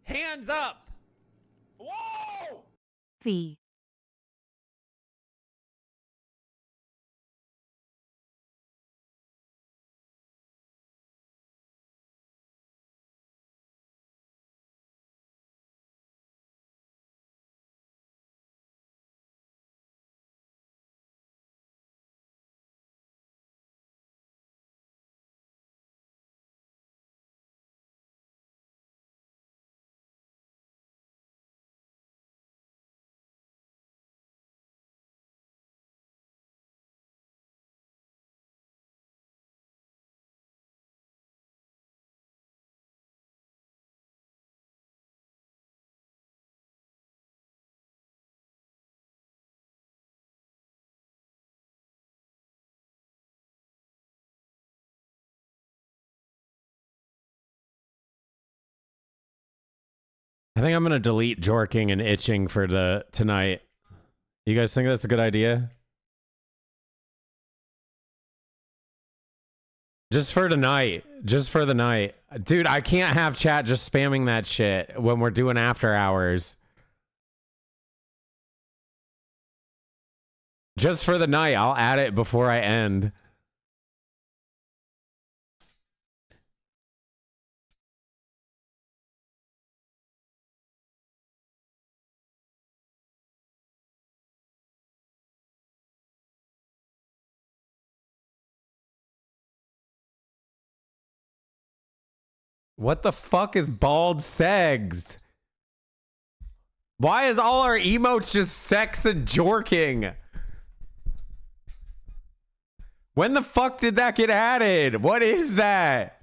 Hands up! Whoa! V. I think I'm gonna delete jorking and itching for tonight. You guys think that's a good idea? Just for tonight. Just for the night. Dude, I can't have chat just spamming that shit when we're doing after hours. Just for the night. I'll add it before I end. What the fuck is bald segs? Why is all our emotes just sex and jorking? When the fuck did that get added? What is that?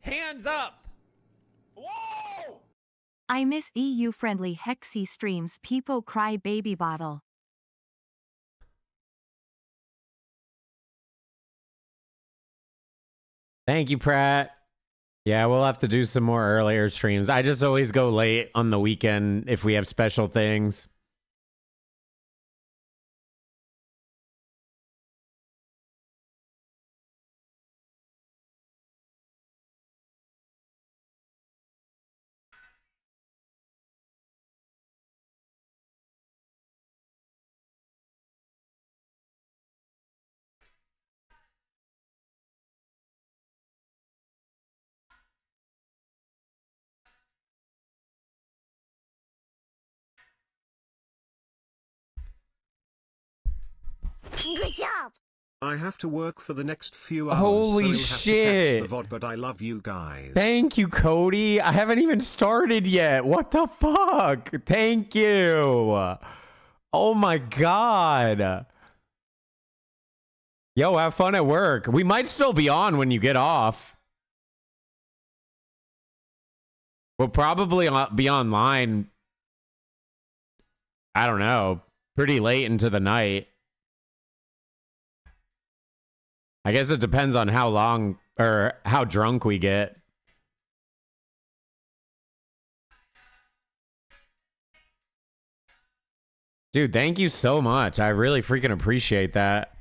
Hands up! Whoa! I miss EU-friendly Hexy streams. People cry baby bottle. Thank you, Pratt. Yeah, we'll have to do some more earlier streams. I just always go late on the weekend if we have special things. Good job. I have to work for the next few hours. Holy so shit. Have to catch the VOD, but I love you guys. Thank you, Cody. I haven't even started yet. What the fuck? Thank you. Oh my god. Yo, have fun at work. We might still be on when you get off. We'll probably be online, I don't know, pretty late into the night. I guess it depends on how long or how drunk we get. Dude, thank you so much. I really freaking appreciate that.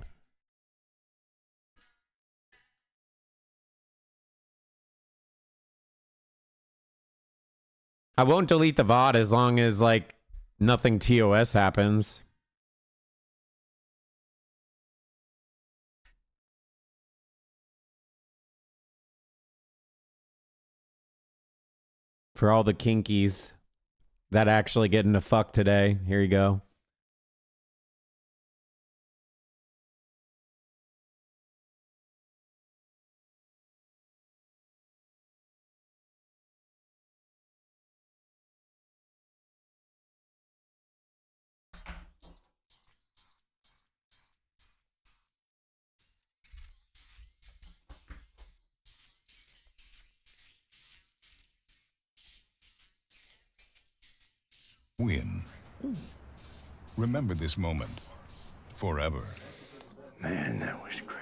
I won't delete the VOD as long as, like, nothing TOS happens. For all the kinkies. that actually getting to fuck today. Here you go. Win. Remember this moment forever. Man, that was great.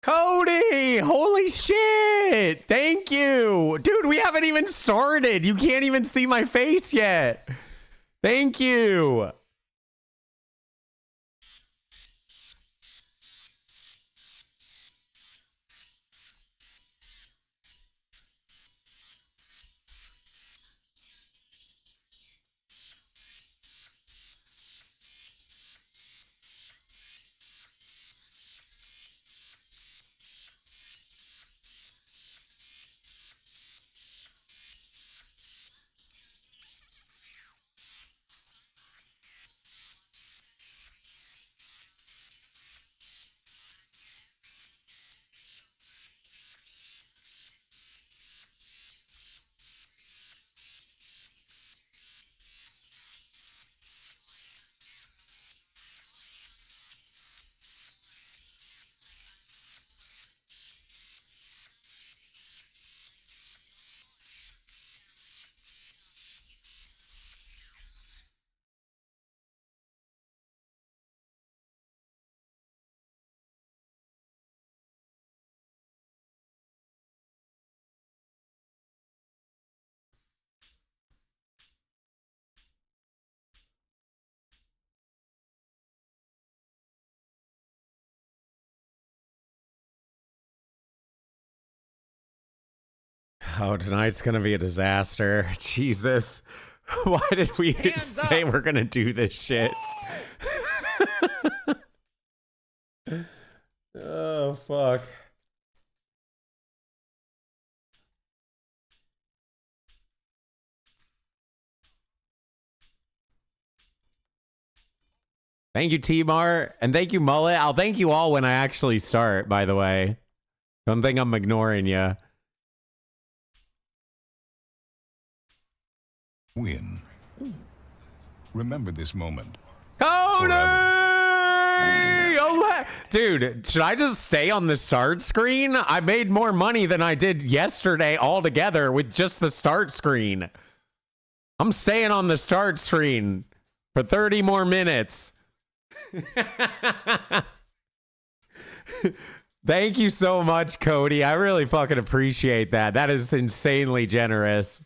Cody! Holy shit! Thank you! Dude, we haven't even started. You can't even see my face yet. Thank you. Oh, tonight's gonna be a disaster. Jesus. Why did we say we're gonna do this shit? Oh, fuck. Thank you, T-Mar. And thank you, Mullet. I'll thank you all when I actually start, by the way. Don't think I'm ignoring you. Win. Remember this moment. Cody! Forever. Oh, dude, should I just stay on the start screen? I made more money than I did yesterday altogether with just the start screen. I'm staying on the start screen for 30 more minutes. Thank you so much, Cody. I really fucking appreciate that. That is insanely generous.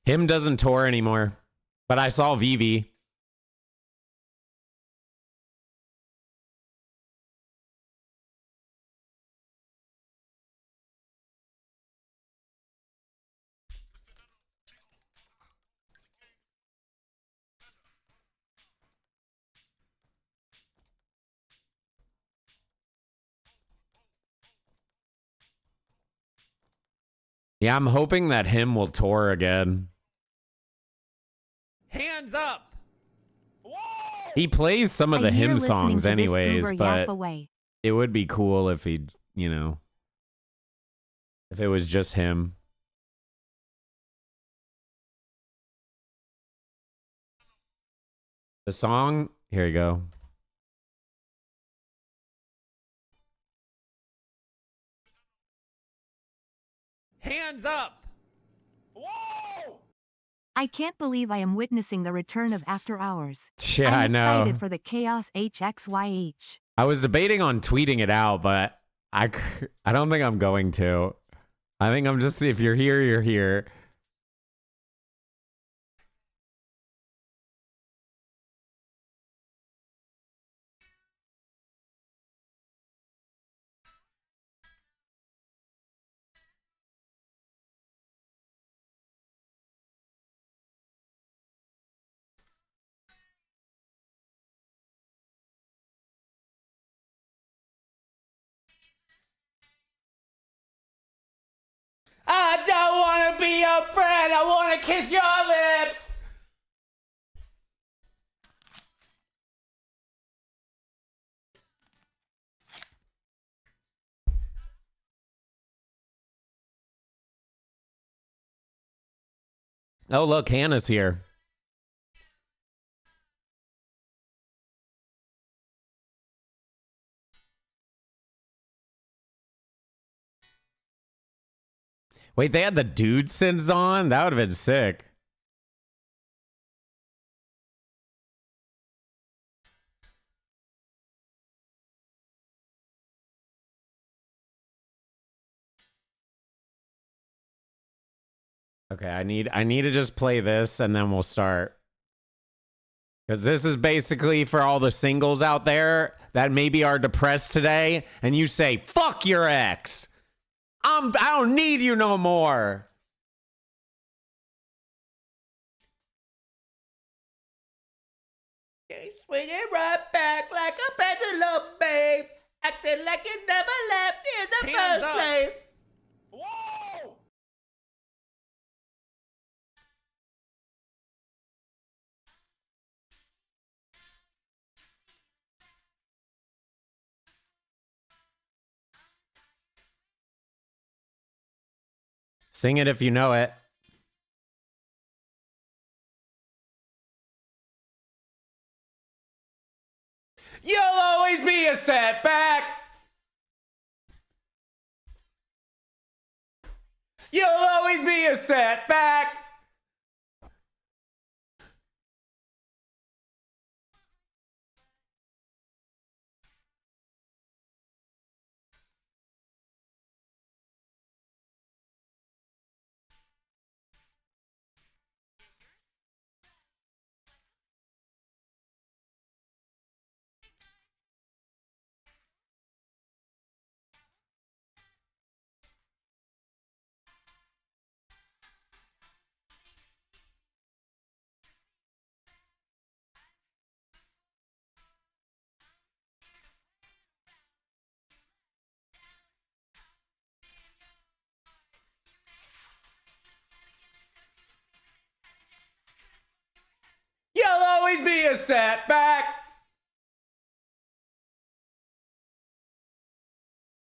Him doesn't tour anymore, but I saw Vivi. Yeah, I'm hoping that him will tour again. Hands up! Whoa! He plays some of the him songs anyways, but it would be cool if he, you know, if it was just him. The song, here you go. Hands up! Whoa! I can't believe I am witnessing the return of After Hours. Yeah, I know. I'm excited for the chaos HXYH. I was debating on tweeting it out, but I don't think I'm going to. I think I'm just, if you're here, you're here. kiss your lips. Oh, look, Hannah's here. Wait, they had the dude Sims on? That would have been sick. Okay, I need to just play this and then we'll start. Because this is basically for all the singles out there that maybe are depressed today and you say, fuck your ex. I don't need you no more. Swing it right back like a pendulum, babe. Acting like you never left in the Hands first up. place. Whoa! Sing it if you know it. You'll always be a setback. You'll always be a setback. You'll always be a setback.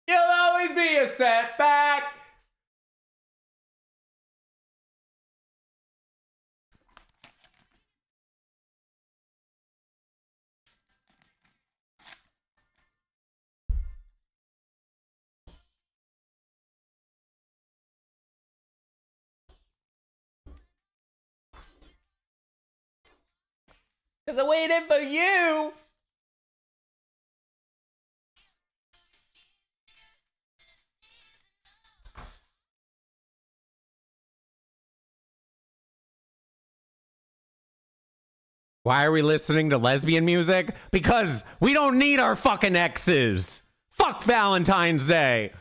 You'll always be a setback. Because I waited for you. Why are we listening to lesbian music? Because we don't need our fucking exes. Fuck Valentine's Day.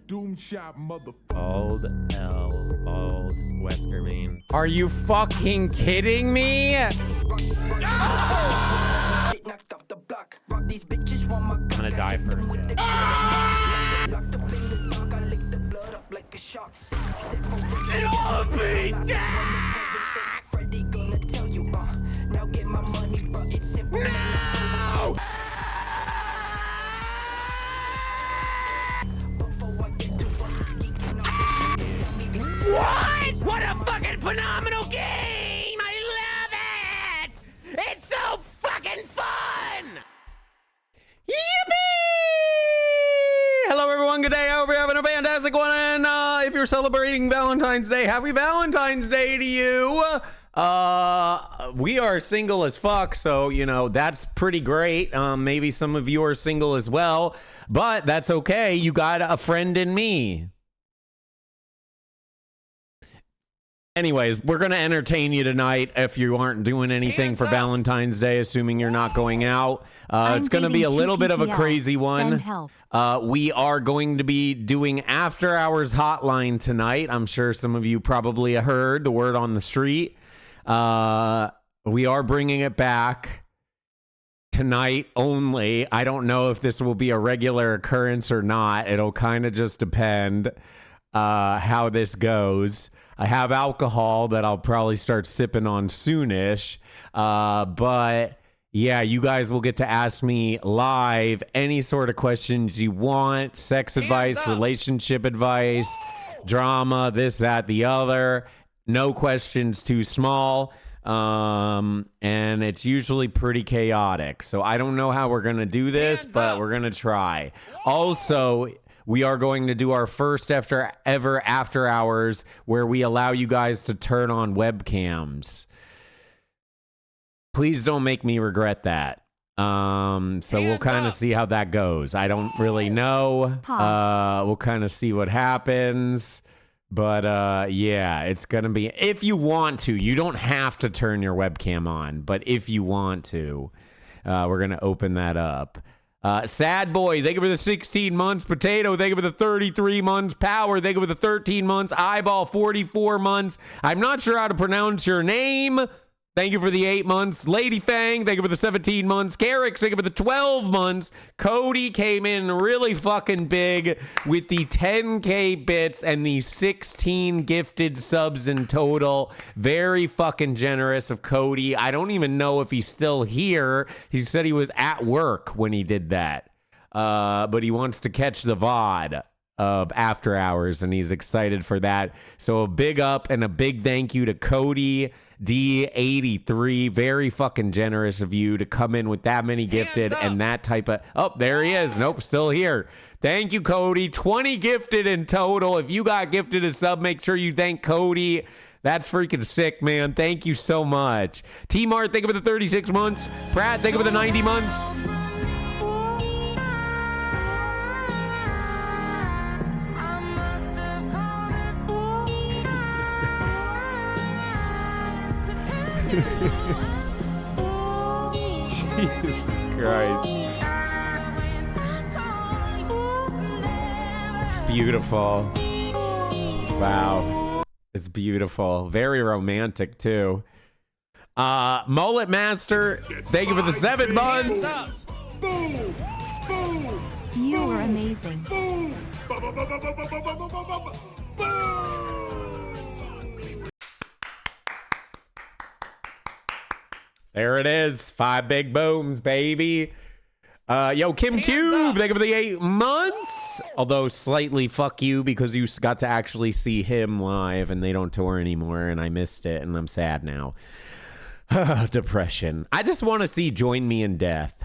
Doom shot motherfucker. Bald L. Bald Wesker Main. Are you fucking kidding me? I'm gonna die first. What? What a fucking phenomenal game! I love it! It's so fucking fun! Yippee! Hello everyone, good day. I hope you're having a fantastic one. And if you're celebrating Valentine's Day, happy Valentine's Day to you. We are single as fuck, so, you know, that's pretty great. Maybe some of you are single as well, but that's okay. You got a friend in me. Anyways, we're going to entertain you tonight if you aren't doing anything for Valentine's Day, assuming you're not going out. It's going to be a little bit of a crazy one. We are going to be doing after hours hotline tonight. I'm sure some of you probably heard the word on the street. We are bringing it back tonight only. I don't know if this will be a regular occurrence or not. It'll kind of just depend how this goes. I have alcohol that I'll probably start sipping on soonish. But yeah, you guys will get to ask me live any sort of questions you want. Sex advice, relationship advice, drama, this, that, the other. No questions too small. And it's usually pretty chaotic. So I don't know how we're going to do this, but we're going to try. Also, we are going to do our first ever after hours where we allow you guys to turn on webcams. Please don't make me regret that. So we'll kind of see how that goes. I don't really know. We'll kind of see what happens. But yeah, it's going to be, if you want to, you don't have to turn your webcam on, but if you want to, we're going to open that up. Sad Boy, thank you for the 16 months. Potato, thank you for the 33 months. Power, thank you for the 13 months. Eyeball, 44 months. I'm not sure how to pronounce your name. Thank you for the 8 months. Lady Fang, thank you for the 17 months. Carrick, thank you for the 12 months. Cody came in really fucking big with the 10K bits and the 16 gifted subs in total. Very fucking generous of Cody. I don't even know if he's still here. He said he was at work when he did that. But he wants to catch the VOD of After Hours, and he's excited for that. So a big up and a big thank you to Cody D83. Very fucking generous of you to come in with that many gifted and that type of... Oh, there he is. Nope, still here. Thank you, Cody. 20 gifted in total. If you got gifted a sub, make sure you thank Cody. That's freaking sick, man. Thank you so much. T-Mart, thank you for the 36 months. Pratt, thank you for the 90 months. Jesus Christ. It's beautiful. Wow. It's beautiful. Very romantic, too. Mullet Master, thank you for the 7 months. You were amazing. There it is. 5 big booms, baby. Yo, Kim Cube, thank you for the 8 months. Although slightly fuck you because you got to actually see him live and they don't tour anymore and I missed it and I'm sad now. Depression. I just want to see Join Me in Death.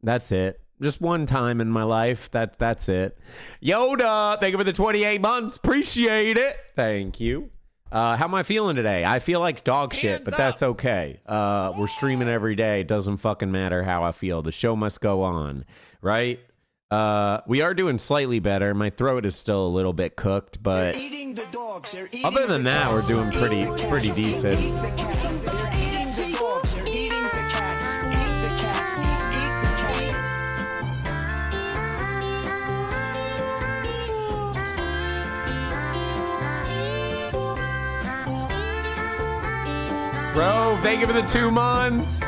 That's it. Just one time in my life. That's it. Yoda, thank you for the 28 months. Appreciate it. Thank you. How am I feeling today? I feel like dog shit, but that's okay. We're streaming every day. It doesn't fucking matter how I feel. The show must go on, right? We are doing slightly better. My throat is still a little bit cooked, but other than that, we're doing pretty decent. Bro, thank you for the 2 months.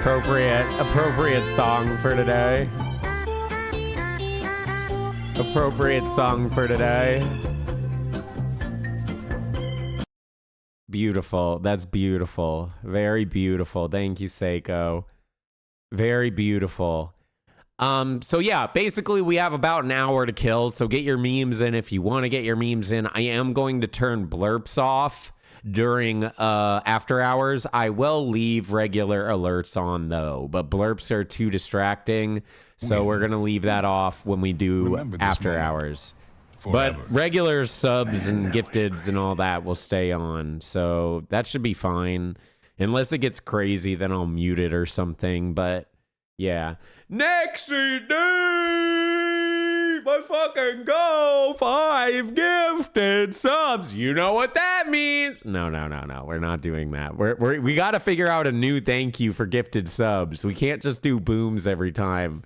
Appropriate song for today. Appropriate song for today. Beautiful. That's beautiful. Very beautiful. Thank you, Seiko. Very beautiful. So yeah, basically we have about an hour to kill, so get your memes in if you want to get your memes in. I am going to turn blurps off during after hours. I will leave regular alerts on though, but blurps are too distracting, so we're going to leave that off when we do after hours. But regular subs and gifteds and all that will stay on, so that should be fine. Unless it gets crazy, then I'll mute it or something, but Yeah. Nexy D! Let's fucking go! 5 gifted subs. You know what that means. No. We're not doing that. We got to figure out a new thank you for gifted subs. We can't just do booms every time.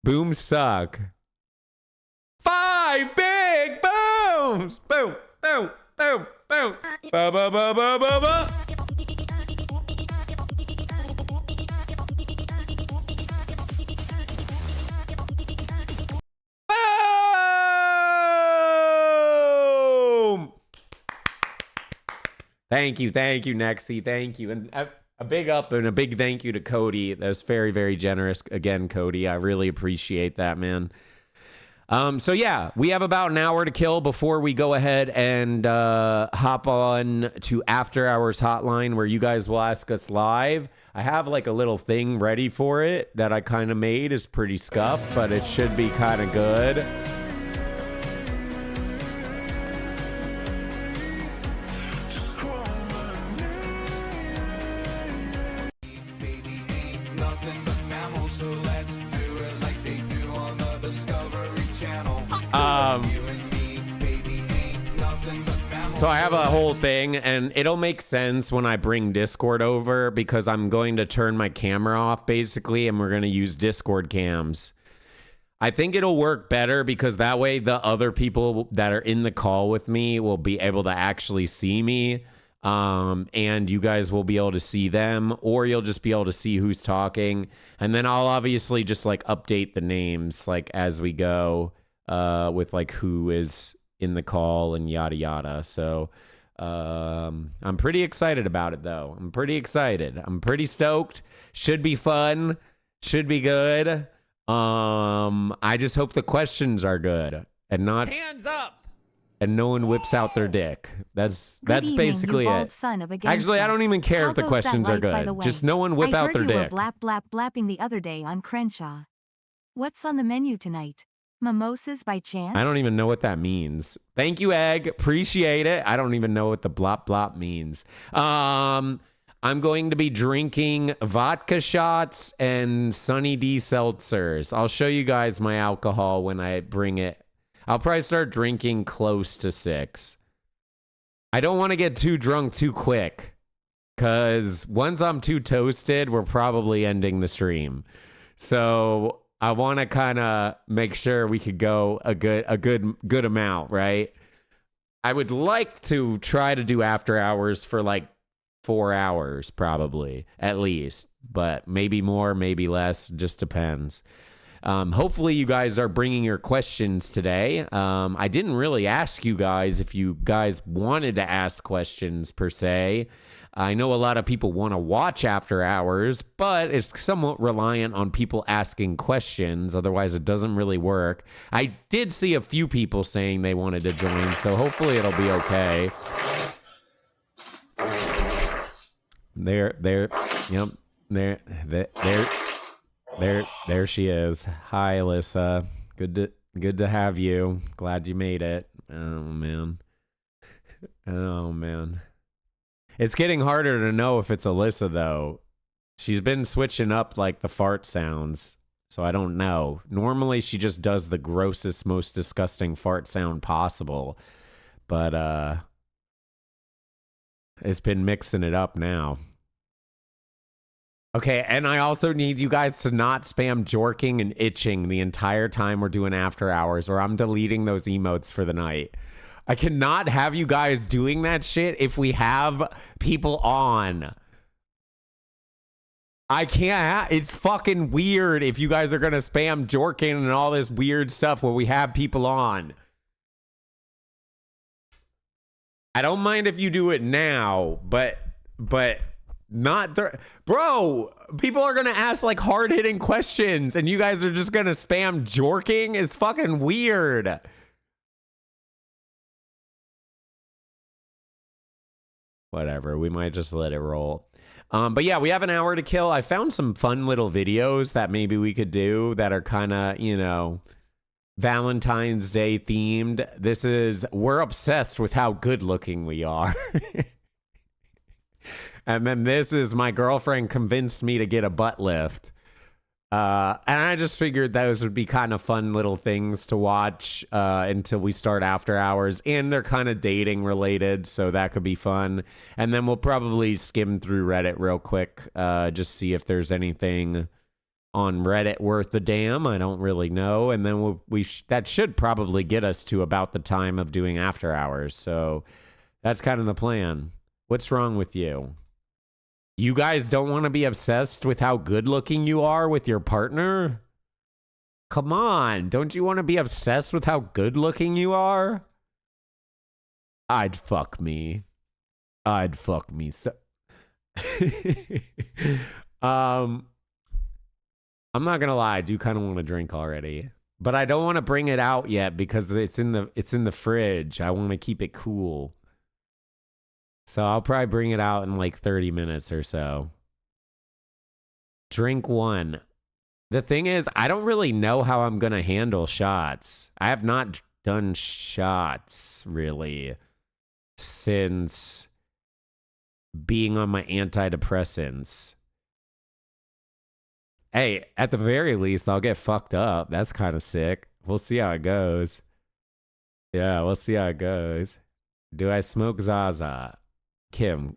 Booms suck. 5 big booms! Boom, boom, boom, boom. Ba ba ba ba ba ba. Boom! Thank you, Nexy. Thank you. And a big up and a big thank you to Cody. That was very, very generous. Again, Cody, I really appreciate that, man. So yeah, we have about an hour to kill before we go ahead and hop on to After Hours Hotline, where you guys will ask us live. I have like a little thing ready for it that I kind of made. It's pretty scuffed, but it should be kind of good. So I have a whole thing, and it'll make sense when I bring Discord over, because I'm going to turn my camera off, basically, and we're going to use Discord cams. I think it'll work better, because that way the other people that are in the call with me will be able to actually see me, and you guys will be able to see them, or you'll just be able to see who's talking, and then I'll obviously just, like, update the names, like, as we go, with, like, who is in the call and yada yada. So I'm pretty excited about it, though. I'm pretty excited. I'm pretty stoked. Should be fun. Should be good. I just hope the questions are good and not Hands up. and no one whips out their dick. That's Good basically evening, you it. bald son of a gangster. Actually, I don't even care How if the goes questions that are life, by good. the way? Just no one whip I out heard their you dick. were blapping the other day on Crenshaw. What's on the menu tonight? Mimosas by chance? I don't even know what that means. Thank you, Egg. Appreciate it. I don't even know what the blop blop means. I'm going to be drinking vodka shots and Sunny D seltzers. I'll show you guys my alcohol when I bring it. I'll probably start drinking close to 6. I don't want to get too drunk too quick, because once I'm too toasted, we're probably ending the stream. So I want to kind of make sure we could go a good amount, right? I would like to try to do after hours for like 4 hours, probably, at least. But maybe more, maybe less, just depends. Hopefully you guys are bringing your questions today. I didn't really ask you guys if you guys wanted to ask questions per se. I know a lot of people want to watch After Hours, but it's somewhat reliant on people asking questions. Otherwise, it doesn't really work. I did see a few people saying they wanted to join, so hopefully it'll be okay. There she is. Hi, Alyssa. Good to have you. Glad you made it. Oh man. It's getting harder to know if it's Alyssa, though. She's been switching up, like, the fart sounds, so I don't know. Normally, she just does the grossest, most disgusting fart sound possible, but, it's been mixing it up now. Okay, and I also need you guys to not spam jorking and itching the entire time we're doing After Hours, or I'm deleting those emotes for the night. I cannot have you guys doing that shit if we have people on. I can't. It's fucking weird if you guys are going to spam jorking and all this weird stuff when we have people on. I don't mind if you do it now, but not bro, people are going to ask like hard-hitting questions and you guys are just going to spam jorking. It's fucking weird. Whatever, we might just let it roll. But yeah, we have an hour to kill. I found some fun little videos that maybe we could do that are kind of, you know, Valentine's Day themed. We're obsessed with how good looking we are. And then this is my girlfriend convinced me to get a butt lift. And I just figured those would be kind of fun little things to watch until we start After Hours. And they're kind of dating related, so that could be fun. And then we'll probably skim through Reddit real quick, just see if there's anything on Reddit worth the damn. I don't really know. And then that should probably get us to about the time of doing After Hours. So that's kind of the plan. What's wrong with you? You guys don't want to be obsessed with how good looking you are with your partner? Come on. Don't you want to be obsessed with how good looking you are? I'd fuck me. So I'm not gonna lie, I do kind of want to drink already. But I don't want to bring it out yet because it's in the fridge. I want to keep it cool. So I'll probably bring it out in like 30 minutes or so. Drink one. The thing is, I don't really know how I'm going to handle shots. I have not done shots, really, since being on my antidepressants. Hey, at the very least, I'll get fucked up. That's kind of sick. We'll see how it goes. Yeah, we'll see how it goes. Do I smoke Zaza? Kim,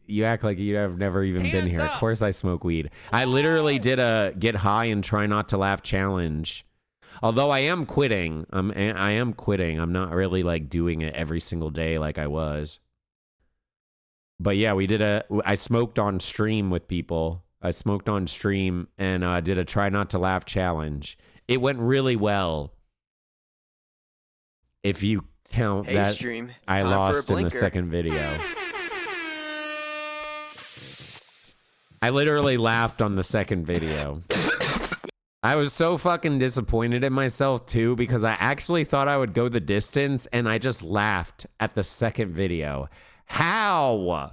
you act like you have never even been here. Of course I smoke weed. I literally did a get high and try not to laugh challenge. Although I am quitting. I am quitting. I'm not really like doing it every single day like I was. But yeah, I smoked on stream with people. I smoked on stream and did a try not to laugh challenge. It went really well. If you count that stream. I lost in the second video. I literally laughed on the second video. I was so fucking disappointed in myself too because I actually thought I would go the distance and I just laughed at the second video. How?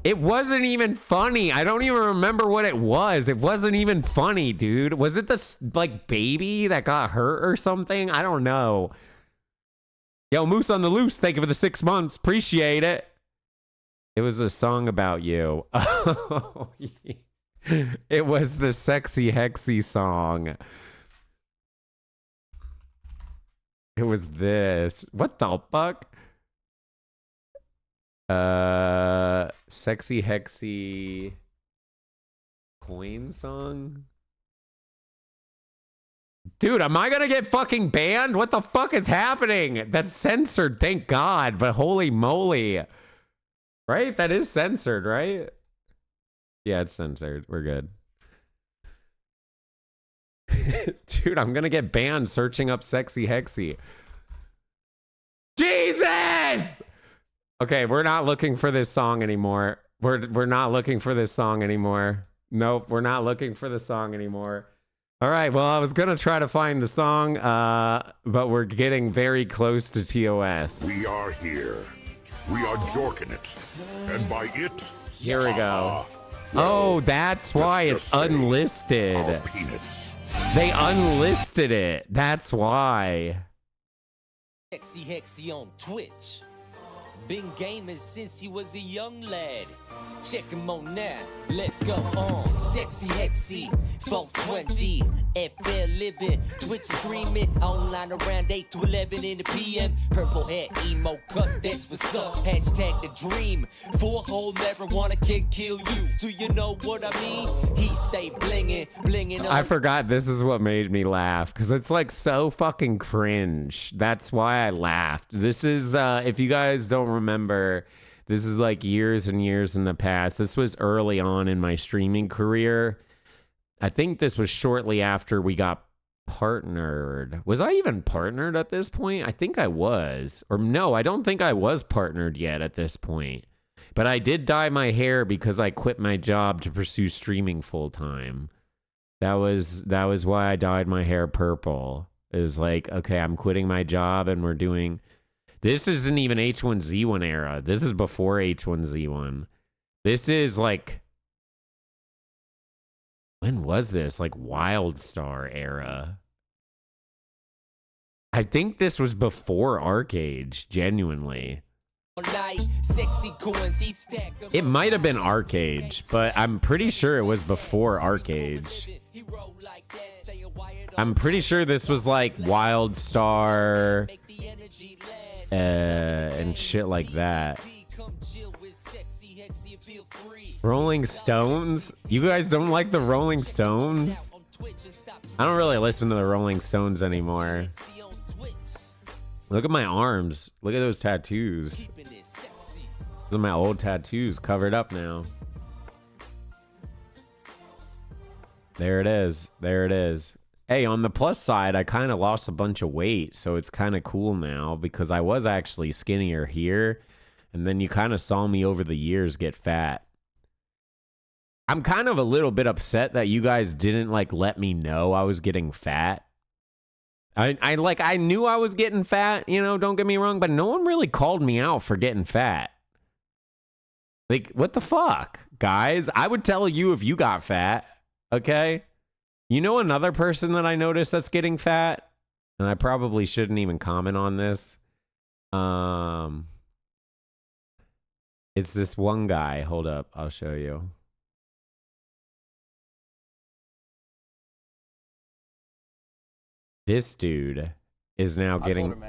It wasn't even funny. I don't even remember what it was. It wasn't even funny, dude. Was it this like baby that got hurt or something? I don't know. Yo, Moose on the Loose, thank you for the 6 months. Appreciate it. It was a song about you. Oh, yeah. It was the Sexy Hexy song. It was this. What the fuck? Sexy Hexy coin song? Dude, am I gonna get fucking banned? What the fuck is happening? That's censored, thank God, but holy moly. Right? That is censored, right? Yeah, it's censored. We're good. Dude, I'm gonna get banned searching up Sexy Hexy. Jesus! Okay, we're not looking for this song anymore. We're not looking for this song anymore. Nope, we're not looking for the song anymore. All right, well, I was gonna try to find the song, but we're getting very close to TOS. We are here. We are jorking it. And by it, here we go. Oh, that's why it's unlisted. They unlisted it. That's why. Hexy on Twitch. Been gaming since he was a young lad. Check him on now. Let's go on. Sexy Hexy 420 FL living. Twitch streaming online around 8 to 11 in the PM. Purple hair, emo cut, that's what's up. Hashtag the dream. For a whole marijuana can kill you. Do you know what I mean? He stay blinging. I forgot this is what made me laugh because it's like so fucking cringe. That's why I laughed. This is if you guys don't remember, this is like years and years in the past. This was early on in my streaming career. I think this was shortly after we got partnered. Was I even partnered at this point? I think I was. Or no, I don't think I was partnered yet at this point. But I did dye my hair because I quit my job to pursue streaming full time. That was why I dyed my hair purple. It was like, okay, I'm quitting my job and we're doing... This isn't even H1Z1 era. This is before H1Z1. This is like... When was this? Like WildStar era. I think this was before Arc Age, genuinely. Night, sexy coins, he stack 'em It might have been Arcade, but I'm pretty sure it was before Arcade. He roll like that, stay wired I'm pretty sure this was like Wild Star make the energy last. and shit like that. Come chill with sexy Hexy and feel free. Rolling Stones? You guys don't like the Rolling Stones? On Twitch and stop I don't really listen to the Rolling Stones anymore. Hexy on Twitch. Look at my arms. Look at those tattoos. Keeping it sexy. Those are my old tattoos covered up now. There it is. There it is. Hey, on the plus side, I kind of lost a bunch of weight, so it's kind of cool now because I was actually skinnier here, and then you kind of saw me over the years get fat. I'm kind of a little bit upset that you guys didn't like let me know I was getting fat. I knew I was getting fat, you know, don't get me wrong, but no one really called me out for getting fat. Like, what the fuck, guys? I would tell you if you got fat, okay? You know another person that I noticed that's getting fat? And I probably shouldn't even comment on this. It's this one guy. Hold up, I'll show you. This dude is now getting...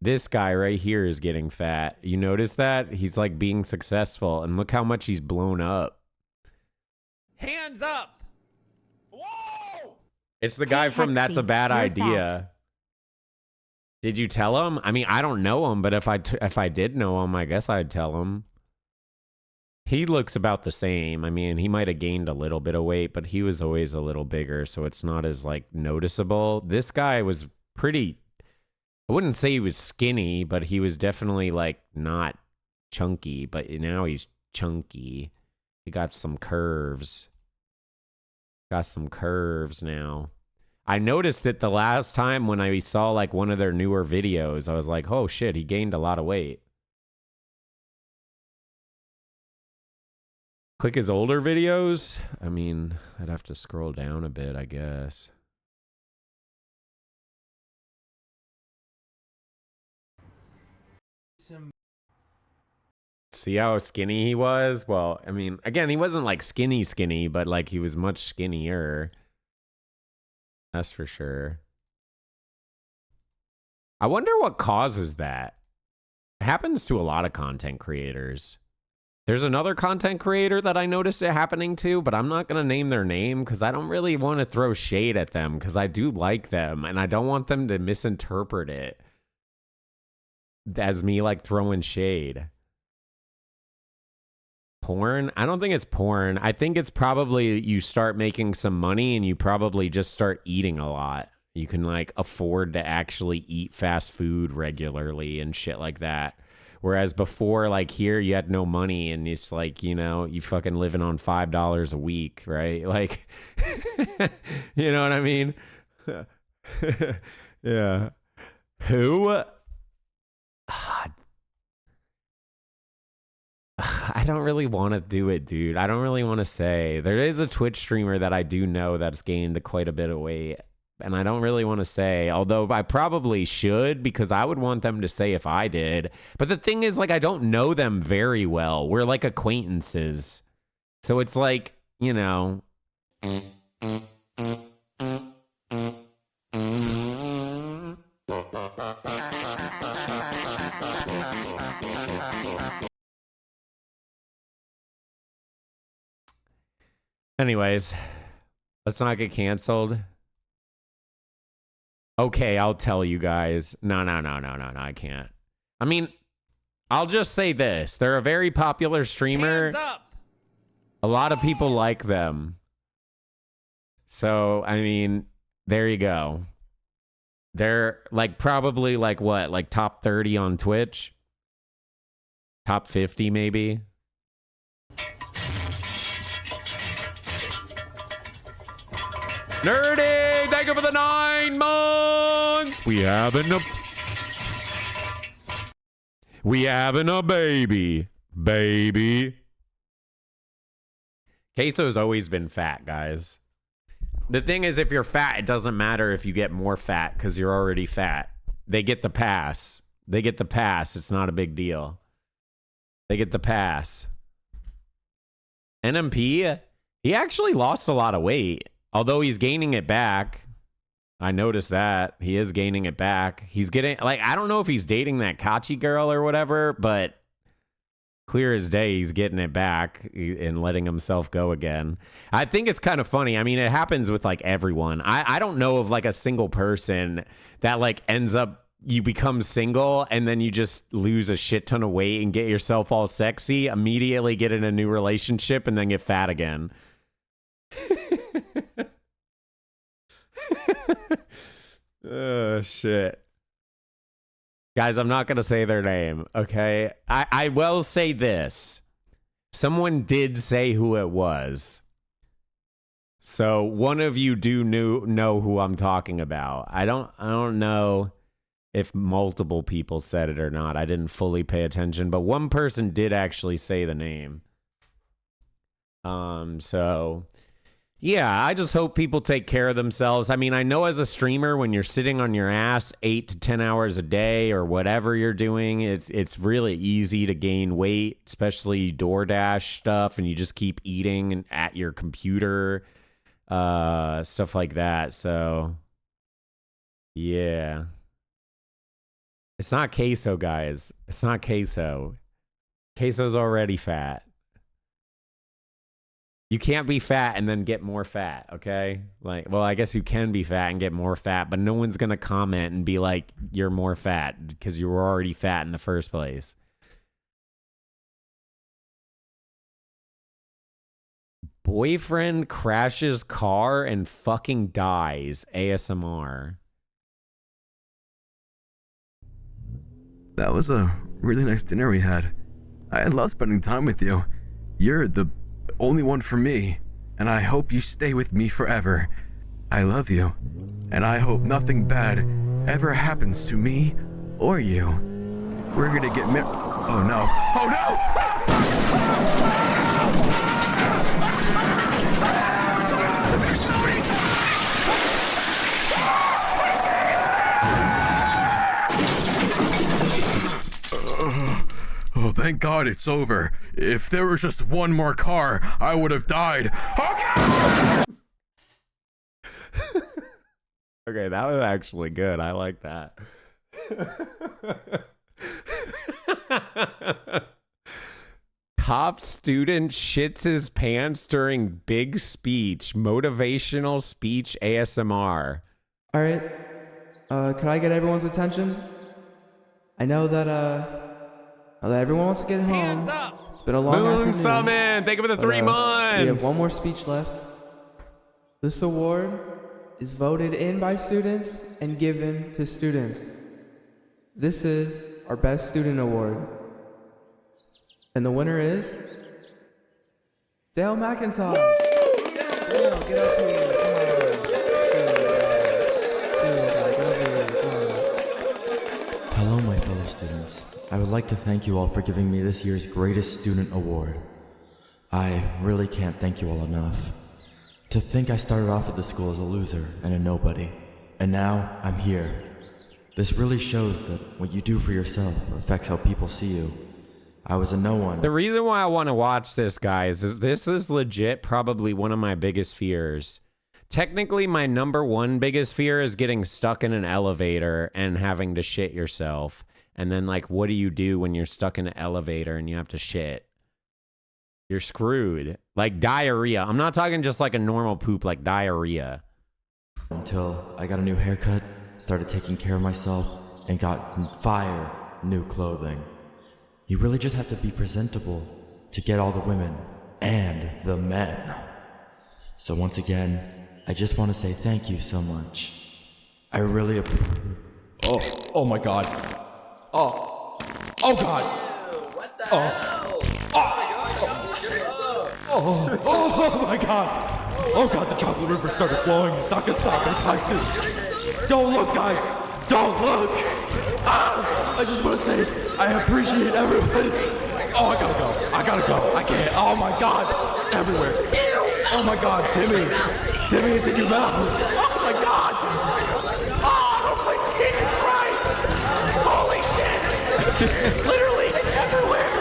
This guy right here is getting fat. You notice that? He's like being successful. And look how much he's blown up. Hands up! Whoa! It's the guy from That's a Bad Idea. Did you tell him? I mean, I don't know him, but if I did know him, I guess I'd tell him. He looks about the same. I mean, he might have gained a little bit of weight, but he was always a little bigger, so it's not as like noticeable. This guy was pretty... I wouldn't say he was skinny, but he was definitely like not chunky, but now he's chunky. He got some curves. Got some curves now. I noticed it the last time when I saw like one of their newer videos. I was like, oh shit, he gained a lot of weight. Click his older videos. I mean, I'd have to scroll down a bit, I guess. See how skinny he was? Well, I mean, again, he wasn't like skinny, but like he was much skinnier. That's for sure. I wonder what causes that. It happens to a lot of content creators. There's another content creator that I noticed it happening to, but I'm not going to name their name because I don't really want to throw shade at them because I do like them and I don't want them to misinterpret it as me like throwing shade. Porn? I don't think it's porn. I think it's probably you start making some money and you probably just start eating a lot. You can like afford to actually eat fast food regularly and shit like that. Whereas before, like here, you had no money and it's like, you know, you fucking living on $5 a week, right? Like, you know what I mean? Yeah. Who? I don't really want to do it, dude. I don't really want to say. There is a Twitch streamer that I do know that's gained quite a bit of weight. And I don't really want to say, although I probably should because I would want them to say if I did. But the thing is, like, I don't know them very well. We're like acquaintances. So it's like, you know. Anyways, let's not get canceled. Okay, I'll tell you guys. No, I can't. I mean, I'll just say this. They're a very popular streamer. Hands up! A lot of people like them. So, I mean, there you go. They're like probably like what? Like top 30 on Twitch? Top 50 maybe? Nerdy, thank you for the 9 months. We having a baby. Queso's always been fat, guys. The thing is, if you're fat, it doesn't matter if you get more fat because you're already fat. They get the pass. It's not a big deal. They get the pass. NMP, he actually lost a lot of weight, although he's gaining it back. I noticed that. He is gaining it back. He's getting, like, I don't know if he's dating that Kachi girl or whatever, but clear as day, he's getting it back and letting himself go again. I think it's kind of funny. I mean, it happens with, like, everyone. I don't know of, like, a single person that, like, ends up, you become single and then you just lose a shit ton of weight and get yourself all sexy, immediately get in a new relationship, and then get fat again. Oh, shit. Guys, I'm not going to say their name, okay? I will say this. Someone did say who it was. So one of you do know who I'm talking about. I don't know if multiple people said it or not. I didn't fully pay attention, but one person did actually say the name. So yeah, I just hope people take care of themselves. I mean, I know as a streamer, when you're sitting on your ass 8 to 10 hours a day or whatever you're doing, it's really easy to gain weight, especially DoorDash stuff, and you just keep eating at your computer, stuff like that. So yeah. It's not queso, guys. It's not queso. Queso's already fat. You can't be fat and then get more fat, okay? Like, well, I guess you can be fat and get more fat, but no one's going to comment and be like, you're more fat because you were already fat in the first place. Boyfriend crashes car and fucking dies. ASMR. That was a really nice dinner we had. I love spending time with you. You're the only one for me, and I hope you stay with me forever. I love you, and I hope nothing bad ever happens to me or you. We're gonna get married. Oh no! Oh no! Oh, thank God it's over. If there was just one more car, I would have died. Okay! Okay, that was actually good. I like that. Top student shits his pants during big speech. Motivational speech ASMR. All right. Could I get everyone's attention? I know that everyone wants to get home. Hands up! It's been a long afternoon. Moon Summon! Thank you for the 3 months! We have one more speech left. This award is voted in by students and given to students. This is our Best Student Award. And the winner is Dale McIntosh. Dale, get up here. Hello, my fellow students. I would like to thank you all for giving me this year's greatest student award. I really can't thank you all enough. To think I started off at the school as a loser and a nobody, and now I'm here. This really shows that what you do for yourself affects how people see you. I was a no one. The reason why I want to watch this, guys, is this is legit probably one of my biggest fears. Technically, my #1 biggest fear is getting stuck in an elevator and having to shit yourself. And then, like, what do you do when you're stuck in an elevator and you have to shit? You're screwed. Like diarrhea. I'm not talking just like a normal poop, like diarrhea. Until I got a new haircut, started taking care of myself, and got fire new clothing. You really just have to be presentable to get all the women and the men. So once again, I just want to say thank you so much. I really Oh my God. Oh God. What the hell? Oh my God. Oh God, the chocolate river started flowing. It's not gonna stop anytime soon. Don't look, guys. Don't look. I just want to say I appreciate everybody. Oh, I gotta go. I can't. Oh my God. It's everywhere. Oh my God, Timmy, it's in your mouth. Oh my God. Oh my Jesus Christ. Holy shit. Literally, it's everywhere.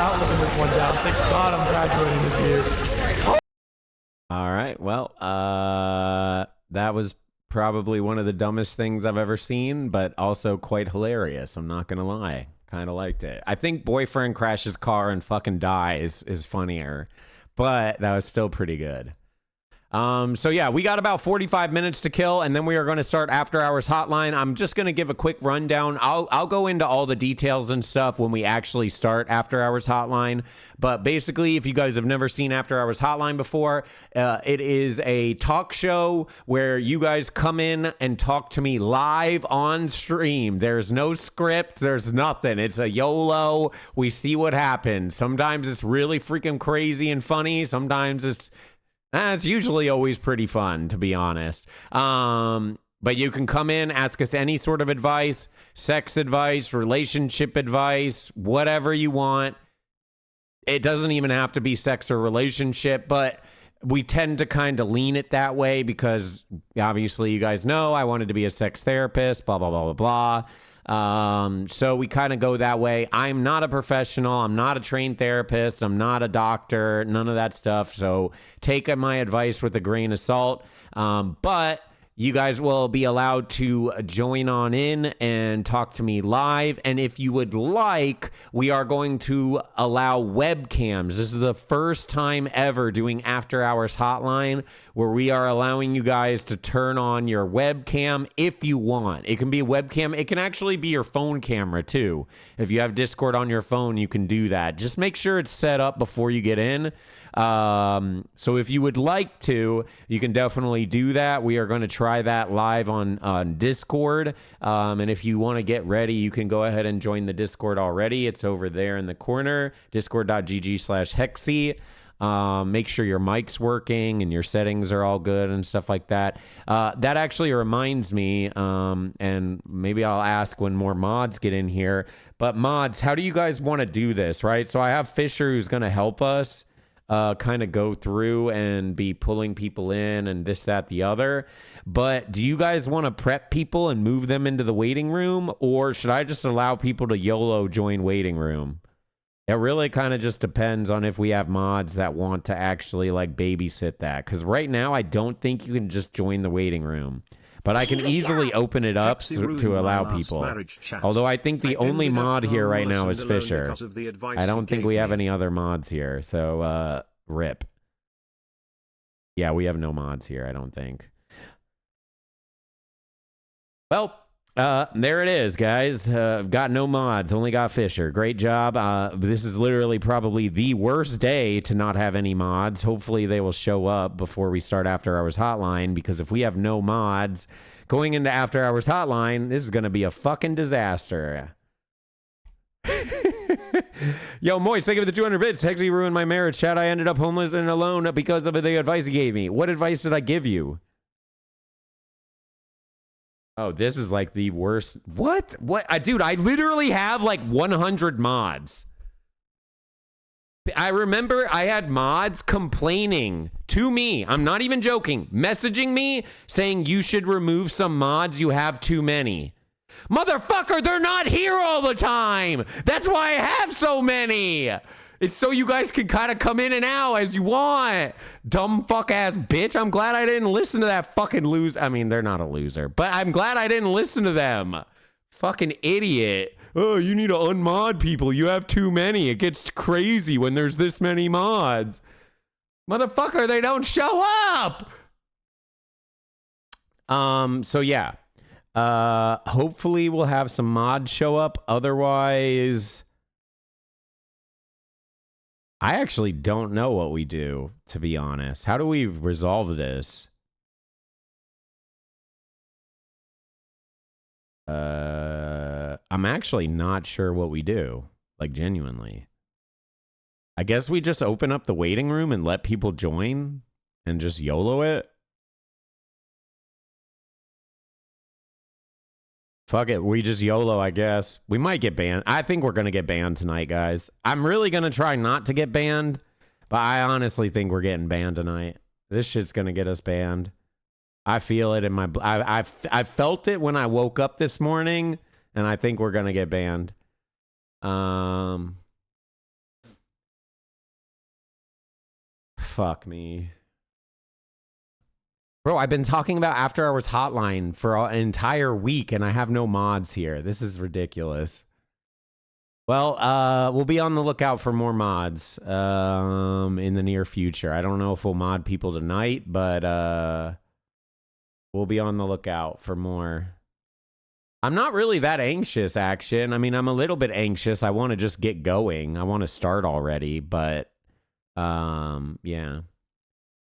not living this one down. Thank God I'm graduating this year. All right. Well, that was probably one of the dumbest things I've ever seen, but also quite hilarious. I'm not going to lie. Kind of liked it. I think boyfriend crashes car and fucking dies is funnier, but that was still pretty good. So yeah, we got about 45 minutes to kill, and then we are going to start After Hours Hotline. I'm just going to give a quick rundown. I'll go into all the details and stuff when we actually start After Hours Hotline. But basically, if you guys have never seen After Hours Hotline before, it is a talk show where you guys come in and talk to me live on stream. There's no script. There's nothing. It's a YOLO. We see what happens. Sometimes it's really freaking crazy and funny. Sometimes it's usually always pretty fun, to be honest. But you can come in, ask us any sort of advice, sex advice, relationship advice, whatever you want. It doesn't even have to be sex or relationship, but we tend to kind of lean it that way because obviously you guys know I wanted to be a sex therapist, blah, blah, blah, blah, blah. So we kind of go that way. I'm not a professional. I'm not a trained therapist. I'm not a doctor, none of that stuff. So take my advice with a grain of salt. But you guys will be allowed to join on in and talk to me live. And if you would like, we are going to allow webcams. This is the first time ever doing After Hours Hotline where we are allowing you guys to turn on your webcam if you want. It can be a webcam. It can actually be your phone camera too. If you have Discord on your phone, you can do that. Just make sure it's set up before you get in. So if you would like to, you can definitely do that. We are going to try that live on Discord. And if you want to get ready, you can go ahead and join the Discord already. It's over there in the corner, discord.gg/hexy. Make sure your mic's working and your settings are all good and stuff like that. That actually reminds me, and maybe I'll ask when more mods get in here, but mods, how do you guys want to do this, right? So I have Fisher who's going to help us kind of go through and be pulling people in and this, that, the other. But do you guys want to prep people and move them into the waiting room, or should I just allow people to YOLO join waiting room? It really kind of just depends on if we have mods that want to actually like babysit that. Because right now, I don't think you can just join the waiting room. But I can easily open it up to allow people. Although I think the only mod here right now is Fisher. I don't think we have any other mods here. So, rip. Yeah, we have no mods here, I don't think. Well, there it is, guys. Got no mods, only got Fisher. Great job. This is literally probably the worst day to not have any mods. Hopefully they will show up before we start After Hours Hotline, because if we have no mods going into After Hours Hotline, this is going to be a fucking disaster. Yo, Moist, thank you for the 200 bits. Hexy ruined my marriage. Chad, I ended up homeless and alone because of the advice he gave me. What advice did I give you? Oh, this is like the worst. What? Dude, I literally have like 100 mods. I remember I had mods complaining to me. I'm not even joking. Messaging me saying you should remove some mods. You have too many. Motherfucker, they're not here all the time. That's why I have so many. It's so you guys can kind of come in and out as you want. Dumb fuck ass bitch. I'm glad I didn't listen to that fucking loser. I mean, they're not a loser, but I'm glad I didn't listen to them. Fucking idiot. Oh, you need to unmod people. You have too many. It gets crazy when there's this many mods. Motherfucker, they don't show up. So yeah. Hopefully we'll have some mods show up. Otherwise, I actually don't know what we do, to be honest. How do we resolve this? I'm actually not sure what we do. Like, genuinely. I guess we just open up the waiting room and let people join and just YOLO it. Fuck it, we just YOLO, I guess. We might get banned. I think we're going to get banned tonight, guys. I'm really going to try not to get banned, but I honestly think we're getting banned tonight. This shit's going to get us banned. I feel it in my... I felt it when I woke up this morning, and I think we're going to get banned. fuck me. Bro, I've been talking about After Hours Hotline for an entire week and I have no mods here. This is ridiculous. Well, we'll be on the lookout for more mods in the near future. I don't know if we'll mod people tonight, but we'll be on the lookout for more. I'm not really that anxious, Action. I mean, I'm a little bit anxious. I want to just get going. I want to start already, but yeah.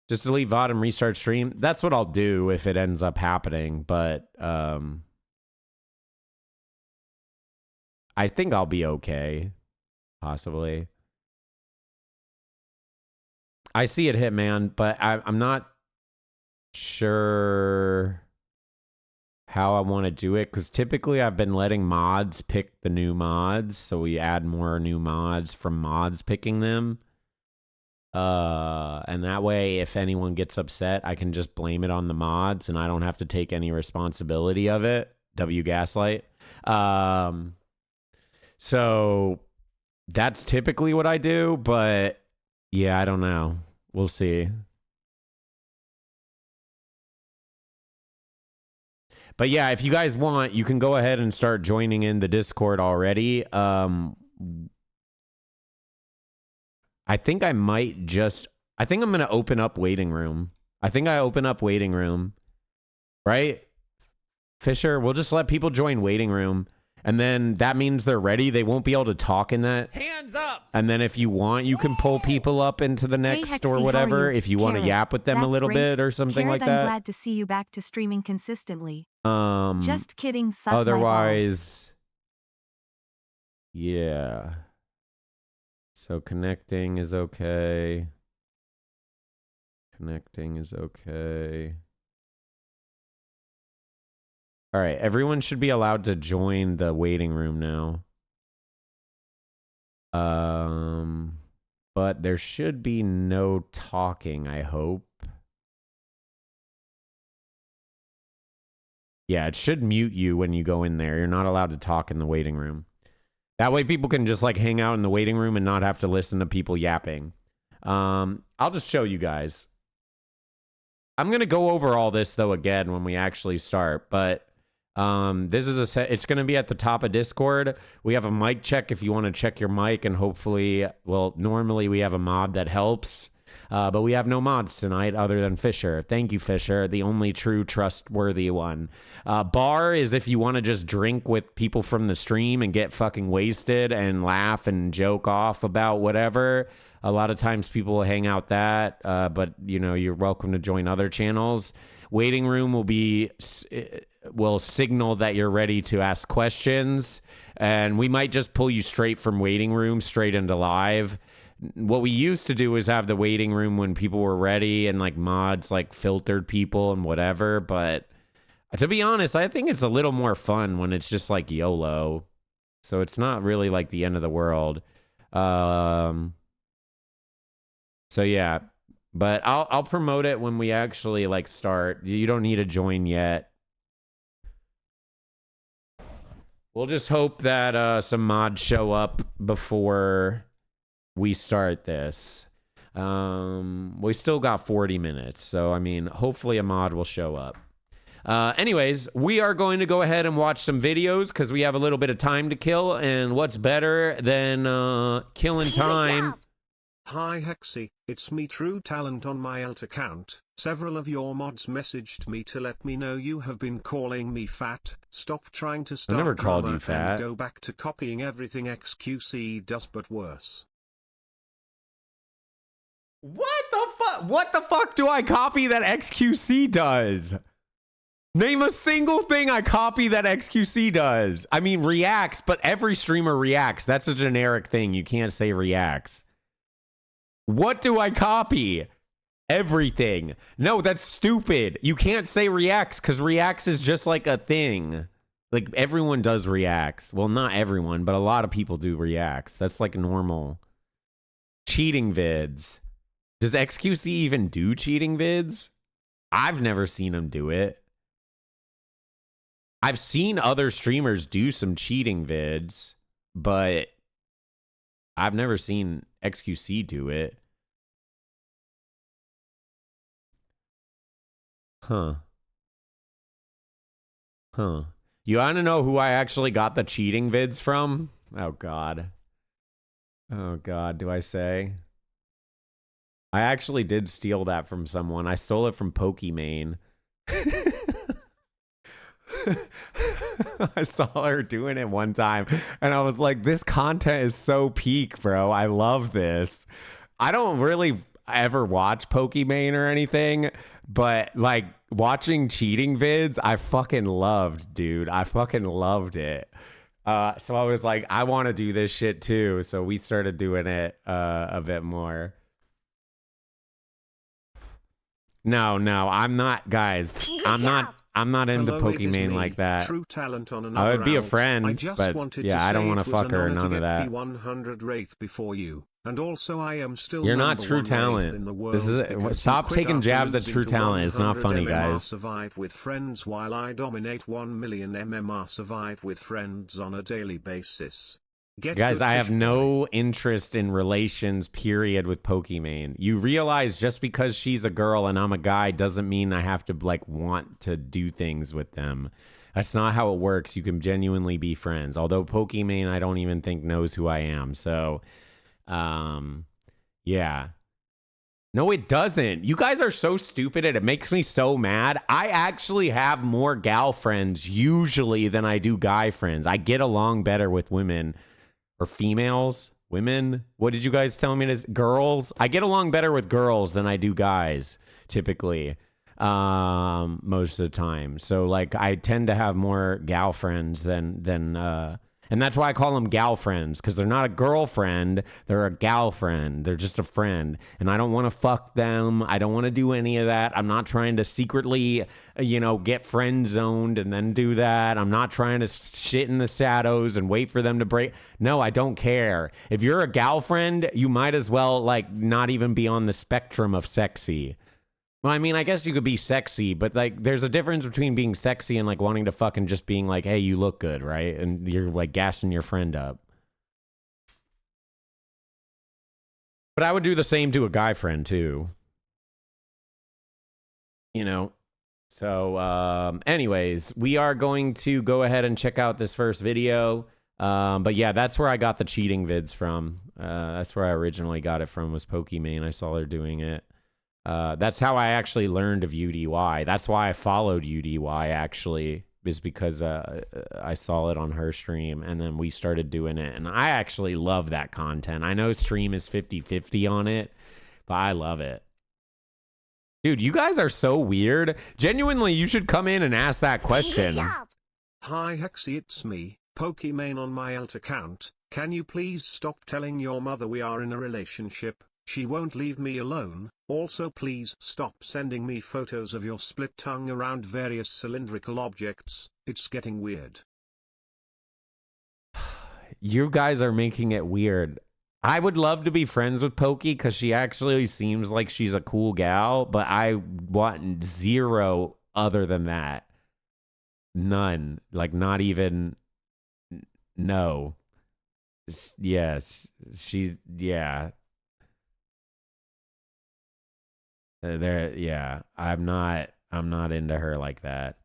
Just delete VOD and restart stream. That's what I'll do if it ends up happening, but I think I'll be okay. Possibly. I see it, Hitman, but I'm not sure how I want to do it, because typically I've been letting mods pick the new mods, so we add more new mods from mods picking them. And that way, if anyone gets upset, I can just blame it on the mods and I don't have to take any responsibility of it. W Gaslight. So that's typically what I do, but yeah, I don't know. We'll see. But yeah, if you guys want, you can go ahead and start joining in the Discord already. I think I might just... I think I'm going to open up waiting room. I think I open up waiting room. Right? Fisher, we'll just let people join waiting room. And then that means they're ready. They won't be able to talk in that. Hands up! And then if you want, you can pull people up into the next Hexy, or whatever. If you want to Carrot, yap with them a that's little great. bit or something Carrot, like that. I'm glad to see you back to streaming consistently. Just Just kidding. Suck my balls. otherwise, yeah. So connecting is okay. Connecting is okay. All right, everyone should be allowed to join the waiting room now. But there should be no talking, I hope. Yeah, it should mute you when you go in there. You're not allowed to talk in the waiting room. That way people can just like hang out in the waiting room and not have to listen to people yapping. I'll just show you guys. I'm going to go over all this though again when we actually start, but this is it's going to be at the top of Discord. We have a mic check if you want to check your mic, and hopefully, well, normally we have a mod that helps. But we have no mods tonight other than Fisher. Thank you, Fisher, the only true trustworthy one. Bar is if you want to just drink with people from the stream and get fucking wasted and laugh and joke off about whatever. A lot of times people will hang out that, but you know, you're welcome to join other channels. Waiting room will signal that you're ready to ask questions, and we might just pull you straight from waiting room straight into live. What we used to do is have the waiting room when people were ready and like mods like filtered people and whatever. But to be honest, I think it's a little more fun when it's just like YOLO. So it's not really like the end of the world. So yeah, but I'll promote it when we actually like start. You don't need to join yet. We'll just hope that some mods show up before we start this. We still got 40 minutes, so I mean, hopefully a mod will show up. Anyways, we are going to go ahead and watch some videos because we have a little bit of time to kill, and what's better than killing time? Hi Hexy, it's me True Talent on my alt account. Several of your mods messaged me to let me know you have been calling me fat. Stop trying to start never called drama you fat. and go back to copying everything XQC does, but worse. What the fuck? What the fuck do I copy that XQC does? Name a single thing I copy that XQC does. I mean, reacts, but every streamer reacts. That's a generic thing. You can't say reacts. What do I copy? Everything. No, that's stupid. You can't say reacts because reacts is just like a thing. Like everyone does reacts. Well, not everyone, but a lot of people do reacts. That's like normal. Cheating vids. Does XQC even do cheating vids? I've never seen him do it. I've seen other streamers do some cheating vids, but I've never seen XQC do it. Huh. Huh. You want to know who I actually got the cheating vids from? Oh, God. Oh, God, do I say? I actually did steal that from someone. I stole it from Pokimane. I saw her doing it one time, and I was like, this content is so peak, bro. I love this. I don't really ever watch Pokimane or anything, but like watching cheating vids, I fucking loved, dude. I fucking loved it. So I was like, I want to do this shit too. So we started doing it a bit more. No, I'm not, guys. I'm not into Hello, it is Pokimane me, like that. True talent on I would be a another friend, I just but wanted yeah, to I don't say want it to was fuck an her, honor to none of get that. P100 Wraith before you. And also I am still You're not number True one Wraith in the Talent. world This is because stop you quit taking after jabs at losing True to Talent. It's not 100 funny, MMR guys. survive with friends while I dominate 1 million MMR survive with friends on a daily basis. Guys, I have no interest in relations, period, with Pokimane. You realize just because she's a girl and I'm a guy doesn't mean I have to, like, want to do things with them. That's not how it works. You can genuinely be friends. Although Pokimane, I don't even think knows who I am. So, yeah. No, it doesn't. You guys are so stupid and it makes me so mad. I actually have more gal friends usually than I do guy friends. I get along better with women. Or females, women. What did you guys tell me? Girls. I get along better with girls than I do guys, typically, most of the time. So, like, I tend to have more gal friends than and that's why I call them gal friends, because they're not a girlfriend. They're a gal friend. They're just a friend. And I don't want to fuck them. I don't want to do any of that. I'm not trying to secretly, get friend zoned and then do that. I'm not trying to shit in the shadows and wait for them to break. No, I don't care. If you're a gal friend, you might as well, like, not even be on the spectrum of sexy. Well, I mean, I guess you could be sexy, but, like, there's a difference between being sexy and, like, wanting to fucking just being like, hey, you look good, right? And you're, like, gassing your friend up. But I would do the same to a guy friend, too. So, anyways, we are going to go ahead and check out this first video. But, yeah, that's where I got the cheating vids from. That's where I originally got it from, was Pokimane. I saw her doing it. That's how I actually learned of UDY. That's why I followed UDY, actually, is because I saw it on her stream, and then we started doing it. And I actually love that content. I know stream is 50-50 on it, but I love it. Dude, you guys are so weird. Genuinely, you should come in and ask that question. Hi Hexy, it's me, Pokimane on my alt account. Can you please stop telling your mother we are in a relationship? She won't leave me alone. Also, please stop sending me photos of your split tongue around various cylindrical objects. It's getting weird. You guys are making it weird. I would love to be friends with Pokey because she actually seems like she's a cool gal, but I want zero other than that. None. Like, not even. No. Yes. Yeah. Yeah, I'm not into her like that.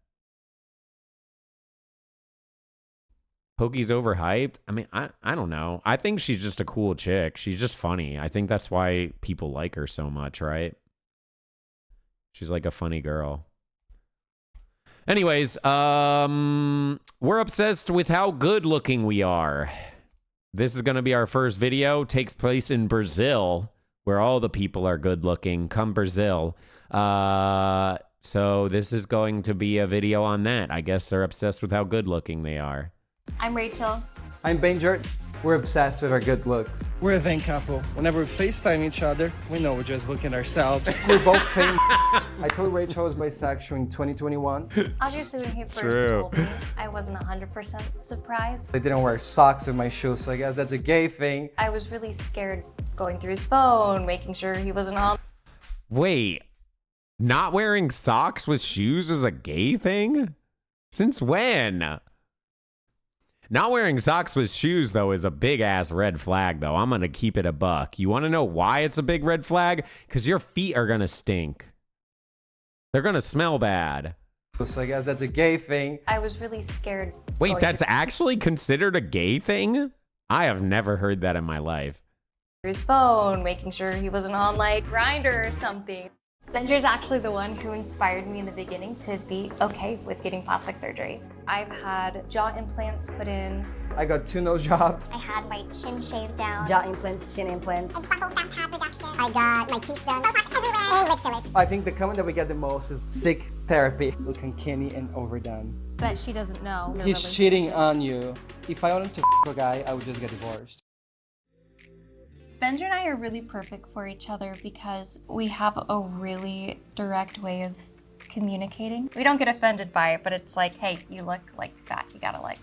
Pokey's overhyped? I mean, I don't know. I think she's just a cool chick. She's just funny. I think that's why people like her so much, right? She's like a funny girl. Anyways, we're obsessed with how good looking we are. This is going to be our first video. Takes place in Brazil, where all the people are good looking. Come Brazil. So this is going to be a video on that. I guess they're obsessed with how good looking they are. I'm Rachel. I'm Benjart. We're obsessed with our good looks. We're a vain couple. Whenever we FaceTime each other, we know we're just looking at ourselves. We're both vain. I told Rachel I was bisexual in 2021. Obviously, when he first told me, I wasn't 100% surprised. I didn't wear socks with my shoes, so I guess that's a gay thing. I was really scared going through his phone, making sure he wasn't on. Wait, not wearing socks with shoes is a gay thing? Since when? Not wearing socks with shoes, though, is a big-ass red flag, though. I'm going to keep it a buck. You want to know why it's a big red flag? Because your feet are going to stink. They're gonna smell bad. So I guess that's a gay thing. I was really scared. Wait, that's actually considered a gay thing? I have never heard that in my life. His phone, making sure he wasn't on like Grindr or something. Benjer's actually the one who inspired me in the beginning to be okay with getting plastic surgery. I've had jaw implants put in. I got 2 nose jobs. I had my chin shaved down. Jaw implants, chin implants. I buckled down pad reduction. I got my teeth done. Botox everywhere. And lip fillers. I think the comment that we get the most is sick therapy. Looking skinny and overdone. But she doesn't know. He's cheating on you. If I wanted to a guy, I would just get divorced. Benjer and I are really perfect for each other because we have a really direct way of communicating. We don't get offended by it, but it's like, hey, you look like fat. You gotta like,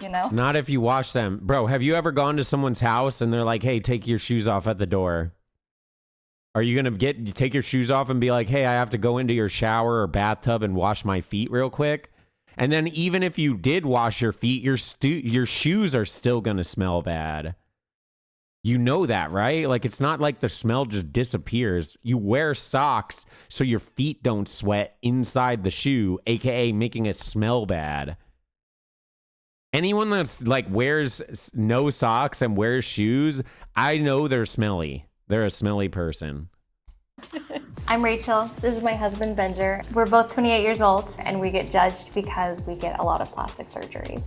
you know? Not if you wash them. Bro, have you ever gone to someone's house and they're like, hey, take your shoes off at the door? Are you gonna take your shoes off and be like, hey, I have to go into your shower or bathtub and wash my feet real quick? And then even if you did wash your feet, your shoes are still gonna smell bad. You know that, right? Like, it's not like the smell just disappears. You wear socks so your feet don't sweat inside the shoe, aka making it smell bad. Anyone that's like wears no socks and wears shoes, I know they're smelly. They're a smelly person. I'm Rachel. This is my husband, Benjer. We're both 28 years old, and we get judged because we get a lot of plastic surgery.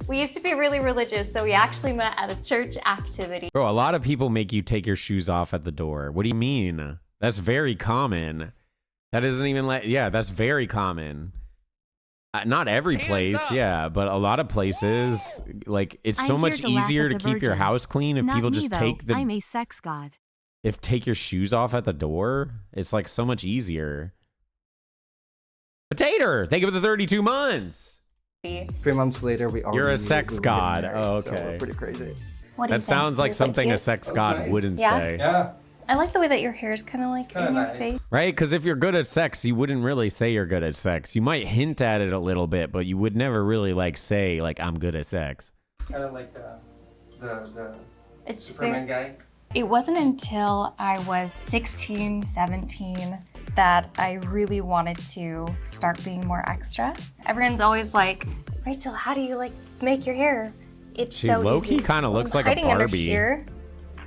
We used to be really religious, so we actually met at a church activity. Bro, a lot of people make you take your shoes off at the door. What do you mean? That's very common. That isn't even like, yeah, that's very common. Not every place, yeah, but a lot of places, like, it's so much easier to keep your house clean if people just take the... I'm a sex god. If take your shoes off at the door, it's like so much easier. Potato, thank you for the 32 months. 3 months later, we already... You're a sex god. Married, oh, okay. So we're pretty crazy. What do you That think? sounds like Is it something a cute? sex god wouldn't Yeah? say. Yeah. I like the way that your hair is kind of like in your face. Right? Because if you're good at sex, you wouldn't really say you're good at sex. You might hint at it a little bit, but you would never really like say, like, I'm good at sex. Kind of like the It's Superman guy. It wasn't until I was 16, 17 that I really wanted to start being more extra. Everyone's always like, Rachel, how do you like make your hair? It's She so low-key easy. kind of looks like a Hiding under Barbie. here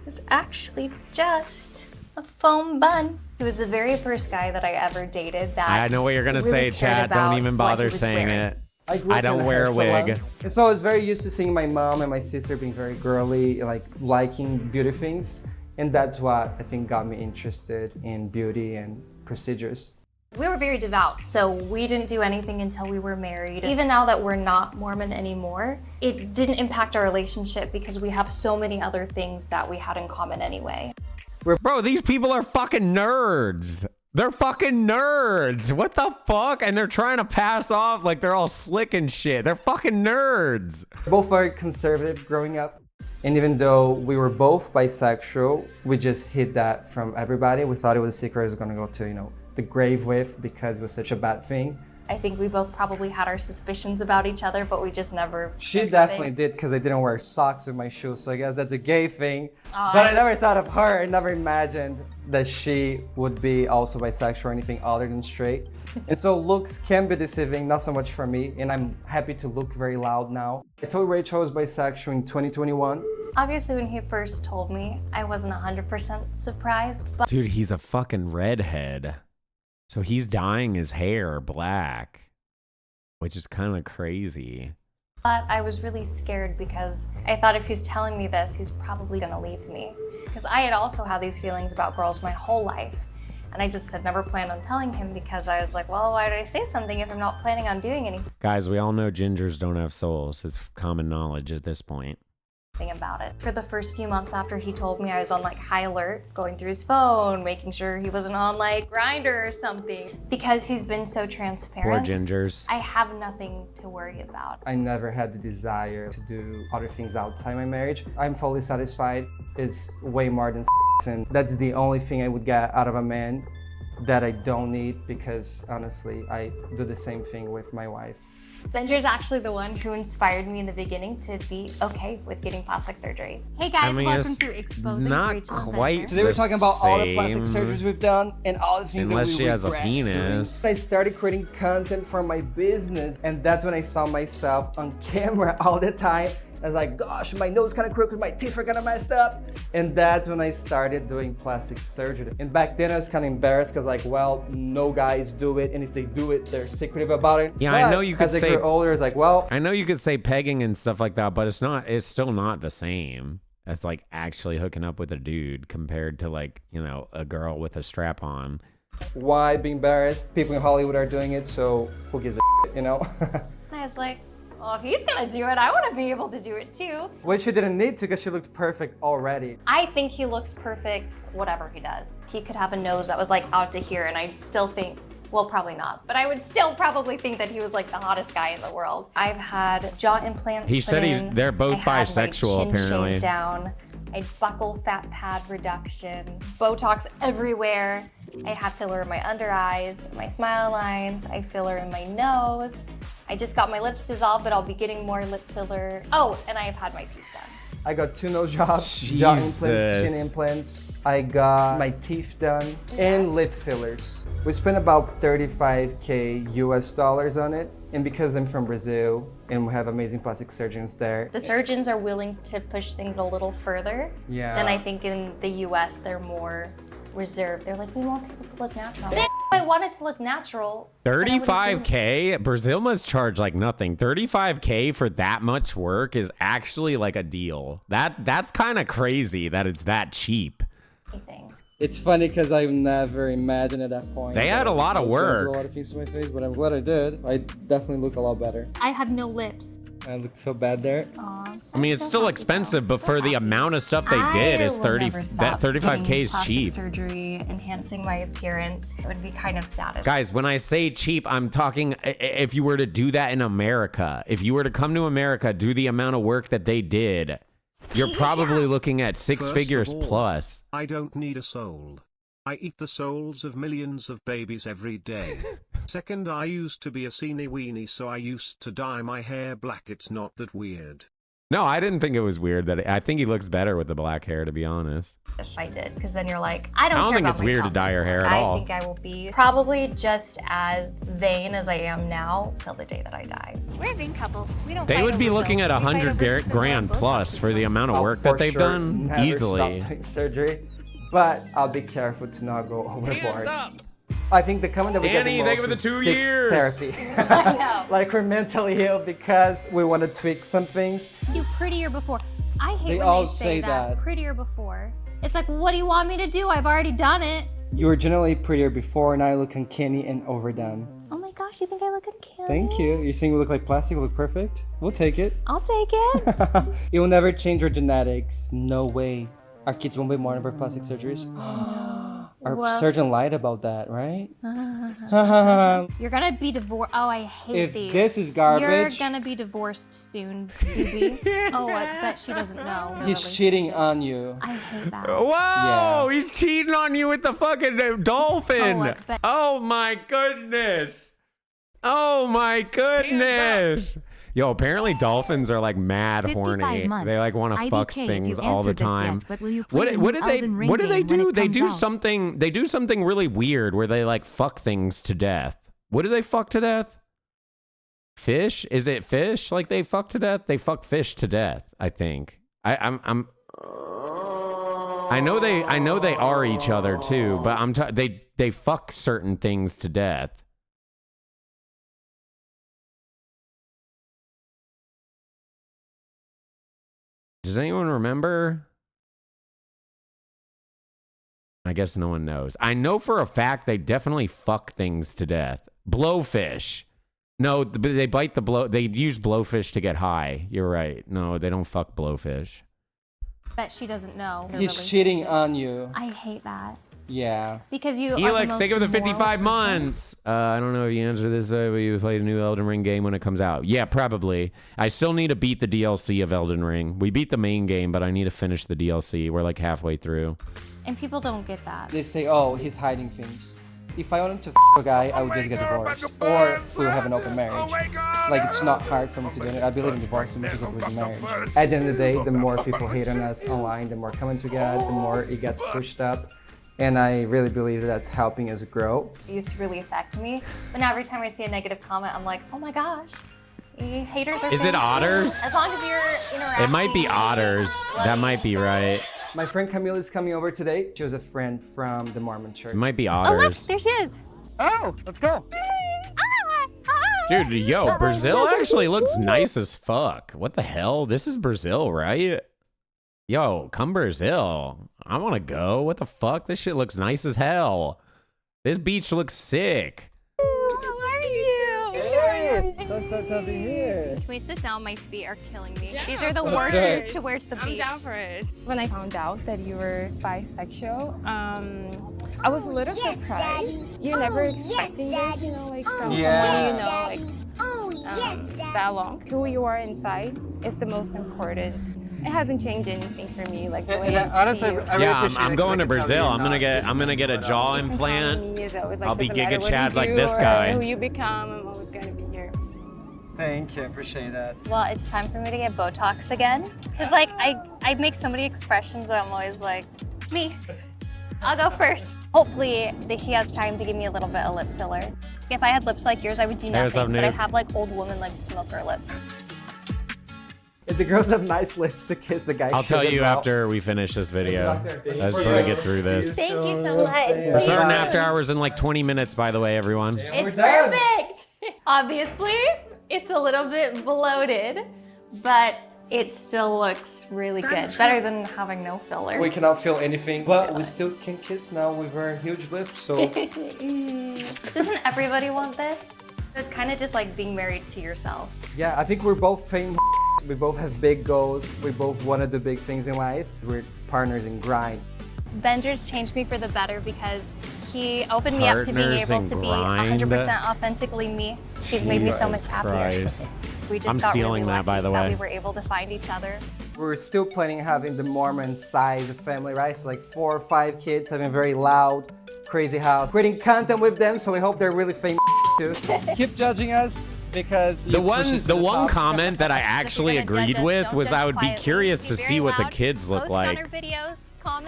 was actually just a foam bun. He was the very first guy that I ever dated that I know what you're going to really say, cared chat. Don't about even what he bother was saying wearing. it. grew I up in don't a wear hair a wig. salon. And so I was very used to seeing my mom and my sister being very girly, like liking beauty things. And that's what I think got me interested in beauty and procedures. We were very devout, so we didn't do anything until we were married. Even now that we're not Mormon anymore, it didn't impact our relationship because we have so many other things that we had in common anyway. Bro, these people are fucking nerds. They're fucking nerds. What the fuck? And they're trying to pass off like they're all slick and shit. They're fucking nerds. Both very conservative growing up. And even though we were both bisexual, we just hid that from everybody. We thought it was a secret I was gonna go to, you know, the grave with because it was such a bad thing. I think we both probably had our suspicions about each other, but we just never... She definitely did because I didn't wear socks with my shoes, so I guess that's a gay thing. Aw. But I never thought of her. I never imagined that she would be also bisexual or anything other than straight. And so looks can be deceiving, not so much for me, and I'm happy to look very loud now. I told Rachel I was bisexual in 2021. Obviously, when he first told me, I wasn't 100% surprised, but... Dude, he's a fucking redhead. So he's dyeing his hair black, which is kind of crazy. But I was really scared because I thought if he's telling me this, he's probably gonna leave me. Because I had also had these feelings about girls my whole life. And I just had never planned on telling him because I was like, well, why did I say something if I'm not planning on doing anything Guys, we all know gingers don't have souls. It's common knowledge at this point. about it? For the first few months after he told me, I was on like high alert, going through his phone, making sure he wasn't on like Grindr or something. Because he's been so transparent. Poor gingers. I have nothing to worry about. I never had the desire to do other things outside my marriage. I'm fully satisfied. It's way more than sex, and that's the only thing I would get out of a man. that I don't need because honestly, I do the same thing with my wife. Benjer's actually the one who inspired me in the beginning to be okay with getting plastic surgery. Hey guys, welcome to Exposing not Rachel and quite Benjer. Today we're talking about all the same. plastic surgeries we've done and all the things Unless that we she has a regret penis. doing. I started creating content for my business, and that's when I saw myself on camera all the time. I was like, gosh, my nose kind of crooked, my teeth are kind of messed up. And that's when I started doing plastic surgery. And back then I was kind of embarrassed because like, well, no guys do it. And if they do it, they're secretive about it. Yeah, but I know you could as say I grew older, it's like, well, I know you could say pegging and stuff like that, but it's still not the same as like actually hooking up with a dude compared to like, you know, a girl with a strap on. why be embarrassed? People in Hollywood are doing it, so who gives a shit, you know? I was like, well, if he's gonna do it, I want to be able to do it too. Which she didn't need to because she looked perfect already. I think he looks perfect, whatever he does. He could have a nose that was like out to here, and I'd still think, well, probably not, but I would still probably think that he was like the hottest guy in the world. I've had jaw implants. He said they're both bisexual, my chin apparently. shaved down. I buccal fat pad reduction, Botox everywhere. I have filler in my under eyes, my smile lines. I filler in my nose. I just got my lips dissolved, but I'll be getting more lip filler. Oh, and I have had my teeth done. I got 2 nose jobs, jaw implants, chin implants. I got my teeth done and lip fillers. We spent about $35K US dollars on it. And because I'm from Brazil and we have amazing plastic surgeons there. The surgeons are willing to push things a little further than I think in the US. They're more reserved. They're like, we want people to look natural. If I wanted to look natural, 35K? Brazil must charge like nothing. 35K for that much work is actually like a deal. That's kind of crazy that it's that cheap. It's funny because I've never imagined at that point. They had a lot of work. A lot of things to my face, but I'm glad I did. I definitely look a lot better. I have no lips. I look so bad there. Aww. I mean, it's still expensive, but for the amount of stuff they did, is 35K is cheap. Surgery, enhancing my appearance. It would be kind of sad. Guys, when I say cheap, I'm talking if you were to do that in America. If you were to come to America, do the amount of work that they did, you're probably looking at 6 First figures of all, plus. I don't need a soul. I eat the souls of millions of babies every day. Second, I used to be a teeny weenie, so I used to dye my hair black. It's not that weird. No, I didn't think it was weird. I think he looks better with the black hair, to be honest. If I did, because then you're like, I don't care think about it's weird to myself dye your hair at anymore. all. I think I will be probably just as vain as I am now till the day that I die. We're a vain couple. We don't. They would be looking at 100 grand plus for the amount of work that they've done never easily. stop doing surgery, but I'll be careful to not go overboard. I think the comment that we get the Annie, most thank you for the is 2 sick years. therapy. I know. Like we're mentally ill because we want to tweak some things. You prettier before. I hate They when all they say say that. that. Prettier before. It's like, what do you want me to do? I've already done it. You were generally prettier before, and I look uncanny and overdone. Oh my gosh, you think I look uncanny? Thank you. You're saying we look like plastic, we look perfect? We'll take it. I'll take it. It will never change our genetics. No way. Our kids won't be born of our plastic surgeries. Our Well- surgeon lied about that, right? You're gonna be divorced. Oh, I hate If these. this is garbage- You're gonna be divorced soon, BB. Oh, I bet she doesn't know. He's cheating on you. I hate that. Whoa! Yeah. He's cheating on you with the fucking dolphin. Oh my goodness! Oh my goodness! Yo, apparently dolphins are like mad 55 horny. months. They like want to fuck IDK, things you all the answered this yet, time. but will you play What the did they Elden Ring What do they game when do? it They comes do out? something. They do something really weird where they like fuck things to death. What do they fuck to death? Fish? Is it fish? Like they fuck to death? They fuck fish to death. I think. I know they are each other too, but they fuck certain things to death. Does anyone remember? I guess no one knows. I know for a fact they definitely fuck things to death. Blowfish. No, they bite the blow. They use blowfish to get high. You're right. No, they don't fuck blowfish. Bet she doesn't know. He's cheating on you. I hate that. Yeah. Because you are Elix, the think of the most moral 55 person. months. I don't know if you answer this, but you play the new Elden Ring game when it comes out. Yeah, probably. I still need to beat the DLC of Elden Ring. We beat the main game, but I need to finish the DLC. We're like halfway through. And people don't get that. They say, oh, he's hiding things. if I wanted to a guy, I would just get divorced, or we'll have an open marriage. Like, it's not hard for me to do it. I believe in divorce as much as I believe in marriage. At the end of the day, the more people hate on us online, the more comments we get, the more it gets pushed up. And I really believe that's helping us grow. It used to really affect me, but now every time I see a negative comment, I'm like, oh my gosh, haters are. Is it otters? As long as you're interacting. It might be otters. That might be right. My friend Camille is coming over today. She was a friend from the Mormon church. It might be Oh, look, otters. there she is. Oh, let's go. Dude, yo, Brazil actually looks nice as fuck. What the hell? This is Brazil, right? Yo, come Brazil. I want to go. What the fuck? This shit looks nice as hell. This beach looks sick. How are you? Hey, so be here. Can we sit down? My feet are killing me. Yeah. These are the worst shoes to wear to the beach. I'm down for it. When I found out that you were bisexual, I was a little surprised. You're never expecting this, you know, like from someone you know, like that long. Who you are inside is the most important. It hasn't changed anything for me, like the way honestly, you. I really Yeah, appreciate I'm it, going to 'cause I can tell Brazil. you're I'm gonna get a jaw implant. I'll be Giga Chad like this guy. Who you become, I'm always gonna be here. Thank you, I appreciate that. Well, it's time for me to get Botox again. Cause like I make so many expressions that I'm always like, me. I'll go first. Hopefully that he has time to give me a little bit of lip filler. If I had lips like yours, I would do nothing, but I have like old woman like smoker lips. If the girls have nice lips to kiss, the guys I'll should tell as you well. after we finish this video. I just want to get through this. Thank you so much. We're starting after hours in like 20 minutes, by the way, everyone. It's perfect. Obviously, it's a little bit bloated, but it still looks really good. Better than having no filler. We cannot feel anything, but we still can kiss now with our huge lips, so. Doesn't everybody want this? It's kind of just like being married to yourself. Yeah, I think we're both famous. We both have big goals. We both want to do big things in life. We're partners in grind. Bender's changed me for the better because he opened me up to being Partners able in to be grind? 100% authentically me. He's made me so much Jesus happier. Christ. We just I'm got stealing really that, by the lucky way. we were able to find each other. We're still planning having the Mormon side of the family, right? So like 4 or 5 kids, having a very loud, crazy house. Creating content with them, so we hope they're really famous too. Keep judging us because The one comment that I actually agreed with was I would be curious to see what the kids look like.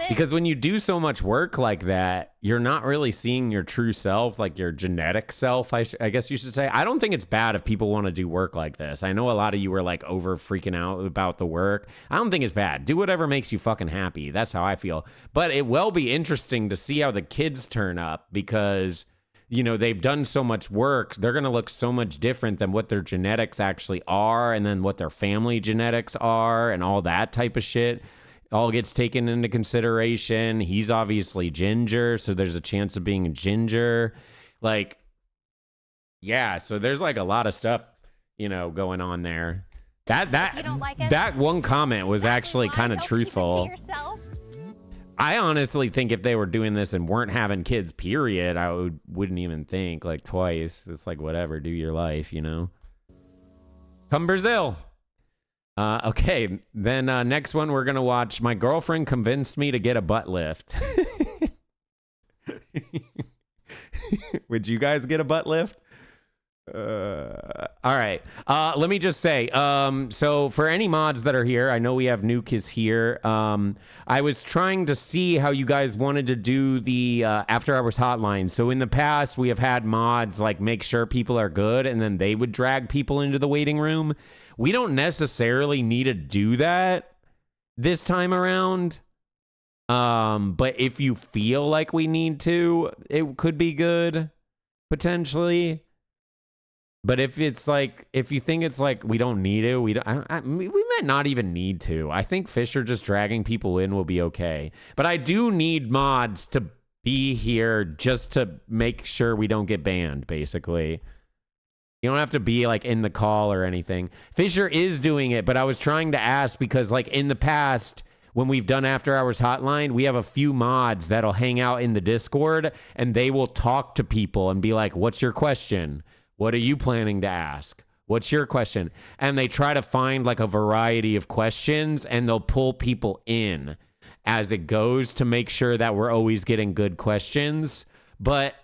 Because when you do so much work like that, you're not really seeing your true self, like your genetic self, I guess you should say. I don't think it's bad if people want to do work like this. I know a lot of you were like over freaking out about the work. I don't think it's bad. Do whatever makes you fucking happy. That's how I feel. But it will be interesting to see how the kids turn up because, you know, they've done so much work. They're going to look so much different than what their genetics actually are and then what their family genetics are and all that type of shit. All gets taken into consideration. He's obviously ginger, so there's a chance of being a ginger. Like, yeah, so there's like a lot of stuff, you know, going on there. That one comment was actually kind of truthful. I honestly think if they were doing this and weren't having kids, period, I wouldn't even think like twice. It's like, whatever, do your life, you know? Come Brazil. Okay, then next one we're going to watch My Girlfriend Convinced Me to Get a Butt Lift. Would you guys get a butt lift? All right. Let me just say, so for any mods that are here, I know we have Nuke is here. I was trying to see how you guys wanted to do the after hours hotline. So in the past, we have had mods like make sure people are good and then they would drag people into the waiting room. We don't necessarily need to do that this time around. But if you feel like we need to, it could be good potentially. But if it's like, if you think it's like we don't need to, we might not even need to. I think Fisher just dragging people in will be okay. But I do need mods to be here just to make sure we don't get banned, basically. You don't have to be like in the call or anything. Fisher is doing it, but I was trying to ask because like in the past, when we've done After Hours Hotline, we have a few mods that'll hang out in the Discord and they will talk to people and be like, what's your question? What are you planning to ask? What's your question? And they try to find like a variety of questions and they'll pull people in as it goes to make sure that we're always getting good questions. But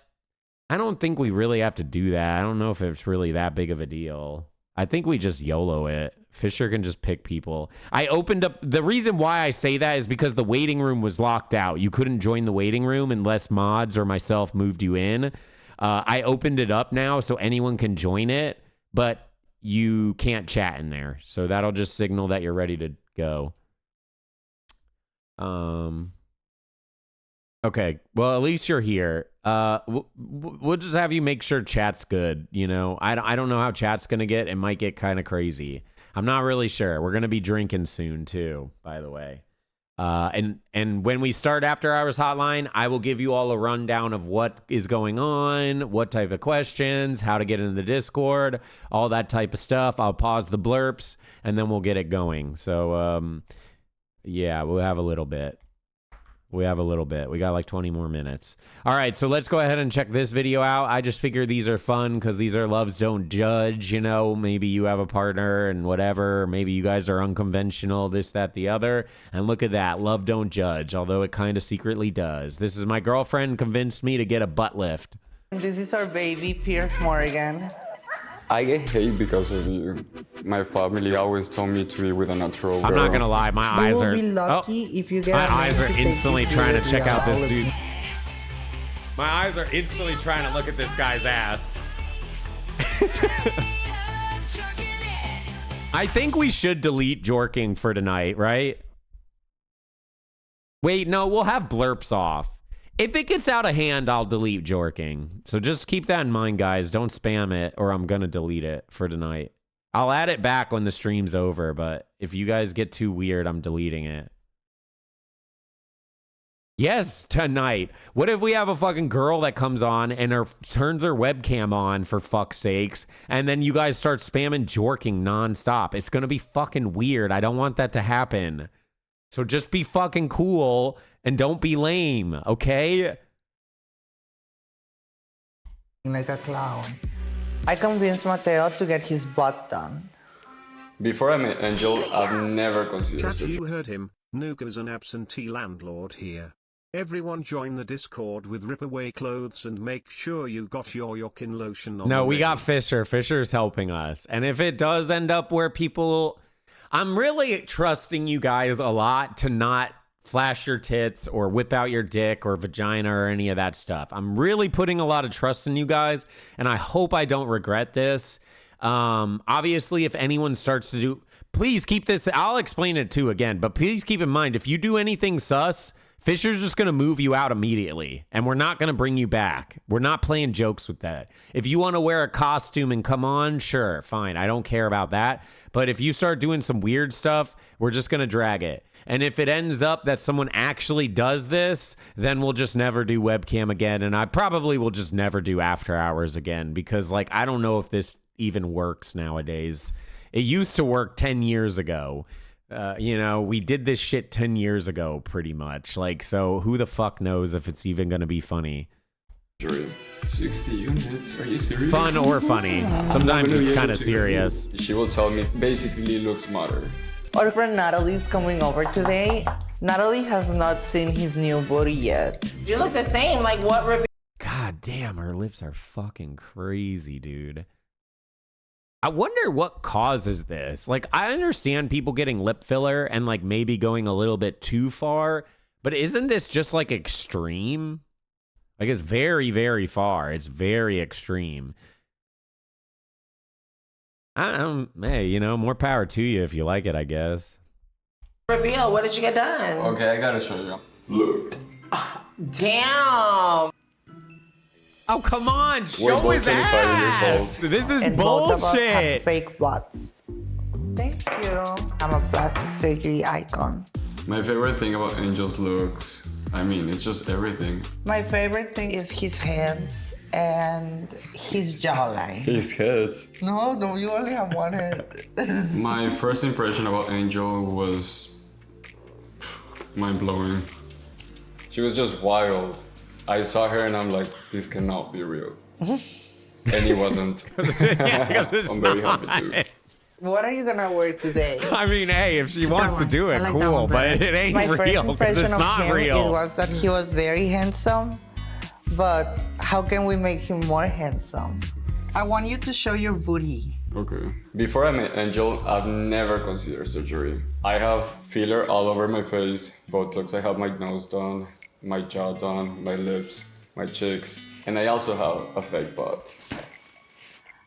I don't think we really have to do that. I don't know if it's really that big of a deal. I think we just YOLO it. Fisher can just pick people. I opened up... The reason why I say that is because the waiting room was locked out. You couldn't join the waiting room unless mods or myself moved you in. I opened it up now so anyone can join it, but you can't chat in there. So that'll just signal that you're ready to go. Okay, well, at least you're here. We'll just have you make sure chat's good, you know? I don't know how chat's going to get. It might get kind of crazy. I'm not really sure. We're going to be drinking soon, too, by the way. And when we start After Hours Hotline, I will give you all a rundown of what is going on, what type of questions, how to get into the Discord, all that type of stuff. I'll pause the blurps, and then we'll get it going. So, yeah, we'll have a little bit. We have a little bit. We got like 20 more minutes. All right, so let's go ahead and check this video out. I just figured these are fun because these are Loves Don't Judge, you know. Maybe you have a partner and whatever. Maybe you guys are unconventional, this, that, the other. And look at that. Love Don't Judge, although it kind of secretly does. This is my girlfriend convinced me to get a butt lift. This is our baby, Pierce Morgan. I get hate because of you. My family always told me to be with a natural girl. I'm not gonna lie, my eyes are... You will be lucky if you get my eyes are instantly trying to check out this dude. My eyes are instantly trying to look at this guy's ass. I think we should delete jorking for tonight, right? Wait, no, we'll have blurps off. If it gets out of hand, I'll delete jorking. So just keep that in mind, guys. Don't spam it, or I'm going to delete it for tonight. I'll add it back when the stream's over, but if you guys get too weird, I'm deleting it. Yes, tonight. What if we have a fucking girl that comes on and turns her webcam on, for fuck's sakes, and then you guys start spamming jorking nonstop? It's going to be fucking weird. I don't want that to happen. So just be fucking cool and don't be lame, okay? Like a clown. I convinced Mateo to get his butt done. Before I met Angel, I've never considered Chat, you heard him. Nuke is an absentee landlord here. Everyone join the Discord with rip away clothes and make sure you got your Yokin lotion on. No, we got Fisher. Fisher's helping us. And if it does end up where people... I'm really trusting you guys a lot to not flash your tits or whip out your dick or vagina or any of that stuff. I'm really putting a lot of trust in you guys, and I hope I don't regret this. Obviously, if anyone starts to do... Please keep this... I'll explain it too again, but please keep in mind, if you do anything sus... Fisher's just going to move you out immediately, and we're not going to bring you back. We're not playing jokes with that. If you want to wear a costume and come on, sure, fine. I don't care about that. But if you start doing some weird stuff, we're just going to drag it. And if it ends up that someone actually does this, then we'll just never do webcam again, and I probably will just never do After Hours again, because, like, I don't know if this even works nowadays. It used to work 10 years ago. You know, we did this shit 10 years ago, pretty much. Like, so who the fuck knows if it's even going to be funny? 60 units? Are you serious? Fun or funny. Sometimes it's kind of serious. She will tell me, basically look smarter. Our friend Natalie's coming over today. Natalie has not seen his new booty yet. You look the same, like what? God damn, her lips are fucking crazy, dude. I wonder what causes this. Like, I understand people getting lip filler and, like, maybe going a little bit too far, but isn't this just, like, extreme? Like, it's very, very far. It's very extreme. Hey, you know, more power to you if you like it, I guess. Reveal, what did you get done? Okay, I gotta show you. Look. Damn! Oh, come on, show his ass! This is and bullshit! Both of us have fake butts. Thank you. I'm a plastic surgery icon. My favorite thing about Angel's looks, I mean, it's just everything. My favorite thing is his hands and his jawline. His heads. No, you only have one head. My first impression about Angel was mind-blowing. She was just wild. I saw her and I'm like, this cannot be real. And it wasn't. Yeah, I'm very happy too. What are you gonna wear today? I mean, hey, if she wants to do it, like cool, but it ain't My real first because impression it's of not him, real. it was that he was very handsome, but how can we make him more handsome? I want you to show your booty. Okay. Before I met Angel, I've never considered surgery. I have filler all over my face, Botox. I have my nose done, my jaw done, my lips, my cheeks, and I also have a fake butt.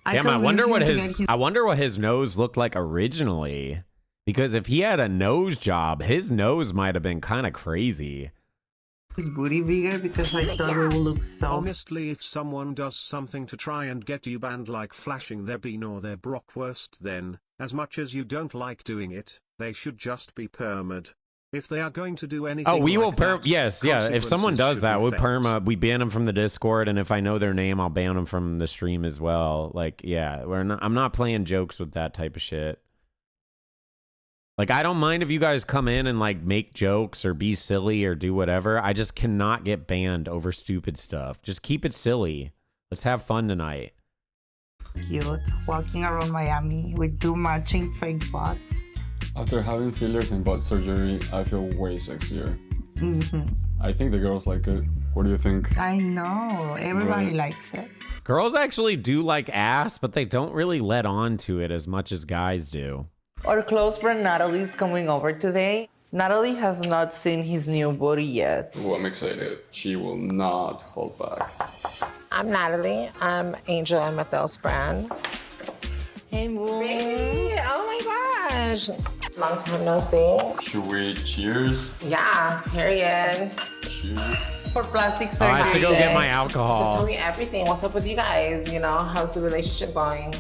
Damn, I wonder what his nose looked like originally. Because if he had a nose job, his nose might have been kind of crazy. His booty bigger because I thought it would look so. Honestly, if someone does something to try and get you banned, like flashing their bean or their Brockwurst, then, as much as you don't like doing it, they should just be permed. If they are going to do anything, oh, we like will perm. Yes, yeah. If someone does that, we'll perm. we ban them from the Discord, and if I know their name, I'll ban them from the stream as well. Like, yeah, I'm not playing jokes with that type of shit. Like, I don't mind if you guys come in and, like, make jokes or be silly or do whatever. I just cannot get banned over stupid stuff. Just keep it silly. Let's have fun tonight. Cute, walking around Miami with 2 matching fake butts. After having fillers and butt surgery, I feel way sexier. I think the girls like it. What do you think? I know. Everybody likes it. Girls actually do like ass, but they don't really let on to it as much as guys do. Our close friend Natalie's coming over today. Natalie has not seen his new booty yet. Oh, I'm excited. She will not hold back. I'm Natalie. I'm Angel and Mattel's friend. Hey, Moon. Baby, oh my gosh. Long time no see. Should we cheers? Yeah, period. Cheers. For plastic surgery. I have to go get my alcohol. So tell me everything. What's up with you guys? You know, how's the relationship going?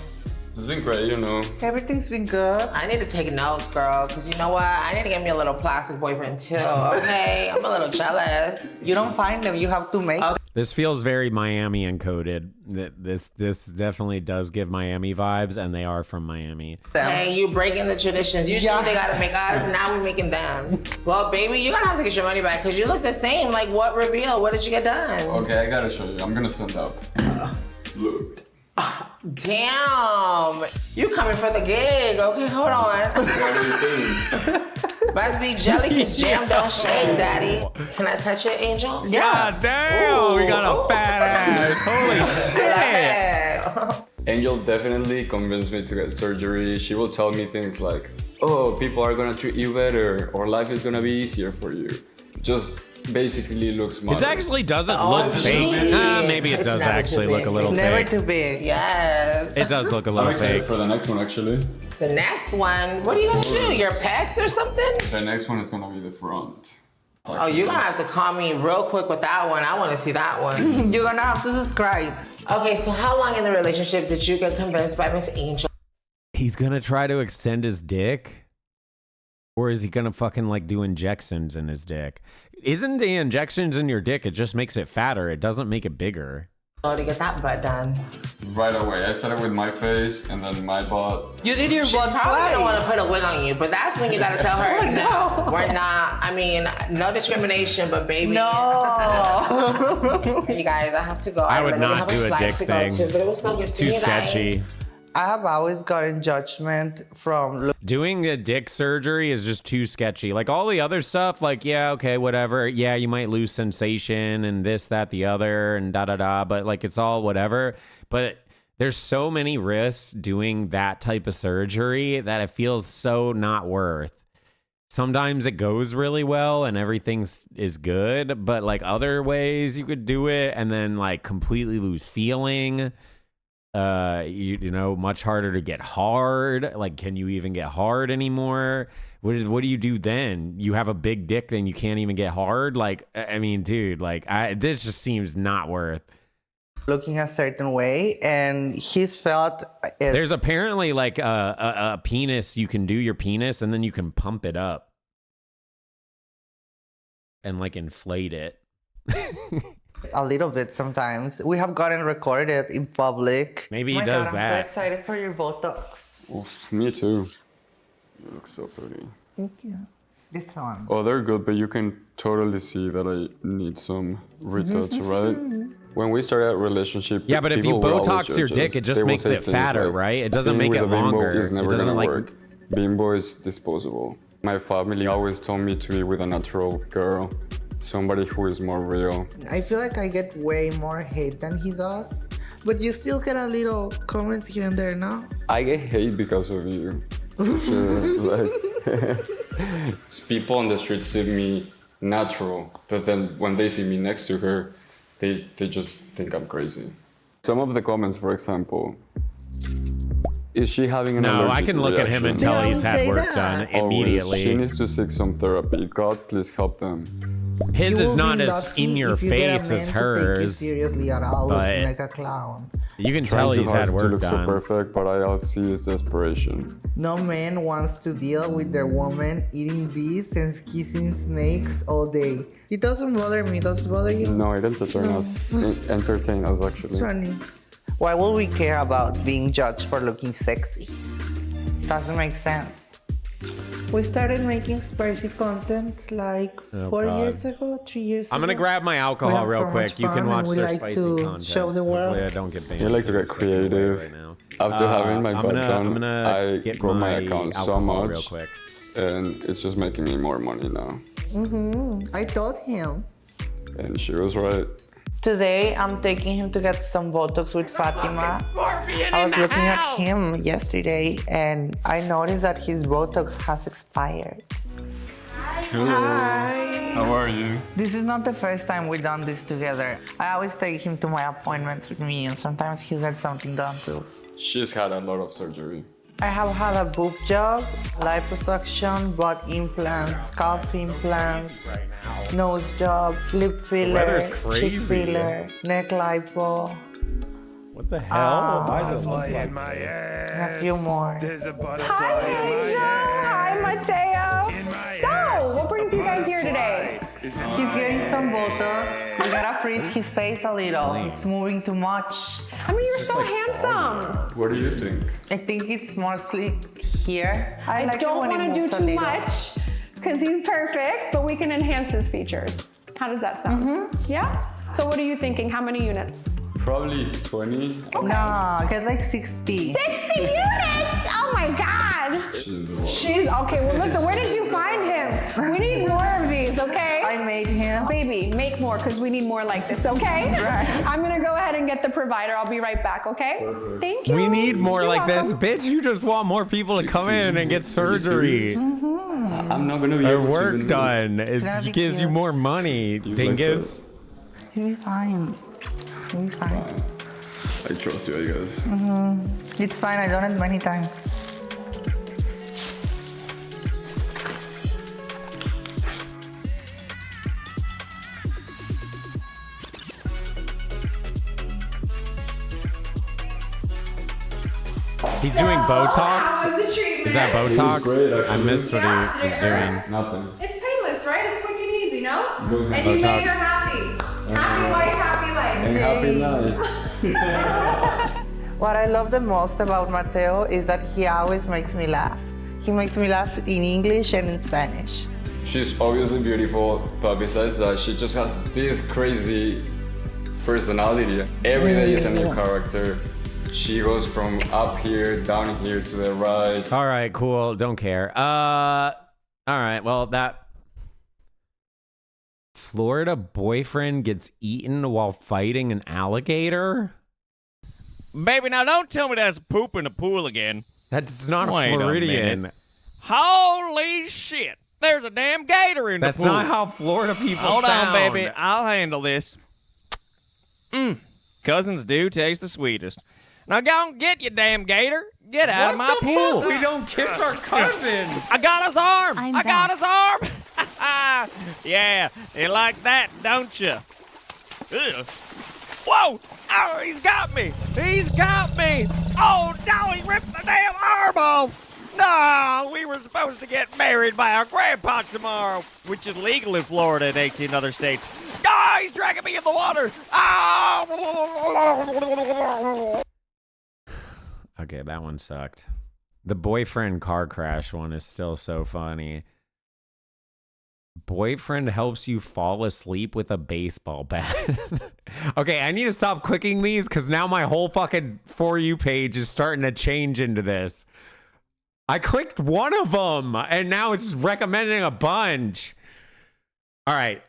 It's been great, you know. Everything's been good. I need to take notes, girl, because you know what? I need to get me a little plastic boyfriend too, okay? I'm a little jealous. You don't find them, you have to make them. This feels very Miami encoded. This definitely does give Miami vibes, and they are from Miami. Hey, you breaking the traditions. Usually they gotta make us, now we're making them. Well, baby, you're gonna have to get your money back because you look the same. Like, what reveal? What did you get done? Okay, I gotta show you. I'm gonna send up. Look. Damn, you coming for the gig. Okay, hold on. What do you think? Must be jellyfish jam, don't shake, daddy. Can I touch it, Angel? Yeah. God damn, we got a fat ass. Holy shit. Angel definitely convinced me to get surgery. She will tell me things like, oh, people are gonna treat you better, or life is gonna be easier for you. Just basically looks smarter. It actually doesn't look fake. Maybe it does actually look a little never fake. Never too big, yes. It does look a little I'm excited fake. for the next one, actually. The next one? What are you gonna do? Your pecs or something? The next one is gonna be the front. Oh, you're gonna have to call me real quick with that one. I wanna see that one. You're gonna have to subscribe. Okay, so how long in the relationship did you get convinced by Miss Angel? He's gonna try to extend his dick? Or is he gonna fucking like do injections in his dick? Isn't the injections in your dick, it just makes it fatter. It doesn't make it bigger. Oh, to get that butt done. Right away. I started with my face and then my butt. You did your butt twice. I don't want to put a wig on you, but that's when you gotta tell her, no, we're not. I mean, no discrimination, but baby. No. You guys, I have to go. I would not do a dick thing. But it was so good to see Too you guys. sketchy. I have always gotten judgment from doing the dick surgery is just too sketchy. Like all the other stuff, like, yeah, okay, whatever. Yeah, you might lose sensation and this, that, the other, and da-da-da, but like it's all whatever. But there's so many risks doing that type of surgery that it feels so not worth. Sometimes it goes really well and everything is good, but like other ways you could do it and then like completely lose feeling. You know, much harder to get hard. Like, can you even get hard anymore? What do you do then? You have a big dick, then you can't even get hard. Like, I mean, dude, like, this just seems not worth. Looking a certain way, and he's felt. There's apparently like a penis. You can do your penis, and then you can pump it up and like inflate it. A little bit sometimes. We have gotten recorded in public. Maybe he does that. I'm so excited for your Botox. Oof, me too. You look so pretty. Thank you. This one. Oh, they're good, but you can totally see that I need some retouch, right? When we started a relationship, yeah, but if you Botox your dick, it just makes it fatter, like, right? It doesn't make it longer. It's never gonna like work. Bimbo is disposable. My family always told me to be with a natural girl. somebody who is more real. I feel like I get way more hate than he does, but you still get a little comments here and there, no? I get hate because of you. For sure. Like, people on the street see me natural, but then when they see me next to her, they just think I'm crazy. Some of the comments, for example, is she having an allergic I can look at him and reaction? tell he's had work done immediately. She needs to seek some therapy. God, please help them. His is not as in your face as hers. Seriously at all, but looking like a clown. you can Trying tell too he's hard had to work look done. so perfect, but all I see is desperation. No man wants to deal with their woman eating bees and kissing snakes all day. It doesn't bother me. Does it bother you? No, it entertain us actually. It's funny. Why would we care about being judged for looking sexy? Doesn't make sense. We started making spicy content like 4 years ago, 3 years ago. I'm gonna grab my alcohol real quick. You can watch their spicy content. Show the world. Hopefully I don't get banned. I like to get creative. Right now. After having my butt done, I get grow my account so alcohol real much, quick. and it's just making me more money now. I told him. And she was right. Today, I'm taking him to get some Botox with Fatima. I was looking at him yesterday and I noticed that his Botox has expired. Hello. Hi. How are you? This is not the first time we've done this together. I always take him to my appointments with me and sometimes he gets something done too. She's had a lot of surgery. I have had a boob job, liposuction, butt implants, scalp implants, nose job, lip filler, cheek filler, neck lipo. What the hell? Butterfly in my ass. And a few more. There's a butterfly Hi, in my Asia. ass. Hi, Mateo. So, what brings you guys here today? He's getting some Botox. We gotta freeze his face a little. It's moving too much. I mean, you're so handsome. What do you think? I think it's mostly here. I like don't want want to do too much because he's perfect, but we can enhance his features. How does that sound? Yeah? So what are you thinking? How many units? Probably 20. No, get like 60. 60 units! Oh my God! She's okay. Well, listen, where did you find him? We need more of these, okay? I made him. Baby, make more because we need more like this, okay? Right. I'm gonna go ahead and get the provider. I'll be right back, okay? Perfect. Thank you. We need more You're like welcome. this, bitch. You just want more people to come in and get surgery. I'm not gonna be Or able to work even done. It gonna be gives you cute. more money, dingus. He'll be fine. He'll be fine. I trust you, I guess. It's fine. I've done it many times. He's doing Botox? How was the treatment? Is that Botox? great, I actually. missed what Yeah, he did was it hurt? doing. Nothing. It's painless, right? It's quick and easy, no? Good. And you Botox. made her happy. Happy wife, happy life. And happy life. What I love the most about Mateo is that he always makes me laugh. He makes me laugh in English and in Spanish. She's obviously beautiful, but besides that, she just has this crazy personality. Every day is a new character. She goes from up here, down here, to the right. All right, cool. Don't care. All right, well, that Florida boyfriend gets eaten while fighting an alligator? Baby, now don't tell me that's poop in the pool again. That's not Wait a a Floridian. minute. Holy shit! There's a damn gator in That's the pool. not how Florida people Hold sound. on, baby. I'll handle this. Cousins do taste the sweetest. Now go and get you, damn gator. Get out of my pool. We don't kiss our cousins. I got his arm. I'm I got his arm. Yeah, you like that, don't you? Ugh. Whoa! Oh, he's got me. He's got me. Oh, no, he ripped the damn arm off. No, we were supposed to get married by our grandpa tomorrow, which is legal in Florida and 18 other states. Oh, he's dragging me in the water. Oh! Okay, that one sucked. The boyfriend car crash one is still so funny. Boyfriend helps you fall asleep with a baseball bat. Okay, I need to stop clicking these because now my whole fucking For You page is starting to change into this. I clicked one of them and now it's recommending a bunch. All right.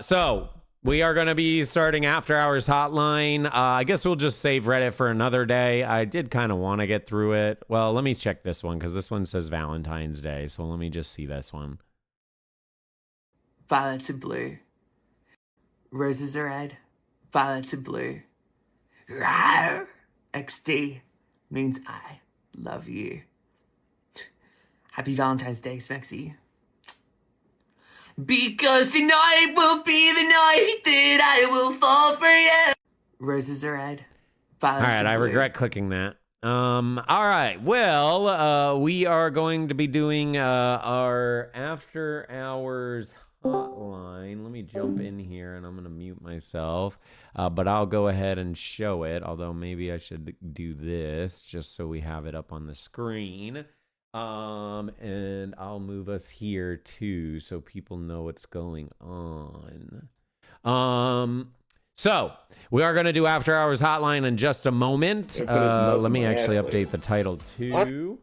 So we are going to be starting After Hours Hotline. I guess we'll just save Reddit for another day. I did kind of want to get through it. Well, let me check this one because this one says Valentine's Day. So let me just see this one. Violets and blue. Roses are red. Violets and blue. Rawr! XD means I love you. Happy Valentine's Day, Smexy. Because tonight will be the night that I will fall for you. Roses are red. All right, I blue. regret clicking that. All right, well, we are going to be doing our After Hours Hotline. Let me jump in here, and I'm going to mute myself. But I'll go ahead and show it, although maybe I should do this just so we have it up on the screen. And I'll move us here too so people know what's going on. So we are going to do After Hours Hotline in just a moment. Let me actually update the title too.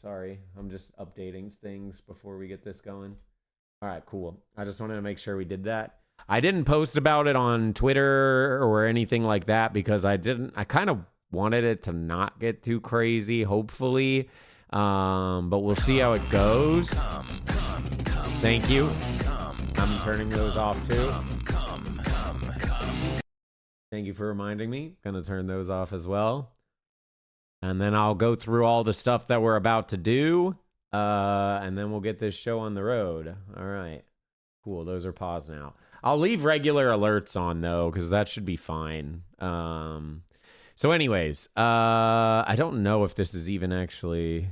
Sorry, I'm just updating things before we get this going. All right, cool. I just wanted to make sure we did that. I didn't post about it on Twitter or anything like that because I kind of wanted it to not get too crazy, hopefully. But we'll see how it goes. Thank you. I'm turning those off too. Thank you for reminding me. Gonna turn those off as well. And then I'll go through all the stuff that we're about to do. And then we'll get this show on the road. All right. Cool. Those are paused now. I'll leave regular alerts on, though, because that should be fine. So anyways, I don't know if this is even actually...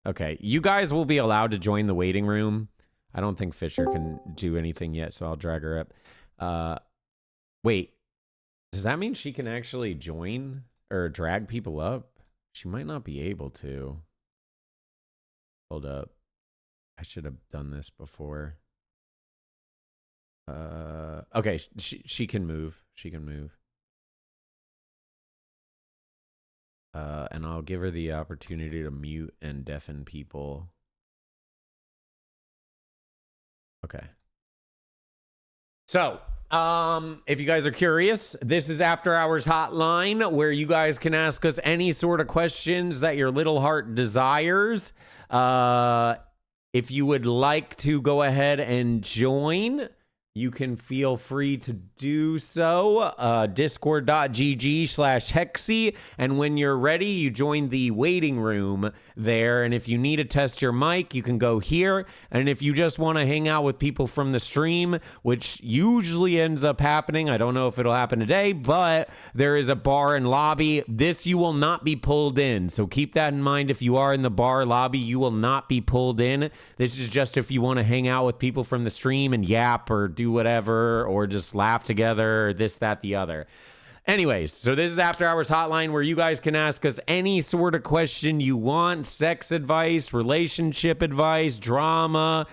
Okay, you guys will be allowed to join the waiting room. I don't think Fisher can do anything yet, so I'll drag her up. Wait, does that mean she can actually join or drag people up? She might not be able to. Hold up. I should have done this before. Okay, she can move. She can move. And I'll give her the opportunity to mute and deafen people. Okay. So, if you guys are curious, this is After Hours Hotline, where you guys can ask us any sort of questions that your little heart desires. If you would like to go ahead and join, you can feel free to do so. Discord.gg/Hexy. And when you're ready, you join the waiting room there. And if you need to test your mic, you can go here. And if you just want to hang out with people from the stream, which usually ends up happening, I don't know if it'll happen today, but there is a bar and lobby. This you will not be pulled in. So keep that in mind. If you are in the bar lobby, you will not be pulled in. This is just if you want to hang out with people from the stream and yap or do whatever, or just laugh together, or this, that, the other. Anyways, so this is After Hours Hotline, where you guys can ask us any sort of question you want: sex advice, relationship advice, drama,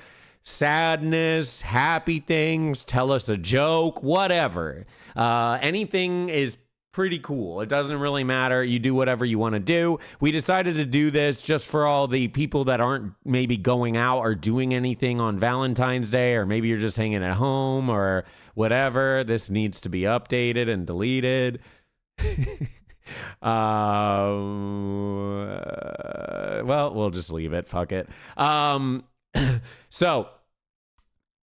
sadness, happy things, tell us a joke, whatever. Anything is pretty cool. It doesn't really matter. You do whatever you want to do. We decided to do this just for all the people that aren't maybe going out or doing anything on Valentine's Day, or maybe you're just hanging at home or whatever. This needs to be updated and deleted. Well, we'll just leave it. Fuck it. So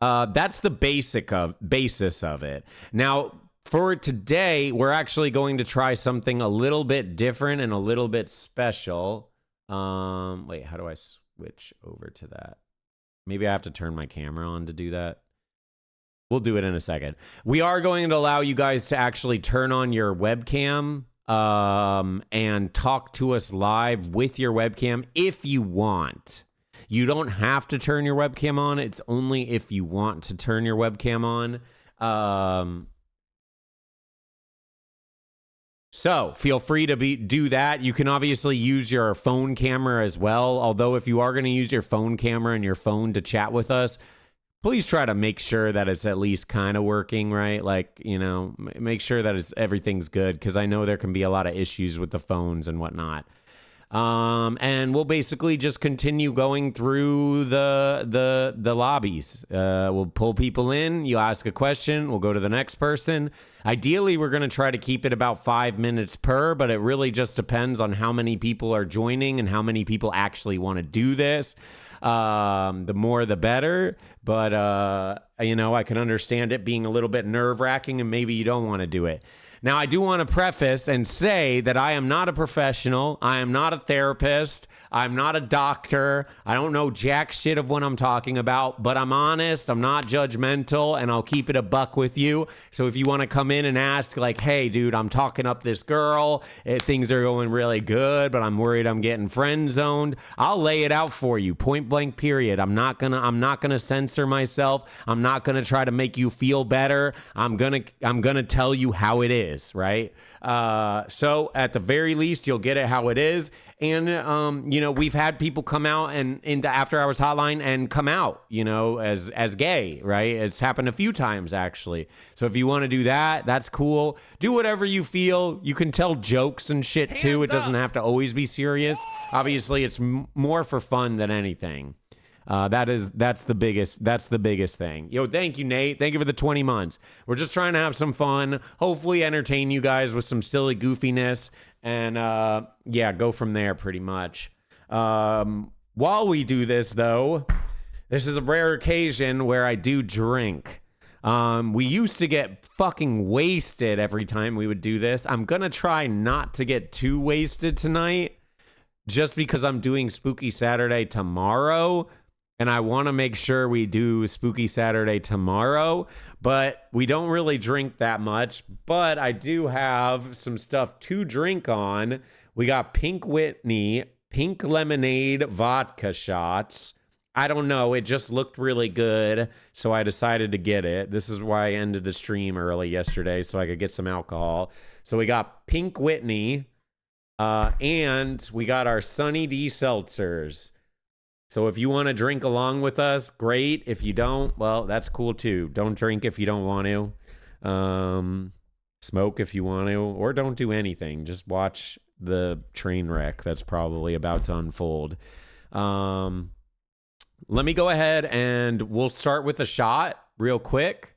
that's the basis of it. Now, for today, we're actually going to try something a little bit different and a little bit special. Wait, how do I switch over to that? Maybe I have to turn my camera on to do that. We'll do it in a second. We are going to allow you guys to actually turn on your webcam and talk to us live with your webcam if you want. You don't have to turn your webcam on. It's only if you want to turn your webcam on. So feel free to do that. You can obviously use your phone camera as well. Although if you are going to use your phone camera and your phone to chat with us, please try to make sure that it's at least kind of working, right? Like, you know, make sure that everything's good, because I know there can be a lot of issues with the phones and whatnot. And we'll basically just continue going through the lobbies. We'll pull people in. You ask a question. We'll go to the next person. Ideally, we're going to try to keep it about 5 minutes per, but it really just depends on how many people are joining and how many people actually want to do this. The more, the better. But, I can understand it being a little bit nerve-wracking and maybe you don't want to do it. Now, I do want to preface and say that I am not a professional. I am not a therapist. I'm not a doctor. I don't know jack shit of what I'm talking about, but I'm honest. I'm not judgmental, and I'll keep it a buck with you. So if you want to come in and ask, like, hey, dude, I'm talking up this girl. Things are going really good, but I'm worried I'm getting friend zoned. I'll lay it out for you, point blank, period. I'm not gonna censor myself. I'm not gonna try to make you feel better. I'm gonna tell you how it is. Right? So at the very least, you'll get it how it is. And, we've had people come out and into After Hours Hotline and come out, as gay, right? It's happened a few times, actually. So if you want to do that, that's cool. Do whatever you feel. You can tell jokes and shit, too. It doesn't have to always be serious. Obviously, it's more for fun than anything. That's the biggest thing. Yo, thank you, Nate. Thank you for the 20 months. We're just trying to have some fun, hopefully entertain you guys with some silly goofiness, and go from there pretty much. While we do this, though, this is a rare occasion where I do drink. We used to get fucking wasted every time we would do this. I'm gonna try not to get too wasted tonight, just because I'm doing Spooky Saturday tomorrow. And I want to make sure we do Spooky Saturday tomorrow, but we don't really drink that much. But I do have some stuff to drink on. We got Pink Whitney, pink lemonade vodka shots. I don't know. It just looked really good, so I decided to get it. This is why I ended the stream early yesterday, so I could get some alcohol. So we got Pink Whitney, and we got our Sunny D seltzers. So if you want to drink along with us, great. If you don't, well, that's cool too. Don't drink if you don't want to. Smoke if you want to, or don't do anything. Just watch the train wreck that's probably about to unfold. Let me go ahead and we'll start with a shot real quick.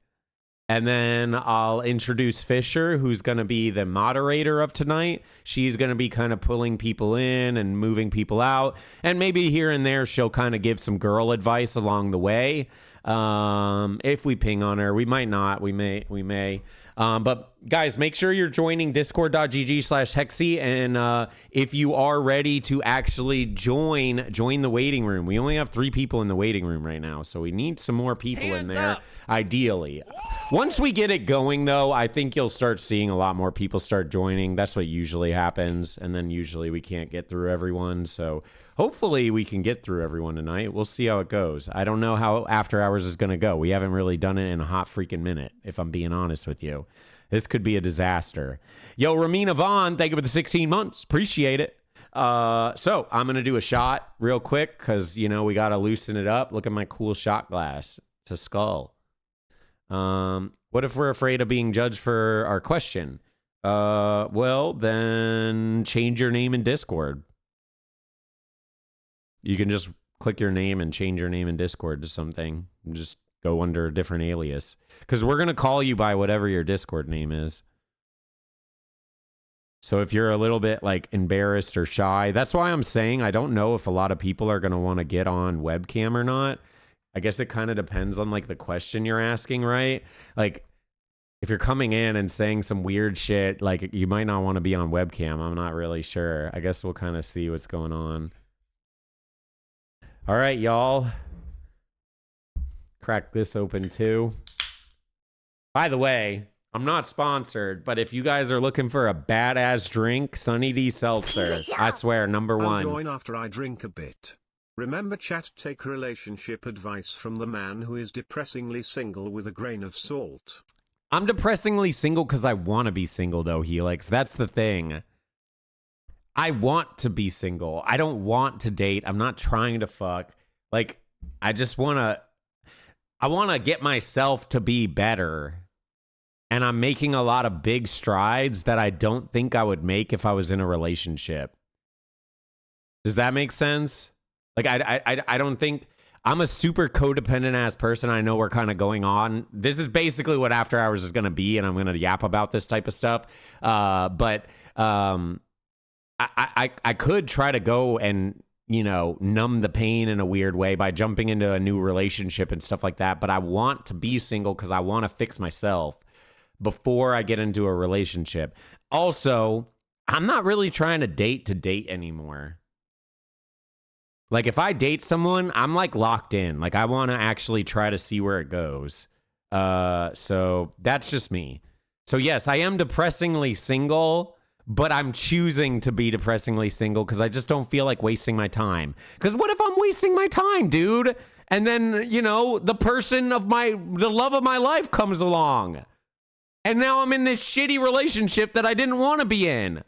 And then I'll introduce Fisher, who's going to be the moderator of tonight. She's going to be kind of pulling people in and moving people out. And maybe here and there, she'll kind of give some girl advice along the way. If we ping on her, we might not. We may. But guys, make sure you're joining discord.gg/hexy. And if you are ready to actually join the waiting room. We only have 3 people in the waiting room right now, so we need some more people in there, ideally. Once we get it going, though, I think you'll start seeing a lot more people start joining. That's what usually happens. And then usually we can't get through everyone. So hopefully we can get through everyone tonight. We'll see how it goes. I don't know how After Hours is going to go. We haven't really done it in a hot freaking minute, if I'm being honest with you. This could be a disaster. Yo, Ramina Vaughn, thank you for the 16 months. Appreciate it. So I'm going to do a shot real quick because, we got to loosen it up. Look at my cool shot glass. It's a skull. What if we're afraid of being judged for our question? Well, then change your name in Discord. You can just click your name and change your name in Discord to something. Just go under a different alias. Because we're going to call you by whatever your Discord name is. So if you're a little bit embarrassed or shy, that's why I'm saying I don't know if a lot of people are going to want to get on webcam or not. I guess it kind of depends on the question you're asking, right? If you're coming in and saying some weird shit, you might not want to be on webcam. I'm not really sure. I guess we'll kind of see what's going on. All right, y'all. Crack this open too. By the way, I'm not sponsored, but if you guys are looking for a badass drink, Sunny D Seltzer. I swear, number one. I'll join after I drink a bit. Remember, chat, take relationship advice from the man who is depressingly single with a grain of salt. I'm depressingly single because I want to be single, though, Helix. That's the thing. I want to be single. I don't want to date. I'm not trying to fuck. I just want to... I want to get myself to be better. And I'm making a lot of big strides that I don't think I would make if I was in a relationship. Does that make sense? Like, I don't think I'm a super codependent ass person. I know we're kind of going on. This is basically what After Hours is going to be, and I'm going to yap about this type of stuff. But I could try to go and, you know, numb the pain in a weird way by jumping into a new relationship and stuff like that. But I want to be single because I want to fix myself before I get into a relationship. Also, I'm not really trying to date anymore. Like, if I date someone, I'm like locked in. Like, I want to actually try to see where it goes. So that's just me. So yes, I am depressingly single, but I'm choosing to be depressingly single because I just don't feel like wasting my time. Because what if I'm wasting my time, dude? And then, you know, the love of my life comes along. And now I'm in this shitty relationship that I didn't want to be in.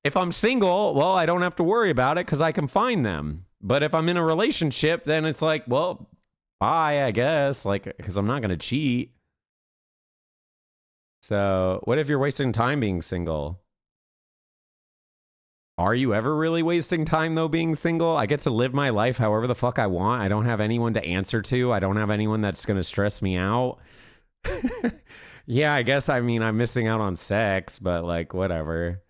If I'm single, well, I don't have to worry about it because I can find them. But if I'm in a relationship, then it's like, well, bye, I guess. Like, because I'm not going to cheat. So what if you're wasting time being single? Are you ever really wasting time, though, being single? I get to live my life however the fuck I want. I don't have anyone to answer to. I don't have anyone that's going to stress me out. Yeah, I guess, I mean, I'm missing out on sex, but like, whatever.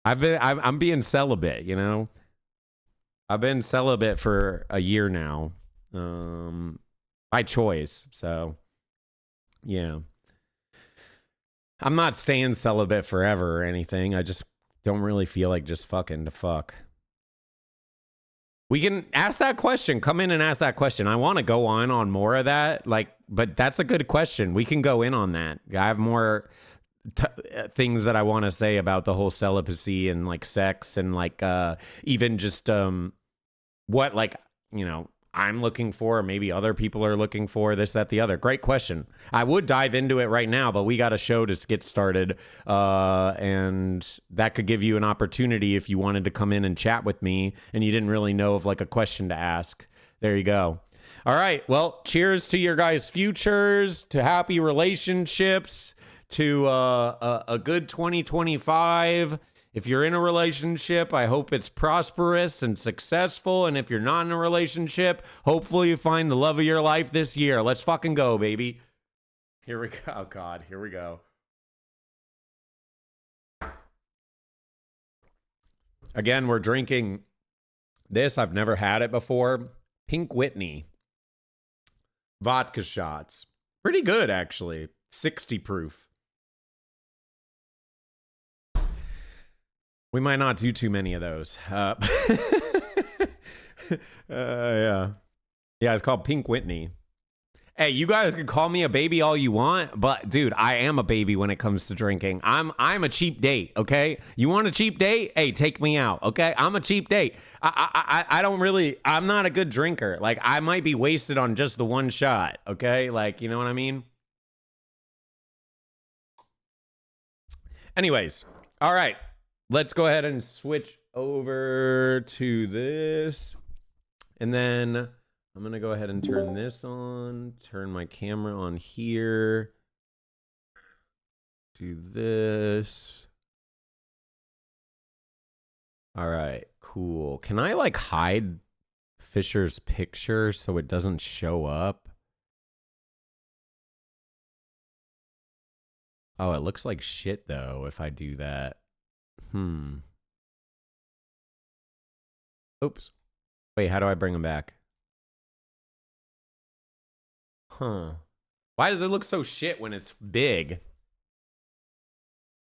I'm being celibate, you know? I've been celibate for a year now. By choice. So, yeah. I'm not staying celibate forever or anything. I just don't really feel like just fucking to fuck. We can ask that question. Come in and ask that question. I want to go on more of that. Like, but that's a good question. We can go in on that. I have more things that I want to say about the whole celibacy and like sex and like even just what, like, you know, I'm looking for, or maybe other people are looking for, this, that, the other. Great question. I would dive into it right now, but we got a show to get started, and that could give you an opportunity if you wanted to come in and chat with me and you didn't really know of like a question to ask. There you go. All right. Well, cheers to your guys' futures, to happy relationships, to a good 2025. If you're in a relationship, I hope it's prosperous and successful. And if you're not in a relationship, hopefully you find the love of your life this year. Let's fucking go, baby. Here we go. Oh, God. Here we go. Again, we're drinking this. I've never had it before. Pink Whitney. Vodka shots. Pretty good, actually. 60 proof. We might not do too many of those. Yeah. Yeah, it's called Pink Whitney. Hey, you guys can call me a baby all you want, but dude, I am a baby when it comes to drinking. I'm a cheap date, okay? You want a cheap date? Hey, take me out, okay? I'm a cheap date. I don't really, I'm not a good drinker. Like, I might be wasted on just the one shot, okay? Like, you know what I mean? Anyways, all right. Let's go ahead and switch over to this. And then I'm going to go ahead and turn this on. Turn my camera on here. Do this. All right, cool. Can I like hide Fisher's picture so it doesn't show up? Oh, it looks like shit though if I do that. Oops. Wait, how do I bring him back? Huh. Why does it look so shit when it's big?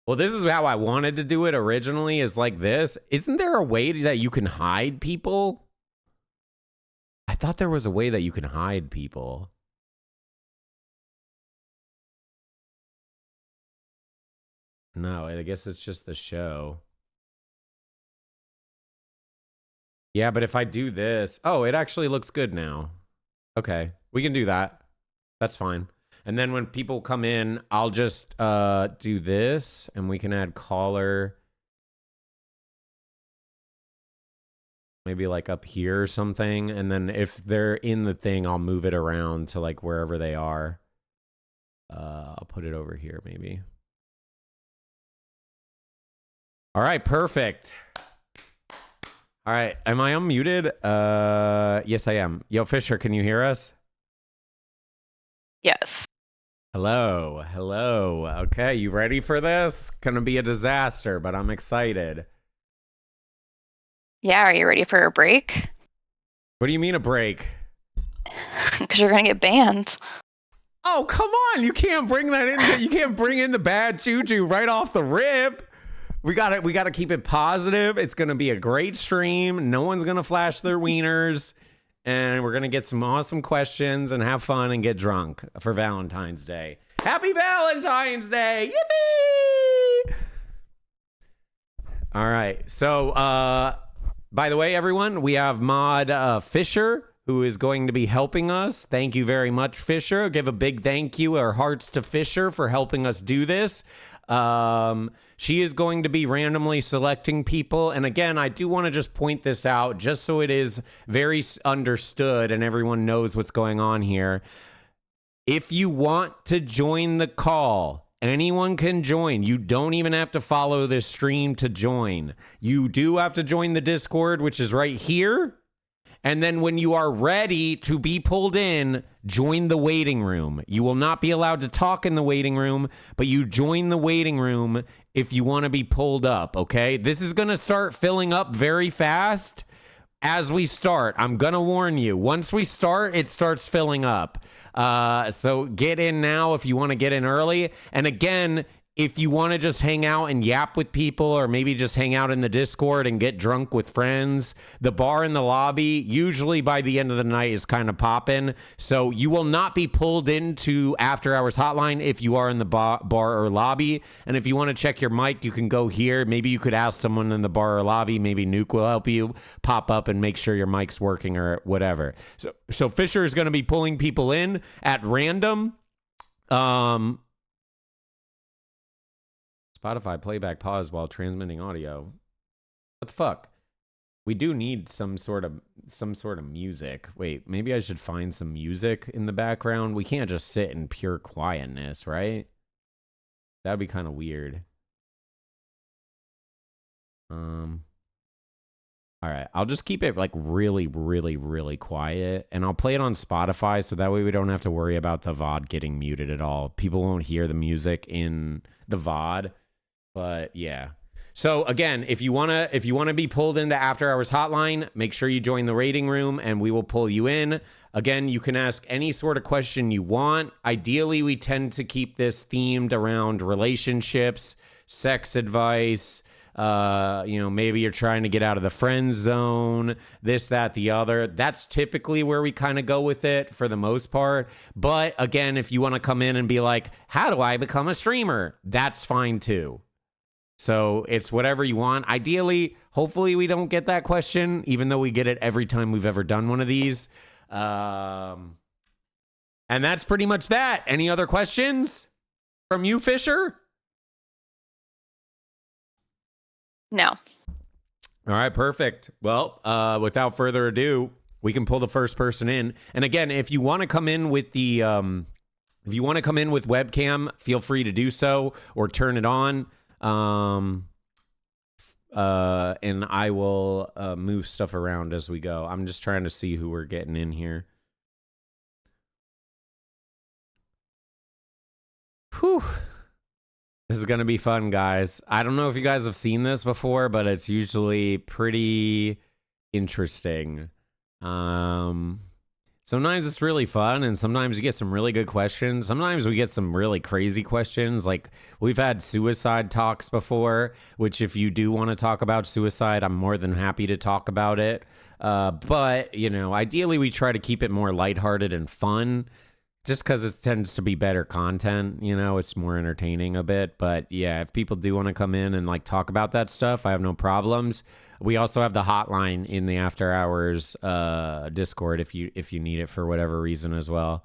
Well, this is how I wanted to do it originally, is like this. Isn't there a way that you can hide people? I thought there was a way that you can hide people. No, I guess it's just the show. Yeah, but if I do this... Oh, it actually looks good now. Okay, we can do that. That's fine. And then when people come in, I'll just do this, and we can add caller. Maybe like up here or something. And then if they're in the thing, I'll move it around to like wherever they are. I'll put it over here maybe. All right, perfect. All right. Am I unmuted? Yes, I am. Yo, Fisher, can you hear us? Yes. Hello. Hello. Okay, you ready for this? Gonna be a disaster, but I'm excited. Yeah, are you ready for a break? What do you mean a break? Because you're gonna get banned. Oh, come on. You can't bring that in. You can't bring in the bad juju right off the rip. We gotta keep it positive. It's gonna be a great stream. No one's gonna flash their wieners. And we're gonna get some awesome questions and have fun and get drunk for Valentine's Day. Happy Valentine's Day! Yippee! All right. So, by the way, everyone, we have Mod Fisher, who is going to be helping us. Thank you very much, Fisher. Give a big thank you or hearts to Fisher for helping us do this. She is going to be randomly selecting people. And again, I do want to just point this out just so it is very understood and everyone knows what's going on here. If you want to join the call, anyone can join. You don't even have to follow this stream to join. You do have to join the Discord, which is right here. And then when you are ready to be pulled in, join the waiting room. You will not be allowed to talk in the waiting room, but you join the waiting room if you want to be pulled up, okay? This is going to start filling up very fast as we start. I'm going to warn you. Once we start, it starts filling up. So get in now if you want to get in early. And again, if you want to just hang out and yap with people or maybe just hang out in the Discord and get drunk with friends, the bar in the lobby, usually by the end of the night, is kind of popping. So you will not be pulled into After Hours Hotline if you are in the bar or lobby. And if you want to check your mic, you can go here. Maybe you could ask someone in the bar or lobby. Maybe Nuke will help you pop up and make sure your mic's working or whatever. So Fisher is going to be pulling people in at random. Spotify playback pause while transmitting audio. What the fuck? We do need some sort of music. Wait, maybe I should find some music in the background. We can't just sit in pure quietness, right? That'd be kind of weird. All right, I'll just keep it like really, really, really quiet, and I'll play it on Spotify so that way we don't have to worry about the VOD getting muted at all. People won't hear the music in the VOD. But yeah. So again, if you wanna be pulled into After Hours Hotline, make sure you join the rating room and we will pull you in. Again, you can ask any sort of question you want. Ideally, we tend to keep this themed around relationships, sex advice. Maybe you're trying to get out of the friend zone, this, that, the other. That's typically where we kind of go with it for the most part. But again, if you want to come in and be like, how do I become a streamer? That's fine too. So it's whatever you want. Ideally, hopefully we don't get that question, even though we get it every time we've ever done one of these. And that's pretty much that. Any other questions from you, Fisher? No. All right, perfect. Well, without further ado, we can pull the first person in. And again, if you want to come in with the webcam, feel free to do so or turn it on. And I will move stuff around as we go. I'm just trying to see who we're getting in here. Whew. This is going to be fun, guys. I don't know if you guys have seen this before, but it's usually pretty interesting. Sometimes it's really fun, and sometimes you get some really good questions. Sometimes we get some really crazy questions. Like, we've had suicide talks before, which if you do want to talk about suicide, I'm more than happy to talk about it. But, ideally we try to keep it more lighthearted and fun, just because it tends to be better content. It's more entertaining a bit. But yeah, if people do want to come in and talk about that stuff, I have no problems. We also have the hotline in the After Hours Discord if you need it for whatever reason as well.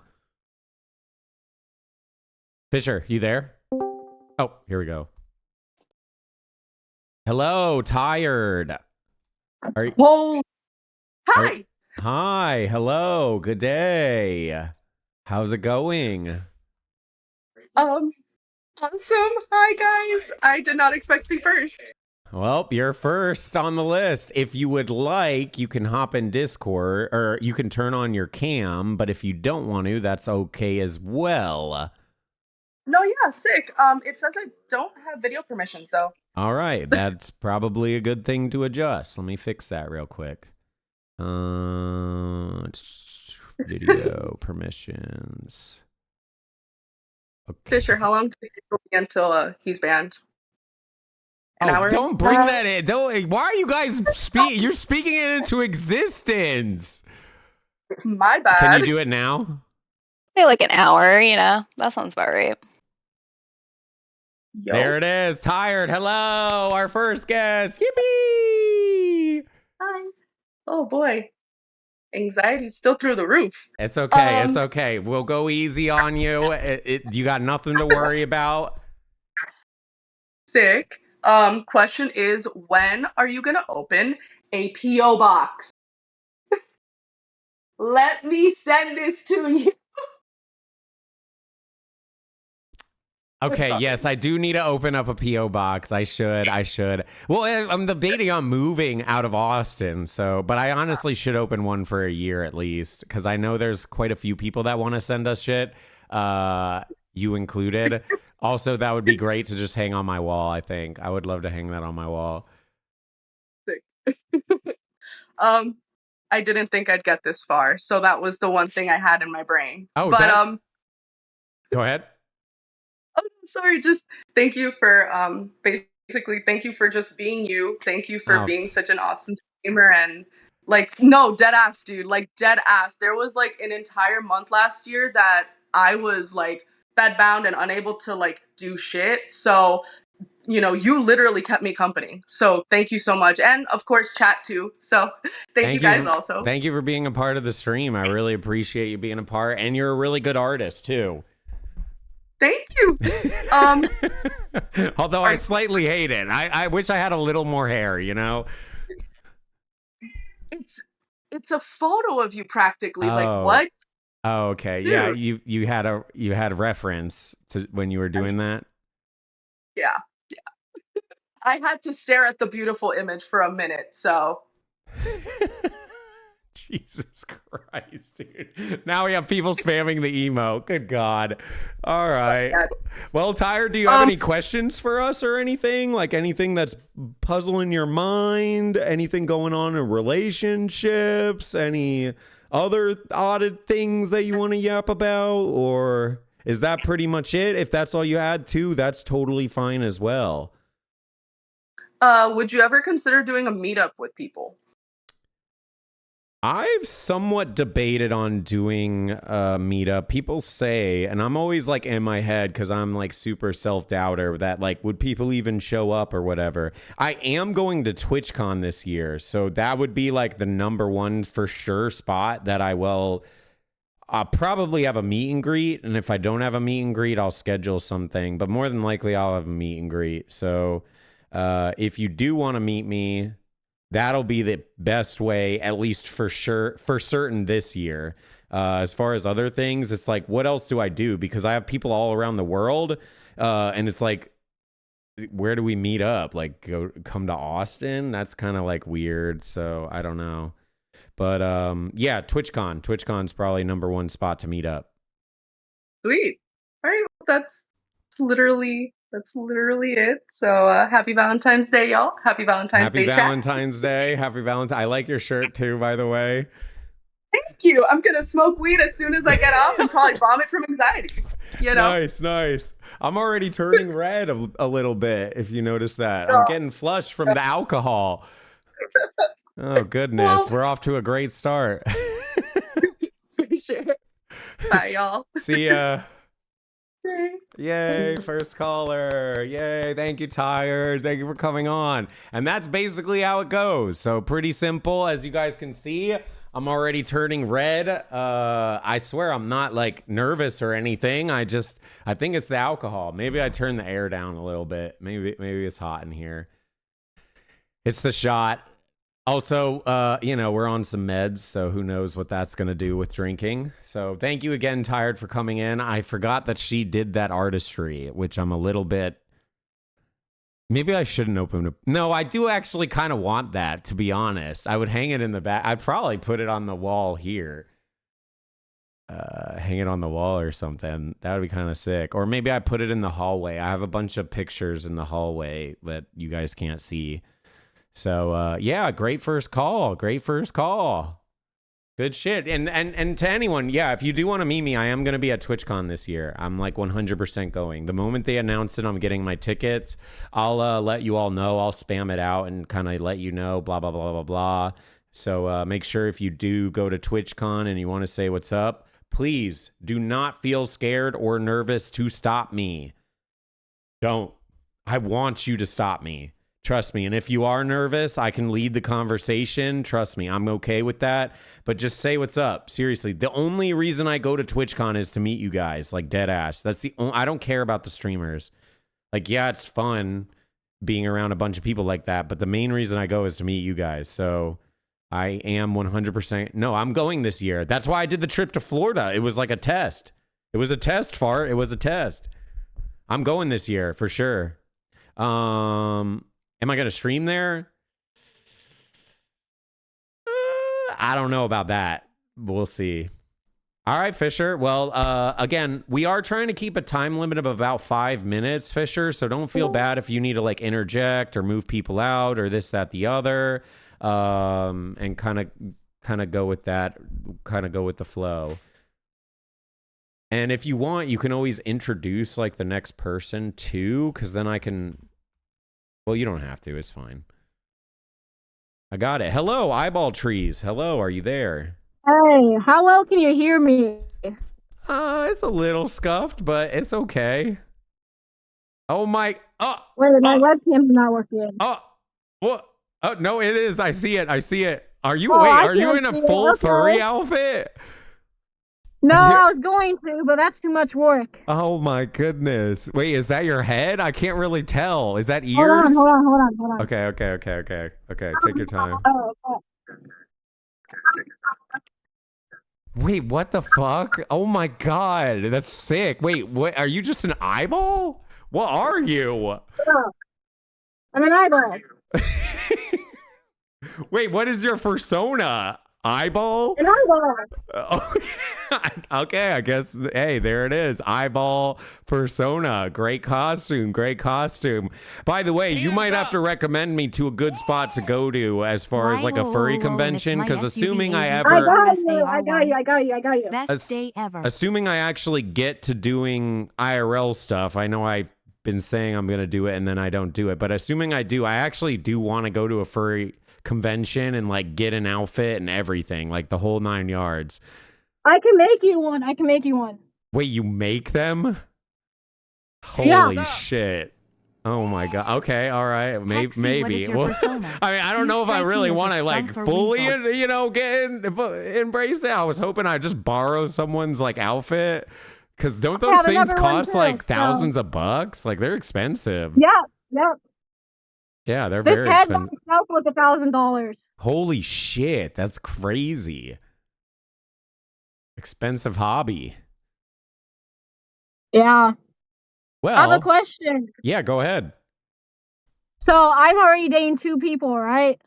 Fisher, you there? Oh, here we go. Hello, tired. Hi. Hi. Hello. Good day. How's it going? Awesome. Hi guys. I did not expect to be first. Well, you're first on the list. If you would like, you can hop in Discord or you can turn on your cam, but if you don't want to, that's okay as well. No, yeah, sick. It says I don't have video permissions though. All right, that's probably a good thing to adjust. Let me fix that real quick. Video permissions. Okay. Fisher, how long do you think it'll be until he's banned? An hour? Don't bring that in. Don't. Why are you guys You're speaking it into existence. My bad. Can you do it now? Say like an hour, you know? That sounds about right. Yo. There it is. Tired. Hello, our first guest. Yippee! Hi. Oh boy. Anxiety's still through the roof. It's okay. It's okay. We'll go easy on you. You got nothing to worry about. Sick. Question is, when are you gonna open a P.O. box? Let me send this to you. Okay, yes, I do need to open up a P.O. box. I should. Well, I'm debating on moving out of Austin, but I honestly should open one for a year at least, because I know there's quite a few people that want to send us shit, you included. Also, that would be great to just hang on my wall, I think. I would love to hang that on my wall. Sick. I didn't think I'd get this far, so that was the one thing I had in my brain. Oh, but go ahead. Oh, sorry. Just thank you for basically thank you for just being you. Thank you for being such an awesome streamer and like no, dead ass, dude. Like dead ass. There was like an entire month last year that I was like bedbound and unable to like do shit. So, you know, you literally kept me company. So thank you so much. And of course chat too. So thank you guys also. Thank you for being a part of the stream. I really appreciate you being a part, and you're a really good artist too. Thank you. Although I slightly hate it. I wish I had a little more hair, you know? It's a photo of you practically. Like what? Oh, okay. Dude. Yeah, you had a reference to when you were doing that? Yeah. I had to stare at the beautiful image for a minute, so Jesus Christ, dude. Now we have people spamming the emo. Good God. All right. Well, Tired, do you have any questions for us or anything? Like anything that's puzzling your mind? Anything going on in relationships? Any other odd things that you want to yap about? Or is that pretty much it? If that's all you had too, that's totally fine as well. Would you ever consider doing a meetup with people? I've somewhat debated on doing a meetup. People say, and I'm always like in my head because I'm like super self-doubter that like, would people even show up or whatever? I am going to TwitchCon this year, so that would be like the #1 for sure spot that I'll probably have a meet and greet. And if I don't have a meet and greet, I'll schedule something, but more than likely I'll have a meet and greet. So if you do want to meet me, that'll be the best way, at least for certain this year. As far as other things, it's like, what else do I do? Because I have people all around the world, and it's like, where do we meet up? Like, come to Austin? That's kind of like weird. So I don't know. But yeah, TwitchCon. TwitchCon's probably #1 spot to meet up. Sweet. All right, that's literally it. So happy Valentine's Day, y'all. Happy Valentine's Day, chat. Valentine's Day. Happy Valentine's. I like your shirt too, by the way. Thank you. I'm gonna smoke weed as soon as I get off and probably vomit from anxiety. You know. Nice. I'm already turning red a little bit. If you notice that, I'm getting flushed from the alcohol. Oh goodness, we're off to a great start. For sure. Bye, y'all. See ya. Yay, first caller. Yay, thank you, Tired. Thank you for coming on. And that's basically how it goes. So pretty simple. As you guys can see, I'm already turning red. I swear I'm not like nervous or anything. I think it's the alcohol. Maybe I turned the air down a little bit. Maybe it's hot in here. It's the shot. Also, we're on some meds, so who knows what that's going to do with drinking. So thank you again, Tired, for coming in. I forgot that she did that artistry, which I'm a little bit Maybe I shouldn't open it. No, I do actually kind of want that, to be honest. I would hang it in the back. I'd probably put it on the wall here. Hang it on the wall or something. That would be kind of sick. Or maybe I put it in the hallway. I have a bunch of pictures in the hallway that you guys can't see. So, yeah, great first call. Great first call. Good shit. And to anyone, yeah, if you do want to meet me, I am going to be at TwitchCon this year. I'm like 100% going. The moment they announce it, I'm getting my tickets. I'll let you all know. I'll spam it out and kind of let you know, blah, blah, blah, blah, blah. So make sure if you do go to TwitchCon and you want to say what's up, please do not feel scared or nervous to stop me. Don't. I want you to stop me. Trust me. And if you are nervous, I can lead the conversation. Trust me, I'm okay with that. But just say what's up. Seriously, the only reason I go to TwitchCon is to meet you guys, like dead ass. That's the only, I don't care about the streamers. Like, yeah, it's fun being around a bunch of people like that. But the main reason I go is to meet you guys. So I am 100%. No, I'm going this year. That's why I did the trip to Florida. It was like a test. It was a test, Fart. It was a test. I'm going this year for sure. Am I going to stream there? I don't know about that. We'll see. All right, Fisher. Well, again, we are trying to keep a time limit of about 5 minutes, Fisher. So don't feel bad if you need to like interject or move people out or this, that, the other. And kind of go with that, kind of go with the flow. And if you want, you can always introduce like the next person too, because then I can. Well, you don't have to. It's fine. I got it. Hello, Eyeball Trees. Hello, are you there? Hey, how well can you hear me? It's a little scuffed, but it's okay. Oh my! Wait, my webcam's not working. What? Oh no, it is. I see it. I see it. Are you? Oh, wait, I are you in can't a see it. full Okay. furry outfit? No, I was going to, but that's too much work. Oh my goodness! Wait, is that your head? I can't really tell. Is that ears? Hold on. Okay. Take your time. Oh, okay. Wait, what the fuck? Oh my god, that's sick. Wait, what? Are you just an eyeball? What are you? I'm an eyeball. Wait, what is your persona? Eyeball? An eyeball. Okay, I guess, hey, there it is. Eyeball persona. Great costume. By the way, you might have to recommend me to a good spot to go to as far as like a furry convention, because assuming I ever... I got you. Best day ever. Assuming I actually get to doing IRL stuff, I know I've been saying I'm going to do it and then I don't do it, but assuming I do, I actually do want to go to a furry convention and like get an outfit and everything, like the whole 9 yards. I can make you one. Wait, you make them? Holy shit. Oh my god. Okay, all right. Maybe. Well, I mean, I don't know if I really want to like fully, embrace it. I was hoping I'd just borrow someone's like outfit, because don't those things cost like thousands of bucks? Like, they're expensive. Yeah. Yeah, they're This very head by expensive. itself was $1,000. Holy shit, that's crazy. Expensive hobby. Yeah. Well, I have a question. Yeah, go ahead. So I'm already dating 2 people, right?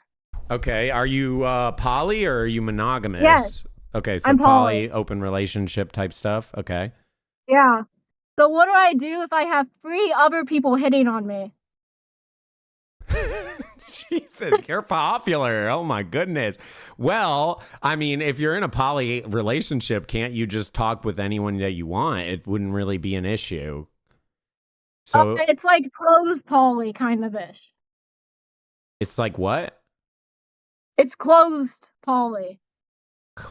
Okay, are you poly or are you monogamous? Yes. Okay, so I'm poly, open relationship type stuff. Okay. Yeah. So what do I do if I have 3 other people hitting on me? Jesus, you're popular. Oh my goodness. Well, I mean, if you're in a poly relationship, can't you just talk with anyone that you want? It wouldn't really be an issue. So It's like closed poly kind of ish. it's like what? It's closed poly.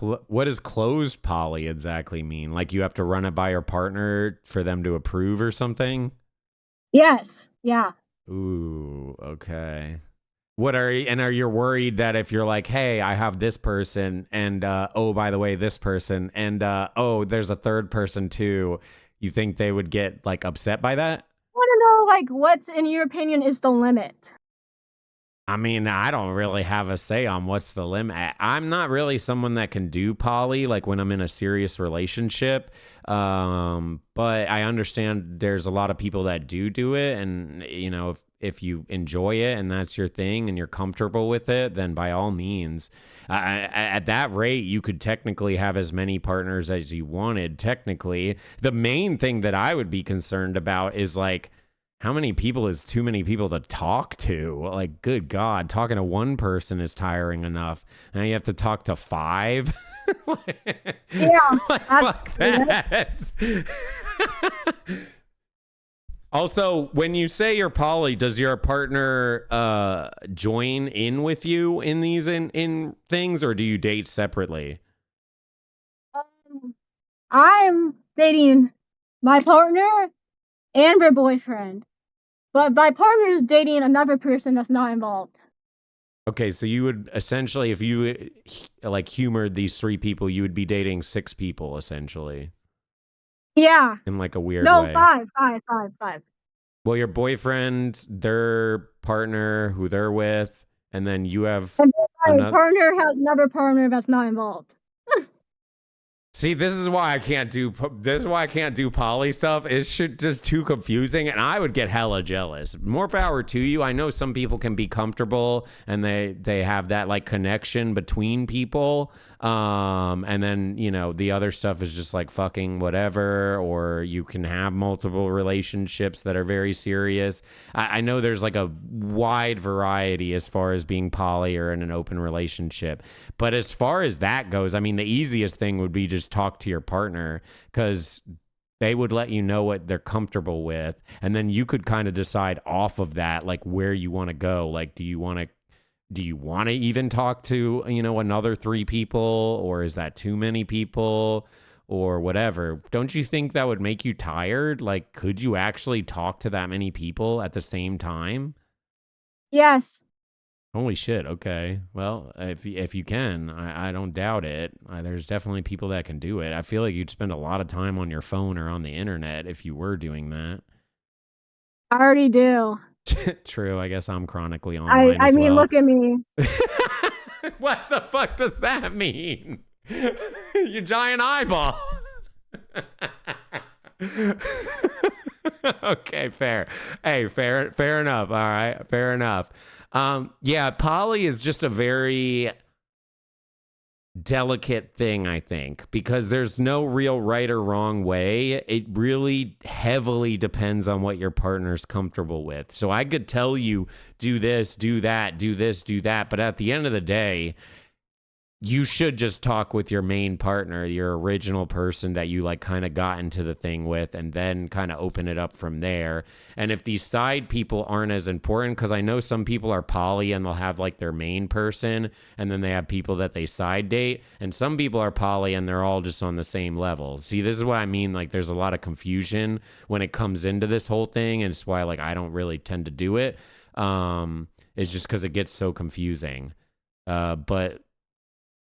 What does closed poly exactly mean? Like you have to run it by your partner for them to approve or something? Yes. Yeah. Ooh, okay. Are you worried that if you're like, hey, I have this person and oh, by the way, this person and oh, there's a third person too, you think they would get like upset by that? I want to know, like, what's in your opinion is the limit? I mean, I don't really have a say on what's the limit. I'm not really someone that can do poly, like when I'm in a serious relationship. But I understand there's a lot of people that do it. And, you know, if you enjoy it and that's your thing and you're comfortable with it, then by all means, at that rate, you could technically have as many partners as you wanted. Technically, the main thing that I would be concerned about is like, how many people is too many people to talk to? Like, good God, talking to one person is tiring enough. Now you have to talk to 5? Yeah. Fuck that. Also, when you say you're poly, does your partner join in with you in these in things, or do you date separately? I'm dating my partner and her boyfriend. But my partner is dating another person that's not involved. Okay, so you would essentially, if you like humored these 3 people, you would be dating 6 people essentially. Yeah. In like a weird No, way. five. Well, your boyfriend, their partner, who they're with, and then you have And then my another. partner has another partner that's not involved. See, this is why I can't do poly stuff. It's just too confusing, and I would get hella jealous. More power to you. I know some people can be comfortable and they have that like connection between people. And then, you know, the other stuff is just like fucking whatever, or you can have multiple relationships that are very serious. I know there's like a wide variety as far as being poly or in an open relationship. But as far as that goes, I mean, the easiest thing would be just talk to your partner, because they would let you know what they're comfortable with, and then you could kind of decide off of that like where you want to go. Like, do you want to even talk to, you know, another 3 people, or is that too many people, or whatever? Don't you think that would make you tired? Like, could you actually talk to that many people at the same time? Yes. Holy shit. Okay. Well, if you can, I don't doubt it. There's definitely people that can do it. I feel like you'd spend a lot of time on your phone or on the internet if you were doing that. I already do. True. I guess I'm chronically online I as mean, well. look at me. What the fuck does that mean? Your giant eyeball. Okay, fair. Hey, fair enough. All right, fair enough. Yeah, poly is just a very delicate thing, I think, because there's no real right or wrong way. It really heavily depends on what your partner's comfortable with. So I could tell you, do this, do that, do this, do that, but at the end of the day, you should just talk with your main partner, your original person that you like kind of got into the thing with, and then kind of open it up from there. And if these side people aren't as important, because I know some people are poly and they'll have like their main person, and then they have people that they side date, and some people are poly and they're all just on the same level. See, this is what I mean. Like, there's a lot of confusion when it comes into this whole thing, and it's why like I don't really tend to do it. It's just because it gets so confusing. But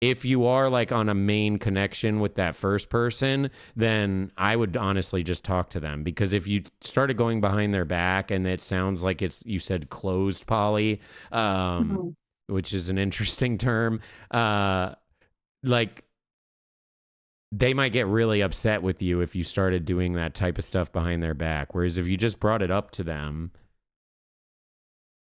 if you are like on a main connection with that first person, then I would honestly just talk to them, because if you started going behind their back and it sounds like you said closed poly, which is an interesting term, like they might get really upset with you if you started doing that type of stuff behind their back. Whereas if you just brought it up to them,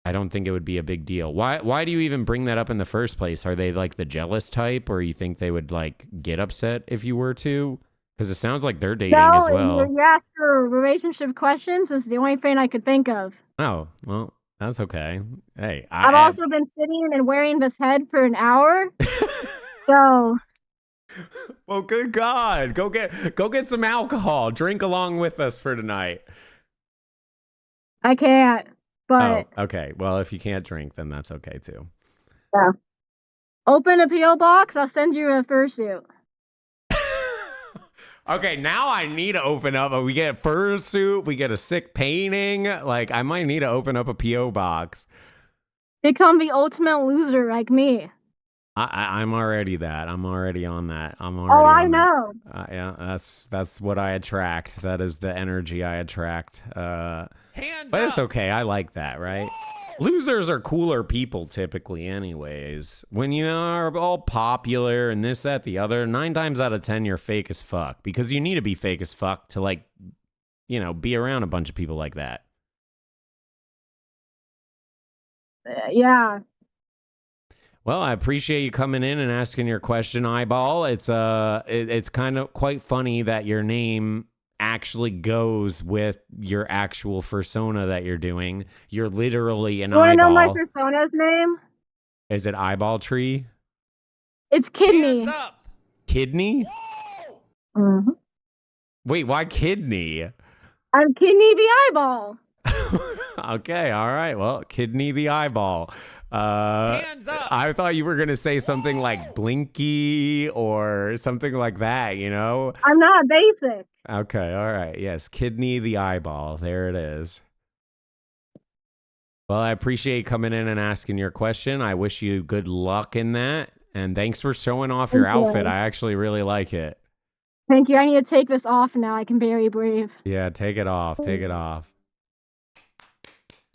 I don't think it would be a big deal. Why do you even bring that up in the first place? Are they like the jealous type, or you think they would like get upset if you were to? Because it sounds like they're dating as well. You asked for relationship questions. Is the only thing I could think of. Oh, well, that's okay. Hey, I've also been sitting and wearing this head for an hour. So. Well, good God. Go get some alcohol. Drink along with us for tonight. I can't. But okay. Well, if you can't drink, then that's okay too. Yeah. Open a P.O. box. I'll send you a fursuit. Okay, now I need to open up. We get a fursuit. We get a sick painting. Like, I might need to open up a P.O. box. Become the ultimate loser like me. I'm already that. I'm already on that. I know. Yeah, that's what I attract. That is the energy I attract. But it's okay. I like that, right? Losers are cooler people typically anyways. When you are all popular and this, that, the other, 9 times out of 10 you're fake as fuck. Because you need to be fake as fuck to, like, you know, be around a bunch of people like that. Yeah. Well, I appreciate you coming in and asking your question, Eyeball. It's kind of quite funny that your name actually goes with your actual persona that you're doing. You're literally an You want to know my eyeball. persona's name? Is it Eyeball Tree? It's Kidney. Kidney? Mhm. Wait, why Kidney? I'm Kidney the Eyeball. Okay, all right. Well, Kidney the Eyeball. Hands up! I thought you were going to say something like Blinky or something like that, you know? I'm not basic. Okay, all right. Yes, Kidney the Eyeball. There it is. Well, I appreciate you coming in and asking your question. I wish you good luck in that. And thanks for showing off your Thank you. outfit. I actually really like it. Thank you. I need to take this off now. I can barely breathe. Yeah, take it off. Take it off.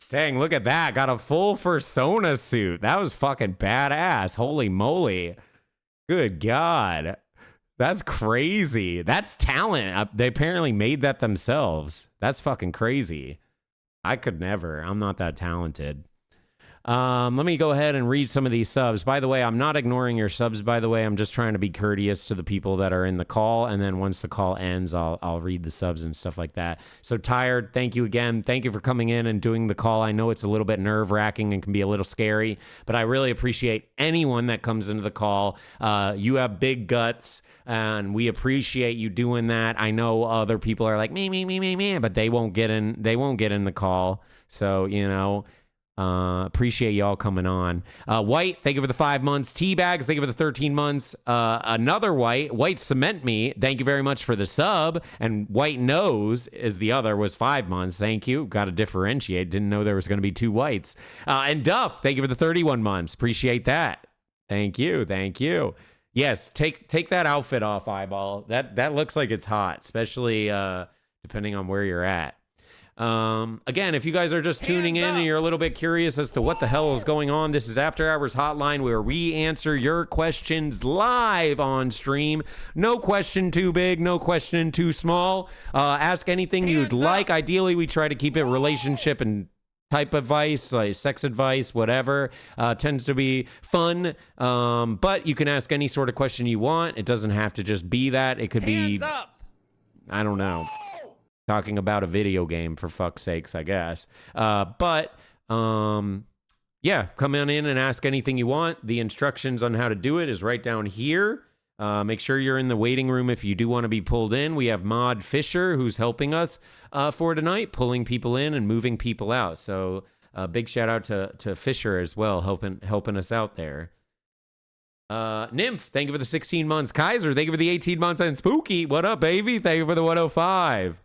Dang, look at that. Got a full persona suit. That was fucking badass. Holy moly. Good God. That's crazy. That's talent. They apparently made that themselves. That's fucking crazy. I could never. I'm not that talented. Let me go ahead and read some of these subs. By the way, I'm not ignoring your subs, by the way. I'm just trying to be courteous to the people that are in the call. And then once the call ends, I'll read the subs and stuff like that. So Tired, thank you again. Thank you for coming in and doing the call. I know it's a little bit nerve-wracking and can be a little scary, but I really appreciate anyone that comes into the call. You have big guts, and we appreciate you doing that. I know other people are like, me, but they won't get in the call. So, you know, appreciate y'all coming on. White, thank you for the 5 months. Teabags, thank you for the 13 months. Another White Cement Me, thank you very much for the sub. And White Nose is the other, was 5 months. Thank you. Got to differentiate. Didn't know there was going to be 2 Whites. And Duff, thank you for the 31 months. Appreciate that. Thank you. Thank you. Yes, take that outfit off, Eyeball. That looks like it's hot, especially depending on where you're at. Again, if you guys are just tuning in and you're a little bit curious as to what the hell is going on, this is After Hours Hotline, where we answer your questions live on stream. No question too big, no question too small. Ask anything you'd like. Ideally, we try to keep it relationship and type advice, like sex advice, whatever. Tends to be fun, but you can ask any sort of question you want. It doesn't have to just be that. It could be, I don't know, talking about a video game, for fuck's sakes, I guess. Yeah, come on in and ask anything you want. The instructions on how to do it is right down here. Make sure you're in the waiting room if you do want to be pulled in. We have Maud Fisher, who's helping us for tonight, pulling people in and moving people out. So big shout out to Fisher as well, helping us out there. Nymph, thank you for the 16 months. Kaiser, thank you for the 18 months. And Spooky, what up, baby? Thank you for the 105.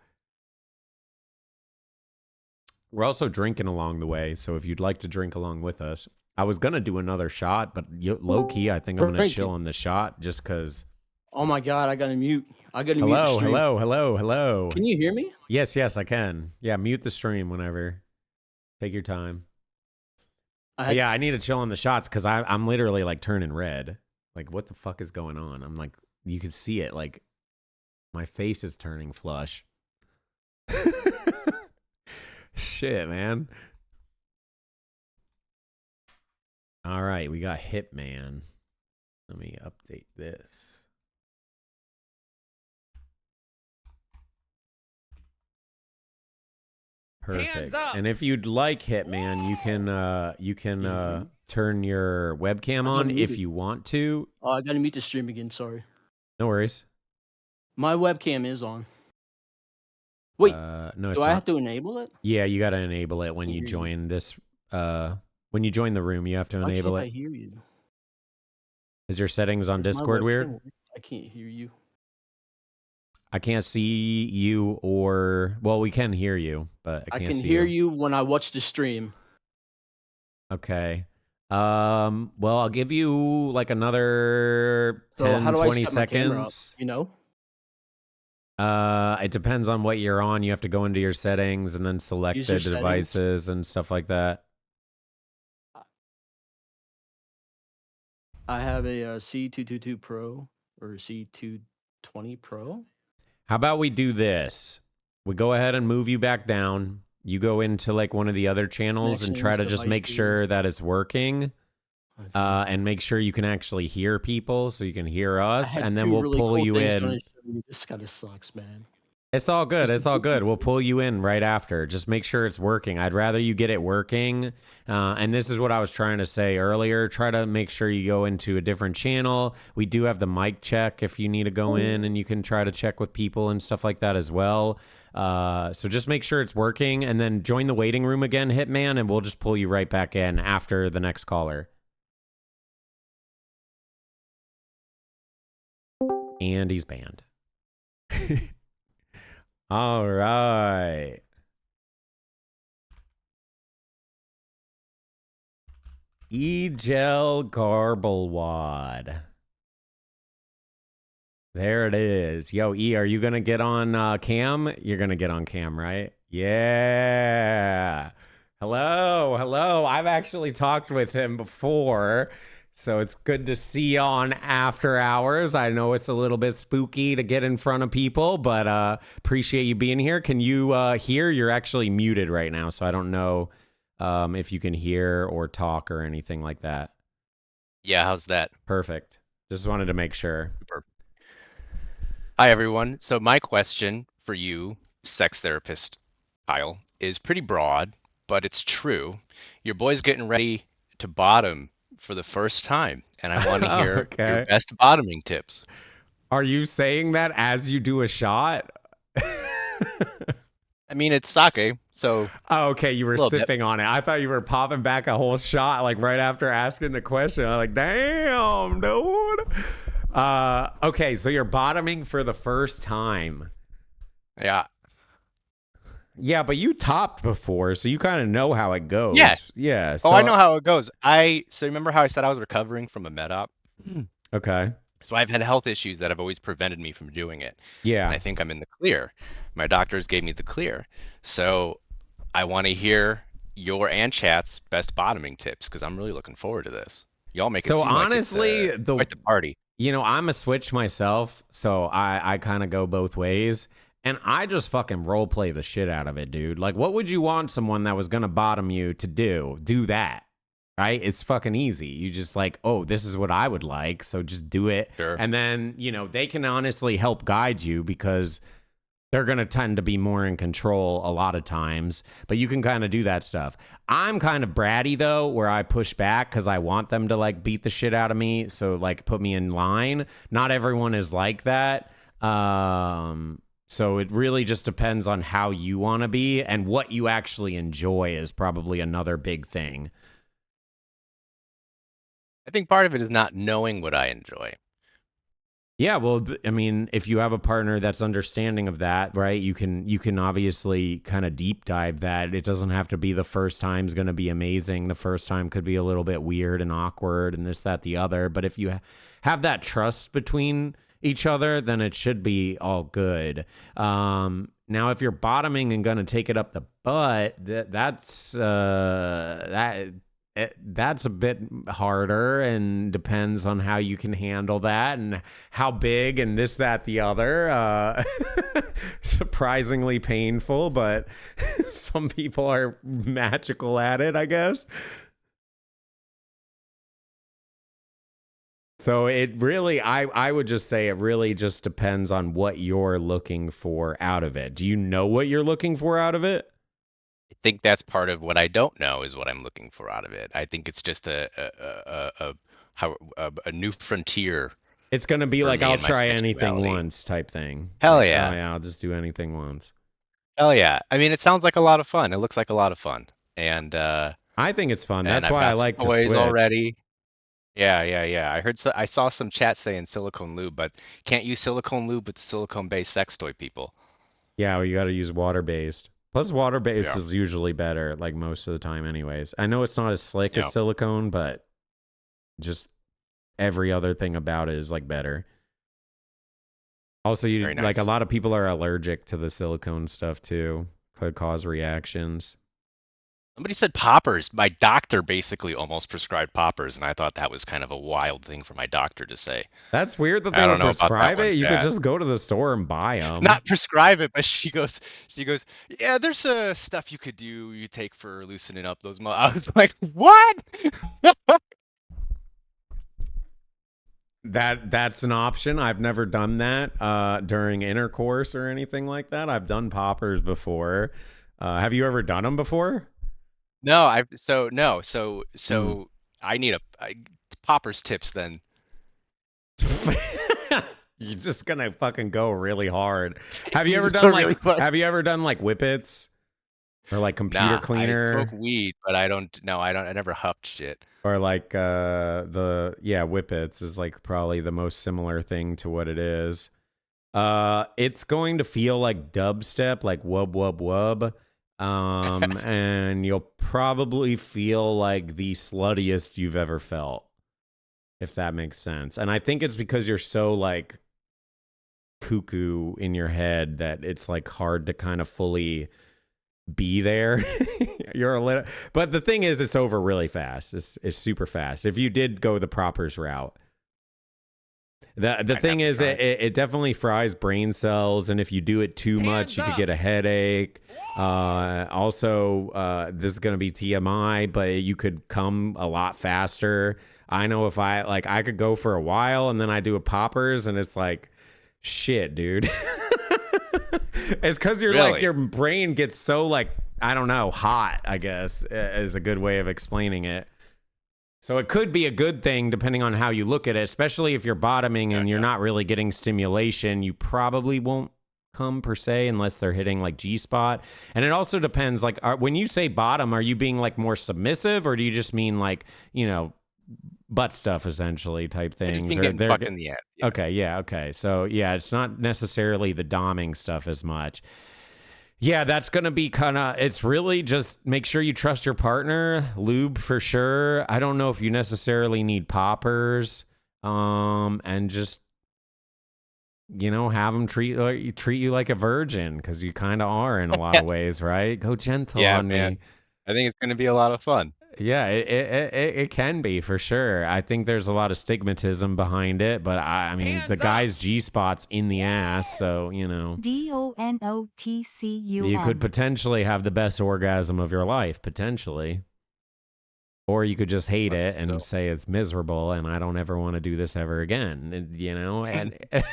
We're also drinking along the way, so if you'd like to drink along with us. I was going to do another shot, but low-key, I think I'm going to chill on the shot just because... Oh my God, I got to mute. I got to mute the Hello, stream. hello. Can you hear me? Yes, I can. Yeah, mute the stream whenever. Take your time. I need to chill on the shots because I'm literally like turning red. Like, what the fuck is going on? I'm like, you can see it. Like, my face is turning flush. Shit, man. All right, we got Hitman. Let me update this. Perfect. And if you'd like Hitman, you can turn your webcam on if you want to. Oh, I gotta mute the stream again. Sorry. No worries. My webcam is on. Wait, no, do I have to enable it? Yeah, you got to enable it when you join this. When you join the room, you have to enable Why it. can't I hear you? Is your settings on Is my Discord webcam weird? working? I can't hear you. I can't see you or... Well, we can hear you, but I can't see hear you when I watch the stream. Okay. Well, I'll give you like another 10, how do 20 I set my camera up, seconds. you know? It depends on what you're on. You have to go into your settings and then select User the settings. devices and stuff like that. I have a C222 Pro or C220 Pro. How about we do this? We go ahead and move you back down. You go into like one of the other channels and try to Connections, just make sure devices. that it's working. And make sure you can actually hear people so you can hear I us, had and then two we'll really pull cool you things in. gonna show you. This kind of sucks, man. It's all good. It's all good. We'll pull you in right after. Just make sure it's working. I'd rather you get it working. And this is what I was trying to say earlier. Try to make sure you go into a different channel. We do have the mic check if you need to go in, and you can try to check with people and stuff like that as well. So just make sure it's working, and then join the waiting room again, Hitman, and we'll just pull you right back in after the next caller. And he's banned. All right. E-Gel Garblewad. There it is. Yo, E, are you going to get on cam? You're going to get on cam, right? Yeah. Hello. I've actually talked with him before. So it's good to see you on After Hours. I know it's a little bit spooky to get in front of people, but appreciate you being here. Can you hear? You're actually muted right now, so I don't know if you can hear or talk or anything like that. Yeah, how's that? Perfect. Just wanted to make sure. Super. Hi, everyone. So my question for you, sex therapist Kyle, is pretty broad, but it's true. Your boy's getting ready to bottom for the first time, and I want to hear your best bottoming tips. Are you saying that as you do a shot? I mean, it's sake, so... Oh, okay, you were sipping on it. I thought you were popping back a whole shot, like, right after asking the question. I'm like, damn, dude. Okay, so you're bottoming for the first time. Yeah. Yeah, but you topped before, so you kind of know how it goes. Yeah. Yeah. So, I know how it goes. So remember how I said I was recovering from a med op? Okay. So I've had health issues that have always prevented me from doing it. Yeah. And I think I'm in the clear. My doctors gave me the clear. So I want to hear your and chat's best bottoming tips because I'm really looking forward to this. Y'all make it seem honestly, like it's quite the party. You know, I'm a switch myself, so I kind of go both ways. And I just fucking role play the shit out of it, dude. Like, what would you want someone that was going to bottom you to do? Do that, right? It's fucking easy. You just like, oh, this is what I would like, so just do it. Sure. And then, you know, they can honestly help guide you because they're going to tend to be more in control a lot of times. But you can kind of do that stuff. I'm kind of bratty, though, where I push back because I want them to, like, beat the shit out of me. So, like, put me in line. Not everyone is like that. So it really just depends on how you want to be, and what you actually enjoy is probably another big thing. I think part of it is not knowing what I enjoy. Yeah, well, I mean, if you have a partner that's understanding of that, right, you can obviously kind of deep dive that. It doesn't have to be the first time's going to be amazing. The first time could be a little bit weird and awkward and this, that, the other. But if you have that trust between each other, then it should be all good. Now, if you're bottoming and going to take it up the butt, that's a bit harder and depends on how you can handle that and how big and this, that, the other. Surprisingly painful, but some people are magical at it, I guess. So it really, I would just say it really just depends on what you're looking for out of it. Do you know what you're looking for out of it? I think that's part of what I don't know is what I'm looking for out of it. I think it's just a new frontier. It's going to be like, me I'll and my try anything sexuality. once type thing. Hell Like, yeah. oh yeah, I'll just do anything once. Hell yeah. I mean, it sounds like a lot of fun. It looks like a lot of fun. And I think it's fun. and That's I've why got I some like to toys switch. already. Yeah. I saw some chat saying silicone lube, but can't use silicone lube with the silicone-based sex toy people. Yeah, well, you got to use water-based. Plus, water-based Yeah. is usually better, like most of the time anyways. I know it's not as slick Yeah. as silicone, but just every other thing about it is like better. Also, Very like a nice. lot of people are allergic to the silicone stuff too. Could cause reactions. Somebody said poppers. My doctor basically almost prescribed poppers, and I thought that was kind of a wild thing for my doctor to say. That's weird that I they don't would know about that prescribe one, it. You could Chad. just go to the store and buy them. Not prescribe it, but she goes, yeah, there's stuff you could do, you take for loosening up those I was like, what? That's an option. I've never done that during intercourse or anything like that. I've done poppers before. Have you ever done them before? No, I need poppers tips then. You're just gonna fucking go really hard. Have you You ever go done really like fast. have you ever done like whippets? Or like computer I cleaner? smoke weed, but I never huffed shit. Or like whippets is like probably the most similar thing to what it is. It's going to feel like dubstep, like wub wub wub. And you'll probably feel like the sluttiest you've ever felt, if that makes sense. And I think it's because you're so like cuckoo in your head that it's like hard to kind of fully be there. You're a little, but the thing is, it's over really fast. It's super fast. If you did go the propers route, the thing is, it definitely fries brain cells, and if you do it too much, you could get a headache. Also, this is gonna be TMI, but you could come a lot faster. I know if I could go for a while, and then I do a poppers, and it's like, shit, dude. It's because you're like your brain gets so like, I don't know, hot, I guess is a good way of explaining it. So it could be a good thing depending on how you look at it, especially if you're bottoming and you're not really getting stimulation. You probably won't come per se unless they're hitting like G-spot. And it also depends, like when you say bottom, are you being like more submissive, or do you just mean like, butt stuff essentially type things? Getting fucked in the ass. Yeah. Okay. So yeah, it's not necessarily the doming stuff as much. Yeah, that's going to be it's really just make sure you trust your partner. Lube for sure. I don't know if you necessarily need poppers. And just, have them treat you like a virgin, because you kind of are in a lot of ways, right? Go gentle on man. me. I think it's going to be a lot of fun. Yeah, it can be for sure. I think there's a lot of stigmatism behind it, but I mean, the guy's G-spot's in the ass, so, DONOTCUM. You could potentially have the best orgasm of your life, potentially. Or you could just hate it and say it's miserable and I don't ever want to do this ever again, and it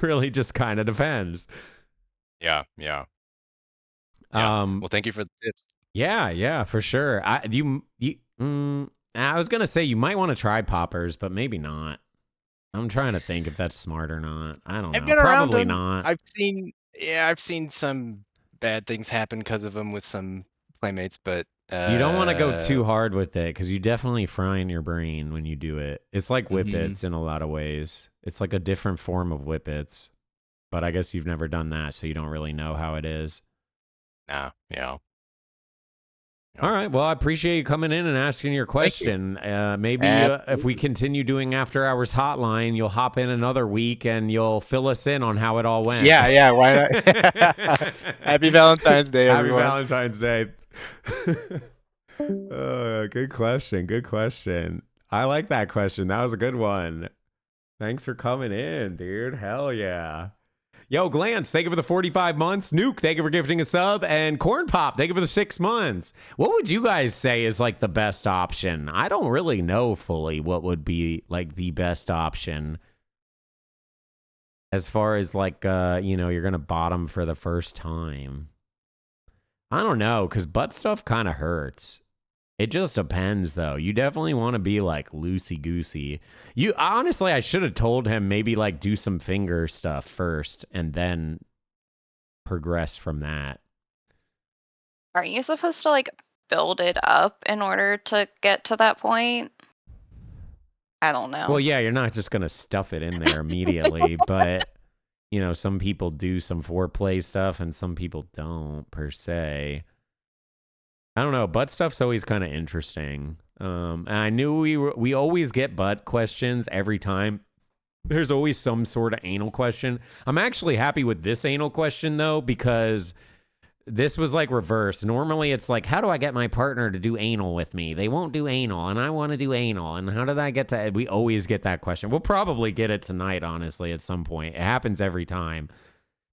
really just kind of depends. Yeah. Well, thank you for the tips. Yeah, for sure. I was gonna say you might want to try poppers, but maybe not. I'm trying to think if that's smart or not. I don't know. I've been Probably around them. not. I've seen some bad things happen because of them with some playmates, but you don't want to go too hard with it, because you definitely fry in your brain when you do it. It's like whippets in a lot of ways. It's like a different form of whippets, but I guess you've never done that, so you don't really know how it is. Nah, yeah. All right. Well, I appreciate you coming in and asking your question. Maybe if we continue doing After Hours Hotline, you'll hop in another week and you'll fill us in on how it all went. Yeah. Why not? Happy Valentine's Day, everyone. Happy Valentine's Day. Good question. I like that question. That was a good one. Thanks for coming in, dude. Hell yeah. Yo, Glance, thank you for the 45 months. Nuke, thank you for gifting a sub. And Corn Pop, thank you for the 6 months. What would you guys say is like the best option? I don't really know fully what would be like the best option. As far as like, you're going to bottom for the first time. I don't know, because butt stuff kind of hurts. It just depends, though. You definitely want to be like loosey-goosey. Honestly, I should have told him maybe like do some finger stuff first and then progress from that. Aren't you supposed to like build it up in order to get to that point? I don't know. Well, yeah, you're not just going to stuff it in there immediately, but, some people do some foreplay stuff and some people don't, per se. I don't know. Butt stuff's always kind of interesting. And I knew we always get butt questions every time. There's always some sort of anal question. I'm actually happy with this anal question, though, because This was like reverse. Normally it's like, how do I get my partner to do anal with me? They won't do anal and I want to do anal. And how did I get to, we always get that question. We'll probably get it tonight, honestly, at some point. It happens every time.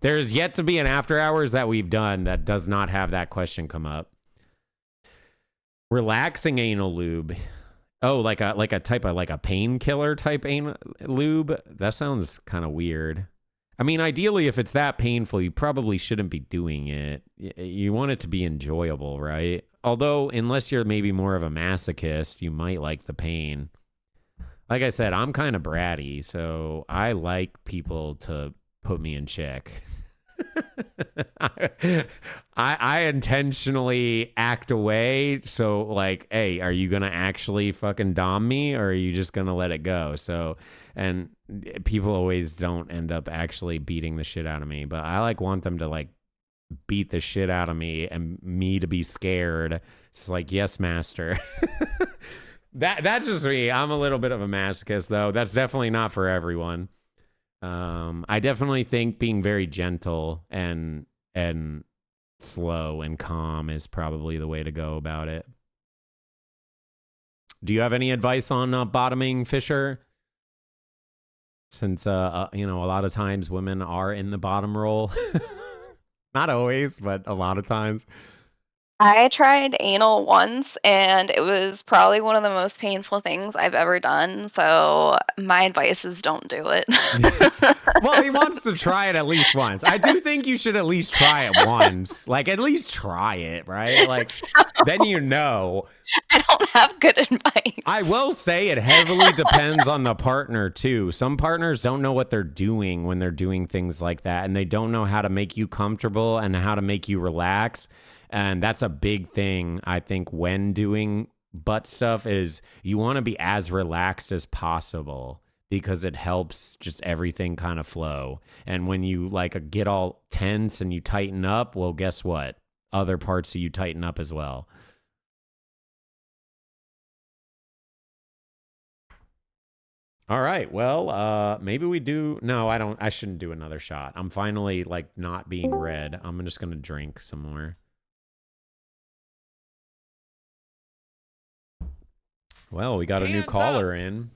There's yet to be an after hours that we've done that does not have that question come up. Relaxing anal lube. Oh, like a type of like a painkiller type anal lube. That sounds kind of weird. I mean, ideally, if it's that painful, you probably shouldn't be doing it. You want it to be enjoyable, right? Although, unless you're maybe more of a masochist, you might like the pain. Like I said, I'm kind of bratty, so I like people to put me in check. I intentionally act away. So like, hey, are you gonna actually fucking dom me, or are you just gonna let it go? So, and people always don't end up actually beating the shit out of me, but I like want them to like beat the shit out of me and me to be scared. It's like, yes, master. That's just me. I'm a little bit of a masochist, though. That's definitely not for everyone. I definitely think being very gentle and slow and calm is probably the way to go about it. Do you have any advice on bottoming, Fisher? Since you know, a lot of times women are in the bottom role. Not always, but a lot of times. I tried anal once, and it was probably one of the most painful things I've ever done. So my advice is don't do it. Well, he wants to try it at least once. I do think you should at least try it once. Like, at least try it, right? Like, then you know. I don't have good advice. I will say it heavily depends on the partner, too. Some partners don't know what they're doing when they're doing things like that, and they don't know how to make you comfortable and how to make you relax. And that's a big thing, I think, when doing butt stuff is you want to be as relaxed as possible because it helps just everything kind of flow. And when you like get all tense and you tighten up, well, guess what? Other parts of you tighten up as well. All right. Well, maybe we do. No, I shouldn't do another shot. I'm finally like not being red. I'm just going to drink some more. Well, we got a new caller in.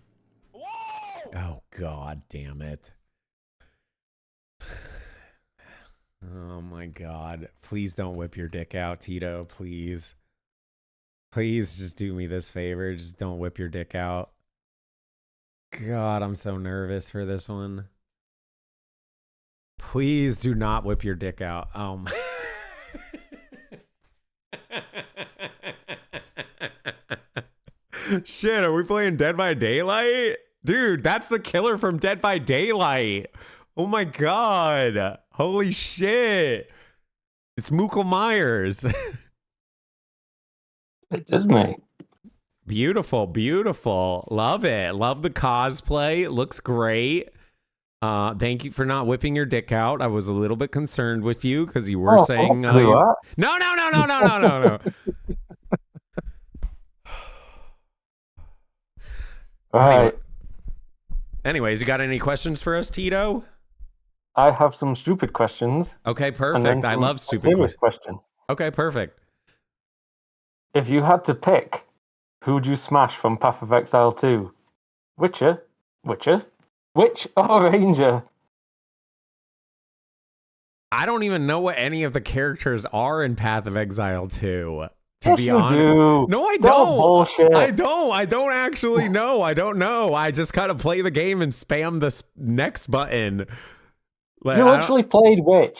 Oh, God damn it. Oh, my God. Please don't whip your dick out, Tito. Please. Please just do me this favor. Just don't whip your dick out. God, I'm so nervous for this one. Please do not whip your dick out. Shit, are we playing Dead by Daylight? Dude, that's the killer from Dead by Daylight. Oh my God. Holy shit. It's Mookle Myers. It is me. Beautiful, beautiful. Love it. Love the cosplay. It looks great. Thank you for not whipping your dick out. I was a little bit concerned with you because you were saying... No. All right. Anyways, you got any questions for us, Tito? I have some stupid questions. Okay, perfect. I love stupid serious question. Okay, perfect. If you had to pick, who'd you smash from Path of Exile 2? Witcher, Witch or Ranger? I don't even know what any of the characters are in Path of Exile 2. To yes, be you honest. do. No, I That's don't. Bullshit. I don't actually know. I don't know. I just kind of play the game and spam the next button. Like, you literally played Witch.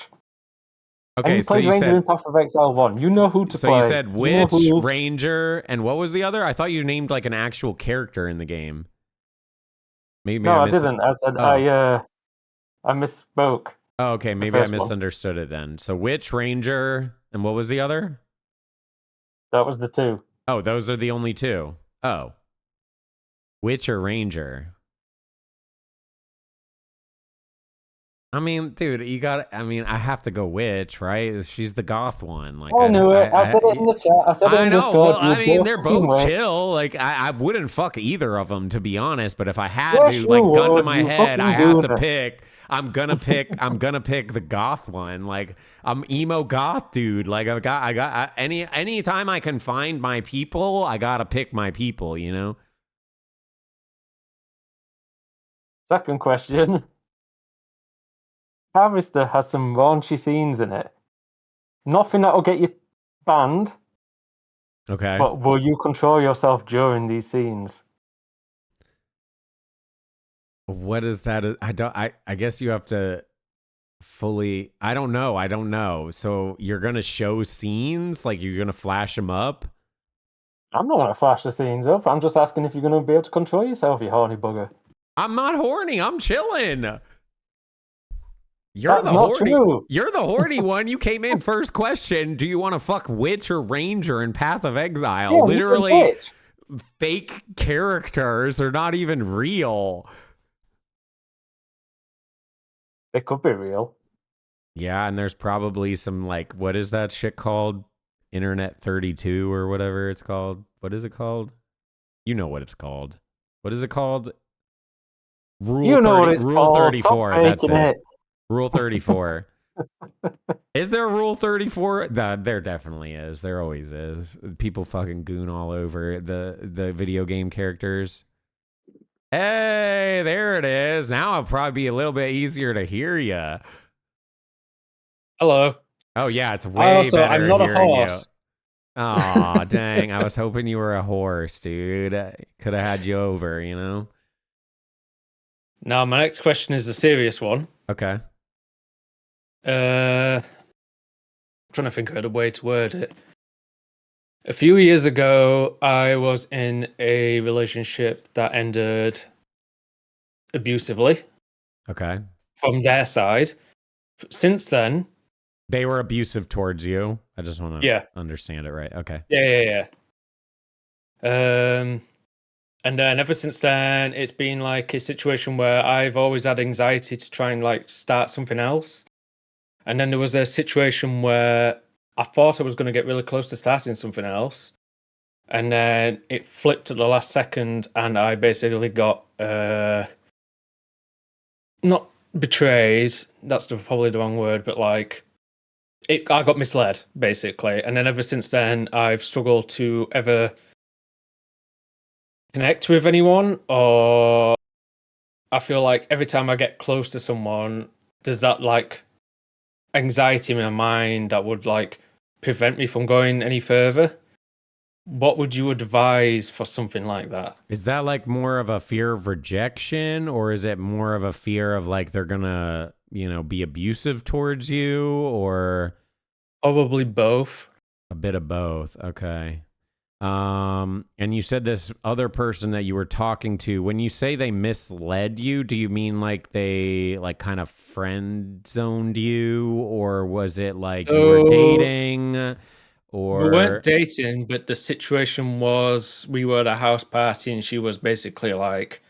Okay, and you so played you Ranger said in Path of Exile 1. You know who to so play. you said Witch, Ranger, and what was the other? I thought you named like an actual character in the game. Maybe no, I didn't. I said I misspoke. Oh, okay, maybe I misunderstood it then. So Witch, Ranger, and what was the other? That was the two. Oh, those are the only two. Oh. Witch or Ranger? I mean, dude, I have to go witch, right? She's the goth one. Like, I knew it. I said it in the chat. I said it I in know. Discord. Well, I mean, they're fucking both witch. chill. Like, I wouldn't fuck either of them, to be honest. But if I had Yes, to, you like, gun to would. my You head, I fucking have to goon. pick. I'm gonna pick the goth one. Like, I'm emo goth dude. Like, any time I can find my people, I gotta pick my people. You know. Second question. Harvester has some raunchy scenes in it. Nothing that'll get you banned. Okay. But will you control yourself during these scenes? What is that? I guess you have to fully. I don't know. So you're gonna show scenes, like you're gonna flash them up. I'm not gonna flash the scenes up. I'm just asking if you're gonna be able to control yourself, you horny bugger. I'm not horny. I'm chilling. That's not true. You're the horny one. You came in first question. Do you want to fuck witch or ranger in Path of Exile? Yeah, Literally fake characters. They're not even real. They could be real. Yeah, and there's probably some, like, what is that shit called? Internet 32 or whatever it's called. What is it called? You know what it's called. What is it called? Rule 34. That's it. Rule 34. Is there a Rule 34? There definitely is. There always is. People fucking goon all over the video game characters. Hey, there it is. Now it'll probably be a little bit easier to hear you. Hello. Oh yeah, it's way better I'm not a hearing horse. you. Aw, dang. I was hoping you were a horse, dude. Could have had you over, you know? Now, my next question is a serious one. Okay. I'm trying to think of a way to word it. A few years ago, I was in a relationship that ended abusively. Okay. From their side. Since then... They were abusive towards you? I just want to understand it right. Okay. Yeah. And then ever since then, it's been like a situation where I've always had anxiety to try and like start something else. And then there was a situation where I thought I was going to get really close to starting something else. And then it flipped at the last second and I basically got, not betrayed, that's probably the wrong word, but like, I got misled, basically. And then ever since then, I've struggled to ever connect with anyone, or I feel like every time I get close to someone, there's that like anxiety in my mind that would like prevent me from going any further. What would you advise for something like that? Is that like more of a fear of rejection, or is it more of a fear of like they're gonna, be abusive towards you, or probably both? A bit of both. Okay. And you said this other person that you were talking to, when you say they misled you, do you mean like they like kind of friend zoned you, or was it like you were dating? Or we weren't dating, but the situation was we were at a house party and she was basically like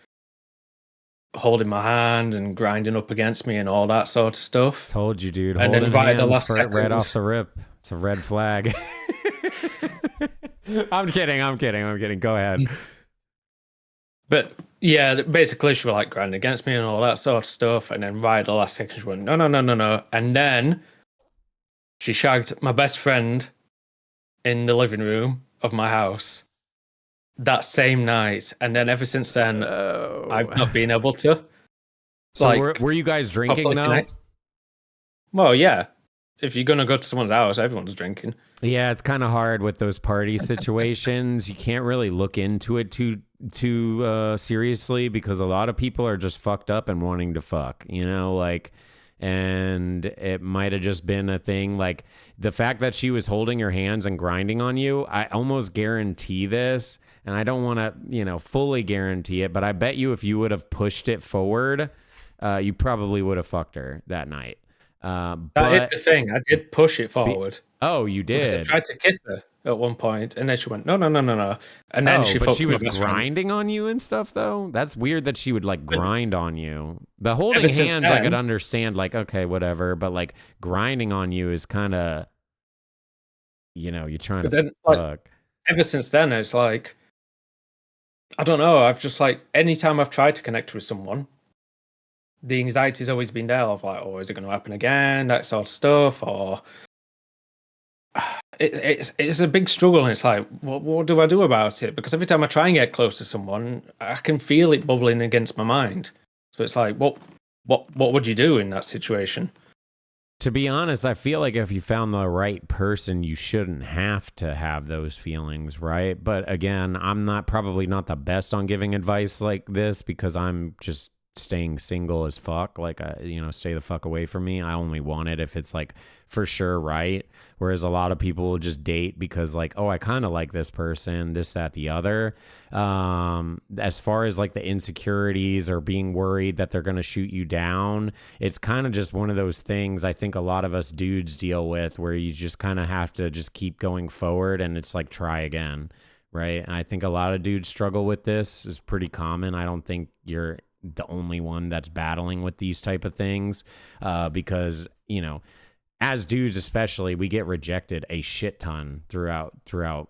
holding my hand and grinding up against me and all that sort of stuff. Told you, dude. And holding then right at the hands last second, right off the rip. It's a red flag. I'm kidding. Go ahead. But yeah, basically she was like grinding against me and all that sort of stuff. And then right at the last second, she went, no. And then she shagged my best friend in the living room of my house that same night. And then ever since then, I've not been able to. So were you guys drinking though? Connect. Well, yeah. If you're going to go to someone's house, everyone's drinking. Yeah, it's kind of hard with those party situations. You can't really look into it too seriously because a lot of people are just fucked up and wanting to fuck, and it might have just been a thing. Like the fact that she was holding your hands and grinding on you, I almost guarantee this, and I don't want to, fully guarantee it, but I bet you if you would have pushed it forward, you probably would have fucked her that night. That is the thing. I did push it forward. Oh, you did? Because I tried to kiss her. at one point, and then she went, no. And then she but fucked she my was best friend. grinding on you and stuff, though? That's weird that she would, like, grind on you. The holding Ever since hands, I could then- understand, like, okay, whatever. But, like, grinding on you is kind of, you know, you're trying But to then, fuck. like, ever since then, it's like, I don't know. I've just, like, anytime I've tried to connect with someone, the anxiety's always been there of like, oh, is it going to happen again? That sort of stuff. Or it's a big struggle. And it's like, what do I do about it? Because every time I try and get close to someone, I can feel it bubbling against my mind. So it's like, what would you do in that situation? To be honest, I feel like if you found the right person, you shouldn't have to have those feelings, right? But again, I'm probably not the best on giving advice like this because I'm just staying single as fuck. Like, stay the fuck away from me. I only want it if it's like for sure right. Whereas a lot of people will just date because like, oh, I kind of like this person, this, that, the other. As far as like the insecurities or being worried that they're going to shoot you down, it's kind of just one of those things I think a lot of us dudes deal with where you just kind of have to just keep going forward and it's like try again, right? And I think a lot of dudes struggle with this. It's pretty common. I don't think you're the only one that's battling with these type of things because, as dudes especially, we get rejected a shit ton throughout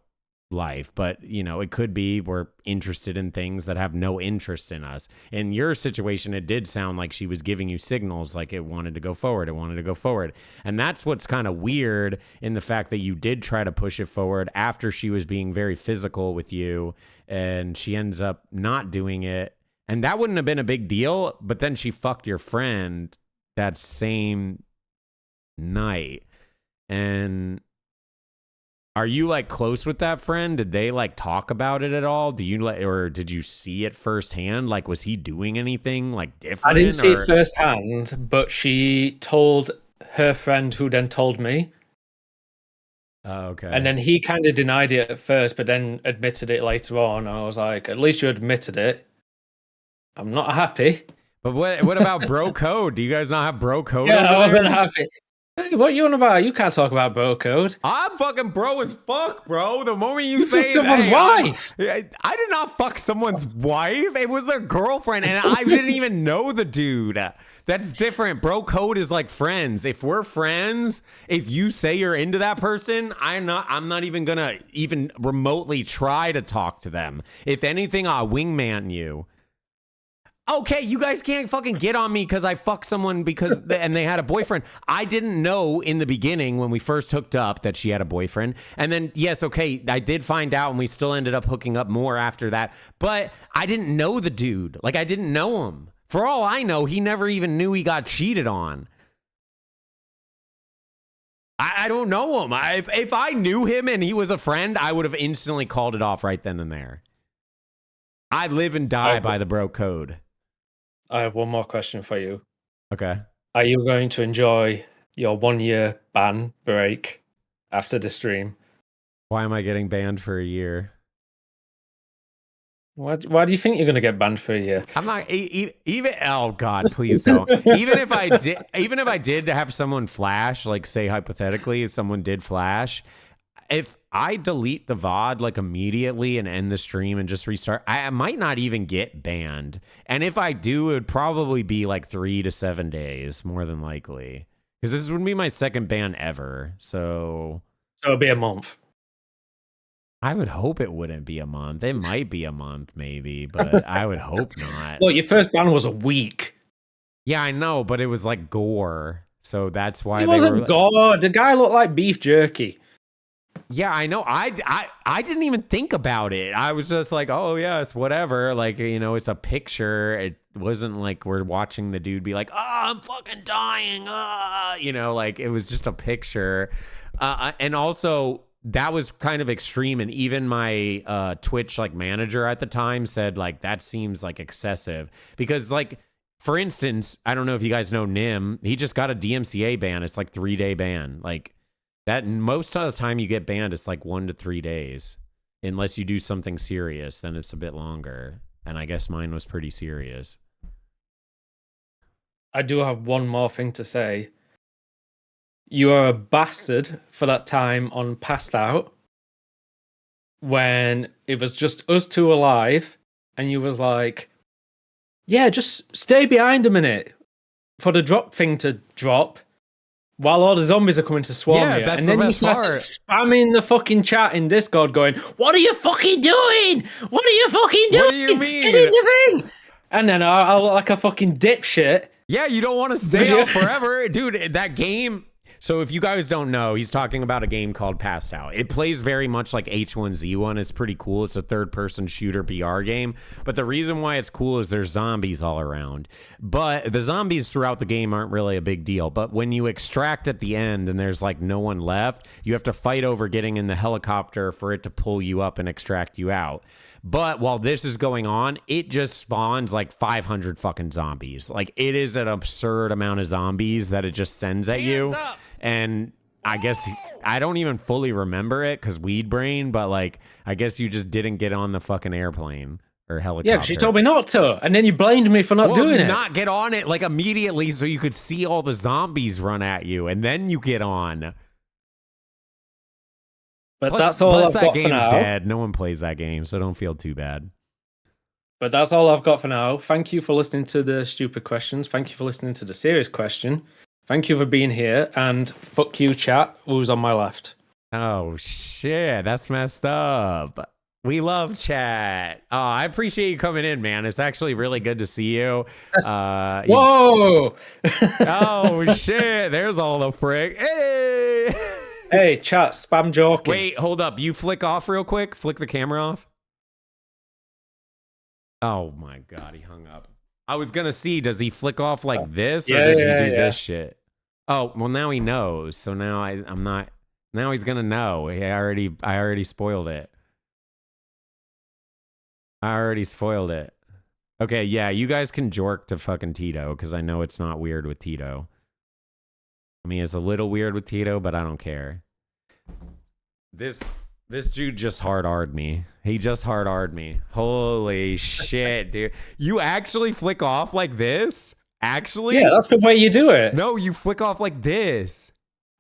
life. But, it could be we're interested in things that have no interest in us. In your situation, it did sound like she was giving you signals like it wanted to go forward. And that's what's kind of weird in the fact that you did try to push it forward after she was being very physical with you and she ends up not doing it. And that wouldn't have been a big deal, but then she fucked your friend that same night. And are you like close with that friend? Did they like talk about it at all? Or did you see it firsthand? Like, was he doing anything like different? I didn't see it firsthand, but she told her friend who then told me. Oh, okay. And then he kind of denied it at first, but then admitted it later on. And I was like, at least you admitted it. I'm not happy. But what about bro code? Do you guys not have bro code? Yeah, over I wasn't there? happy. Hey, what you on about? You can't talk about bro code. I'm fucking bro as fuck, bro. The moment you say someone's wife. I did not fuck someone's wife. It was their girlfriend, and I didn't even know the dude. That's different. Bro code is like friends. If we're friends, if you say you're into that person, I'm not even gonna even remotely try to talk to them. If anything, I'll wingman you. Okay, you guys can't fucking get on me because I fucked someone and they had a boyfriend. I didn't know in the beginning when we first hooked up that she had a boyfriend. And then, yes, okay, I did find out and we still ended up hooking up more after that. But I didn't know the dude. Like, I didn't know him. For all I know, he never even knew he got cheated on. I don't know him. If I knew him and he was a friend, I would have instantly called it off right then and there. I live and die by the bro code. I have one more question for you. Okay. Are you going to enjoy your 1 year ban break after the stream? Why am I getting banned for a year? Why do you think you're going to get banned for a year? I'm not even. Oh God, please don't. Even if I did have someone flash, like say hypothetically, if someone did flash, if I delete the VOD like immediately and end the stream and just restart, I might not even get banned. And if I do, it would probably be like 3 to 7 days, more than likely. Because this would be my second ban ever. So it'll be a month. I would hope it wouldn't be a month. It might be a month, maybe, but I would hope not. Well, your first ban was a week. Yeah, I know, but it was like gore. So that's why It wasn't gore. The guy looked like beef jerky. Yeah, I know. I didn't even think about it. I was just like, oh, yeah, it's whatever. Like, it's a picture. It wasn't like we're watching the dude be like, oh, I'm fucking dying. Like it was just a picture. And also, that was kind of extreme. And even my Twitch like manager at the time said like, that seems like excessive. Because like, for instance, I don't know if you guys know Nim. He just got a DMCA ban. It's like 3-day ban. Like, that most of the time you get banned, it's like 1 to 3 days. Unless you do something serious, then it's a bit longer. And I guess mine was pretty serious. I do have one more thing to say. You are a bastard for that time on Passed Out. when it was just us two alive, and you was like, "Yeah, just stay behind a minute for the drop thing to drop." While all the zombies are coming to swarm Yeah, you, that's and the then you best started part. spamming the fucking chat in Discord, going, "What are you fucking doing? What are you fucking doing? What do you mean? Get in the thing!" And then I look like a fucking dipshit. Yeah, you don't want to stay out forever. Dude, that game... So if you guys don't know, he's talking about a game called Passed Out. It plays very much like H1Z1. It's pretty cool. It's a third-person shooter VR game. But the reason why it's cool is there's zombies all around. But the zombies throughout the game aren't really a big deal. But when you extract at the end and there's like no one left, you have to fight over getting in the helicopter for it to pull you up and extract you out. But while this is going on, it just spawns like 500 fucking zombies. Like, it is an absurd amount of zombies that it just sends at you. And I guess I don't even fully remember it because weed brain, but like, I guess you just didn't get on the fucking airplane or helicopter. Yeah, because you told me not to, and then you blamed me for not doing it. Not get on it like immediately so you could see all the zombies run at you, and then you get on. But that's all I've that got game's for now. dead. No one plays that game, so don't feel too bad. But that's all I've got for now. Thank you for listening to the stupid questions. Thank you for listening to the serious question. Thank you for being here, and fuck you, chat, who's on my left. Oh, shit. That's messed up. We love chat. Oh, I appreciate you coming in, man. It's actually really good to see you. Whoa! Oh, shit. There's all the frick. Hey! Hey, chat, spam joking. Wait, hold up. You flick off real quick. Flick the camera off. Oh, my God. He hung up. I was going to see, does he flick off like this, or does he do this shit? Oh, well, now he knows. So now I'm not... Now he's gonna know. I already spoiled it. I already spoiled it. Okay, yeah, you guys can jork to fucking Tito, because I know it's not weird with Tito. I mean, it's a little weird with Tito, but I don't care. This dude just hard-R'd me. He just hard-R'd me. Holy shit, dude. You actually flick off like this? Actually? Yeah, that's the way you do it. No, you flick off like this.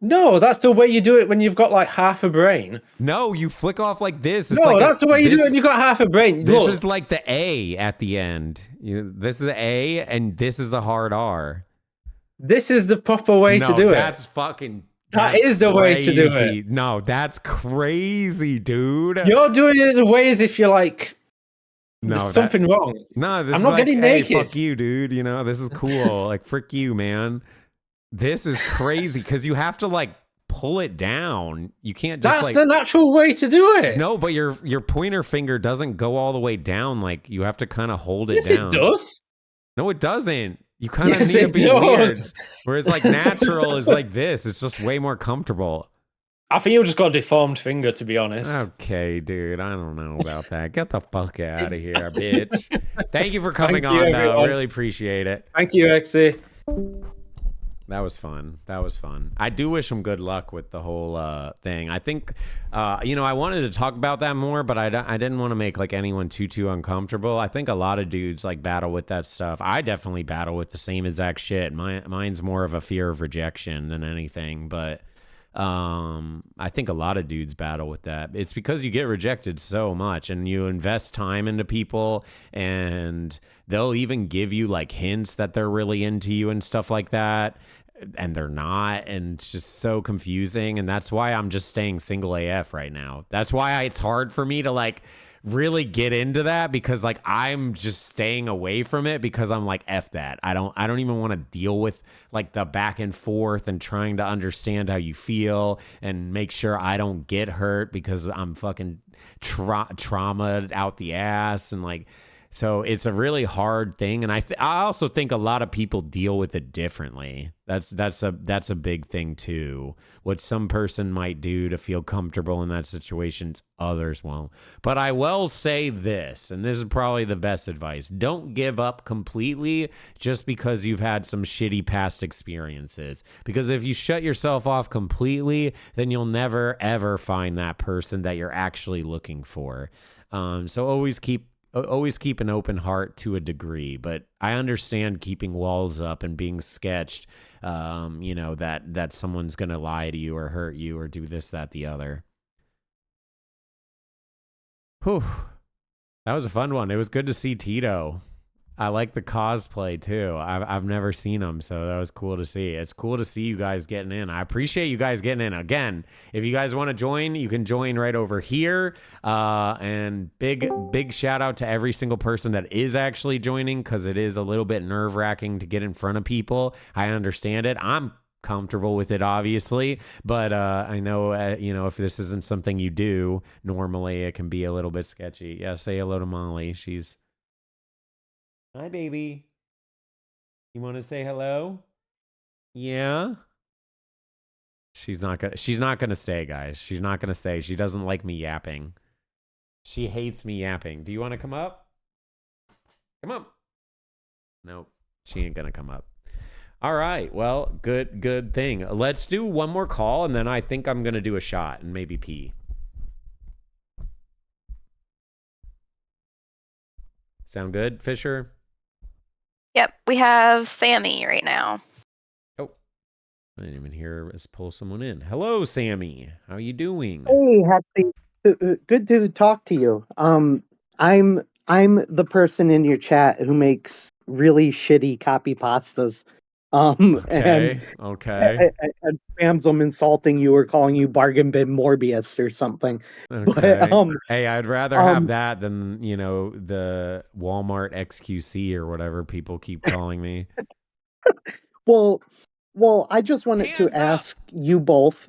No, that's the way you do it when you've got like half a brain. No, you flick off like this. It's No, like that's the way you do it when you've got half a brain. This Look. is like the A at the end. This is A, and this is a hard R. This is the proper way to do it. That's fucking... That is the way to do crazy. it. No, that's crazy, dude. You're doing it the way as if you're like... No, there's something wrong. No, this I'm is not like, getting hey, naked. fuck you, dude. You know, this is cool. Like, frick you, man. This is crazy, because you have to, like, pull it down. You can't just That's the natural way to do it. No, but your pointer finger doesn't go all the way down. Like, you have to kind of hold it down. Yes, it does. No, it doesn't. You kind of Yes, need to it be does. weird. Whereas like natural is like this. It's just way more comfortable. I think you've just got a deformed finger, to be honest. Okay, dude. I don't know about that. Get the fuck out of here, bitch. Thank you for coming Thank you, on, though. everyone. Really appreciate it. Thank you, Hexy. That was fun. That was fun. I do wish him good luck with the whole thing. I think, I wanted to talk about that more, but I didn't want to make like anyone too uncomfortable. I think a lot of dudes like battle with that stuff. I definitely battle with the same exact shit. Mine's more of a fear of rejection than anything, but I think a lot of dudes battle with that. It's because you get rejected so much, and you invest time into people, and they'll even give you like hints that they're really into you and stuff like that, and they're not, and it's just so confusing. And that's why I'm just staying single AF right now. That's why it's hard for me to like really get into that, because like I'm just staying away from it, because I'm like, F that. I don't even want to deal with like the back and forth and trying to understand how you feel and make sure I don't get hurt, because I'm fucking traumatized out the ass. And like, so it's a really hard thing. And I also think a lot of people deal with it differently. That's a big thing too. What some person might do to feel comfortable in that situation, others won't. But I will say this, and this is probably the best advice: don't give up completely just because you've had some shitty past experiences. Because if you shut yourself off completely, then you'll never ever find that person that you're actually looking for. So always keep an open heart to a degree, but I understand keeping walls up and being sketched, that someone's going to lie to you or hurt you or do this, that, the other. Whew. That was a fun one. It was good to see Tito. I like the cosplay too. I've never seen him, so that was cool to see. It's cool to see you guys getting in. I appreciate you guys getting in. Again, if you guys want to join, you can join right over here. And big shout out to every single person that is actually joining, because it is a little bit nerve-wracking to get in front of people. I understand it. I'm comfortable with it, obviously, but I know if this isn't something you do normally, it can be a little bit sketchy. Yeah, say hello to Molly. She's hi, baby. You want to say hello? Yeah. She's not gonna stay, guys. She's not gonna stay. She doesn't like me yapping. She hates me yapping. Do you want to come up? Come up. Nope. She ain't gonna come up. All right. Well, good thing. Let's do one more call, and then I think I'm gonna do a shot and maybe pee. Sound good, Fisher? Yep, we have Sammy right now. Oh, I didn't even hear us pull someone in. Hello, Sammy. How you doing? Hey, Hexy. Good to talk to you. I'm the person in your chat who makes really shitty copy pastas. Okay. And spams them insulting you or calling you bargain bin Morbius or something. Okay. But hey, I'd rather have that than, the Walmart XQC or whatever people keep calling me. well, I just wanted to ask you both.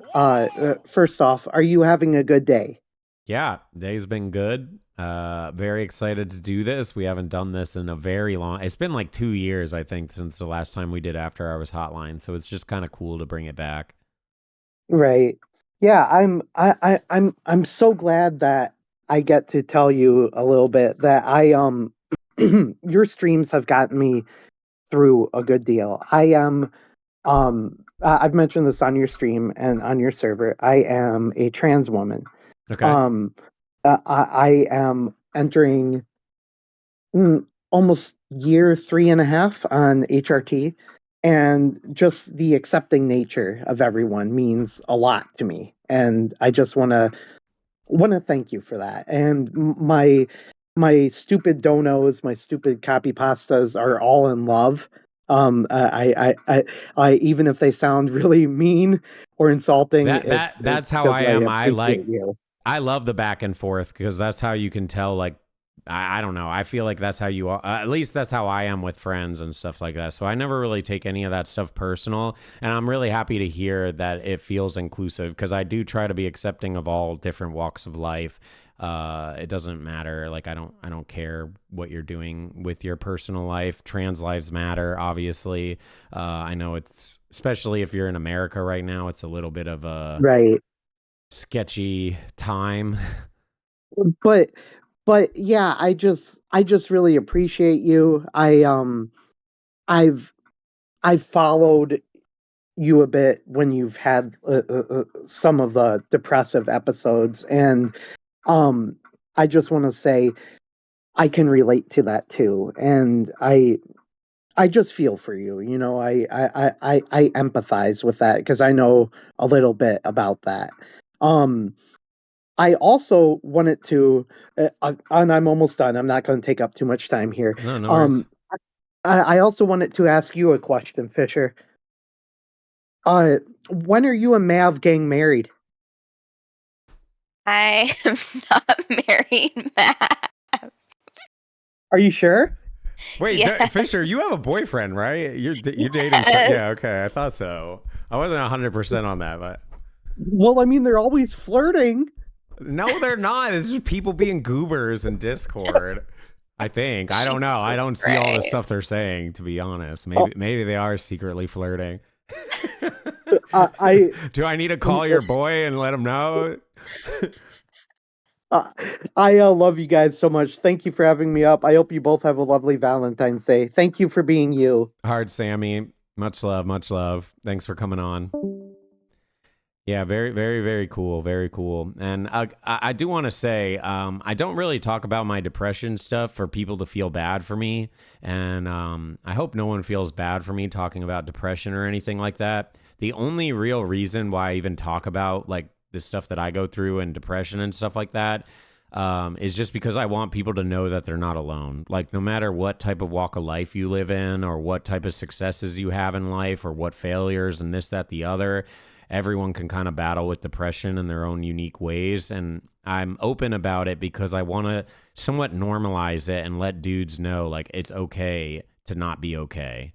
First off, are you having a good day? Yeah, day's been good. Very excited to do this. We haven't done this in a very long. It's been like 2 years, I think, since the last time we did After Hours Hotline. So it's just kind of cool to bring it back. Right. Yeah, I'm so glad that I get to tell you a little bit that your streams have gotten me through a good deal. I've mentioned this on your stream and on your server. I am a trans woman. Okay. I am entering almost year 3.5 on HRT, and just the accepting nature of everyone means a lot to me. And I just want to thank you for that. And my stupid donos, my stupid copy pastas are all in love. I even if they sound really mean or insulting, That's how because I am. appreciate you. I love the back and forth, because that's how you can tell, like, I don't know. I feel like that's how you are. At least that's how I am with friends and stuff like that. So I never really take any of that stuff personal. And I'm really happy to hear that it feels inclusive, because I do try to be accepting of all different walks of life. It doesn't matter. Like, I don't care what you're doing with your personal life. Trans lives matter, obviously. I know it's, especially if you're in America right now, it's a little bit of a sketchy time. But yeah, I just really appreciate you. I've followed you a bit when you've had some of the depressive episodes, and I just want to say I can relate to that too, and I just feel for you. I empathize with that, because I know a little bit about that. I also wanted to, and I'm almost done. I'm not going to take up too much time here. No worries. I also wanted to ask you a question, Fisher. When are you and Mav getting married? I am not married, Matt. Are you sure? Wait, Yes. Fisher, you have a boyfriend, right? You're dating. Yes. Yeah, okay, I thought so. I wasn't 100% on that, but Well, I mean, they're always flirting. no, they're not. It's just people being goobers in Discord. I think. I don't know. I don't see all the stuff they're saying, to be honest. Maybe they are secretly flirting. Do I need to call your boy and let him know? I love you guys so much. Thank you for having me up. I hope you both have a lovely Valentine's Day. Thank you for being you. Hard Sammy. Much love, much love. Thanks for coming on. Yeah, very, very, very cool. Very cool. And I do want to say, I don't really talk about my depression stuff for people to feel bad for me. And I hope no one feels bad for me talking about depression or anything like that. The only real reason why I even talk about, like, the stuff that I go through and depression and stuff like that, is just because I want people to know that they're not alone. Like, no matter what type of walk of life you live in, or what type of successes you have in life, or what failures and this, that, the other, everyone can kind of battle with depression in their own unique ways. And I'm open about it because I want to somewhat normalize it and let dudes know, like, it's okay to not be okay.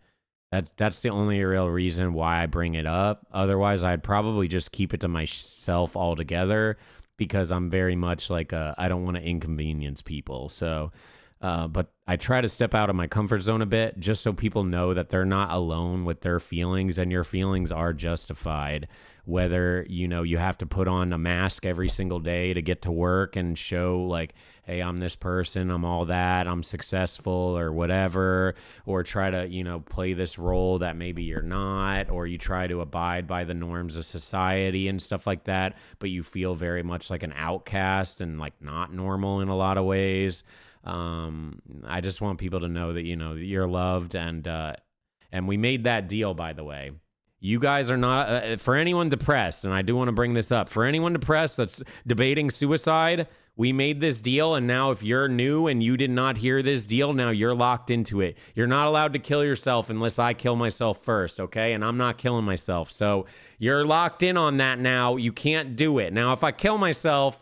That's the only real reason why I bring it up. Otherwise, I'd probably just keep it to myself altogether, because I'm very much like, I don't want to inconvenience people. So, but I try to step out of my comfort zone a bit, just so people know that they're not alone with their feelings, and your feelings are justified. Whether, you know, you have to put on a mask every single day to get to work and show like, hey, I'm this person, I'm all that, I'm successful or whatever, or try to, you know, play this role that maybe you're not, or you try to abide by the norms of society and stuff like that, but you feel very much like an outcast and like not normal in a lot of ways. I just want people to know that, you know, you're loved, and we made that deal, by the way. You guys are not, for anyone depressed, and I do want to bring this up, for anyone depressed that's debating suicide, we made this deal, and now if you're new and you did not hear this deal, now you're locked into it. You're not allowed to kill yourself unless I kill myself first, okay? And I'm not killing myself. So you're locked in on that now. You can't do it. Now, if I kill myself,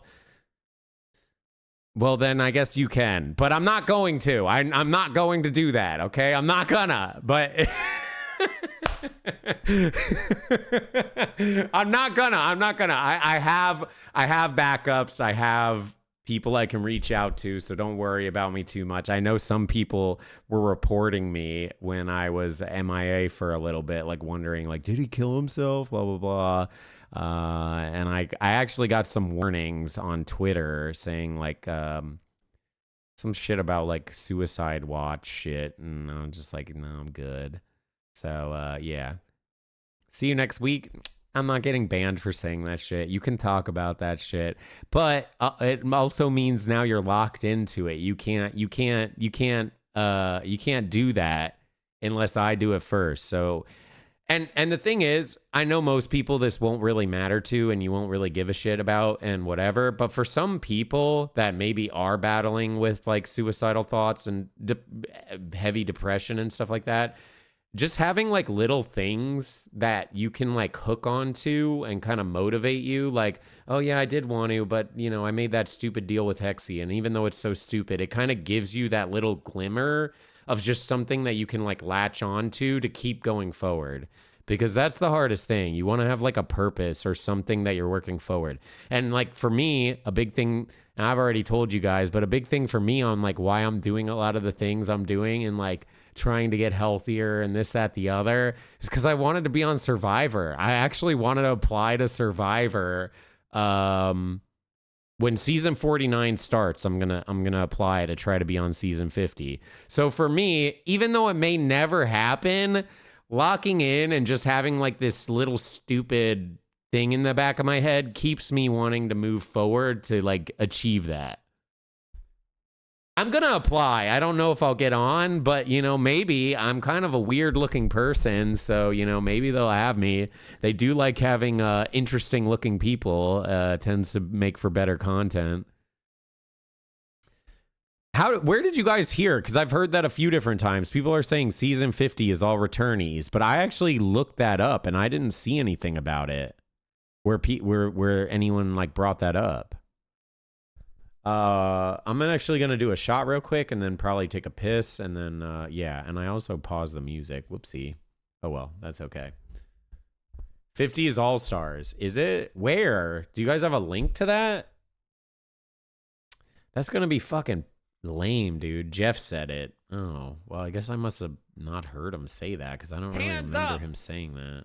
well, then I guess you can. But I'm not going to. I'm not going to do that, okay? I'm not gonna. But... I'm not gonna. I have backups. I have people I can reach out to, so don't worry about me too much. I know some people were reporting me when I was MIA for a little bit, like wondering, like, did he kill himself? Blah blah blah. And I actually got some warnings on Twitter saying like some shit about like suicide watch shit, and I'm just like, no, I'm good. So, yeah. See you next week. I'm not getting banned for saying that shit. You can talk about that shit. But it also means now you're locked into it. You can't do that unless I do it first. So, and the thing is, I know most people this won't really matter to, and you won't really give a shit about and whatever. But for some people that maybe are battling with like suicidal thoughts and heavy depression and stuff like that, just having like little things that you can like hook onto and kind of motivate you, like, oh yeah, I did want to, but you know, I made that stupid deal with Hexy, and even though it's so stupid, it kind of gives you that little glimmer of just something that you can like latch onto to keep going forward. Because that's the hardest thing. You want to have like a purpose or something that you're working forward. And like for me, a big thing, and I've already told you guys, but a big thing for me on like why I'm doing a lot of the things I'm doing and like trying to get healthier and this, that, the other, is because I wanted to be on Survivor. I actually wanted to apply to Survivor. When season 49 starts, I'm gonna apply to try to be on season 50. So for me, even though it may never happen, locking in and just having like this little stupid thing in the back of my head keeps me wanting to move forward to like achieve that. I'm going to apply. I don't know if I'll get on, but you know, maybe. I'm kind of a weird looking person, so you know, maybe they'll have me. They do like having interesting looking people, tends to make for better content. Where did you guys hear? Because I've heard that a few different times. People are saying season 50 is all returnees, but I actually looked that up and I didn't see anything about it where anyone like brought that up. I'm actually gonna do a shot real quick and then probably take a piss and then yeah. And I also paused the music. Whoopsie. Oh well, that's okay. 50 is All Stars. Is it? Where? Do you guys have a link to that? That's gonna be fucking lame, dude. Jeff said it. Oh, well, I guess I must have not heard him say that because I don't really remember him saying that.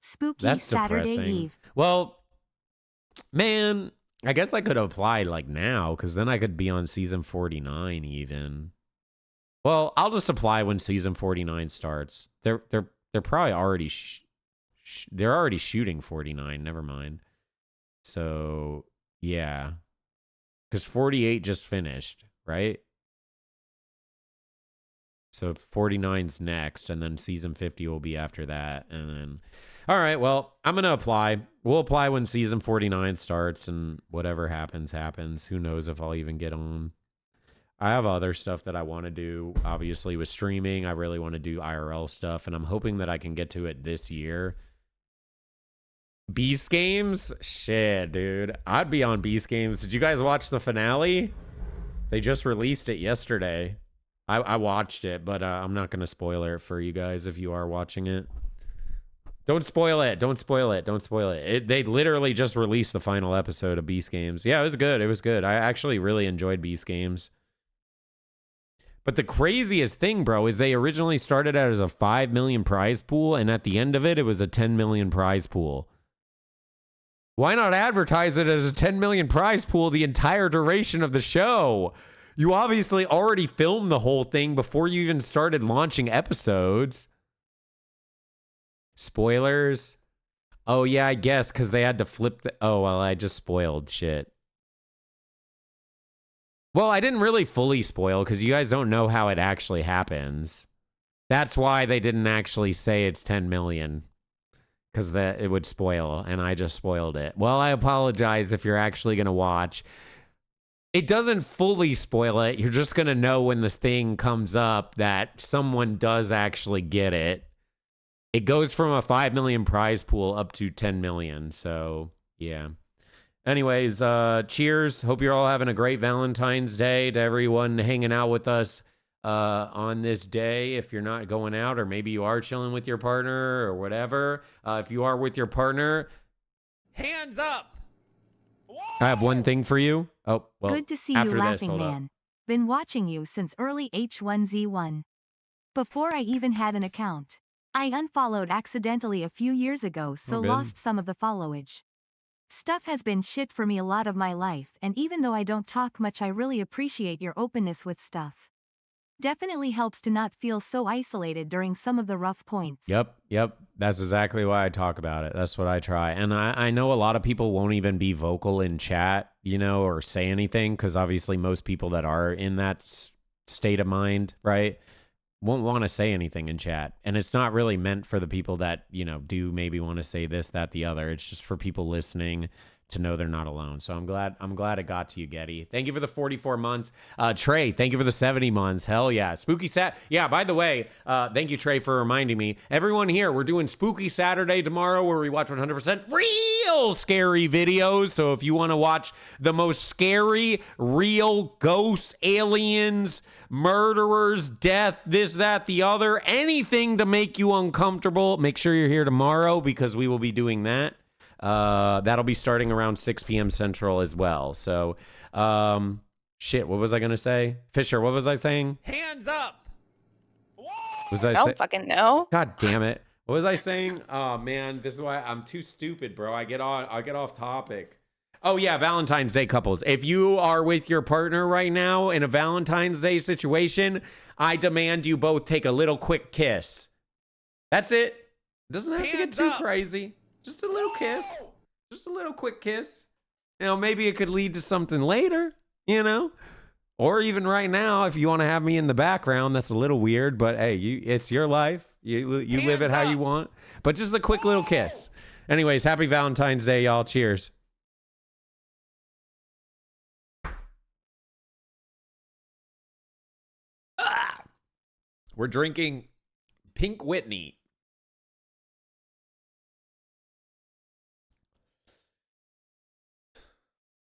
Spooky That's Saturday depressing. Eve. Well, man, I guess I could apply like now because then I could be on season 49 even. Well, I'll just apply when season 49 starts. They're probably already they're already shooting 49. Never mind. So yeah. Because 48 just finished, right? So 49's next, and then season 50 will be after that. And then, all right, well, I'm going to apply. We'll apply when season 49 starts, and whatever happens, happens. Who knows if I'll even get on. I have other stuff that I want to do, obviously, with streaming. I really want to do IRL stuff, and I'm hoping that I can get to it this year. Beast Games? Shit, dude. I'd be on Beast Games. Did you guys watch the finale? They just released it yesterday. I watched it, but I'm not going to spoil it for you guys if you are watching it. Don't spoil it. Don't spoil it. Don't spoil it. They literally just released the final episode of Beast Games. Yeah, it was good. It was good. I actually really enjoyed Beast Games. But the craziest thing, bro, is they originally started out as a 5 million prize pool, and at the end of it, it was a 10 million prize pool. Why not advertise it as a 10 million prize pool the entire duration of the show? You obviously already filmed the whole thing before you even started launching episodes. Spoilers? Oh, yeah, I guess, because they had to flip the... Oh, well, I just spoiled shit. Well, I didn't really fully spoil, because you guys don't know how it actually happens. That's why they didn't actually say it's 10 million. Because it would spoil, and I just spoiled it. Well, I apologize if you're actually going to watch. It doesn't fully spoil it. You're just going to know when the thing comes up that someone does actually get it. It goes from a 5 million prize pool up to 10 million. So, yeah. Anyways, cheers. Hope you're all having a great Valentine's Day. To everyone hanging out with us on this day, if you're not going out, or maybe you are chilling with your partner or whatever. If you are with your partner, Hands up! I have one thing for you. Oh, well, Good to see after you, this, laughing hold up. man. Been watching you since early H1Z1. Before I even had an account. I unfollowed accidentally a few years ago, so good. lost some of the followage. Stuff has been shit for me a lot of my life, and even though I don't talk much, I really appreciate your openness with stuff. Definitely helps to not feel so isolated during some of the rough points. Yep. That's exactly why I talk about it. That's what I try. And I know a lot of people won't even be vocal in chat, you know, or say anything, because obviously most people that are in that state of mind, right, won't want to say anything in chat. And it's not really meant for the people that, you know, do maybe want to say this, that, the other. It's just for people listening to know they're not alone. So I'm glad it got to you, Getty. Thank you for the 44 months. Trey, thank you for the 70 months. Hell yeah. Spooky Sat. Yeah, by the way, thank you, Trey, for reminding me. Everyone here, we're doing Spooky Saturday tomorrow, where we watch 100% real scary videos. So if you want to watch the most scary, real ghosts, aliens, murderers, death, this, that, the other, anything to make you uncomfortable, make sure you're here tomorrow, because we will be doing that. That'll be starting around 6 p.m. Central as well. So, shit, what was I going to say? Fisher, what was I saying? Hands up! Was I don't fucking know. God damn it. What was I saying? Oh, man, this is why I'm too stupid, bro. I get off topic. Oh, yeah, Valentine's Day couples. If you are with your partner right now in a Valentine's Day situation, I demand you both take a little quick kiss. That's it. It doesn't have to get too crazy. Just a little kiss. Just a little quick kiss. You know, maybe it could lead to something later, you know? Or even right now, if you want to have me in the background, that's a little weird, but hey, it's your life. You live it how you want. But just a quick little kiss. Anyways, happy Valentine's Day, y'all. Cheers. We're drinking Pink Whitney.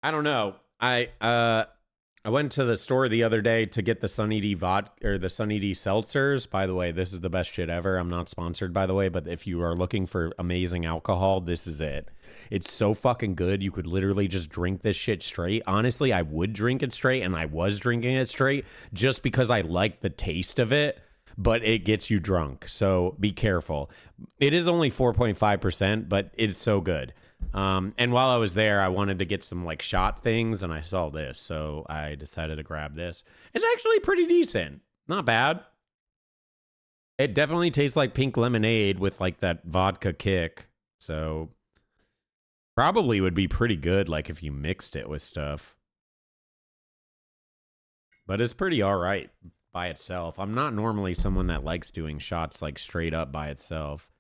I don't know. I went to the store the other day to get the Sunny D vodka, or the Sunny D seltzers. By the way, this is the best shit ever. I'm not sponsored, by the way, but if you are looking for amazing alcohol, this is it. It's so fucking good. You could literally just drink this shit straight. Honestly, I would drink it straight, and I was drinking it straight just because I like the taste of it, but it gets you drunk. So be careful. It is only 4.5%, but it's so good. And while I was there, I wanted to get some like shot things, and I saw this, so I decided to grab this. It's actually pretty decent. Not bad. It definitely tastes like pink lemonade with like that vodka kick. So probably would be pretty good, like if you mixed it with stuff. But it's pretty all right. by itself. I'm not normally someone that likes doing shots like straight up by itself.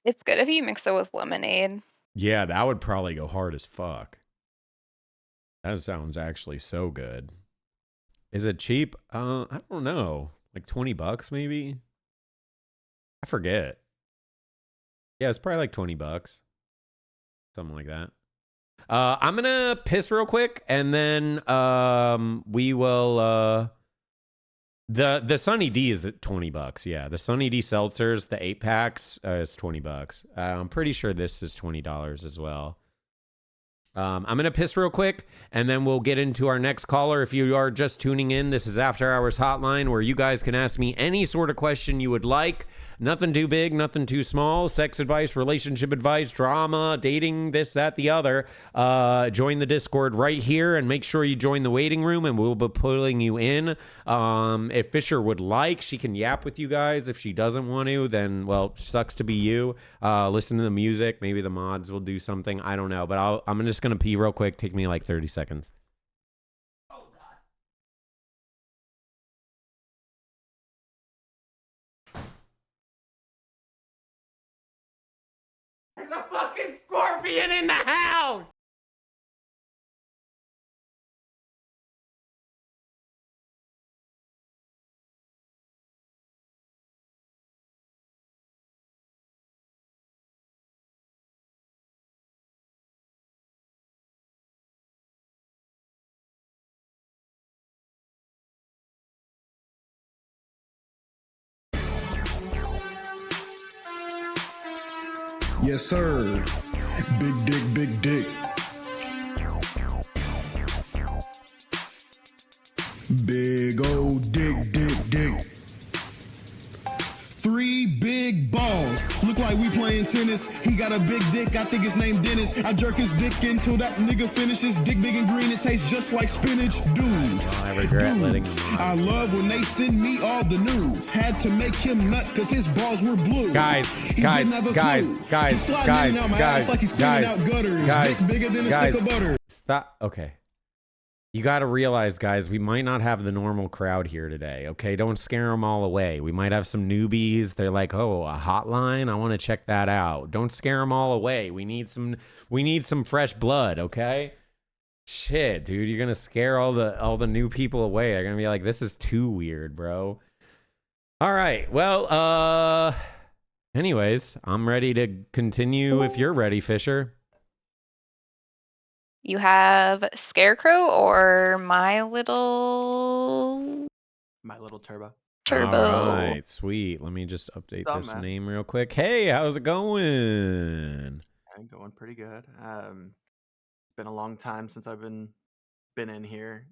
It's good if you mix it with lemonade. Yeah, that would probably go hard as fuck. That sounds actually so good. Is it cheap? I don't know. Like $20 maybe? I forget. Yeah, it's probably like $20. Something like that. I'm gonna piss real quick, and then we will the Sunny D is at $20. Yeah, the Sunny D seltzers, the 8-packs, is $20. I'm pretty sure this is $20 as well. I'm going to piss real quick, and then we'll get into our next caller. If you are just tuning in, this is After Hours Hotline, where you guys can ask me any sort of question you would like. Nothing too big, nothing too small. Sex advice, relationship advice, drama, dating, this, that, the other. Join the Discord right here, and make sure you join the waiting room, and we'll be pulling you in. If Fisher would like, she can yap with you guys. If she doesn't want to, then, well, sucks to be you. Listen to the music. Maybe the mods will do something. I don't know, but I'm just going to pee real quick. Take me like 30 seconds. Oh, God. There's a fucking scorpion in the house! Yes, sir. Big dick, big dick. Big old dick, dick, dick. 3 big balls. Look like we playing tennis. He got a big dick, I think his name Dennis. I jerk his dick until that nigga finishes. Dick big and green, it tastes just like spinach. Dudes. I regret letting him on. I love when they send me all the news. Had to make him nut cause his balls were blue. Guys. He's sliding in and out my ass like he's cleaning out gutters. Dick bigger than a stick of butter. Stop. Okay. You got to realize, guys, we might not have the normal crowd here today, okay? Don't scare them all away. We might have some newbies. They're like, oh, a hotline? I want to check that out. Don't scare them all away. We need some fresh blood, okay? Shit, dude, you're going to scare all the new people away. They're going to be like, this is too weird, bro. All right. Well, anyways, I'm ready to continue if you're ready, Fisher. You have Scarecrow or My Little Turbo. All right, sweet. Let me just update this name real quick. Hey, how's it going? I'm going pretty good. It's been a long time since I've been in here.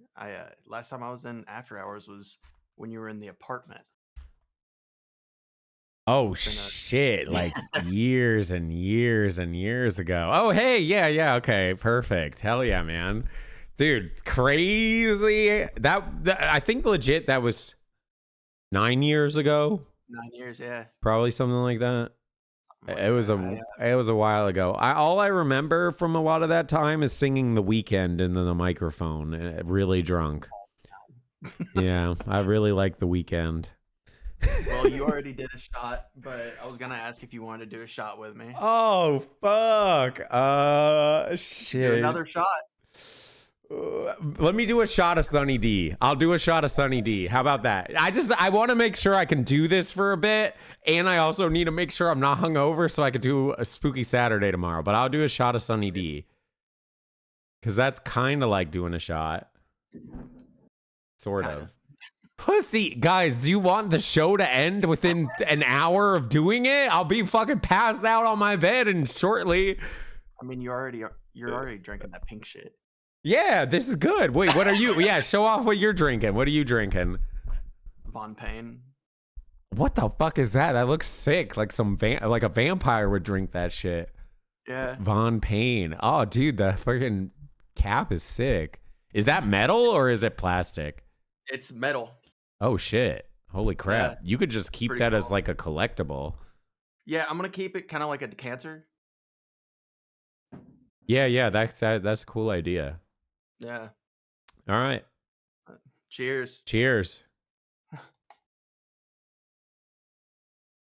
Last time I was in After Hours was when you were in the apartment. Oh shit, like years and years and years ago. Oh hey, yeah, okay, perfect. Hell yeah, man. Dude, crazy. That I think legit that was 9 years ago. 9 years, yeah. Probably something like that. It was a while ago. All I remember from a lot of that time is singing The Weeknd into the microphone, really drunk. Yeah, I really like The Weeknd. Well, you already did a shot, but I was gonna ask if you wanted to do a shot with me. Oh fuck! Shit. Do another shot. Let me do a shot of Sunny D. I'll do a shot of Sunny D. How about that? I want to make sure I can do this for a bit, and I also need to make sure I'm not hungover so I could do a spooky Saturday tomorrow. But I'll do a shot of Sunny D because that's kind of like doing a shot, sort of. Pussy, guys, do you want the show to end within an hour of doing it? I'll be fucking passed out on my bed and shortly. I mean, you're already drinking that pink shit. Yeah, this is good. Wait, what are you? Yeah, show off what you're drinking. What are you drinking? Von Payne. What the fuck is that? That looks sick. Like like a vampire would drink that shit. Yeah. Von Payne. Oh, dude, the fucking cap is sick. Is that metal or is it plastic? It's metal. Oh shit! Holy crap! Yeah, you could just keep that as like a collectible. Yeah, I'm gonna keep it kind of like a decanter. Yeah, that's a cool idea. Yeah. All right. Cheers. Cheers.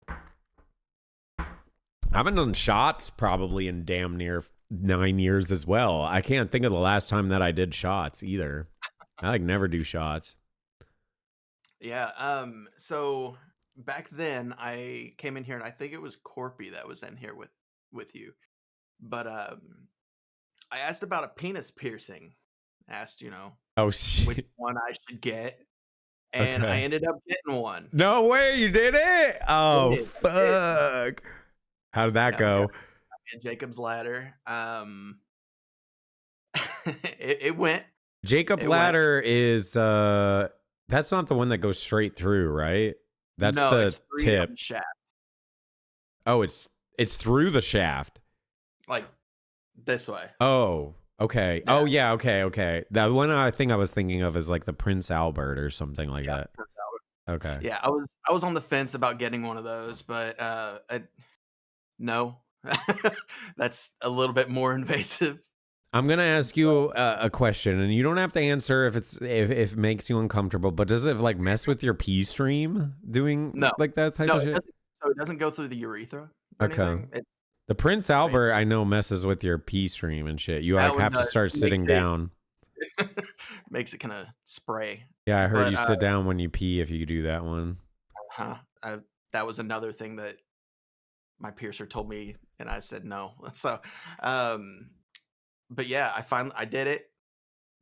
I haven't done shots probably in damn near 9 years as well. I can't think of the last time that I did shots either. I like never do shots. Yeah. So back then I came in here and I think it was Corpy that was in here with you. But I asked about a penis piercing. Asked, Oh shit. which one I should get. And I Okay. ended up getting one. No way, you did it? Oh did, I fuck. How did that go? Got me a Jacob's ladder. It went. Jacob It went. ladder is that's not the one that goes straight through, right? That's No, the it's 3 on tip. the shaft. Oh, it's through the shaft. Like this way. Oh, okay. Oh yeah, okay. That one I think I was thinking of is like the Prince Albert or something like that. Prince Albert. Okay. Yeah, I was on the fence about getting one of those, but no. That's a little bit more invasive. I'm gonna ask you a question, and you don't have to answer if it makes you uncomfortable. But does it like mess with your pee stream doing No. like that type No, of it shit? doesn't, so it doesn't go through the urethra or Okay. anything. The Prince Albert I know messes with your pee stream and shit. You That like one have to does. start Makes sitting it- down. Makes it kind of spray. Yeah, I heard But, you sit down when you pee if you do that one. That was another thing that my piercer told me, and I said no. So, but yeah, I did it.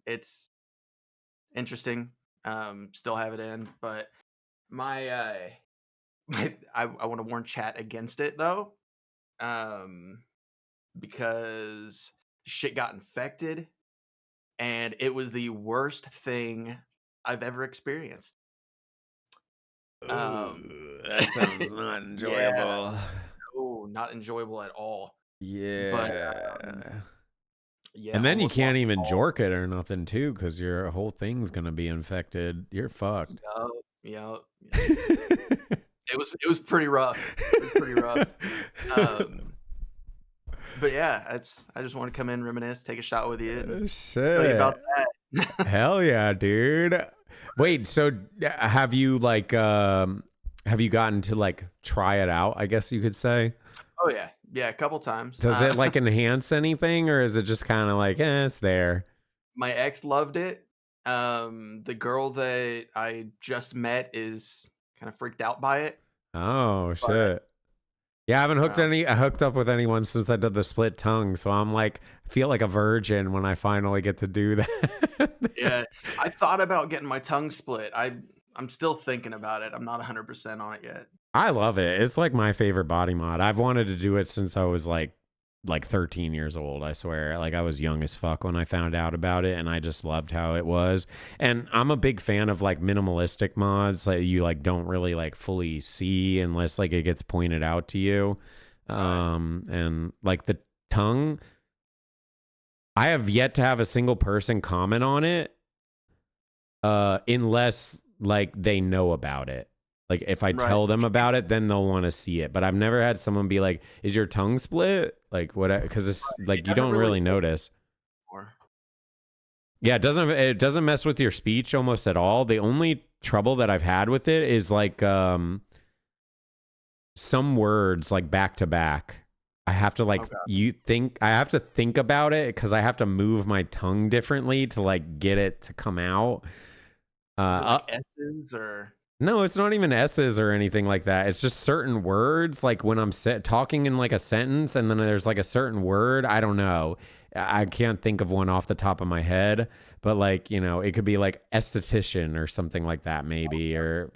It's interesting. Still have it in, but I want to warn chat against it though, because shit got infected, and it was the worst thing I've ever experienced. That sounds not enjoyable. Yeah, no, not enjoyable at all. Yeah. But yeah, And then you almost can't lost even all- jork it or nothing too, because your whole thing's gonna be infected. You're fucked. Yup. It was pretty rough. It was pretty rough. But yeah, I just want to come in, reminisce, take a shot with you, and tell you Shit. about that. Hell yeah, dude. Wait, so have you like have you gotten to like try it out, I guess you could say? Oh yeah, a couple times. Does it like enhance anything, or is it just kind of like, it's there? My ex loved it. The girl that I just met is kind of freaked out by it. Oh shit. Yeah, I haven't hooked up with anyone since I did the split tongue, so I'm like, I feel like a virgin when I finally get to do that. Yeah, I thought about getting my tongue split. I'm still thinking about it. I'm not 100% on it yet. I love it. It's like my favorite body mod. I've wanted to do it since I was like 13 years old, I swear. Like I was young as fuck when I found out about it, and I just loved how it was. And I'm a big fan of like minimalistic mods that you like don't really like fully see unless like it gets pointed out to you. And like the tongue, I have yet to have a single person comment on it unless like they know about it. Like if I tell them about it, then they'll want to see it. But I've never had someone be like, "Is your tongue split?" Like what? Because it's like you don't really notice. Yeah, it doesn't mess with your speech almost at all. The only trouble that I've had with it is like some words like back to back. I have to like I have to think about it because I have to move my tongue differently to like get it to come out. Is it like S's or? No, it's not even S's or anything like that. It's just certain words. Like when I'm talking in like a sentence and then there's like a certain word. I don't know. I can't think of one off the top of my head. But like, it could be like esthetician or something like that maybe. Or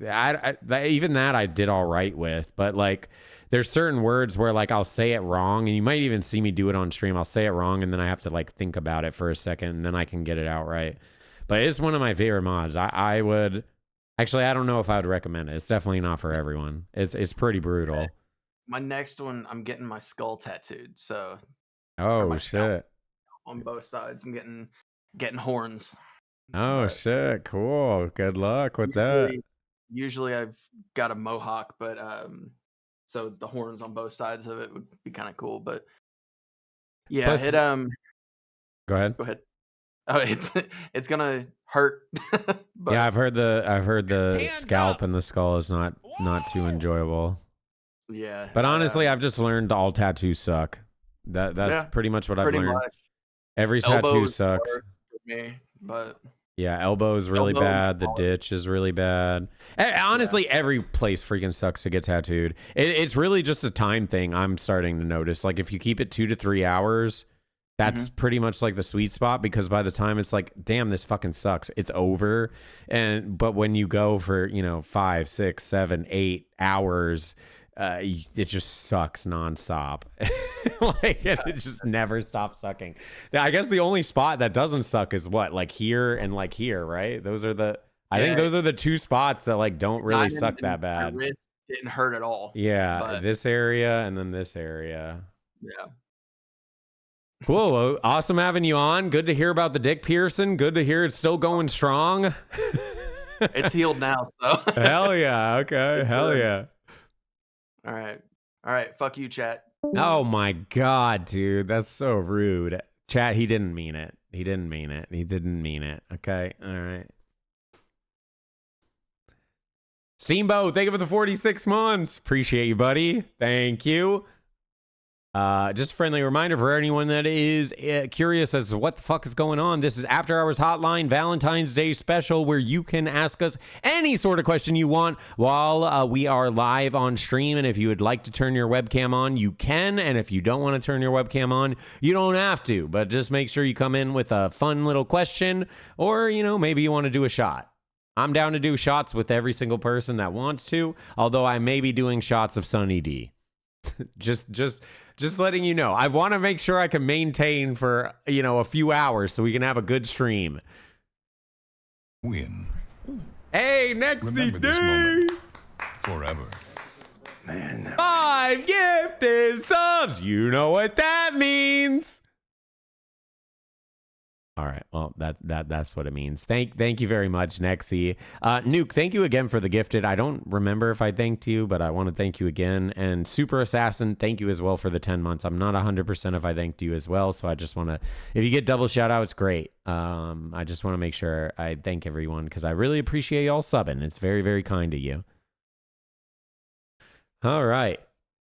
even that I did all right with. But like there's certain words where like I'll say it wrong. And you might even see me do it on stream. I'll say it wrong and then I have to like think about it for a second. And then I can get it out right. But it's one of my favorite mods. I would... Actually, I don't know if I would recommend it. It's definitely not for everyone. It's pretty brutal. My next one, I'm getting my skull tattooed. So. Oh shit! On both sides, I'm getting horns. Oh shit! Cool. Good luck with that. Usually, I've got a mohawk, but so the horns on both sides of it would be kind of cool. But yeah, Plus, Go ahead. Go ahead. Oh, it's gonna hurt. But Yeah, I've heard the scalp and the skull is not too enjoyable. yeah. But honestly, I've just learned all tattoos suck. That's Yeah, pretty much what I've pretty learned. much. Every Elbow tattoo is the sucks. worst for me, but Yeah, elbow is really Elbow and bad. The ditch is really bad. Honestly, every place freaking sucks to get tattooed. It's really just a time thing. I'm starting to notice. Like if you keep it 2 to 3 hours, that's pretty much like the sweet spot, because by the time it's like, damn, this fucking sucks, it's over. But when you go for 5, 6, 7, 8 hours, it just sucks nonstop. Like it just never stops sucking. I guess the only spot that doesn't suck is what, like here and like here, right? Those are I think those are the two spots that like don't really suck that bad. My wrist didn't hurt at all. Yeah, but, this area and then this area. yeah. Cool. Well, awesome having you on. Good to hear about the dick piercing. Good to hear it's still going strong. It's healed now, so. Hell yeah. Okay. Hell yeah. All right. Fuck you, chat. Oh my God, dude. That's so rude. Chat, he didn't mean it. He didn't mean it. He didn't mean it. Okay. All right. Steamboat, thank you for the 46 months. Appreciate you, buddy. Thank you. Just a friendly reminder for anyone that is curious as to what the fuck is going on. This is After Hours Hotline Valentine's Day special, where you can ask us any sort of question you want while we are live on stream. And if you would like to turn your webcam on, you can. And if you don't want to turn your webcam on, you don't have to. But just make sure you come in with a fun little question, or, maybe you want to do a shot. I'm down to do shots with every single person that wants to, although I may be doing shots of Sunny D. Just letting you know. I want to make sure I can maintain for, a few hours so we can have a good stream. Win. Hey, Nexy Remember this moment forever. Man. 5 gifted subs. You know what that means. All right. Well, that's what it means. Thank you very much, Nexy. Nuke, thank you again for the gifted. I don't remember if I thanked you, but I want to thank you again. And Super Assassin, thank you as well for the 10 months. I'm not 100% if I thanked you as well, so I just want to, if you get double shout outs, great. I just want to make sure I thank everyone because I really appreciate y'all subbing. It's very, very kind of you. All right.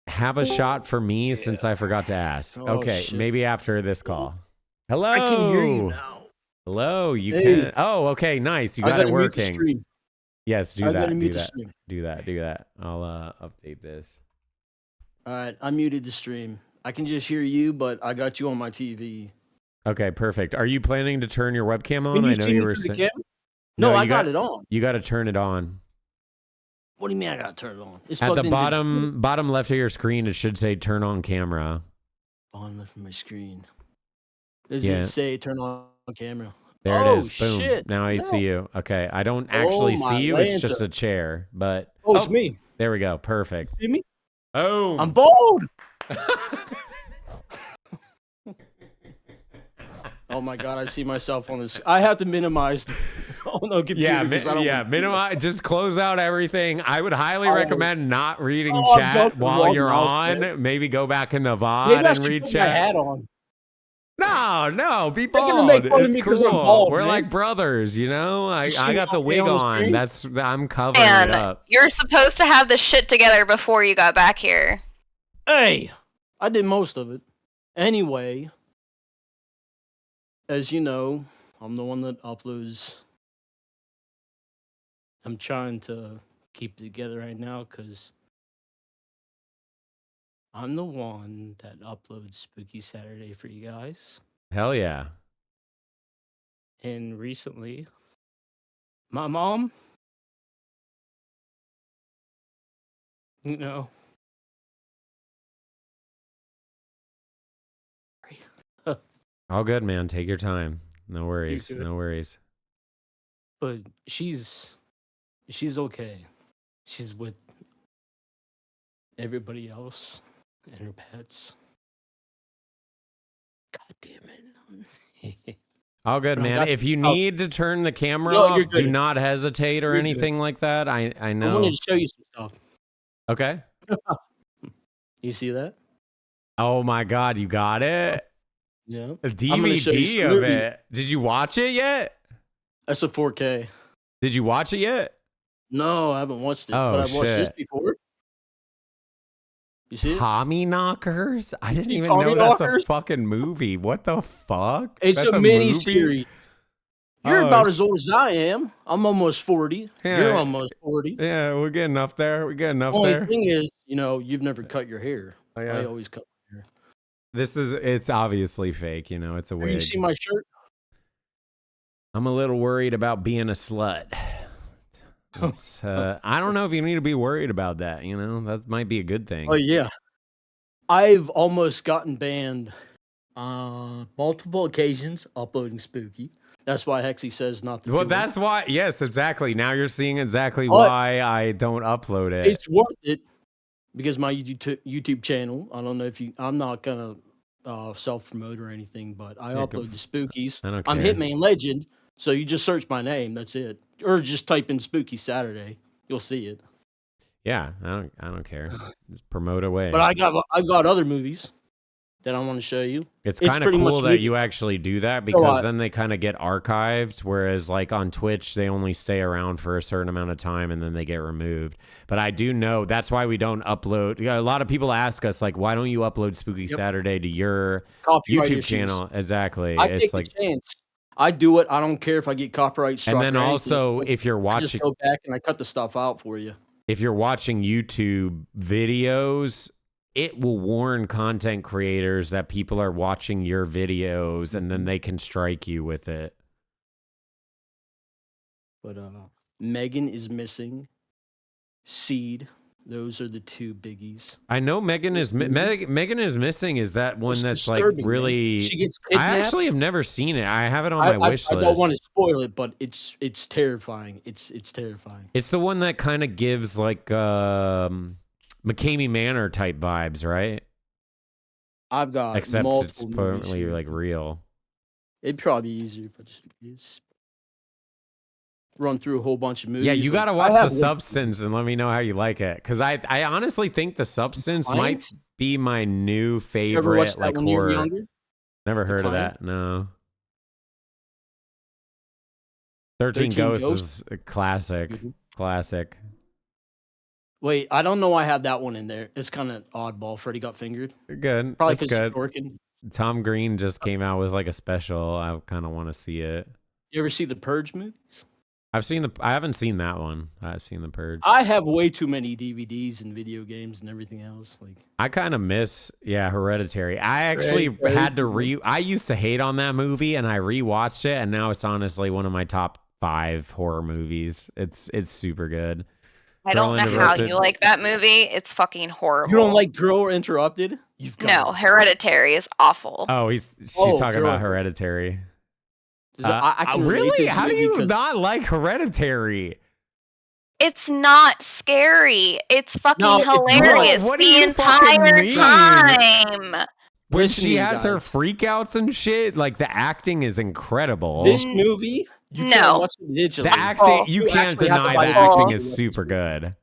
Have a shot for me since I forgot to ask. Okay, shit. Maybe after this call. Hello. I can hear you now. Hello, you Hey. can. Oh, okay, nice. You I got gotta it mute the working. stream. Yes, do I that. gotta Do mute the that. stream. Do that. Do that. I'll update this. All right, I muted the stream. I can just hear you, but I got you on my TV. Okay, perfect. Are you planning to turn your webcam on? Can you I know see you me were through the saying. camera? No, I you got it on. You got to turn it on. What do you mean I gotta turn it on? It's At plugged the into bottom left of your screen, it should say "Turn on camera." bottom left of my screen. Does Yeah. it say turn on camera? There oh, it is. Boom. Shit. Now I No. see you. Okay. I don't actually Oh, my see you. It's just Lanta. a chair. But Oh, it's me. There we go. Perfect. See me? Oh. I'm bold. Oh my god, I see myself on this. I have to minimize on the computer. Yeah, because I don't want- minimize. Just close out everything. I would highly recommend not reading Oh, I'm chat joking. while Wrong you're mouse, on. man. Maybe go back in the VOD Maybe I and should read put my chat. hat on. No, be They're gonna bald. make fun of It's me 'cause cool. I'm bald, We're man. like brothers, you know. I You see got the my wig hair on the on. screen? I'm covering And it up. you're supposed to have this shit together before you got back here. Hey, I did most of it. Anyway, as you know, I'm the one that uploads. I'm trying to keep it together right now because I'm the one that uploads Spooky Saturday for you guys. Hell yeah. And recently, my mom, you know, All good, man. Take your time. No worries. good. No worries. but she's okay. She's with everybody else and her pets. God damn it. All good, But I man. got If you- you oh. need to turn the camera No, you're off, do good. not hesitate or You're good. anything like that. I I know. wanted to show you some stuff. Okay. You see that? Oh my God, you got it. Yeah. A I'm gonna show you DVD some of movies. it. Did you watch it yet? That's a 4K. Did you watch it yet? No, I haven't watched it, but Oh I've watched this shit. before. You see it? Tommy Knockers? I didn't see even Tommy know that's a Knockers? fucking movie. What the fuck? It's That's a mini movie? series. You're Oh, about as old as I am. I'm almost 40. You're Yeah. almost 40. Yeah, we're getting up there. We're getting up Only there. thing is, you've never cut your hair. Oh, yeah. I always cut my hair. It's obviously fake, it's a Have you wig. seen my shirt? I'm a little worried about being a slut. I don't know if you need to be worried about that, That might be a good thing. Oh yeah. I've almost gotten banned multiple occasions uploading spooky. That's why Hexy says not to Well, do that's why. Yes, exactly. Now you're seeing exactly But why I don't upload it. it's worth it because my YouTube channel, I don't know if I'm not gonna self-promote or anything, but I Yeah, upload the spookies. I don't I'm care. Hitman Legend, so you just search my name, that's it. Or just type in Spooky Saturday. You'll see it. Yeah, I don't care. Just promote away. But I've got other movies that I want to show you. It's kind of pretty much cool that movie- you actually do that So, because then they kind of get archived, whereas like on Twitch, they only stay around for a certain amount of time and then they get removed. But I do know that's why we don't upload. A lot of people ask us like, why don't you upload Spooky Saturday to your Copyright YouTube issues. channel? Exactly. I It's take like, a chance. I do it. I don't care if I get copyright struck. and then or anything. also if you're I just watching, go back and I cut the stuff out for you. if you're watching YouTube videos, it will warn content creators that people are watching your videos and then they can strike you with it. But Megan is missing. Seed. Those are the two biggies. I know Megan is Megan is missing. Is that one It's that's like disturbing, man. really? She gets I kidnapped. actually have never seen it. I have it on my wish I list. don't want to spoil it, but it's terrifying. It's terrifying. It's the one that kind of gives like McCamey Manor type vibes, right? I've got Except multiple it's movies apparently here. like real. It'd probably be easier if I just run through a whole bunch of movies. Yeah, you Like, got to I watch have The Substance and let me know how you like it. Because I honestly think The Substance might Client? be my new You ever favorite watched that like when you were horror. younger? Never The heard of Client? that. No. 13 Ghosts is a classic. Mhm. Classic. Wait, I don't know. I had that one in there. It's kind of oddball. Freddy got fingered. Good. Probably That's because good. working. Tom Green just came out with like a special. I kind of want to see it. You ever see the Purge movies? I haven't seen that one. I've seen The Purge. I have way too many DVDs and video games and everything else. Like, I kind of miss, Hereditary. I actually Hereditary. had to I used to hate on that movie and I rewatched it and now it's honestly one of my top 5 horror movies. It's super good. I don't know how Interrupted. you like that movie. It's fucking horrible. you don't like Girl Interrupted? You've got No, Hereditary is awful. Oh, she's Oh, talking girl. about Hereditary. I can relate to Really? this How do movie you 'cause- not like Hereditary? It's not scary. It's fucking No, it's not. hilarious What do the you fucking entire mean? time. When Listen to she me, has her guys. freakouts and shit, like the acting is incredible. This movie, you No. can't watch it digitally. The acting, you You can't actually have to deny buy the the acting DVD. is super good.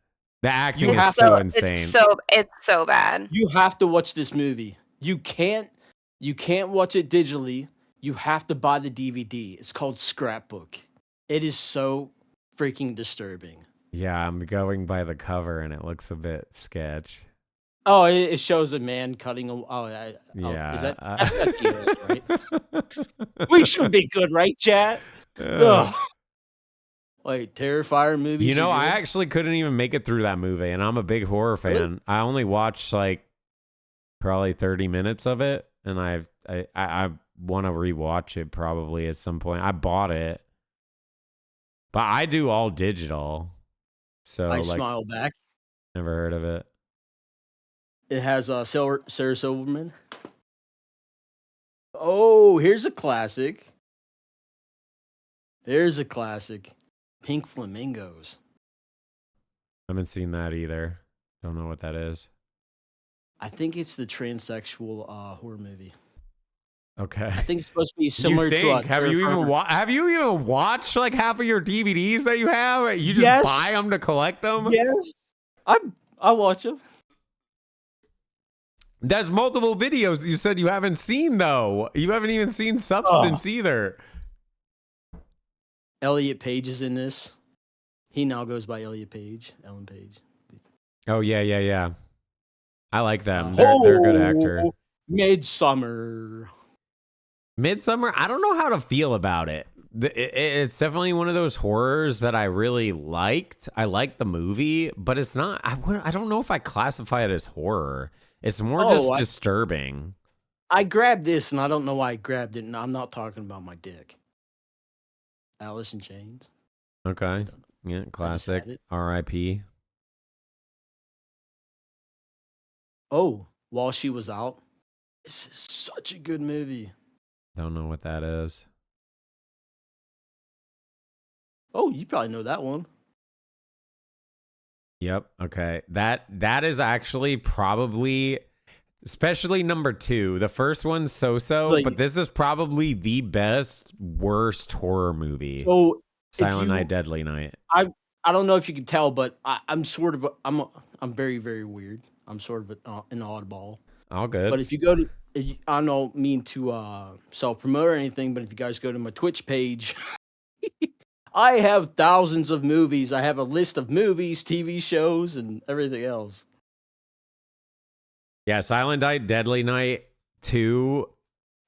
The acting You is have so to- insane. It's so bad. You have to watch this movie. You can't watch it digitally. You have to buy the DVD. It's called Scrapbook. It is so freaking disturbing. Yeah, I'm going by the cover and it looks a bit sketch. Oh, it shows a man cutting a. Yeah. Is that's right? We should be good, right, chat? Ugh. Wait, Terrifier movies. You know, are I good? actually couldn't even make it through that movie, and I'm a big horror fan. Really? I only watched like probably 30 minutes of it, and I want to rewatch it probably at some point. I bought it, but I do all digital, so I like smile back. never heard of it. It has Sarah Silverman. Oh, here's a classic. There's a classic. Pink Flamingos. I haven't seen that either. Don't know what that is. I think it's the transsexual horror movie. Okay. I think it's supposed to be similar You to. think? Have you even watched like half of your DVDs that you have? You just Yes. buy them to collect them? Yes, I watch them. There's multiple videos you said you haven't seen, though. You haven't even seen Substance either. Elliot Page is in this. He now goes by Elliot Page. Ellen Page. Oh, yeah. I like them. They're a good actor. Midsummer. Midsummer, I don't know how to feel about it. It's definitely one of those horrors that I really liked. I liked the movie, but it's not. I don't know if I classify it as horror. It's more just disturbing. I grabbed this, and I don't know why I grabbed it. And I'm not talking about my dick. Alice in Chains. Okay. Yeah, classic. R.I.P. Oh, While She Was Out. This is such a good movie. Don't know what that is. Oh, you probably know that one. Yep. Okay. That is actually probably, especially number 2. The first one's so-so, but this is probably the best, worst horror movie. So Silent Night, Deadly Night. I don't know if you can tell, but I'm sort of I'm very, very weird. I'm sort of an oddball. All good. But if you go to, I don't mean to self-promote or anything, but if you guys go to my Twitch page, I have thousands of movies. I have a list of movies, TV shows, and everything else. Yeah, Silent Night, Deadly Night 2.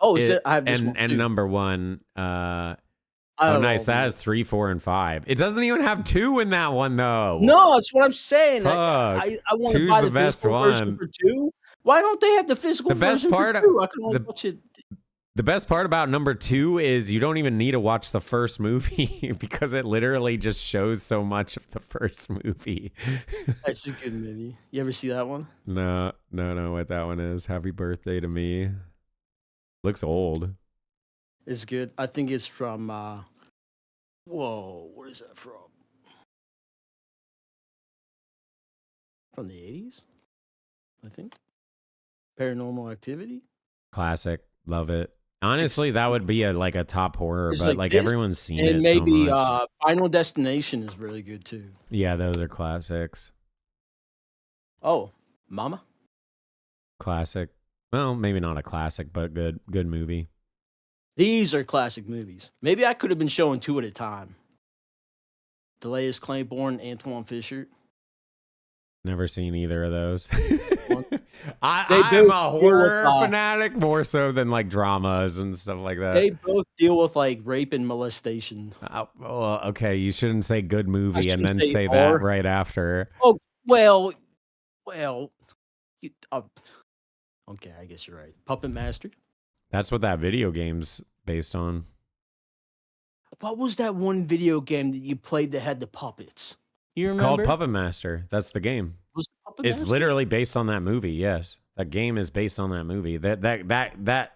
Oh, I have this one and too. number 1. Nice. That has 3, 4, and 5. It doesn't even have 2 in that one though. No, that's what I'm saying. Fuck. I want to 2's buy the the best physical version one. for 2. Why don't they have the physical version for 2? I can only watch it. The best part about number 2 is you don't even need to watch the first movie because it literally just shows so much of the first movie. That's a good movie. You ever see that one? No, what that one is. Happy Birthday to Me. Looks old. It's good. I think it's from whoa, what is that from? From the 80s? I think. Paranormal Activity? Classic. Love it. Honestly, that would be a top horror, but like this, everyone's seen and it maybe so much. Final Destination is really good too. Yeah, those are classics. Oh, Mama? Classic. Well, maybe not a classic, but good movie. These are classic movies. Maybe I could have been showing 2 at a time. Delayus Claiborne, Antoine Fisher. Never seen either of those. They I'm a both horror deal with, fanatic more so than like dramas and stuff like that. They both deal with like rape and molestation. Well, okay, you shouldn't say good movie and then shouldn't say say horror. that right after. Oh, well, okay, I guess you're right. Puppet Master. That's what that video game's based on. What was that one video game that you played that had the puppets? You remember? Called Puppet Master. That's the game. Was it Puppet It's Master? literally based on that movie. Yes, that game is based on that movie. That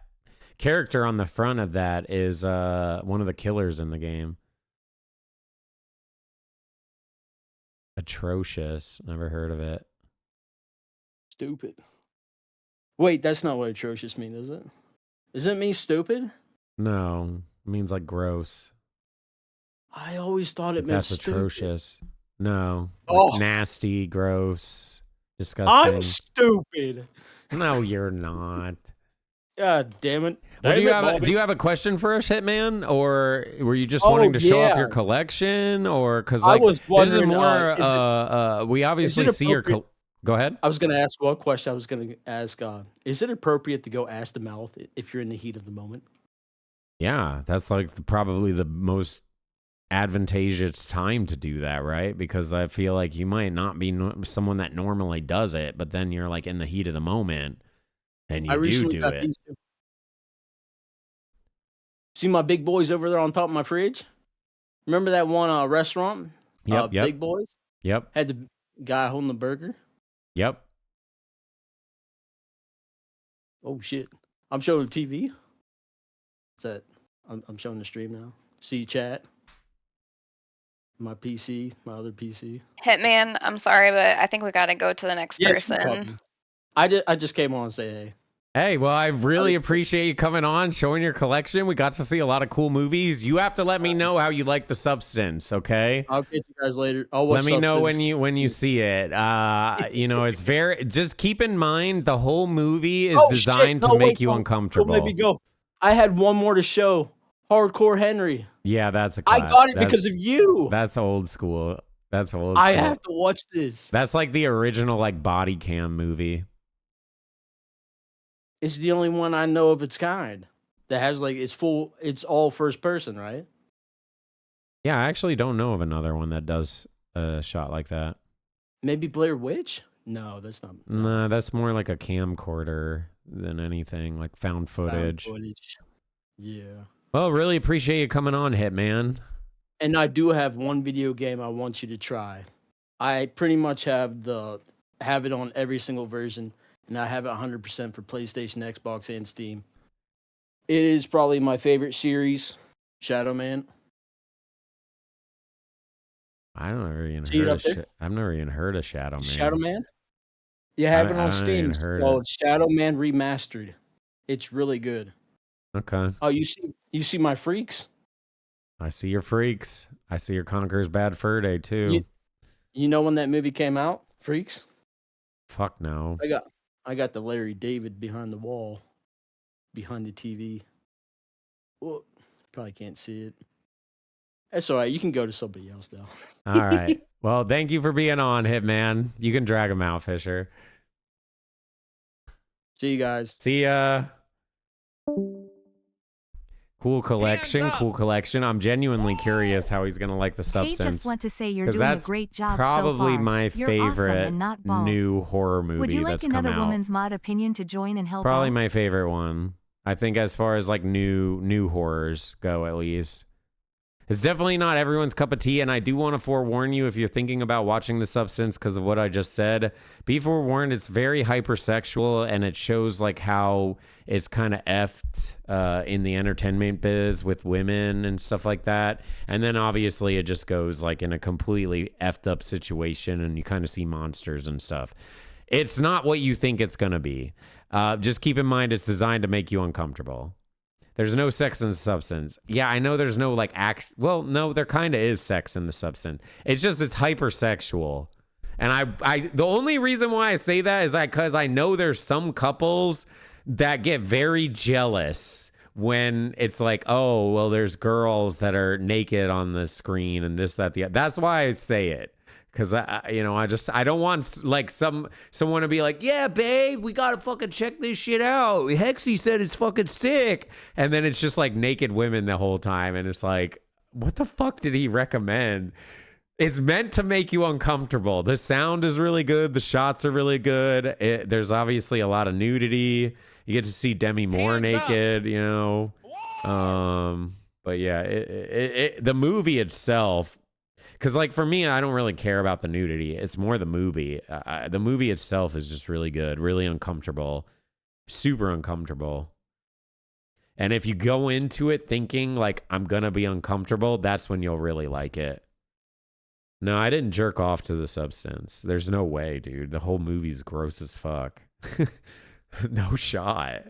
character on the front of that is one of the killers in the game. Atrocious. Never heard of it. Stupid. Wait, that's not what atrocious means, is it? Does it mean stupid? No, it means like gross. I always thought it meant That's stupid. atrocious. No, Oh. like nasty, gross, disgusting. I'm stupid. No, you're not. God damn it. Well, Damn it, do you have a question for us, Hitman, or were you just Oh, wanting to show off yeah. your collection, or because I like was this is wondering, more? We obviously see your. appropriate- Go ahead. I was going to ask one question. I was going to ask, is it appropriate to go ass to mouth if you're in the heat of the moment? Yeah, that's like probably the most advantageous time to do that, right? Because I feel like you might not be someone that normally does it, but then you're like in the heat of the moment and I you recently do got it. these two. See my big boys over there on top of my fridge? Remember that one restaurant? Yep. Big Boys? Yep. Had the guy holding the burger? Yep. Oh, shit. I'm showing the TV. What's that? I'm showing the stream now. See chat. My PC, my other PC. Hitman, I'm sorry, but I think we got to go to the next Yeah, no person. problem. I just came on and say hey. Hey, well, I really appreciate you coming on, showing your collection. We got to see a lot of cool movies. You have to let me know how you like The Substance, okay? I'll get you guys later. I'll watch Let me know Substance. when you see it. You know, it's very. Just keep in mind the whole movie is designed to make you uncomfortable. Don't let me go. I had one more to show. Hardcore Henry. Yeah, that's a. I got it because of you. That's old school. That's old. I school. have to watch this. That's like the original like body cam movie. It's the only one I know of its kind that has like it's all first person, right? Yeah, I actually don't know of another one that does a shot like that. Maybe Blair Witch? No, that's not. Nah, that's more like a camcorder than anything, like found footage. Yeah. Well, really appreciate you coming on, Hitman. And I do have one video game I want you to try. I pretty much have it on every single version, and I have it 100% for PlayStation, Xbox, and Steam. It is probably my favorite series, Shadow Man. I've never even heard of Shadow Man. Shadow Man? You have it on Steam. It's called Shadow Man Remastered. It's really good. Okay. Oh, you see my freaks? I see your freaks. I see your Conqueror's Bad Fur Day too. You know when that movie came out, Freaks? Fuck no. I got the Larry David behind the wall, behind the TV. Well, probably can't see it. That's all right. You can go to somebody else though. All right. Well, thank you for being on, Hitman. You can drag him out, Fisher. See you guys. See ya. Cool collection. I'm genuinely curious how he's gonna like The Substance. I just want to say you're doing a great job probably so far. my You're favorite awesome and not bald. new horror movie Would you like that's come another out. woman's mod opinion to join and help Probably out? my favorite one. I think as far as like new horrors go, at least. It's definitely not everyone's cup of tea, and I do want to forewarn you if you're thinking about watching The Substance because of what I just said. Be forewarned, it's very hypersexual, and it shows like how it's kind of effed in the entertainment biz with women and stuff like that. And then obviously it just goes like in a completely effed up situation, and you kind of see monsters and stuff. It's not what you think it's going to be. Just keep in mind it's designed to make you uncomfortable. There's no sex in The Substance. Yeah, I know there's no like well, no, there kind of is sex in The Substance. It's just it's hypersexual. And I the only reason why I say that is because I know there's some couples that get very jealous when it's like, oh, well, there's girls that are naked on the screen and this, that, the other. That's why I say it. Because I don't want like someone to be like, yeah, babe, we gotta fucking check this shit out. Hexy said it's fucking sick, and then it's just like naked women the whole time, and it's like, what the fuck did he recommend? It's meant to make you uncomfortable. The sound is really good. The shots are really good. There's obviously a lot of nudity. You get to see Demi Moore naked, you know. But yeah, the movie itself. Because, like, for me, I don't really care about the nudity. It's more the movie. The movie itself is just really good, really uncomfortable, super uncomfortable. And if you go into it thinking, like, I'm going to be uncomfortable, that's when you'll really like it. No, I didn't jerk off to The Substance. There's no way, dude. The whole movie's gross as fuck. No shot.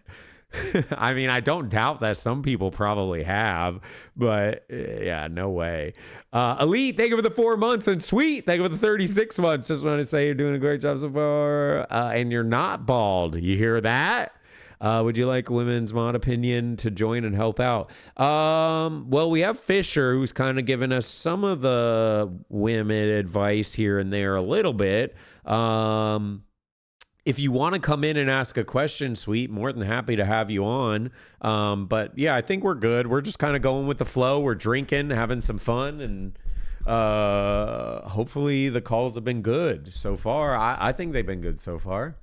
I mean, I don't doubt that some people probably have, but yeah, no way. Elite, thank you for the 4 months, and Sweet, thank you for the 36 months. Just want to say you're doing a great job so far, and you're not bald. You hear that? Would you like Women's Mod Opinion to join and help out? Well, we have Fisher, who's kind of given us some of the women advice here and there a little bit. If you want to come in and ask a question, Sweet, more than happy to have you on. But yeah, I think we're good. We're just kind of going with the flow. We're drinking, having some fun, and hopefully the calls have been good so far. I think they've been good so far.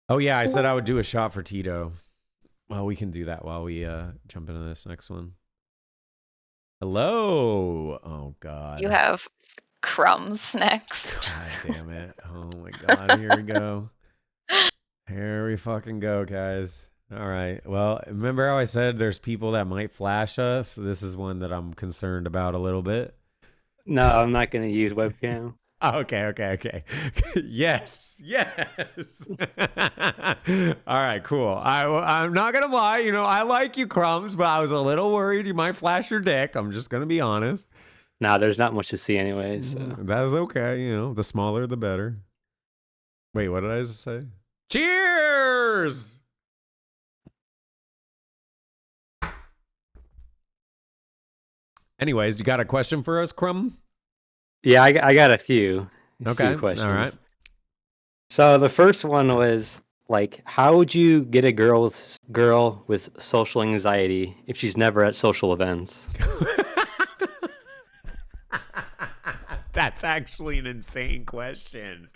Oh yeah, I said I would do a shot for Tito. Well, we can do that while we jump into this next one. Hello. Oh God. You have crumbs next. God damn it. Oh my God. Here we go. Here we fucking go, guys. All right. Well, remember how I said there's people that might flash us? This is one that I'm concerned about a little bit. No, I'm not going to use webcam. Okay. Yes. All right, cool. I'm not gonna lie. I like you, Crumbs, but I was a little worried you might flash your dick. I'm just gonna be honest. Nah, there's not much to see anyway. So. That is okay. The smaller, the better. Wait, what did I just say? Cheers! Anyways, you got a question for us, Crumb? Yeah, I got a few Okay, questions. all right. So the first one was like, how would you get a girl with social anxiety if she's never at social events? That's actually an insane question.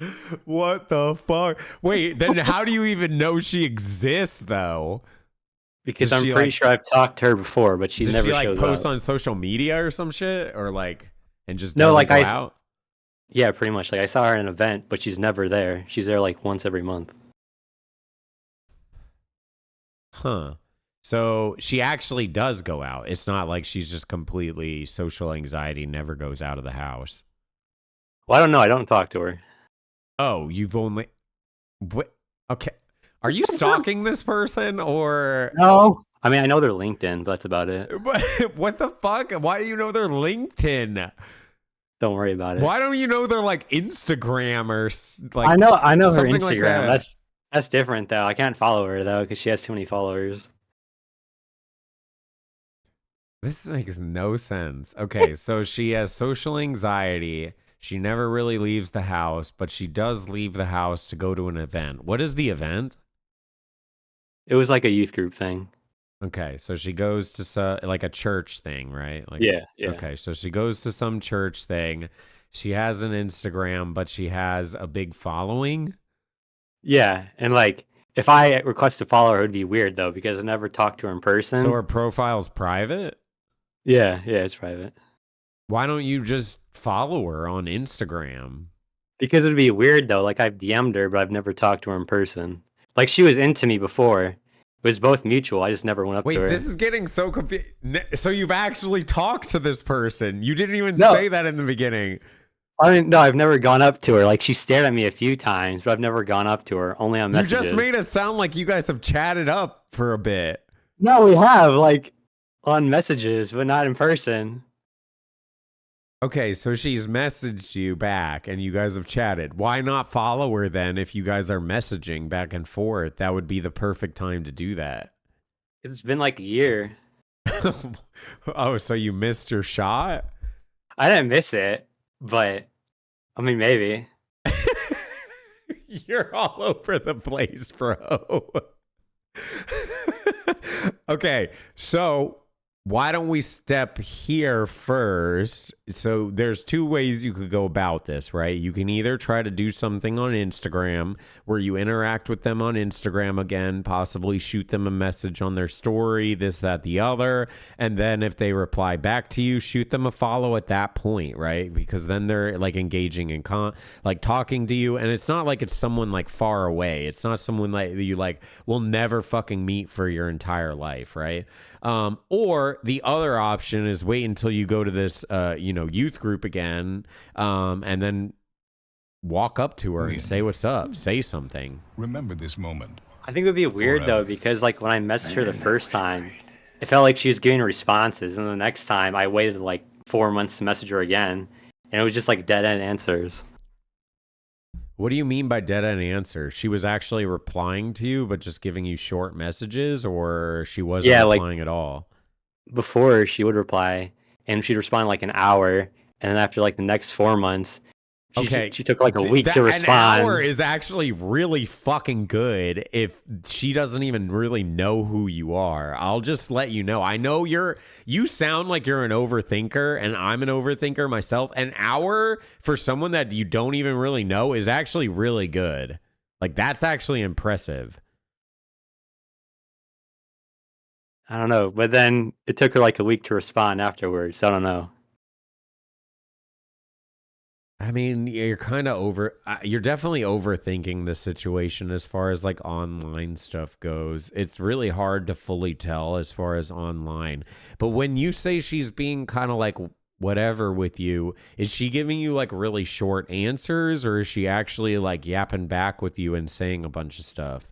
What the fuck? Wait, then how do you even know she exists, though? Because I'm pretty sure I've talked to her before, but she never she shows post up. on social media or some shit, or and just No, doesn't like go out? Yeah, pretty much. Like I saw her at an event, but she's never there. She's there like once every month. Huh. So she actually does go out. It's not like she's just completely social anxiety, never goes out of the house. Well, I don't know. I don't talk to her. Oh, you've only... What? Okay. Are you stalking this person, or... No. I mean, I know they're LinkedIn, but that's about it. What the fuck? Why do you know they're LinkedIn? Don't worry about it. Why don't you know they're like Instagram or like... I know her something Instagram. like that. That's different though. I can't follow her though because she has too many followers. This makes no sense. Okay, so she has social anxiety. She never really leaves the house, but she does leave the house to go to an event. What is the event? It was like a youth group thing. Okay, so she goes to like a church thing, right? Like, Yeah. Okay, so she goes to some church thing. She has an Instagram, but she has a big following. Yeah, and like if I request to follow her, it'd be weird though because I never talked to her in person. So her profile's private? Yeah, it's private. Why don't you just follow her on Instagram? Because it'd be weird though. Like I've DM'd her, but I've never talked to her in person. Like she was into me before. It was both mutual. I just never went up to her. Wait, this is getting so confused. So you've actually talked to this person? You didn't even say that in the beginning. I mean, no, I've never gone up to her. Like she stared at me a few times, but I've never gone up to her. Only on messages. You just made it sound like you guys have chatted up for a bit. No, we have like on messages, but not in person. Okay, so she's messaged you back and you guys have chatted. Why not follow her then if you guys are messaging back and forth? That would be the perfect time to do that. It's been like a year. Oh, so you missed your shot? I didn't miss it, but I mean, maybe. You're all over the place, bro. Okay, so why don't we step here first? So there's two ways you could go about this, right? You can either try to do something on Instagram where you interact with them on Instagram again, possibly shoot them a message on their story, this, that, the other. And then if they reply back to you, shoot them a follow at that point, right? Because then they're like engaging in like talking to you. And it's not like it's someone like far away. It's not someone like you like will never fucking meet for your entire life, right? Or the other option is wait until you go to this, youth group again, and then walk up to her and say what's up, say something. Remember this moment. I think it would be weird though, because like when I messaged her the first time, it felt like she was giving responses, and the next time I waited like 4 months to message her again, and it was just like dead end answers. What do you mean by dead end answer? She was actually replying to you, but just giving you short messages, or she wasn't replying at all? Before she would reply, and she'd respond like an hour, and then after like the next 4 months, she took like a week to respond. An hour is actually really fucking good if she doesn't even really know who you are. I'll just let you know. I know you sound like you're an overthinker, and I'm an overthinker myself. An hour for someone that you don't even really know is actually really good. Like, that's actually impressive. I don't know, but then it took her like a week to respond afterwards, so I don't know. I mean, you're kind of you're definitely overthinking the situation as far as like online stuff goes. It's really hard to fully tell as far as online. But when you say she's being kind of like whatever with you, is she giving you like really short answers, or is she actually like yapping back with you and saying a bunch of stuff?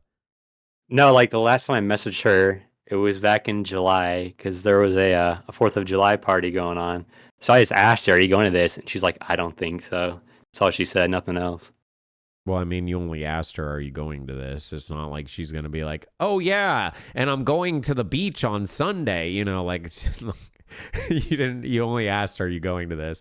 No, like the last time I messaged her, it was back in July because there was a 4th of July party going on. So I just asked her, "Are you going to this?" And she's like, "I don't think so." That's all she said. Nothing else. Well, I mean, you only asked her, "Are you going to this?" It's not like she's going to be like, "Oh yeah, and I'm going to the beach on Sunday." You know, like you only asked, "Are you going to this?"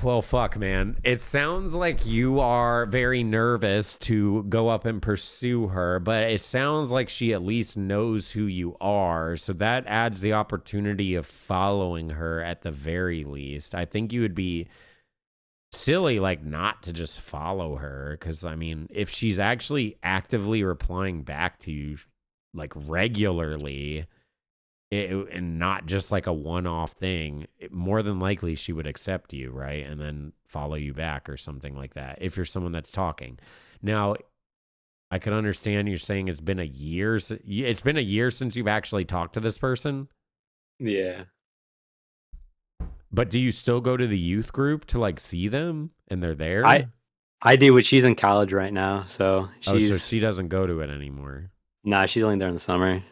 Well, fuck, man. It sounds like you are very nervous to go up and pursue her, but it sounds like she at least knows who you are. So that adds the opportunity of following her at the very least. I think you would be silly like not to just follow her, because I mean, if she's actually actively replying back to you like regularly, and not just like a one-off thing, more than likely she would accept you, right? And then follow you back or something like that, if you're someone that's talking. Now, I can understand you're saying it's been a year. It's been a year since you've actually talked to this person. Yeah. But do you still go to the youth group to like see them and they're there? I do, but she's in college right now, so she's. Oh, so she doesn't go to it anymore. Nah, she's only there in the summer.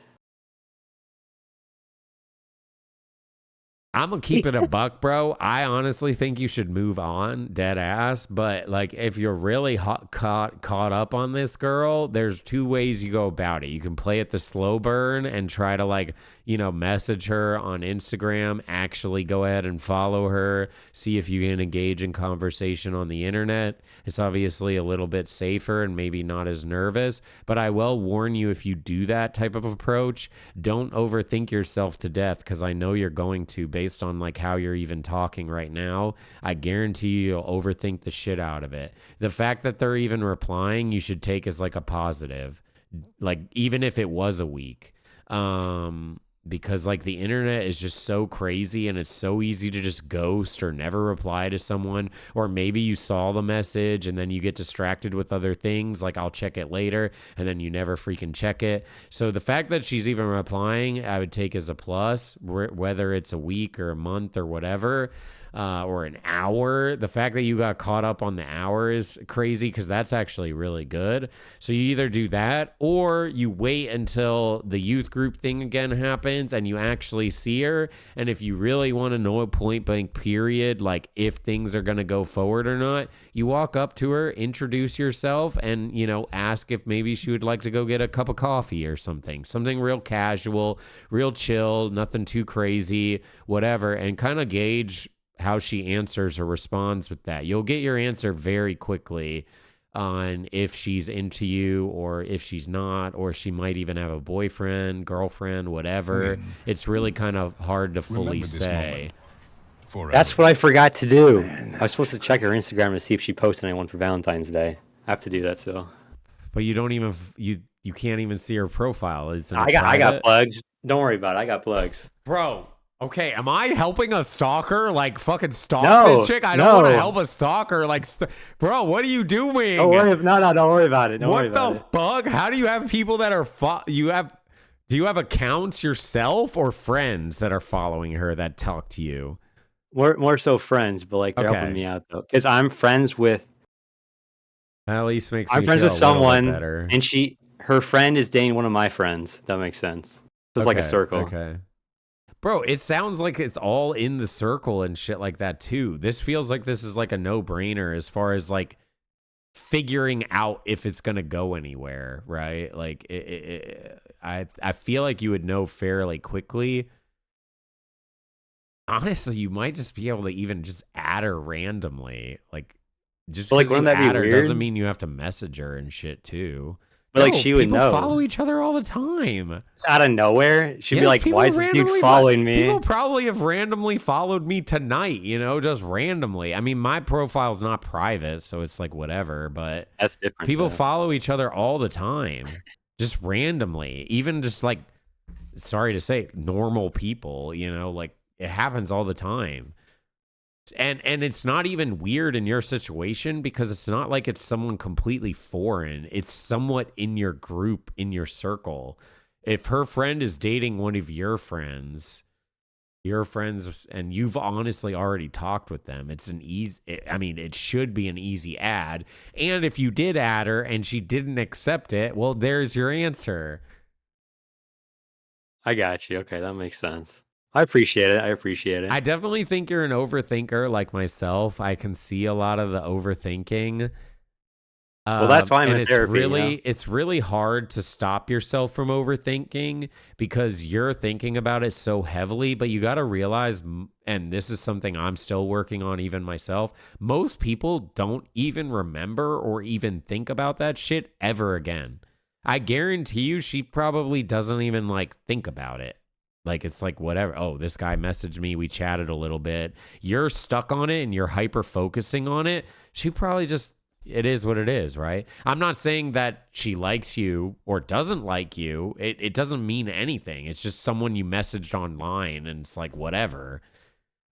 I'm gonna keep it a buck, bro. I honestly think you should move on, dead ass. But like, if you're really caught up on this girl, there's two ways you go about it. You can play it the slow burn and try to like, message her on Instagram, actually go ahead and follow her, see if you can engage in conversation on the internet. It's obviously a little bit safer and maybe not as nervous, but I will warn you, if you do that type of approach, don't overthink yourself to death, because I know you're going to, based on like how you're even talking right now. I guarantee you'll overthink the shit out of it. The fact that they're even replying, you should take as like a positive, like even if it was a week. Because like the internet is just so crazy, and it's so easy to just ghost or never reply to someone. Or maybe you saw the message and then you get distracted with other things, like I'll check it later, and then you never freaking check it. So the fact that she's even replying, I would take as a plus, whether it's a week or a month or whatever. Or an hour. The fact that you got caught up on the hour is crazy, because that's actually really good. So you either do that, or you wait until the youth group thing again happens and you actually see her. And if you really want to know a point blank period, like if things are going to go forward or not, you walk up to her, introduce yourself, and, ask if maybe she would like to go get a cup of coffee or something real casual, real chill, nothing too crazy, whatever, and kind of gauge how she answers or responds with that. You'll get your answer very quickly on if she's into you or if she's not, or she might even have a boyfriend, girlfriend, whatever. It's really kind of hard to fully say. That's what I forgot to do. I was supposed to check her Instagram to see if she posted anyone for Valentine's Day. I have to do that still. But you don't even you can't even see her profile. I got plugs. Don't worry about it. I got plugs. Bro, okay, am I helping a stalker? Like, fucking stalk this chick? I don't want to help a stalker. Like, bro, what are you doing? Don't worry about it. What the fuck? How do you have people that are do you have accounts yourself or friends that are following her that talk to you? More so friends, but like they're helping me out though, because I'm friends with. That at least makes I'm me friends feel with a little someone, bit better. and her friend is dating one of my friends. That makes sense. It's like a circle. Okay. Bro, it sounds like it's all in the circle and shit like that too. This feels like this is like a no-brainer as far as like figuring out if it's going to go anywhere, right? Like I feel like you would know fairly quickly. Honestly, you might just be able to even just add her randomly. Like, just because you add her doesn't mean you have to message her and shit too. But like she would know. People follow each other all the time. It's out of nowhere. She'd be like, "Why is this dude following me?" People probably have randomly followed me tonight. Just randomly. I mean, my profile's not private, so it's like whatever. But that's different. People follow each other all the time, just randomly. Even just like, sorry to say, normal people. Like it happens all the time. And it's not even weird in your situation, because it's not like it's someone completely foreign. It's somewhat in your group, in your circle. If her friend is dating one of your friends, Your friends, and you've honestly already talked with them. It's an easy, I mean, it should be an easy add. And if you did add her and she didn't accept it, well, there's your answer. I got you. Okay, that makes sense. I appreciate it. I appreciate it. I definitely think you're an overthinker like myself. I can see a lot of the overthinking. Well, that's why I'm and in it's therapy, you really know? it's really hard to stop yourself from overthinking because you're thinking about it so heavily. But you got to realize, and this is something I'm still working on even myself, most people don't even remember or even think about that shit ever again. I guarantee you she probably doesn't even like think about it. Like, it's like, whatever. Oh, this guy messaged me. We chatted a little bit. You're stuck on it and you're hyper focusing on it. She probably just, it is what it is, right? I'm not saying that she likes you or doesn't like you. It doesn't mean anything. It's just someone you messaged online and it's like, whatever.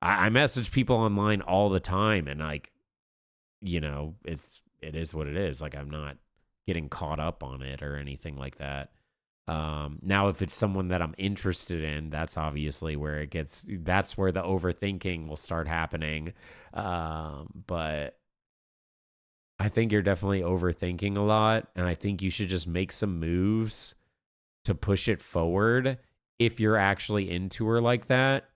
I message people online all the time and like, you know, it is what it is. Like, I'm not getting caught up on it or anything like that. Now, if it's someone that I'm interested in, that's obviously where that's where the overthinking will start happening. But I think you're definitely overthinking a lot. And I think you should just make some moves to push it forward if you're actually into her like that.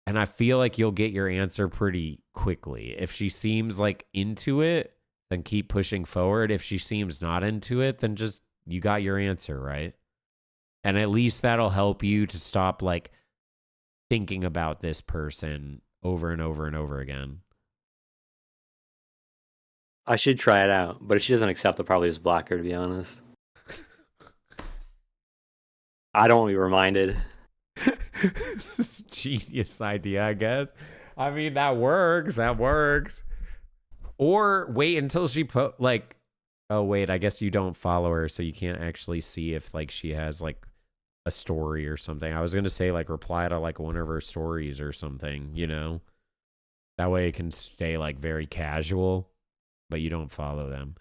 And I feel like you'll get your answer pretty quickly. If she seems like into it, then keep pushing forward. If she seems not into it, then just, you got your answer, right? And at least that'll help you to stop like thinking about this person over and over and over again. I should try it out, but if she doesn't accept, I'll probably just block her, to be honest. I don't want to be reminded. Genius idea, I guess. I mean, that works. That works. Or wait until she like, oh wait, I guess you don't follow her, so you can't actually see if like she has like a story or something. I was gonna say like reply to like one of her stories or something, you know? That way it can stay like very casual, but you don't follow them.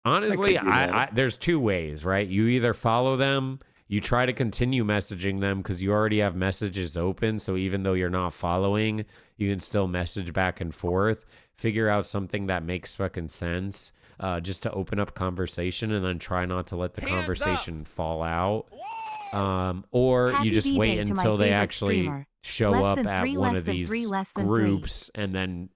Honestly, I there's two ways, right? You either follow them, you try to continue messaging them because you already have messages open. So even though you're not following, you can still message back and forth. Figure out something that makes fucking sense, just to open up conversation, and then try not to let the conversation fall out. Or Happy you just wait D-Day to my until they favorite actually streamer. show Less up than at three, one less of than these three, less than groups and then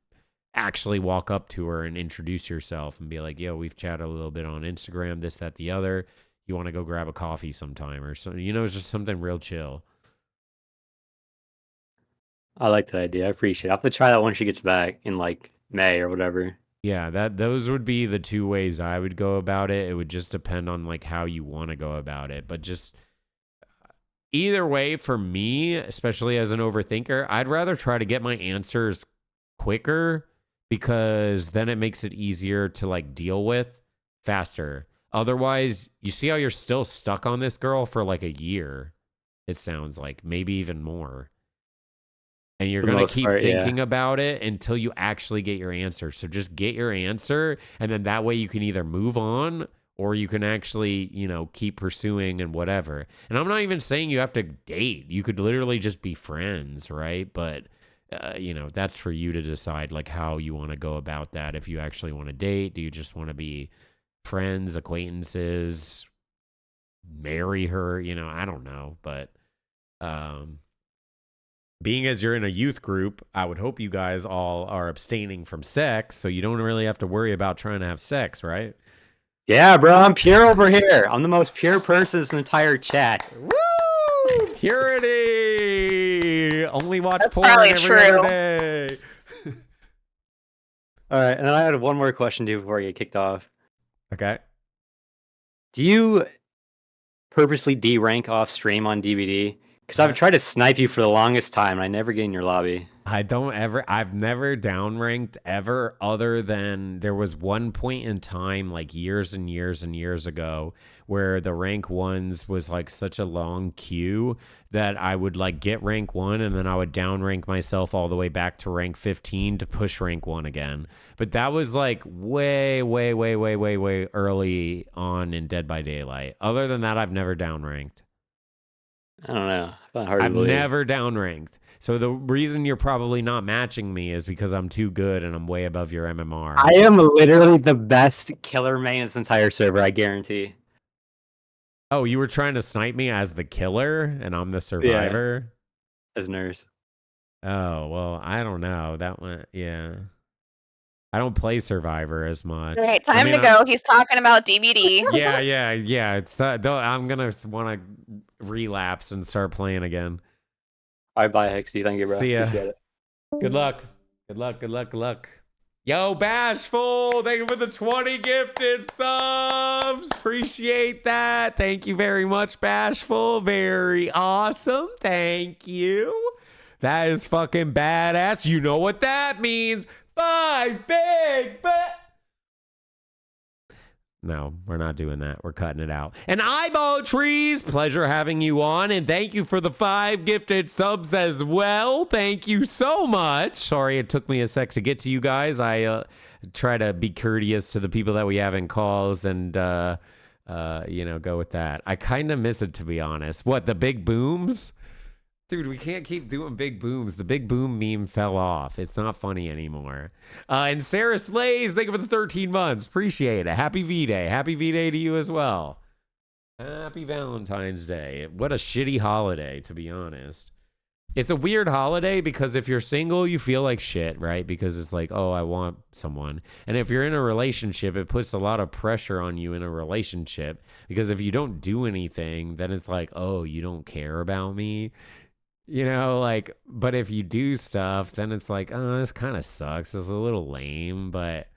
actually walk up to her and introduce yourself and be like, yo, we've chatted a little bit on Instagram, this, that, the other. You want to go grab a coffee sometime or something? You know, it's just something real chill. I like that idea. I appreciate it. I'll have to try that when she gets back in like May or whatever. Yeah, those would be the two ways I would go about it. It would just depend on like how you want to go about it. But just either way, for me, especially as an overthinker, I'd rather try to get my answers quicker because then it makes it easier to like deal with faster. Otherwise, you see how you're still stuck on this girl for like a year. It sounds like maybe even more. And you're going to keep thinking about it until you actually get your answer. So just get your answer. And then that way you can either move on or you can actually, you know, keep pursuing and whatever. And I'm not even saying you have to date. You could literally just be friends, right? But, you know, that's for you to decide like how you want to go about that. If you actually want to date, do you just want to be friends, acquaintances, marry her? You know, I don't know. But, being as you're in a youth group, I would hope you guys all are abstaining from sex, so you don't really have to worry about trying to have sex, right? Yeah, bro, I'm pure over here. I'm the most pure person in this entire chat. Woo! Purity! Only watch porn probably every true. other day. All right, and then I had one more question to you before I get kicked off. Okay. Do you purposely D-rank off stream on DVD? Because I've tried to snipe you for the longest time, and I never get in your lobby. I've never downranked ever, other than there was one point in time, like years and years and years ago, where the rank ones was like such a long queue that I would like get rank 1 and then I would downrank myself all the way back to rank 15 to push rank 1 again. But that was like way early on in Dead by Daylight. Other than that, I've never downranked. I don't know. I find it hard to I've believe. never downranked. So the reason you're probably not matching me is because I'm too good and I'm way above your MMR. I am literally the best killer main in this entire server, I guarantee. Oh, you were trying to snipe me as the killer and I'm the survivor? As nurse. Oh, well, I don't know. That one, yeah. I don't play Survivor as much. All right, I time mean, to go. He's talking about DVD. Yeah. It's that. I'm gonna want to relapse and start playing again. All right, bye, Hexy. Thank you, bro. See ya. Appreciate it. Good luck. Good luck. Yo, Bashful, thank you for the 20 gifted subs. Appreciate that. Thank you very much, Bashful. Very awesome. Thank you. That is fucking badass. You know what that means. 5 big but. No, we're not doing that. We're cutting it out. And Eyeball Trees, pleasure having you on. And thank you for the 5 gifted subs as well. Thank you so much. Sorry it took me a sec to get to you guys. I try to be courteous to the people that we have in calls and, go with that. I kind of miss it, to be honest. What, the big booms? Dude, we can't keep doing big booms. The big boom meme fell off. It's not funny anymore. And Sarah Slaves, thank you for the 13 months. Appreciate it. Happy V-Day. Happy V-Day to you as well. Happy Valentine's Day. What a shitty holiday, to be honest. It's a weird holiday because if you're single, you feel like shit, right? Because it's like, oh, I want someone. And if you're in a relationship, it puts a lot of pressure on you in a relationship. Because if you don't do anything, then it's like, oh, you don't care about me. But if you do stuff, then it's like, oh, this kind of sucks. It's a little lame, but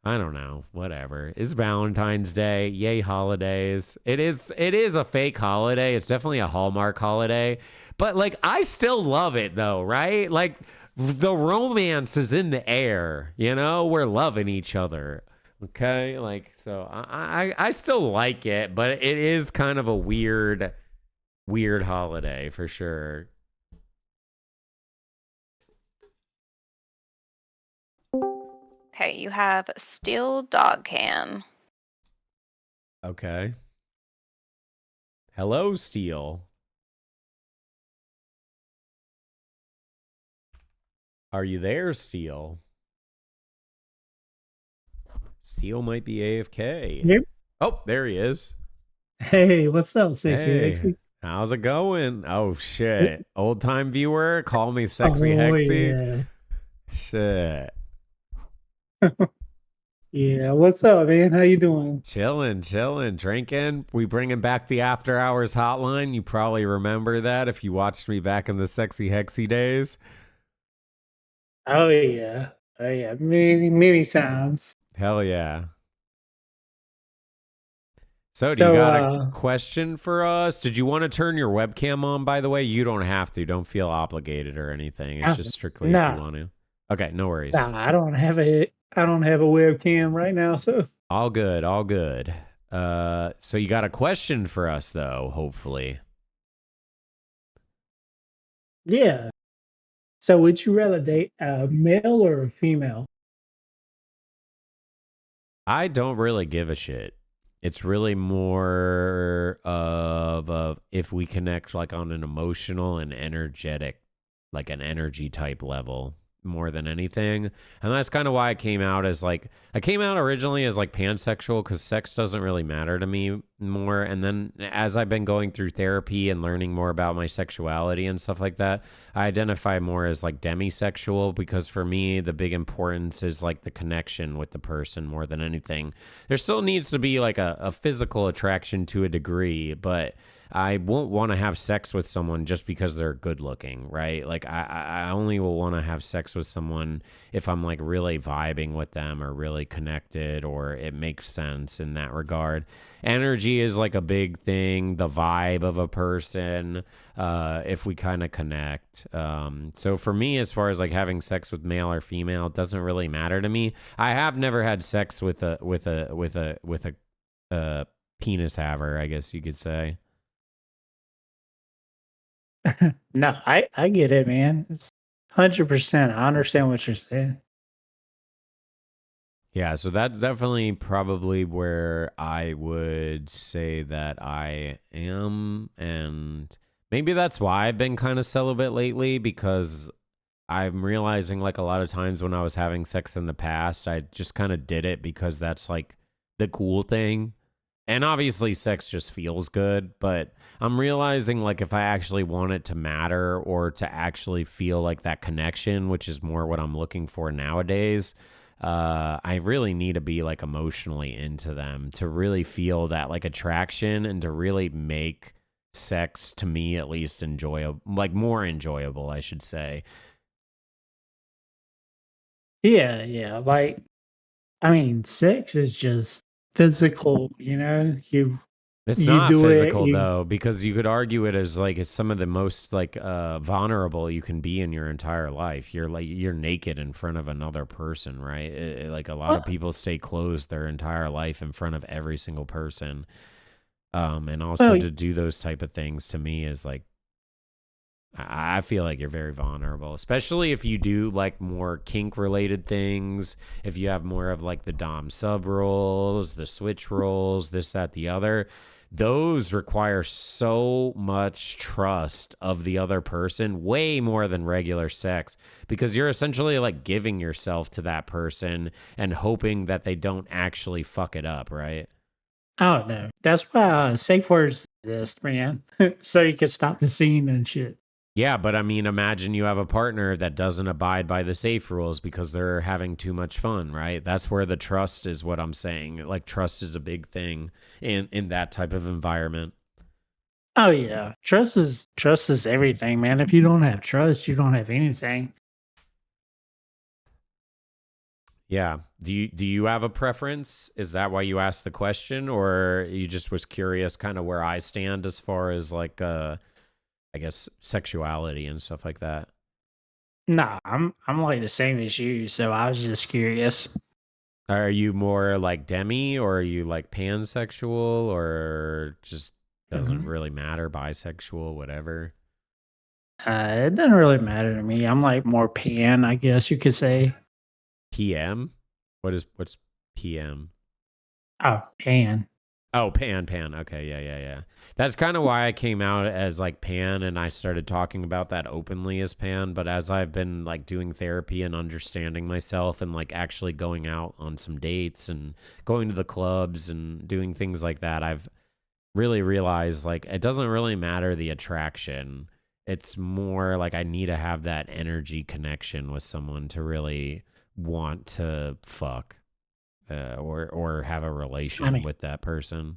I don't know. Whatever. It's Valentine's Day. Yay, holidays. It is a fake holiday. It's definitely a Hallmark holiday. But, I still love it, though, right? The romance is in the air, We're loving each other. Okay? So I still like it, but it is kind of a weird holiday for sure. Okay, you have Steel Dog Cam. Okay. Hello, Steel. Are you there, Steel? Steel might be AFK. Yep. Oh, there he is. Hey, what's up, Sexy Hey, Hexy? how's it going? Oh, shit. Old time viewer, call me Sexy Hexy. Yeah. Shit. Yeah, what's up, man? How you doing? Chilling, drinking. We bringing back the after hours hotline. You probably remember that if you watched me back in the Sexy Hexy days. Oh yeah, many times. Hell yeah. So, do you got a question for us? Did you want to turn your webcam on, by the way? You don't have to. Don't feel obligated or anything. It's just strictly if you want to. Okay, no worries. Nah, I don't have a webcam right now, so. All good. So you got a question for us, though, hopefully. Yeah. So would you rather date a male or a female? I don't really give a shit. It's really more of if we connect on an emotional and energetic, an energy type level more than anything. And that's kind of why I came out originally as pansexual, because sex doesn't really matter to me more. And then as I've been going through therapy and learning more about my sexuality and stuff like that, I identify more as demisexual, because for me the big importance is the connection with the person more than anything. There still needs to be a physical attraction to a degree, but I won't want to have sex with someone just because they're good looking, right? I only will want to have sex with someone if I'm really vibing with them or really connected, or it makes sense in that regard. Energy is a big thing, the vibe of a person, if we kind of connect. So for me, as far as having sex with male or female, it doesn't really matter to me. I have never had sex with a penis haver, I guess you could say. No, I get it, man. 100%. I understand what you're saying. Yeah, so that's definitely probably where I would say that I am, and Maybe that's why I've been kind of celibate lately, because I'm realizing like a lot of times when I was having sex in the past, I just kind of did it because that's like the cool thing. And obviously sex just feels good, but I'm realizing like if I actually want it to matter or to actually feel like that connection, which is more what I'm looking for nowadays, I really need to be like emotionally into them to really feel that like attraction and to really make sex, to me at least, enjoyable, like more enjoyable, I should say. Yeah, yeah. Like, I mean, sex is just physical, you know? It's You not do it, physical you though, because you could argue it as like it's some of the most like vulnerable you can be in your entire life. You're naked in front of another person, right? Like a lot of people stay closed their entire life in front of every single person. And also well, to do those type of things to me is like I feel like you're very vulnerable, especially if you do like more kink related things. If you have more of like the dom sub roles, the switch roles, this, that, the other, those require so much trust of the other person, way more than regular sex, because you're essentially like giving yourself to that person and hoping that they don't actually fuck it up, right? I don't know. That's why safe words exist, man. So you can stop the scene and shit. Yeah, but I mean, imagine you have a partner that doesn't abide by the safe rules because they're having too much fun, right? That's where the trust is what I'm saying. Like trust is a big thing in that type of environment. Oh yeah. Trust is everything, man. If you don't have trust, you don't have anything. Yeah. Do you have a preference? Is that why you asked the question, or you just was curious kind of where I stand as far as like I guess sexuality and stuff like that? Nah, I'm like the same as you, so I was just curious. Are you more like demi, or are you like pansexual, or just doesn't Mhm. really matter, bisexual, whatever? It doesn't really matter to me. I'm like more pan, I guess you could say. PM? What's PM? Oh, pan. Oh, pan. Okay, yeah. That's kind of why I came out as like pan and I started talking about that openly as pan, but as I've been like doing therapy and understanding myself and like actually going out on some dates and going to the clubs and doing things like that, I've really realized like it doesn't really matter the attraction. It's more like I need to have that energy connection with someone to really want to fuck or have a I relation mean, with that person.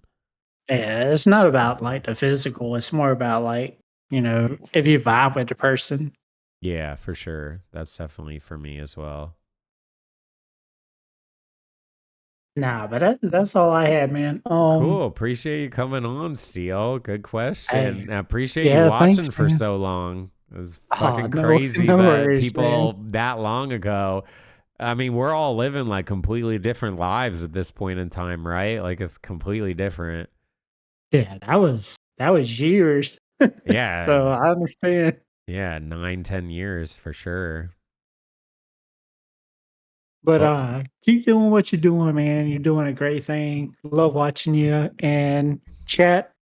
yeah, it's not about like the physical. It's more about like, if you vibe with the person. Yeah, for sure. That's definitely for me as well. Nah, but that's all I had, man. Cool. Appreciate you coming on, Steel. Good question. Hey, I appreciate you yeah, thanks, watching for man. so long. It was Oh, fucking no, crazy no that worries, man. people that long ago. I mean, we're all living like completely different lives at this point in time, right? Like it's completely different. Yeah, that was years. Yeah, So I understand. yeah, 9, 10 years for sure. But Well, keep doing what you're doing, man. You're doing a great thing. Love watching you. And chat,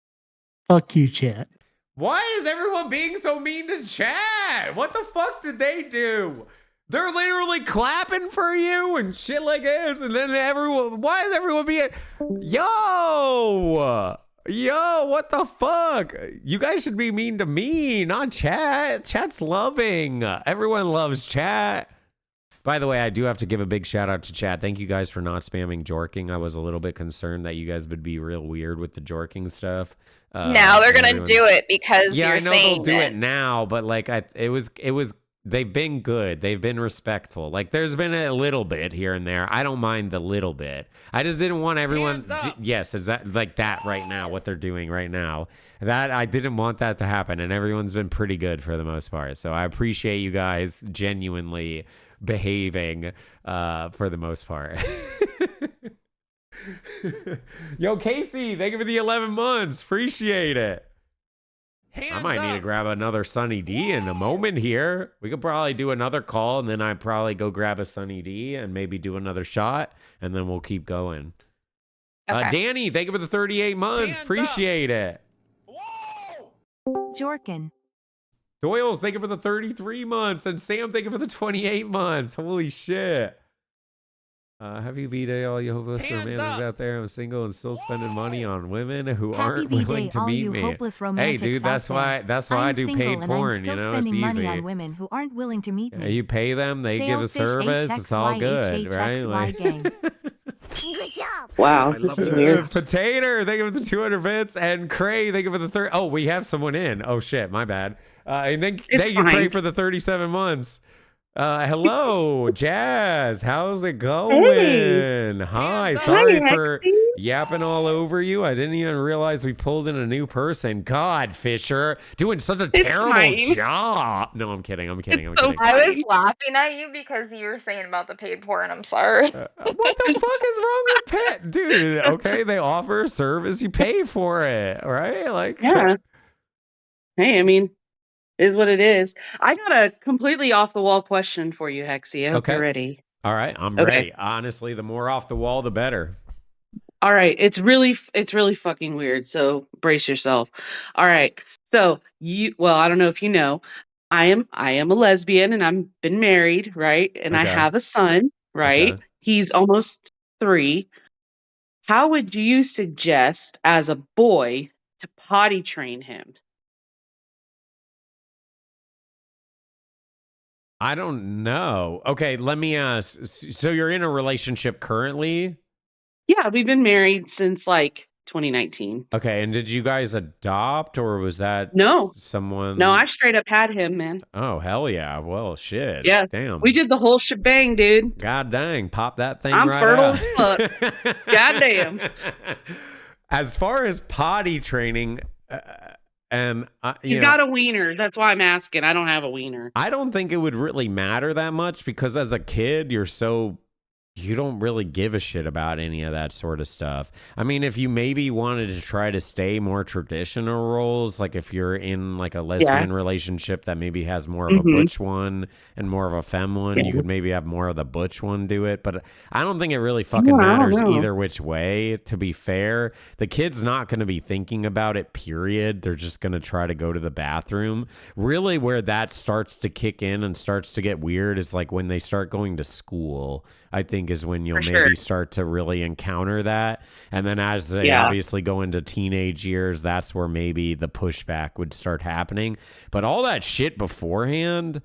fuck you, chat. why is everyone being so mean to chat? What the fuck did they do? They're literally clapping for you and shit like this, and then why is everyone being, yo, what the fuck? You guys should be mean to me, not chat. Chat's loving. Everyone loves chat. By the way, I do have to give a big shout out to chat. Thank you guys for not spamming jorking. I was a little bit concerned that you guys would be real weird with the jorking stuff. Now they're And gonna do everyone's, it because yeah, I you're know they'll saying do it it. now, but like it was they've been good. They've been respectful. Like there's been a little bit here and there. I don't mind the little bit. I just didn't want everyone. Yes, is that like that right now? What they're doing right now? That I didn't want that to happen, and everyone's been pretty good for the most part. So I appreciate you guys genuinely behaving for the most part. Yo, Casey, thank you for the 11 months. Appreciate it. I might need to grab another Sunny D in a moment here. We could probably do another call, and then I'd probably go grab a Sunny D and maybe do another shot, and then we'll keep going. Okay. Danny, thank you for the 38 months. Appreciate it. Jorkin. Doyle's, thank you for the 33 months. And Sam, thank you for the 28 months. Holy shit. Happy V-Day, all you hopeless romantics out there. I'm single and still spending money on women who aren't willing to all meet you me. hopeless Hey, romantics dude, that's out why there. I I'm do single paid and porn. I'm still You know, it's spending money on easy. women who aren't willing to meet me. You pay them, they give a service. It's all good, right? Like, gang. Good job. Wow, this is weird. Potato, thank you for the 200 bits, and Cray, thank you for the 30. Oh, we have someone in. Oh shit, my bad. And thank you, Cray, for the 37 months. Hello, Jazz. How's it going? Hi. Sorry for yapping all over you. I didn't even realize we pulled in a new person. God, Fisher, doing such a terrible job. No, I'm kidding. I'm kidding. I was laughing at you because you were saying about the paid porn. I'm sorry. What the fuck is wrong with pet, dude? Okay, they offer a service, you pay for it, right? Like, Yeah. Hey, I mean, is what it is. I got a completely off the wall question for you, Hexy. I hope you're ready. All right, I'm Okay. ready. Honestly, the more off the wall, the better. All right, it's really fucking weird. So brace yourself. All right. So I don't know if you know, I am a lesbian and I'm been married, right? And I Okay. have a son, right? Okay. He's almost 3. How would you suggest as a boy to potty train him? I don't know. Okay, let me ask. So you're in a relationship currently? Yeah, we've been married since like 2019. Okay, and did you guys adopt, or was that No. someone? No, I straight up had him, man. Oh, hell yeah. Well, shit. Yeah. Damn. We did the whole shebang, dude. God dang. Pop that thing I'm right fertile out. as fuck. Goddamn. As far as potty training, and You got a wiener. That's why I'm asking. I don't have a wiener. I don't think it would really matter that much because as a kid, you don't really give a shit about any of that sort of stuff. I mean, if you maybe wanted to try to stay more traditional roles, like if you're in like a lesbian relationship that maybe has more of a butch one and more of a femme one, you could maybe have more of the butch one do it. But I don't think it really fucking matters either which way, to be fair. The kid's not going to be thinking about it, period. They're just going to try to go to the bathroom. Really, where that starts to kick in and starts to get weird is like when they start going to school, I think is when you'll maybe start to really encounter that. And then as they obviously go into teenage years, that's where maybe the pushback would start happening. But all that shit beforehand,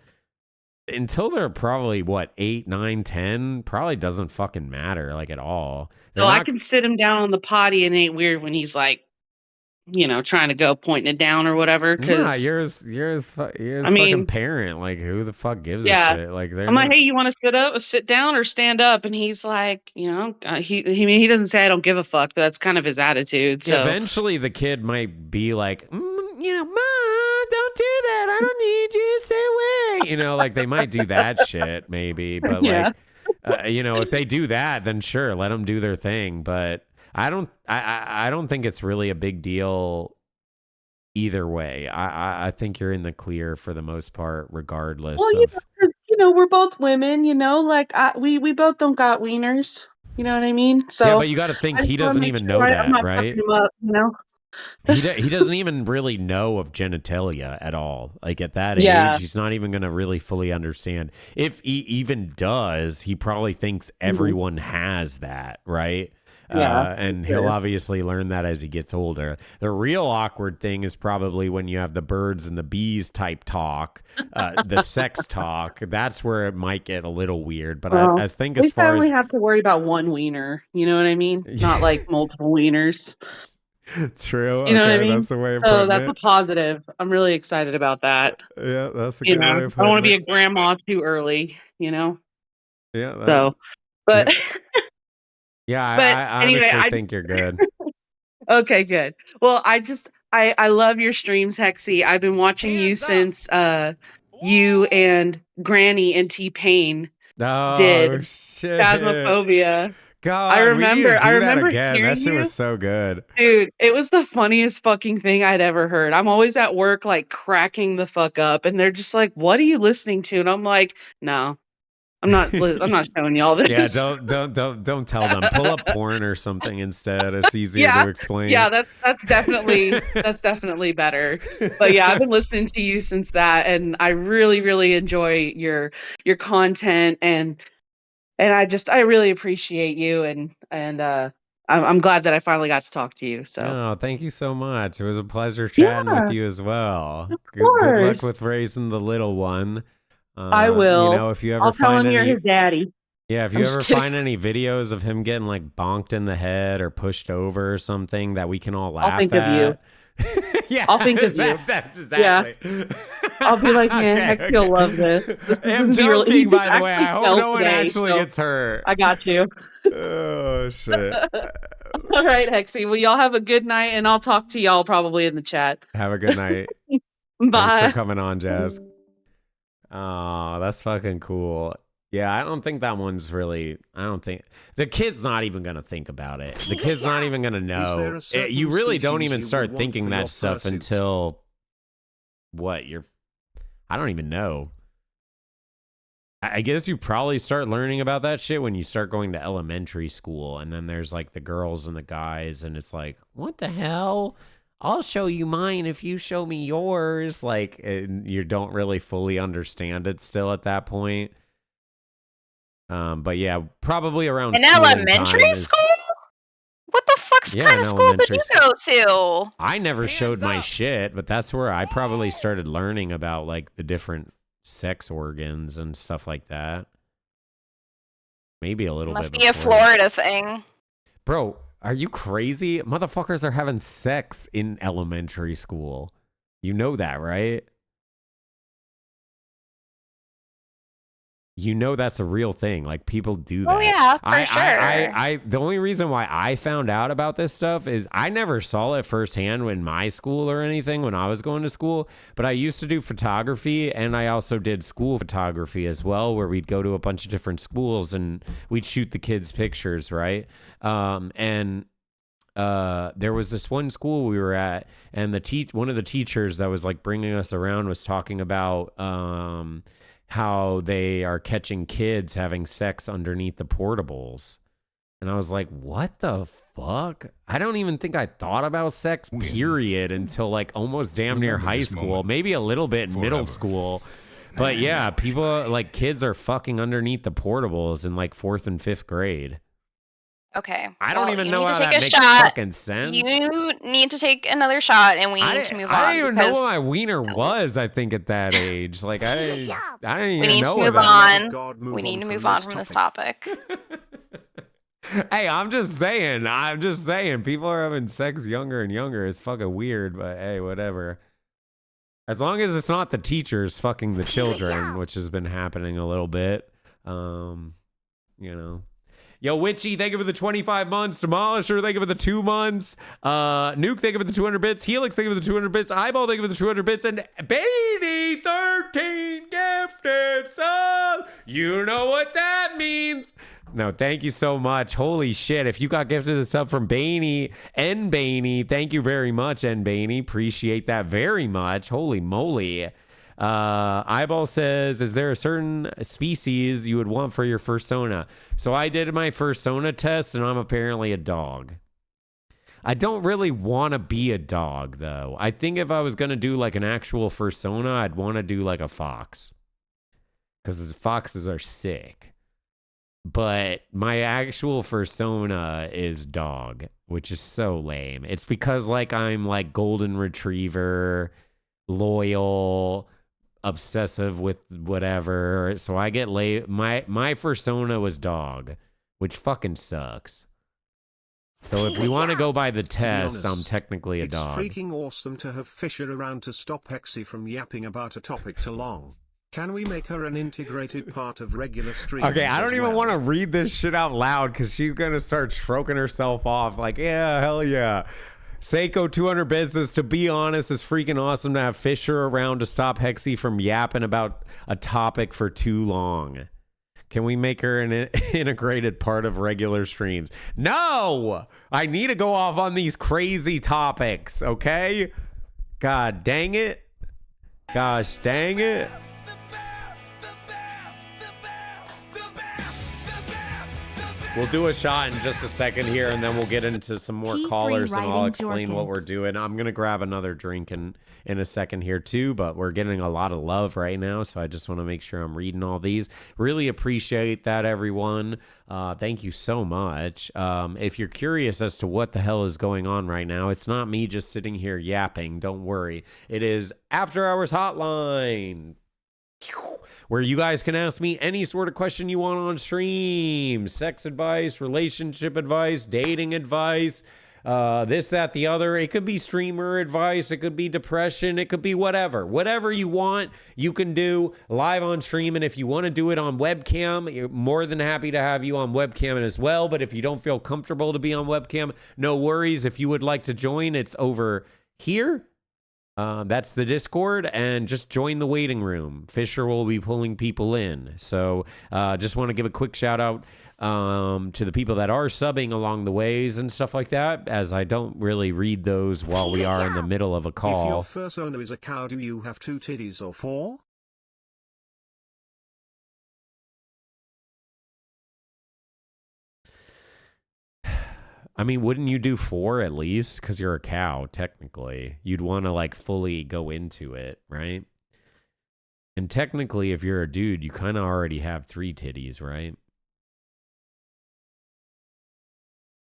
until they're probably, 8, 9, 10, probably doesn't fucking matter, like, at all. So I can sit him down on the potty and it ain't weird when he's like, trying to go pointing it down or whatever. Nah, you're his fucking parent. Like, who the fuck gives a shit? Like, I'm like, hey, you want to sit down or stand up? And he's like, he doesn't say I don't give a fuck, but that's kind of his attitude. So eventually the kid might be like, Mom, don't do that. I don't need you. Stay away. Like they might do that shit maybe. But like, if they do that, then sure, let them do their thing. But I don't think it's really a big deal either way. I think you're in the clear for the most part, regardless. Well, because we're both women. Like we both don't got wieners. You know what I mean? So yeah, but you got to think he doesn't even know that, right? He doesn't even really know of genitalia at all. Like at that age, he's not even going to really fully understand. If he even does, he probably thinks everyone has that, right? And he'll obviously learn that as he gets older. The real awkward thing is probably when you have the birds and the bees type talk, the sex talk. That's where it might get a little weird. But I think as far as we have to worry about one wiener, you know what I mean? Not like multiple wieners. True. You know what I mean? That's a way of so putting that's it. a positive. I'm really excited about that. Yeah, that's a good way of I don't want to putting be a grandma too early, Yeah. But yeah, but I anyway, honestly think you're good. Okay, good. Well, I love your streams, Hexy. I've been watching you since you and Granny and T-Pain did shit. Phasmophobia. God, I remember that again. hearing That shit you. was so good. Dude, it was the funniest fucking thing I'd ever heard. I'm always at work like cracking the fuck up and they're just like, "What are you listening to?" And I'm like, "No. I'm not showing you all this. Yeah, don't tell them. Pull up porn or something instead. It's easier Yeah, to explain. yeah, that's definitely better. But yeah, I've been listening to you since that, and I really enjoy your content, and I really appreciate you, and I'm glad that I finally got to talk to you. So Oh, thank you so much. It was a pleasure chatting with you as well. Good luck course. with raising the little one. I will. You know, if you ever I'll tell find him you're any, his daddy. yeah, if I'm you just ever kidding. find any videos of him getting like bonked in the head or pushed over or something that we can all laugh I'll think at. of you. Yeah, I'll think of you. exactly. Yeah. I'll be like, man, Okay, Hexy will love this. This is I'm gonna be really. He joking, just by the way. I actually hope fell no one today, actually so gets hurt. I got you. Oh shit. All right, Hexy. Well, y'all have a good night, and I'll talk to y'all probably in the chat. Have a good night. Bye. Thanks for coming on, Jazz. Oh, that's fucking cool. Yeah, I don't think that one's really. I don't think the kid's not even gonna think about it. The kid's not even gonna know. You really don't even start thinking that stuff until what you're. I don't even know. I guess you probably start learning about that shit when you start going to elementary school, and then there's like the girls and the guys, and it's like, what the hell? I'll show you mine if you show me yours. Like, you don't really fully understand it still at that point. But yeah, probably around In schooling elementary time is, school? What the fuck's yeah, kind in of school did elementary you go to? I never showed my shit, but that's where I probably started learning about like the different sex organs and stuff like that. Maybe a little Must bit be a before that. Florida thing. Bro, are you crazy? Motherfuckers are having sex in elementary school. You know that, right? You know that's a real thing. Like, people do that. Oh yeah, for sure. The only reason why I found out about this stuff is I never saw it firsthand in my school or anything when I was going to school, but I used to do photography, and I also did school photography as well, where we'd go to a bunch of different schools and we'd shoot the kids' pictures, right? And there was this one school we were at, and one of the teachers that was like bringing us around was talking about how they are catching kids having sex underneath the portables. And I was like, what the fuck? I don't even think I thought about sex, period, until like almost damn near high school, maybe a little bit in middle school. But yeah, people, like, kids are fucking underneath the portables in like 4th and 5th grade. Okay. I don't even know how that makes fucking sense. You need to take another shot, and we need to move on. I didn't even know what my wiener was, I think, at that age. Like, I didn't even know We need to move on. We need to move on from this topic. Hey, I'm just saying. People are having sex younger and younger. It's fucking weird, but hey, whatever. As long as it's not the teachers fucking the children, which has been happening a little bit. You know. Yo, Witchy, thank you for the 25 months. Demolisher, thank you for the 2 months. Nuke, thank you for the 200 bits. Helix, thank you for the 200 bits. Eyeball, thank you for the 200 bits. And Beanie 13 gifted subs. You know what that means. No, thank you so much. Holy shit. If you got gifted a sub from Bainey, thank you very much, Bainey. Appreciate that very much. Holy moly. Eyeball says, is there a certain species you would want for your fursona? So I did my fursona test, and I'm apparently a dog. I don't really want to be a dog, though. I think if I was going to do like an actual fursona, I'd want to do like a fox, because foxes are sick. But my actual fursona is dog, which is so lame. It's because like I'm like golden retriever, loyal, obsessive with whatever. So I get my fursona was dog, which fucking sucks. So if we want to go by the test, I'm technically a dog. It's freaking awesome to have Fisher around to stop Hexy from yapping about a topic too long. Can we make her an integrated part of regular streams? Okay, I don't even want to read this shit out loud because she's going to start stroking herself off like, yeah, hell yeah. Seiko 200 bits says, to be honest, it's freaking awesome to have Fisher around to stop Hexy from yapping about a topic for too long. Can we make her an integrated part of regular streams? No! I need to go off on these crazy topics, okay? God dang it. Gosh dang it. We'll do a shot in just a second here, and then we'll get into some more T3 callers, and I'll writing explain Jorkin. what we're doing. I'm going to grab another drink in a second here, too, but we're getting a lot of love right now, so I just want to make sure I'm reading all these. Really appreciate that, everyone. Thank you so much. If you're curious as to what the hell is going on right now, it's not me just sitting here yapping. Don't worry. It is After Hours Hotline, where you guys can ask me any sort of question you want on stream. Sex advice, relationship advice, dating advice, this, that, the other. It could be streamer advice. It could be depression. It could be whatever. Whatever you want, you can do live on stream. And if you want to do it on webcam, you're more than happy to have you on webcam as well. But if you don't feel comfortable to be on webcam, no worries. If you would like to join, it's over here. That's the Discord, and just join the waiting room. Fisher will be pulling people in. So just want to give a quick shout out to the people that are subbing along the ways and stuff like that, as I don't really read those while we are in the middle of a If call. your persona is a cow, do you have 2 titties or 4? I mean, wouldn't you do 4 at least? Because you're a cow, technically. You'd want to, like, fully go into it, right? And technically, if you're a dude, you kind of already have 3 titties, right?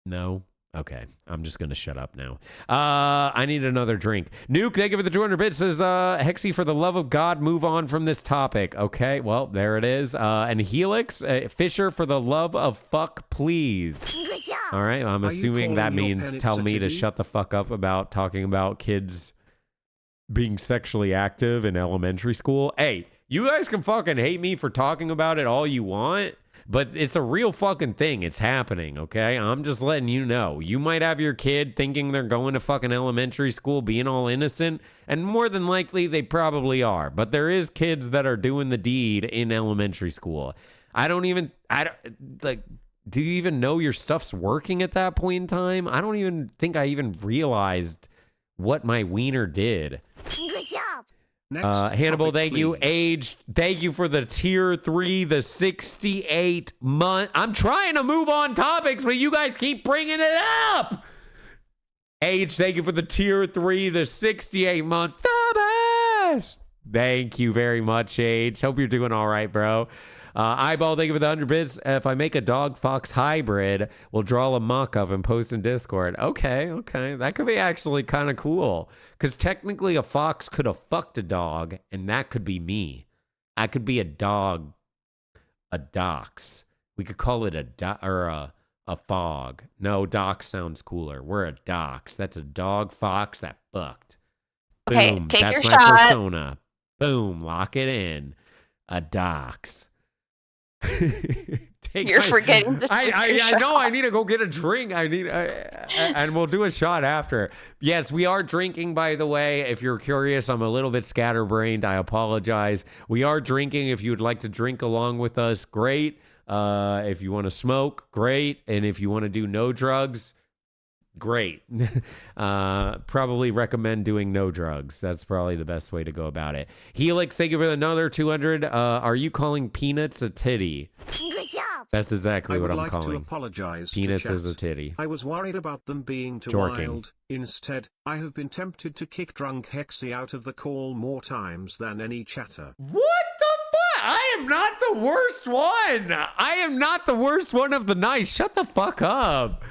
No? Okay. I'm just going to shut up now. I need another drink. Nuke, thank you for the 200 bits. Says, Hexy, for the love of God, move on from this topic. Okay, well, there it is. And Helix, Fisher, for the love of fuck, please. Good job. All right, I'm Are you assuming that calling your means penance tell a me to titty? shut the fuck up about talking about kids being sexually active in elementary school. Hey, you guys can fucking hate me for talking about it all you want, but it's a real fucking thing. It's happening, okay? I'm just letting you know. You might have your kid thinking they're going to fucking elementary school being all innocent, and more than likely they probably are. But there is kids that are doing the deed in elementary school. Do you even know your stuff's working at that point in time? I don't even think I even realized what my wiener did. Good job. Hannibal, topic, thank you. please. Age, thank you for the tier 3, the 68 month. I'm trying to move on topics, but you guys keep bringing it up. Age, thank you for the tier 3, the 68 months. The best. Thank you very much, Age. Hope you're doing all right, bro. Eyeball, thank you for the 100 bits. If I make a dog fox hybrid, we'll draw a mock of and post in Discord. Okay. That could be actually kind of cool. Because technically a fox could have fucked a dog, and that could be me. I could be a dog, a dox. We could call it a fog. No, dox sounds cooler. We're a dox. That's a dog fox that fucked. Okay, Boom. take That's your my shot. persona. Boom. Lock it in. A dox. You're forgetting to take your I know shot. I need to go get a drink. And we'll do a shot after. Yes, we are drinking, by the way. If you're curious, I'm a little bit scatterbrained. I apologize. We are drinking. If you'd like to drink along with us, great. If you want to smoke, great. And if you want to do no drugs, great. Probably recommend doing no drugs. That's probably the best way to go about it. Helix, thank you for another 200. Are you calling peanuts a titty? Good job. That's exactly I what would I'm like to calling. apologize Peanuts to chat. is a titty. I was worried about them being too Jorking. wild. Instead, I have been tempted to kick drunk Hexy out of the call more times than any chatter. What the fuck? I am not the worst one. I am not the worst one of the night. Shut the fuck up.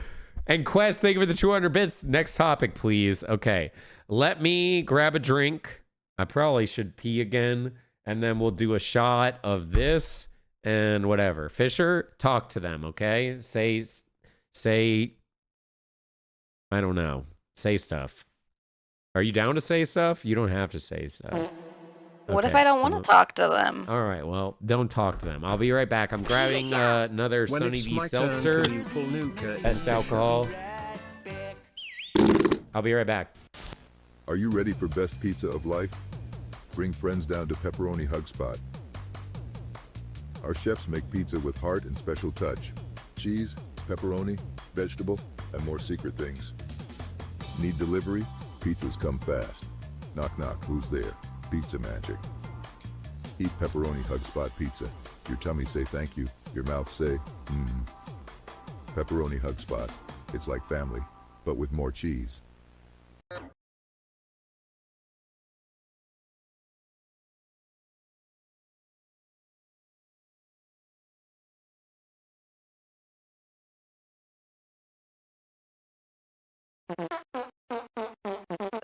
And Quest, thank you for the 200 bits. Next topic, please. Okay. Let me grab a drink. I probably should pee again. And then we'll do a shot of this and whatever. Fisher, talk to them, okay? Say, I don't know. Say stuff. Are you down to say stuff? You don't have to say stuff. What if Okay, I don't want to talk to them? All right, well, don't talk to them. I'll be right back. I'm grabbing another When Sunny it's B my turn, seltzer. can you pull Nuka in, Best Fisher? alcohol. I'll be right back. Are you ready for best pizza of life? Bring friends down to Pepperoni Hug Spot. Our chefs make pizza with heart and special touch. Cheese, pepperoni, vegetable, and more secret things. Need delivery? Pizzas come fast. Knock knock, who's there? Pizza magic. Eat Pepperoni Hug Spot pizza. Your tummy say thank you. Your mouth say, Pepperoni Hug Spot. It's like family, but with more cheese.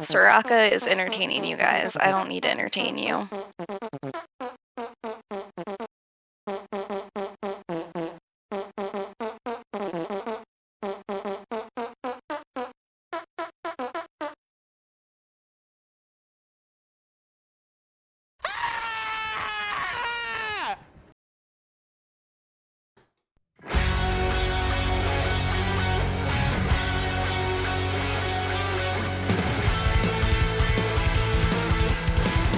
Soraka is entertaining you guys. I don't need to entertain you.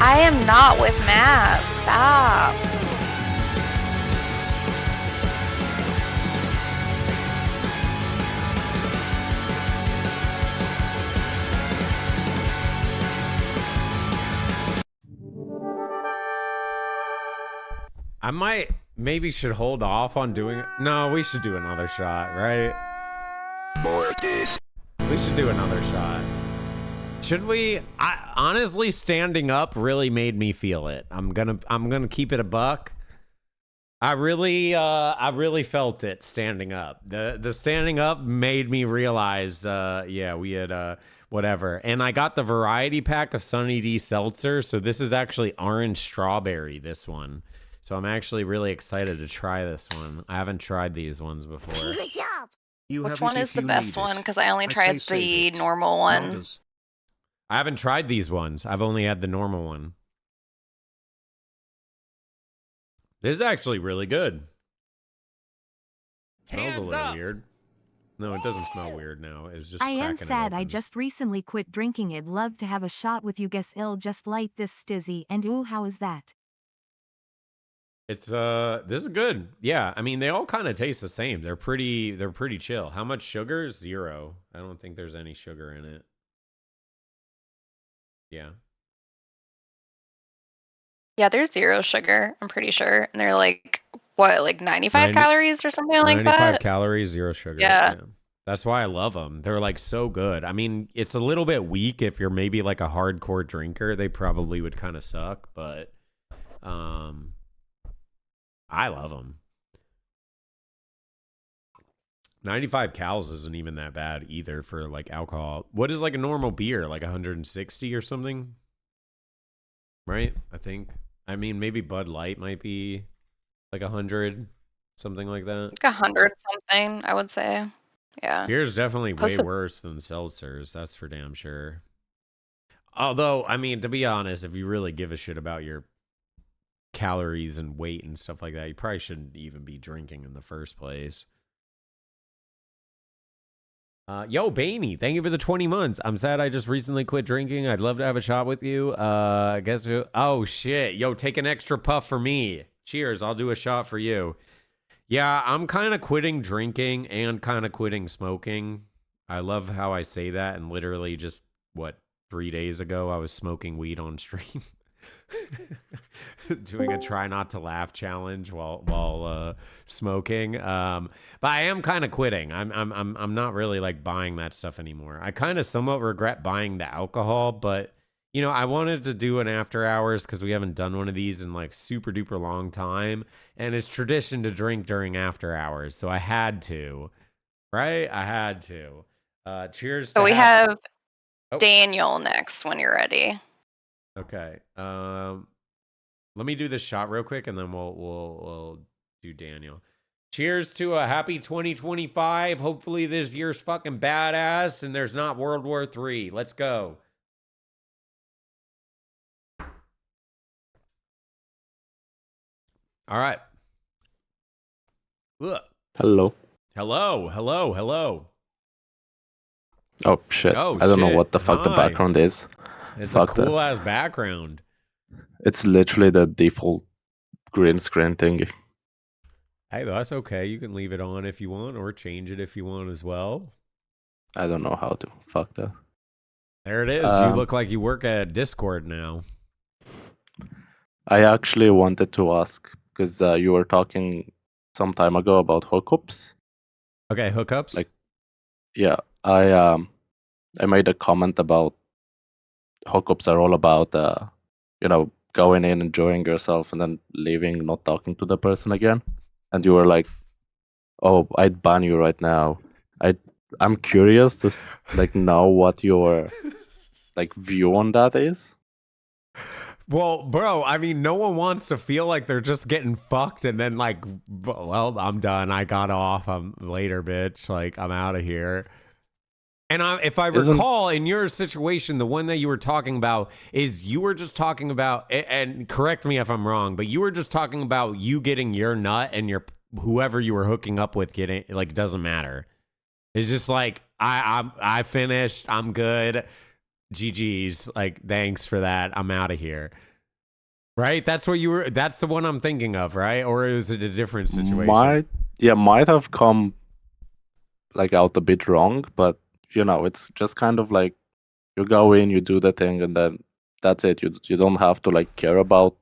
I am not with Matt. Stop. I maybe should hold off on doing it. No, we should do another shot, right? We should do another shot. Should we? Honestly, standing up really made me feel it. I'm gonna keep it a buck. I really felt it standing up. The standing up made me realize, yeah, we had whatever. And I got the variety pack of Sunny D seltzer, so this is actually orange strawberry. This one. So I'm actually really excited to try this one. I haven't tried these ones before. Good job. Which one is the best one? Because I only tried the normal one. I haven't tried these ones. I've only had the normal one. This is actually really good. It smells a little weird. No, it doesn't smell weird now. It's just I am cracking it sad I open. just recently quit drinking. I'd love to have a shot with you. Guess I'll just light this stizzy and ooh, how is that? It's this is good. Yeah, I mean they all kind of taste the same. They're pretty chill. How much sugar? 0. I don't think there's any sugar in it. Yeah. Yeah, there's 0 sugar, I'm pretty sure. And they're like, what, like 95 calories or something like 95 that? calories, 0 sugar. Yeah. That's why I love them. They're like so good. I mean, it's a little bit weak if you're maybe like a hardcore drinker. They probably would kind of suck, but I love them. 95 calories isn't even that bad either for like alcohol. What is like a normal beer? Like 160 or something? Right? I think. I mean, maybe Bud Light might be like 100, something like that. Like 100 something, I would say. Yeah. Beer's definitely Close way to- worse than seltzers. That's for damn sure. Although, I mean, to be honest, if you really give a shit about your calories and weight and stuff like that, you probably shouldn't even be drinking in the first place. Yo, Bainey, thank you for the 20 months. I'm sad I just recently quit drinking. I'd love to have a shot with you. Guess who? Oh, shit. Yo, take an extra puff for me. Cheers. I'll do a shot for you. Yeah, I'm kind of quitting drinking and kind of quitting smoking. I love how I say that. And literally just, 3 days ago, I was smoking weed on stream. Doing a try not to laugh challenge while smoking. But I am kind of quitting. I'm not really like buying that stuff anymore. I kind of somewhat regret buying the alcohol, but you know, I wanted to do an after hours because we haven't done one of these in like super duper long time, and it's tradition to drink during after hours, so I had to. Right? I had to. Cheers. So to we ha- have Oh. Daniel next when you're ready. Okay. Let me do this shot real quick, and then we'll do Daniel. Cheers to a happy 2025. Hopefully this year's fucking badass, and there's not World War III. Let's go. All right. Ugh. Hello. Hello. Oh shit. Oh, I don't know shit. what the fuck the Hi. background is. It's Fuck a that. cool ass background. It's literally the default green screen thingy. Hey, that's okay. You can leave it on if you want, or change it if you want as well. I don't know how to. Fuck that. There it is. You look like you work at Discord now. I actually wanted to ask because you were talking some time ago about hookups. Okay, hookups. Like, yeah, I made a comment about hookups are all about going in, enjoying yourself, and then leaving, not talking to the person again. And you were like, "Oh, I'd ban you right now." I'm curious to know what your view on that is. Well, bro, I mean, no one wants to feel like they're just getting fucked and then like, well, I'm done. I got off. I'm later, bitch. Like, I'm out of here. And if I recall, in your situation, the one that you were talking about is you were just talking about, and correct me if I'm wrong, but you were just talking about you getting your nut and your whoever you were hooking up with getting, like, it doesn't matter. It's just like, I finished. I'm good. GG's. Like, thanks for that. I'm out of here. Right? That's what you were. That's the one I'm thinking of, right? Or is it a different situation? Might have come out a bit wrong, but it's just kind of like you go in, you do the thing, and then that's it. You don't have to care about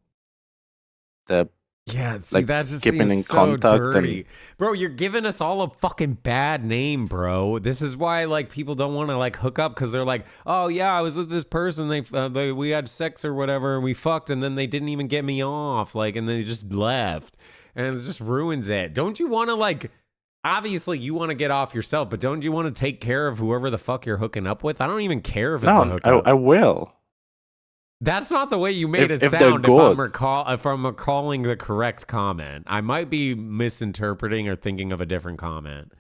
the see, that just keeping seems in so contact dirty. Bro, you're giving us all a fucking bad name, bro. This is why people don't want to hook up, because they're like, oh yeah, I was with this person, we had sex or whatever, and we fucked, and then they didn't even get me off, and they just left, and it just ruins it. Don't you want to obviously you want to get off yourself, but don't you want to take care of whoever the fuck you're hooking up with? I don't even care if it's a hookup. I will. That's not the way you made it if sound. they're good. If I'm recalling the correct comment, I might be misinterpreting or thinking of a different comment.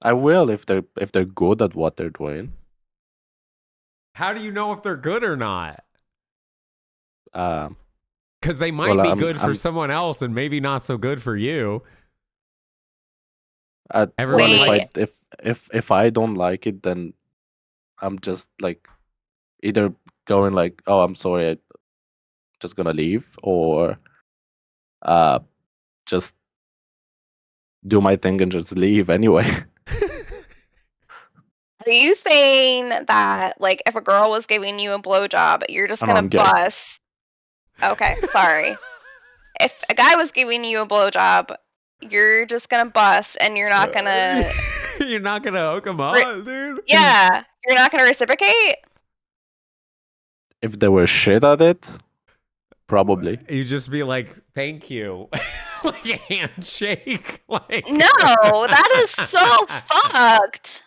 I will if they're good at what they're doing. How do you know if they're good or not? Because they might be good for someone else and maybe not so good for you. If I don't like it, then I'm just either going oh, I'm sorry, I'm just gonna leave, or just do my thing and just leave anyway. Are you saying that if a girl was giving you a blowjob, you're just gonna bust? Okay, sorry. If a guy was giving you a blowjob, you're just gonna bust, and you're not gonna. You're not gonna hook him up, dude. Yeah, you're not gonna reciprocate. If they were shit at it, probably. You just be like, "Thank you," like a handshake. No, that is so fucked.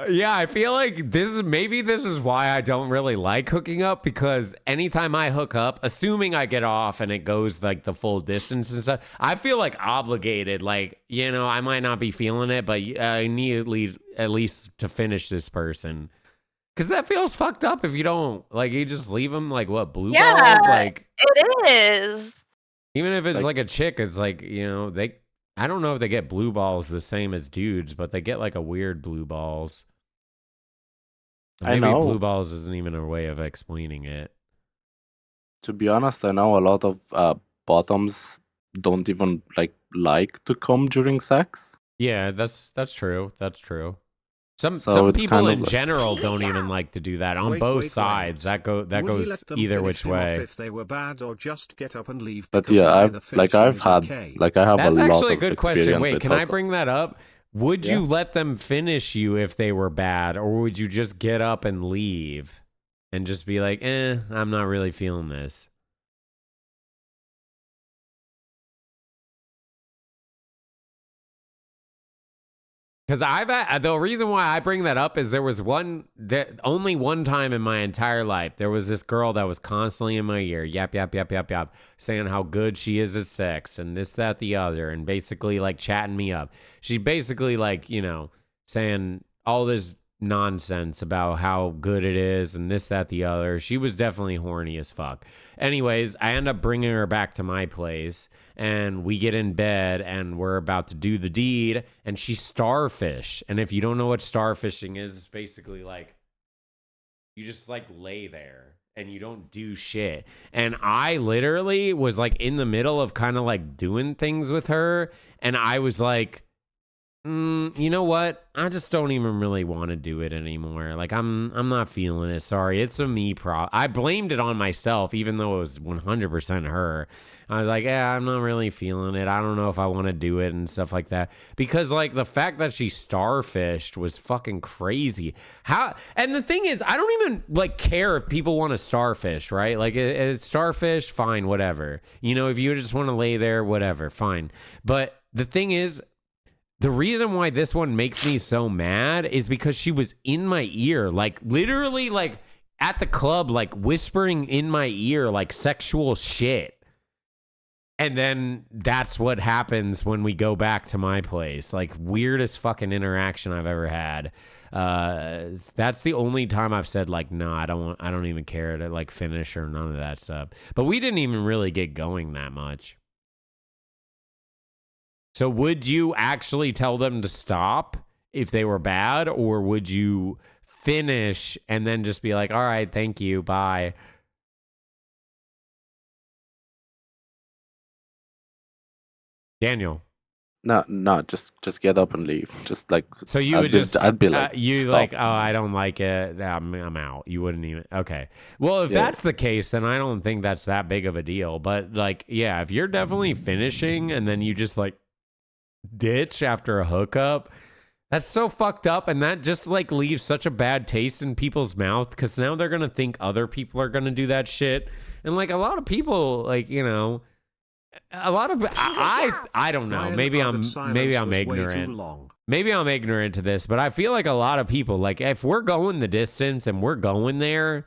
Yeah, I feel like this is why I don't really like hooking up, because anytime I hook up, assuming I get off and it goes the full distance and stuff, I feel obligated. I might not be feeling it, but I need at least to finish this person. Because that feels fucked up if you don't, you just leave them, blue ball? It is. Even if it's a chick, it's I don't know if they get blue balls the same as dudes, but they get a weird blue balls. Maybe I know. Blue balls isn't even a way of explaining it. To be honest, I know a lot of bottoms don't even like to come during sex. Yeah, that's true. That's true. Some So it's people kind in of general don't even like to do that on both sides. That Would you goes let them either finish which him off way. if they were bad, or just get up and leave? But because yeah, neither I've finishing I've is had okay? I have That's a lot actually a of good question. experience Wait, with can I bring hookups. that up? Would Yeah. you let them finish you if they were bad, or would you just get up and leave and just be like, I'm not really feeling this? Because the reason why I bring that up is there was only one time in my entire life, there was this girl that was constantly in my ear, yap, yap, yap, yap, yap, saying how good she is at sex and this, that, the other, and basically chatting me up. She's basically saying all this nonsense about how good it is and this, that, the other. She was definitely horny as fuck. Anyways, I end up bringing her back to my place, and we get in bed and we're about to do the deed, and she's starfish. And if you don't know what starfishing is, it's basically you just lay there and you don't do shit. And I literally was in the middle of kind of doing things with her, and I was You know what? I just don't even really want to do it anymore. Like I'm not feeling it. Sorry, it's a me problem. I blamed it on myself, even though it was 100% her. I was like, yeah, I'm not really feeling it. I don't know if I want to do it and stuff like that. Because like the fact that she starfished was fucking crazy. How? And the thing is, I don't even like care if people want to starfish, right? Like it's starfish, fine, whatever. You know, if you just want to lay there, whatever, fine. But the thing is, the reason why this one makes me so mad is because she was in my ear, like literally like at the club, like whispering in my ear, like sexual shit. And then that's what happens when we go back to my place. Like weirdest fucking interaction I've ever had. That's the only time I've said like, no, I don't even care to like finish or none of that stuff. But we didn't even really get going that much. So would you actually tell them to stop if they were bad, or would you finish and then just be like, all right, thank you, bye? Daniel. No, just get up and leave. Just like so you would I'd be like, you stop. like, oh, I don't like it. I'm out. You wouldn't even. Okay. Well, if that's the case, then I don't think that's that big of a deal. But like, yeah, if you're definitely finishing and then you just like ditch after a hookup, that's so fucked up, and that just like leaves such a bad taste in people's mouth because now they're gonna think other people are gonna do that shit, and like a lot of people, like, you know, a lot of I don't know. Maybe I'm ignorant. Maybe I'm ignorant to this, but I feel like a lot of people, like if we're going the distance and we're going there,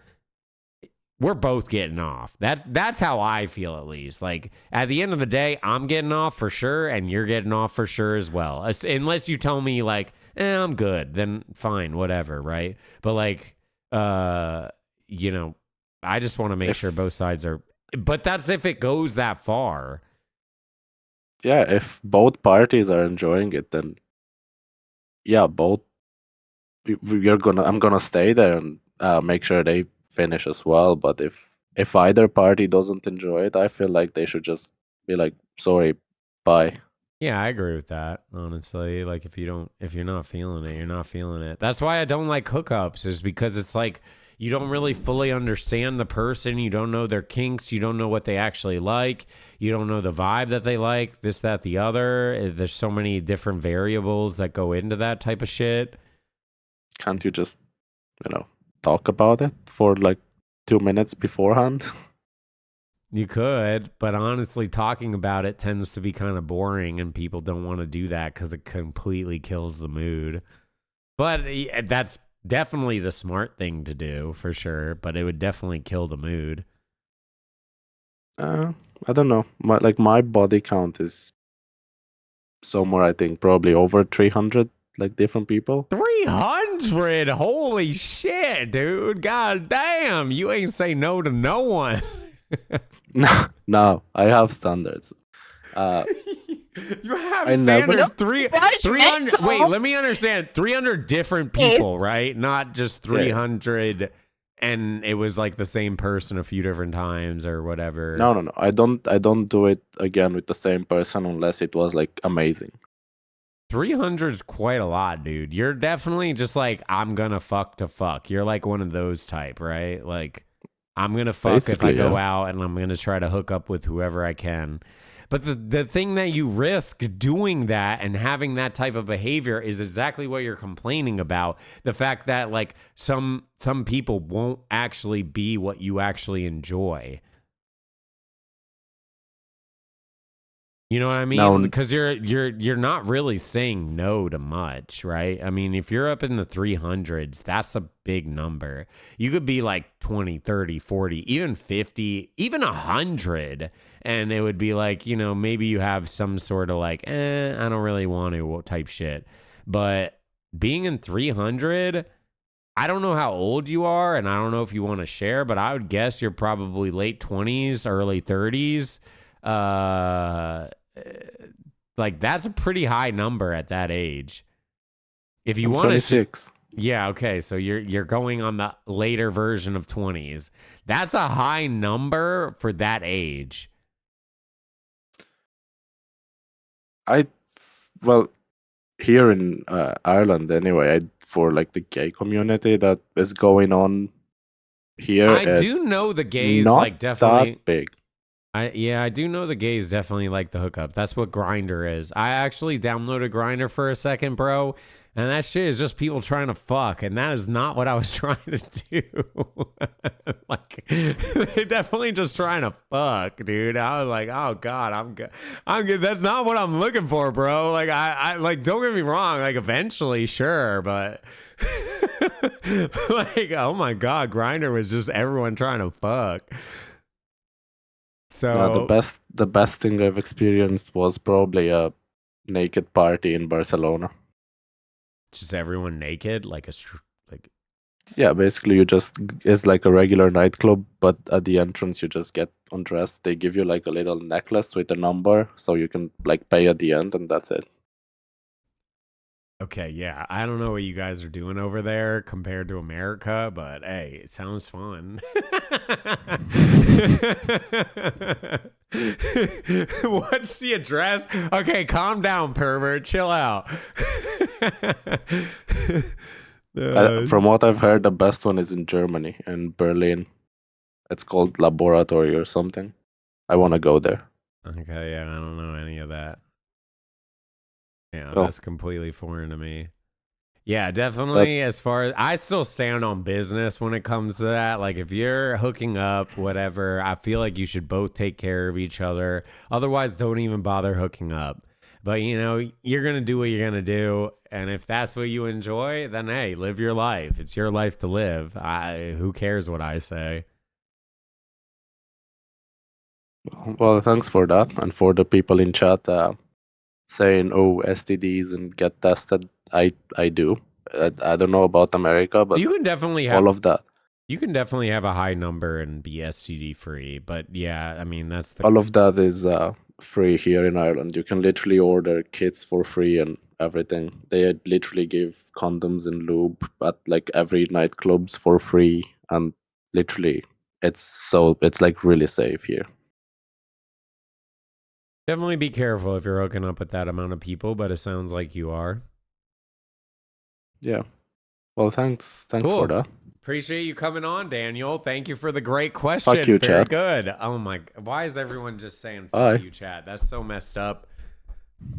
we're both getting off. That's how I feel, at least. Like at the end of the day, I'm getting off for sure, and you're getting off for sure as well. Unless you tell me like, I'm good, then fine, whatever, right? But like, you know, I just want to make sure both sides are. But that's if it goes that far. Yeah, if both parties are enjoying it, then yeah, I'm gonna stay there and make sure they finish as well. But if either party doesn't enjoy it, I feel like they should just be like, sorry, bye. Yeah, I agree with that, honestly. Like if you're not feeling it, you're not feeling it. That's why I don't like hookups, is because it's like you don't really fully understand the person. You don't know their kinks. You don't know what they actually like. You don't know the vibe that they like, this, that, the other. There's so many different variables that go into that type of shit. Can't you just, talk about it for like 2 minutes beforehand? You could, but honestly, talking about it tends to be kind of boring, and people don't want to do that because it completely kills the mood. But that's definitely the smart thing to do, for sure. But it would definitely kill the mood. I don't know. My body count is somewhere, I think, probably over 300, like different people. 300? Holy shit, dude. God damn. You ain't say no to no one. No, I have standards. You have standard 300. Wait, let me understand. 300 different people, right? Not just 300, and it was like the same person a few different times or whatever. No. I don't do it again with the same person unless it was like amazing. 300 is quite a lot, dude. You're definitely just like, I'm gonna fuck to fuck. You're like one of those type, right? Like, I'm gonna fuck Basically, if I go out, and I'm gonna try to hook up with whoever I can. But the thing that you risk doing that and having that type of behavior is exactly what you're complaining about. The fact that like some people won't actually be what you actually enjoy. You know what I mean? Because you're not really saying no to much, right? I mean, if you're up in the 300s, that's a big number. You could be like 20, 30, 40, even 50, even 100. And it would be like, maybe you have some sort of like, I don't really want to type shit. But being in 300, I don't know how old you are, and I don't know if you want to share, but I would guess you're probably late 20s, early 30s. Like that's a pretty high number at that age. If you want 26. Yeah, okay. So you're going on the later version of 20s. That's a high number for that age. here in Ireland anyway, for like the gay community that is going on here, I it's do know the gays not like definitely. that big. I do know the gays definitely like the hookup. That's what Grinder is. I actually downloaded Grinder for a second, bro, and that shit is just people trying to fuck, and that is not what I was trying to do. Like, they definitely just trying to fuck, dude. I was like, oh god, I'm good. I'm good. That's not what I'm looking for, bro. Like, I like, don't get me wrong. Like, eventually, sure, but like, oh my god, Grinder was just everyone trying to fuck. So the best thing I've experienced was probably a naked party in Barcelona. Just everyone naked, like Yeah, basically it's like a regular nightclub, but at the entrance you just get undressed. They give you like a little necklace with a number, so you can like pay at the end, and that's it. Okay, yeah. I don't know what you guys are doing over there compared to America, but hey, it sounds fun. What's the address? Okay, calm down, pervert. Chill out. From what I've heard, the best one is in Germany, in Berlin. It's called Laboratory or something. I want to go there. Okay, yeah, I don't know any of that. Yeah, Oh. that's completely foreign to me. Yeah, definitely. As far as I still stand on business when it comes to that. Like, if you're hooking up, whatever, I feel like you should both take care of each other. Otherwise, don't even bother hooking up. But, you know, you're going to do what you're going to do. And if that's what you enjoy, then hey, live your life. It's your life to live. Who cares what I say? Well, thanks for that. And for the people in chat saying, oh, STDs and get tested, I do. I don't know about America, but You can definitely have all of that. You can definitely have a high number and be STD free. But yeah, I mean, that's the All of that is free here in Ireland. You can literally order kits for free and everything. They literally give condoms and lube at like every nightclubs for free, and literally it's like really safe here. Definitely be careful if you're hooking up with that amount of people, but it sounds like you are. Yeah. Well, thanks Cool. for that. Appreciate you coming on, Daniel. Thank you for the great question. Fuck you, Very chat. good. Oh my, why is everyone just saying fuck Bye. you, chat? That's so messed up.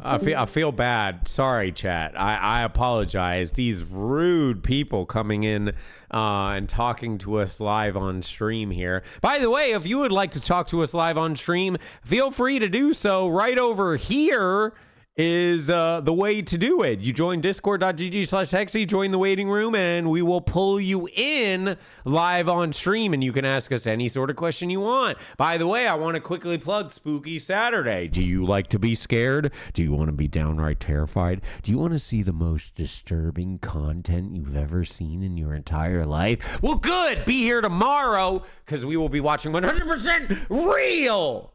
I feel bad. Sorry, chat. I apologize. These rude people coming in and talking to us live on stream here. By the way, if you would like to talk to us live on stream, feel free to do so. Right over here is the way to do it. You join discord.gg/hexy, join the waiting room, and we will pull you in live on stream, and you can ask us any sort of question you want. By the way, I want to quickly plug Spooky Saturday. Do you like to be scared? Do you want to be downright terrified? Do you want to see the most disturbing content you've ever seen in your entire life? Well, good. Be here tomorrow, because we will be watching 100% real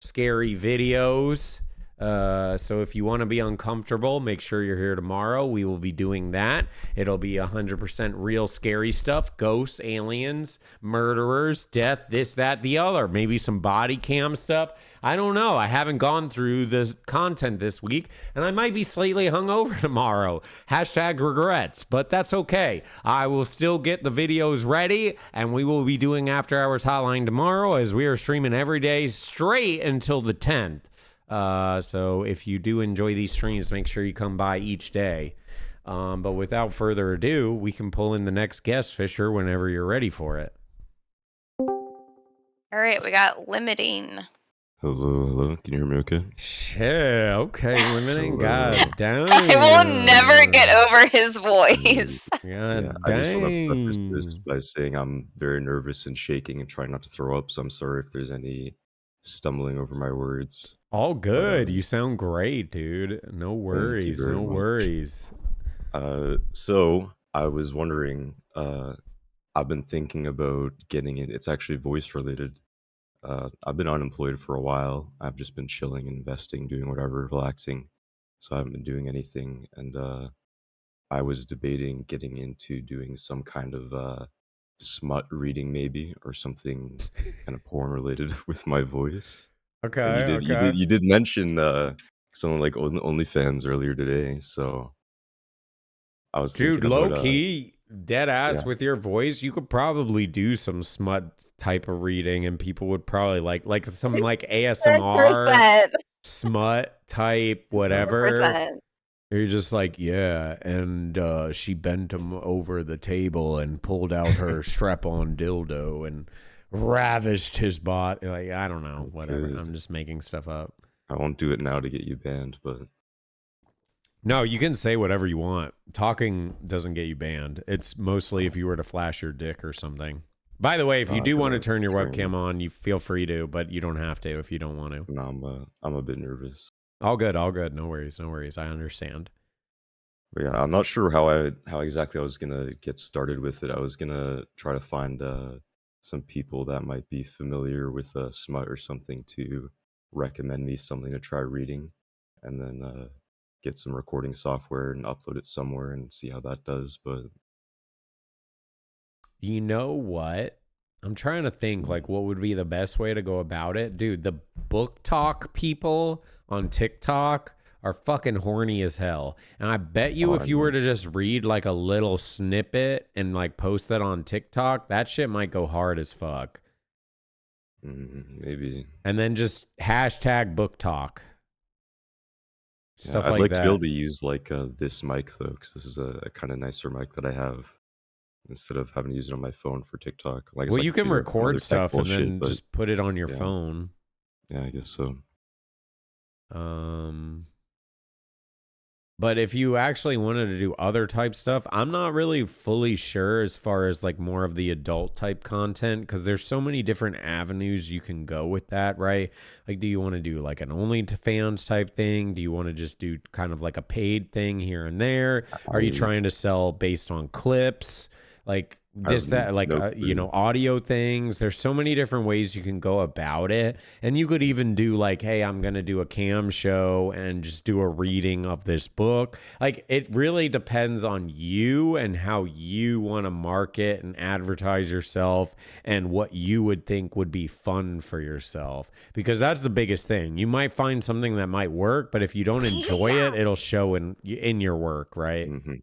scary videos. So if you want to be uncomfortable, make sure you're here tomorrow. We will be doing that. It'll be 100% real scary stuff. Ghosts, aliens, murderers, death, this, that, the other. Maybe some body cam stuff. I don't know. I haven't gone through the content this week, and I might be slightly hungover tomorrow. Hashtag regrets, but that's okay. I will still get the videos ready, and we will be doing After Hours Hotline tomorrow, as we are streaming every day straight until the 10th. So if you do enjoy these streams, make sure you come by each day. But without further ado, we can pull in the next guest, Fisher, whenever you're ready for it. All right, we got limiting. Hello. Can you hear me okay? Yeah, okay, limiting. God damn. I will never get over his voice. Yeah, I just want to preface this by saying I'm very nervous and shaking and trying not to throw up, so I'm sorry if there's any stumbling over my words. All good. You sound great, dude. No worries. Thank you very No much. worries. So I was wondering, I've been thinking about getting it. It's actually voice related. I've been unemployed for a while. I've just been chilling, investing, doing whatever, relaxing. So I haven't been doing anything. And I was debating getting into doing some kind of smut reading, maybe, or something kind of porn related with my voice. And Okay. you did mention someone like OnlyFans earlier today, so I was Dude, thinking low about key, dead ass yeah. with your voice, you could probably do some smut type of reading, and people would probably like some like ASMR 100%. smut type whatever. 100%. You're just like, yeah, and she bent him over the table and pulled out her strap-on dildo and ravished his body. Like, I don't know, whatever. Good. I'm just making stuff up. I won't do it now to get you banned, but No, you can say whatever you want. Talking doesn't get you banned. It's mostly if you were to flash your dick or something. By the way, if you do want to turn your webcam on, you feel free to, but you don't have to if you don't want to. No, I'm a bit nervous. All good, all good. No worries, no worries. I understand. But yeah, I'm not sure how exactly I was gonna get started with it. I was gonna try to find some people that might be familiar with smut or something to recommend me something to try reading, and then get some recording software and upload it somewhere and see how that does. But you know what? I'm trying to think like what would be the best way to go about it. Dude, the book talk people on TikTok are fucking horny as hell. And I bet you if you were to just read like a little snippet and like post that on TikTok, that shit might go hard as fuck. Maybe. And then just hashtag book talk. Stuff I'd like like that. to be able to use like this mic though, because this is a kind of nicer mic that I have instead of having to use it on my phone for TikTok. Like, Well, you can record stuff and then just put it on your phone. Yeah, I guess so. But if you actually wanted to do other type stuff, I'm not really fully sure as far as like more of the adult type content, because there's so many different avenues you can go with that, right? Like, do you want to do like an OnlyFans type thing? Do you want to just do kind of like a paid thing here and there? Are you trying to sell based on clips? Like this, that, like, you know, audio things. There's so many different ways you can go about it. And you could even do like, hey, I'm going to do a cam show and just do a reading of this book. Like, it really depends on you and how you want to market and advertise yourself and what you would think would be fun for yourself. Because that's the biggest thing. You might find something that might work, but if you don't enjoy it, it'll show in your work, right? Mm-hmm.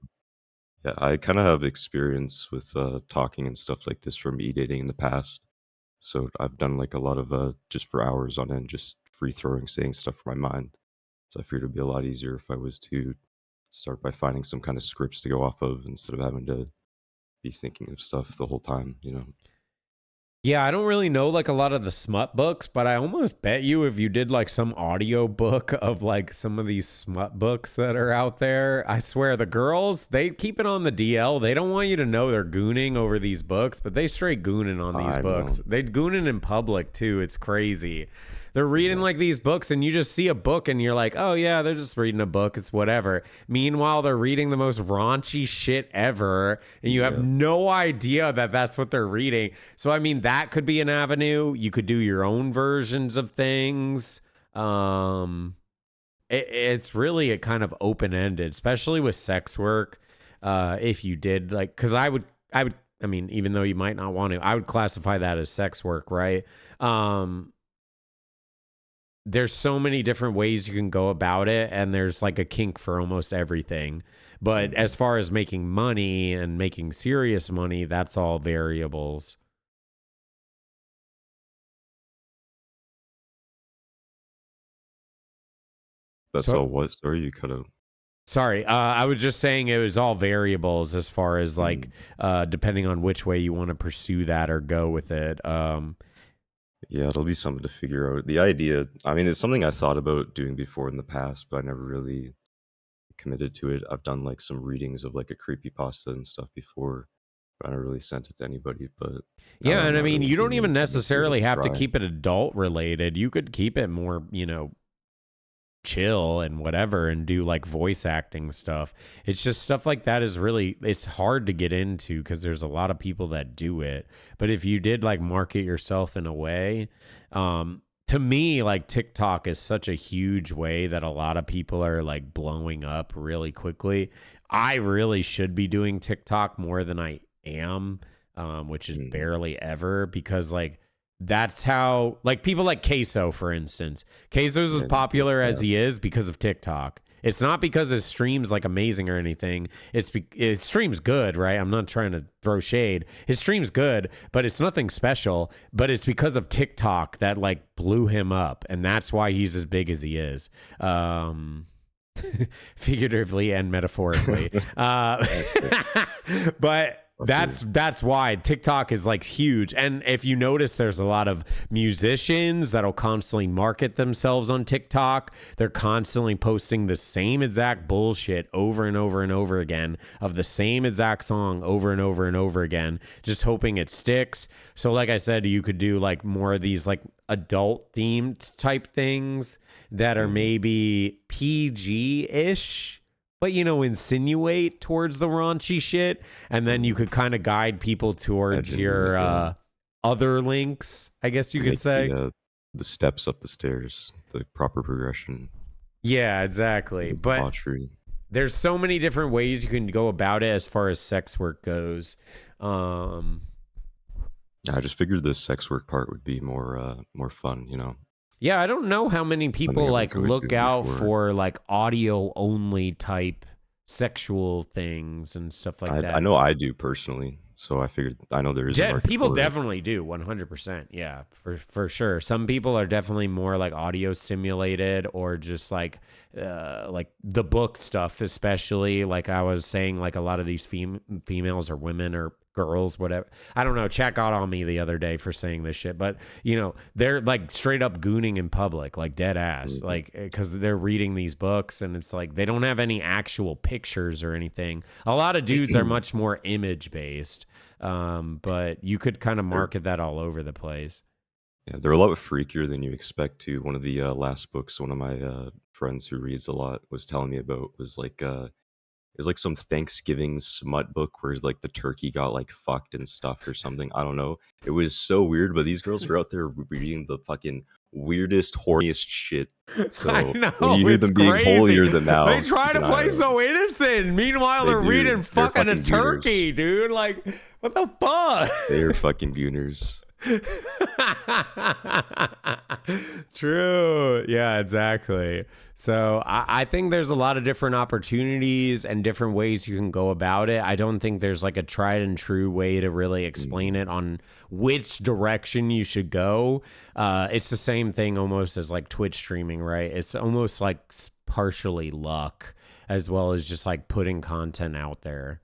Yeah, I kind of have experience with talking and stuff like this from e-dating in the past. So I've done like a lot of just for hours on end, just free throwing, saying stuff from my mind. So I figured it'd be a lot easier if I was to start by finding some kind of scripts to go off of instead of having to be thinking of stuff the whole time, you know? Yeah, I don't really know like a lot of the smut books, but I almost bet you if you did like some audio book of like some of these smut books that are out there, I swear the girls, they keep it on the DL. They don't want you to know they're gooning over these books, but they straight gooning on these books. They gooning in public too. It's crazy. They're reading like these books and you just see a book and you're like, oh yeah, they're just reading a book. It's whatever. Meanwhile, they're reading the most raunchy shit ever. And you have no idea that that's what they're reading. So, I mean, that could be an avenue. You could do your own versions of things. It's really a kind of open-ended, especially with sex work. If you did like, cause I mean, even though you might not want to, I would classify that as sex work, right? There's so many different ways you can go about it, and there's like a kink for almost everything. But as far as making money and making serious money, that's all variables. That's all what? Sorry, you cut out. Sorry, I was just saying it was all variables as far as like depending on which way you want to pursue that or go with it. Yeah, it'll be something to figure out. The idea, I mean, it's something I thought about doing before in the past, but I never really committed to it. I've done like some readings of like a creepypasta and stuff before, but I never really sent it to anybody. But yeah, and I mean, you don't even necessarily have to keep it adult related. You could keep it more, you know, chill and whatever and do like voice acting stuff. It's just stuff like that is really, it's hard to get into because there's a lot of people that do it. But if you did like market yourself in a way, to me, like TikTok is such a huge way that a lot of people are like blowing up really quickly. I really should be doing TikTok more than I am, which is barely ever, because like that's how, like, people like Queso, for instance. Queso's as popular as he is because of TikTok. It's not because his stream's like amazing or anything. His stream's good, right? I'm not trying to throw shade. His stream's good, but it's nothing special. But it's because of TikTok that like blew him up, and that's why he's as big as he is. Figuratively and metaphorically. But that's why TikTok is like huge. And if you notice, there's a lot of musicians that'll constantly market themselves on TikTok. They're constantly posting the same exact bullshit over and over and over again of the same exact song over and over and over again, just hoping it sticks. So like I said, you could do like more of these like adult themed type things that are maybe PG-ish, but, you know, insinuate towards the raunchy shit. And then you could kind of guide people towards your other links, I guess you could say. The steps up the stairs, the proper progression. Yeah, exactly. But debauchery. There's so many different ways you can go about it as far as sex work goes. I just figured the sex work part would be more fun, you know. Yeah, I don't know how many people like look out for like audio only type sexual things and stuff like that. I know I do personally, so I figured I know there is a market people for it. definitely do 100%. Yeah, for sure. Some people are definitely more like audio stimulated or just like the book stuff, especially like I was saying, like a lot of these females or women or girls, whatever. I don't know. Chat got on me the other day for saying this shit, but you know, they're like straight up gooning in public, like dead ass, like because they're reading these books and it's like they don't have any actual pictures or anything. A lot of dudes are much more image based, but you could kind of market that all over the place. Yeah, they're a lot freakier than you expect too. One of the last books one of my friends who reads a lot was telling me about was like it was like some Thanksgiving smut book where like the turkey got like fucked and stuffed or something. I don't know. It was so weird, but these girls were out there reading the fucking weirdest, horniest shit. So I know, when you hear them being holier than thou, they try to play so innocent. Meanwhile, they're reading They're fucking a fucking turkey, dude. Like, what the fuck? They're fucking gooners. True. Yeah, exactly. So I think there's a lot of different opportunities and different ways you can go about it. I don't think there's like a tried and true way to really explain it on which direction you should go. It's the same thing almost as like Twitch streaming, right? It's almost like partially luck as well as just like putting content out there.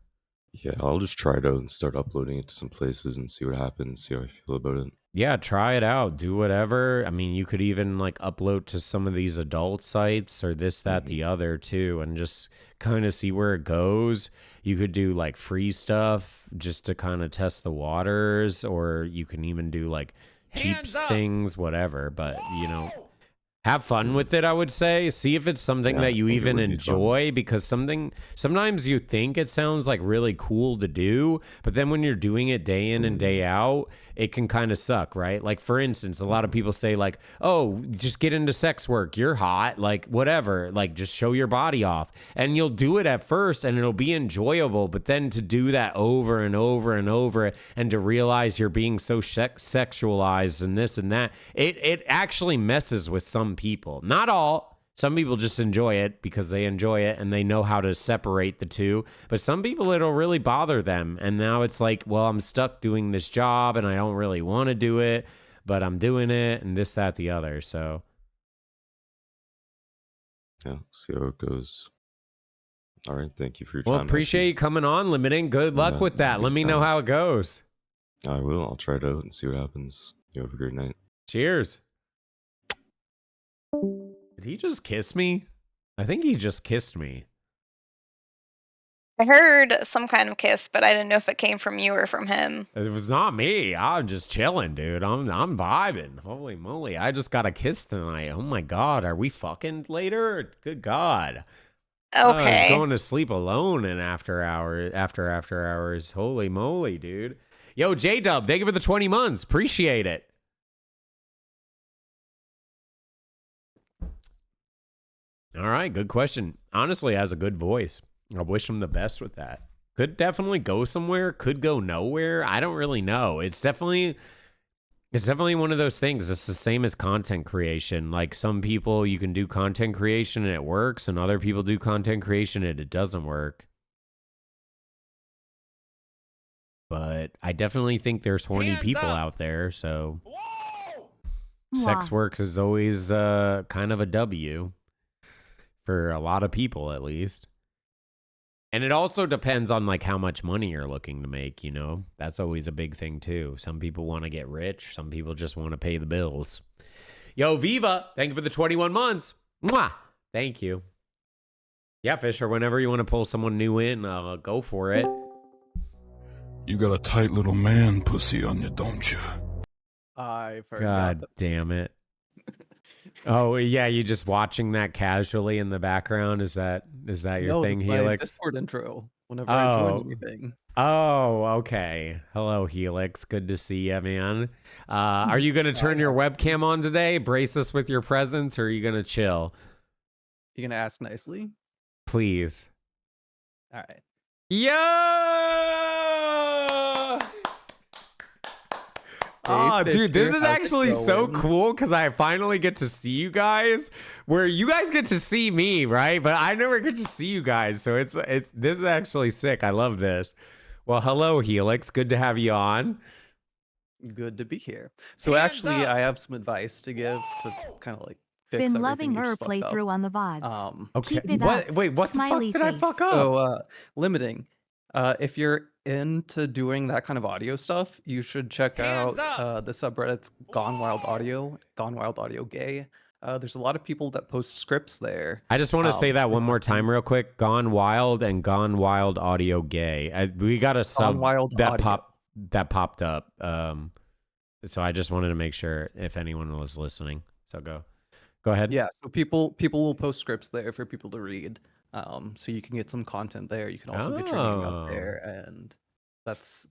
Yeah, I'll just try it out and start uploading it to some places and see what happens, see how I feel about it. Yeah, try it out. Do whatever. I mean, you could even like upload to some of these adult sites or this, that, the other too, and just kind of see where it goes. You could do like free stuff just to kind of test the waters, or you can even do like cheap things, whatever. But, you know, have fun with it, I would say. See if it's something that you even enjoy, because sometimes you think it sounds like really cool to do, but then when you're doing it day in and day out, it can kind of suck, right? Like, for instance, a lot of people say like, oh, just get into sex work. You're hot, like whatever, like just show your body off. And you'll do it at first and it'll be enjoyable, but then to do that over and over and over and to realize you're being so sexualized and this and that, it actually messes with some people. Not all. Some people just enjoy it because they enjoy it and they know how to separate the two. But some people, it'll really bother them. And now it's like, well, I'm stuck doing this job and I don't really want to do it, but I'm doing it and this, that, the other. So, yeah, see how it goes. All right, thank you for your well, time. appreciate you coming on, Limiting. Good luck with that. Let me know how it goes. I will. I'll try it out and see what happens. You have a great night. Cheers. Did he just kiss me? I think he just kissed me. I heard some kind of kiss, but I didn't know if it came from you or from him. It was not me. I'm just chilling, dude. I'm vibing. Holy moly. I just got a kiss tonight. Oh my God. Are we fucking later? Good God. Okay. I was going to sleep alone in after hours. Holy moly, dude. Yo, J-Dub, thank you for the 20 months. Appreciate it. All right, good question. Honestly, has a good voice. I wish him the best with that. Could definitely go somewhere, could go nowhere. I don't really know. It's definitely It's definitely one of those things. It's the same as content creation. Like some people, you can do content creation and it works, and other people do content creation and it doesn't work. But I definitely think there's horny people out there. So sex works is always kind of a W for a lot of people, at least. And it also depends on like how much money you're looking to make, you know? That's always a big thing too. Some people want to get rich. Some people just want to pay the bills. Yo, Viva, thank you for the 21 months. Mwah! Thank you. Yeah, Fisher, whenever you want to pull someone new in, go for it. You got a tight little man pussy on you, don't you? I've heard God damn it. Oh, yeah, you just watching that casually in the background? Is that your thing, that's my Helix? Discord intro whenever I join anything. Oh, okay. Hello, Helix. Good to see you, man. Are you going to turn your webcam on today? Brace us with your presence, or are you going to chill? You gonna ask nicely? Please. All right. Yeah! Oh, dude, this is actually so cool because I finally get to see you guys. Where you guys get to see me, right? But I never get to see you guys, so it's this is actually sick. I love this. Well, hello, Helix. Good to have you on. Good to be here. So actually, I have some advice to give to kind of like fix Been everything loving you her just fucked up. playthrough on the VODs. Okay. Keep it What? up. Wait, what Smiley the fuck did I face. fuck up? So limiting. If you're into doing that kind of audio stuff, you should check out the subreddits Gone Wild Audio Gay. There's a lot of people that post scripts there. I just want to say that one more time real quick. Gone Wild and Gone Wild Audio Gay. We got a sub Wild that Audio. popped up. So I just wanted to make sure if anyone was listening. So go ahead. Yeah, so people will post scripts there for people to read. So you can get some content there. You can also get your name out there, and that's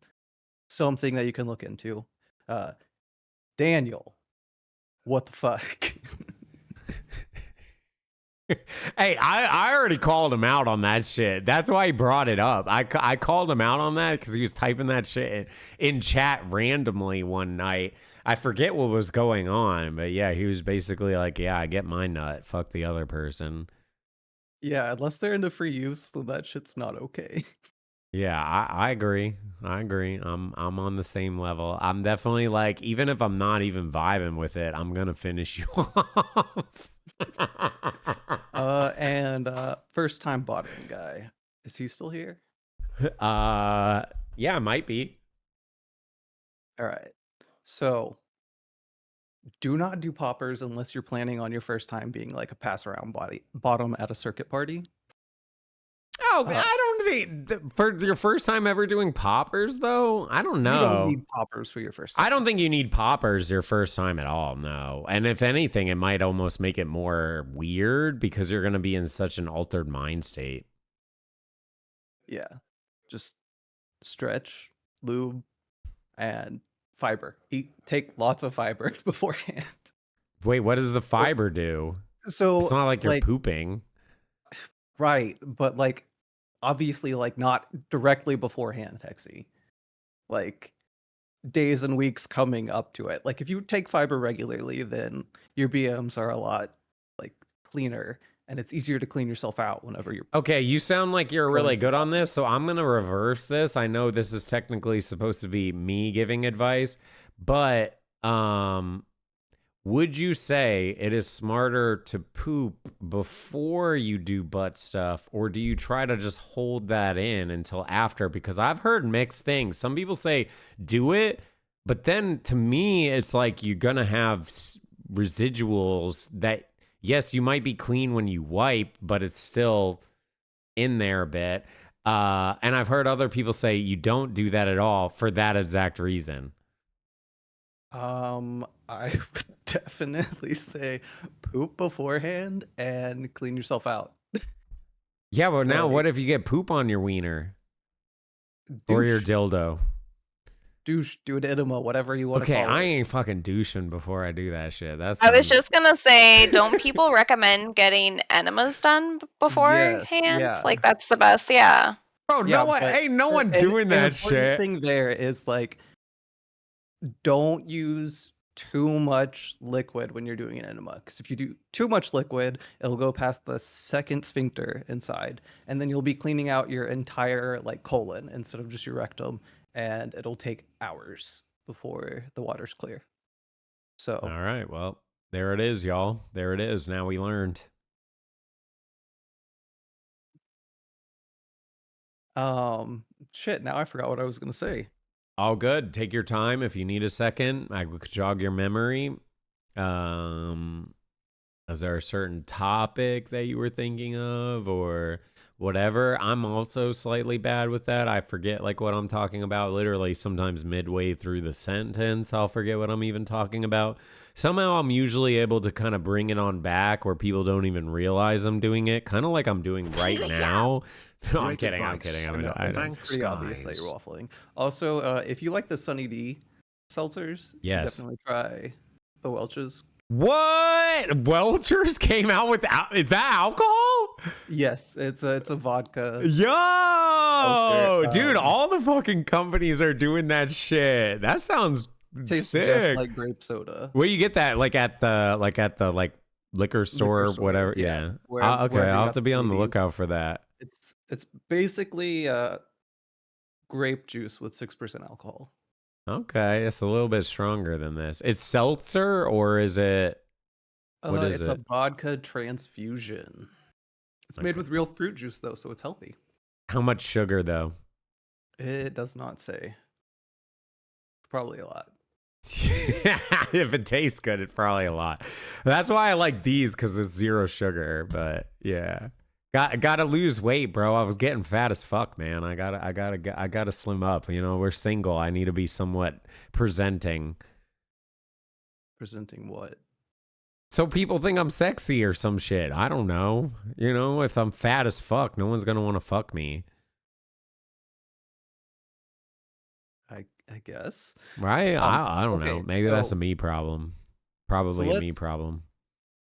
something that you can look into. Daniel, what the fuck? Hey, I already called him out on that shit. That's why he brought it up. I called him out on that because he was typing that shit in chat randomly one night. I forget what was going on, but yeah, he was basically like, yeah, I get my nut. Fuck the other person. Yeah, unless they're into free use, then that shit's not okay. Yeah, I agree. I'm on the same level. I'm definitely like, even if I'm not even vibing with it, I'm gonna finish you off. And first time bottoming guy, is he still here? Yeah, might be. All right. So do not do poppers unless you're planning on your first time being like a pass around bottom at a circuit party. Oh, I don't think for your first time ever doing poppers though. I don't know. You don't need poppers for your first time. I don't think you need poppers your first time at all. No, and if anything, it might almost make it more weird because you're going to be in such an altered mind state. Yeah, just stretch, lube, and fiber. Take lots of fiber beforehand. Wait, what does the fiber do? So it's not like you're pooping. Right, but like obviously like not directly beforehand, Hexy. Like days and weeks coming up to it. Like if you take fiber regularly, then your BMs are a lot like cleaner and it's easier to clean yourself out whenever you're Okay, you sound like you're really good on this, so I'm going to reverse this. I know this is technically supposed to be me giving advice, but would you say it is smarter to poop before you do butt stuff, or do you try to just hold that in until after? Because I've heard mixed things. Some people say do it, but then to me, it's like you're going to have residuals that, yes, you might be clean when you wipe, but it's still in there a bit. And I've heard other people say you don't do that at all for that exact reason. I would definitely say poop beforehand and clean yourself out. Yeah, but now what if you get poop on your wiener or your dildo? Douche, do an enema, whatever you want to Okay, call it. I ain't fucking douching before I do that shit. I was just gonna say, don't people recommend getting enemas done beforehand? yeah. Like that's the best, yeah. Bro, Yeah, no one, but- ain't no one and- doing and that the important shit. thing there is like don't use too much liquid when you're doing an enema, because if you do too much liquid, it'll go past the second sphincter inside, and then you'll be cleaning out your entire like colon instead of just your rectum, and it'll take hours before the water's clear. So All right, well, there it is, y'all. There it is. Now we learned. Shit, now I forgot what I was gonna say. All good. Take your time if you need a second. I could jog your memory. Is there a certain topic that you were thinking of or whatever? I'm also slightly bad with that. I forget like what I'm talking about. Literally, sometimes midway through the sentence, I'll forget what I'm even talking about. Somehow I'm usually able to kind of bring it on back where people don't even realize I'm doing it. Kind of like I'm doing right now. No, I'm kidding. I'm kidding. It's pretty obvious that you're waffling. Also, if you like the Sunny D seltzers, you should Yes. definitely try the Welch's. What? Welchers came out with is that alcohol? Yes, it's a vodka. Yo, dude, Um, all the fucking companies are doing that shit. That sounds tastes sick. just like grape soda. Where you get that? Like at the liquor store or store, whatever. yeah. Yeah. Wherever Okay, you I'll got have to the be on the CDs. lookout for that. It's basically grape juice with 6% alcohol. Okay, it's a little bit stronger than this. It's seltzer or is it? What is It's it? a vodka transfusion. It's made with real fruit juice though, so it's healthy. How much sugar though? It does not say. Probably a lot. If it tastes good, it's probably a lot. That's why I like these because it's 0 sugar. But yeah, gotta lose weight, bro. I was getting fat as fuck, man. I gotta slim up. You know, we're single. I need to be somewhat presenting. Presenting what? So people think I'm sexy or some shit. I don't know. You know, if I'm fat as fuck, no one's gonna want to fuck me. I guess. Right? I don't know. Okay, Maybe that's so- a me problem. Probably a me let's- problem.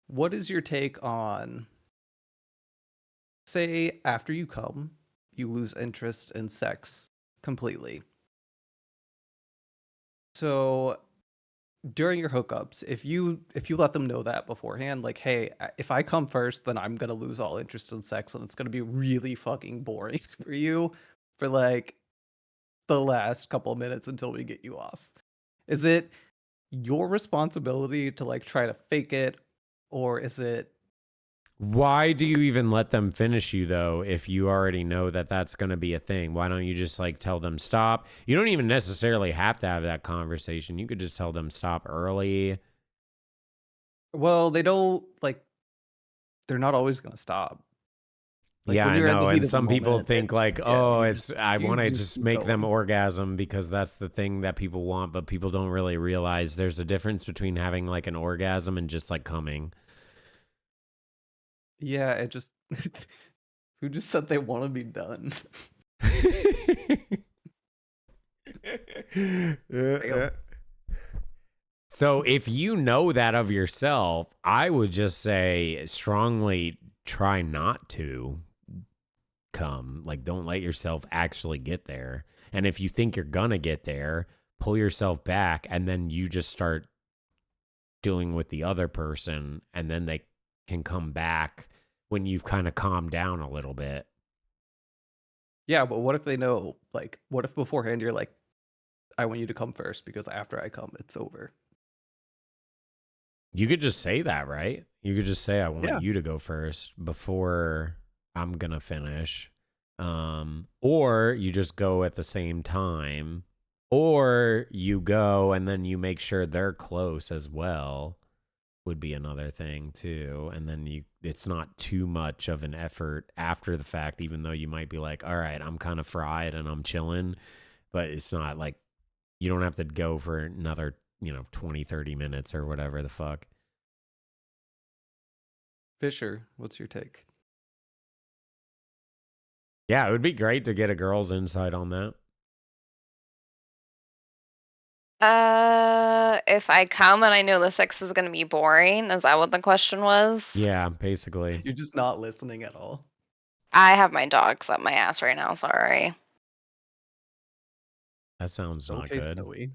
What is your take on, say, after you come, you lose interest in sex completely? So during your hookups, if you let them know that beforehand, like, hey, if I come first, then I'm gonna lose all interest in sex, and it's gonna be really fucking boring for you for like the last couple of minutes until we get you off. Is it your responsibility to like try to fake it, or is it? Why do you even let them finish you though if you already know that that's going to be a thing? Why don't you just like tell them stop? You don't even necessarily have to have that conversation. You could just tell them stop early. Well, they don't like. They're not always gonna stop. Like, yeah, when I you're in the know. heat And of the some people moment, think it's- like, yeah, oh, you it's just- I you want to just just keep make them going. orgasm because that's the thing that people want, but people don't really realize there's a difference between having like an orgasm and just like coming. Yeah, it just. Who just said they want to be done? So if you know that of yourself, I would just say strongly try not to come. Like, don't let yourself actually get there. And if you think you're gonna get there, pull yourself back and then you just start doing with the other person and then they can come back when you've kind of calmed down a little bit. Yeah, but what if they know? Like, what if beforehand you're like, I want you to come first because after I come, it's over. You could just say that, right? You could just say, I want Yeah. you to go first before I'm going to finish. Or you just go at the same time. Or you go and then you make sure they're close as well would be another thing too. And then it's not too much of an effort after the fact, even though you might be like, all right, I'm kind of fried and I'm chilling. But it's not like you don't have to go for another 20, 30 minutes or whatever the fuck. Fisher, what's your take? Yeah, it would be great to get a girl's insight on that. If I come and I know the sex is gonna be boring, is that what the question was? Yeah, basically. You're just not listening at all. I have my dogs up my ass right now, sorry. That sounds not Okay, good. Snowy.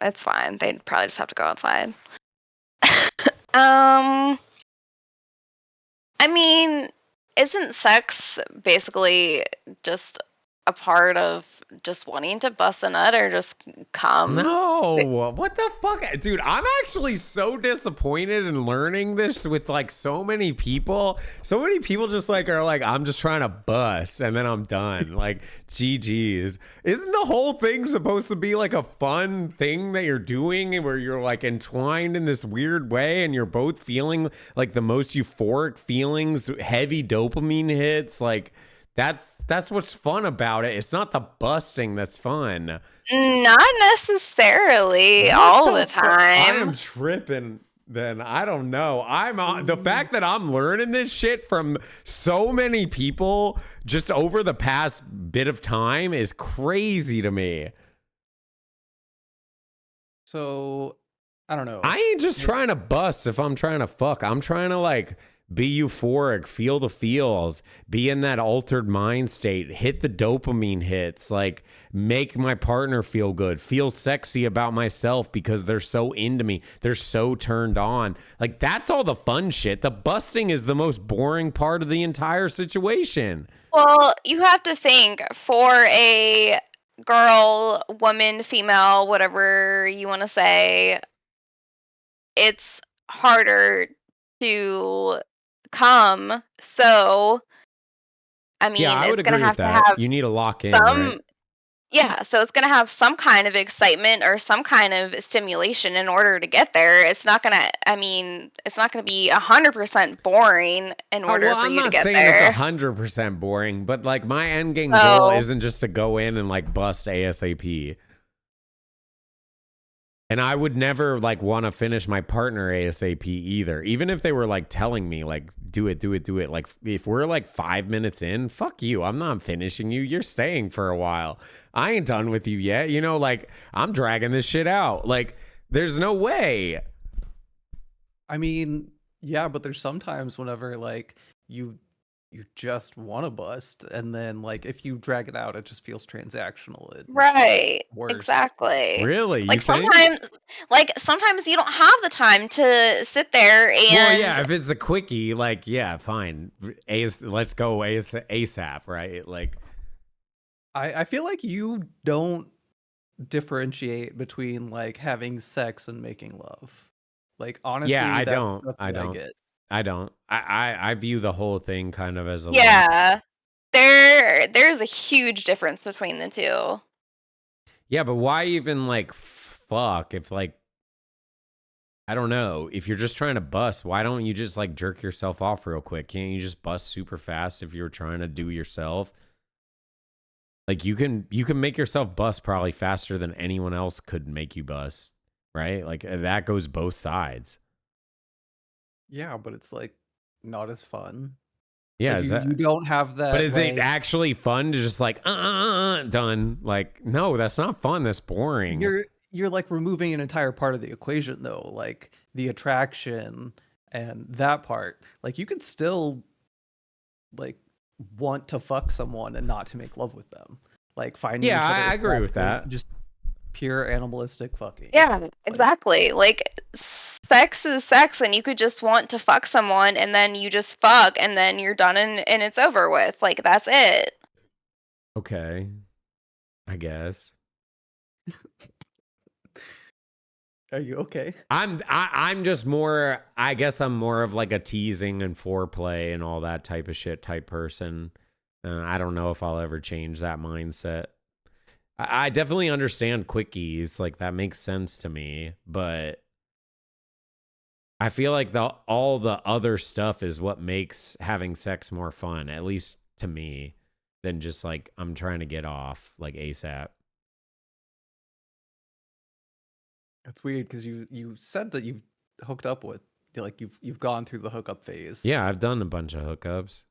It's fine. They'd probably just have to go outside. I mean, isn't sex basically just a part of just wanting to bust a nut or just come? No, what the fuck, dude? I'm actually so disappointed in learning this with like so many people. So many people just like are like, I'm just trying to bust and then I'm done. Like, GG's. Isn't the whole thing supposed to be like a fun thing that you're doing where you're like entwined in this weird way and you're both feeling like the most euphoric feelings, heavy dopamine hits? Like, that's what's fun about it. It's not the busting that's fun. Not necessarily What all the I time. am tripping. Then I don't know. I'm on the fact that I'm learning this shit from so many people just over the past bit of time is crazy to me. So, I don't know. I ain't just trying to bust if I'm trying to fuck. I'm trying to like be euphoric, feel the feels, be in that altered mind state, hit the dopamine hits, like make my partner feel good, feel sexy about myself because they're so into me. They're so turned on. Like that's all the fun shit. The busting is the most boring part of the entire situation. Well, you have to think for a girl, woman, female, whatever you want to say, it's harder to come. So, I mean, Yeah, I would it's going agree to with have to that. have You need to lock in, some, right? yeah, so it's going to have some kind of excitement or some kind of stimulation in order to get there. It's not going to, I mean, it's not going to be 100% boring in Oh, order well, for I'm you to not get saying there. it's 100% boring, but like my end game goal isn't just to go in and like bust ASAP. And I would never like want to finish my partner ASAP either. Even if they were like telling me like, do it. Like if we're like 5 minutes in, fuck you. I'm not finishing you. You're staying for a while. I ain't done with you yet. You know, like I'm dragging this shit out. Like there's no way. I mean, yeah, but there's sometimes whenever like you just want to bust, and then like if you drag it out, it just feels transactional. Right. Worse. Exactly. Really? You Like think? sometimes you don't have the time to sit there and Well, yeah, if it's a quickie, like, yeah, fine. Let's go ASAP, right? Like, I feel like you don't differentiate between like having sex and making love. Like honestly, yeah, I that's don't. what I I don't. get. I don't. I view the whole thing kind of as a lump. yeah. There's a huge difference between the two. Yeah, but why even like fuck if like I don't know. If you're just trying to bust, why don't you just like jerk yourself off real quick? Can't you just bust super fast if you're trying to do yourself? Like you can make yourself bust probably faster than anyone else could make you bust, right? Like that goes both sides. Yeah, but it's like not as fun. Yeah, Like is you don't have that. But is like, it actually fun to just like done? Like no, that's not fun. That's boring. You're like removing an entire part of the equation though, like the attraction and that part. Like you could still like want to fuck someone and not to make love with them. Like finding Yeah, each other I agree with attractive, that. just pure animalistic fucking. Yeah, exactly. Like sex is sex and you could just want to fuck someone and then you just fuck and then you're done and it's over with. Like that's it. Okay. I guess. Are you okay? I'm just more, I guess I'm more of like a teasing and foreplay and all that type of shit type person. I don't know if I'll ever change that mindset. I definitely understand quickies, like that makes sense to me, but I feel like all the other stuff is what makes having sex more fun, at least to me, than just like I'm trying to get off like ASAP. It's weird because you said that you've hooked up with, like you've gone through the hookup phase. Yeah, I've done a bunch of hookups.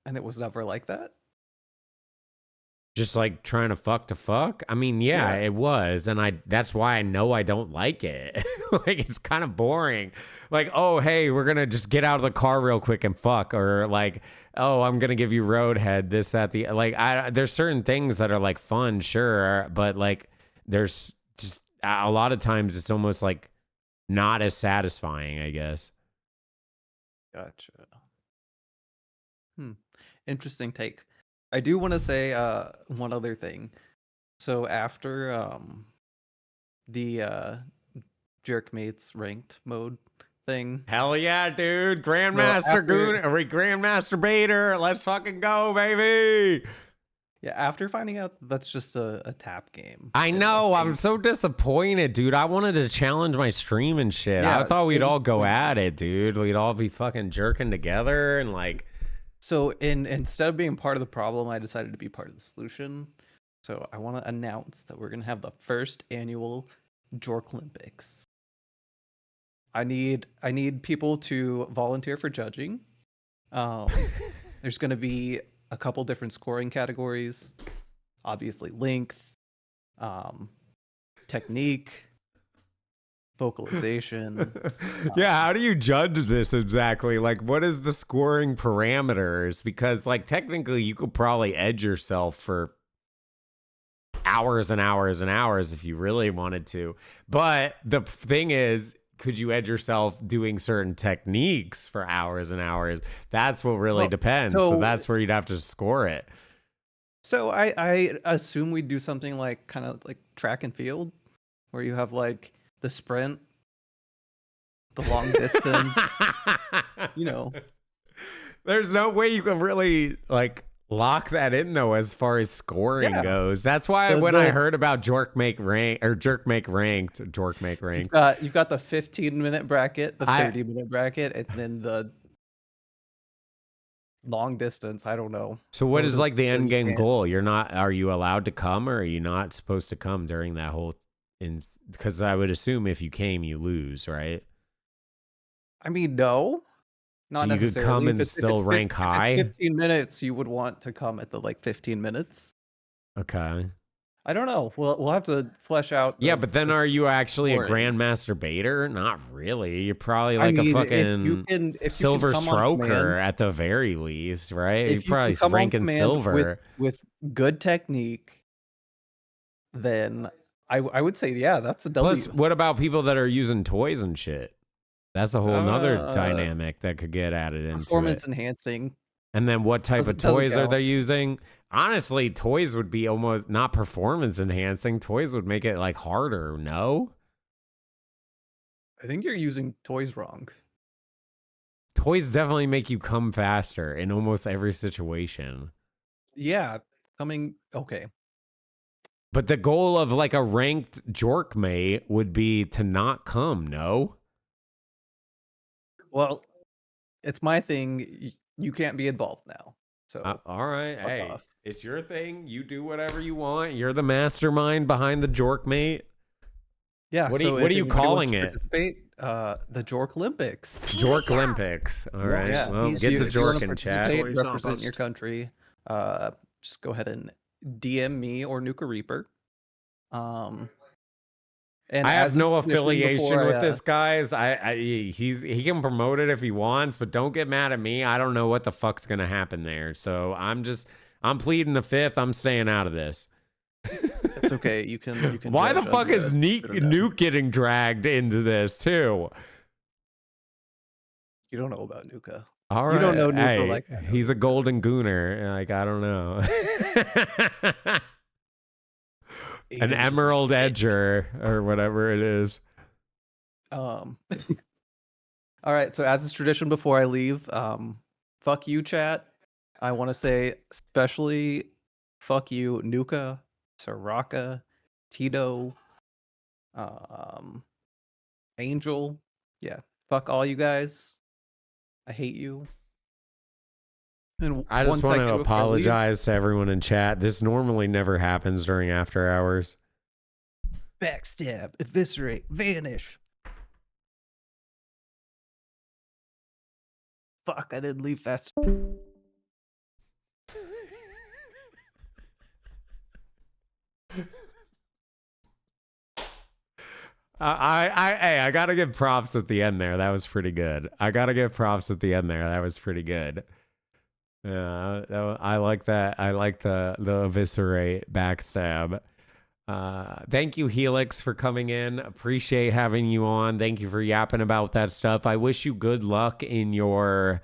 And it was never like that? Just like trying to fuck. I mean, yeah, it was, and that's why I know I don't like it. Like it's kind of boring. Like, oh, hey, we're gonna just get out of the car real quick and fuck, or like, oh, I'm gonna give you roadhead, this, that, the like. There's certain things that are like fun, sure, but like there's just a lot of times it's almost like not as satisfying, I guess. Gotcha. Interesting take. I do want to say one other thing. So after the Jerkmates ranked mode thing. Hell yeah, dude. Well, Grandmaster after- Grandmaster Bader. Let's fucking go, baby. Yeah, after finding out that's just a tap game. I know. I'm so disappointed, dude. I wanted to challenge my stream and shit. I Yeah, thought we'd it was all go pointless. at it, dude. We'd all be fucking jerking together and like. So instead of being part of the problem, I decided to be part of the solution. So I want to announce that we're gonna have the first annual Jork Olympics. I need people to volunteer for judging. There's gonna be a couple different scoring categories. Obviously, length, technique, vocalization. Yeah, how do you judge this exactly? Like, what is the scoring parameters? Because, like, technically, you could probably edge yourself for hours and hours and hours if you really wanted to. But the thing is, could you edge yourself doing certain techniques for hours and hours? That's what really depends. So that's where you'd have to score it. So I assume we'd do something like kind of like track and field, where you have like the sprint, the long distance, you know. There's no way you can really like lock that in though as far as scoring goes. That's why when I heard about Jork Make Ranked, You've got the 15-minute bracket, the 30-minute bracket, and then the long distance. I don't know. So what is like the end game can't- goal? Are you allowed to come, or are you not supposed to come during that whole because I would assume if you came you lose, right? I mean, no. Not So you could necessarily. come If and it's- if still it's rank if high? It's 15 minutes, you would want to come at the like 15 minutes. Okay. I don't know. We'll have to flesh out. Yeah, but then the are you actually a scoring. grandmaster baiter? Not really. You're probably I like mean, a if you fucking can silver come on stroker command- at the very least, right? You're If you can probably come on ranking command silver. with good technique, then I would say that's a W. Plus, what about people that are using toys and shit? That's a whole nother Uh, dynamic that could get added into Performance it. enhancing. And then what type of Doesn't toys are count. they using? Honestly, toys would be almost not performance enhancing. Toys would make it like harder, no? I think you're using toys wrong. Toys definitely make you come faster in almost every situation. Yeah, okay. But the goal of like a ranked jork mate would be to not come, no? Well, it's my thing. You can't be involved now. So All right, fuck hey, off. it's your thing. You do whatever you want. You're the mastermind behind the jork mate. Yeah. What so are if you anybody wants calling to it? participate, the Jork Olympics. Jork Olympics. All right. Yeah. Well, If get you to wanna jork in chat. participate, Toys are represent your bust. country. Just go ahead and DM me or Nuka Reaper. And I have as is no tradition affiliation before with I, this, guys. He can promote it if he wants, but don't get mad at me. I don't know what the fuck's gonna happen there. So I'm pleading the fifth. I'm staying out of this. It's okay. You can. Why the judge fuck on is Nuke getting dragged into this too? You don't know about Nuka. All right. You don't know Nuka hey, like I know he's a golden gooner. Like, I don't know. An emerald edger or whatever it is. All right. So as is tradition, before I leave, fuck you, chat. I want to say especially fuck you, Nuka, Soraka, Tito, Angel. Yeah. Fuck all you guys. I hate you. And I just one want second to before I leave- apologize to everyone in chat. This normally never happens during after hours. Backstab, eviscerate, vanish. Fuck, I didn't leave fast. I gotta give props at the end there. That was pretty good. I gotta give props at the end there. That was pretty good. Yeah, I like that. I like the eviscerate backstab. Thank you, Helix, for coming in. Appreciate having you on. Thank you for yapping about that stuff. I wish you good luck in your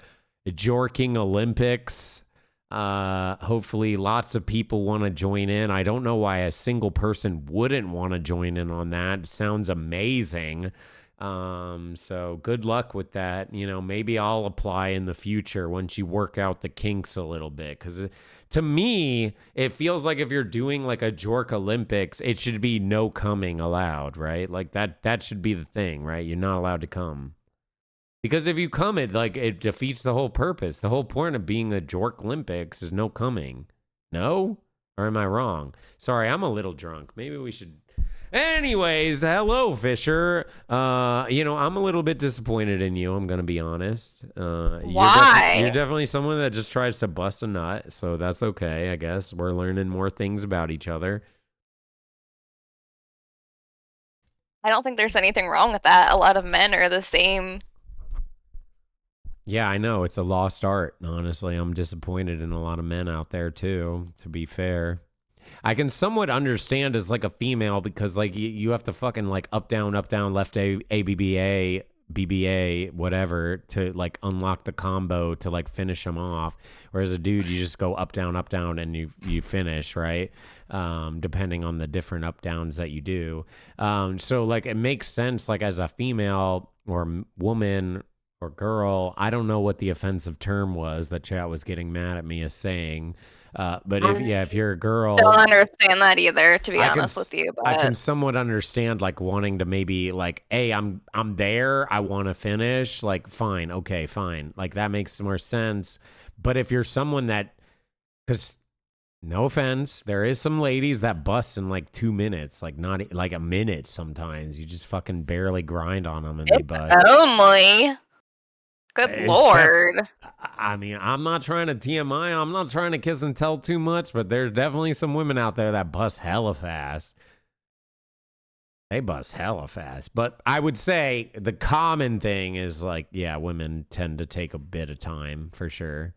Jorking Olympics. Hopefully lots of people want to join in. I don't know why a single person wouldn't want to join in on that. It sounds amazing. So good luck with that. You know, maybe I'll apply in the future once you work out the kinks a little bit. Because to me, it feels like if you're doing like a Jork Olympics, it should be no coming allowed, right? Like that should be the thing, right? You're not allowed to come. Because if you come, it defeats the whole purpose. The whole point of being a Jork Olympics is no coming. No? Or am I wrong? Sorry, I'm a little drunk. Maybe we should... Anyways, hello, Fisher. I'm a little bit disappointed in you, I'm going to be honest. Why? You're definitely someone that just tries to bust a nut, so that's okay, I guess. We're learning more things about each other. I don't think there's anything wrong with that. A lot of men are the same. Yeah, I know. It's a lost art. Honestly, I'm disappointed in a lot of men out there, too, to be fair. I can somewhat understand as like a female because like you have to fucking like up, down, left, ABBA, BBA, whatever to like unlock the combo to like finish them off. Whereas a dude, you just go up, down, and you finish, right? Depending on the different up, downs that you do. So like it makes sense like as a female or woman or girl, I don't know what the offensive term was that chat was getting mad at me as saying. But if you're a girl, Don't understand that either, to be honest with you. But I can somewhat understand like wanting to maybe like, hey, I'm there, I want to finish. Like, fine, okay, fine. Like that makes more sense. But if you're someone that, because no offense, there is some ladies that bust in like 2 minutes, like not like a minute. Sometimes you just fucking barely grind on them and they bust. only. Good Lord. I mean, I'm not trying to TMI. I'm not trying to kiss and tell too much, but there's definitely some women out there that bust hella fast. They bust hella fast. But I would say the common thing is like, yeah, women tend to take a bit of time for sure.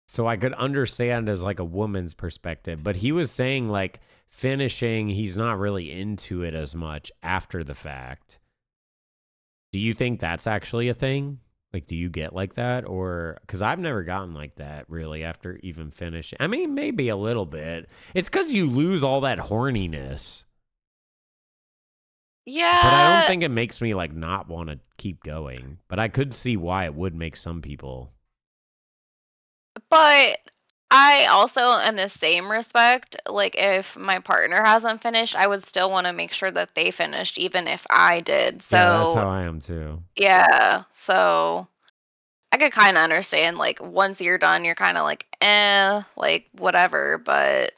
So I could understand as like a woman's perspective, but he was saying like finishing, he's not really into it as much after the fact. Do you think that's actually a thing? Like, do you get like that? Or, because I've never gotten like that really after even finishing. I mean, maybe a little bit. It's because you lose all that horniness. Yeah. But I don't think it makes me like not want to keep going. But I could see why it would make some people. But I also, in the same respect, like if my partner hasn't finished, I would still want to make sure that they finished, even if I did. So yeah, that's how I am too. Yeah, so I could kind of understand. Like once you're done, you're kind of like, like whatever. But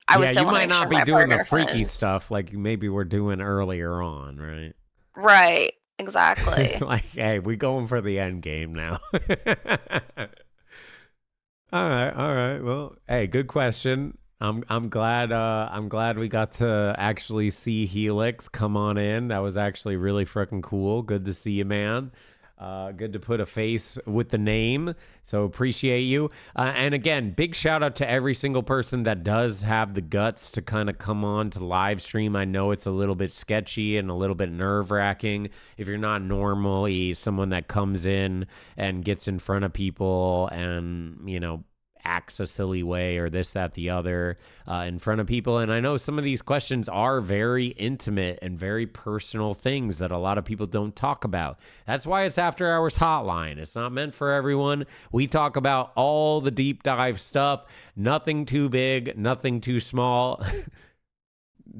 I would still you want to might make sure not be my doing the partner freaky finished. stuff like maybe we're doing earlier on, right? Right. Exactly. Like, hey, we going for the end game now. All right. Well, hey, good question. I'm glad we got to actually see Helix come on in. That was actually really freaking cool. Good to see you, man. Good to put a face with the name. So appreciate you. And again, big shout out to every single person that does have the guts to kind of come on to live stream. I know it's a little bit sketchy and a little bit nerve wracking if you're not normally someone that comes in and gets in front of people and, acts a silly way or this, that, the other in front of people. And I know some of these questions are very intimate and very personal things that a lot of people don't talk about. That's why it's After Hours Hotline. It's not meant for everyone. We talk about all the deep dive stuff. Nothing too big, nothing too small.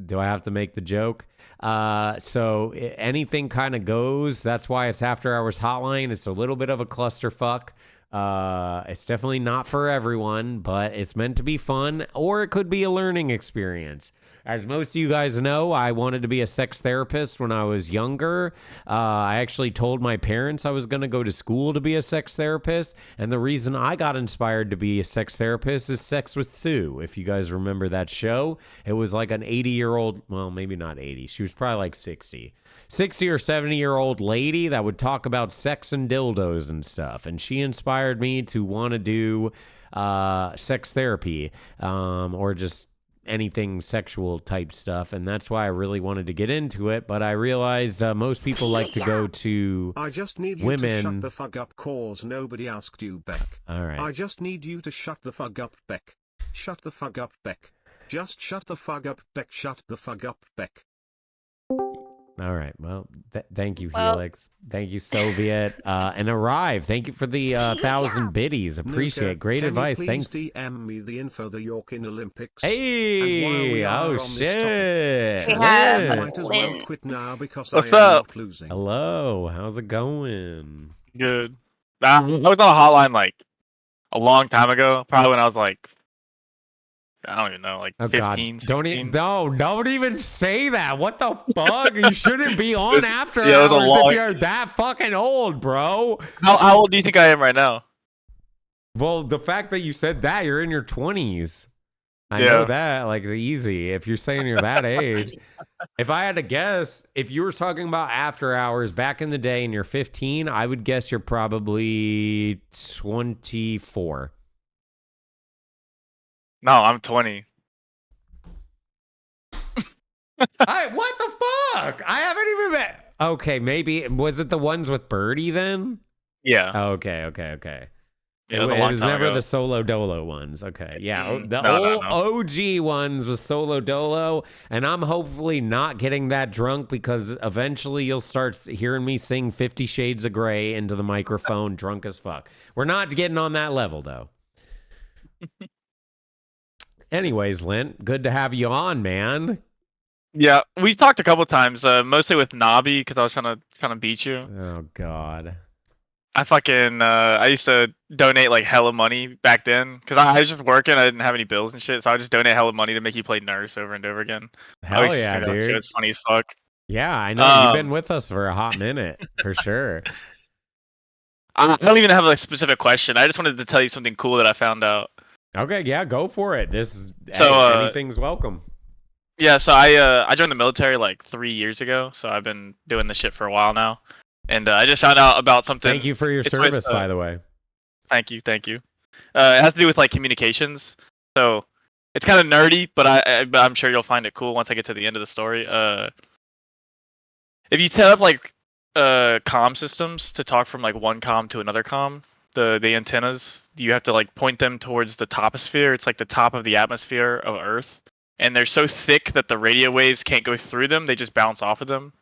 Do I have to make the joke? So anything kind of goes. That's why it's After Hours Hotline. It's a little bit of a clusterfuck. It's definitely not for everyone, but it's meant to be fun, or it could be a learning experience. As most of you guys know, I wanted to be a sex therapist when I was younger. I actually told my parents I was going to go to school to be a sex therapist, and the reason I got inspired to be a sex therapist is Sex with Sue. If you guys remember that show, it was like an 80-year-old, well, maybe not 80, she was probably like 60 or 70-year-old lady that would talk about sex and dildos and stuff. And she inspired me to want to do sex therapy, or just anything sexual type stuff, and that's why I really wanted to get into it. But I realized most people like to go to I just need you women. to shut the fuck up, cause nobody asked you, Beck. All right. I just need you to shut the fuck up, Beck. Shut the fuck up, Beck. Just shut the fuck up, Beck. Shut the fuck up, Beck. All right. Well, thank you, Well- Helix. Thank you, Soviet. And Arrive. Thank you for the 1,000 biddies. Appreciate it. Great Can advice. You Thanks. please DM me the info the Yorkin Olympics. Hey! And while we are Oh, on this shit! topic, We have I might as well Lynn. quit now because What's I am up? not losing. Hello. How's it going? Good. I was on a hotline like a long time ago, probably when I was like, I don't even know, like Oh 15, God! Don't 16. don't even say that. What the fuck? You shouldn't be on It's- after yeah, it was a hours long- if you're that fucking old, bro. How old do you think I am right now? Well, the fact that you said that you're in your 20s, I Yeah. know that like easy. If you're saying you're that age, if I had to guess, if you were talking about after hours back in the day and you're 15, I would guess you're probably 24. No, I'm 20. What the fuck? I haven't even met. Okay, maybe was it the ones with Birdie then? Yeah. Okay. Yeah, it was a long was time never ago. the Solo Dolo ones. Okay, yeah, the No, old OG ones was Solo Dolo, and I'm hopefully not getting that drunk because eventually you'll start hearing me sing 50 Shades of Grey into the microphone, drunk as fuck. We're not getting on that level though. Anyways, Lint, good to have you on, man. Yeah, we talked a couple times, mostly with Nobby because I was trying to beat you. Oh God. I used to donate like hella money back then because I was just working. I didn't have any bills and shit, so I just donate hella money to make you play Nurse over and over again. I Hell used to yeah, think that shit dude. was funny as fuck. Yeah, I know you've been Um, with us for a hot minute for sure. I don't even have a specific question. I just wanted to tell you something cool that I found out. Okay, yeah, go for it. So, anything's welcome. Yeah, so I joined the military like 3 years ago, so I've been doing this shit for a while now, and I just found out about something. Thank you for your It's service, with, by the way. Thank you. It has to do with like communications, so it's kind of nerdy, but but I'm sure you'll find it cool once I get to the end of the story. If you set up like comm systems to talk from like one comm to another comm, the antennas, you have to like point them towards the toposphere. It's like the top of the atmosphere of Earth, and they're so thick that the radio waves can't go through them. They just bounce off of them.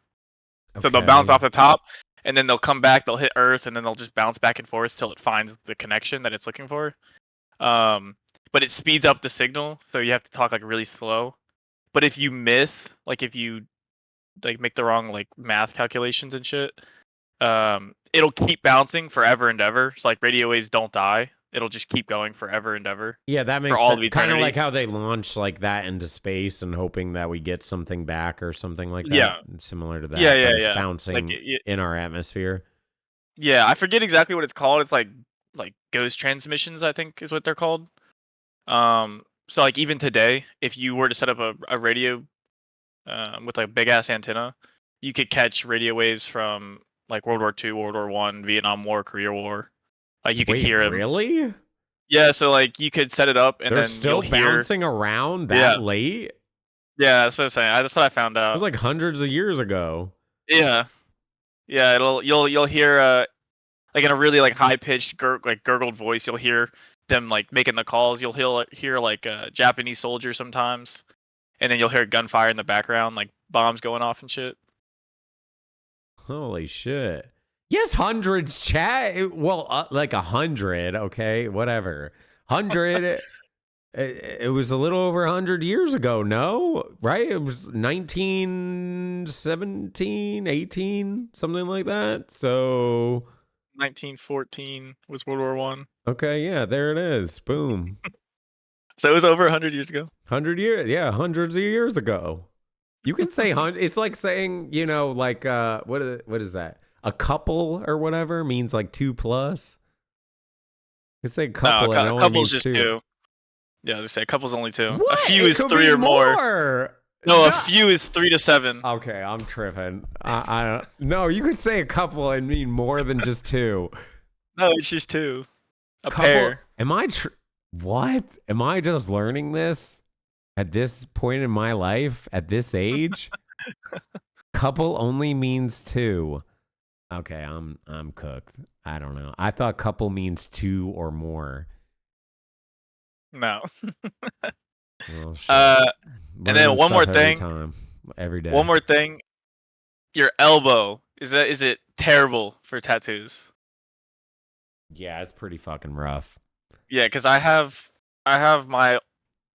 So they'll bounce Okay. off the top, and then they'll come back. They'll hit Earth, and then they'll just bounce back and forth till it finds the connection that it's looking for. But it speeds up the signal, so you have to talk like really slow. But if you miss, like if you like make the wrong like math calculations and shit, it'll keep bouncing forever and ever. It's like radio waves don't die. It'll just keep going forever and ever. Yeah, that for makes all sense. of Kind of eternity. like how they launch like that into space and hoping that we get something back or something like that. Yeah. Similar to that. Yeah, but it's yeah. bouncing Like, it- in our atmosphere. Yeah, I forget exactly what it's called. It's like ghost transmissions, I think is what they're called. So like even today, if you were to set up a radio with like a big ass antenna, you could catch radio waves from like World War II, World War One, Vietnam War, Korea War. Like you could Wait, hear them. really? Yeah, so like you could set it up and They're then still you'll hear. bouncing around that Yeah. late? Yeah, that's what I'm saying. That's what I found It out. was like hundreds of years ago. Yeah, yeah. You'll hear like in a really like high pitched gurgled voice. You'll hear them like making the calls. You'll hear like Japanese soldiers sometimes, and then you'll hear gunfire in the background, like bombs going off and shit. Holy shit. Yes, hundreds, chat. Like 100, okay, whatever. 100, it was a little over 100 years ago, no? Right? It was 1917, 18, something like that. So, 1914 was World War One. okay, yeah, there it is. Boom. So it was over 100 years ago. 100 years, yeah, hundreds of years ago. You can say it's like saying, like what is that? A couple or whatever means like 2 plus. You say couple and it a only couple's means just 2. 2. Yeah, they say a couple's only 2. What? A few It is could 3 be or more. more. No, a No. few is 3 to 7. Okay, I'm tripping. I don't. No, you could say a couple and mean more than just 2. No, it's just 2. A Couple. pair. Am I? What? Am I just learning this at this point in my life, at this age? Couple only means two. Okay, I'm cooked. I don't know. I thought couple means two or more. No. Well, shit. And Learning then one more stuff every thing. time, every day. One more thing. Your elbow is it terrible for tattoos? Yeah, it's pretty fucking rough. Yeah, because I have my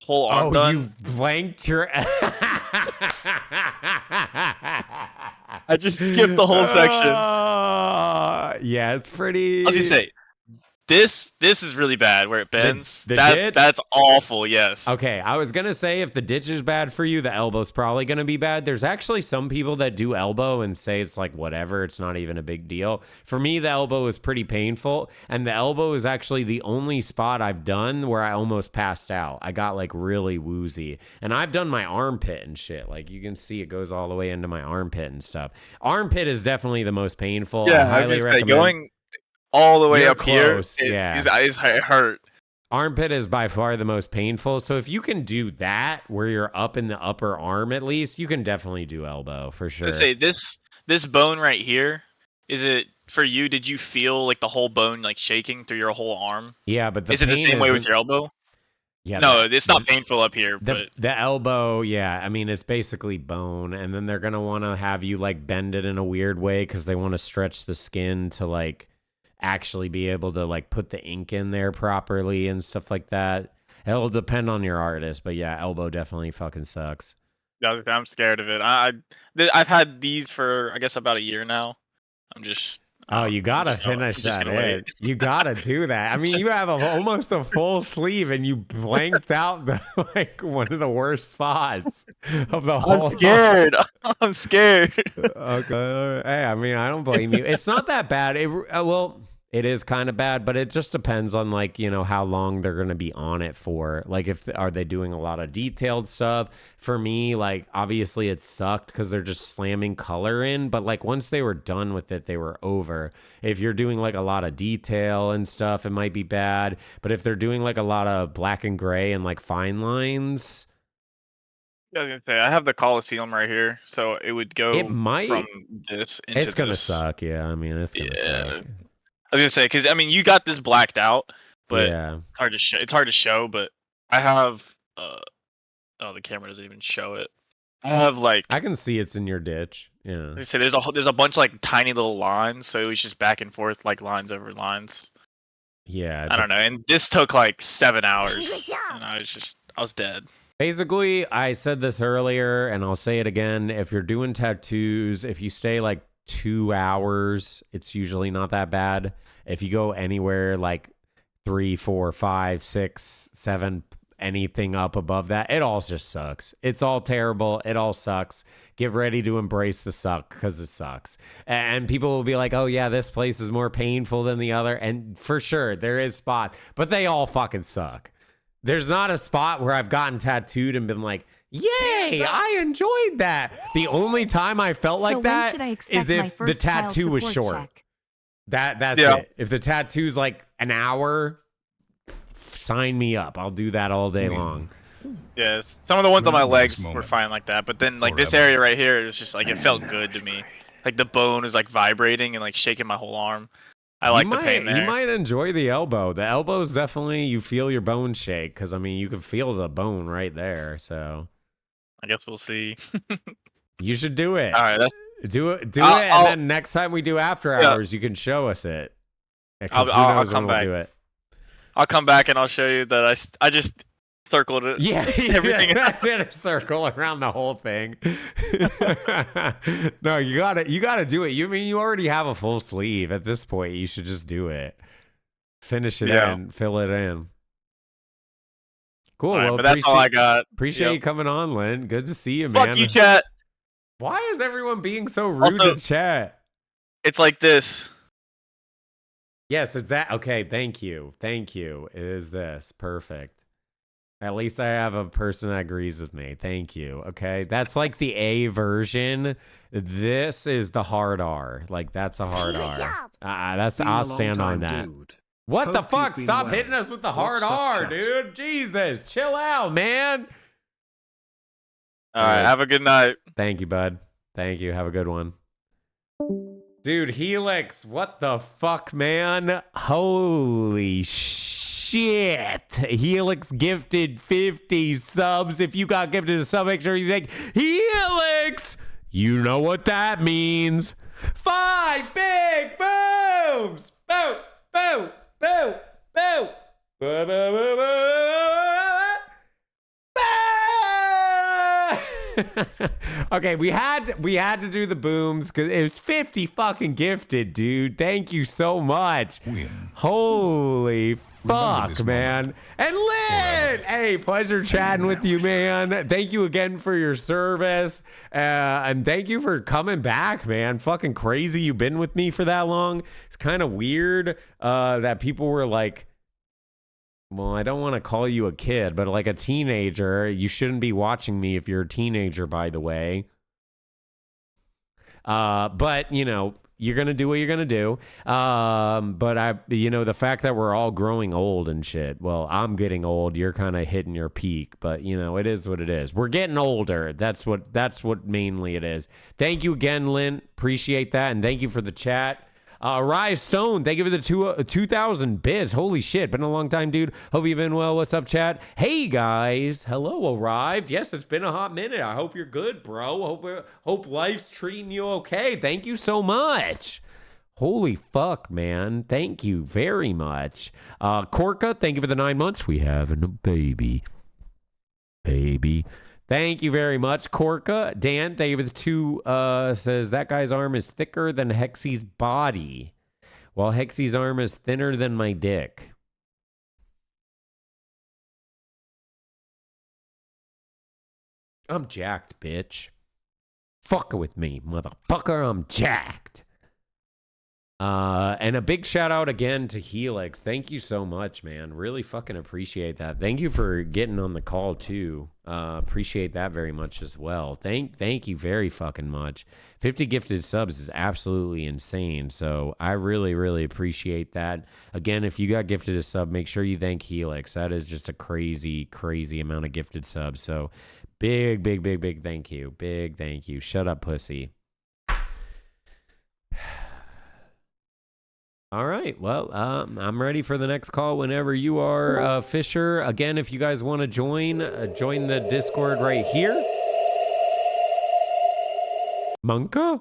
whole arm Oh, done. you blanked your. I just skipped the whole section. Yeah, it's pretty. I was gonna say, this is really bad where it bends. The That's awful. Yes. Okay, I was gonna say if the ditch is bad for you, the elbow's probably gonna be bad. There's actually some people that do elbow and say it's like whatever, it's not even a big deal. For me, the elbow is pretty painful, and the elbow is actually the only spot I've done where I almost passed out. I got like really woozy, and I've done my armpit and shit. Like you can see, it goes all the way into my armpit and stuff. Armpit is definitely the most painful. Yeah, I highly recommend going all the way You're up close, here. yeah. It hurt. Armpit is by far the most painful. So if you can do that where you're up in the upper arm at least, you can definitely do elbow for sure. Let's say this bone right here. Is it for you? Did you feel like the whole bone like shaking through your whole arm? Yeah, but is it the same way with your elbow? Yeah. No, it's not painful up here. But the elbow, yeah. I mean, it's basically bone, and then they're gonna want to have you like bend it in a weird way because they want to stretch the skin to like actually be able to like put the ink in there properly and stuff like that. It'll depend on your artist, but yeah, elbow definitely fucking sucks. I'm scared of it. I've had these for I guess about a year now. I'm just. Oh, you gotta finish that in. You gotta do that. I mean, you have almost a full sleeve, and you blanked out the like one of the worst spots of the whole. I'm scared. I'm scared. Okay. Hey, I mean, I don't blame you. It's not that bad. Well, it is kind of bad, but it just depends on like, you know, how long they're going to be on it for. Like are they doing a lot of detailed stuff? For me, like obviously it sucked because they're just slamming color in, but like once they were done with it, they were over. If you're doing like a lot of detail and stuff, it might be bad. But if they're doing like a lot of black and gray and like fine lines, I was gonna say I have the Coliseum right here, so it would go from this into it's gonna this. suck. Yeah, I mean, it's gonna suck. I was gonna say because I mean you got this blacked out, but yeah, it's hard to show. It's hard to show, but I have. Oh, the camera doesn't even show it. I have like. I can see it's in your ditch. Yeah. Like I said, there's a bunch of like tiny little lines, so it was just back and forth like lines over lines. Yeah. I don't know, and this took like 7 hours, and I was dead. Basically, I said this earlier, and I'll say it again. If you're doing tattoos, if you stay like 2 hours, it's usually not that bad. If you go anywhere like 3, 4, 5, 6, 7, anything up above that, it all just sucks. It's all terrible. It all sucks. Get ready to embrace the suck because it sucks. And people will be like, oh yeah, this place is more painful than the other. And for sure, there is spots, but they all fucking suck. There's not a spot where I've gotten tattooed and been like, yay, I enjoyed that. The only time I felt like that is if the tattoo was short. That's it. If the tattoo's like an hour, sign me up. I'll do that all day long. Yes, some of the ones on my legs were fine like that, but then like this area right here is just like it felt good to me. Like the bone is like vibrating and like shaking my whole arm. I like the pain there. You might enjoy the elbow. The elbow is definitely, you feel your bone shake because I mean you can feel the bone right there. So I guess we'll see. You should do it. All right, do it, and then next time we do after hours, you can show us it. Because who knows when we'll do it. I'll come back and I'll show you that I just circled it. Yeah, everything. I did a circle around the whole thing. No, you gotta do it. You mean you already have a full sleeve at this point? You should just do it. Finish it in, fill it in. Cool. All right, well, but that's all I got. Appreciate you coming on, Lynn. Good to see you, man. Fuck you, chat. Why is everyone being so rude to chat? It's like this. Yes, it's that. Okay, thank you. Thank you. It is this. Perfect. At least I have a person that agrees with me. Thank you. Okay, that's like the A version. This is the hard R. Like that's a hard R. I'll stand on that. Dude. What the Hope you've fuck? been Stop well. hitting us with the hard What's up, R, chat? dude. Jesus, chill out, man. All right, have a good night. Thank you, bud. Thank you. Have a good one. Dude, Helix, what the fuck, man? Holy shit. Helix gifted 50 subs. If you got gifted a sub, make sure you thank Helix. You know what that means. 5 big booms. Boom, boom, boom, boom. Boom, boom, boom, boom. Okay, we had to do the booms because it was 50 fucking gifted, dude. Thank you so much. Holy fuck, man. And Lynn! Hey, pleasure chatting with you, man. Thank you again for your service. And thank you for coming back, man. Fucking crazy you've been with me for that long. It's kind of weird that people were like, well, I don't want to call you a kid, but like a teenager. You shouldn't be watching me if you're a teenager, by the way. But, you know, you're going to do what you're going to do. But the fact that we're all growing old and shit. Well, I'm getting old. You're kind of hitting your peak, but you know, it is what it is. We're getting older. That's what mainly it is. Thank you again, Lynn. Appreciate that. And thank you for the chat. Rise Stone, thank you for the 2,000 bits. Holy shit, been a long time, dude. Hope you've been well. What's up, chat? Hey, guys. Hello, Arrived. Yes, it's been a hot minute. I hope you're good, bro. Hope life's treating you okay. Thank you so much. Holy fuck, man. Thank you very much. Korka, thank you for the 9 months. We having a baby. Thank you very much, Korka. Dan, thank you for the 2, says that guy's arm is thicker than Hexy's body, while Hexy's arm is thinner than my dick. I'm jacked, bitch. Fuck with me, motherfucker. I'm jacked. And a big shout out again to Helix. Thank you so much, man. Really fucking appreciate that. Thank you for getting on the call too. Appreciate that very much as well. Thank you very fucking much. 50 gifted subs is absolutely insane. So I really, really appreciate that. Again, if you got gifted a sub, make sure you thank Helix. That is just a crazy, crazy amount of gifted subs. So big thank you. Big thank you. Shut up, pussy. All right. Well, I'm ready for the next call whenever you are, Fisher. Again, if you guys want to join the Discord right here. Monka?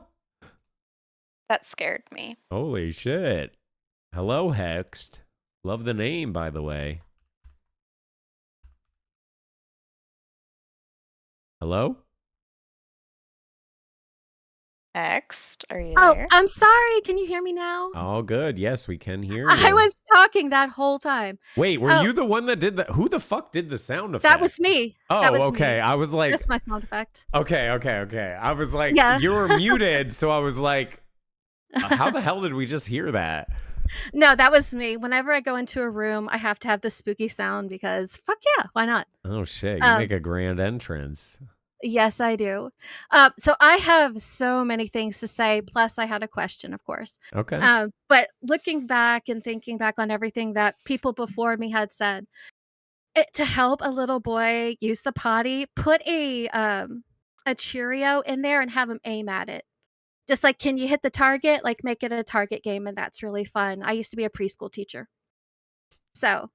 That scared me. Holy shit. Hello, Hexed. Love the name, by the way. Hello? Next, are you Oh, there? I'm sorry. Can you hear me now? All good. Yes, we can hear you. I was talking that whole time. Wait, were you the one that did who the fuck did the sound effect? That was me. Oh, That was okay. me. I was like, That's my sound effect. Okay. I was like, Yeah. you were muted, so I was like, how the hell did we just hear that? No, that was me. Whenever I go into a room, I have to have the spooky sound because fuck yeah, why not? Oh shit, you make a grand entrance. Yes, I do. So I have so many things to say. Plus, I had a question, of course. Okay. But looking back and thinking back on everything that people before me had said, to help a little boy use the potty, put a Cheerio in there and have him aim at it. Just like, can you hit the target? Like, make it a target game, and that's really fun. I used to be a preschool teacher, so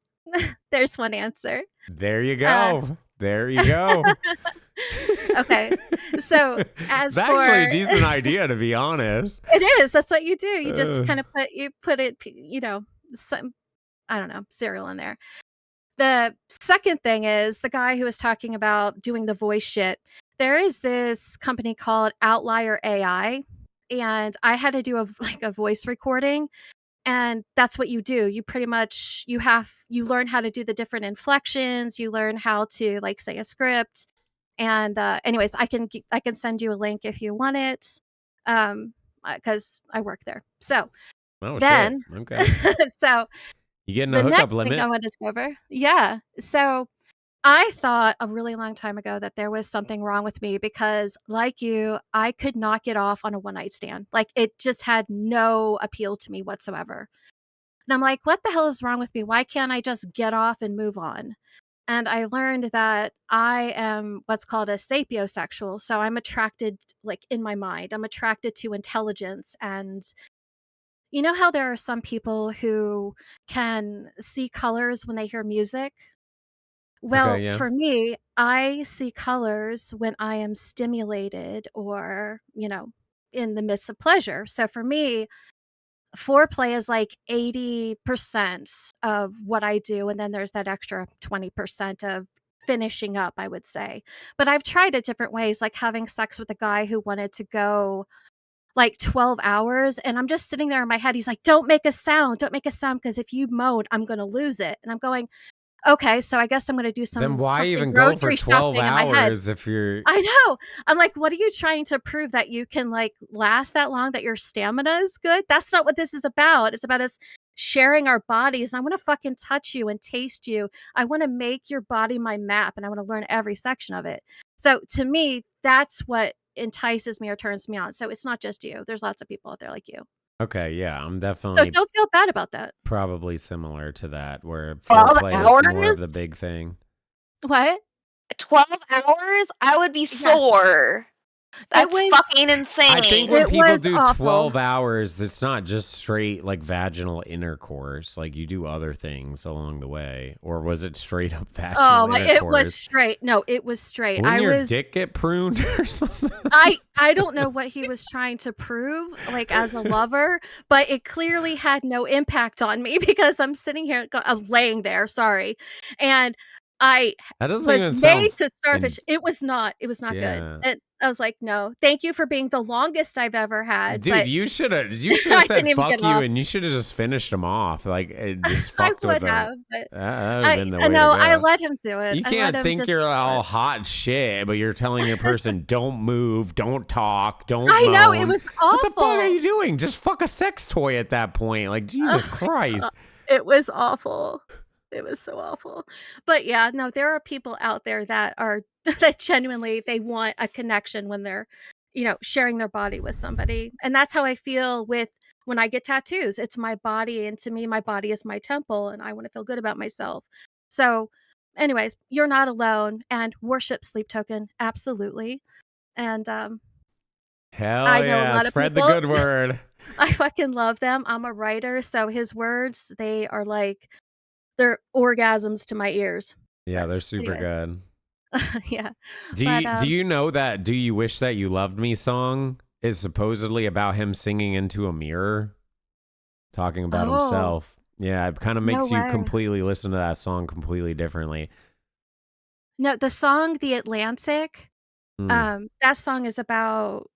there's one answer. There you go. There you go. Okay, so as It's for actually a decent idea, to be honest. it is. That's what you do. You just Ugh. kind of put it, some, I don't know, cereal in there. The second thing is the guy who was talking about doing the voice shit. There is this company called Outlier AI, and I had to do a voice recording, and that's what you do. You pretty much you learn how to do the different inflections. You learn how to like say a script. And anyways, I can send you a link if you want it, because I work there. So then, Shit. Okay. so You getting the a hookup next thing limit? I want to discover, yeah. So I thought a really long time ago that there was something wrong with me because, like you, I could not get off on a one night stand. Like it just had no appeal to me whatsoever. And I'm like, what the hell is wrong with me? Why can't I just get off and move on? And I learned that I am what's called a sapiosexual. So I'm attracted, like in my mind, I'm attracted to intelligence. And you know how there are some people who can see colors when they hear music? Well, Okay, yeah. for me, I see colors when I am stimulated or, in the midst of pleasure. So for me, foreplay is like 80% of what I do. And then there's that extra 20% of finishing up, I would say. But I've tried it different ways, like having sex with a guy who wanted to go like 12 hours. And I'm just sitting there in my head. He's like, don't make a sound. Don't make a sound. Because if you moan, I'm going to lose it. And I'm going, okay, so I guess I'm gonna do Then some why fucking even go for grocery 12 shopping in my head. hours if you're I know. I'm like, what are you trying to prove, that you can like last that long, that your stamina is good? That's not what this is about. It's about us sharing our bodies. I want to fucking touch you and taste you. I want to make your body my map, and I want to learn every section of it. So to me, that's what entices me or turns me on. So it's not just you. There's lots of people out there like you. Okay, yeah, I'm So definitely don't feel bad about that. probably similar to that, where 12 foreplay is more hours? of the big thing. What? 12 hours? I would be Yes. sore. That's was fucking insane. I think when It people was do awful. 12 hours, it's not just straight like vaginal intercourse. Like you do other things along the way. Or was it straight up vaginal Oh my! It was intercourse? straight. No, it was straight. Wouldn't I your was. dick get pruned or something? I don't know what he was trying to prove, like as a lover, but it clearly had no impact on me because I'm sitting here, I'm laying there. Sorry, and I That doesn't was even sound made to starfish. It was not. It was not good. yeah. And I was like, no, thank you for being the longest I've ever had. Dude, But you should have I said didn't even fuck get you, off. and you should have just finished them off. Like just I fucked with would them. have, but That would have been the way no, to go. I let him do it. You I let can't him think just you're do all it. hot shit, but you're telling your person don't move, don't talk, don't I know, it moan. was What the fuck are awful. you doing? Just fuck a sex toy at that point. Like Jesus Christ. It was awful. It was so awful. But yeah, no, there are people out there that are that genuinely they want a connection when they're, sharing their body with somebody. And that's how I feel with when I get tattoos. It's my body, and to me my body is my temple, and I want to feel good about myself. So anyways, you're not alone, and worship Sleep Token, absolutely. And Hell I know a yeah. lot of Spread the people. good word. I fucking love them. I'm a writer, so his words, they are like they're orgasms to my ears. Yeah, But they're super anyways, good. yeah. Do But you know that Do You Wish That You Loved Me song is supposedly about him singing into a mirror, talking about oh, himself. Yeah, it kind of no makes you way. completely listen to that song completely differently. No, the song The Atlantic, Mm. that song is about,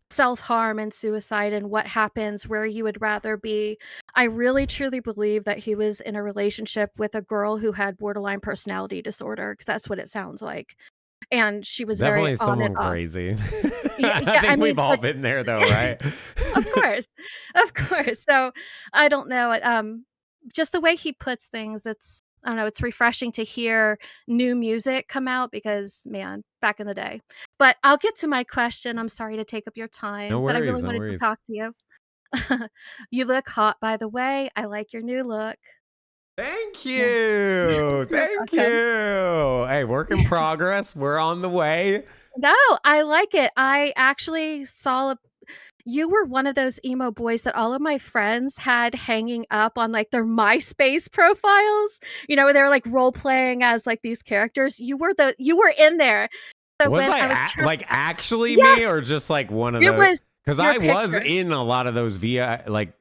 self-harm and suicide and what happens where you would rather be. I really truly believe that he was in a relationship with a girl who had borderline personality disorder, because that's what it sounds like. And she was very Definitely on and someone off. crazy. Yeah, I yeah, I think mean, we've all but been there though, right? of course. Of course. So, I don't know, just the way he puts things, I don't know, it's refreshing to hear new music come out because, man, back in the day. But I'll get to my question. I'm sorry to take up your No time, but I really worries, no wanted to worries. talk to you. You look hot, by the way. I like your new look. Thank Yeah. you. You're Thank welcome. you. Hey, work in progress. We're on the way. No, I like it. I actually saw you were one of those emo boys that all of my friends had hanging up on like their MySpace profiles, where they were like role playing as like these characters. You were in there. So Was when I I was like actually me yes, or just like one of it those? was Because your I was picture. in a lot of those via like,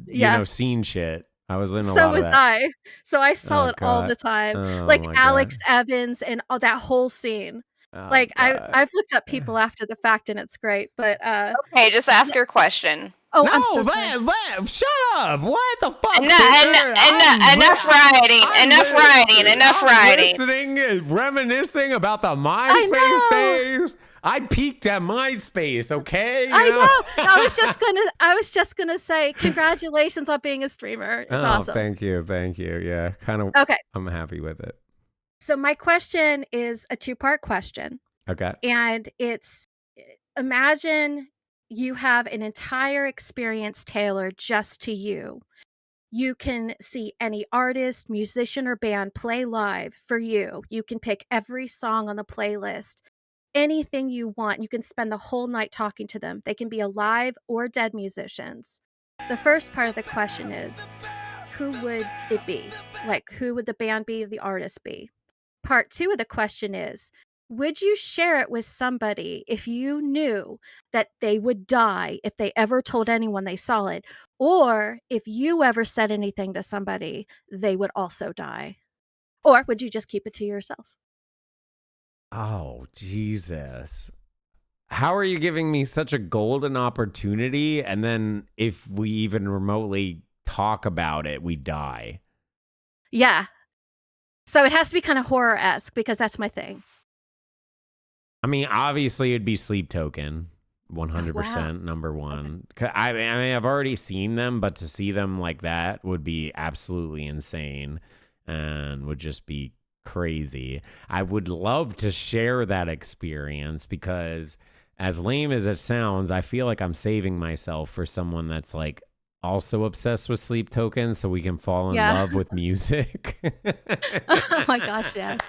Yeah. scene shit. I was in a So lot of was that. I. So I saw Oh it all the God. time. Oh Like my Alex God. Evans and all that whole scene. Oh Like God. I've looked up people after the fact and it's great. But Okay, just after question. oh, No, I'm so sorry. shut up. What the fuck, Enough, Fisher? enough writing. Enough writing. Enough I'm writing. listening and reminiscing about the I MySpace know. days. I peaked at MySpace, okay? I know. I was just gonna say congratulations on being a streamer. It's Oh, awesome. thank you. Thank you. Yeah, kind of Okay. I'm happy with it. So my question is a two-part question. Okay. And it's imagine you have an entire experience tailored just to you. You can see any artist, musician, or band play live for you. You can pick every song on the playlist, anything you want. You can spend the whole night talking to them. They can be alive or dead musicians. The first part of the question is, who would it be? Like, who would the band be, the artist be? Part 2 of the question is, would you share it with somebody if you knew that they would die if they ever told anyone they saw it? Or if you ever said anything to somebody, they would also die? Or would you just keep it to yourself? Oh, Jesus. How are you giving me such a golden opportunity? And then if we even remotely talk about it, we die. Yeah. So it has to be kind of horror-esque because that's my thing. I mean, obviously it'd be Sleep Token. 100% wow. number one. I mean, I've already seen them, but to see them like that would be absolutely insane and would just be crazy. I would love to share that experience because, as lame as it sounds, I feel like I'm saving myself for someone that's like also obsessed with Sleep Token so we can fall in Yeah. love with music. Oh my gosh, yes.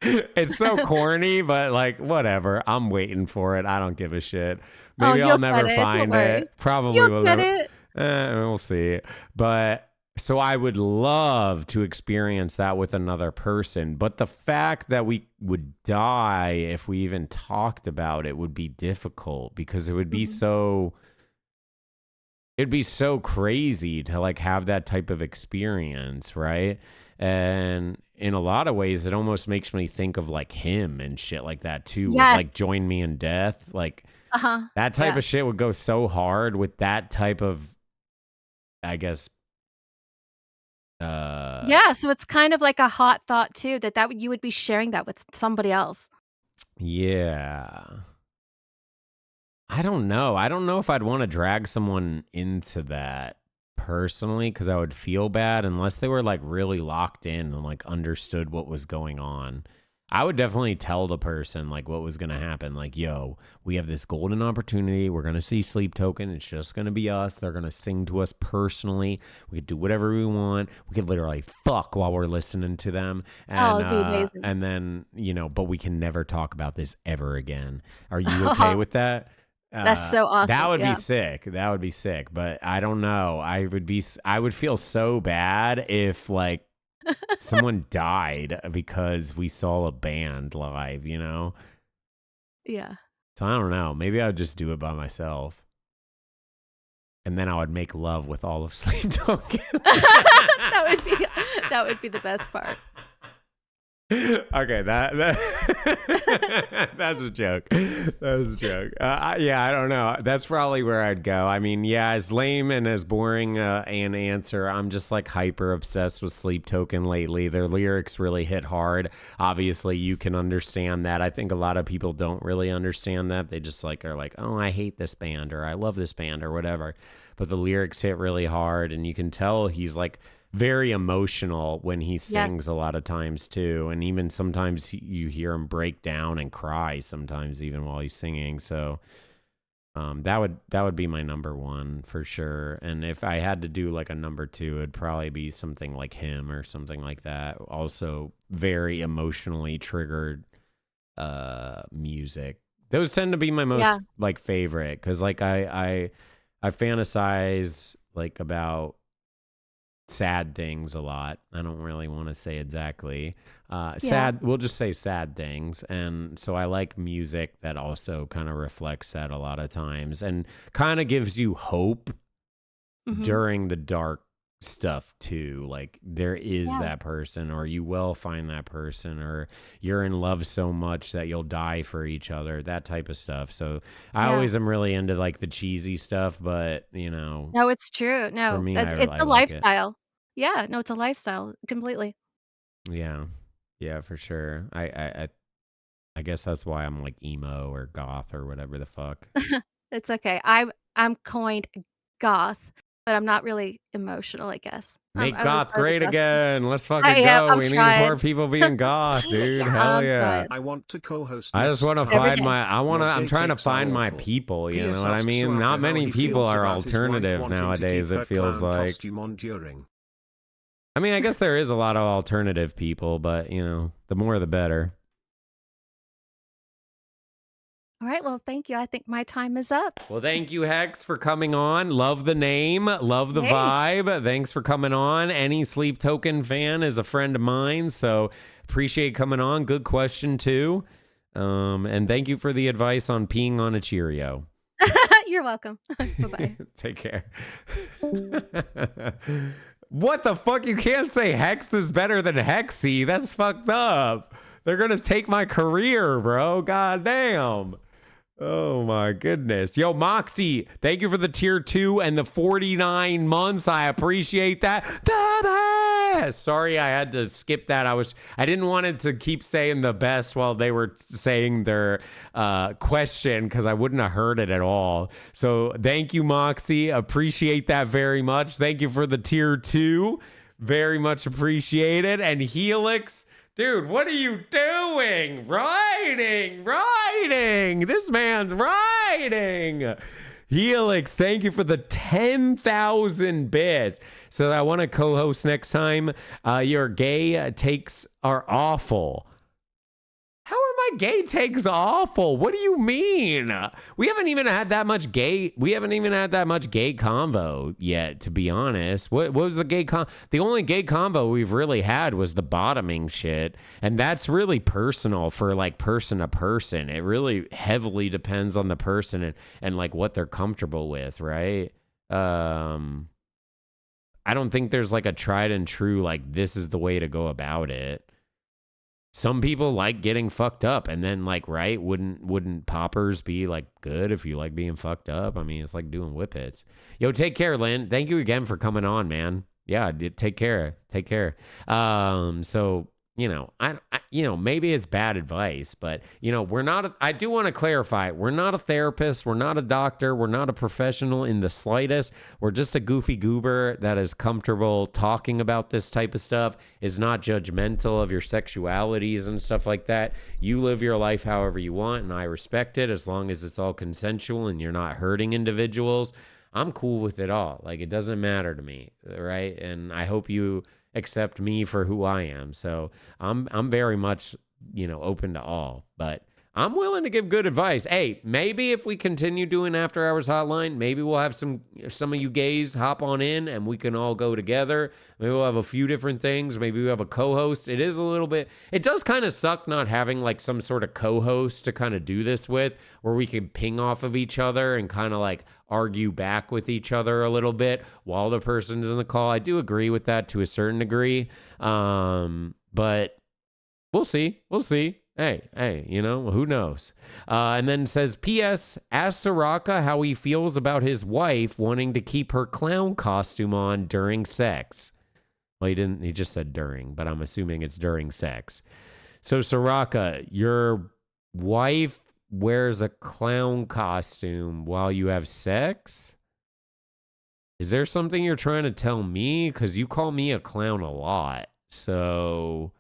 It's so corny, but like whatever. I'm waiting for it. I don't give a shit. Oh, Maybe I'll you'll never get it. Don't find worry. it. Probably You'll will get never. it. We'll see. But so I would love to experience that with another person. But the fact that we would die if we even talked about it would be difficult because it would be so. It'd be so crazy to like have that type of experience, right? And in a lot of ways, it almost makes me think of like him and shit like that too. With, like Yes. Join Me in Death. Like Uh-huh. that type Yeah. of shit would go so hard with that type of, I guess. Yeah, so it's kind of like a hot thought too that you would be sharing that with somebody else. Yeah. I don't know. I don't know if I'd want to drag someone into that personally because I would feel bad unless they were like really locked in and like understood what was going on. I would definitely tell the person like what was going to happen. Like, yo, we have this golden opportunity. We're going to see Sleep Token. It's just going to be us. They're going to sing to us personally. We could do whatever we want. We could literally fuck while we're listening to them. Oh, it'd be amazing. And then, but we can never talk about this ever again. Are you okay with that? That's so awesome. That would yeah. be sick. That would be sick. But I don't know. I would feel so bad if like someone died because we saw a band live, Yeah. So I don't know. Maybe I would just do it by myself. And then I would make love with all of Sleep Token. that would be the best part. Okay, that's a joke. That was a joke. Yeah, I don't know. That's probably where I'd go. I mean, yeah, as lame and as boring an answer, I'm just like hyper obsessed with Sleep Token lately. Their lyrics really hit hard. Obviously, you can understand that. I think a lot of people don't really understand that. They just like are like, oh, I hate this band or I love this band or whatever. But the lyrics hit really hard, and you can tell he's like very emotional when he sings a lot of times too, and even sometimes you hear him break down and cry sometimes even while he's singing. So that would be my number one for sure. And if I had to do like a number two, it'd probably be something like him or something like that. Also very emotionally triggered music. Those tend to be my most like favorite because like I fantasize like about sad things a lot. I don't really want to say exactly sad. We'll just say sad things. And so I like music that also kind of reflects that a lot of times and kind of gives you hope during the dark stuff too. Like there is that person, or you will find that person, or you're in love so much that you'll die for each other, that type of stuff. So I always am really into like the cheesy stuff, but No, it's true. No, for me, it's I a like it. lifestyle. Yeah, no, it's a lifestyle completely. Yeah, for sure. I guess that's why I'm like emo or goth or whatever the fuck. It's okay. I'm coined goth, but I'm not really emotional, I guess. Make I was goth part of the great goth scene. again. Let's I fucking am. go. I'm We need more trying. people being goth, dude. Hell I'm yeah. trying. I want to co-host I just next want to time. Every find day. my. Your I'm gay trying to takes are find my awful. people. You know P.S. what I Ask mean? Soraka Not how many he people feels are about his wife alternative wanting to nowadays. keep It her feels clown like. costume on during. I mean, I guess there is a lot of alternative people, but you know, the more the better. All right. Well, thank you. I think my time is up. Well, thank you, Hex, for coming on. Love the name. Love the Hey. vibe. Thanks for coming on. Any Sleep Token fan is a friend of mine, so appreciate coming on. Good question, too. And thank you for the advice on peeing on a Cheerio. You're welcome. Bye-bye. Take care. What the fuck? You can't say Hex is better than Hexy. That's fucked up. They're going to take my career, bro. God damn. Oh my goodness. Yo, Moxie, thank you for the tier 2 and the 49 months. I appreciate that. The best. Sorry, I had to skip that. I didn't want it to keep saying the best while they were saying their question because I wouldn't have heard it at all. So thank you, Moxie. Appreciate that very much. Thank you for the tier 2. Very much appreciated. And Helix, dude, what are you doing? Writing. This man's writing. Helix, thank you for the 10,000 bits. So I want to co-host next time. Your gay takes are awful. How are my gay takes awful? What do you mean? We haven't even had that much gay convo yet, to be honest. What was the gay the only gay convo we've really had was the bottoming shit, and that's really personal for like person to person. It really heavily depends on the person and like what they're comfortable with, right? I don't think there's like a tried and true like this is the way to go about it. Some people like getting fucked up, and then like, right? Wouldn't poppers be like good if you like being fucked up? I mean, it's like doing whippets. Yo, take care, Lynn. Thank you again for coming on, man. Yeah, take care. Take care. So you know, I maybe it's bad advice, but you know, I do want to clarify, we're not a therapist, we're not a doctor, we're not a professional in the slightest. We're just a goofy goober that is comfortable talking about this type of stuff, is not judgmental of your sexualities and stuff like that. You live your life however you want, and I respect it as long as it's all consensual and you're not hurting individuals. I'm cool with it all. Like, it doesn't matter to me, right? And I hope you accept me for who I am. So I'm very much, open to all, but I'm willing to give good advice. Hey, maybe if we continue doing After Hours Hotline, maybe we'll have some of you gays hop on in and we can all go together. Maybe we'll have a few different things. Maybe we have a co-host. It does kind of suck not having like some sort of co-host to kind of do this with, where we can ping off of each other and kind of like argue back with each other a little bit while the person's in the call. I do agree with that to a certain degree. But we'll see. Hey, who knows? And then says, P.S. Ask Soraka how he feels about his wife wanting to keep her clown costume on during sex. Well, he just said during, but I'm assuming it's during sex. So Soraka, your wife wears a clown costume while you have sex? Is there something you're trying to tell me? Because you call me a clown a lot. So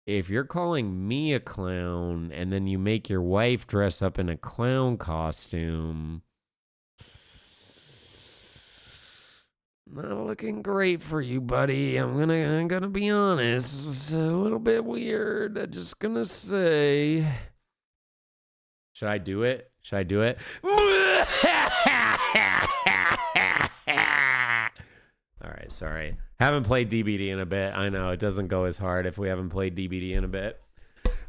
if you're calling me a clown and then you make your wife dress up in a clown costume, not looking great for you, buddy. I'm gonna be honest. It's a little bit weird. I'm just gonna say. Should I do it? All right, sorry. Haven't played DBD in a bit. I know it doesn't go as hard if we haven't played DBD in a bit.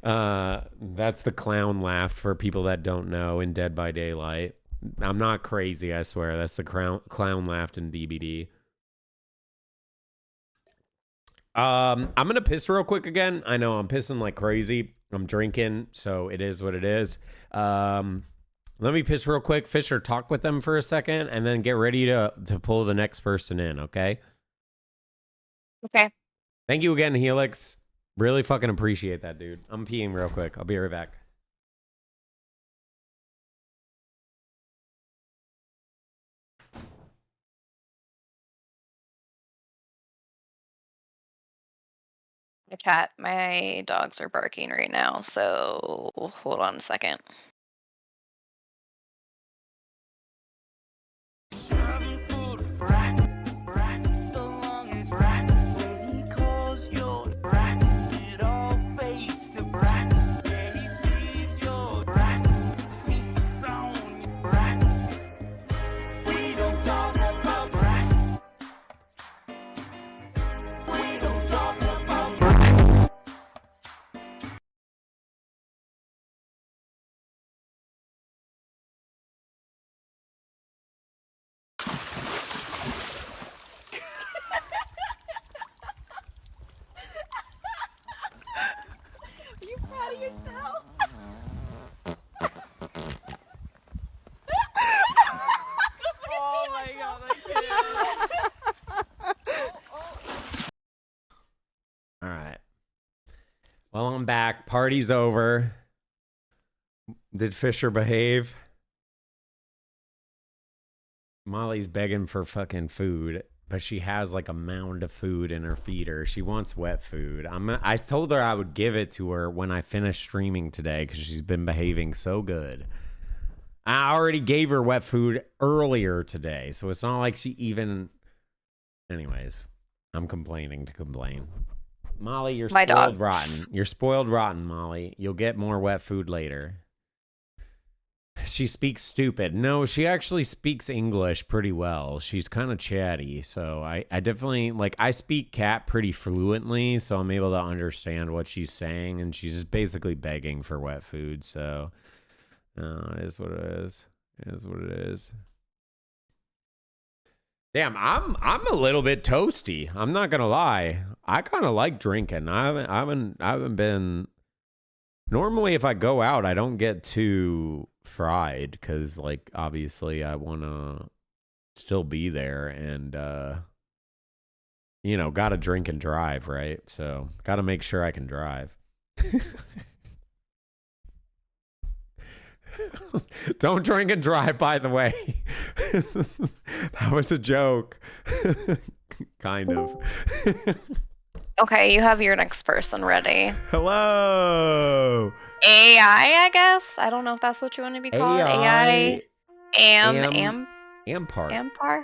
That's the clown laugh for people that don't know in Dead by Daylight. I'm not crazy, I swear. That's the clown laughed in DBD. I'm going to piss real quick again. I know I'm pissing like crazy. I'm drinking, so it is what it is. Let me piss real quick. Fisher, talk with them for a second, and then get ready to pull the next person in, okay? Okay. Thank you again, Helix. Really fucking appreciate that, dude. I'm peeing real quick. I'll be right back. Chat, my dogs are barking right now, so hold on a second. Are you proud of yourself? Oh my god, I can't. All right. Well, I'm back. Party's over. Did Fisher behave? Molly's begging for fucking food, but she has like a mound of food in her feeder. She wants wet food. I told her I would give it to her when I finished streaming today because she's been behaving so good. I already gave her wet food earlier today, so it's not like she even... Anyways, I'm complaining to complain. Molly, you're My spoiled dog. rotten. You're spoiled rotten, Molly. You'll get more wet food later. She speaks stupid. No, she actually speaks English pretty well. She's kind of chatty, so I definitely, like, I speak cat pretty fluently, so I'm able to understand what she's saying, and she's just basically begging for wet food, so it is what it is. It is what it is. Damn, I'm a little bit toasty. I'm not gonna lie. I kind of like drinking. I haven't been. Normally, if I go out, I don't get too fried because, like, obviously, I want to still be there and, got to drink and drive, right? So, got to make sure I can drive. Don't drink and drive, by the way. That was a joke. Kind of. Okay, you have your next person ready. Hello. AI, I guess. I don't know if that's what you want to be called. AI. Ampar. Ampar.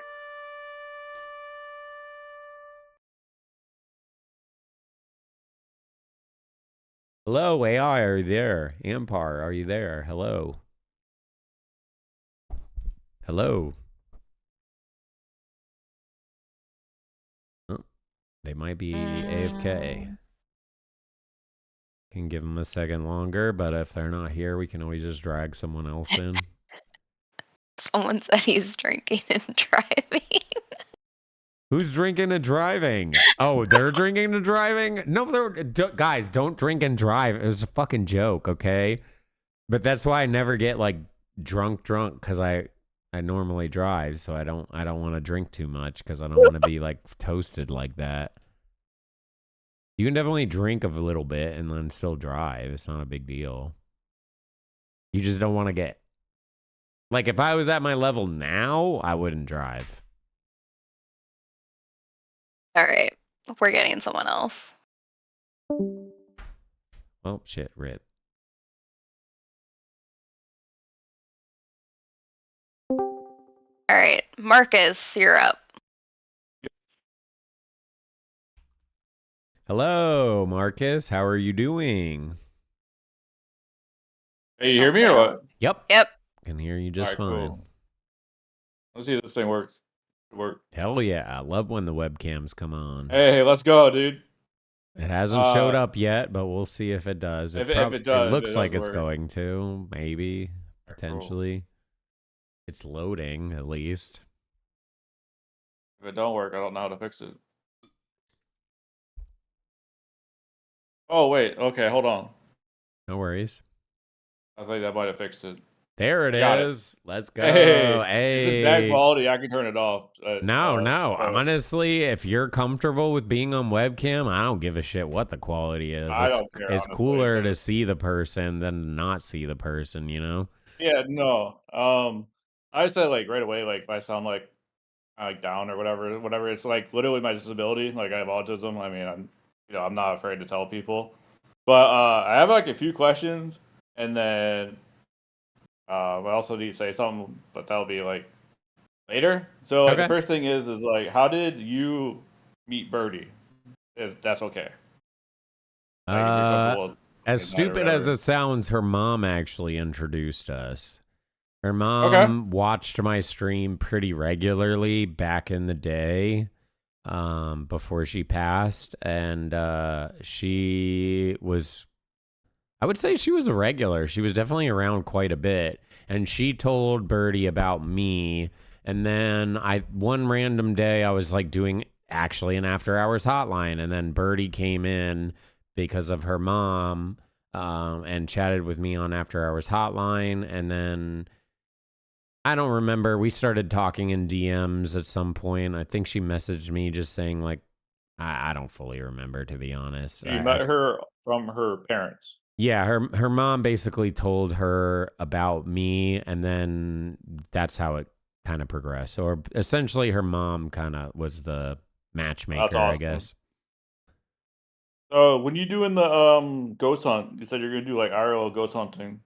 Hello, AI, are you there? Ampar, are you there? Hello. Hello. Oh, they might be AFK. Can give them a second longer, but if they're not here, we can always just drag someone else in. Someone said he's drinking and driving. Who's drinking and driving? Oh, they're drinking and driving? No, guys, don't drink and drive. It was a fucking joke, okay? But that's why I never get like drunk because I normally drive, so I don't want to drink too much because I don't want to be like toasted like that. You can definitely drink a little bit and then still drive. It's not a big deal. You just don't want to get... Like, if I was at my level now, I wouldn't drive. All right, we're getting someone else. Oh, shit, rip. All right, Marcus, you're up. Hello, Marcus. How are you doing? Hey, you hear me or what? Yep. Yep. Can hear you just fine. Cool. Let's see if this thing works. It worked. Hell yeah. I love when the webcams come on. Hey, let's go, dude. It hasn't showed up yet, but we'll see if it does. If it does, it looks it like does it's work. going to. Maybe. Cool. Potentially. It's loading, at least. If it don't work, I don't know how to fix it. Oh, wait. Okay, hold on. No worries. I think that might have fixed it. There it Got is. Let's go. Hey. Hey. If it's bad quality, I can turn it off. No. Honestly, if you're comfortable with being on webcam, I don't give a shit what the quality is. I don't care, It's honestly, cooler to see the person than not see the person, you know? Yeah, no. I said like right away, like if I sound like down or whatever. It's like literally my disability. Like I have autism. I mean, I'm not afraid to tell people. But I have like a few questions, and then I also need to say something, but that'll be like later. So like, the Okay. first thing is like, how did you meet Birdie? If that's okay. Like if you're comfortable As with that or stupid as whatever. it sounds, her mom actually introduced us. Her Okay. mom watched my stream pretty regularly back in the day, before she passed, and she was, I would say she was a regular. She was definitely around quite a bit, and she told Birdie about me. And then one random day I was like doing actually an after hours hotline, and then Birdie came in because of her mom, and chatted with me on after hours hotline, and then I don't remember. We started talking in DMs at some point. I think she messaged me just saying like, I don't fully remember, to be honest. So you met her from her parents. Yeah, her mom basically told her about me, and then that's how it kind of progressed. Or essentially, her mom kind of was the matchmaker, That's awesome. I guess. So when you doing the ghost hunt, you said you're gonna do like IRL ghost hunting.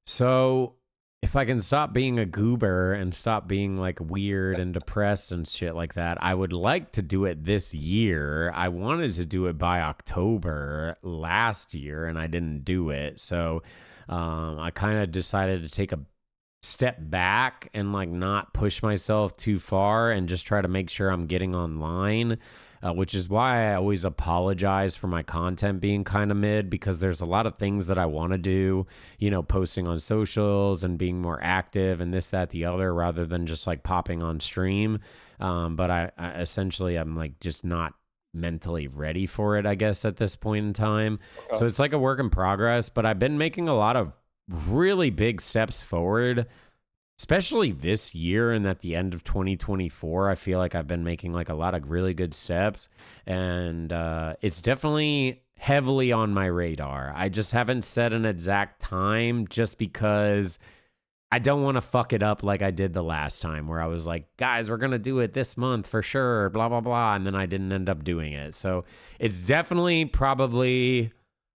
So if I can stop being a goober and stop being like weird and depressed and shit like that, I would like to do it this year. I wanted to do it by October last year and I didn't do it. So I kind of decided to take a step back and like not push myself too far and just try to make sure I'm getting online. Which is why I always apologize for my content being kind of mid, because there's a lot of things that I want to do, posting on socials and being more active and this, that, the other, rather than just like popping on stream. But I essentially, I'm like just not mentally ready for it, I guess, at this point in time. Okay. So it's like a work in progress, but I've been making a lot of really big steps forward, especially this year and at the end of 2024. I feel like I've been making like a lot of really good steps, and it's definitely heavily on my radar. I just haven't set an exact time just because I don't want to fuck it up like I did the last time, where I was like, guys, we're going to do it this month for sure, blah, blah, blah. And then I didn't end up doing it. So it's definitely probably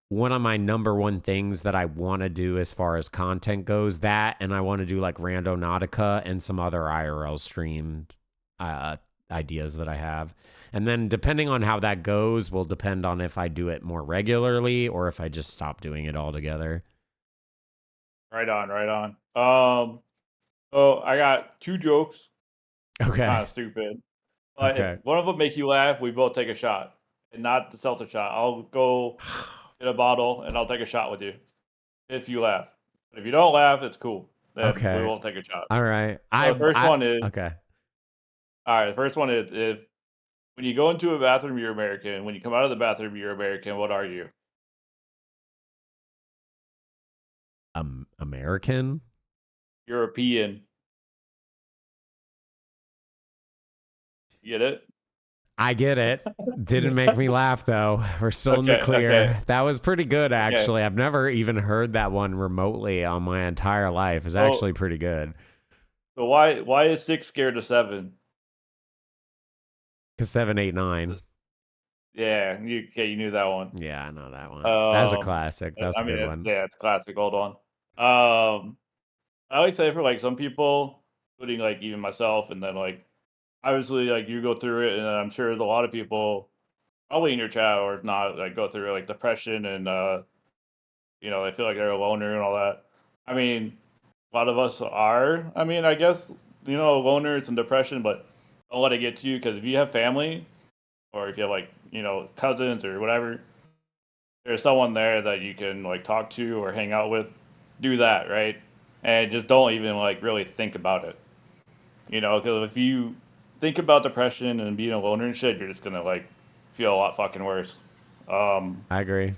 one of my number one things that I want to do as far as content goes. That, and I want to do like Randonautica and some other IRL stream ideas that I have. And then depending on how that goes will depend on if I do it more regularly or if I just stop doing it altogether. Right on, right on. So I got 2 jokes. Okay. Kind of stupid. But Okay. if one of them make you laugh, we both take a shot, and not the seltzer shot. I'll go get a bottle and I'll take a shot with you if you laugh. But if you don't laugh, it's cool. Then Okay. we won't take a shot. All right. So the first one is okay. All right. The first one is, if when you go into a bathroom, you're American. When you come out of the bathroom, you're American. What are you? American? European. You get it? I get it. Didn't make me laugh though. We're still in the Okay, clear. okay. That was pretty good, Okay. actually. I've never even heard that one remotely on my entire life. It's So- actually pretty good. So why is 6 scared of 7? Because 7, 8, 9. Yeah, you knew that one. Yeah, I know that one. That's a Um, classic. That's a good one. Yeah, it's a classic. Hold on. I like to say for like some people, including like even myself, and then like obviously like you go through it, and I'm sure there's a lot of people probably in your chat or if not like go through like depression and they feel like they're a loner and all that. I mean, a lot of us are. I mean, I guess loners and depression, but don't let it get to you, because if you have family or if you have like cousins or whatever, there's someone there that you can like talk to or hang out with. Do that, right? And just don't even like really think about it. Because if you think about depression and being a loner and shit, you're just gonna like feel a lot fucking worse. I agree.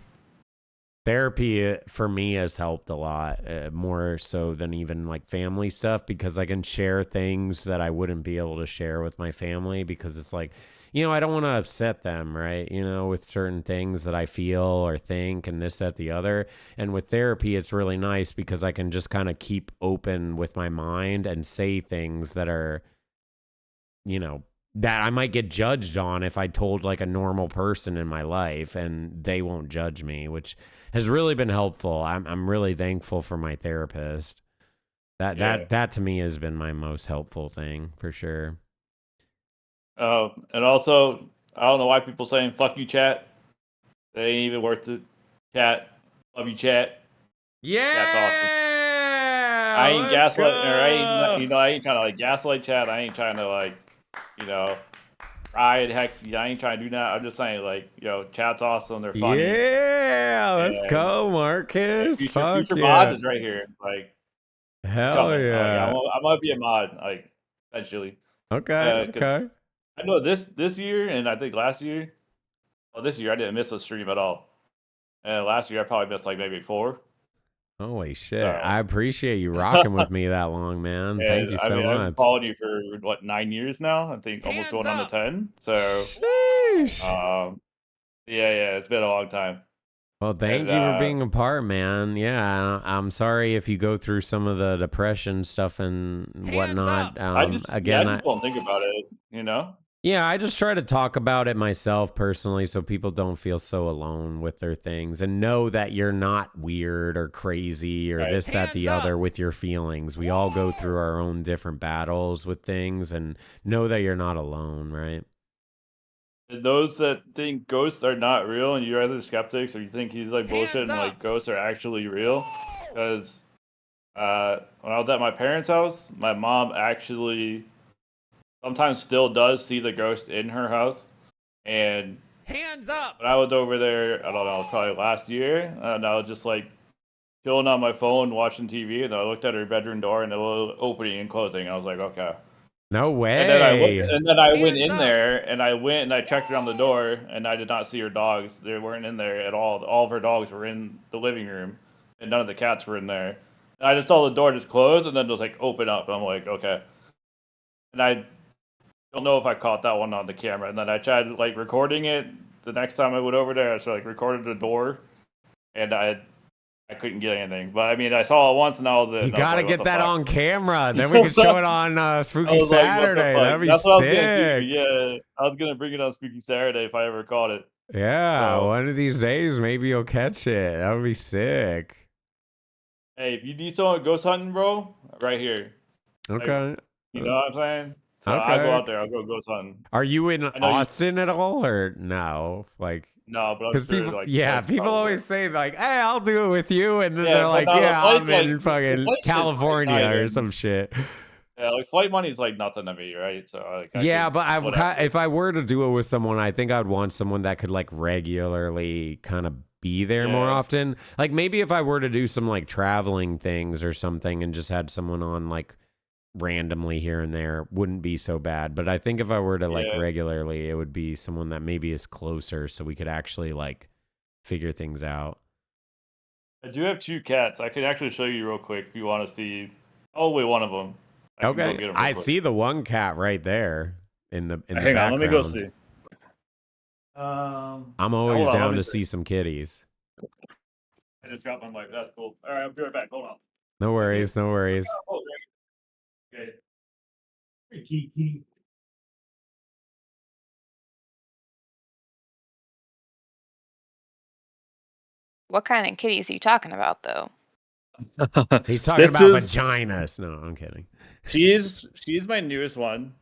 Therapy for me has helped a lot, more so than even like family stuff, because I can share things that I wouldn't be able to share with my family, because it's like, I don't want to upset them, right? With certain things that I feel or think and this, that, the other. And with therapy, it's really nice because I can just kind of keep open with my mind and say things that are, that I might get judged on if I told like a normal person in my life, and they won't judge me, which has really been helpful. I'm really thankful for my therapist. That to me has been my most helpful thing for sure. And also, I don't know why people saying "fuck you, chat." They ain't even worth it. Chat, love you, chat. Yeah, that's awesome. I ain't gaslight, or I ain't, I ain't trying to like gaslight chat. I ain't trying to like, riot Hexy. I ain't trying to do that. I'm just saying like, chat's awesome. They're funny. Yeah, let's go, Marcus. Future yeah. mod is right here. Like, hell coming. yeah. I'm gonna be a mod, like, eventually. Okay. I know this year, and I think last year. Well, this year I didn't miss a stream at all. And last year I probably missed like maybe 4. Holy shit. So, I appreciate you rocking with me that long, man. Thank you so I've much. followed you for what, 9 years now? I think almost going on to 10. So, yeah, it's been a long time. Well, thank you for being a part, man. Yeah, I'm sorry if you go through some of the depression stuff and whatnot. I just won't think about it, Yeah, I just try to talk about it myself personally so people don't feel so alone with their things and know that you're not weird or crazy or this, that, the other with your feelings. We all go through our own different battles with things, and know that you're not alone, right? And those that think ghosts are not real, and you're either skeptics or you think he's like bullshit and like ghosts are actually real, because when I was at my parents' house, my mom actually sometimes still does see the ghost in her house. And hands up, when I was over there, I don't know, probably last year, and I was just like chilling on my phone watching TV, and I looked at her bedroom door and it was opening and closing. I was like, okay. No way. And then I went in there, and I checked around the door, and I did not see her dogs. They weren't in there at all. All of her dogs were in the living room, and none of the cats were in there. And I just saw the door just close, and then it was like open up. And I'm like, okay. And I don't know if I caught that one on the camera. And then I tried like recording it the next time I went over there. I like recorded the door, and I couldn't get anything. But I mean, I saw it once, and I was it. You gotta get that on camera. Then we can show it on Spooky Saturday. That'd be That's what sick. I was gonna do. Yeah, I was gonna bring it on Spooky Saturday if I ever caught it. Yeah, one of these days maybe you'll catch it. That would be sick. Hey, if you need someone ghost hunting, bro, right here. Okay. Like, you know what I'm saying? So Okay. I'll go out there. I'll go ghost hunting. Are you in Austin at all, or no? Like, no, but because sure, people, like, people always say like, "Hey, I'll do it with you," and then Yeah, they're but like, no, "Yeah, the I'm flight's in like- fucking the flight's just California not or even- some shit." Yeah, like flight money is like nothing to me, right? So like, Yeah, but if I were to do it with someone, I think I'd want someone that could like regularly kind of be there more often. Like maybe if I were to do some like traveling things or something and just had someone on like randomly here and there, wouldn't be so bad. But I think if I were to like regularly, it would be someone that maybe is closer so we could actually like figure things out. I do have 2 cats. I could actually show you real quick if you want to see. Only one of them. I can go Okay, get 'em real I quick. see the one cat right there in the Hang on, let me go see. I'm hold always on, let down me to see. see some kitties. I just got my mic. That's cool. All right, I'll be right back. Hold on. No worries, no worries. Oh, great. Okay. Hey, Kiki. What kind of kitties are you talking about, though? He's talking This about is- vaginas. No, I'm kidding. She's my newest one.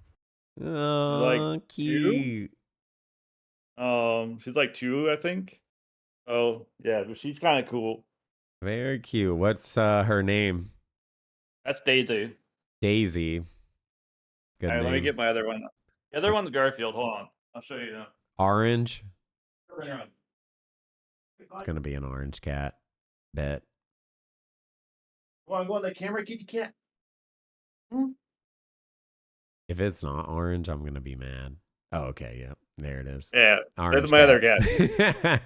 Oh, like cute. She's like 2, I think. Oh, yeah, but she's kind of cool. Very cute. What's her name? That's Daisy. Daisy. Good All right, name. let me get my other one. The other one's Garfield. Hold on. I'll show you now. Orange. Bring her on. It's gonna be an orange cat. Bet. Want to go on the camera, kitty cat? If it's not orange, I'm gonna be mad. Oh, okay, yeah. There it is. Yeah, Orange that's my other cat.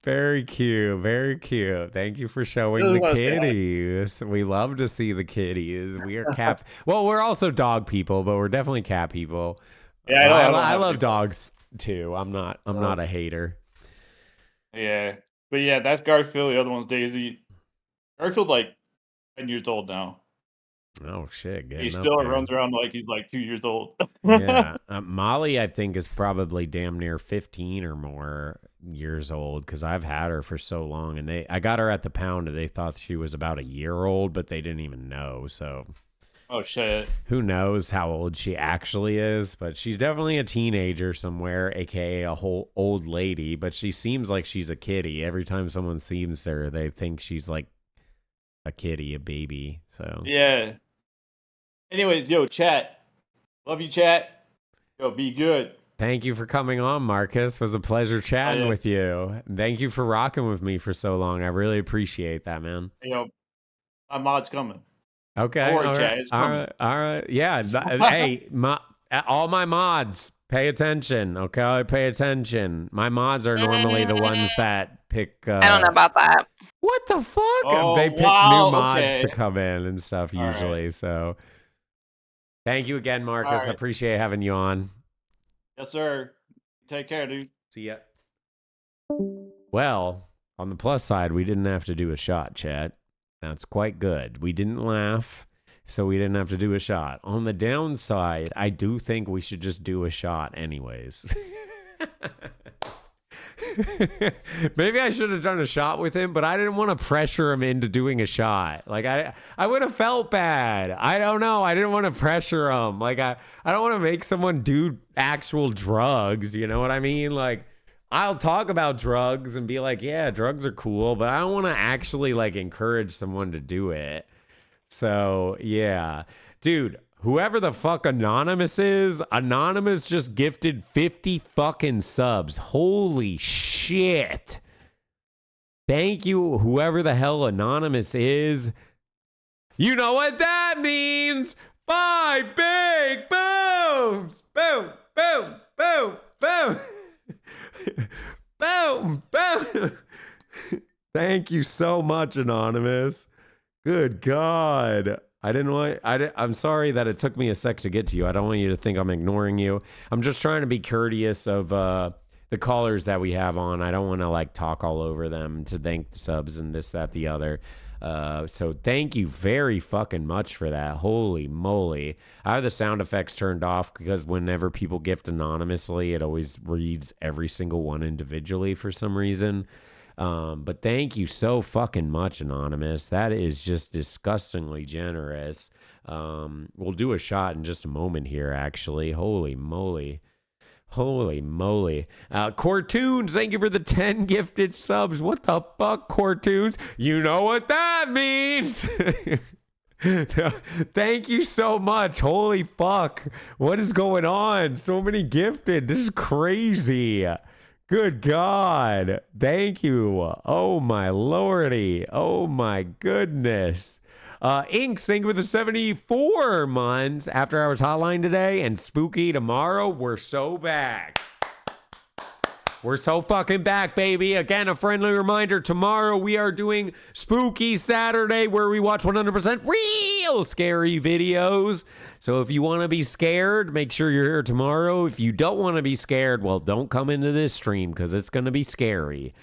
Very cute. Very cute. Thank you for showing Really the wanna say hi. kitties. We love to see the kitties. We are cat. Well, we're also dog people, but we're definitely cat people. Yeah, I know, I don't I have love people. dogs too. I'm not a hater. Yeah, but yeah, that's Garfield. The other one's Daisy. Garfield's like 10 years old now. Oh shit, He getting up still there. runs around like he's like 2 years old. Yeah, Molly, I think, is probably damn near 15 or more years old because I've had her for so long, and I got her at the pound, and they thought she was about a year old, but they didn't even know. So, Oh shit. who knows how old she actually is? But she's definitely a teenager somewhere, aka a whole old lady. But she seems like she's a kitty. Every time someone sees her, they think she's like a kitty, a baby. So Yeah. Anyways, yo, chat. Love you, chat. Yo, be good. thank you for coming on, Marcus. It was a pleasure chatting yeah. with you. Thank you for rocking with me for so long. I really appreciate that, man. Yo, my mod's coming. Okay. Don't worry, all chat. right. It's All coming. right. All right. Yeah. Hey, all my mods, pay attention. Okay. Pay attention. My mods are normally the ones that pick. I don't know about that. What the fuck? Oh, They pick wow, new mods okay. to come in and stuff All right. usually. So thank you again, Marcus. I right. appreciate having you on. Yes, sir. Take care, dude. See ya. Well, on the plus side, we didn't have to do a shot, chat. That's quite good. We didn't laugh, so we didn't have to do a shot. On the downside, I do think we should just do a shot anyways. Maybe I should have done a shot with him, but I didn't want to pressure him into doing a shot. Like I would have felt bad. I don't know. I didn't want to pressure him. Like I don't want to make someone do actual drugs. You know what I mean? Like I'll talk about drugs and be like, yeah, drugs are cool, but I don't want to actually like encourage someone to do it. So yeah, dude. Whoever the fuck Anonymous is, Anonymous just gifted 50 fucking subs. Holy shit. Thank you, whoever the hell Anonymous is. You know what that means? 5 big booms! Boom, boom, boom, boom. Boom, boom. Thank you so much, Anonymous. Good God. I'm sorry that it took me a sec to get to you. I don't want you to think I'm ignoring you. I'm just trying to be courteous of the callers that we have on. I don't want to like talk all over them to thank the subs and this, that, the other. So thank you very fucking much for that. Holy moly. I have the sound effects turned off because whenever people gift anonymously, it always reads every single one individually for some reason. But thank you so fucking much, Anonymous. That is just disgustingly generous. We'll do a shot in just a moment here, actually. Holy moly. Holy moly. Cortoons, thank you for the 10 gifted subs. What the fuck, Cortoons? You know what that means. Thank you so much. Holy fuck. What is going on? So many gifted. This is crazy. Good God. Thank you. Oh, my lordy. Oh, my goodness. Inks, thank you for the 74 months. After Hours Hotline today and Spooky tomorrow. We're so back. We're so fucking back, baby. Again, a friendly reminder, tomorrow we are doing Spooky Saturday where we watch 100% real scary videos. So if you want to be scared, make sure you're here tomorrow. If you don't want to be scared, well, don't come into this stream because it's going to be scary.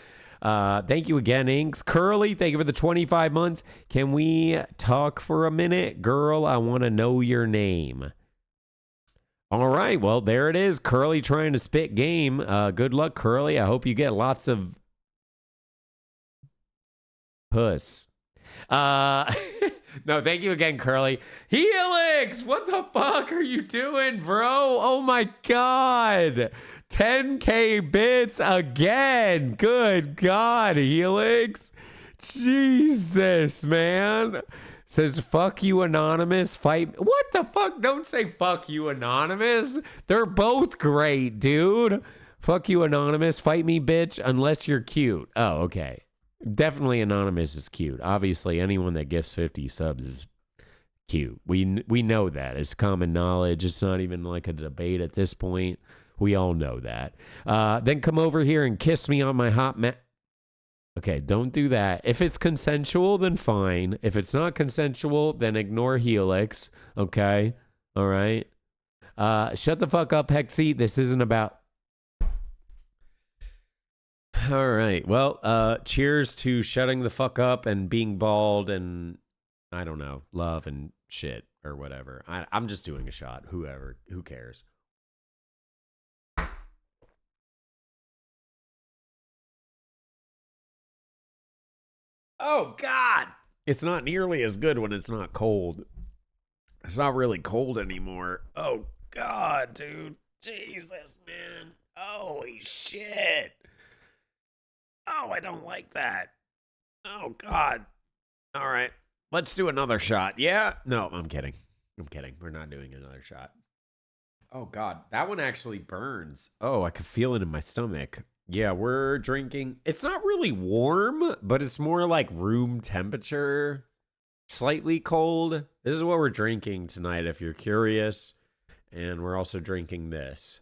Thank you again, Inks. Curly, thank you for the 25 months. Can we talk for a minute? Girl, I want to know your name. All right, well, there it is. Curly trying to spit game. Good luck, Curly. I hope you get lots of puss. No, thank you again, Curly. Helix, what the fuck are you doing, bro? Oh my God. 10K bits again. Good God, Helix. Jesus, man. Says, fuck you, Anonymous. Fight. What the fuck? Don't say fuck you, Anonymous. They're both great, dude. Fuck you, Anonymous. Fight me, bitch, unless you're cute. Oh, okay. Definitely Anonymous is cute. Obviously, anyone that gifts 50 subs is cute. We know that. It's common knowledge. It's not even like a debate at this point. We all know that. Then come over here and kiss me on my hot Okay, don't do that. If it's consensual, then fine. If it's not consensual, then ignore Helix. Okay? All right? Shut the fuck up, Hexy. This isn't about... All right. Well, cheers to shutting the fuck up and being bald and, I don't know, love and shit or whatever. I'm just doing a shot. Who cares? Oh, God. It's not nearly as good when it's not cold. It's not really cold anymore. Oh, God, dude. Jesus, man. Holy shit. Oh, I don't like that. Oh, God. All right. Let's do another shot. Yeah? No, I'm kidding. I'm kidding. We're not doing another shot. Oh, God. That one actually burns. Oh, I could feel it in my stomach. Yeah, we're drinking. It's not really warm, but it's more like room temperature. Slightly cold. This is what we're drinking tonight, if you're curious. And we're also drinking this.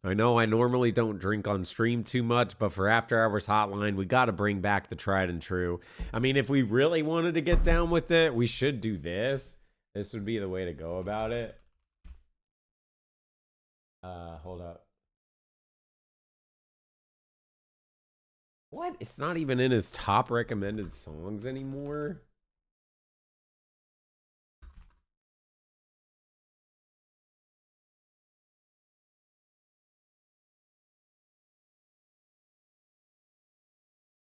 I know I normally don't drink on stream too much, but for After Hours Hotline, we got to bring back the tried and true. I mean, if we really wanted to get down with it, we should do this. This would be the way to go about it. Hold up. What? It's not even in his top recommended songs anymore?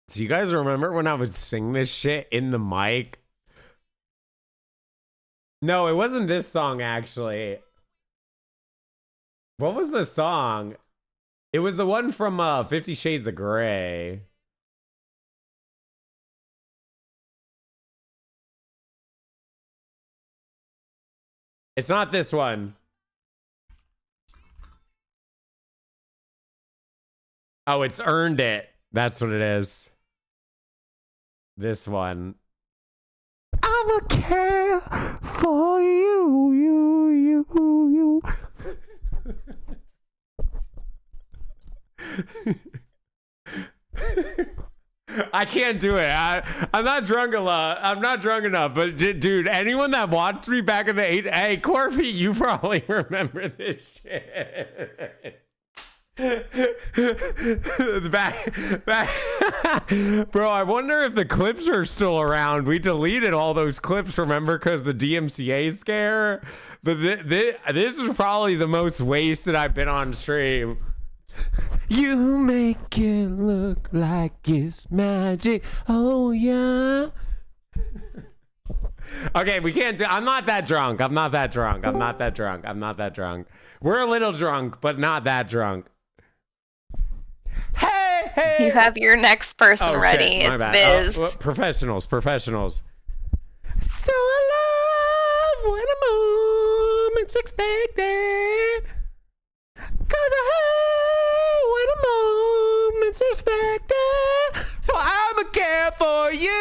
So you guys remember when I would sing this shit in the mic? No, it wasn't this song, actually. What was the song? It was the one from 50 Shades of Grey. It's not this one. Oh, it's Earned It. That's what it is. This one. I'ma care for you, you. I can't do it. I'm not drunk a lot. I'm not drunk enough. But dude, anyone that watched me back in the hey, Corby, you probably remember this shit. back. Bro, I wonder if the clips are still around. We deleted all those clips, remember, because the DMCA scare. But this is probably the most wasted I've been on stream. You make it look like it's magic. Oh, yeah. Okay, we can't do. I'm not that drunk. I'm not that drunk. We're a little drunk, but not that drunk. Hey. You have your next person ready. Shit, my It's bad. Biz. Professionals. So I love when a moment's expected. 'Cause I hate when a moment's expected. So I'ma care for you.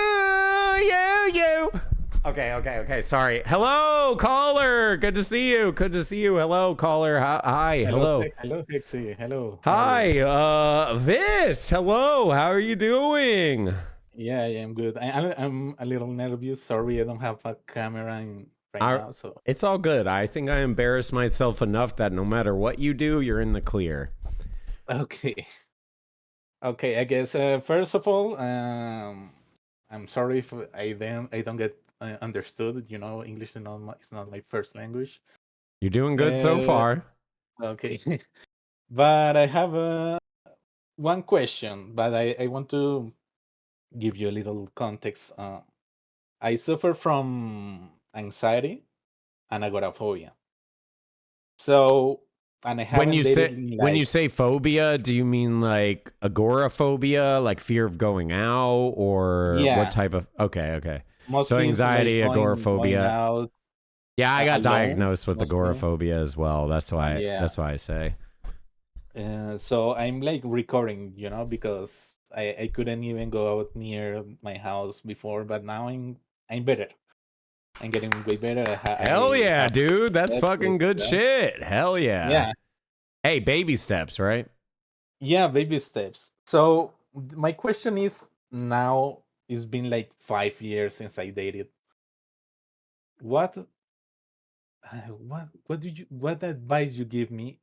Okay. Sorry. Hello, caller. Good to see you. Hello, caller. Hi. Hello. Hello, Hexy. Hello. Hi. This. Hello. How are you doing? Yeah, I'm good. I'm a little nervous. Sorry, I don't have a camera right now. So it's all good. I think I embarrassed myself enough that no matter what you do, you're in the clear. Okay. I guess first of all, I'm sorry if I don't get understood. You know, English is not my first language. You're doing good so far. Okay, but I have one question. But I want to give you a little context. I suffer from anxiety and agoraphobia. So, and I haven't When you say phobia, do you mean like agoraphobia, like fear of going out, or what type of? Okay. Most So anxiety, like agoraphobia. Going out, yeah, I got alone, diagnosed with agoraphobia as well. That's why. Yeah. That's why I say. So I'm like recurring, because I couldn't even go out near my house before, but now I'm better. I'm getting way better. Hell yeah, dude. That's fucking good shit. Hell yeah. Yeah. Hey, baby steps, right? Yeah, baby steps. So my question is, now it's been like 5 years since I dated. What advice you give me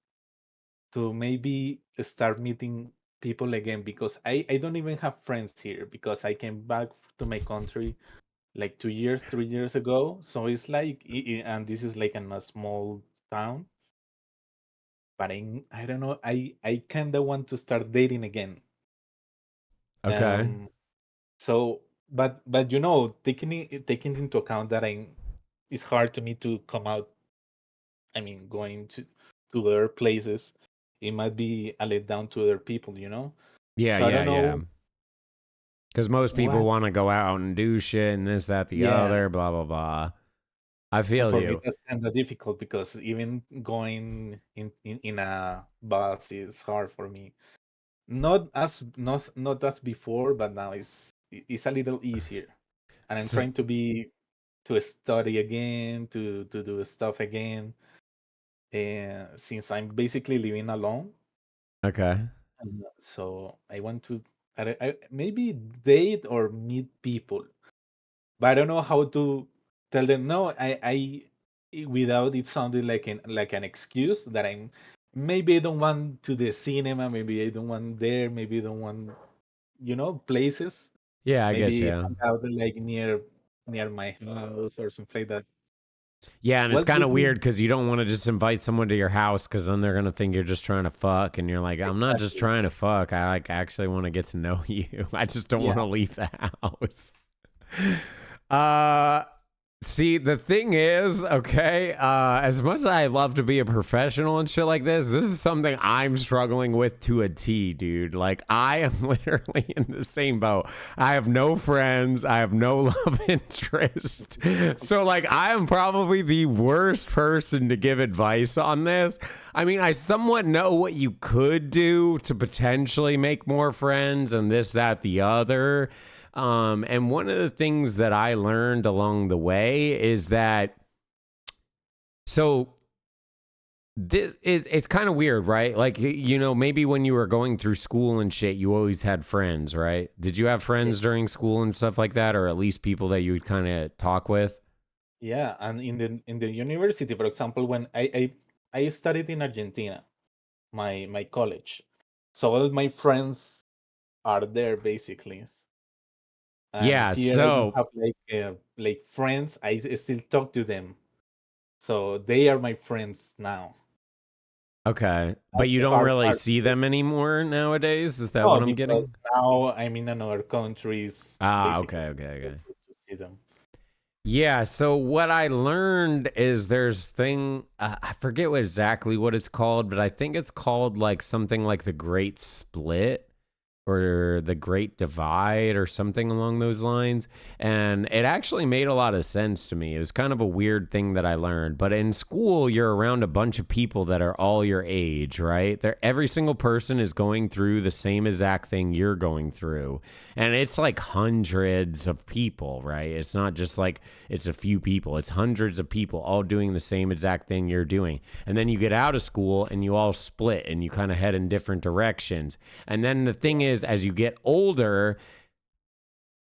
to maybe start meeting people again? Because I don't even have friends here, because I came back to my country like 2 years, 3 years ago. So it's like, and this is like in a small town. But I don't know. I kind of want to start dating again. Okay. So, but taking into account that it's hard to me to come out. I mean, going to other places, it might be a letdown to other people. Yeah, So I don't yeah, yeah. know Because most people what. want to go out and do shit and this, that, the Yeah, other, blah, blah, blah. I and feel for me you. that's kind of difficult because even going in a bus is hard for me. Not as before, but now it's a little easier. And I'm trying to study again, to do stuff again. And since I'm basically living alone, Okay. so I want to maybe date or meet people, but I don't know how to tell them no. Without it sounding like an excuse that maybe I don't want to the cinema, maybe I don't want there, maybe I don't want places. Yeah, I get Maybe you. hang out like near my house or something like that. Yeah, and it's What kind would of you weird because you don't want to just invite someone to your house because then they're gonna think you're just trying to fuck, and you're like, I'm not just exactly? trying to fuck. I like actually want to get to know you. I just don't want Yeah. to leave the house. Uh, See, the thing is, okay, as much as I love to be a professional and shit like this is something I'm struggling with to a T, dude. Like, I am literally in the same boat. I have no friends. I have no love interest. So, like, I am probably the worst person to give advice on this. I mean, I somewhat know what you could do to potentially make more friends and this, that, the other. And one of the things that I learned along the way is that, so it's kind of weird, right? Like, maybe when you were going through school and shit, you always had friends, right? Did you have friends during school and stuff like that, or at least people that you would kind of talk with? Yeah, and in the university, for example, when I studied in Argentina, my college, so all my friends are there basically. And Yeah, here I don't so have like friends. I still talk to them, so they are my friends now. okay, That's but you the don't hard really part. see them anymore nowadays. Is that No, what I'm because getting? now I'm in another countries, Ah, basically okay, okay, okay. to see them. Yeah, so what I learned is there's I forget exactly what it's called, but I think it's called like something like the Great Split or the Great Divide or something along those lines. And it actually made a lot of sense to me. It was kind of a weird thing that I learned. But in school, you're around a bunch of people that are all your age, right? Every single person is going through the same exact thing you're going through. And it's like hundreds of people, right? It's not just like it's a few people, it's hundreds of people all doing the same exact thing you're doing. And then you get out of school and you all split and you kind of head in different directions. And then the thing is, as you get older,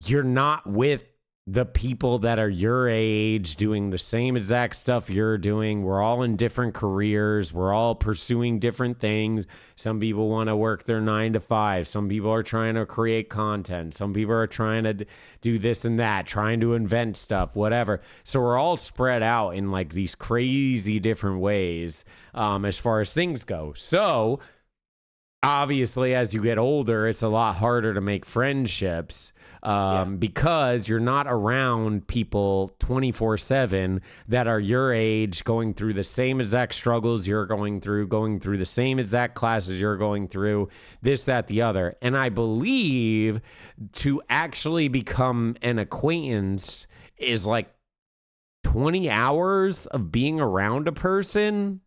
you're not with the people that are your age doing the same exact stuff you're doing. We're all in different careers. We're all pursuing different things. Some people want to work their 9 to 5. Some people are trying to create content. Some people are trying to do this and that, trying to invent stuff, whatever. So we're all spread out in like these crazy different ways as far as things go. So obviously, as you get older, it's a lot harder to make friendships because you're not around people 24/7 that are your age, going through the same exact struggles you're going through the same exact classes you're going through, this, that, the other. And I believe to actually become an acquaintance is like 20 hours of being around a person.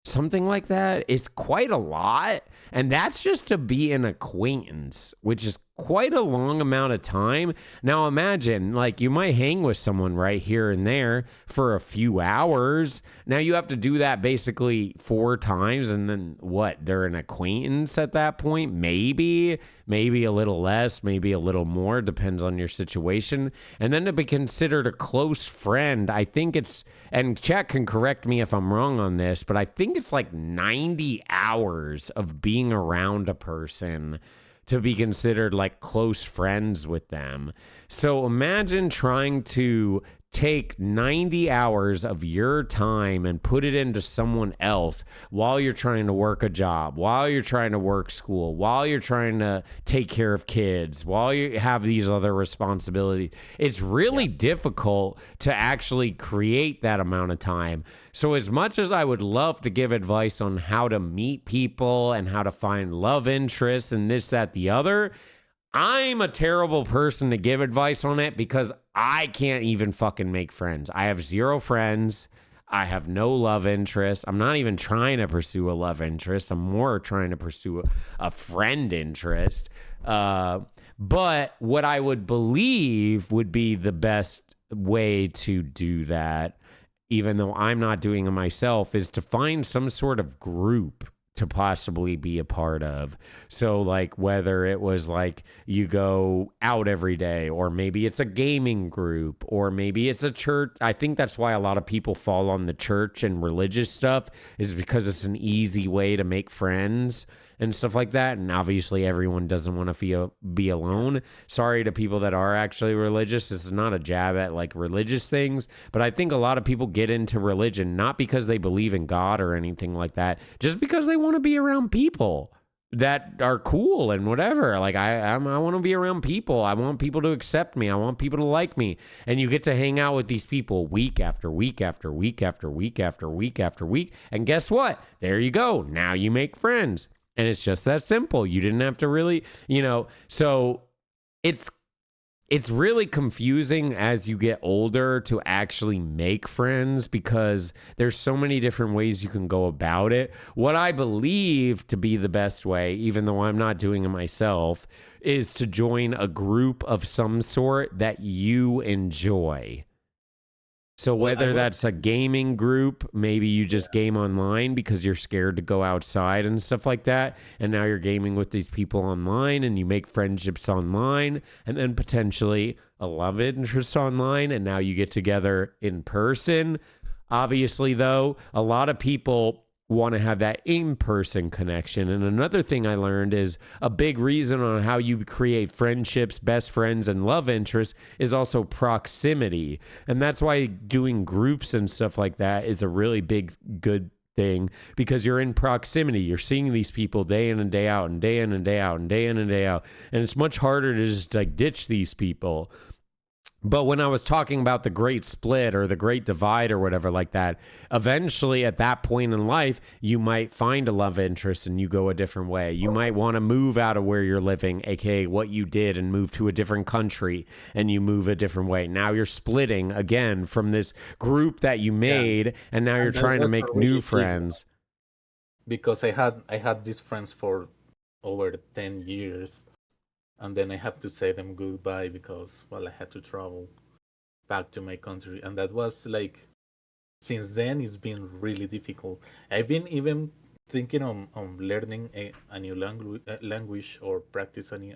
Something like that. It's quite a lot. And that's just to be an acquaintance, which is quite a long amount of time. Now imagine, like, you might hang with someone right here and there for a few hours. Now you have to do that basically 4 times. And then what? They're an acquaintance at that point? Maybe a little less, maybe a little more, depends on your situation. And then to be considered a close friend, I think it's, and Chat can correct me if I'm wrong on this, but I think it's like 90 hours of being around a person to be considered like close friends with them. So imagine trying to take 90 hours of your time and put it into someone else while you're trying to work a job, while you're trying to work school, while you're trying to take care of kids, while you have these other responsibilities. It's really difficult to actually create that amount of time. So as much as I would love to give advice on how to meet people and how to find love interests and this, that, the other, I'm a terrible person to give advice on it because I can't even fucking make friends. I have 0 friends. I have no love interest. I'm not even trying to pursue a love interest. I'm more trying to pursue a friend interest. But what I would believe would be the best way to do that, even though I'm not doing it myself, is to find some sort of group to possibly be a part of. So like whether it was like you go out every day, or maybe it's a gaming group, or maybe it's a church. I think that's why a lot of people fall on the church and religious stuff, is because it's an easy way to make friends and stuff like that. And obviously everyone doesn't want to be alone. Sorry to people that are actually religious. This is not a jab at like religious things, but I think a lot of people get into religion not because they believe in God or anything like that, just because they want to be around people that are cool and whatever. Like I want to be around people. I want people to accept me. I want people to like me. And you get to hang out with these people week after week after week after week after week after week. And guess what? There you go. Now you make friends. And it's just that simple. You didn't have to really, so it's really confusing as you get older to actually make friends because there's so many different ways you can go about it. What I believe to be the best way, even though I'm not doing it myself, is to join a group of some sort that you enjoy. So whether that's a gaming group, maybe you just game online because you're scared to go outside and stuff like that. And now you're gaming with these people online and you make friendships online and then potentially a love interest online. And now you get together in person. Obviously, though, a lot of people want to have that in-person connection. And another thing I learned is a big reason on how you create friendships, best friends, and love interests is also proximity. And that's why doing groups and stuff like that is a really big, good thing, because you're in proximity. You're seeing these people day in and day out and day in and day out and day in and day out. And it's much harder to just like ditch these people. But when I was talking about the great split or the great divide or whatever like that, eventually at that point in life, you might find a love interest and you go a different way. You might want to move out of where you're living, aka what you did, and move to a different country and you move a different way. Now you're splitting again from this group that you made, and now you're trying to make new friends. Because I had these friends for over 10 years. And then I have to say them goodbye because, well, I had to travel back to my country. And that was like, since then, it's been really difficult. I've been even thinking on learning a new language or practice on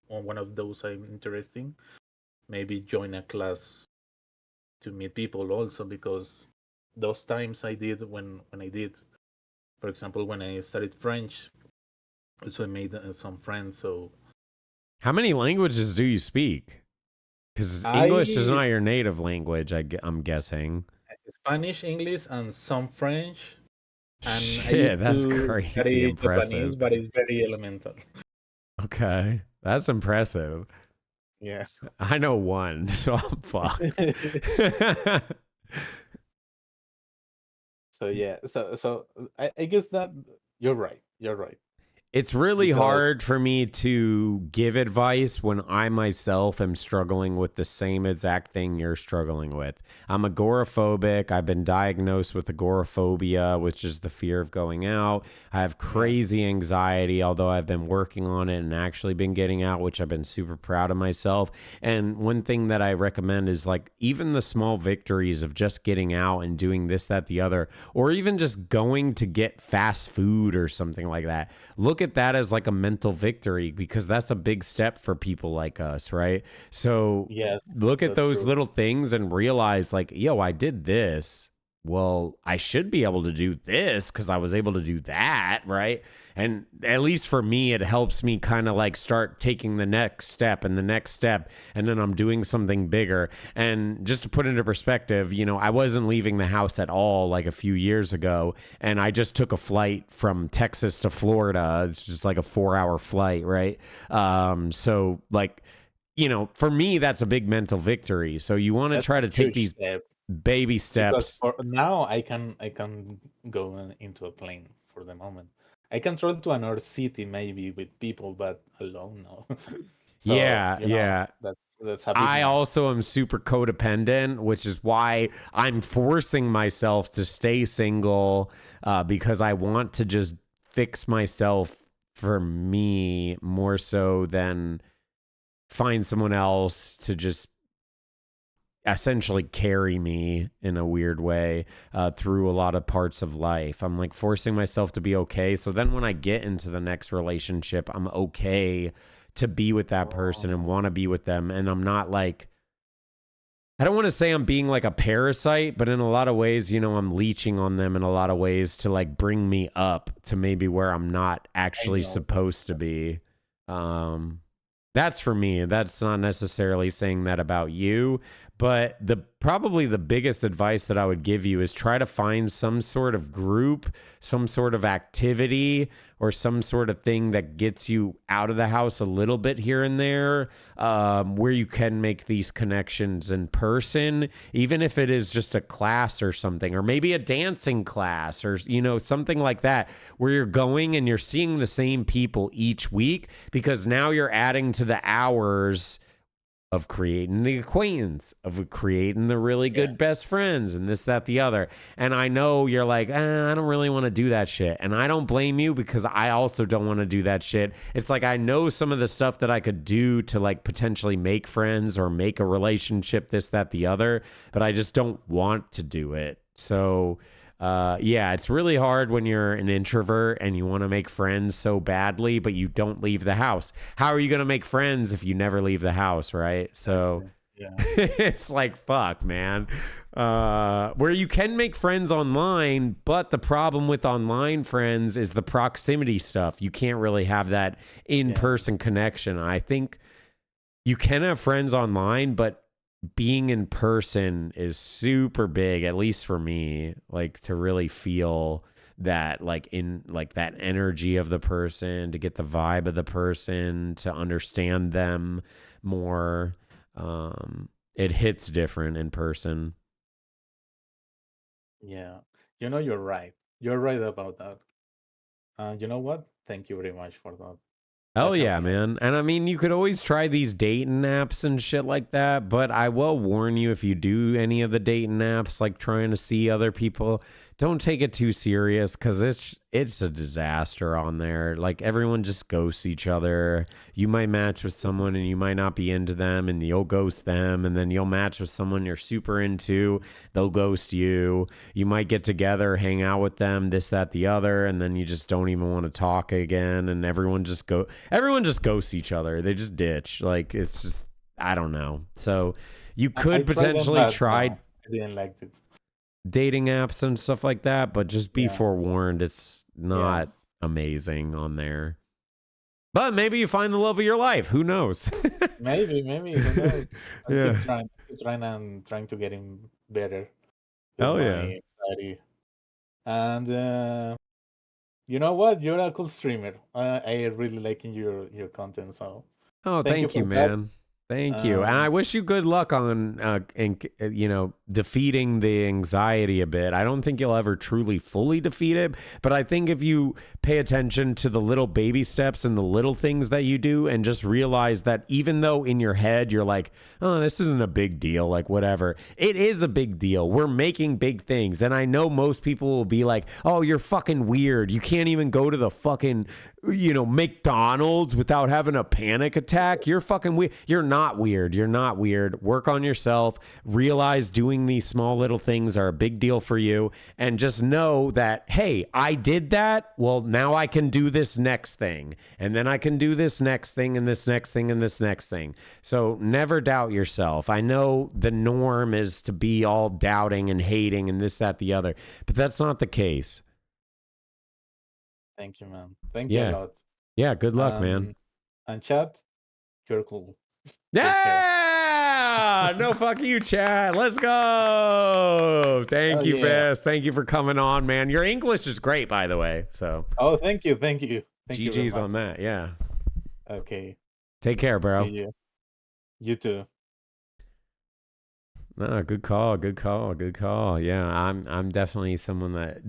one of those I'm interested in. Maybe join a class to meet people also, because those times I did when I did, for example, when I studied French, also I made some friends. So how many languages do you speak? Because English is not your native language, I'm guessing. Spanish, English, and some French. And Shit, I used that's to crazy study impressive. Japanese, but it's very elemental. Okay, that's impressive. Yeah. I know one, so I'm fucked. So yeah, so I guess that you're right. You're right. It's really hard for me to give advice when I myself am struggling with the same exact thing you're struggling with. I'm agoraphobic. I've been diagnosed with agoraphobia, which is the fear of going out. I have crazy anxiety, although I've been working on it and actually been getting out, which I've been super proud of myself. And one thing that I recommend is like even the small victories of just getting out and doing this, that, the other, or even just going to get fast food or something like that. Look at that as like a mental victory, because that's a big step for people like us, right? So yes, look at those true. little things and realize like, yo, I did this. well, I should be able to do this because I was able to do that, right? And at least for me, it helps me kind of like start taking the next step and the next step, and then I'm doing something bigger. And just to put into perspective, you know, I wasn't leaving the house at all like a few years ago, and I just took a flight from Texas to Florida. It's just like a 4-hour flight, right? So like, you know, for me, that's a big mental victory. So you want to That's try a to take huge these step. baby Because steps. for now I can go into a plane for the moment. I can travel to another city maybe with people, but alone no. So Yeah, yeah. that's a big I no. also am super codependent, which is why I'm forcing myself to stay single because I want to just fix myself for me more so than find someone else to just essentially carry me in a weird way through a lot of parts of life. I'm like forcing myself to be okay. So then when I get into the next relationship, I'm okay to be with that person and want to be with them. And I'm not like, I don't want to say I'm being like a parasite, but in a lot of ways, you know, I'm leeching on them in a lot of ways to like bring me up to maybe where I'm not actually supposed to be. That's for me. That's not necessarily saying that about you, but probably the biggest advice that I would give you is try to find some sort of group, some sort of activity, or some sort of thing that gets you out of the house a little bit here and there, where you can make these connections in person, even if it is just a class or something, or maybe a dancing class or, you know, something like that, where you're going and you're seeing the same people each week, because now you're adding to the hours of creating the acquaintance, of creating the really good best friends, and this, that, the other. And I know you're like, I don't really want to do that shit. And I don't blame you, because I also don't want to do that shit. It's like, I know some of the stuff that I could do to like potentially make friends or make a relationship, this, that, the other, but I just don't want to do it. So yeah, it's really hard when you're an introvert and you want to make friends so badly, but you don't leave the house. How are you going to make friends if you never leave the house, right? So it's like, fuck, man. Where you can make friends online, but the problem with online friends is the proximity stuff. You can't really have that in-person connection. I think you can have friends online, but being in person is super big, at least for me, like to really feel that, like in like that energy of the person, to get the vibe of the person, to understand them more. It hits different in person. Yeah. You know, you're right. You're right about that. You know what? Thank you very much for that. Hell yeah, man. And I mean, you could always try these dating apps and shit like that, but I will warn you, if you do any of the dating apps, like trying to see other people, don't take it too serious, because it's a disaster on there. Like, everyone just ghosts each other. You might match with someone and you might not be into them, and you'll ghost them, and then you'll match with someone you're super into, they'll ghost you. You might get together, hang out with them, this, that, the other, and then you just don't even want to talk again, and everyone just ghosts each other. They just ditch. Like, it's just, I don't know. So you could potentially try I didn't like it. dating apps and stuff like that, but just be forewarned, it's not amazing on there. But maybe you find the love of your life. Who knows? maybe who knows? Yeah. Keep trying to get him better. Hell my yeah. anxiety. And you know what? You're a cool streamer. I really liking your content. So Oh, thank you, for that. man. Thank you. And I wish you good luck on, defeating the anxiety a bit. I don't think you'll ever truly fully defeat it, but I think if you pay attention to the little baby steps and the little things that you do, and just realize that even though in your head you're like, oh, this isn't a big deal, like whatever, it is a big deal. We're making big things. And I know most people will be like, oh, you're fucking weird. You can't even go to the fucking, McDonald's without having a panic attack. You're fucking weird. You're not. not weird. You're not weird. Work on yourself. Realize doing these small little things are a big deal for you. And just know that, hey, I did that. Well, now I can do this next thing. And then I can do this next thing and this next thing and this next thing. So never doubt yourself. I know the norm is to be all doubting and hating and this, that, the other. But that's not the case. Thank you, man. Thank you a lot. Yeah, good luck, man. And chat, you're cool. Yeah! No, fuck you, Chad. Let's go. Thank you, Bess. Thank you for coming on, man. Your English is great, by the way. So. Oh, thank you. Thank you. Thank you very GG's much. on that. Yeah. Okay. Take care, bro. See you. You too. No, good call. Good call. Good call. Yeah, I'm definitely someone that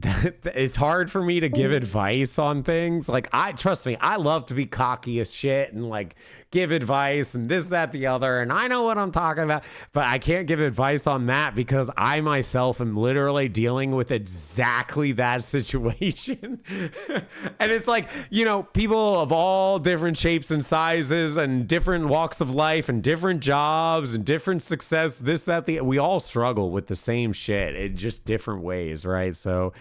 it's hard for me to give advice on things. Like, trust me, I love to be cocky as shit and like give advice and this, that, the other. And I know what I'm talking about, but I can't give advice on that because I myself am literally dealing with exactly that situation. And it's like, you know, people of all different shapes and sizes and different walks of life and different jobs and different success, this, that, we all struggle with the same shit in just different ways, right? So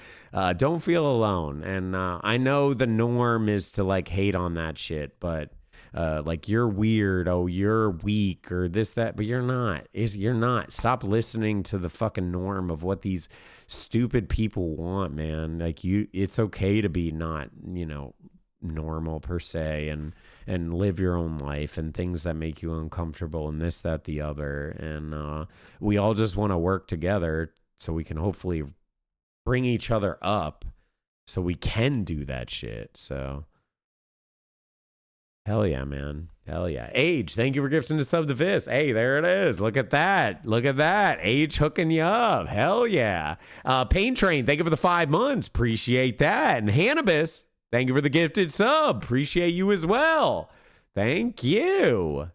don't feel alone. And I know the norm is to like hate on that shit, but like you're weird, oh, you're weak or this, that, but you're not. You're not. Stop listening to the fucking norm of what these stupid people want, man. Like it's okay to be not, you know, normal per se and live your own life and things that make you uncomfortable and this, that, the other. And we all just want to work together so we can hopefully bring each other up so we can do that shit. So hell yeah, man. Hell yeah. Age, thank you for gifting the sub to Fist. Hey, there it is. Look at that. Look at that. Age hooking you up. Hell yeah. Pain Train, thank you for the 5 months. Appreciate that. And Hannibus, thank you for the gifted sub. Appreciate you as well. Thank you.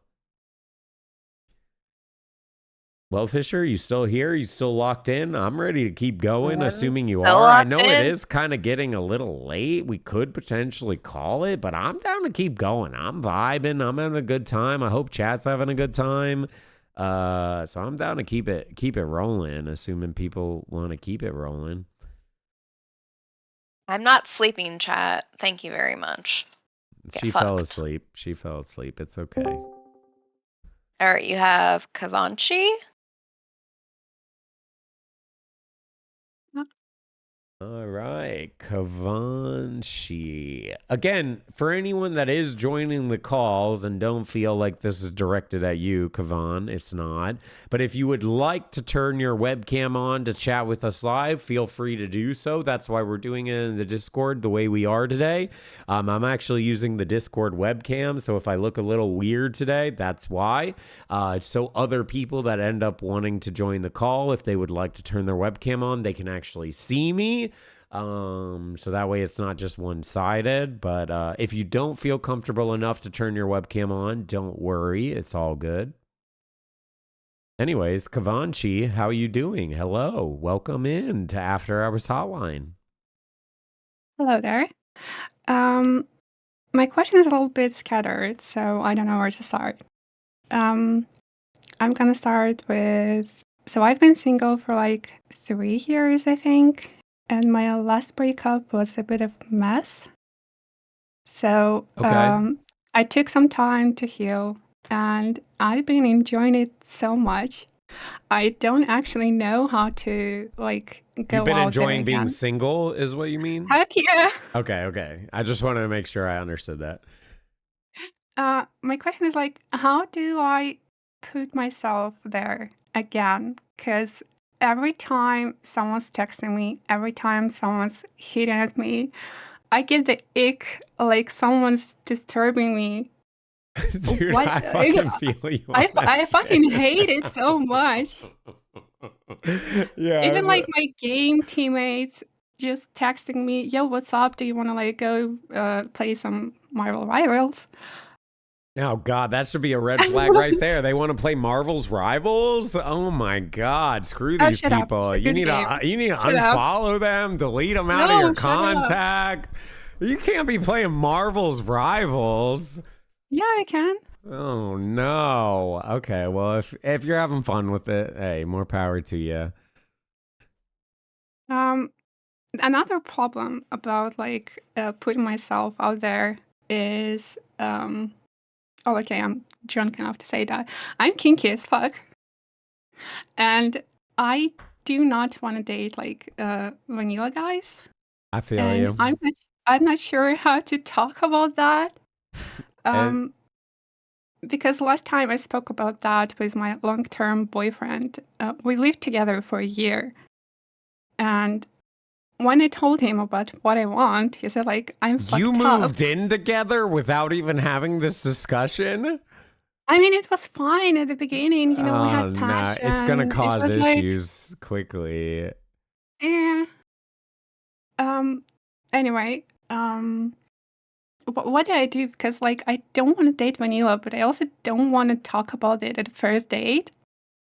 Well, Fisher, you still here? You still locked in? I'm ready to keep going, assuming you are. I know it is kind of getting a little late. We could potentially call it, but I'm down to keep going. I'm vibing. I'm having a good time. I hope chat's having a good time. So I'm down to keep it rolling, assuming people want to keep it rolling. I'm not sleeping, chat. Thank you very much. She fell asleep. She fell asleep. It's okay. All right, you have Kavanchi. All right, Kavanchi. Again, for anyone that is joining the calls and don't feel like this is directed at you, Kavan, it's not. But if you would like to turn your webcam on to chat with us live, feel free to do so. That's why we're doing it in the Discord the way we are today. I'm actually using the Discord webcam, so if I look a little weird today, that's why. So other people that end up wanting to join the call, if they would like to turn their webcam on, they can actually see me. So that way it's not just one-sided. But if you don't feel comfortable enough to turn your webcam on, don't worry, it's all good. Anyways, Kavanchi, how are you doing? Hello, welcome in to After Hours Hotline. Hello there. My question is a little bit scattered, so I don't know where to start. I'm gonna start with, so I've been single for like 3 years, I think. And my last breakup was a bit of a mess. So I took some time to heal, and I've been enjoying it so much. I don't actually know how to like go You've been out enjoying there being again. single is what you mean? Heck yeah. Okay. I just wanted to make sure I understood that. My question is like, how do I put myself there again? Because every time someone's texting me, every time someone's hitting at me, I get the ick, like someone's disturbing me. Dude, What? I fucking feel you on I that fucking shit. hate it so much. Yeah. Even like my game teammates just texting me, yo, what's up? Do you want to like go play some Marvel Rivals? Oh God, that should be a red flag right there. They want to play Marvel's Rivals. Oh my God, screw Oh, these shut up. people. It's a You good need game. to Shut up. unfollow them, delete them out of No, your shut up. contact. You can't be playing Marvel's Rivals. Yeah, I can. Oh no. Okay, well if you're having fun with it, hey, more power to you. Another problem about like putting myself out there is oh, okay, I'm drunk enough to say that I'm kinky as fuck, and I do not want to date like vanilla guys, I feel and you. I'm not sure how to talk about that. And Because last time I spoke about that with my long-term boyfriend, we lived together for a year, and when I told him about what I want, he said like, "I'm you fucked up." moved in together without even having this discussion? I mean, it was fine at the beginning, you know, we Oh had no, it's gonna passion. It cause was like, issues quickly. eh. Um. Anyway, what do I do? Because like, I don't want to date vanilla, but I also don't want to talk about it at the first date.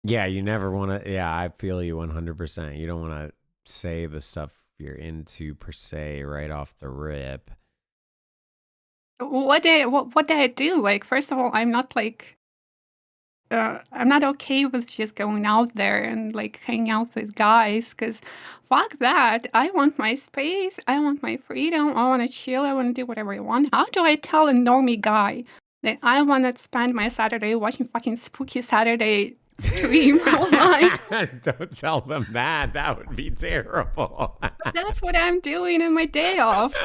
Yeah, you never want to. Yeah, I feel you 100%. You don't want to say the stuff you're into per se right off the rip. What do I do? Like, first of all, I'm not okay with just going out there and like hanging out with guys because fuck that. I want my space. I want my freedom. I want to chill. I want to do whatever I want. How do I tell a normie guy that I want to spend my Saturday watching fucking Spooky Saturday stream online? Don't tell them that. That would be terrible. That's what I'm doing in my day off.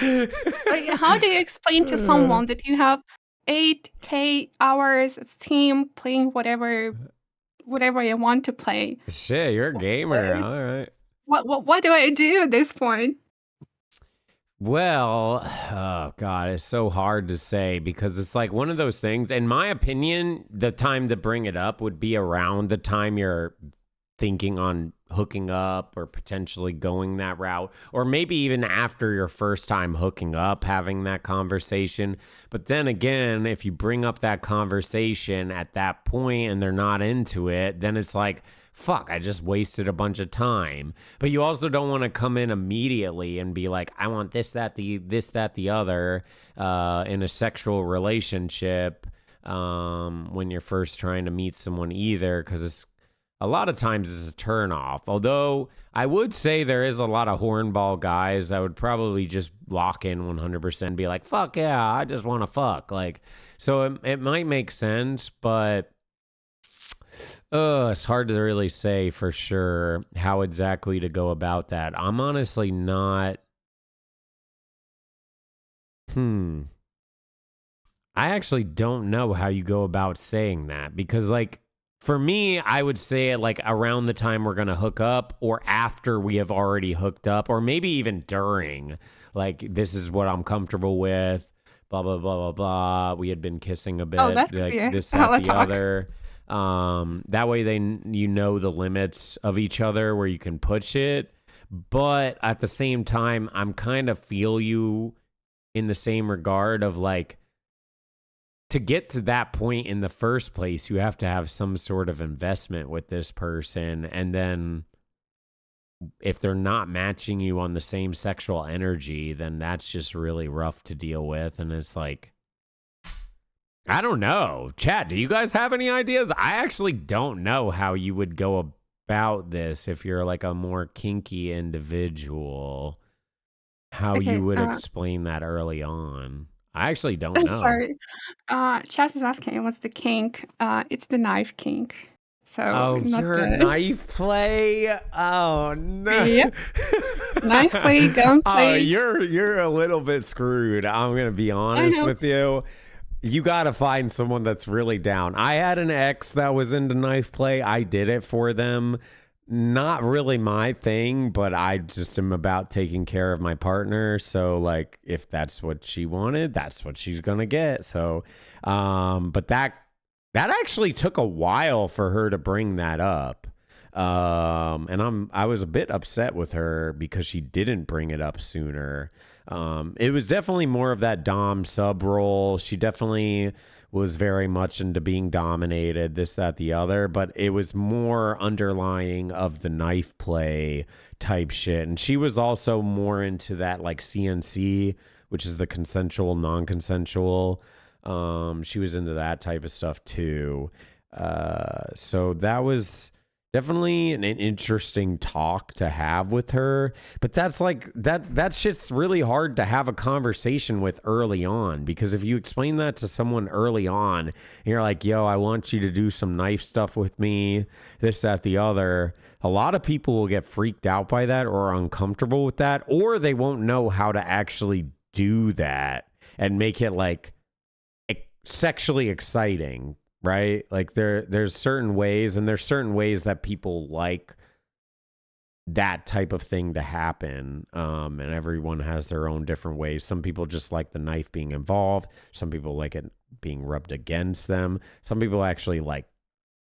Like, how do you explain to someone that you have 8K hours at Steam playing whatever you want to play? Shit, you're a gamer. All right. What do I do at this point? Well, oh God, it's so hard to say because it's like one of those things. In my opinion, the time to bring it up would be around the time you're thinking on hooking up or potentially going that route, or maybe even after your first time hooking up, having that conversation. But then again, if you bring up that conversation at that point and they're not into it, then it's like, fuck, I just wasted a bunch of time. But you also don't want to come in immediately and be like, I want this, that, the other in a sexual relationship when you're first trying to meet someone either, because it's a lot of times it's a turn off. Although I would say there is a lot of hornball guys that would probably just lock in 100% and be like, fuck yeah, I just want to fuck. Like, so it might make sense, but it's hard to really say for sure how exactly to go about that. I'm honestly not. I actually don't know how you go about saying that because, like, for me, I would say it like around the time we're going to hook up or after we have already hooked up or maybe even during. Like, this is what I'm comfortable with, blah, blah, blah, blah, blah. We had been kissing a bit, Oh, that could like be a this, hella that, the talk. other. That way you know the limits of each other where you can push it. But at the same time, I'm kind of feel you in the same regard of like, to get to that point in the first place, you have to have some sort of investment with this person. And then if they're not matching you on the same sexual energy, then that's just really rough to deal with. And it's like, I don't know. Chat, do you guys have any ideas? I actually don't know how you would go about this if you're like a more kinky individual, how Okay, you would explain that early on. I actually don't know. sorry. Chat is asking what's the kink. It's the knife kink. So Oh, not your the knife play? Oh no. Yep. Knife play, gun Oh, play. you're a little bit screwed. I'm gonna be honest know. with you. You gotta find someone that's really down. I had an ex that was into knife play. I did it for them. Not really my thing, but I just am about taking care of my partner. So like if that's what she wanted, that's what she's gonna get. So but that actually took a while for her to bring that up. And I was a bit upset with her because she didn't bring it up sooner. It was definitely more of that dom sub role. She definitely was very much into being dominated, this, that, the other, but it was more underlying of the knife play type shit. And she was also more into that like CNC, which is the consensual, non-consensual She was into that type of stuff too. So that was definitely an interesting talk to have with her. But that's like that shit's really hard to have a conversation with early on, because if you explain that to someone early on and you're like, yo, I want you to do some knife stuff with me, this, that, the other, a lot of people will get freaked out by that or uncomfortable with that, or they won't know how to actually do that and make it like sexually exciting, right? Like there's certain ways, and there's certain ways that people like that type of thing to happen, and everyone has their own different ways. Some people just like the knife being involved, some people like it being rubbed against them, some people actually like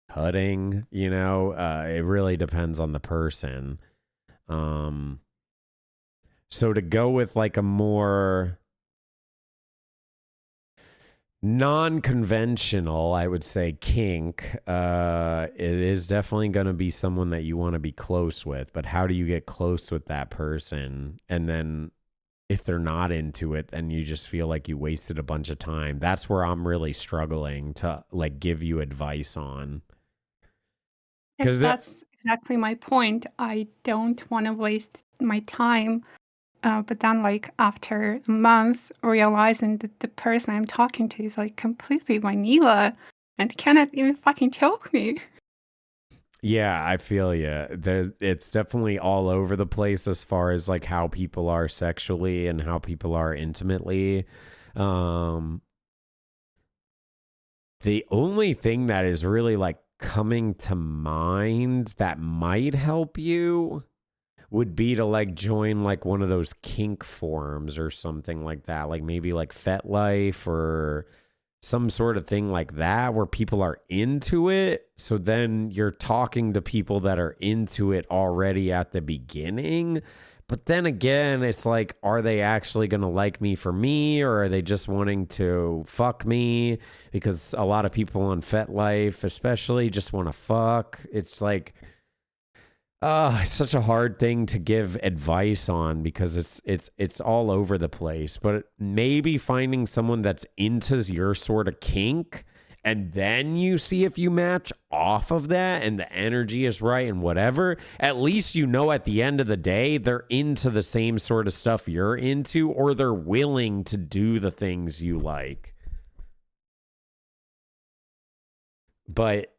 cutting, it really depends on the person. So to go with like a more non-conventional, I would say, kink, it is definitely going to be someone that you want to be close with. But how do you get close with that person? And then if they're not into it, then you just feel like you wasted a bunch of time. That's where I'm really struggling to like give you advice on. Yes, that's exactly my point. I don't want to waste my time. But then, like, after a month, realizing that the person I'm talking to is, like, completely vanilla and cannot even fucking choke me. Yeah, I feel you. It's definitely all over the place as far as, like, how people are sexually and how people are intimately. The only thing that is really, like, coming to mind that might help you would be to like join like one of those kink forums or something like that, like maybe like FetLife or some sort of thing like that where people are into it. So then you're talking to people that are into it already at the beginning. But then again, it's like, are they actually going to like me for me, or are they just wanting to fuck me? Because a lot of people on FetLife especially just want to fuck. It's like, it's such a hard thing to give advice on because it's all over the place. But maybe finding someone that's into your sort of kink, and then you see if you match off of that and the energy is right and whatever. At least you know at the end of the day they're into the same sort of stuff you're into, or they're willing to do the things you like. But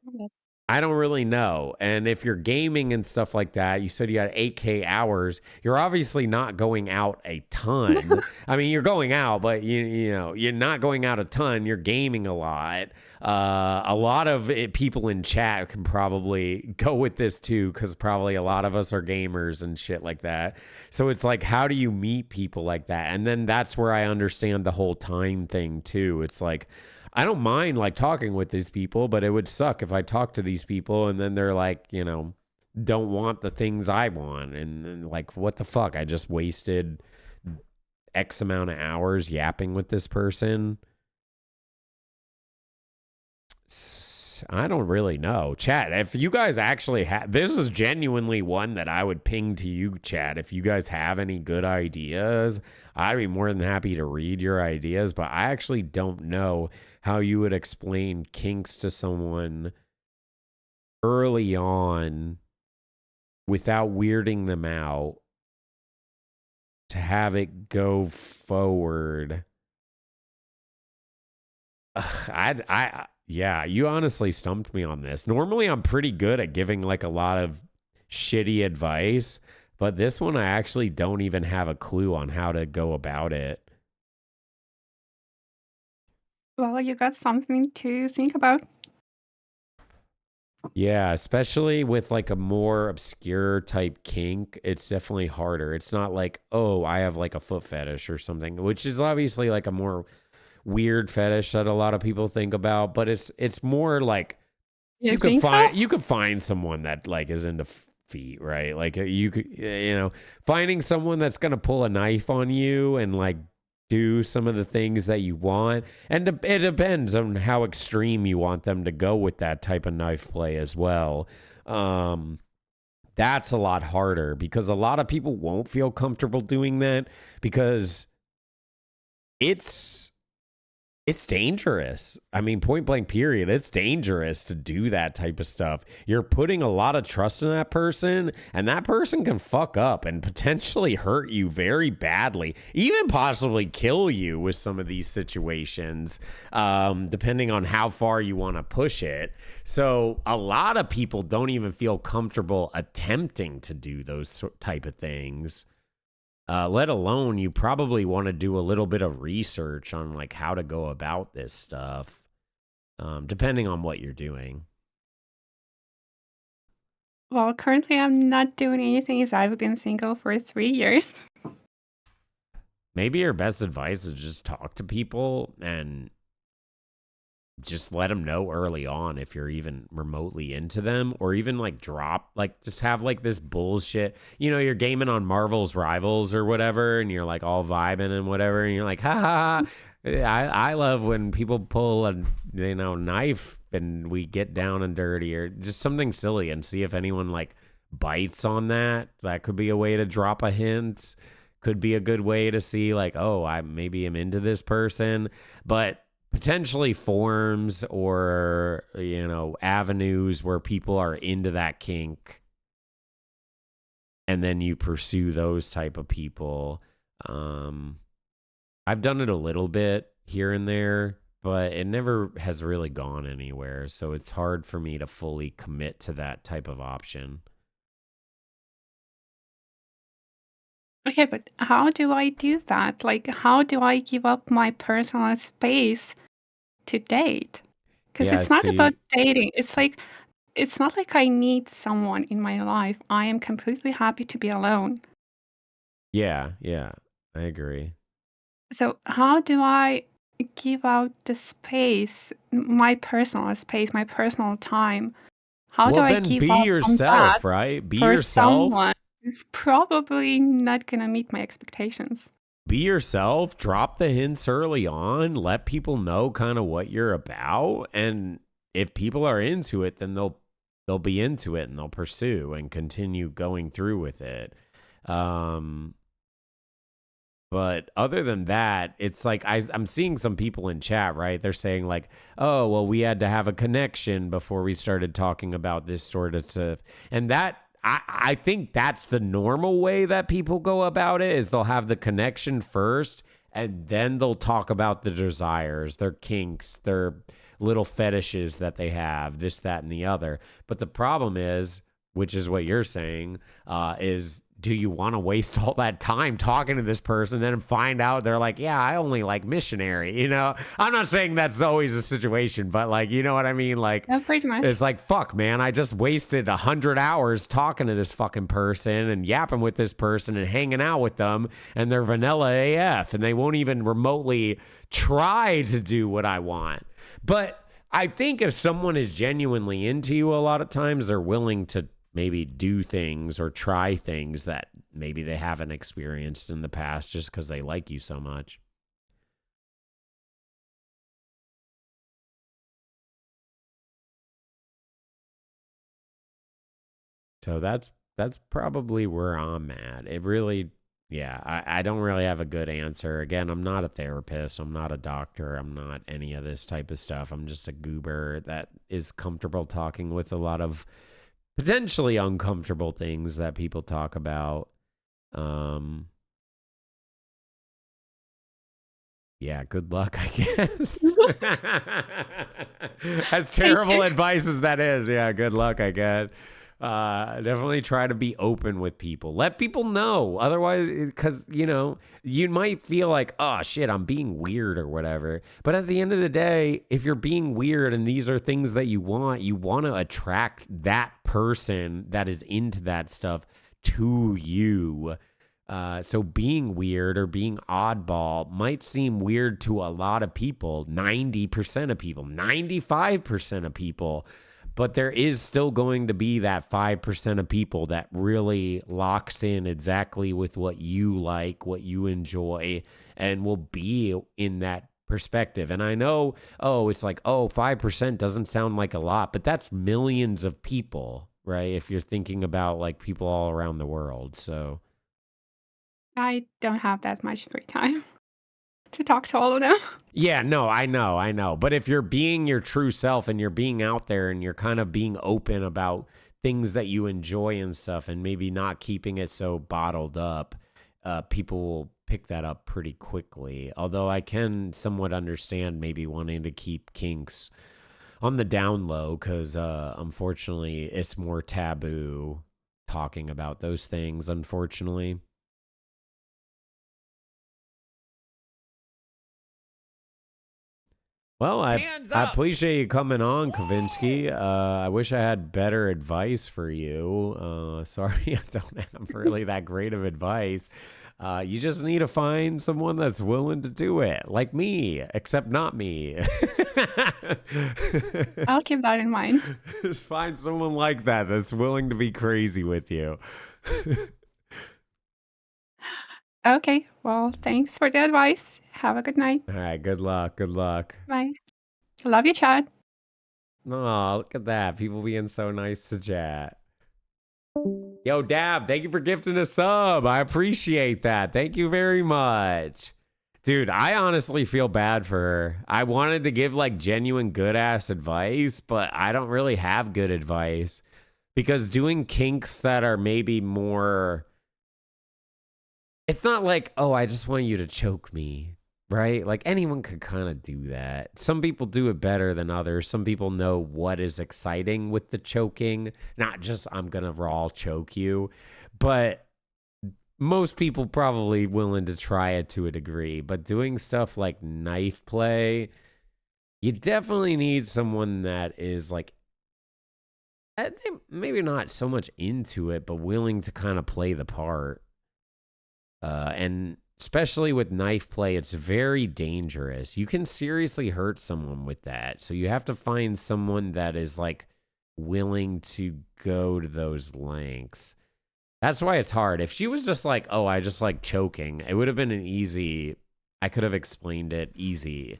I don't really know. And if you're gaming and stuff like that, you said you had 8K hours, you're obviously not going out a ton. I mean, you're going out, but you're not going out a ton. You're gaming a lot. A lot of people in chat can probably go with this too, because probably a lot of us are gamers and shit like that. So it's like, how do you meet people like that? And then that's where I understand the whole time thing too. It's like, I don't mind like talking with these people, but it would suck if I talk to these people and then they're like, don't want the things I want. And like, what the fuck? I just wasted X amount of hours yapping with this person. I don't really know. Chat, if you guys actually have, this is genuinely one that I would ping to you, chat. If you guys have any good ideas, I'd be more than happy to read your ideas, but I actually don't know how you would explain kinks to someone early on without weirding them out to have it go forward. Yeah, you honestly stumped me on this. Normally, I'm pretty good at giving like a lot of shitty advice, but this one I actually don't even have a clue on how to go about it. Well, you got something to think about. Yeah, especially with like a more obscure type kink, it's definitely harder. It's not like, oh, I have like a foot fetish or something, which is obviously like a more weird fetish that a lot of people think about, but it's more like you could find someone that like is into feet, right? Like you could finding someone that's gonna pull a knife on you and like do some of the things that you want, and it depends on how extreme you want them to go with that type of knife play as well. That's a lot harder because a lot of people won't feel comfortable doing that because it's It's dangerous. I mean, point blank period. It's dangerous to do that type of stuff. You're putting a lot of trust in that person, and that person can fuck up and potentially hurt you very badly, even possibly kill you with some of these situations, depending on how far you want to push it. So a lot of people don't even feel comfortable attempting to do those type of things. Let alone you probably want to do a little bit of research on like how to go about this stuff, depending on what you're doing. Well, currently I'm not doing anything as I've been single for 3 years. Maybe your best advice is just talk to people and just let them know early on if you're even remotely into them, or even like drop, like just have like this bullshit, you're gaming on Marvel's Rivals or whatever, and you're like all vibing and whatever, and you're like, ha ha, I love when people pull a knife and we get down and dirty, or just something silly, and see if anyone like bites on that. That could be a way to drop a hint. Could be a good way to see like, oh, I maybe am into this person. But potentially forums or, avenues where people are into that kink, and then you pursue those type of people. I've done it a little bit here and there, but it never has really gone anywhere. So it's hard for me to fully commit to that type of option. Okay, but how do I do that? Like, how do I give up my personal space to date? Because Yeah, it's not about see, dating. It's not like I need someone in my life. I am completely happy to be alone. yeah, I agree. So how do I give out the space, my personal space, my personal time? How do Well, I then give be up on that yourself, right? Be for yourself. someone who's probably not gonna meet my expectations? Be yourself, drop the hints early on, let people know kind of what you're about, and if people are into it, then they'll be into it and they'll pursue and continue going through with it. But other than that, it's like I'm seeing some people in chat, right? They're saying like, "Oh, well, we had to have a connection before we started talking about this sort of stuff," and that I think that's the normal way that people go about it. Is they'll have the connection first, and then they'll talk about the desires, their kinks, their little fetishes that they have, this, that, and the other. But the problem is, which is what you're saying, is do you want to waste all that time talking to this person, then find out they're like, yeah, I only like missionary, I'm not saying that's always a situation, but like, you know what I mean? Like, Yeah, pretty much. it's like, fuck, man, I just wasted 100 hours talking to this fucking person and yapping with this person and hanging out with them, and they're vanilla AF, and they won't even remotely try to do what I want. But I think if someone is genuinely into you, a lot of times they're willing to maybe do things or try things that maybe they haven't experienced in the past just because they like you so much. So that's probably where I'm at. It really, yeah, I don't really have a good answer. Again, I'm not a therapist. I'm not a doctor. I'm not any of this type of stuff. I'm just a goober that is comfortable talking with a lot of potentially uncomfortable things that people talk about. Yeah, good luck, I guess. As terrible advice as that is, yeah, good luck, I guess. Definitely try to be open with people. Let people know. Otherwise, because, you might feel like, oh, shit, I'm being weird or whatever. But at the end of the day, if you're being weird and these are things that you want to attract that person that is into that stuff to you. So being weird or being oddball might seem weird to a lot of people, 90% of people, 95% of people. But there is still going to be that 5% of people that really locks in exactly with what you like, what you enjoy, and will be in that perspective. And I know, it's like, 5% doesn't sound like a lot, but that's millions of people, right? If you're thinking about like people all around the world. So I don't have that much free time. to talk to all of them. Yeah, no, I know. But if you're being your true self and you're being out there and you're kind of being open about things that you enjoy and stuff and maybe not keeping it so bottled up, people will pick that up pretty quickly. Although I can somewhat understand maybe wanting to keep kinks on the down low because unfortunately it's more taboo talking about those things, unfortunately. Well, I appreciate you coming on, Kavinsky. I wish I had better advice for you. Sorry, I don't have really that great of advice. You just need to find someone that's willing to do it, like me, except not me. I'll keep that in mind. Just find someone like that that's willing to be crazy with you. Okay, well, thanks for the advice. Have a good night. All right, good luck. Good luck. Bye. Love you, Chad. Oh, look at that. People being so nice to chat. Yo, Dab, thank you for gifting a sub. I appreciate that. Thank you very much. Dude, I honestly feel bad for her. I wanted to give like genuine good ass advice, but I don't really have good advice because doing kinks that are maybe more, it's not like, oh, I just want you to choke me, right? Like anyone could kind of do that. Some people do it better than others. Some people know what is exciting with the choking, not just I'm going to raw choke you, but most people probably willing to try it to a degree. But doing stuff like knife play, you definitely need someone that is like, I think maybe not so much into it, but willing to kind of play the part. And especially with knife play, it's very dangerous. You can seriously hurt someone with that. So you have to find someone that is like willing to go to those lengths. That's why it's hard. If she was just like, oh, I just like choking, it would have been an easy, I could have explained it easy.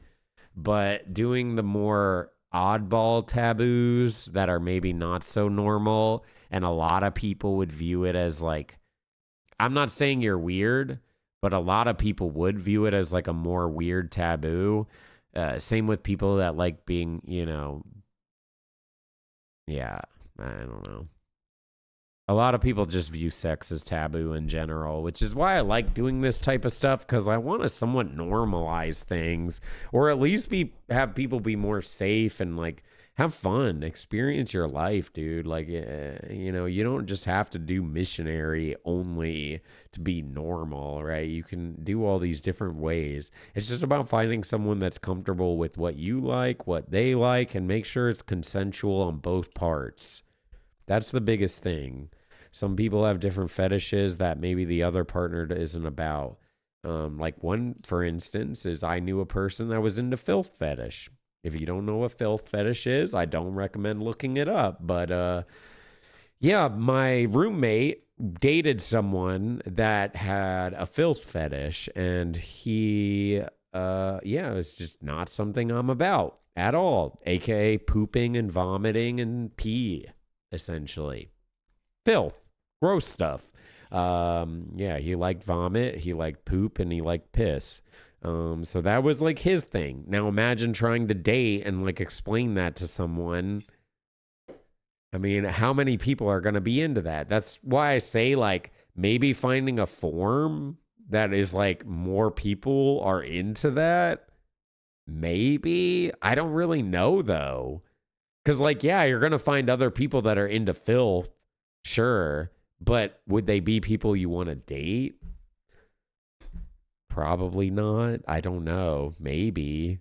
But doing the more oddball taboos that are maybe not so normal, and a lot of people would view it as like, I'm not saying you're weird, but a lot of people would view it as like a more weird taboo. Same with people that like being, you know, yeah, I don't know. A lot of people just view sex as taboo in general, which is why I like doing this type of stuff, because I want to somewhat normalize things, or at least have people be more safe and like have fun, experience your life, dude. Like, you know, you don't just have to do missionary only to be normal, right? You can do all these different ways. It's just about finding someone that's comfortable with what you like, what they like, and make sure it's consensual on both parts. That's the biggest thing. Some people have different fetishes that maybe the other partner isn't about. Like one, for instance, is I knew a person that was into filth fetish. If you don't know what filth fetish is, I don't recommend looking it up. But yeah, my roommate dated someone that had a filth fetish, and he, yeah, it's just not something I'm about at all. AKA pooping and vomiting and pee, essentially. Filth, gross stuff. Yeah, he liked vomit, he liked poop, and he liked piss. So that was like his thing. Now imagine trying to date and like explain that to someone. I mean, how many people are going to be into that? That's why I say like maybe finding a form that is like more people are into that. Maybe. I don't really know though. Because like, yeah, you're going to find other people that are into filth. Sure. But would they be people you want to date? Probably not. I don't know. Maybe.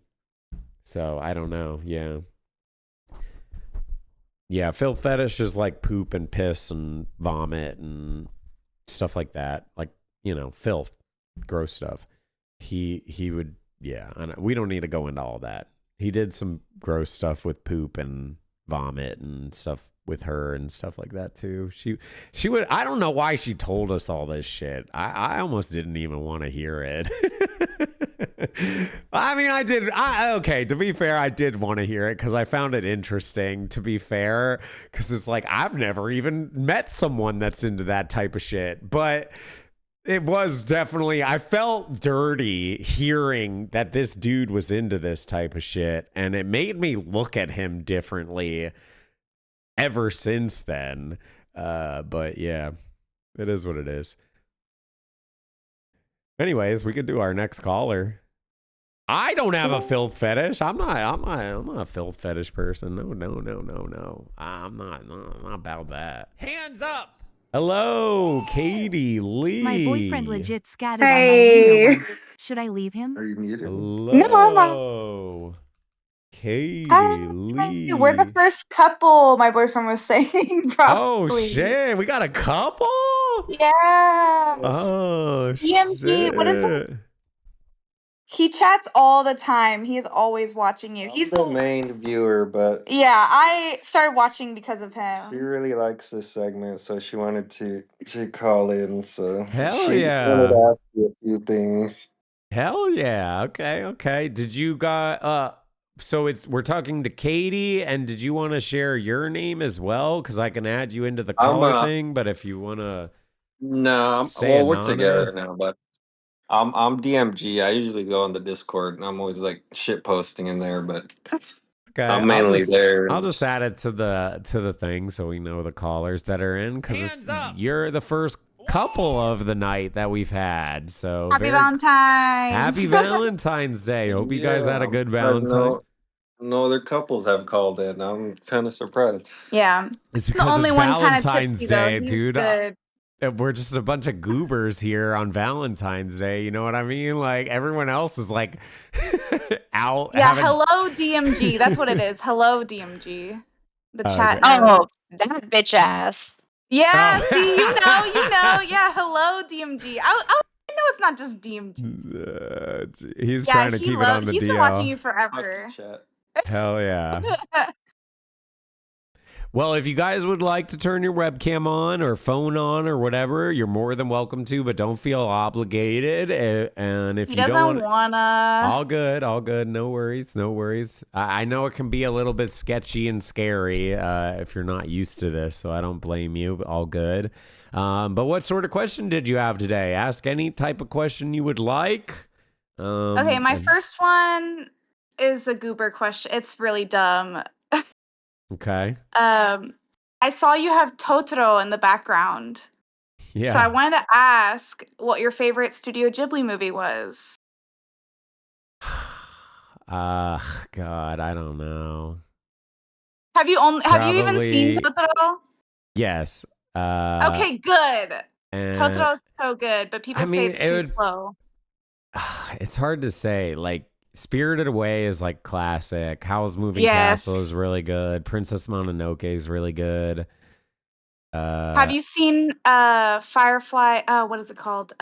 So I don't know. Yeah. Yeah. Filth fetish is like poop and piss and vomit and stuff like that. Like, you know, filth, gross stuff. He would, yeah. We don't need to go into all that. He did some gross stuff with poop and vomit and stuff with her and stuff like that too. She would, I don't know why she told us all this shit. I almost didn't even want to hear it. I mean, okay, to be fair, I did want to hear it because I found it interesting, to be fair, because it's like I've never even met someone that's into that type of shit. But It was definitely, I felt dirty hearing that this dude was into this type of shit, and it made me look at him differently ever since then. But yeah, it is what it is. Anyways, we could do our next caller. I don't have a filth fetish. I'm not a filth fetish person. No. I'm not about that. Hands up! Hello, Katie Lee. My boyfriend legit scattered Hey. on my once. Should I leave him? No, I'm not. Hello, Katie Hi, Lee. we're the first couple, my boyfriend was saying, Oh probably. shit, we got a couple? Yeah. Oh EMG, what is shit. it? He chats all the time. He is always watching you. He's The main viewer, but Yeah, I started watching because of she him. really likes this segment, so she wanted to call in. So Hell she wanted yeah. to ask you a few things. Hell yeah. Okay. Did you got so we're talking to Katie, and did you want to share your name as well? Because I can add you into the I'm caller thing, but if you want to no, stay well, we're together anonymous. now, but I'm DMG. I usually go on the Discord, and I'm always like shit posting in there, but Okay, I'm mainly there. I'll And just add it to the thing so we know the callers that are in, because you're the first couple of the night that we've had. So Happy very Valentine's. happy Valentine's Day. Hope you guys had a I'm good surprised Valentine. no other couples have called in. I'm kind of surprised. Yeah. It's The because only it's one kind of Valentine's tipsy though. Day, He's dude. good. We're just a bunch of goobers here on Valentine's Day. You know what I mean? Like everyone else is like out. Yeah, having... hello DMG. That's what it is. Hello DMG. The chat Okay. knows. Oh, that bitch ass. Yeah, Oh. see, you know. Yeah, hello DMG. I know it's not just DMG. He's Yeah, trying to keep it on the he's been watching DL. you forever. Hell yeah. Well, if you guys would like to turn your webcam on or phone on or whatever, you're more than welcome to, but don't feel obligated. And if He you don't doesn't want wanna. all good. No worries. I know it can be a little bit sketchy and scary if you're not used to this, so I don't blame you. But all good. But what sort of question did you have today? Ask any type of question you would like. Okay, my first one is a goober question. It's really dumb. Okay. I saw you have Totoro in the background. Yeah. So I wanted to ask what your favorite Studio Ghibli movie was. God, I don't know. Have you even seen Probably Totoro? yes. Okay, good. And Totoro's so good, but people I say mean, it's it too would. slow. It's hard to say. Like Spirited Away is like classic. Howl's Moving Yes. Castle is really good. Princess Mononoke is really good. Have you seen Firefly? What is it called?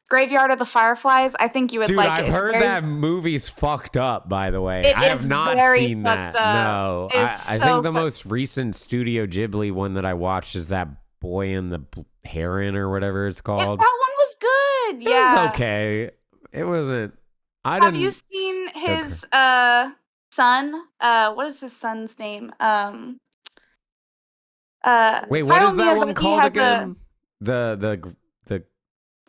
Graveyard of the Fireflies. I think you would Dude, like I've it. It's heard very, that movie's fucked up, by the way. it I is have not very seen fucked that. up. No. It's I so think the fuck- most recent Studio Ghibli one that I watched is that Boy and the Heron or whatever it's that called. one was good. It Yeah. was okay. It wasn't. I Have didn't. you seen his Okay. son? What is his son's name? Wait, what Hayao is that one Miyazaki called has again? The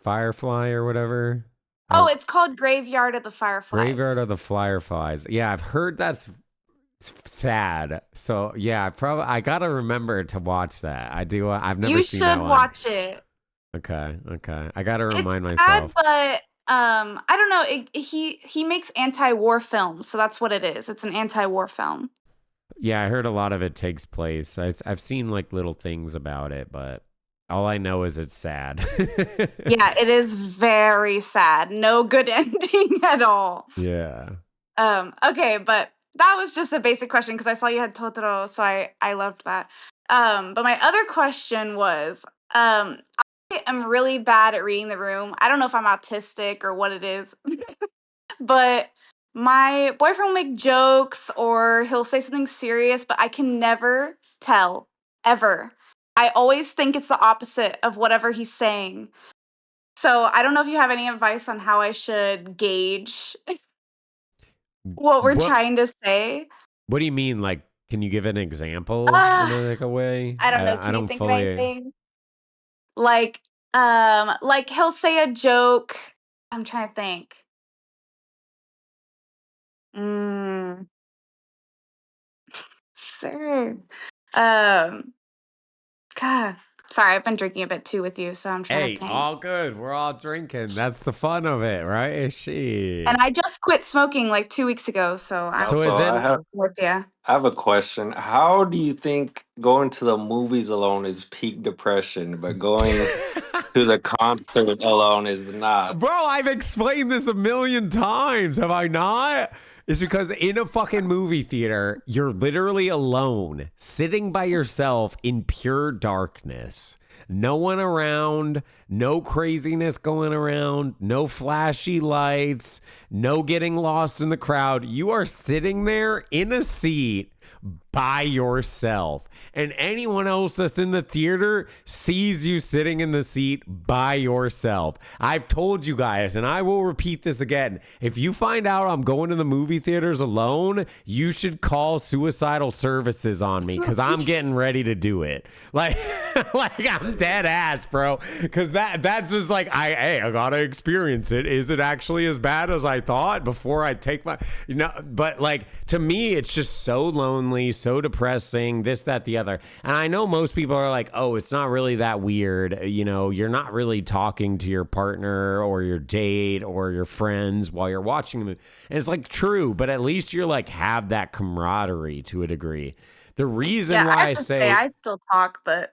Firefly or whatever? it's called Graveyard of the Fireflies. Graveyard of the Fireflies. Yeah, I've heard that's sad. So yeah, I gotta remember to watch that. I do. I've never You seen that should one. watch it. Okay. I gotta remind Sad, myself. but I don't know. He makes anti-war films, so that's what it is. It's an anti-war film. Yeah, I heard a lot of it takes place. I've seen like little things about it, but all I know is it's sad. Yeah, it is very sad. No good ending at all. Yeah. Okay, but that was just a basic question because I saw you had Totoro, so I loved that. But my other question was, I am really bad at reading the room. I don't know if I'm autistic or what it is, but my boyfriend will make jokes or he'll say something serious, but I can never tell ever. I always think it's the opposite of whatever he's saying. So I don't know if you have any advice on how I should gauge what we're trying to say. What do you mean? Like, can you give an example in Uh, like a way? I don't know. I Can you don't think of fully. anything? Like, Like he'll say a joke. I'm trying to think. Mm, sir. Um, God, sorry, I've been drinking a bit too with you, so I'm trying to Hey, think. all good. We're all drinking. That's the fun of it, right? And Shit. I just quit smoking like 2 weeks ago, so I'm So is Also, it with you. I have a question. How do you think going to the movies alone is peak depression, but going to the concert alone is not? Bro, I've explained this a million times, have I not? It's because in a fucking movie theater, you're literally alone, sitting by yourself in pure darkness. No one around, no craziness going around, no flashy lights, no getting lost in the crowd. You are sitting there in a seat by yourself. And anyone else that's in the theater sees you sitting in the seat by yourself. I've told you guys, and I will repeat this again. If you find out I'm going to the movie theaters alone, you should call suicidal services on me because I'm getting ready to do it. Like, I'm dead ass, bro. Because that's just like, I gotta experience it. Is it actually as bad as I thought before I take my, but like, to me, it's just so lonely, so depressing, this, that, the other. And I know most people are like, oh, it's not really that weird. You're not really talking to your partner or your date or your friends while you're watching the movie. And it's like true, but at least you're like have that camaraderie to a degree. The reason Yeah, I why have I to say say I still talk, but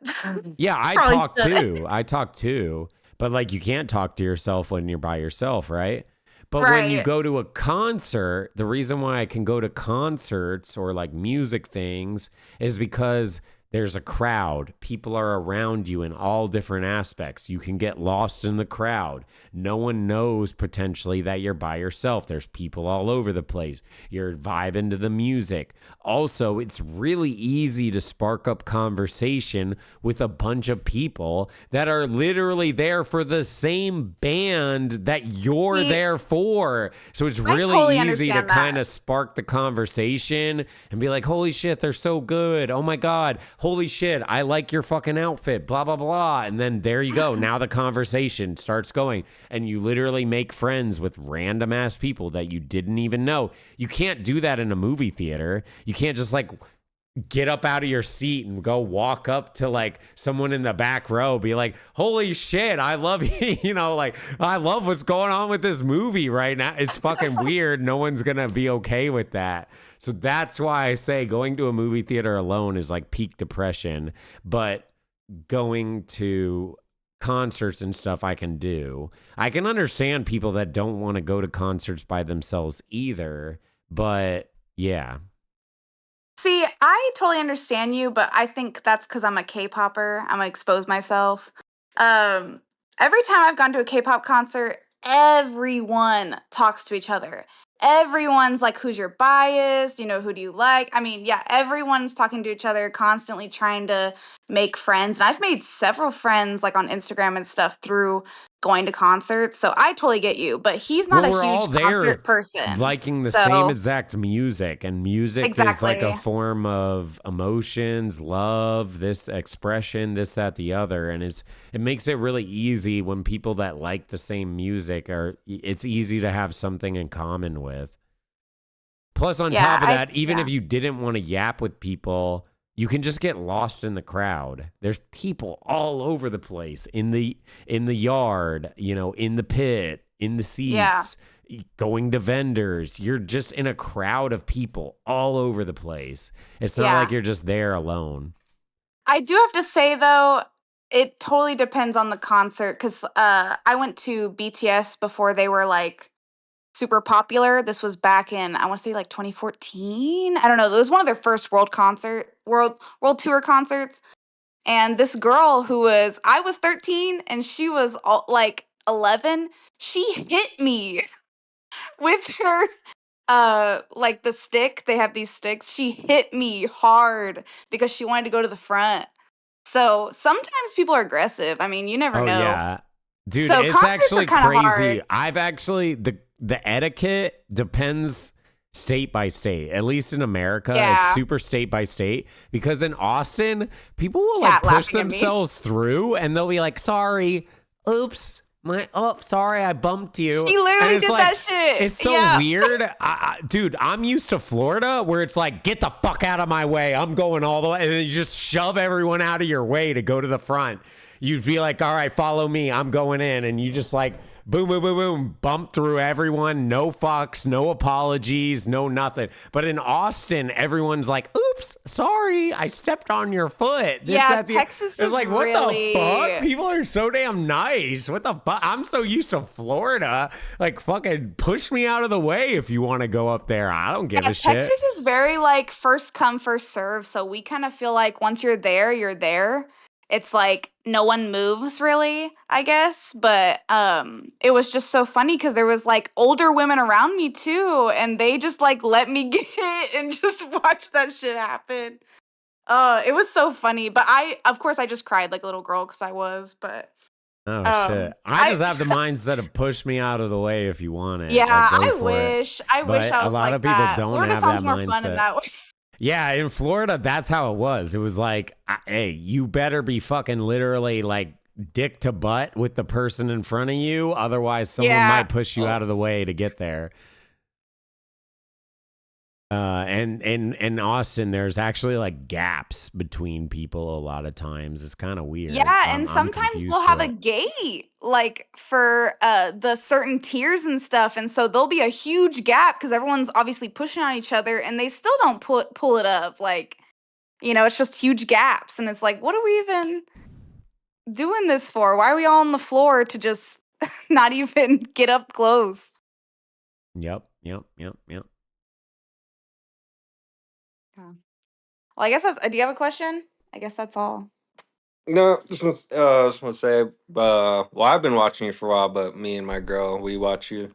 yeah, I probably talk shouldn't. too. I talk too. But like you can't talk to yourself when you're by yourself, right? But when you Right. go to a concert, the reason why I can go to concerts or like music things is because there's a crowd. People are around you in all different aspects. You can get lost in the crowd. No one knows potentially that you're by yourself. There's people all over the place. You're vibing to the music. Also, it's really easy to spark up conversation with a bunch of people that are literally there for the same band that you're See, there for. So it's I really totally easy to understand that. kind of spark the conversation and be like, holy shit, they're so good. Oh my God. Holy shit, I like your fucking outfit, blah, blah, blah. And then there you go. Now the conversation starts going and you literally make friends with random ass people that you didn't even know. You can't do that in a movie theater. You can't just like get up out of your seat and go walk up to like someone in the back row, be like, holy shit, I love you. Like, I love what's going on with this movie right now. It's fucking weird. No one's going to be okay with that. So that's why I say going to a movie theater alone is like peak depression, but going to concerts and stuff I can do. I can understand people that don't want to go to concerts by themselves either, but yeah. See, I totally understand you, but I think that's because I'm a K-popper. I'm gonna expose myself. Um, every time I've gone to a K-pop concert, everyone talks to each other. Everyone's like, "Who's your bias? Who do you like?" I mean, yeah, everyone's talking to each other, constantly trying to make friends. And I've made several friends like on Instagram and stuff through going to concerts. So I totally get you, but he's not Well, a we're all huge there concert person. liking the same So exact music, and music is like a exactly. form of emotions, love, this expression, this, that, the other. And it makes it really easy when people that like the same music it's easy to have something in common with. Plus, on Yeah, top of that, even yeah. if you didn't want to yap with people, you can just get lost in the crowd. There's people all over the place in the yard, in the pit, in the Yeah. seats, going to vendors. You're just in a crowd of people all over the place. It's not like Yeah. you're just there alone. I do have to say though, it totally depends on the concert because I went to BTS before they were like super popular. This was back in I want to say like 2014. I don't know. It was one of their first world tour concerts. And this girl I was 13 and she was like 11. She hit me with her like the stick. They have these sticks. She hit me hard because she wanted to go to the front. So sometimes people are aggressive. I mean, you never Oh know. yeah. Dude, So it's concerts are actually kind of crazy. hard. I've actually the etiquette depends state by state. At least in America, it's Yeah. super state by state because in Austin, people will like Cat push laughing at me. themselves through and they'll be like, "Sorry." oops. Sorry, I bumped you. She And literally it's did like, that shit. it's so Yeah. weird. Dude, I'm used to Florida where it's like, get the fuck out of my way. I'm going all the way. And then you just shove everyone out of your way to go to the front. You'd be like, all right, follow me. I'm going in. And you just like, boom, boom, boom, boom, bump through everyone. No fucks, no apologies, no nothing. But in Austin, everyone's like, oops, sorry, I stepped on your foot. Texas It's is like, what really... the fuck? People are so damn nice. What the fuck? I'm so used to Florida. Like, fucking push me out of the way if you want to go up there. I don't give a shit. Texas is very like first come, first serve. So we kind of feel like once you're there, you're there. It's like no one moves really, I guess. But it was just so funny because there was like older women around me too, and they just like let me get hit and just watch that shit happen. It was so funny. But of course, I just cried like a little girl because I was. But Oh shit! I just have the mindset of push me out of the way if you want it. yeah, Like, go I for it. wish. I wish But I a was lot like of people that. don't Florida have sounds that more fun in mindset. that way. Yeah, in Florida, that's how it was. It was like, hey, you better be fucking literally like dick to butt with the person in front of you. Otherwise, someone might push you out of the way to get there. And in Austin, there's actually like gaps between people a lot of times. It's kind of weird. Yeah, and I'm sometimes confused they'll to have a it. gate like for the certain tiers and stuff, and so there'll be a huge gap because everyone's obviously pushing on each other, and they still don't pull it up. Like, it's just huge gaps, and it's like, what are we even doing this for? Why are we all on the floor to just not even get up close? Yep. Yeah. Well, I guess that's. Do you have a question? I guess that's all. No, just want to say, well, I've been watching you for a while, but me and my girl, we watch you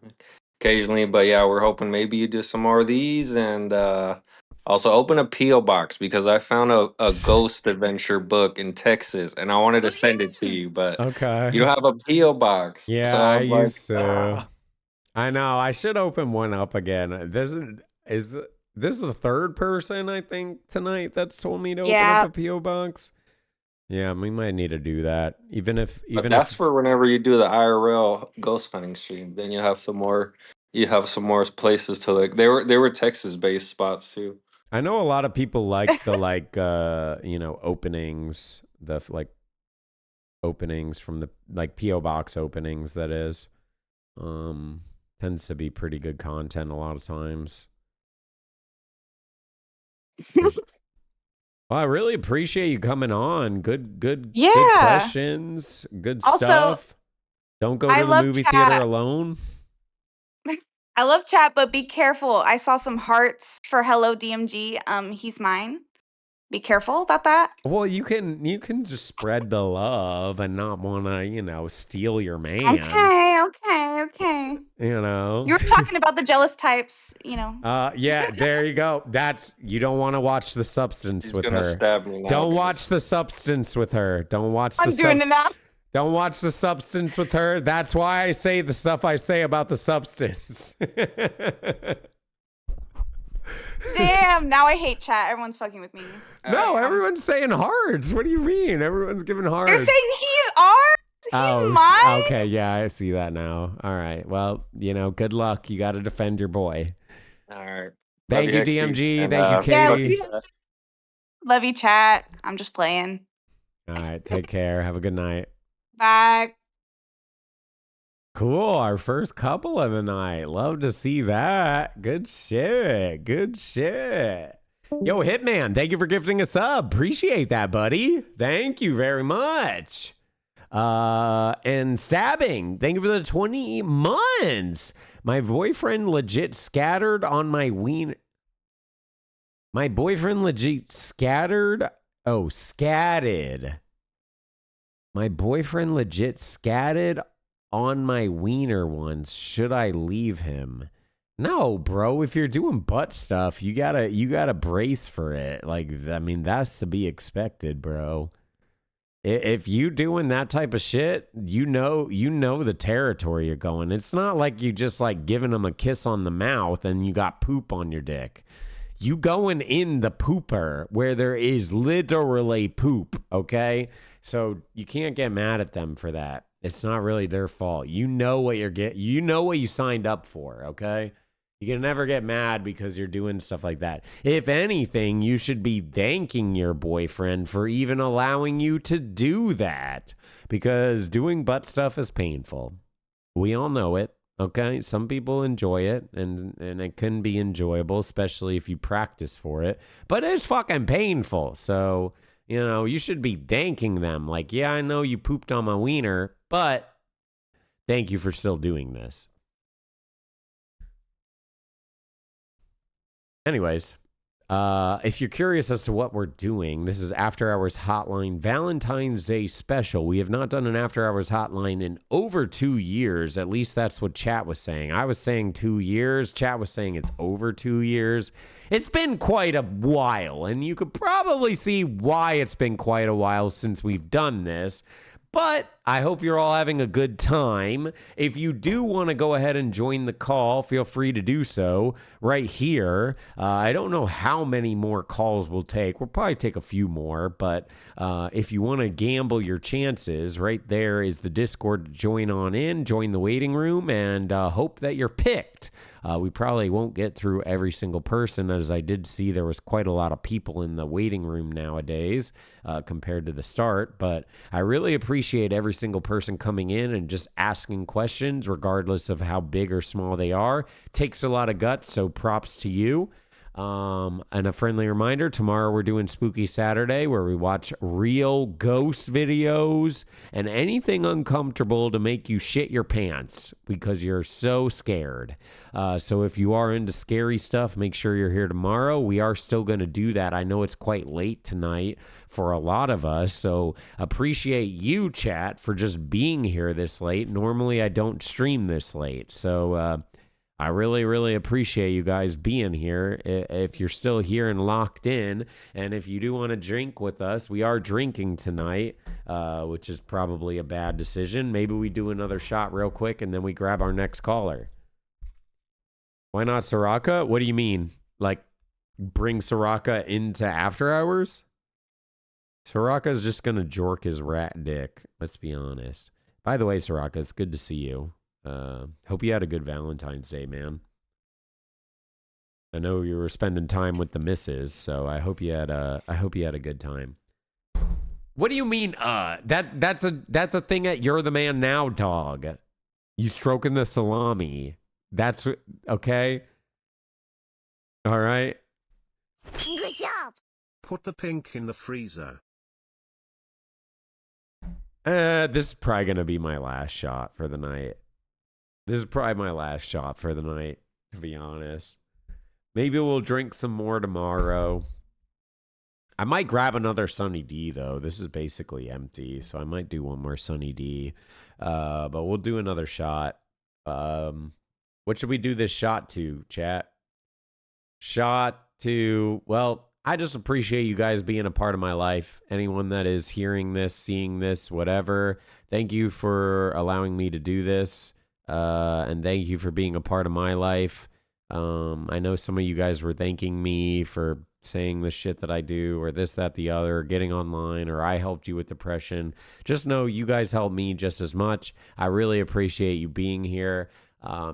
occasionally. But yeah, we're hoping maybe you do some more of these, and also open a P.O. box because I found a ghost adventure book in Texas, and I wanted to send it to you, but Okay. you don't have a P.O. box. Yeah, So I I'm like, used to. I know. I should open one up again. This is the third person I think tonight that's told me to open up a PO box. Yeah, we might need to do that. but that's for whenever you do the IRL ghost hunting stream. Then you have some more. You have some more places to look. They were Texas based spots too. I know a lot of people like the openings, openings from the like PO box openings. That is, tends to be pretty good content a lot of times. Well, I really appreciate you coming on. Good questions. Good Also, stuff. Don't go I to the love movie chat. theater alone. I love chat, but be careful. I saw some hearts for Hello DMG. He's mine. Be careful about that. Well, you can just spread the love and not want to, steal your man. Okay. You know. You were talking about the jealous types, Yeah, there you go. You don't want to watch The Substance He's with gonna her. stab me now, Don't guys. watch The Substance with her. Don't watch I'm doing it now. Don't watch The Substance with her. That's why I say the stuff I say about The Substance. Damn, now I hate chat. Everyone's fucking with me. No, everyone's saying hearts. What do you mean? Everyone's giving hearts. They're saying he's ours. He's mine. Okay, yeah, I see that now. All right. Well, good luck. You got to defend your boy. All right. Thank you, Hexy. DMG. And, Thank you, Katie. Love you, chat. I'm just playing. All right. Take care. Have a good night. Bye. Cool. Our first couple of the night. Love to see that. Good shit. Yo, Hitman, thank you for gifting us up. Appreciate that, buddy. Thank you very much. And Stabbing, thank you for the 20 months. My boyfriend legit scattered on my wiener. My boyfriend legit scattered. Oh, scatted. My boyfriend legit scatted on my wiener once. Should I leave him? No, bro. If you're doing butt stuff, you gotta brace for it. That's to be expected, bro. If you doing that type of shit, you know the territory you're going. It's not like you just like giving them a kiss on the mouth and you got poop on your dick. You going in the pooper where there is literally poop, okay? So you can't get mad at them for that. It's not really their fault. You know what you know what you signed up for, okay? You can never get mad because you're doing stuff like that. If anything, you should be thanking your boyfriend for even allowing you to do that, because doing butt stuff is painful. We all know it, okay? Some people enjoy it, and it can be enjoyable, especially if you practice for it, but it's fucking painful. So, you should be thanking them. Like, yeah, I know you pooped on my wiener, but thank you for still doing this. Anyways, if you're curious as to what we're doing, this is After Hours Hotline Valentine's Day special. We have not done an After Hours Hotline in over 2 years. At least that's what chat was saying. I was saying 2 years. Chat was saying it's over 2 years. It's been quite a while, and you could probably see why it's been quite a while since we've done this. But I hope you're all having a good time. If you do want to go ahead and join the call, feel free to do so right here. I don't know how many more calls we'll take. We'll probably take a few more, but if you want to gamble your chances, right there is the Discord to join on in, join the waiting room, and hope that you're picked. We probably won't get through every single person, as I did see there was quite a lot of people in the waiting room nowadays compared to the start, but I really appreciate every single person coming in and just asking questions, regardless of how big or small they are. Takes a lot of guts, so props to you. And a friendly reminder, tomorrow we're doing Spooky Saturday, where we watch real ghost videos and anything uncomfortable to make you shit your pants because you're so scared. So if you are into scary stuff, make sure you're here tomorrow. We are still going to do that. I know it's quite late tonight for a lot of us, so appreciate you, chat, for just being here this late. Normally I don't stream this late, so I really, really appreciate you guys being here. If you're still here and locked in, and if you do want to drink with us, we are drinking tonight, which is probably a bad decision. Maybe we do another shot real quick, and then we grab our next caller. Why not Soraka? What do you mean? Like, bring Soraka into After Hours? Soraka's just going to jork his rat dick. Let's be honest. By the way, Soraka, it's good to see you. Hope you had a good Valentine's Day, man. I know you were spending time with the missus, so I hope you had a good time. What do you mean? That's a thing at You're the Man Now, dog. You stroking the salami. That's okay. All right. Good job. Put the pink in the freezer. This is probably gonna be my last shot for the night. To be honest. Maybe we'll drink some more tomorrow. I might grab another Sunny D, though. This is basically empty, so I might do one more Sunny D. But we'll do another shot. What should we do this shot to, chat? Well, I just appreciate you guys being a part of my life. Anyone that is hearing this, seeing this, whatever, thank you for allowing me to do this. And thank you for being a part of my life. I know some of you guys were thanking me for saying the shit that I do, or this, that, the other, or getting online, or I helped you with depression. Just know you guys helped me just as much. I really appreciate you being here,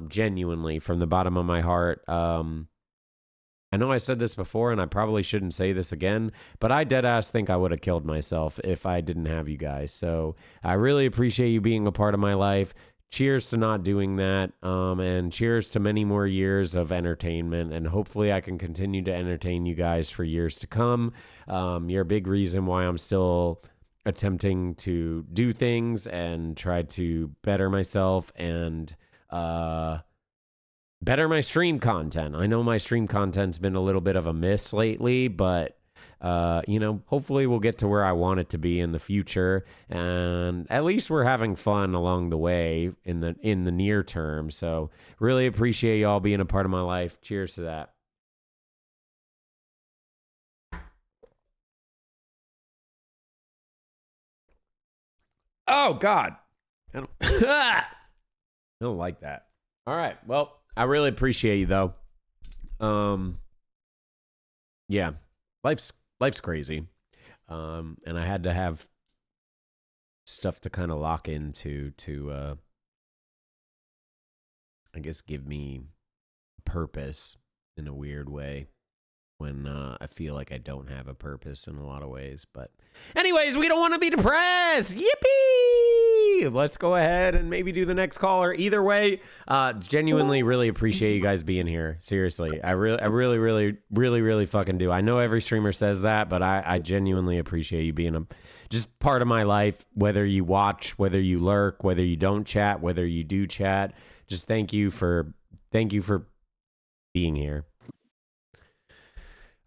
genuinely, from the bottom of my heart. I know I said this before, and I probably shouldn't say this again, but I deadass think I would have killed myself if I didn't have you guys. So I really appreciate you being a part of my life. Cheers to not doing that, and cheers to many more years of entertainment, and hopefully I can continue to entertain you guys for years to come. You're a big reason why I'm still attempting to do things and try to better myself and better my stream content. I know my stream content's been a little bit of a miss lately, but hopefully we'll get to where I want it to be in the future, and at least we're having fun along the way in the near term. So really appreciate y'all being a part of my life. Cheers to that. Oh God, I don't like that. All right, well, I really appreciate you though. Yeah, life's crazy. And I had to have stuff to kind of lock into to, I guess, give me purpose in a weird way when I feel like I don't have a purpose in a lot of ways. But anyways, we don't want to be depressed. Yippee! Let's go ahead and maybe do the next caller. Either way, genuinely really appreciate you guys being here. Seriously, I really fucking do. I know every streamer says that, but I genuinely appreciate you being just part of my life, whether you watch, whether you lurk, whether you don't chat, whether you do chat. Just thank you for being here.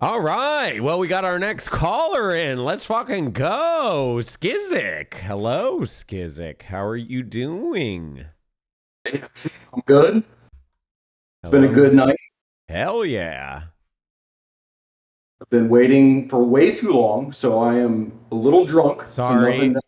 All right. Well, we got our next caller in. Let's fucking go. Skizik. Hello, Skizik. How are you doing? I'm good. It's been a good night. Hell yeah. I've been waiting for way too long, so I am a little drunk. Sorry. So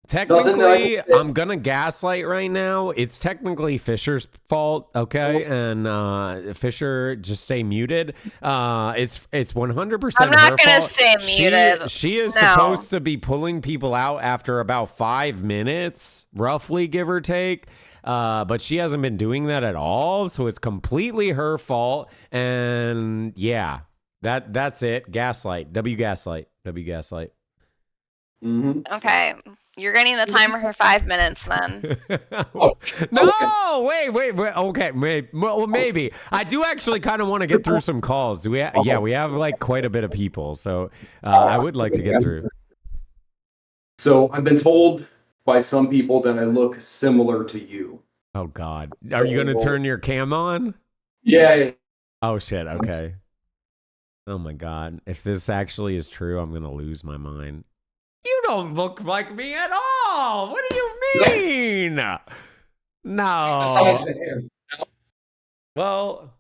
Technically, I'm going to gaslight right now. It's technically Fisher's fault, okay? And Fisher, just stay muted. It's 100% I'm not her gonna fault. stay muted. She is No. supposed to be pulling people out after about 5 minutes, roughly, give or take. But she hasn't been doing that at all, so it's completely her fault. And yeah, that's it. Gaslight. W gaslight. Okay. You're getting the timer for 5 minutes then. No, wait. Okay, maybe. I do actually kind of want to get through some calls. We have like quite a bit of people, so I would like to get through. So I've been told by some people that I look similar to you. Oh God, are you going to turn your cam on? Yeah. Oh shit. Okay. Oh my God, if this actually is true, I'm going to lose my mind. You don't look like me at all. What do you mean? No. Besides the hair. Well,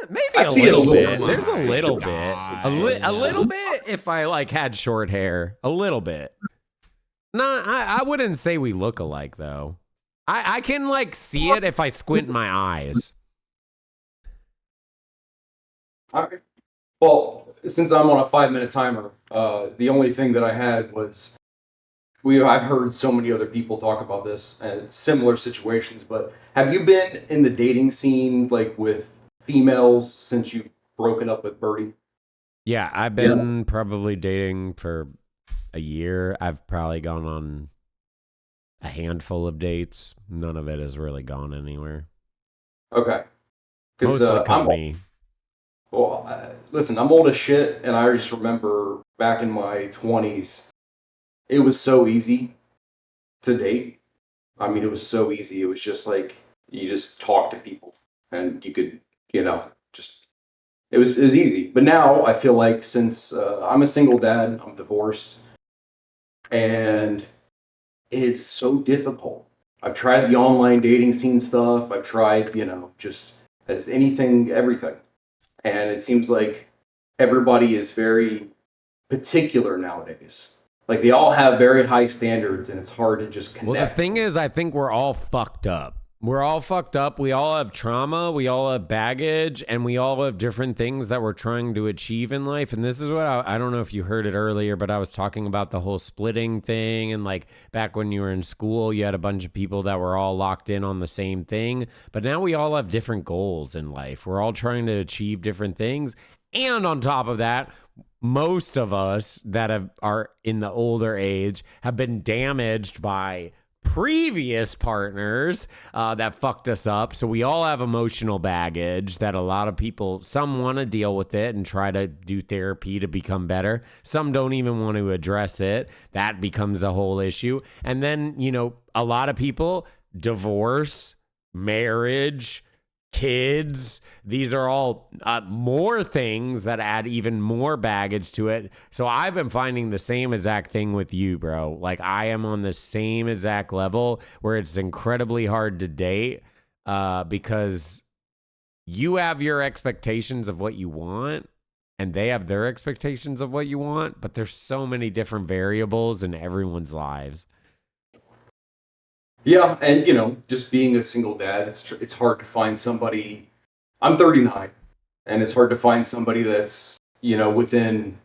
maybe a little bit. There's a little bit. A little bit if I like had short hair. A little bit. No, I wouldn't say we look alike though. I can like see it if I squint my eyes. All right. Well, since I'm on a 5-minute timer, the only thing that I had was I've heard so many other people talk about this and similar situations, but have you been in the dating scene like with females since you've broken up with Birdie? Yeah, I've been probably dating for a year. I've probably gone on a handful of dates. None of it has really gone anywhere. Okay. Mostly because me. Well, listen, I'm old as shit, and I just remember back in my 20s, it was so easy to date. I mean, it was so easy. It was just like you just talk to people, and you could, just it was easy. But now I feel like since I'm a single dad, I'm divorced, and it is so difficult. I've tried the online dating scene stuff. I've tried, just as everything. And it seems like everybody is very particular nowadays. Like they all have very high standards and it's hard to just connect. Well, the thing is, I think we're all fucked up. We're all fucked up. We all have trauma. We all have baggage, and we all have different things that we're trying to achieve in life. And this is what I don't know if you heard it earlier, but I was talking about the whole splitting thing. And like back when you were in school, you had a bunch of people that were all locked in on the same thing. But now we all have different goals in life. We're all trying to achieve different things. And on top of that, most of us that are in the older age have been damaged by previous partners that fucked us up. So we all have emotional baggage that a lot of people, some want to deal with it and try to do therapy to become better. Some don't even want to address it. That becomes a whole issue. And then, a lot of people, divorce, marriage, kids, these are all more things that add even more baggage to it. So I've been finding the same exact thing with you, bro. Like I am on the same exact level where it's incredibly hard to date because you have your expectations of what you want and they have their expectations of what you want, but there's so many different variables in everyone's lives. Yeah, and just being a single dad, it's hard to find somebody. I'm 39, and it's hard to find somebody that's within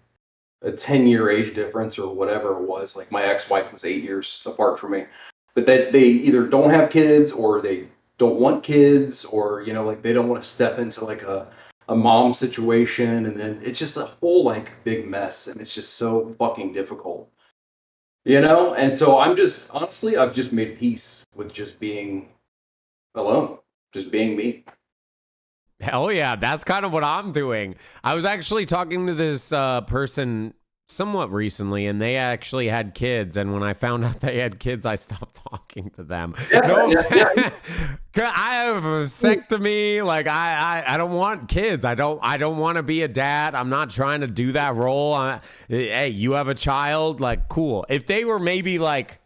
a 10-year age difference or whatever it was. Like my ex-wife was 8 years apart from me, but that they either don't have kids or they don't want kids, or like they don't want to step into like a mom situation, and then it's just a whole like big mess, and it's just so fucking difficult. And so I've just made peace with just being alone, just being me. Hell yeah, that's kind of what I'm doing. I was actually talking to this person somewhat recently, and they actually had kids. And when I found out they had kids, I stopped talking to them. I have a vasectomy. Like I don't want kids. I don't want to be a dad. I'm not trying to do that role. Hey, you have a child? Like, cool. If they were maybe like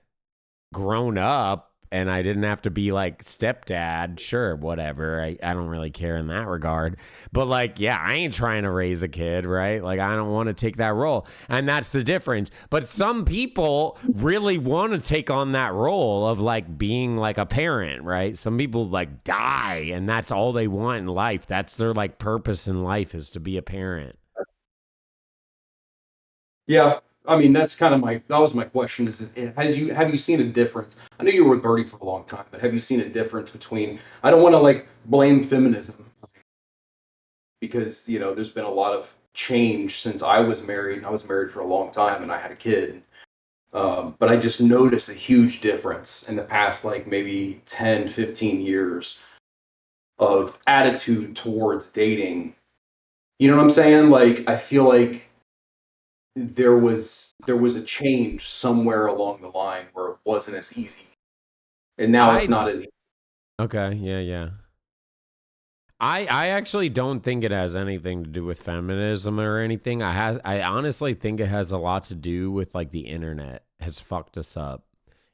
grown up, and I didn't have to be like stepdad, sure, whatever. I don't really care in that regard. But like, yeah, I ain't trying to raise a kid, right? Like, I don't want to take that role. And that's the difference. But some people really want to take on that role of like being like a parent, right? Some people like die and that's all they want in life. That's their like purpose in life, is to be a parent. Yeah, I mean that was my question. Have you seen a difference? I know you were with Birdie for a long time, but have you seen a difference between? I don't want to like blame feminism, because there's been a lot of change since I was married. I was married for a long time and I had a kid, but I just noticed a huge difference in the past like maybe 10, 15 years of attitude towards dating. You know what I'm saying? Like I feel like there was a change somewhere along the line where it wasn't as easy, and now it's not as easy. Okay, yeah. I actually don't think it has anything to do with feminism or anything. I honestly think it has a lot to do with like the internet has fucked us up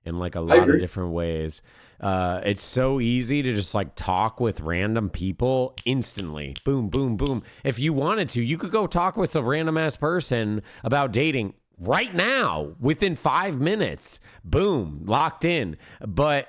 in like a lot of different ways. It's so easy to just like talk with random people instantly. Boom, boom, boom. If you wanted to, you could go talk with a random ass person about dating right now within 5 minutes. Boom, locked in. But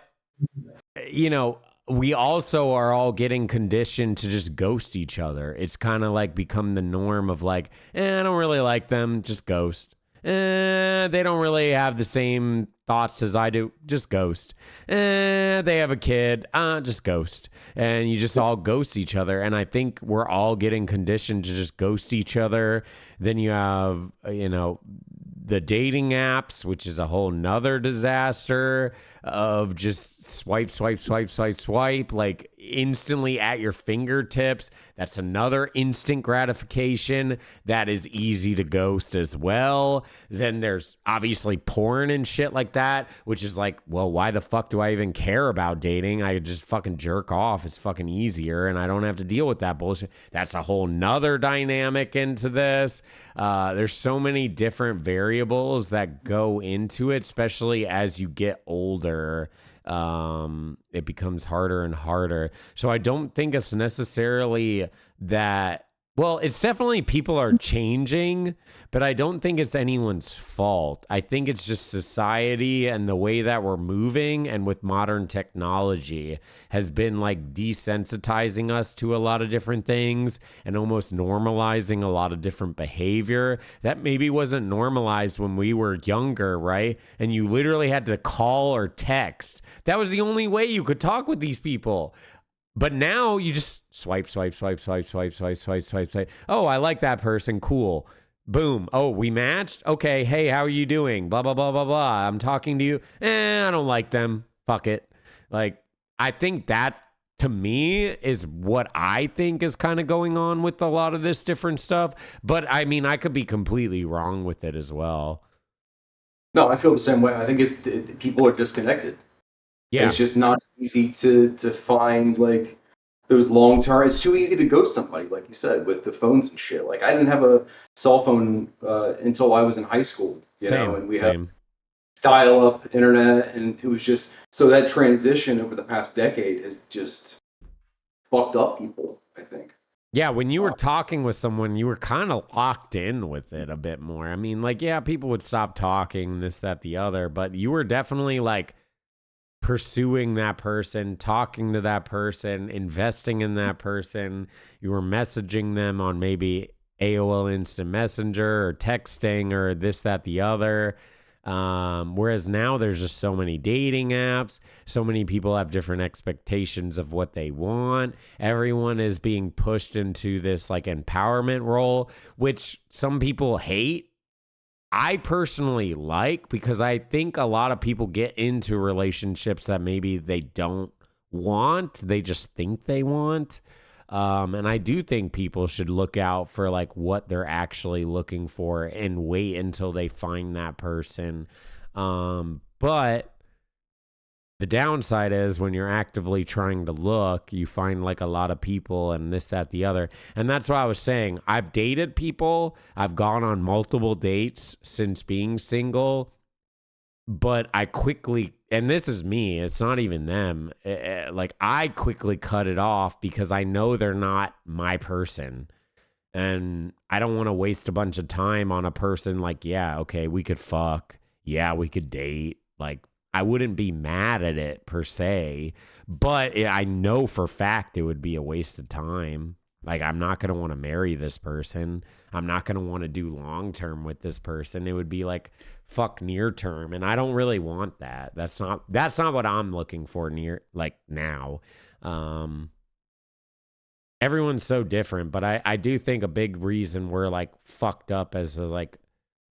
we also are all getting conditioned to just ghost each other. It's kind of like become the norm of like, I don't really like them, just ghost. They don't really have the same thoughts as I do, just ghost. They have a kid, just ghost. And you just all ghost each other. And I think we're all getting conditioned to just ghost each other. Then you have, the dating apps, which is a whole nother disaster of just swipe, like instantly at your fingertips. That's another instant gratification that is easy to ghost as well. Then there's obviously porn and shit like that, which is like, well, why the fuck do I even care about dating? I just fucking jerk off. It's fucking easier and I don't have to deal with that bullshit. That's a whole nother dynamic into this. There's so many different variables that go into it, especially as you get older. It becomes harder and harder. So I don't think it's necessarily that. Well, it's definitely people are changing, but I don't think it's anyone's fault. I think it's just society and the way that we're moving, and with modern technology has been like desensitizing us to a lot of different things and almost normalizing a lot of different behavior that maybe wasn't normalized when we were younger, right? And you literally had to call or text. That was the only way you could talk with these people. But now you just swipe. Oh, I like that person. Cool. Boom. Oh, we matched? Okay. Hey, how are you doing? Blah, blah, blah, blah, blah. I'm talking to you. I don't like them. Fuck it. Like, I think that, to me, is what I think is kind of going on with a lot of this different stuff. But, I mean, I could be completely wrong with it as well. No, I feel the same way. I think people are disconnected. Yeah. It's just not easy to find like those long term. It's too easy to ghost somebody, like you said, with the phones and shit. Like I didn't have a cell phone until I was in high school, and we had dial up internet, and it was just so that transition over the past decade has just fucked up people, I think. Yeah, when you were talking with someone, you were kind of locked in with it a bit more. I mean, like, yeah, people would stop talking, this, that, the other, but you were definitely like pursuing that person, talking to that person, investing in that person. You were messaging them on maybe AOL Instant Messenger or texting or this, that, the other. Whereas now there's just so many dating apps. So many people have different expectations of what they want. Everyone is being pushed into this like empowerment role, which some people hate. I personally like, because I think a lot of people get into relationships that maybe they don't want. They just think they want. And I do think people should look out for like what they're actually looking for and wait until they find that person. But the downside is when you're actively trying to look, you find like a lot of people and this, that, the other. And that's what I was saying. I've dated people. I've gone on multiple dates since being single. But I quickly, and this is me, it's not even them. Like I quickly cut it off because I know they're not my person. And I don't want to waste a bunch of time on a person like, yeah, okay, we could fuck. Yeah, we could date. Like, I wouldn't be mad at it per se, but I know for fact it would be a waste of time. Like, I'm not going to want to marry this person. I'm not going to want to do long term with this person. It would be like fuck near term, and I don't really want that. That's not what I'm looking for near like now. Everyone's so different, but I do think a big reason we're like fucked up as like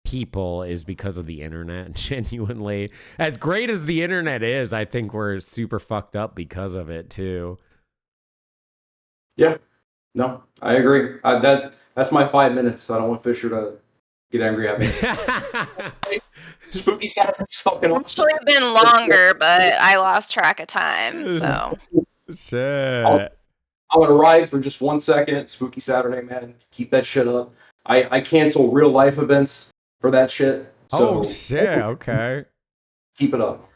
people is because of the internet. Genuinely, as great as the internet is, I think we're super fucked up because of it too. Yeah, no, I agree. That's my 5 minutes. I don't want Fisher to get angry at me. Spooky Saturday's fucking awesome. Actually, been longer, but I lost track of time. So Shit. I want to ride for just 1 second. Spooky Saturday, man. Keep that shit up. I cancel real life events for that shit. So Oh shit, okay. Keep it up.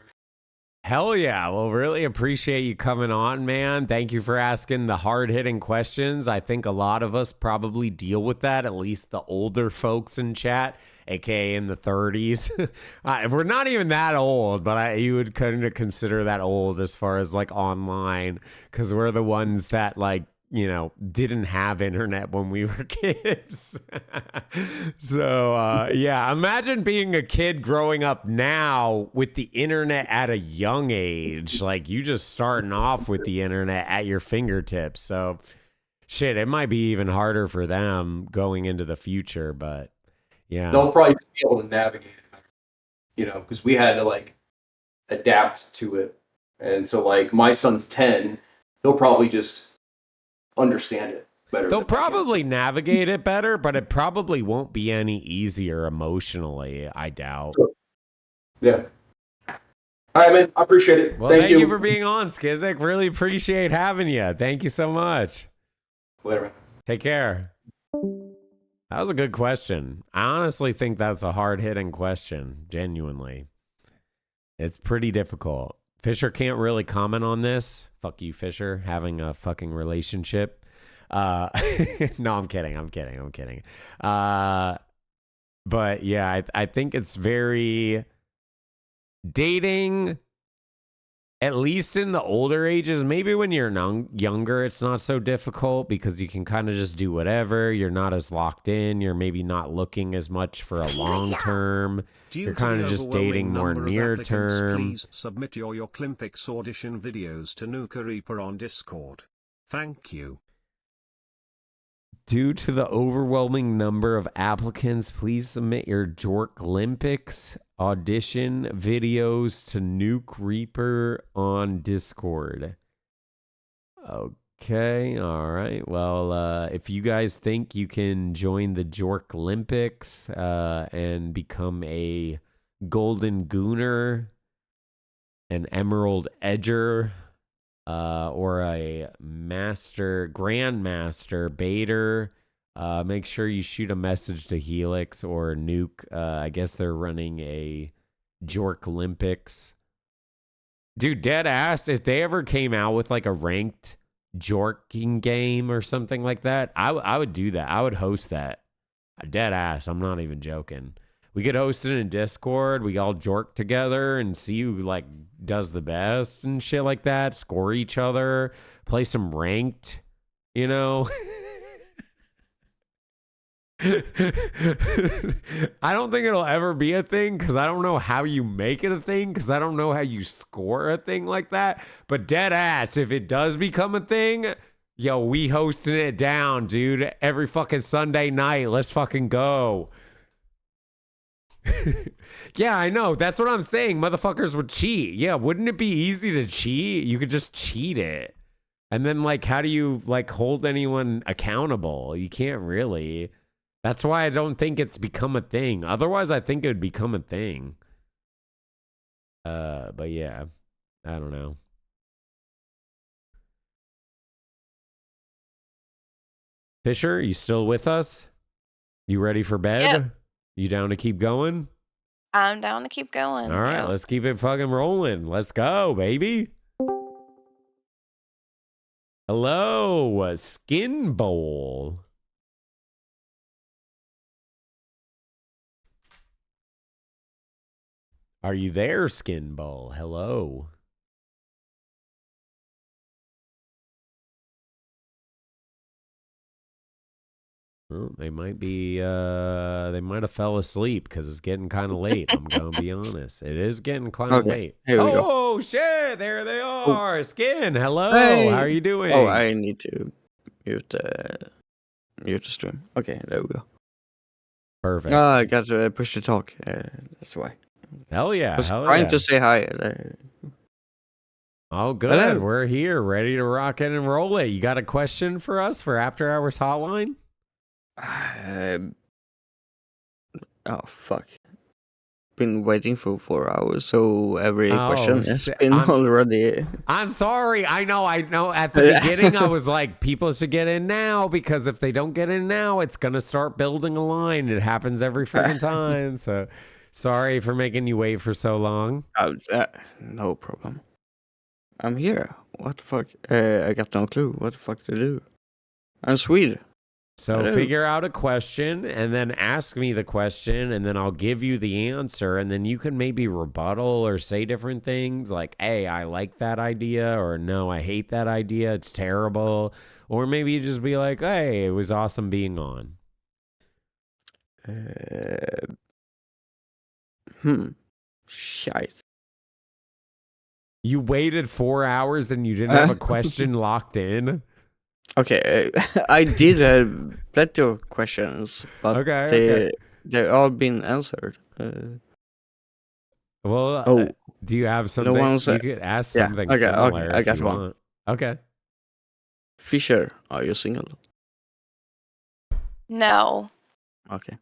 Hell yeah. Well, really appreciate you coming on, man. Thank you for asking the hard-hitting questions. I think a lot of us probably deal with that, at least the older folks in chat, aka in the 30s. We're not even that old, but you would kind of consider that old as far as like online, because we're the ones that like, you know, didn't have internet when we were kids. So, yeah, imagine being a kid growing up now with the internet at a young age. Like, you just starting off with the internet at your fingertips. So, shit, it might be even harder for them going into the future, but yeah. They'll probably be able to navigate it, you know, because we had to like adapt to it. And so, like, my son's 10, he'll probably just understand it better. They'll probably navigate it better, but it probably won't be any easier emotionally, I doubt. Sure. Yeah. All right, man. I appreciate it. Well, thank you for being on, Skizik. Really appreciate having you. Thank you so much. Later, man. Take care. That was a good question. I honestly think that's a hard-hitting question, genuinely. It's pretty difficult. Fisher can't really comment on this. Fuck you, Fisher, having a fucking relationship. No, I'm kidding. But yeah, I think it's very dating, at least in the older ages. Maybe when you're younger, it's not so difficult because you can kind of just do whatever. You're not as locked in. You're maybe not looking as much for a long term. You're kind of just dating more near term. Please submit your Climpix audition videos to Nuka Reaper on Discord. Thank you. Due to the overwhelming number of applicants, please submit your Jork Olympics audition videos to Nuke Reaper on Discord. Okay, all right. Well, if you guys think you can join the Jork Olympics and become a Golden Gooner, an Emerald Edger, or a Grandmaster Baiter, make sure you shoot a message to Helix or Nuke. I guess they're running a Jork Olympics. Dude, dead ass, if they ever came out with like a ranked Jorking game or something like that, I would do that. I would host that. Dead ass, I'm not even joking. We could host it in Discord. We all jork together and see who like does the best and shit like that. Score each other. Play some ranked, you know. I don't think it'll ever be a thing because I don't know how you make it a thing because I don't know how you score a thing like that. But dead ass, if it does become a thing, yo, we hosting it down, dude. Every fucking Sunday night. Let's fucking go. Yeah, I know. That's what I'm saying. Motherfuckers would cheat. Yeah, wouldn't it be easy to cheat? You could just cheat it. And then, like, how do you, like, hold anyone accountable? You can't really. That's why I don't think it's become a thing. Otherwise, I think it would become a thing. But yeah, I don't know. Fisher, you still with us? You ready for bed? Yep. You down to keep going? I'm down to keep going. All right, yeah. let's keep it fucking rolling. Let's go, baby. Hello, Skin Bowl. Are you there, Skin Bowl? Hello. Well, they might be, they might have fell asleep because it's getting kind of late. I'm going to be honest. It is getting kind of Okay, late. here we go. Oh, shit. There they Oh. are. Skin, hello. Hey. How are you doing? Oh, I need to mute the stream. Okay, there we go. Perfect. I got to push to talk. That's why. Hell yeah. I was Hell trying yeah. to say hi. Oh, good. Hello. We're here, ready to rock it and roll it. You got a question for us for After Hours Hotline? Oh, fuck. Been waiting for 4 hours, so every question has shit. been already. I'm sorry. I know. At the beginning, I was like, people should get in now because if they don't get in now, it's going to start building a line. It happens every freaking time. So sorry for making you wait for so long. No problem. I'm here. What the fuck? I got no clue. What the fuck to do? I'm Swede. So Hello. figure out a question and then ask me the question and then I'll give you the answer and then you can maybe rebuttal or say different things like, hey, I like that idea or no, I hate that idea. It's terrible. Or maybe you just be like, hey, it was awesome being on. Shite. You waited 4 hours and you didn't have a question locked in? Okay, I did have plenty of questions, but they all been answered. Well, do you have something? You could ask something similar I if got you one. want. Okay. Fisher, are you single? No. Okay.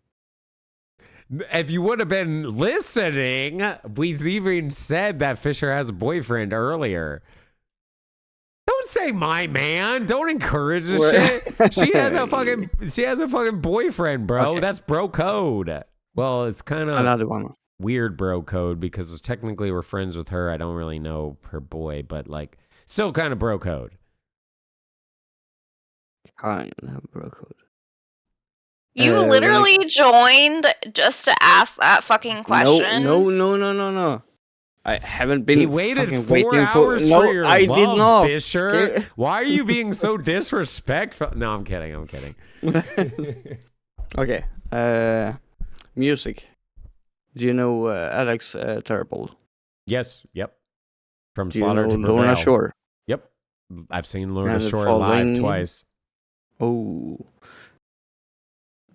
If you would have been listening, we've even said that Fisher has a boyfriend earlier. Don't say my man. Don't encourage this shit. She has a fucking boyfriend, bro. Okay. That's bro code. Well, it's kind of Another one. weird bro code because technically we're friends with her. I don't really know her boy, but like still kind of bro code. Kind of bro code. You literally joined just to ask that fucking question. No. I haven't been. He waited fucking 4 waiting hours no, for your I love, did not. Fisher. Okay. Why are you being so disrespectful? No, I'm kidding. Okay. Music. Do you know Alex Terrible? Yes. Yep. From Do you Slaughter know to Prevail. Lorna Shore? Yep. I've seen Lorna And the Shore following- live twice. Oh.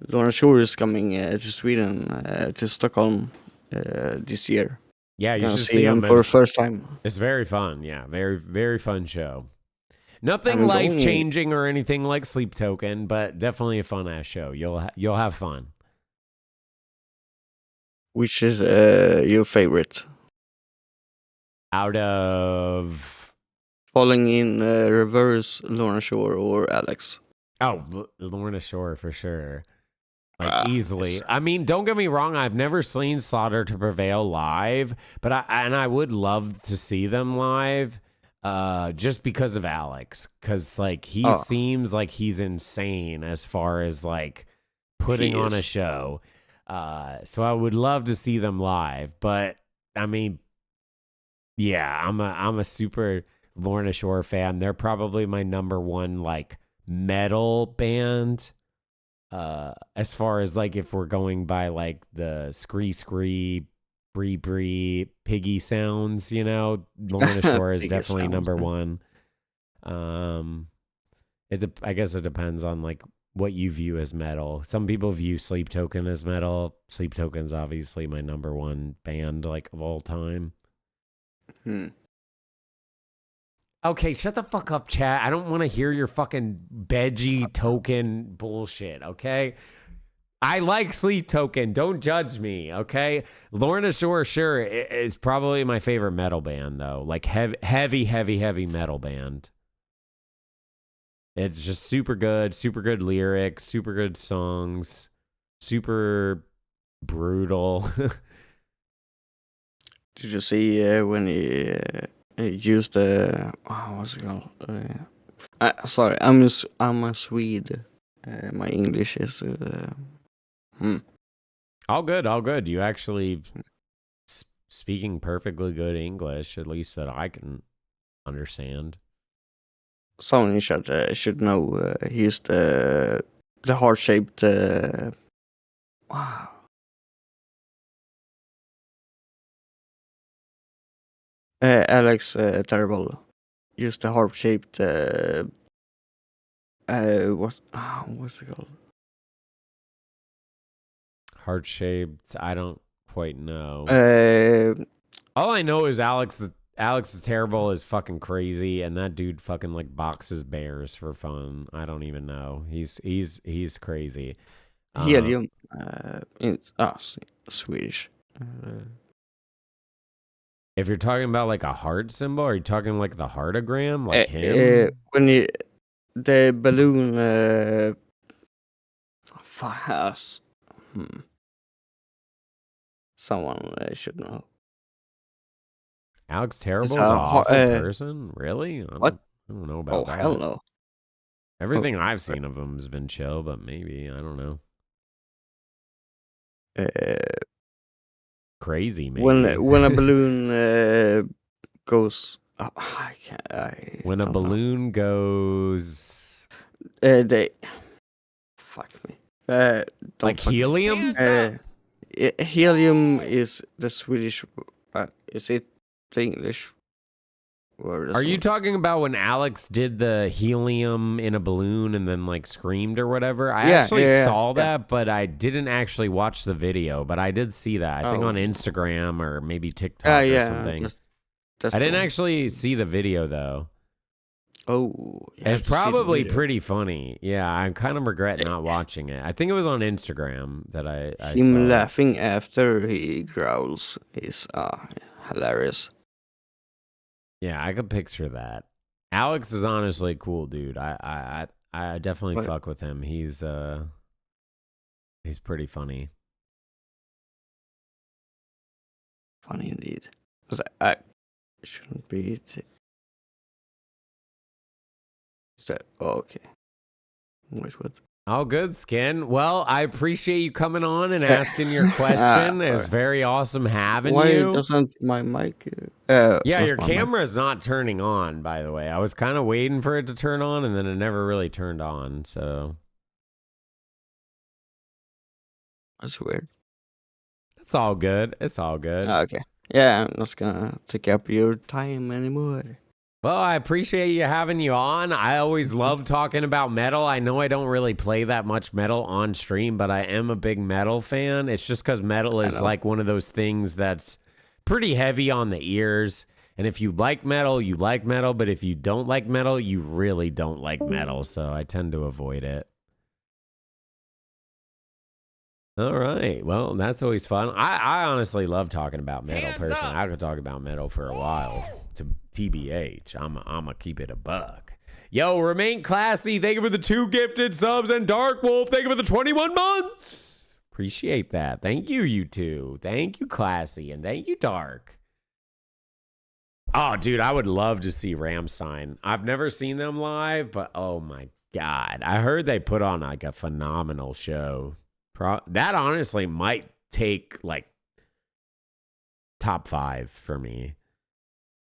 Lorna Shore is coming to Sweden, to Stockholm this year. Yeah, you Gonna should see see them him for the It's- first time. It's very fun. Yeah, very, very fun show. Nothing I'm life going- changing or anything like Sleep Token, but definitely a fun ass show. You'll have fun. Which is your favorite? Out of Falling in reverse, Lorna Shore or Alex? Lorna Shore for sure. Like easily. I mean, don't get me wrong. I've never seen Slaughter to Prevail live, but I would love to see them live, just because of Alex, because like he seems like he's insane as far as like putting He on a is. show. So I would love to see them live, but I mean, yeah, I'm a super Lorna Shore fan. They're probably my number one like metal band. As far as like if we're going by like the scree, bree, piggy sounds, Lorna Shore is Piggy definitely sounds, number yeah. one. I guess it depends on like what you view as metal. Some people view Sleep Token as metal. Sleep Token's obviously my number one band like of all time. Okay, shut the fuck up, chat. I don't want to hear your fucking Veggie Token bullshit, okay? I like Sleep Token. Don't judge me, okay? Lorna Shore, sure, is probably my favorite metal band, though. Like heavy metal band. It's just super good lyrics, super good songs, super brutal. Did you see when he used the what's it called? Sorry, I'm a Swede. My English is All good. You actually speaking perfectly good English, at least that I can understand. Someone should know. He used the heart shaped. Alex Terrible used the heart shaped. What's it called? Heart shaped. I don't quite know. Uh, All I know is Alex the Terrible is fucking crazy, and that dude fucking like boxes bears for fun. I don't even know. He's crazy. Helium. Swedish. If you're talking about like a heart symbol, are you talking like the heartogram, like him? When the balloon. Fast. Someone should know. Alex Terrible It's is an a awful person? Really? What? I don't know about that. Hell no. Everything I've seen of him has been chill, but maybe, I don't know. Crazy, maybe. When a balloon goes. I can't. When a balloon goes. They. Fuck me. Like helium? Helium is the Swedish. Is it the English word? Are you talking about when Alex did the helium in a balloon and then like screamed or whatever? I actually saw that, but I didn't actually watch the video, but I did see that. I think on Instagram or maybe TikTok or something. That's I didn't actually see the video though. Oh, it's probably pretty funny. Yeah, I kind of regret not watching it. I think it was on Instagram that I him saw laughing after he growls is hilarious. Yeah, I could picture that. Alex is honestly a cool dude. I definitely fuck with him. He's pretty funny. Funny indeed. Because I shouldn't be. Okay. Wait, what? Oh, good, Skin. Well, I appreciate you coming on and asking your question. It was very awesome having you. Why doesn't my mic? Yeah, not your my mic. camera's not turning on, by the way. I was kind of waiting for it to turn on, and then it never really turned on, so. That's weird. It's all good. It's all good. Okay. Yeah, I'm not gonna take up your time anymore. Well, I appreciate you having you on. I always love talking about metal. I know I don't really play that much metal on stream, but I am a big metal fan. It's just because metal is like one of those things that's pretty heavy on the ears. And if you like metal, you like metal. But if you don't like metal, you really don't like metal. So I tend to avoid it. All right. Well, that's always fun. I honestly love talking about metal personally. I could talk about metal for a while. To TBH, I'm gonna keep it a buck. Yo, remain classy. Thank you for the 2 gifted subs, and Dark Wolf, thank you for the 21 months. Appreciate that. Thank you, you two. Thank you, Classy, and thank you, Dark. Oh, dude, I would love to see Rammstein. I've never seen them live, but oh my God. I heard they put on like a phenomenal show. That honestly might take like top 5 for me.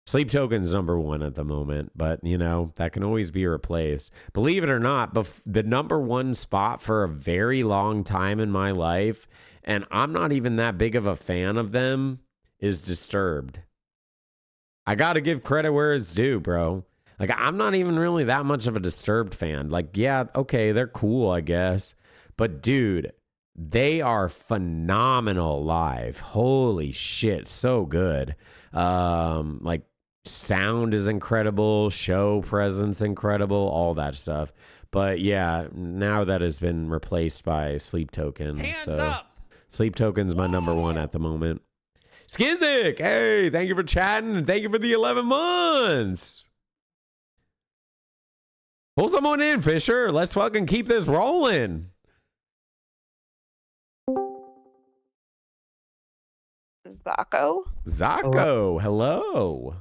Sleep Token's number 1 at the moment, but you know, that can always be replaced. Believe it or not, the number 1 spot for a very long time in my life, and I'm not even that big of a fan of them, is Disturbed. I got to give credit where it's due, bro. Like, I'm not even really that much of a Disturbed fan. Like, yeah, okay, they're cool, I guess. But dude, they are phenomenal live. Holy shit, so good. Like, sound is incredible, show presence incredible, all that stuff. But yeah, now that has been replaced by Sleep Token. Hands so up! Sleep Token's my number 1 at the moment. Skizzik, hey, thank you for chatting and thank you for the 11 months. Pull someone in, Fisher. Let's fucking keep this rolling. Zako, hello.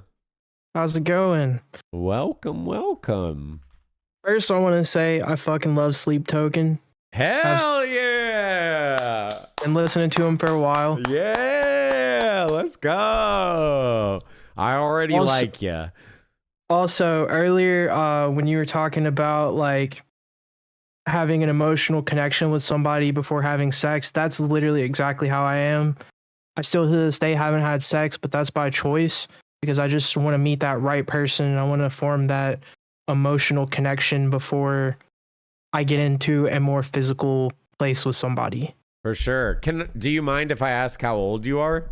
How's it going? Welcome. First, I want to say I fucking love Sleep Token. Hell yeah! Been listening to him for a while. Yeah, let's go. I already like you. Also, earlier when you were talking about like having an emotional connection with somebody before having sex, that's literally exactly how I am. I still to this day haven't had sex, but that's by choice because I just want to meet that right person and I want to form that emotional connection before I get into a more physical place with somebody. For sure. Do you mind if I ask how old you are?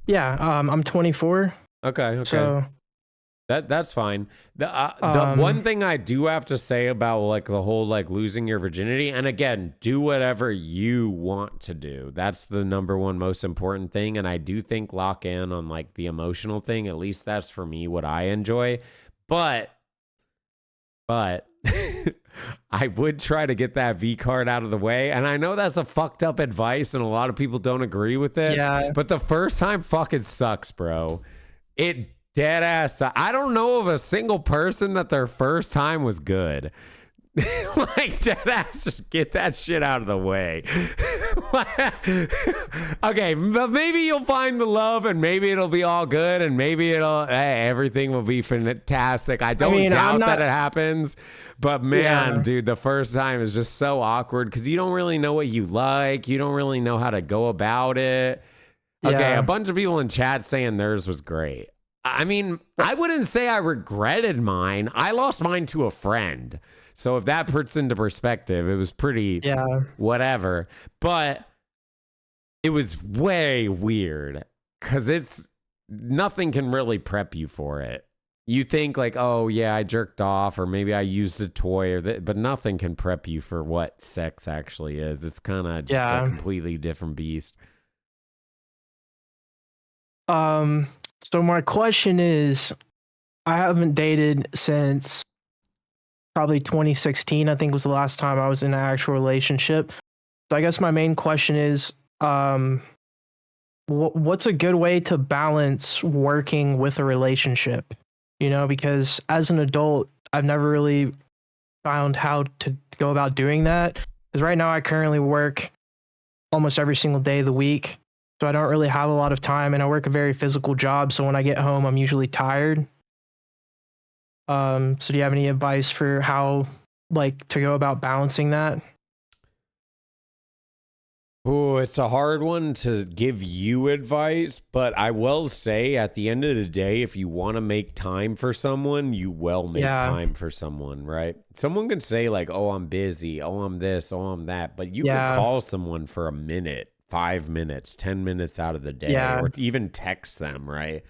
Yeah, I'm 24. Okay. So that's fine. The one thing I do have to say about like the whole like losing your virginity, and again, do whatever you want to do. That's the number 1 most important thing. And I do think lock in on like the emotional thing. At least that's for me what I enjoy. But I would try to get that V card out of the way. And I know that's a fucked up advice and a lot of people don't agree with it. Yeah. But the first time fucking sucks, bro. It dead ass. I don't know of a single person that their first time was good. Like, dead ass, just get that shit out of the way. Okay, but maybe you'll find the love and maybe it'll be all good and maybe everything will be fantastic. I don't doubt that it happens, but man, dude, the first time is just so awkward because you don't really know what you like. You don't really know how to go about it. Okay, a bunch of people in chat saying theirs was great. I mean, I wouldn't say I regretted mine. I lost mine to a friend. So if that puts into perspective, it was pretty whatever. But it was way weird because nothing can really prep you for it. You think like, oh yeah, I jerked off or maybe I used a toy but nothing can prep you for what sex actually is. It's kind of just a completely different beast. So my question is, I haven't dated since probably 2016, I think was the last time I was in an actual relationship. So I guess my main question is, what's a good way to balance working with a relationship? You know, because as an adult, I've never really found how to go about doing that. Because right now I currently work almost every single day of the week. So I don't really have a lot of time and I work a very physical job. So when I get home, I'm usually tired. So do you have any advice for how like to go about balancing that? Oh, it's a hard one to give you advice, but I will say at the end of the day, if you want to make time for someone, you will make time for someone, right? Someone can say like, oh, I'm busy. Oh, I'm this. Oh, I'm that. But you can call someone for a minute, 5 minutes, 10 minutes out of the day, or even text them, right?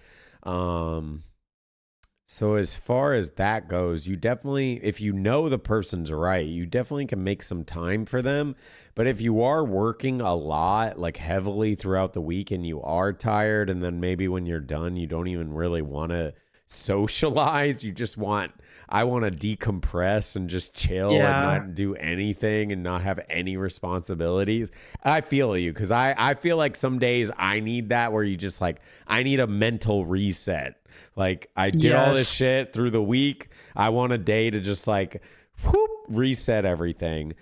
So as far as that goes, you definitely, if you know the person's right, you definitely can make some time for them. But if you are working a lot, like heavily throughout the week and you are tired, and then maybe when you're done, you don't even really want to socialize. You just I want to decompress and just chill and not do anything and not have any responsibilities. I feel you because I feel like some days I need that where you just like, I need a mental reset. Like I did all this shit through the week. I want a day to just like reset everything.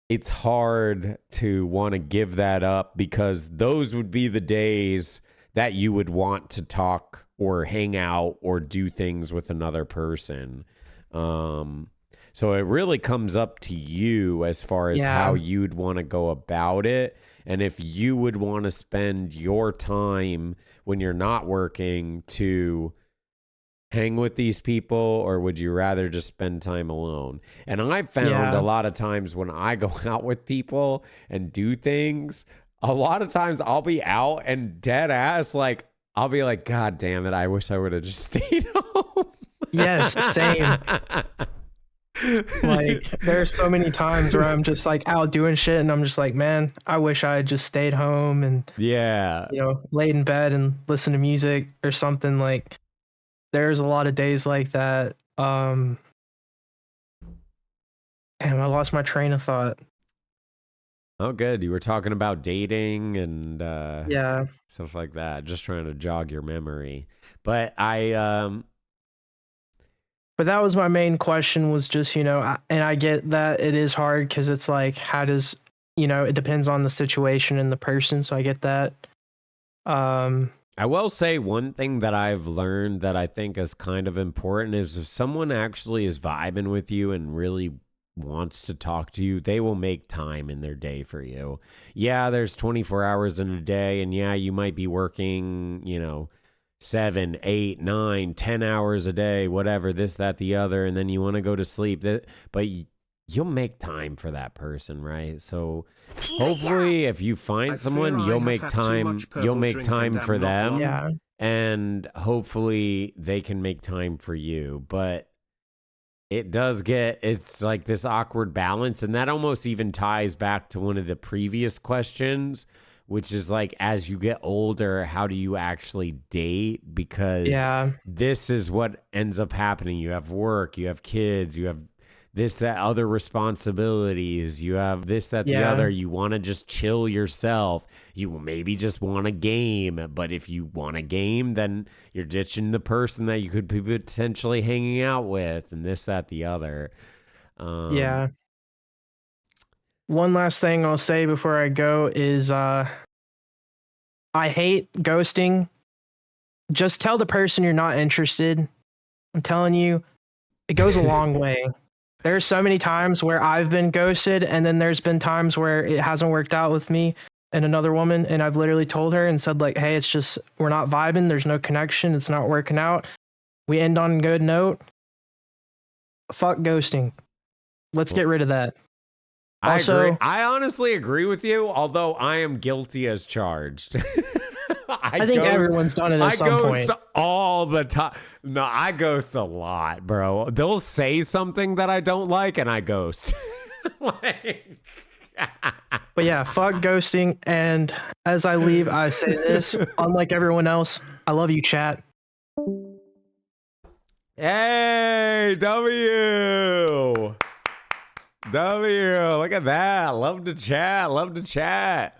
it's hard to want to give that up because those would be the days that you would want to talk or hang out or do things with another person. So it really comes up to you as far as how you'd want to go about it. And if you would want to spend your time when you're not working to hang with these people, or would you rather just spend time alone? And I've found a lot of times when I go out with people and do things, a lot of times I'll be out and dead ass, like, I'll be like, God damn it, I wish I would have just stayed home. Yes, same. Like, there's so many times where I'm just like out doing shit and I'm just like, man, I wish I had just stayed home and, laid in bed and listened to music or something. Like, there's a lot of days like that. Damn, I lost my train of thought. Oh, good. You were talking about dating and stuff like that. Just trying to jog your memory. But But that was my main question was just, and I get that it is hard because it's like, how does, it depends on the situation and the person. So I get that. I will say one thing that I've learned that I think is kind of important is if someone actually is vibing with you and really wants to talk to you, they will make time in their day for you. Yeah, there's 24 hours in a day, and yeah, you might be working, 7, 8, 9, 10 hours a day, whatever, this, that, the other, and then you want to go to sleep. But you'll make time for that person, right? So hopefully if you find someone, you'll make time for them. And hopefully they can make time for you. But it's like this awkward balance, and that almost even ties back to one of the previous questions, which is like, as you get older, how do you actually date? Because this is what ends up happening. You have work, you have kids, you have this, that, other responsibilities, you have this, that, the other. You want to just chill yourself. You maybe just want a game, but if you want a game, then you're ditching the person that you could be potentially hanging out with, and this, that, the other. One last thing I'll say before I go is I hate ghosting. Just tell the person you're not interested. I'm telling you, it goes a long way. There's so many times where I've been ghosted, and then there's been times where it hasn't worked out with me and another woman, and I've literally told her and said, like, hey, it's just, we're not vibing, there's no connection, it's not working out. We end on a good note. Fuck ghosting. Let's get rid of that. I agree. I honestly agree with you, although I am guilty as charged. I think everyone's done it at some point. I ghost all the time. No, I ghost a lot, bro. They'll say something that I don't like, and I ghost. But yeah, fuck ghosting. And as I leave, I say this, unlike everyone else, I love you, chat. Hey, W. Look at that. Love to chat.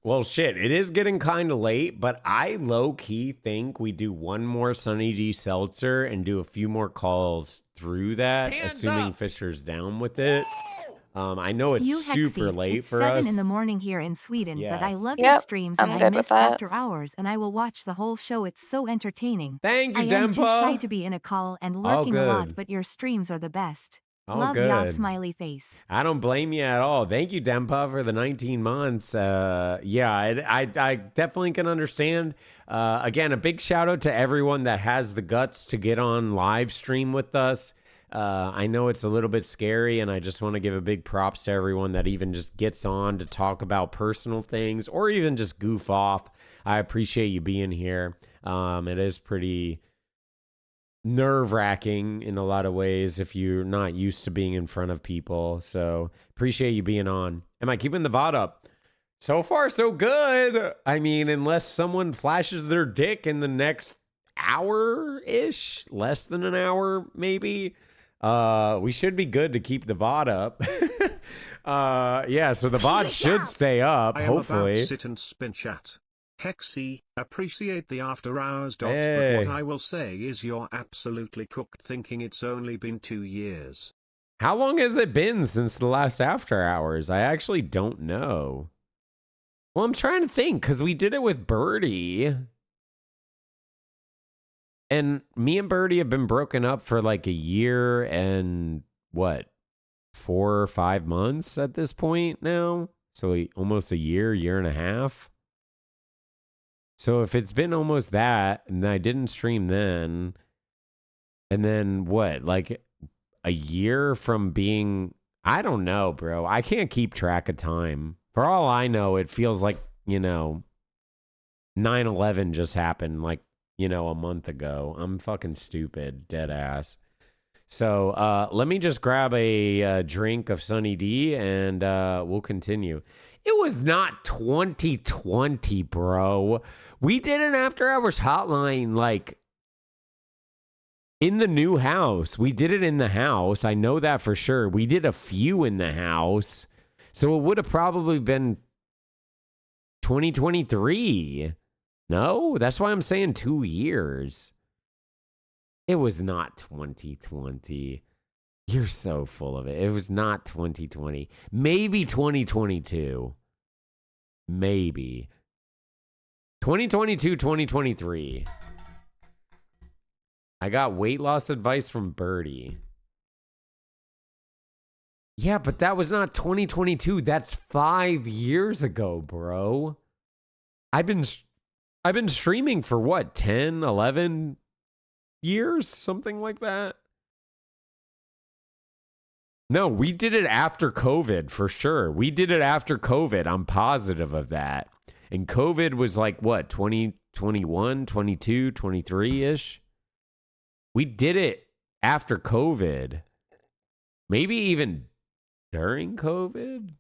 Well, shit, it is getting kind of late, but I low-key think we do one more Sunny D Seltzer and do a few more calls through that, assuming Fisher's down with it. I know it's super late for us. 7 a.m. here in Sweden, but I love Yep, your streams I'm and good I with miss that. After Hours, and I will watch the whole show. It's so entertaining. Thank you, I am too Dempa. shy to be in a call and lurking a lot, good. but your streams are the best. Oh, Love ya, good. smiley face. I don't blame you at all. Thank you, Dempa, for the 19 months. I definitely can understand. Again, a big shout out to everyone that has the guts to get on live stream with us. I know it's a little bit scary, and I just want to give a big props to everyone that even just gets on to talk about personal things or even just goof off. I appreciate you being here. It is pretty nerve-wracking in a lot of ways if you're not used to being in front of people. So appreciate you being on. Am I keeping the VOD up? So far, so good. I mean, unless someone flashes their dick in the next hour-ish, less than an hour, maybe, we should be good to keep the VOD up. So the VOD should stay up, hopefully. I am about to sit and spin chat. Hexy, appreciate the after hours. But Hey. what I will say is you're absolutely cooked thinking it's only been 2 years. How long has it been since the last after hours? I actually don't know. Well, I'm trying to think because we did it with Birdie. And me and Birdie have been broken up for like a year and what, 4 or 5 months at this point now? So almost a year and a half. So if it's been almost that, and I didn't stream then, and then what, like a year from being, I don't know, bro. I can't keep track of time. For all I know, it feels like, 9/11 just happened like, a month ago. I'm fucking stupid, dead ass. So let me just grab a drink of Sunny D and we'll continue. It was not 2020, bro. We did an after hours hotline like in the new house. We did it in the house. I know that for sure. We did a few in the house. So it would have probably been 2023. No, that's why I'm saying 2 years. It was not 2020. You're so full of it. It was not 2020. Maybe 2022. Maybe. 2022, 2023. I got weight loss advice from Birdie. Yeah, but that was not 2022. That's 5 years ago, bro. I've been streaming for what, 10, 11 years? Something like that. No, we did it after COVID for sure. We did it after COVID. I'm positive of that. And COVID was like what, 2021, 22, 23-ish? We did it after COVID. Maybe even during COVID.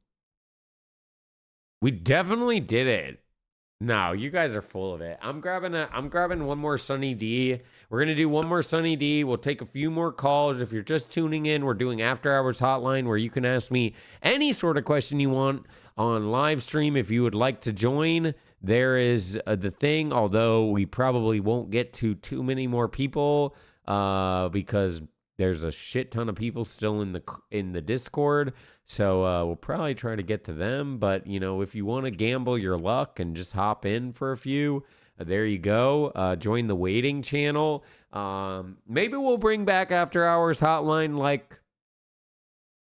We definitely did it. No, you guys are full of it. I'm grabbing one more Sunny D. We're going to do one more Sunny D. We'll take a few more calls. If you're just tuning in, we're doing After Hours Hotline where you can ask me any sort of question you want on live stream. If you would like to join, there is the thing, although we probably won't get to too many more people because there's a shit ton of people still in the Discord. So we'll probably try to get to them. But, if you want to gamble your luck and just hop in for a few, there you go. Join the waiting channel. Maybe we'll bring back After Hours Hotline like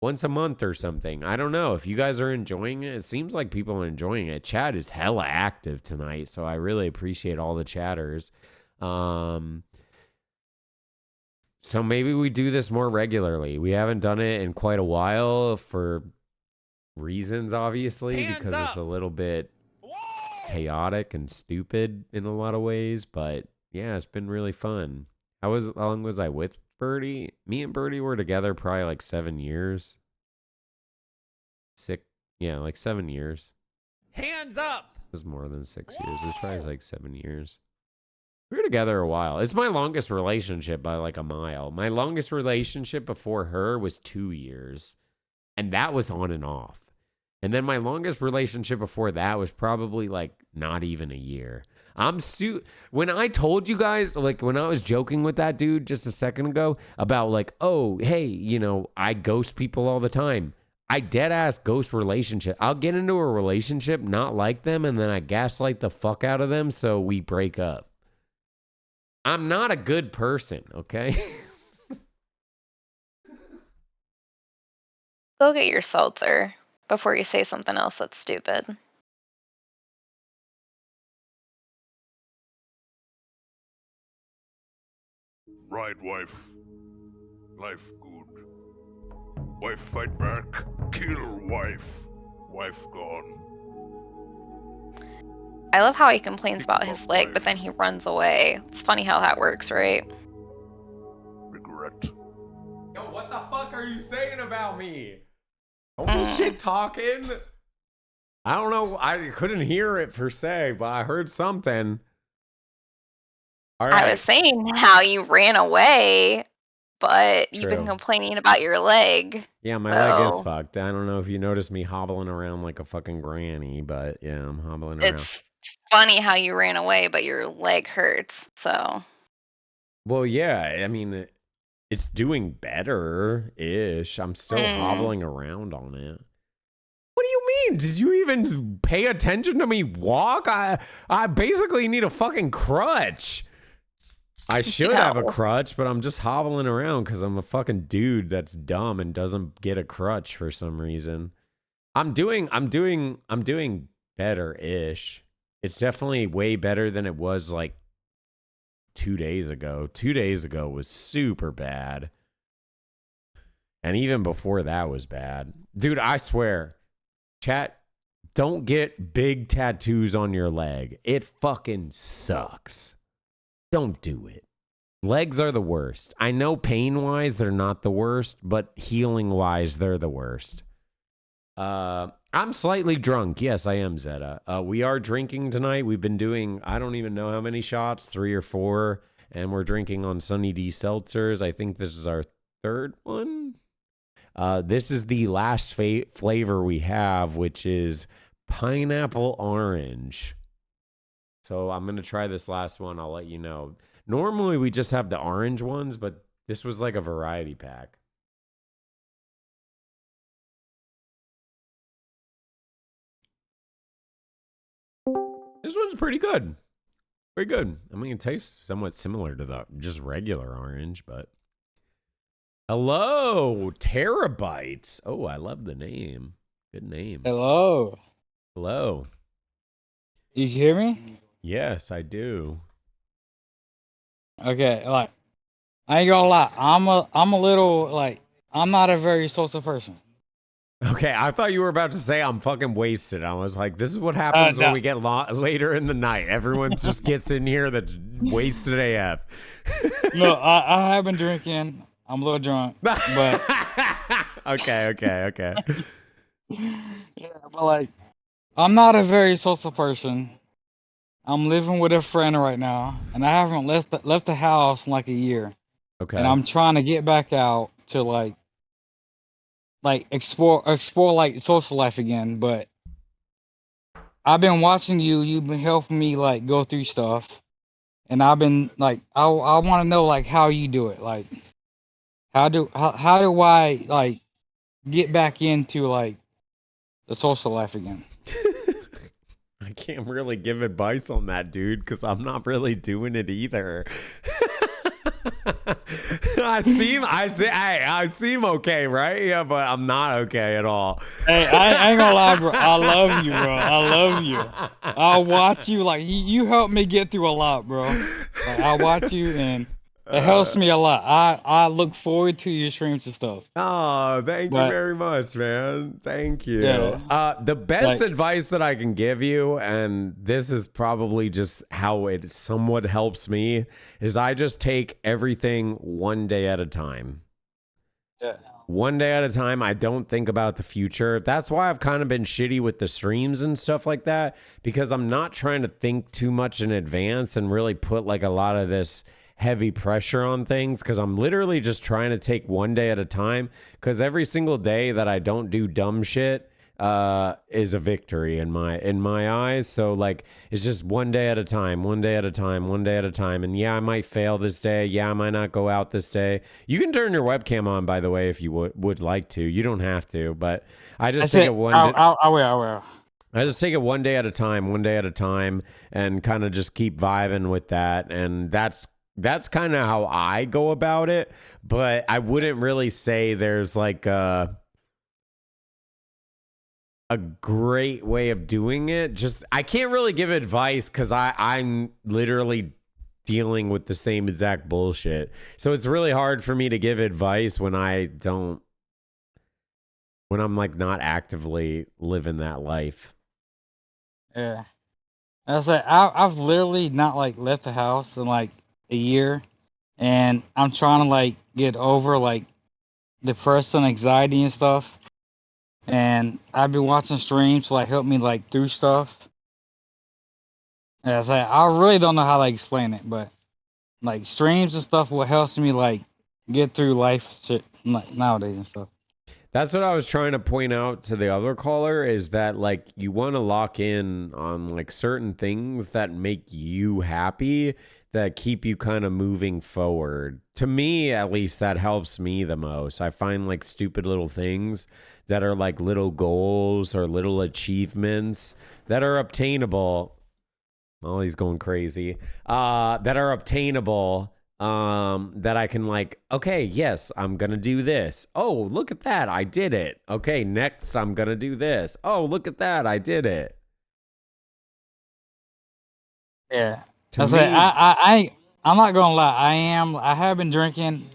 once a month or something. I don't know. If you guys are enjoying it, it seems like people are enjoying it. Chat is hella active tonight, so I really appreciate all the chatters. So maybe we do this more regularly. We haven't done it in quite a while for reasons, obviously, because it's a little bit chaotic and stupid in a lot of ways. But yeah, it's been really fun. How long was I with Birdie? Me and Birdie were together probably like 7 years. Like 7 years. Hands up! It was more than 6 years. It was probably like 7 years. We were together a while. It's my longest relationship by like a mile. My longest relationship before her was 2 years. And that was on and off. And then my longest relationship before that was probably like not even a year. When I told you guys, like when I was joking with that dude just a second ago about like, oh, hey, I ghost people all the time. I dead ass ghost relationship. I'll get into a relationship, not like them, and then I gaslight the fuck out of them so we break up. I'm not a good person, okay? Go get your seltzer before you say something else that's stupid. Right, wife. Life good. Wife fight back. Kill wife. Wife gone. I love how he complains about his leg, but then he runs away. It's funny how that works, right? Regret. Yo, what the fuck are you saying about me? All this shit talking? I don't know. I couldn't hear it per se, but I heard something. All right. I was saying how you ran away, but you've been True. complaining about your leg. Yeah, my leg is fucked. I don't know if you noticed me hobbling around like a fucking granny, but yeah, I'm hobbling around. It's funny how you ran away, but your leg hurts. So. Well, yeah. I mean, It's doing better-ish. I'm still hobbling around on it. What do you mean? Did you even pay attention to me walk? I basically need a fucking crutch. I should have a crutch, but I'm just hobbling around because I'm a fucking dude that's dumb and doesn't get a crutch for some reason. I'm doing better-ish. It's definitely way better than it was like 2 days ago. 2 days ago was super bad. And even before that was bad. Dude, I swear, chat, don't get big tattoos on your leg. It fucking sucks. Don't do it. Legs are the worst. I know pain-wise they're not the worst, but healing-wise they're the worst. I'm slightly drunk. Yes, I am, Zeta. We are drinking tonight. We've been doing, I don't even know how many shots, 3 or 4, and we're drinking on Sunny D seltzers. I think this is our third one. This is the last flavor we have, which is pineapple orange. So I'm going to try this last one. I'll let you know. Normally we just have the orange ones, but this was like a variety pack. This one's pretty good. Pretty good. I mean, it tastes somewhat similar to the just regular orange, but... Hello, Terabytes. Oh, I love the name. Good name. Hello. Hello. You hear me? Yes, I do. Okay, like I ain't gonna lie, I'm a little like I'm not a very social person. Okay, I thought you were about to say I'm fucking wasted. I was like, this is what happens when No. we get later in the night. Everyone just gets in here that's wasted AF. No, I have been drinking. I'm a little drunk, but okay. yeah, but like I'm not a very social person. I'm living with a friend right now, and I haven't left the house in like a year. Okay. And I'm trying to get back out to like explore like social life again, but I've been watching you. You've been helping me like go through stuff, and I've been like, I want to know like how you do it. Like, how do I like get back into like the social life again? I can't really give advice on that, dude, because I'm not really doing it either. I seem okay, right? Yeah, but I'm not okay at all. Hey, I ain't gonna lie, bro. I love you, bro. I love you. I'll watch you. Like you help me get through a lot, bro. Like I watch you, and it helps me a lot. I look forward to your streams and stuff. Oh, thank you very much, man. Thank you. Yeah. The best advice that I can give you, and this is probably just how it somewhat helps me, is I just take everything one day at a time. Yeah. One day at a time. I don't think about the future. That's why I've kind of been shitty with the streams and stuff like that, because I'm not trying to think too much in advance and really put like a lot of this heavy pressure on things, because I'm literally just trying to take one day at a time, because every single day that I don't do dumb shit is a victory in my eyes. So like it's just one day at a time, one day at a time, one day at a time. And yeah, I might fail this day. Yeah, I might not go out this day. You can turn your webcam on, by the way, if you would like to. You don't have to, but I just take it one day. I will. I just take it one day at a time, and kind of just keep vibing with that. And that's kind of how I go about it. But I wouldn't really say there's like a great way of doing it. Just I can't really give advice because I'm literally dealing with the same exact bullshit. So it's really hard for me to give advice when I'm like not actively living that life. Yeah. I was like, I've literally not like left the house in like a year, and I'm trying to like get over like depression, anxiety, and stuff. And I've been watching streams to like help me like through stuff. And I was like, I really don't know how to explain it, but like streams and stuff what helps me like get through life shit like nowadays and stuff. That's what I was trying to point out to the other caller, is that like you want to lock in on like certain things that make you happy, that keep you kind of moving forward. to me, at least, that helps me the most. I find like stupid little things that are like little goals or little achievements that are obtainable. Oh, he's going crazy. That are obtainable. That I can like, okay, yes, I'm gonna do this. Oh, look at that, I did it. Okay, next I'm gonna do this. Oh, look at that, I did it. Yeah. To I say me, I'm not gonna lie. I have been drinking.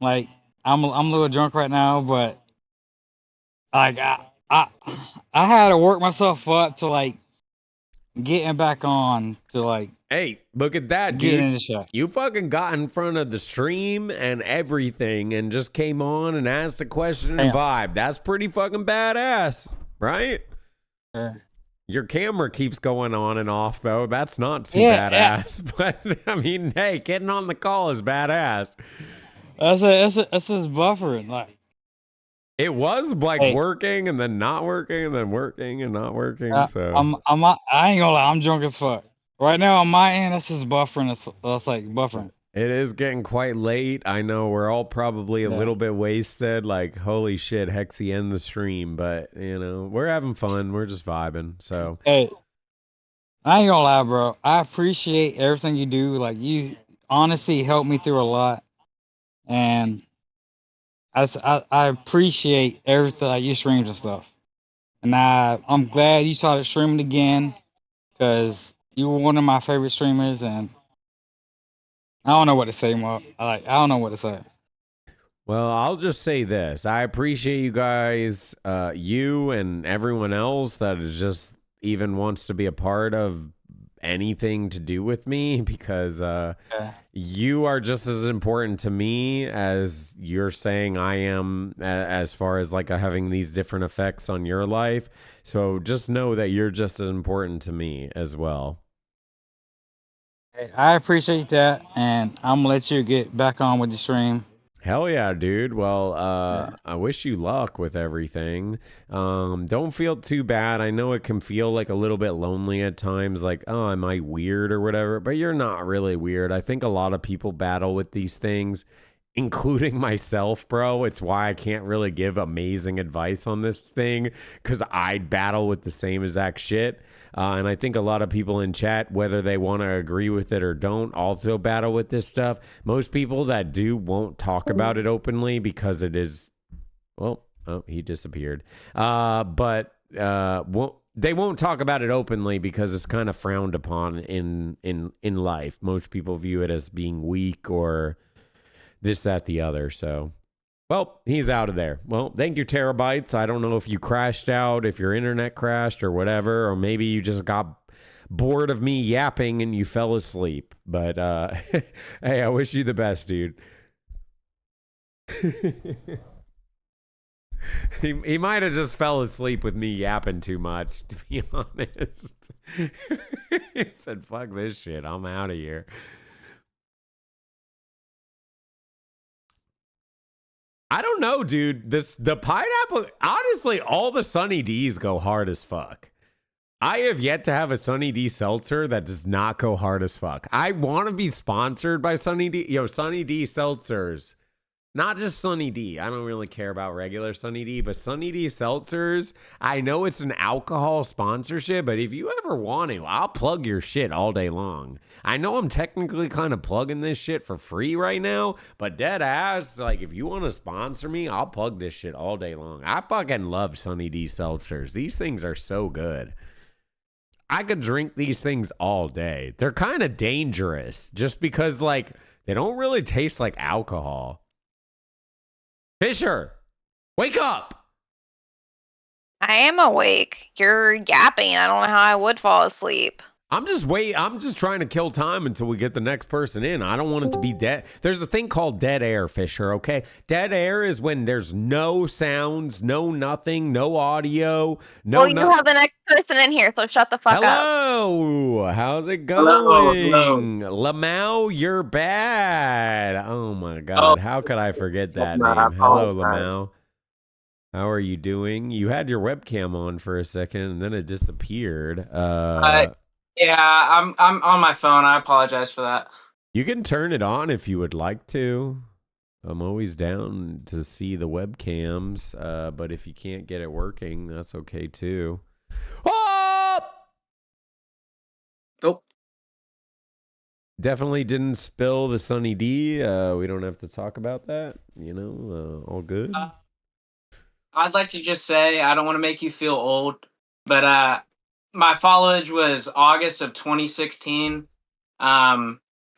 Like I'm a little drunk right now, but like I had to work myself up to like getting back on to like hey, look at that, getting dude. into shit. You fucking got in front of the stream and everything and just came on and asked a question and Damn. vibe. That's pretty fucking badass, right? Yeah. Your camera keeps going on and off, though. That's not too Yeah. badass. But, I mean, hey, getting on the call is badass. That's just buffering. Like It was, like, hey, working and then not working and then working and not working, so... I ain't gonna lie. I'm drunk as fuck right now on my end. That's just buffering. That's like buffering. It is getting quite late. I know we're all probably a Yeah. little bit wasted. Like, holy shit, Hexy end the stream. But, you know, we're having fun. We're just vibing, so... Hey, I ain't gonna lie, bro. I appreciate everything you do. Like you honestly helped me through a lot, and I appreciate everything like your streams and stuff. And I'm glad you started streaming again because you were one of my favorite streamers, and I don't know what to say more. I don't know what to say. Well, I'll just say this. I appreciate you guys, you and everyone else that is just even wants to be a part of anything to do with me because you are just as important to me as you're saying I am as far as like having these different effects on your life. So just know that you're just as important to me as well. Hey, I appreciate that, and I'm gonna let you get back on with the stream. Hell yeah, dude. Well, I wish you luck with everything. Don't feel too bad. I know it can feel like a little bit lonely at times, like, oh, am I weird or whatever? But you're not really weird. I think a lot of people battle with these things, including myself, bro. It's why I can't really give amazing advice on this thing because I battle with the same exact shit. And I think a lot of people in chat, whether they want to agree with it or don't, also battle with this stuff. Most people that do won't talk about it openly because it is, well, oh, he disappeared. But they won't talk about it openly because it's kind of frowned upon in life. Most people view it as being weak or this, that, the other. So, well, he's out of there. Well, thank you, Terabytes. I don't know if you crashed out, if your internet crashed or whatever, or maybe you just got bored of me yapping and you fell asleep. But, hey, I wish you the best, dude. He might have just fell asleep with me yapping too much, to be honest. He said, fuck this shit. I'm out of here. I don't know, dude. The pineapple, honestly, all the Sunny D's go hard as fuck. I have yet to have a Sunny D seltzer that does not go hard as fuck. I want to be sponsored by Sunny D. Yo, Sunny D seltzers. Not just Sunny D. I don't really care about regular Sunny D, but Sunny D seltzers. I know it's an alcohol sponsorship, but if you ever want to, I'll plug your shit all day long. I know I'm technically kind of plugging this shit for free right now, but dead ass, like if you want to sponsor me, I'll plug this shit all day long. I fucking love Sunny D seltzers. These things are so good. I could drink these things all day. They're kind of dangerous just because like they don't really taste like alcohol. Fisher, wake up! I am awake. You're yapping. I don't know how I would fall asleep. I'm just trying to kill time until we get the next person in. I don't want it to be dead. There's a thing called dead air, Fisher, okay? Dead air is when there's no sounds, no nothing, no audio, no... Well, you have the next person in here, so shut the fuck up. Hello! How's it going? Hello. Lamau, you're bad. Oh my god, how could I forget that I name? Hello, apologize. Lamau. How are you doing? You had your webcam on for a second and then it disappeared. Yeah, I'm on my phone. I apologize for that. You can turn it on if you would like to. I'm always down to see the webcams, but if you can't get it working, that's okay too. Oh! Definitely didn't spill the Sunny D. We don't have to talk about that. All good. I'd like to just say I don't want to make you feel old, but my followage was August of 2016.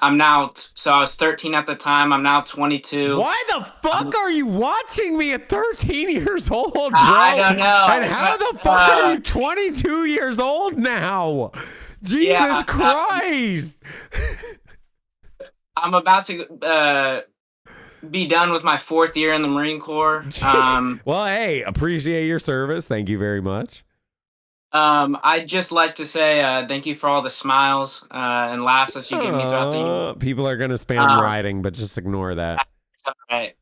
I'm now so I was 13 at the time. I'm now 22. Why the fuck are you watching me at 13 years old, bro? I don't know. And how the fuck are you 22 years old now? Jesus Christ. I'm about to be done with my 4th year in the Marine Corps. Well, hey, appreciate your service. Thank you very much. I'd just like to say thank you for all the smiles and laughs that you give me throughout the year. People are going to spam writing, but just ignore that. It's all right.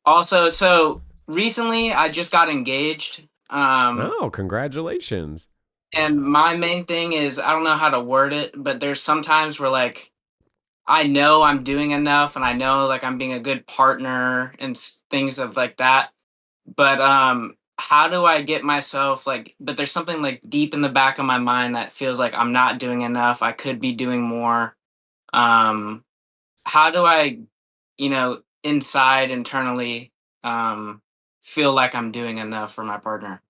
Also, so recently I just got engaged. Oh, congratulations. And my main thing is I don't know how to word it, but there's sometimes where like I know I'm doing enough and I know like I'm being a good partner and things of like that. But how do I get myself like but there's something like deep in the back of my mind that feels like I'm not doing enough. I could be doing more. How do I, inside internally feel like I'm doing enough for my partner?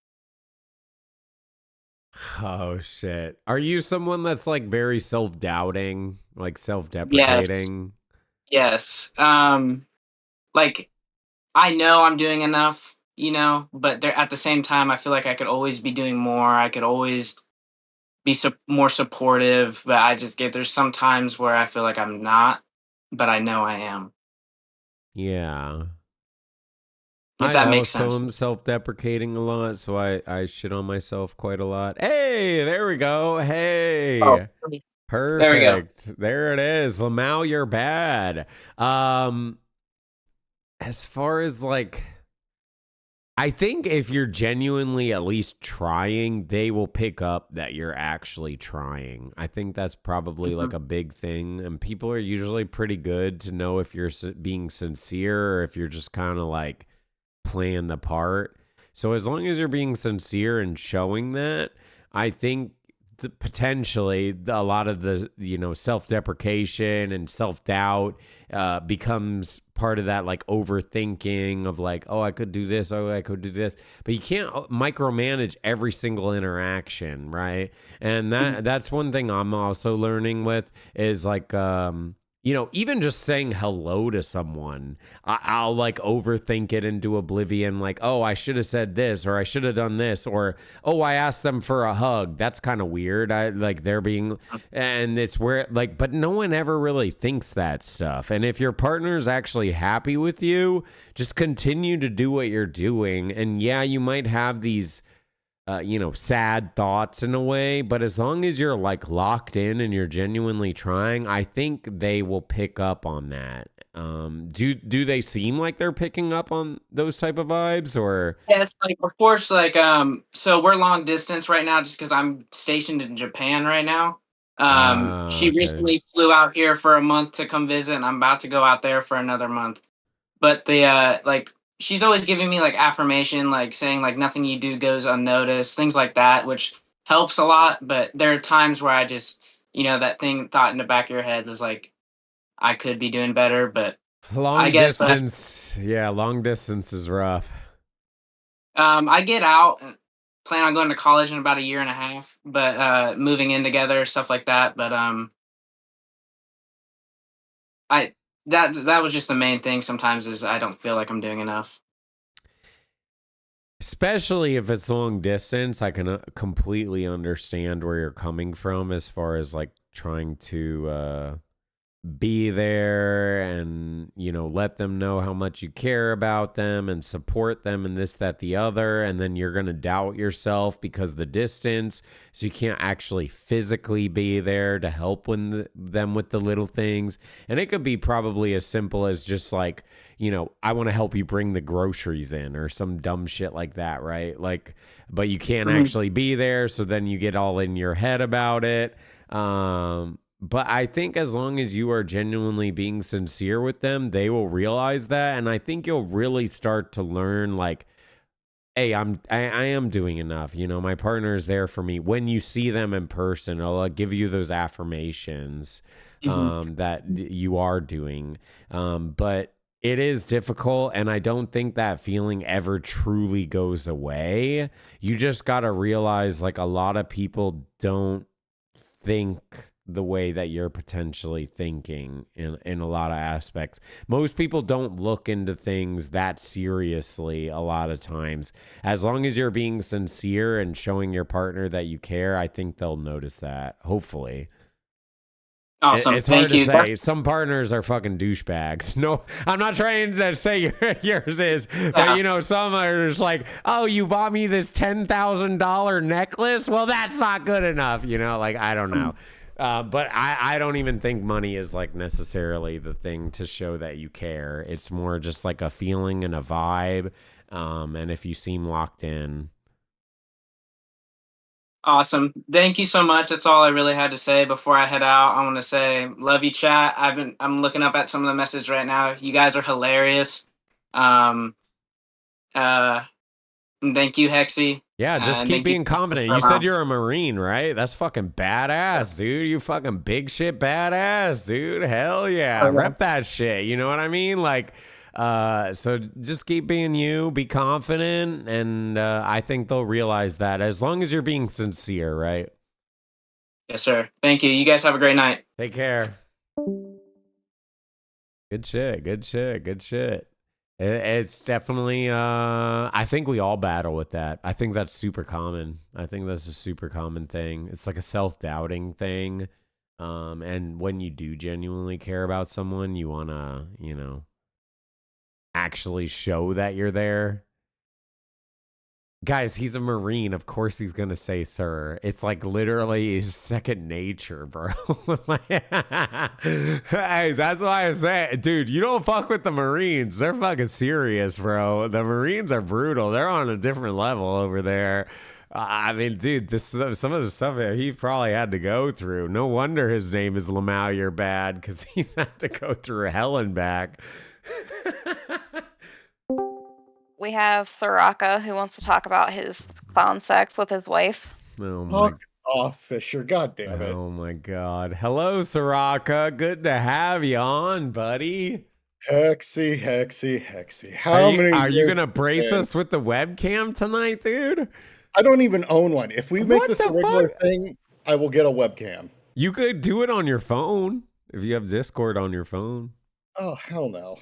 Oh, shit. Are you someone that's like very self-doubting, like Yes. self-deprecating? Yes. Like I know I'm doing enough, but there at the same time I feel like I could always be doing more. I could always be more supportive, but I just get there's some times where I feel like I'm not, but I know I am. Yeah. If I that makes also sense. am self-deprecating a lot, so I shit on myself quite a lot. Hey, there we go. Hey. Oh, Perfect. there we go. There it is. Lamau, you're bad. As far as like, I think if you're genuinely at least trying, they will pick up that you're actually trying. I think that's probably like a big thing. And people are usually pretty good to know if you're being sincere or if you're just kind of like playing the part. So as long as you're being sincere and showing that, I think potentially a lot of the self-deprecation and self-doubt becomes part of that like overthinking of like, oh, I could do this, oh, I could do this, but you can't micromanage every single interaction, right? And that's one thing I'm also learning with is like even just saying hello to someone, I'll like overthink it into oblivion. Like, oh, I should have said this, or I should have done this, or, oh, I asked them for a hug. That's kind of weird. I like they're being, and it's where like, but no one ever really thinks that stuff. And if your partner's actually happy with you, just continue to do what you're doing. And yeah, you might have these sad thoughts in a way, but as long as you're like locked in and you're genuinely trying, I think they will pick up on that. Do they seem like they're picking up on those type of vibes or? Yes, like of course, like so we're long distance right now just because I'm stationed in Japan right now. She Okay. recently flew out here for a month to come visit, and I'm about to go out there for another month. But the like she's always giving me like affirmation, like saying like nothing you do goes unnoticed, things like that, which helps a lot. But there are times where I just, that thought in the back of your head is like, I could be doing better, but I Long guess that's distance. Yeah, long distance is rough. I get out, plan on going to college in about a year and a half, but moving in together, stuff like that. But I that was just the main thing. Sometimes is I don't feel like I'm doing enough. Especially if it's long distance, I can completely understand where you're coming from as far as like trying to be there and let them know how much you care about them and support them and this, that, the other, and then you're going to doubt yourself because the distance, so you can't actually physically be there to help them with the little things. And it could be probably as simple as just like, I want to help you bring the groceries in or some dumb shit like that, right? Like, but you can't actually be there, so then you get all in your head about it. But I think as long as you are genuinely being sincere with them, they will realize that. And I think you'll really start to learn, like, hey, I am doing enough. You know, my partner is there for me. When you see them in person, it'll give you those affirmations that you are doing. But it is difficult, and I don't think that feeling ever truly goes away. You just got to realize, like, a lot of people don't think the way that you're potentially thinking in a lot of aspects. Most people don't look into things that seriously a lot of times. As long as you're being sincere and showing your partner that you care, I think they'll notice that, hopefully. Awesome. It's hard Thank to you. say. Some partners are fucking douchebags. No, I'm not trying to say yours is, but you know, some are just like, oh, you bought me this $10,000 necklace? Well, that's not good enough. You know, like, I don't know. But I don't even think money is like necessarily the thing to show that you care. It's more just like a feeling and a vibe. And if you seem locked in. Awesome. Thank you so much. That's all I really had to say before I head out. I want to say love you, chat. I'm looking up at some of the messages right now. You guys are hilarious. And thank you, Hexy. Yeah, just And keep thank you being confident. You said you're a Marine, right? That's fucking badass, dude. You fucking big shit badass, dude. Hell yeah. Rep that shit. You know what I mean? Like, so just keep being you, be confident, and I think they'll realize that as long as you're being sincere, right? Yes, sir. Thank you. You guys have a great night. Take care. Good shit. Good shit. Good shit. It's definitely, I think we all battle with that. I think that's super common. I think that's a super common thing. It's like a self-doubting thing. And when you do genuinely care about someone, you want to, you know, actually show that you're there. Guys, he's a Marine. Of course he's going to say sir. It's like literally his second nature, bro. Hey, that's why I say, dude, you don't fuck with the Marines. They're fucking serious, bro. The Marines are brutal. They're on a different level over there. I mean, dude, some of the stuff that he probably had to go through. No wonder his name is Lamau. You're bad, because he's had to go through hell and back. We have Soraka who wants to talk about his clown sex with his wife. Oh my off, Fisher. God damn it. Oh my god. Hello, Soraka. Good to have you on, buddy. Hexy. How many Are you years gonna brace been? us with the webcam tonight, dude? I don't even own one. If we make What this a the regular fuck? thing, I will get a webcam. You could do it on your phone if you have Discord on your phone. Oh, hell no.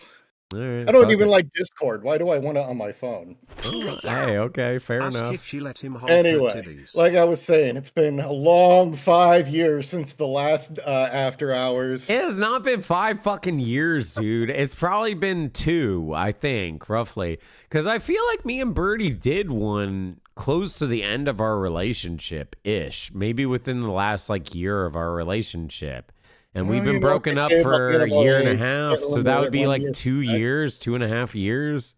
All right, I don't fuck even it. like Discord. Why do I want it on my phone? Oh, hey, okay, fair Ask enough. if she let him hold Anyway, her titties. like I was saying, it's been a long 5 years since the last After Hours. It has not been 5 fucking years, dude. It's probably been 2, I think, roughly. Because I feel like me and Birdie did one close to the end of our relationship-ish. Maybe within the last, like, year of our relationship. And we've been broken up for a year and a half. So that would be like 2 years, 2.5 years.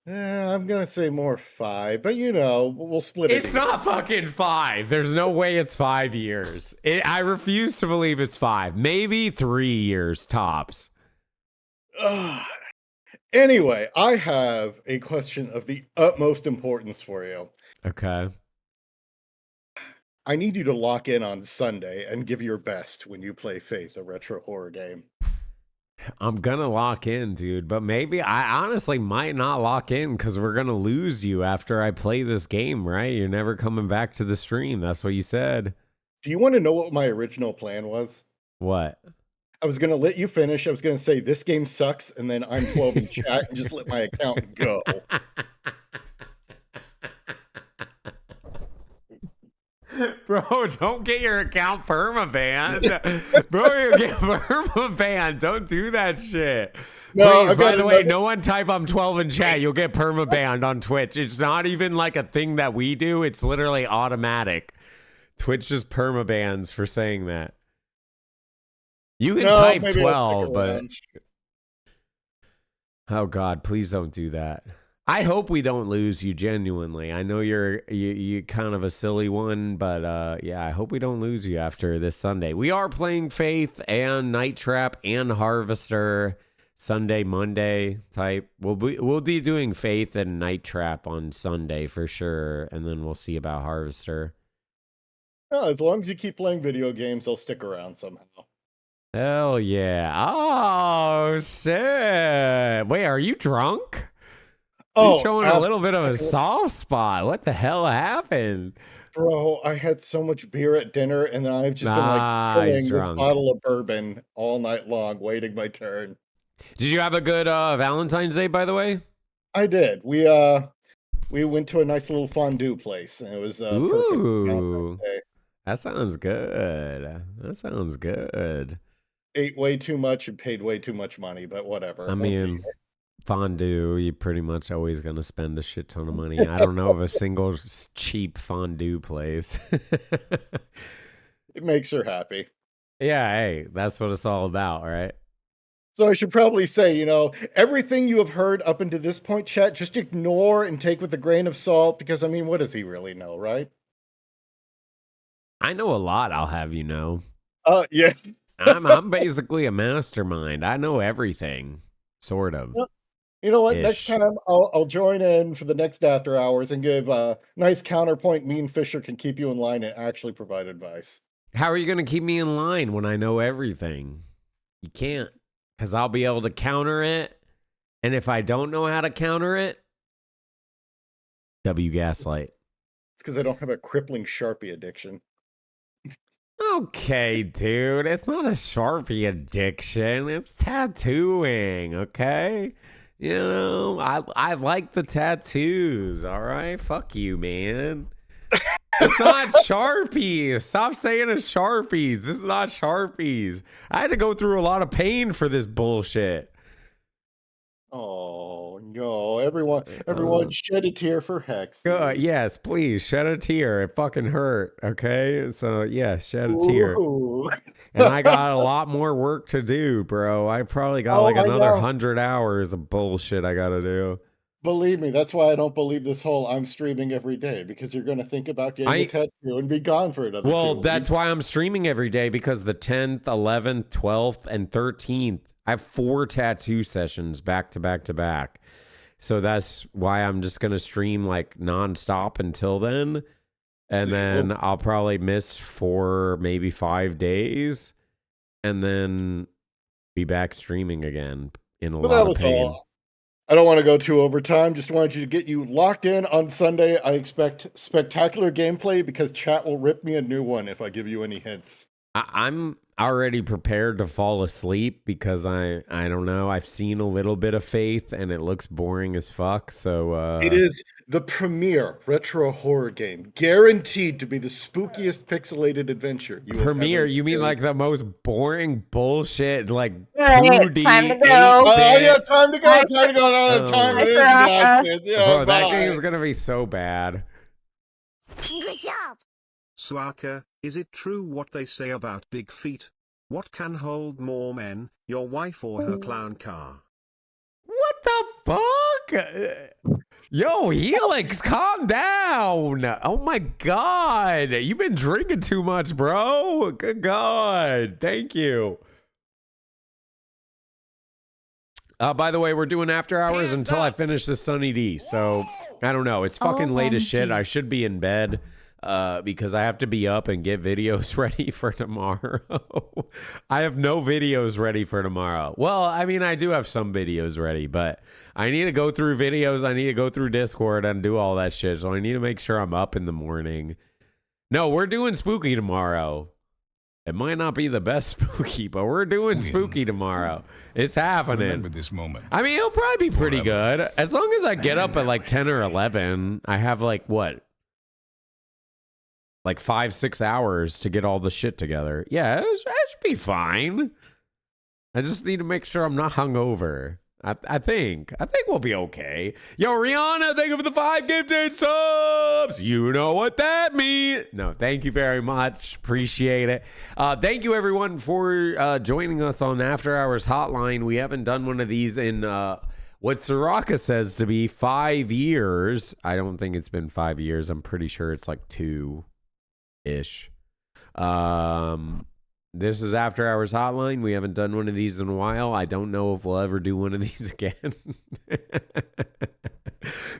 I'm going to say more 5, but you know, we'll split it. It's not fucking 5. There's no way it's 5 years. I refuse to believe it's 5. Maybe 3 years tops. Anyway, I have a question of the utmost importance for you. Okay. I need you to lock in on Sunday and give your best when you play Faith, a retro horror game. I'm gonna lock in, dude, but maybe I honestly might not lock in because we're gonna lose you after I play this game, right? You're never coming back to the stream. That's what you said. Do you want to know what my original plan was? What? I was going to let you finish. I was going to say, this game sucks, and then I'm 12 in chat and just let my account go. Bro, don't get your account permabanned. Bro, you get permabanned. Don't do that shit. No, Please, by the way, no one type I'm 12 in chat. You'll get permabanned on Twitch. It's not even like a thing that we do. It's literally automatic. Twitch just permabans for saying that. You can type 12, but... Oh, God, please don't do that. I hope we don't lose you genuinely. I know you kind of a silly one, but yeah, I hope we don't lose you after this Sunday. We are playing Faith and Night Trap and Harvester Sunday, Monday type. We'll be doing Faith and Night Trap on Sunday for sure, and then we'll see about Harvester. Oh, as long as you keep playing video games, I'll stick around somehow. Hell yeah. Oh shit. Wait, are you drunk? Oh, He's showing a little bit of a soft spot. What the hell happened? Bro, I had so much beer at dinner, and then I've just been He's filling this drunk. bottle of bourbon all night long, waiting my turn. Did you have a good Valentine's Day, by the way? I did. We went to a nice little fondue place, and it was perfect for Valentine's Day. That sounds good. That sounds good. Ate way too much and paid way too much money, but whatever. I mean, fondue, you're pretty much always going to spend a shit ton of money. I don't know of a single cheap fondue place. It makes her happy. Yeah, hey, that's what it's all about, right? So I should probably say, everything you have heard up until this point, chat, just ignore and take with a grain of salt, because, I mean, what does he really know, right? I know a lot, I'll have you know. Yeah. I'm basically a mastermind. I know everything, sort of. You know what? Next time I'll join in for the next after hours and give a nice counterpoint. Me and Fisher can keep you in line and actually provide advice. How are you going to keep me in line when I know everything? You can't, because I'll be able to counter it. And if I don't know how to counter it, gaslight. It's because I don't have a crippling Sharpie addiction. Okay, dude. It's not a Sharpie addiction. It's tattooing, okay? I like the tattoos, all right? Fuck you, man. It's not Sharpies. Stop saying it's Sharpies. This is not Sharpies. I had to go through a lot of pain for this bullshit. Oh, no. Everyone shed a tear for Hex. Yes, please, shed a tear. It fucking hurt, okay? So, yeah, shed a tear. Ooh. And I got a lot more work to do, bro. I probably got another 100 hours of bullshit I got to do. Believe me, that's why I don't believe this whole I'm streaming every day, because you're going to think about getting a tattoo and be gone for another 2 weeks. That's why I'm streaming every day, because the 10th, 11th, 12th, and 13th, I have 4 tattoo sessions back to back to back. So that's why I'm just going to stream like nonstop until then. And then I'll probably miss 4, maybe 5 days, and then be back streaming again in a lot of pain. All. I don't want to go too overtime. Just wanted you to get you locked in on Sunday. I expect spectacular gameplay, because chat will rip me a new one if I give you any hints. I'm already prepared to fall asleep, because I don't know. I've seen a little bit of Faith and it looks boring as fuck. So it is the premier retro horror game, guaranteed to be the spookiest pixelated adventure you will ever You mean like the most boring bullshit, like Right, 2D? time to go. Yeah, time to go. Time to go. No, time is nonsense. Bro, that game is gonna be so bad. Good job. Swaka, is it true what they say about big feet? What can hold more men, your wife or her clown car? What the fuck? Yo, Helix, calm down. Oh my God. You've been drinking too much, bro. Good God. Thank you. By the way, we're doing after hours until I finish the Sunny D. So, I don't know. It's fucking late as shit. I should be in bed. Because I have to be up and get videos ready for tomorrow. I have no videos ready for tomorrow. Well, I mean, I do have some videos ready, but I need to go through videos. I need to go through Discord and do all that shit. So I need to make sure I'm up in the morning. No, we're doing spooky tomorrow. It might not be the best spooky, but we're doing spooky tomorrow. It's happening. Remember this moment. I mean, it'll probably be pretty good. As long as I get up at like 10 or 11, I have like what? Like 5-6 hours to get all the shit together. Yeah, it should be fine. I just need to make sure I'm not hungover. I think we'll be okay. Yo, Rihanna, thank you for the 5 gifted subs. You know what that means. No, thank you very much. Appreciate it. Thank you, everyone, for joining us on After Hours Hotline. We haven't done one of these in what Soraka says to be 5 years. I don't think it's been 5 years. I'm pretty sure it's like 2-ish. This is After Hours Hotline. We haven't done one of these in a while. I don't know if we'll ever do one of these again.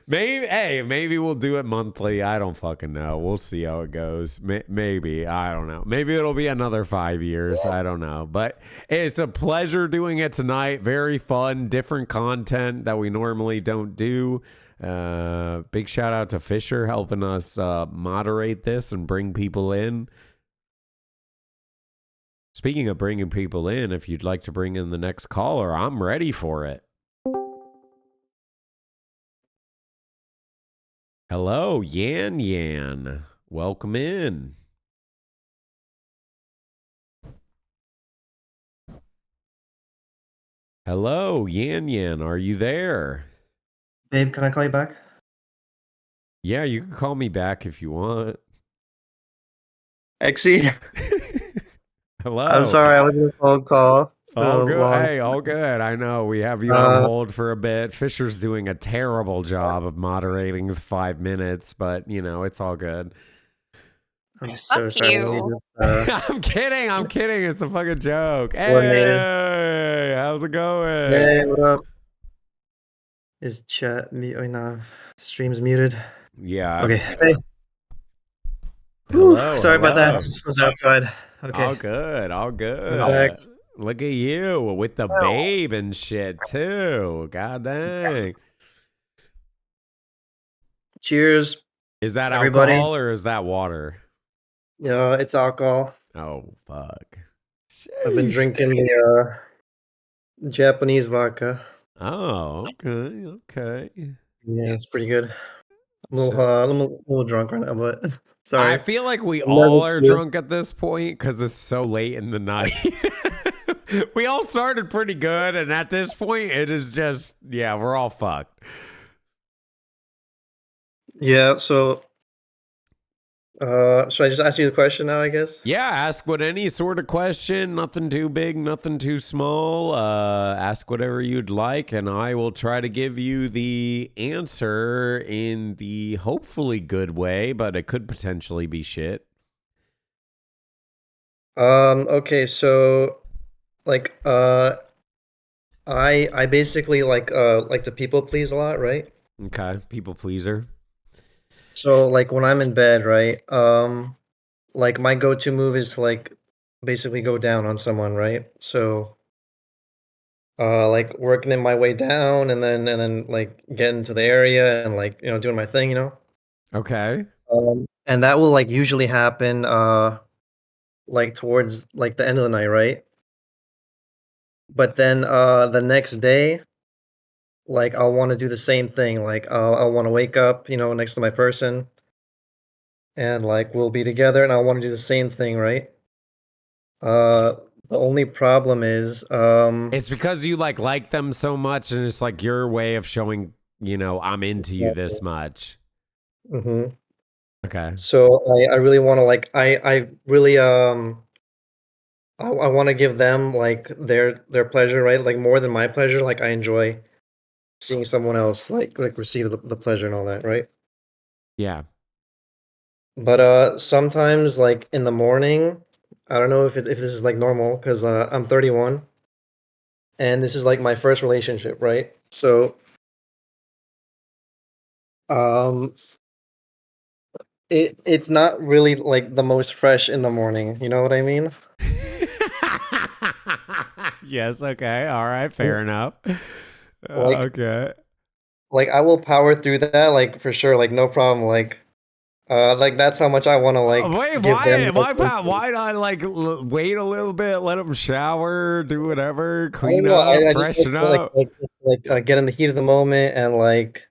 Maybe we'll do it monthly. I don't fucking know. We'll see how it goes. Maybe. I don't know. Maybe it'll be another 5 years. I don't know. But it's a pleasure doing it tonight. Very fun, different content that we normally don't do. Big shout out to Fisher helping us moderate this and bring people in. Speaking of bringing people in, if you'd like to bring in the next caller, I'm ready for it. Hello, Yan Yan. Welcome in. Hello, Yan Yan. Are you there? Babe, can I call you back? Yeah, you can call me back if you want. Hexy. Hello. I'm sorry, I was in a phone call. It's been All a good. long- Hey, all good. I know we have you on hold for a bit. Fisher's doing a terrible job of moderating the 5 minutes, but you know, it's all good. I'm so sorry. you. I'm kidding. I'm kidding. It's a fucking joke. Coordinated. Hey, how's it going? Hey, what up? Is chat mute? Oh, no. Stream's muted. Yeah. Okay. Hey. Hello. Sorry about that. hello. Just was outside. Okay. All good. All I'm good. back. Look at you with the babe and shit too. God dang. Cheers. Is that everybody. alcohol or is that water? Yeah, it's alcohol. Oh fuck. I've been drinking the Japanese vodka. Oh, okay. Okay. Yeah, it's pretty good. I'm a little drunk right now, but sorry. I feel like we I'm all nervous are too. drunk at this point because it's so late in the night. We all started pretty good, and at this point, it is just, yeah, we're all fucked. Yeah, so should I just ask you the question now, I guess? Yeah, ask what any sort of question, nothing too big, nothing too small. Ask whatever you'd like, and I will try to give you the answer in the hopefully good way, but it could potentially be shit. Okay, so like I basically like to people please a lot, right? Okay, people pleaser. So like when I'm in bed, right? Like my go-to move is to like basically go down on someone, right? So like working in my way down and then like getting to the area and like, you know, doing my thing, you know? Okay. And that will like usually happen like towards like the end of the night, right? But then the next day, like I'll want to do the same thing. Like I'll want to wake up, you know, next to my person and like we'll be together and I want to do the same thing, right? The only problem is It's because you like them so much, and it's like your way of showing, you know, I'm into you this much. mhm. Okay. So I really want to like I really I want to give them like their pleasure, right? Like more than my pleasure. Like I enjoy seeing someone else like receive the pleasure and all that, right? Yeah. But sometimes like in the morning, I don't know if this is like normal because I'm 31 and this is like my first relationship, right? So um it's not really like the most fresh in the morning, you know what I mean? Yes. Okay. All right. Fair enough. Like Okay. like I will power through that like for sure, like no problem, like that's how much I want to like Wait, give them why not like wait a little bit, let them shower, do whatever, I don't clean know. up, I just like freshen to up. just like get in the heat of the moment and like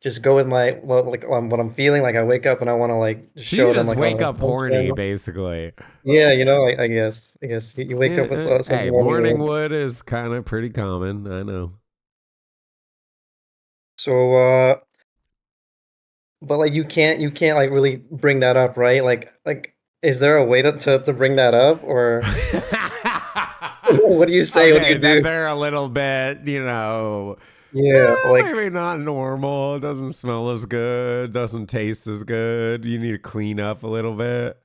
just go with my what I'm feeling. Like I wake up and I want to like just So you show them just like wake oh, up horny, basically. yeah, you know, I guess you wake up with some Hey, morning morning wood. wood is kind of pretty common. I know. So but like you can't like really bring that up, right? Like is there a way to bring that up or what do you say? What do Okay, you then do? they're a little bit, you know, Yeah, like Maybe not normal. It doesn't smell as good. Doesn't taste as good. You need to clean up a little bit.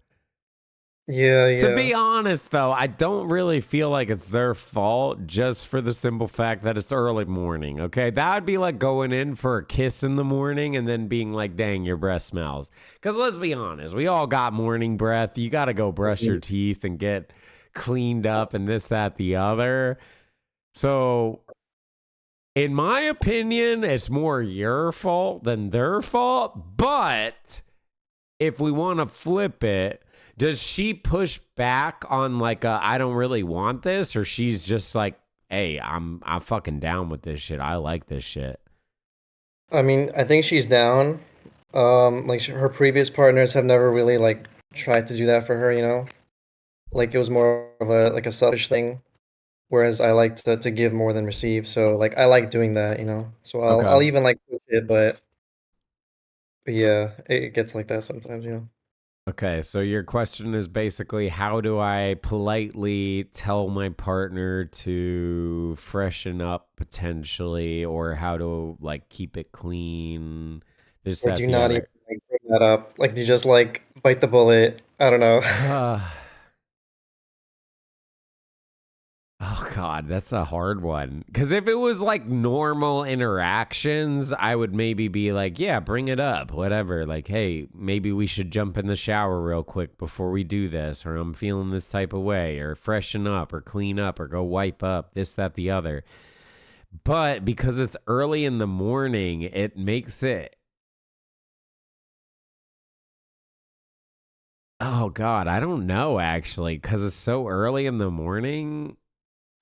yeah, To yeah. be honest, though, I don't really feel like it's their fault just for the simple fact that it's early morning, okay? That would be like going in for a kiss in the morning and then being like, dang, your breath smells. Because let's be honest, we all got morning breath. You got to go brush your teeth and get cleaned up and this, that, the other. So, in my opinion, it's more your fault than their fault. But if we want to flip it, does she push back on like I don't really want this, or she's just like, hey, I'm fucking down with this shit. I like this shit. I mean, I think she's down. Like her previous partners have never really like tried to do that for her, you know? Like it was more of a selfish thing, whereas I like to give more than receive. So like I like doing that, you know? So I'll Okay. even like push it, but yeah, it gets like that sometimes, you know? Okay, so your question is basically how do I politely tell my partner to freshen up potentially, or how to like keep it clean, this, Or do that, you the not even other. like bring that up? Like do you just like bite the bullet? I don't know. Oh God, that's a hard one. Because if it was like normal interactions, I would maybe be like, yeah, bring it up, whatever. Like, hey, maybe we should jump in the shower real quick before we do this, or I'm feeling this type of way, or freshen up, or clean up, or go wipe up, this, that, the other. But because it's early in the morning, it makes it. Oh God, I don't know actually, because it's so early in the morning.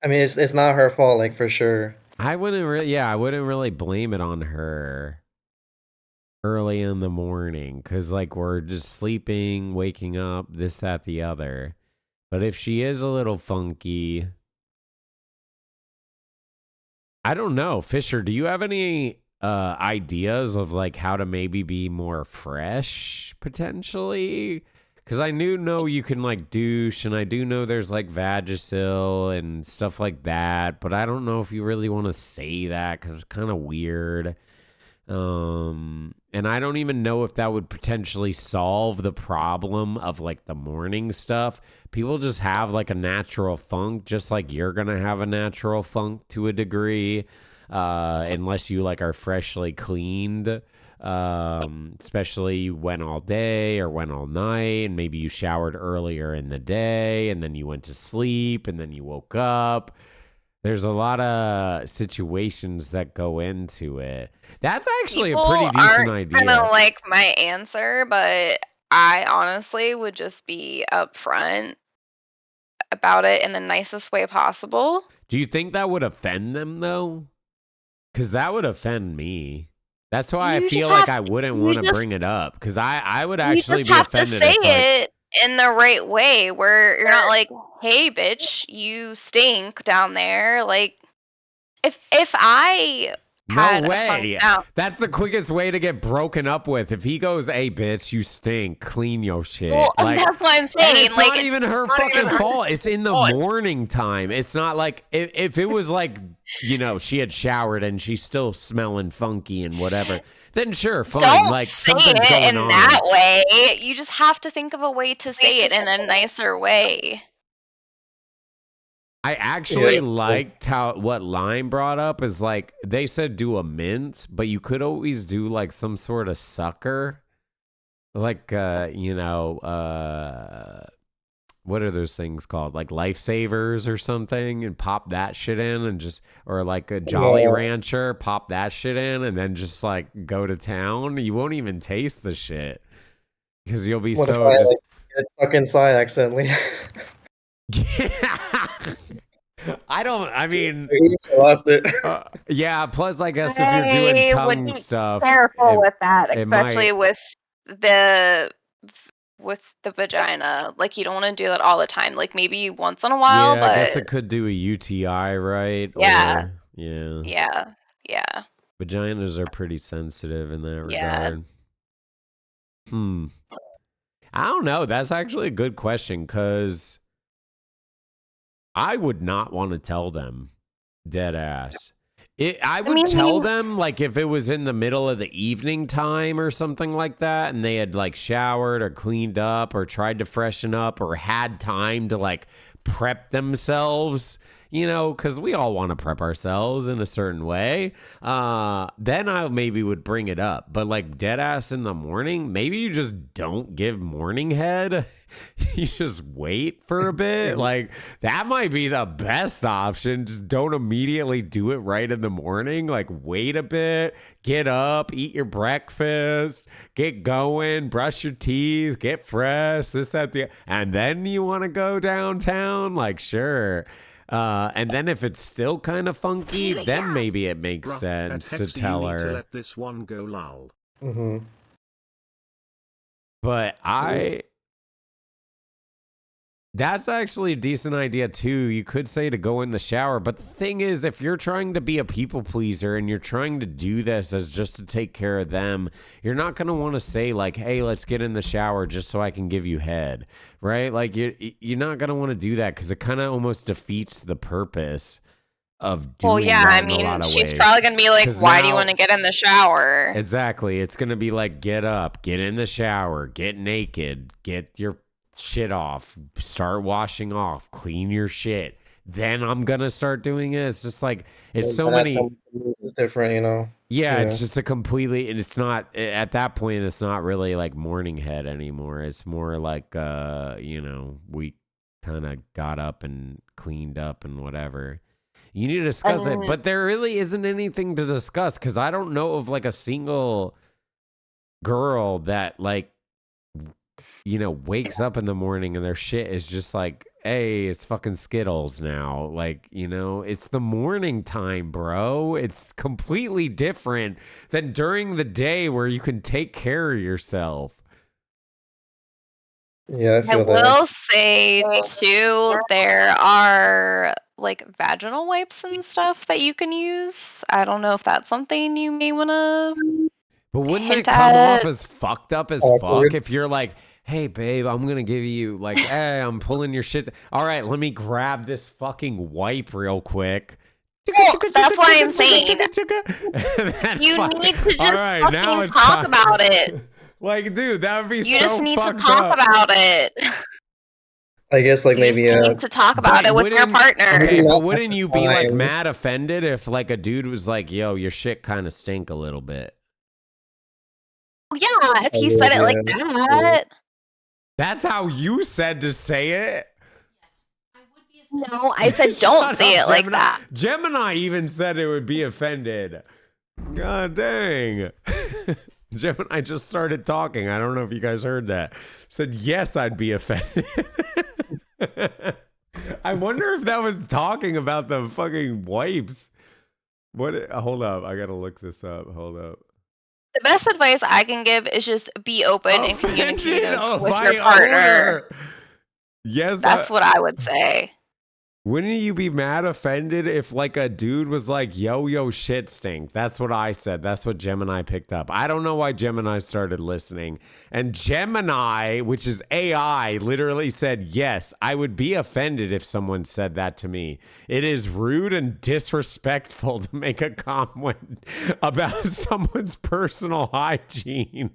I mean, it's not her fault, like for sure. I wouldn't really blame it on her early in the morning because like we're just sleeping, waking up, this, that, the other. But if she is a little funky, I don't know. Fisher, do you have any ideas of like how to maybe be more fresh potentially? Because I know you can like douche, and I do know there's like Vagisil and stuff like that, but I don't know if you really want to say that because it's kind of weird. And I don't even know if that would potentially solve the problem of like the morning stuff. People just have like a natural funk, just like you're gonna have a natural funk to a degree, unless you like are freshly cleaned. Especially you went all day or went all night, and maybe you showered earlier in the day, and then you went to sleep, and then you woke up. There's a lot of situations that go into it. That's actually a pretty People decent aren't gonna idea. like my answer, but I honestly would just be upfront about it in the nicest way possible. Do you think that would offend them though? Because that would offend me. That's why I You just feel like have I wouldn't you want to just bring it up. Because I would you actually just be have to offended say if like, it in the right way where you're not like, "Hey bitch, you stink down there." Like if I no had a funk way. out. That's the quickest way to get broken up with. If he goes, hey, bitch, you stink, clean your shit. Well, Like, that's what I'm and saying. it's Like not even her fucking fault. It's in the morning time. It's not like, if it was like, she had showered and she's still smelling funky and whatever, then sure, fine. Don't Like, say something's it going in on. that way. You just have to think of a way to say it in a nicer way. I actually liked what Lime brought up is like they said do a mint, but you could always do like some sort of sucker. Like what are those things called? Like lifesavers or something, and pop that shit in and just, or like a Jolly Rancher, pop that shit in and then just like go to town. You won't even taste the shit because you'll be What if so I just like get stuck inside accidentally? I mean, I lost it. yeah, plus I guess if you're doing I would tongue be stuff, careful with that, it especially might. with the vagina. Like you don't want to do that all the time. Like maybe once in a while, Yeah, I guess but it could do a UTI, right? yeah, Or yeah. yeah. Vaginas are pretty sensitive in that Yeah. regard. I don't know. That's actually a good question because I would not want to tell them, dead ass. I would tell them, like, if it was in the middle of the evening time or something like that, and they had, like, showered or cleaned up or tried to freshen up or had time to, like, prep themselves, you know, because we all want to prep ourselves in a certain way, then I maybe would bring it up. But, like, dead ass in the morning, maybe you just don't give morning head. You just wait for a bit. Like, that might be the best option. Just don't immediately do it right in the morning. Like, wait a bit, get up, eat your breakfast, get going, brush your teeth, get fresh, this, that, and then you want to go downtown? Like, sure. And then if it's still kind of funky, then maybe it makes sense to tell her. To let this one go, lol. But that's actually a decent idea too. You could say to go in the shower, but the thing is, if you're trying to be a people pleaser and you're trying to do this as just to take care of them, you're not going to want to say like, hey, let's get in the shower just so I can give you head, right? Like you're not going to want to do that because it kind of almost defeats the purpose of doing that in a lot of ways. She's probably going to be like, why do you want to get in the shower? Exactly. It's going to be like, get up, get in the shower, get naked, get your shit off, start washing off, clean your shit, then I'm gonna start doing it. It's just like it's so many. It's different, you know. Yeah, it's just a completely, and it's not at that point. It's not really like morning head anymore. It's more like you know, we kind of got up and cleaned up and whatever. You need to discuss it, but there really isn't anything to discuss because I don't know of like a single girl that like, you know, wakes up in the morning and their shit is just like, hey, it's fucking Skittles now. Like, you know, it's the morning time, bro. It's completely different than during the day where you can take care of yourself. Yeah, I will say too, there are like vaginal wipes and stuff that you can use. I don't know if that's something you may want to. But wouldn't it come off as fucked up as fuck if you're like, hey, babe, I'm going to give you, like, hey, I'm pulling your shit. All right, let me grab this fucking wipe real quick. Well, that's why I'm saying. You need to just fucking talk about it. Like, dude, that would be you so just need to fucked talk up. about it. I guess, like, maybe you need to talk about it with your partner. Okay, but wouldn't you be, like, mad offended if, like, a dude was like, yo, your shit kind of stink a little bit? Yeah, if he said it like that. That's how you said to say it? No, I said don't say it like that. Gemini even said it would be offended. God dang. Gemini just started talking. I don't know if you guys heard that. Said, yes, I'd be offended. I wonder if that was talking about the fucking wipes. What? Hold up. I got to look this up. Hold up. The best advice I can give is just be open and communicative with your partner. Yes, that's what I would say. Wouldn't you be mad offended if like a dude was like, yo, shit stink? That's what I said. That's what Gemini picked up. I don't know why Gemini started listening. And Gemini, which is AI, literally said, yes, I would be offended if someone said that to me. It is rude and disrespectful to make a comment about someone's personal hygiene.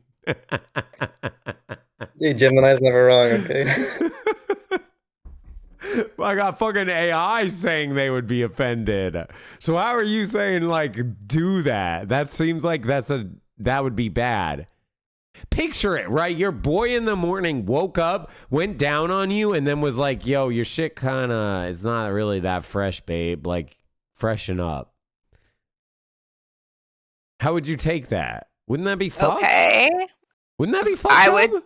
Dude, Gemini's never wrong, okay? I got fucking AI saying they would be offended. So how are you saying like do that? That seems like that would be bad. Picture it, right? Your boy in the morning woke up, went down on you, and then was like, yo, your shit kinda is not really that fresh, babe. Like, freshen up. How would you take that? Wouldn't that be fucked? Okay. Wouldn't that be fucked up?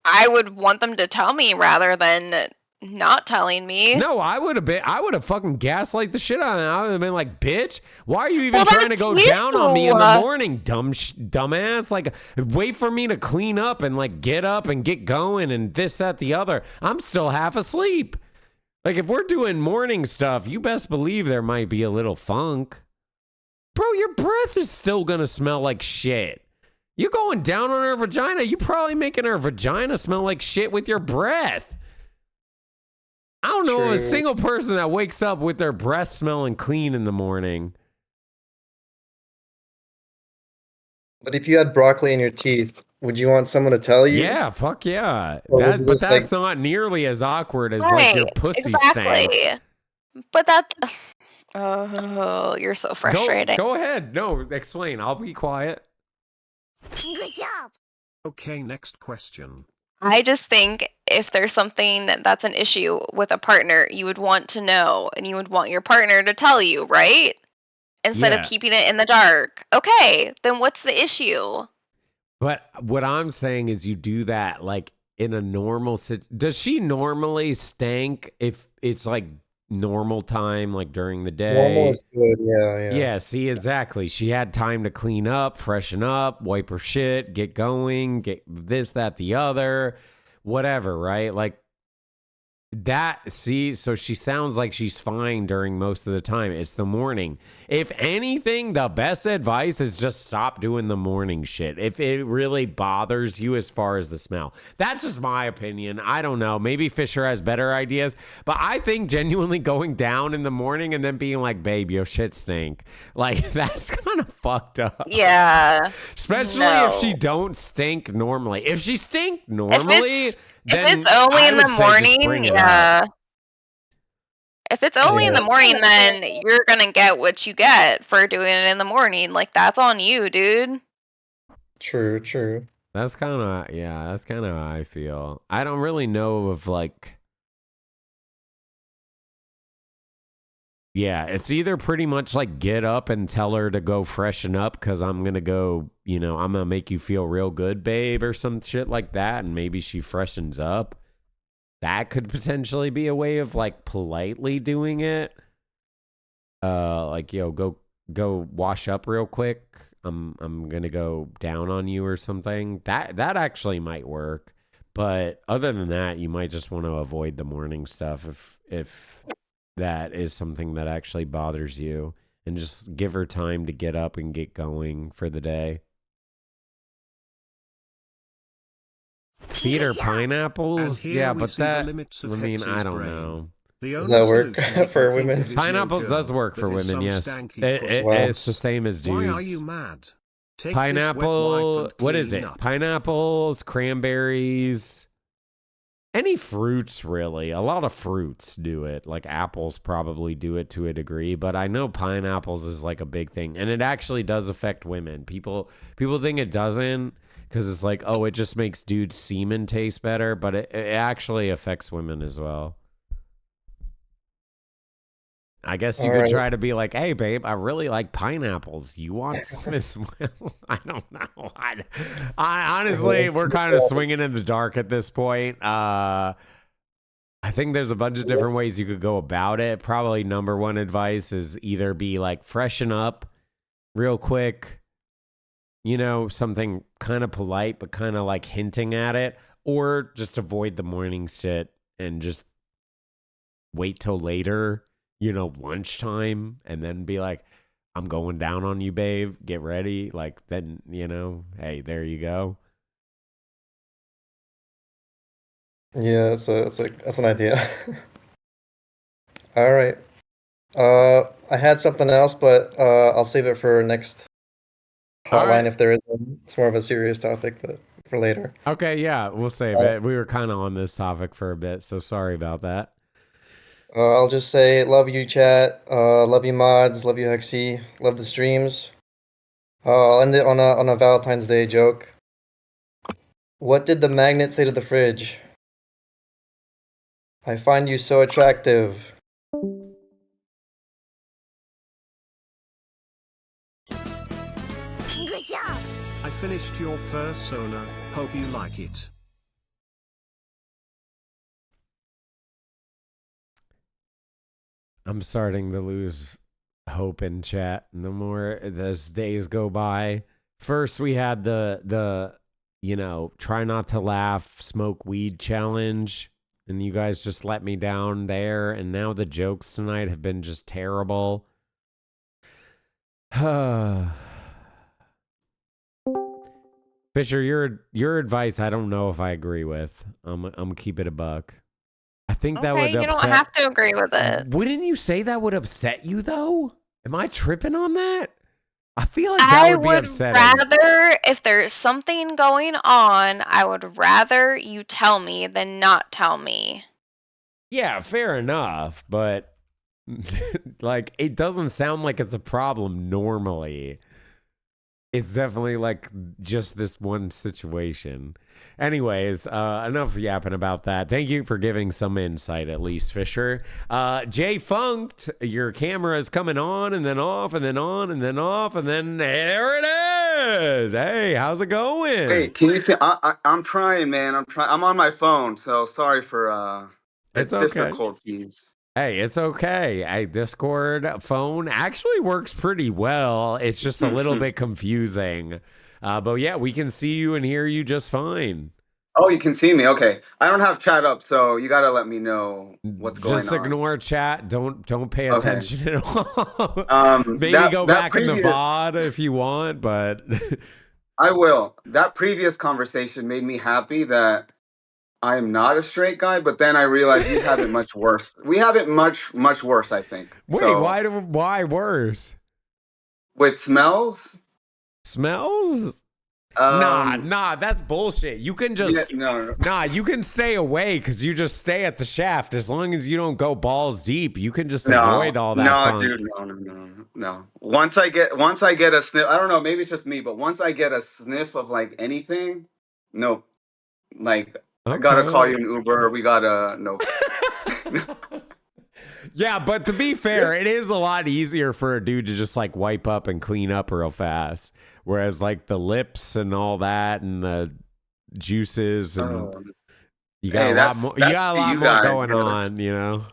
I would want them to tell me rather than not telling me. No, I would have fucking gaslight the shit out of them. I would have been like, bitch, why are you even trying to go down on me in the morning, dumbass? Like, wait for me to clean up and like get up and get going and this, that, the other. I'm still half asleep. Like, if we're doing morning stuff, you best believe there might be a little funk. Bro, your breath is still gonna smell like shit. You going down on her vagina, you probably making her vagina smell like shit with your breath. I don't know of a True. single person that wakes up with their breath smelling clean in the morning. But if you had broccoli in your teeth, would you want someone to tell you? Yeah, fuck yeah. Or would you But just that's like not nearly as awkward as like your Right. pussy stank. Exactly. But that. Oh, you're so frustrating. Go ahead. No, explain. I'll be quiet. Good job. Okay, next question. I just think if there's something that's an issue with a partner, you would want to know and you would want your partner to tell you, right? Instead of Yeah. keeping it in the dark. Okay, then what's the issue? But what I'm saying is you do that like in a normal does she normally stank if it's like normal time, like during the normal day? is good? Yeah. Yeah, see, exactly. She had time to clean up, freshen up, wipe her shit, get going, get this, that, the other, whatever, right? Like that, see, so she sounds like she's fine during most of the time. It's the morning. If anything, the best advice is just stop doing the morning shit. If it really bothers you as far as the smell. That's just my opinion. I don't know. Maybe Fisher has better ideas. But I think genuinely going down in the morning and then being like, babe, your shit stink. Like, that's kind of fucked up. Yeah. Especially if she don't stink normally. If she stink normally, then If it's only I in would the say just morning, bring it yeah. up. If it's only in Yeah. the morning, then you're gonna get what you get for doing it in the morning. Like, that's on you, dude. True. That's kind of, yeah, that's kind of how I feel. I don't really know of like, yeah, it's either pretty much like get up and tell her to go freshen up because I'm going to go, I'm going to make you feel real good, babe, or some shit like that. And maybe she freshens up. That could potentially be a way of like politely doing it. Like, go wash up real quick. I'm gonna go down on you or something. That actually might work. But other than that, you might just want to avoid the morning stuff if that is something that actually bothers you, and just give her time to get up and get going for the day. Feed her pineapples? And here Yeah, we but see the that, limits of I mean, I Hexy's don't brain. know. The Does only that work solution he for can think women? of is Pineapples no does girl, work for that is women, some yes. stanky pussy. It's the same as dudes. Why are you mad? Take this wet wipe Pineapple, and what is clean it? up. Pineapples, cranberries, any fruits really. A lot of fruits do it. Like apples probably do it to a degree, but I know pineapples is like a big thing, and it actually does affect women. People think it doesn't because it's like, oh, it just makes dudes' semen taste better, but it actually affects women as well. I guess you All could right. try to be like, hey, babe, I really like pineapples. You want some as well? I don't know. I honestly, we're kind of swinging in the dark at this point. I think there's a bunch of different ways you could go about it. Probably number one advice is either be like freshen up real quick, something kind of polite, but kind of like hinting at it, or just avoid the morning sit and just wait till later, lunchtime, and then be like, I'm going down on you, babe. Get ready. Like, then, hey, there you go. Yeah, that's an idea. All right. I had something else, but I'll save it for next All hotline right. if there is one. It's more of a serious topic, but for later. Okay, yeah, we'll save it. We were kind of on this topic for a bit, so sorry about that. I'll just say love you, chat. Love you, mods. Love you, Hexy. Love the streams. I'll end it on a Valentine's Day joke. What did the magnet say to the fridge? I find you so attractive. Good job. I finished your first Sona. Hope you like it. I'm starting to lose hope in chat the more as days go by. First, we had the try not to laugh, smoke weed challenge, and you guys just let me down there. And now the jokes tonight have been just terrible. Fisher, your advice, I don't know if I agree with. I'm keep it a buck. I think that Okay, would you don't upset. have to agree with it. Wouldn't you say that would upset you though? Am I tripping on that? I feel like that I would be would upsetting. rather, if there's something going on, I would rather you tell me than not tell me. Yeah, fair enough, but like it doesn't sound like it's a problem normally. It's definitely like just this one situation. Anyways, enough yapping about that. Thank you for giving some insight, at least, Fisher. Jay Funked, your camera is coming on and then off and then on and then off and then there it is. Hey, how's it going? Wait, can you see? I'm trying, man. I'm trying. I'm on my phone, so sorry for the It's okay. difficulties. Hey, it's okay. Hey, Discord phone actually works pretty well. It's just a little bit confusing. But yeah, we can see you and hear you just fine. Oh, you can see me. Okay, I don't have chat up, so you gotta let me know what's going Just on. ignore chat. Don't pay Okay. attention at all. Maybe that go that back in the previous VOD if you want, but I will. That previous conversation made me happy that I am not a straight guy, but then I realized we have it much worse. We have it much worse, I think. wait, So why worse? with smells, Smells? um, Nah, that's bullshit. You can yeah, just no, you can stay away because you just stay at the shaft. As long as you don't go balls deep, you can just no, avoid all that no, funk. dude, no. Once I get a sniff, I don't know, maybe it's just me, but once I get a sniff of like anything, nope. Like I gotta call you Okay. an Uber. We gotta nope. Yeah, but to be fair, it is a lot easier for a dude to just like wipe up and clean up real fast. Whereas like the lips and all that and the juices and Oh, you got hey, a lot more that's to you guys. going on, you know.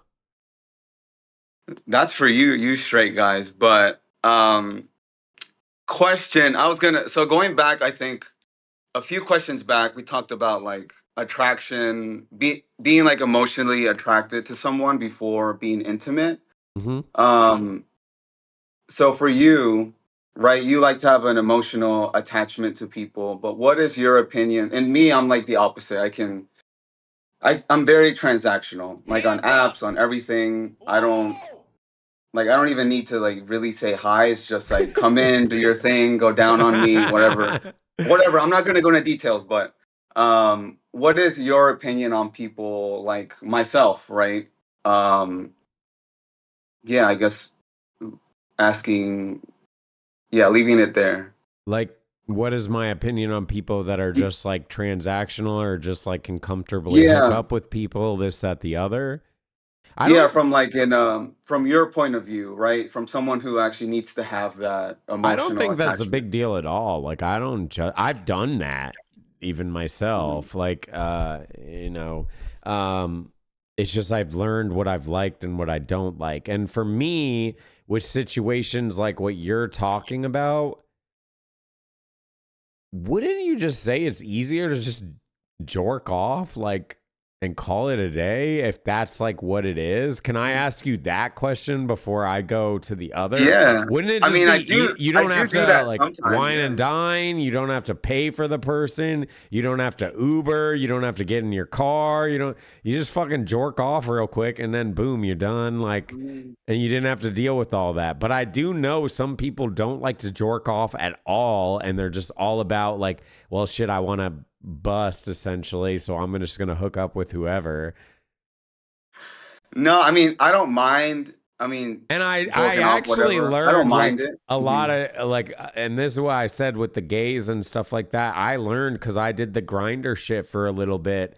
That's for you straight guys. But question, I was gonna so going back, I think a few questions back, we talked about like attraction, being like emotionally attracted to someone before being intimate. Mm-hmm. So for you, right, you like to have an emotional attachment to people, but what is your opinion? And me, I'm like the opposite. I'm very transactional. Like on apps, on everything. I don't even need to like really say hi. It's just like come in, do your thing, go down on me, whatever. Whatever. I'm not gonna go into details, but what is your opinion on people like myself, right? Um yeah, I guess asking leaving it there. Like, what is my opinion on people that are just like transactional or just like can comfortably hook Yeah. up with people, this, that, the other? I Yeah, don't from like in from your point of view, right? From someone who actually needs to have that I don't emotional think that's a attachment. big deal at all. Like I don't I've done that even myself. Like you know, it's just I've learned what I've liked and what I don't like. And for me, with situations like what you're talking about, wouldn't you just say it's easier to just jork off like and call it a day if that's like what it is? Can I ask you that question before I go to the other? Yeah. Wouldn't it I just mean, be you I don't do have do to that like sometimes, wine yeah. and dine, you don't have to pay for the person, you don't have to Uber, you don't have to get in your car, you just fucking jork off real quick and then boom, you're done like and you didn't have to deal with all that. But I do know some people don't like to jork off at all and they're just all about like, well shit, I want to bust essentially, so I'm just gonna hook up with whoever. No, I mean, I don't mind. I mean, And I joking off, actually whatever. I don't learned mind like it. a lot Mhm. of like, and this is what I said with the gays and stuff like that. I learned because I did the grinder shit for a little bit.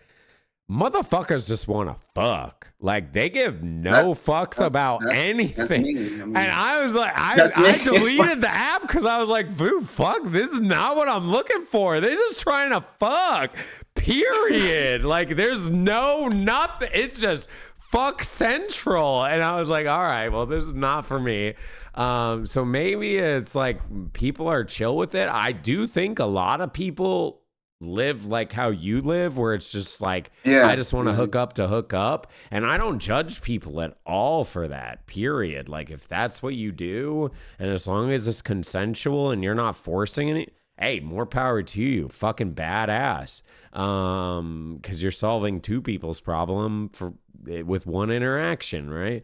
Motherfuckers just want to fuck. Like they give That's no fucks about that's anything. me. I And mean, I was like, that's I me. deleted the app because I was like, dude, fuck, this is not what I'm looking for. They're just trying to fuck. Period. Like there's no nothing. It's just fuck central. And I was like, all right, well, this is not for me. So maybe it's like people are chill with it. I do think a lot of people live like how you live, where it's just like, I Yeah. just want to hook up to hook up. And I don't judge people at all for that, period. Like if that's what you do, and as long as it's consensual and you're not forcing it, hey, more power to you. Fucking badass. Because you're solving two people's problem for with one interaction, right?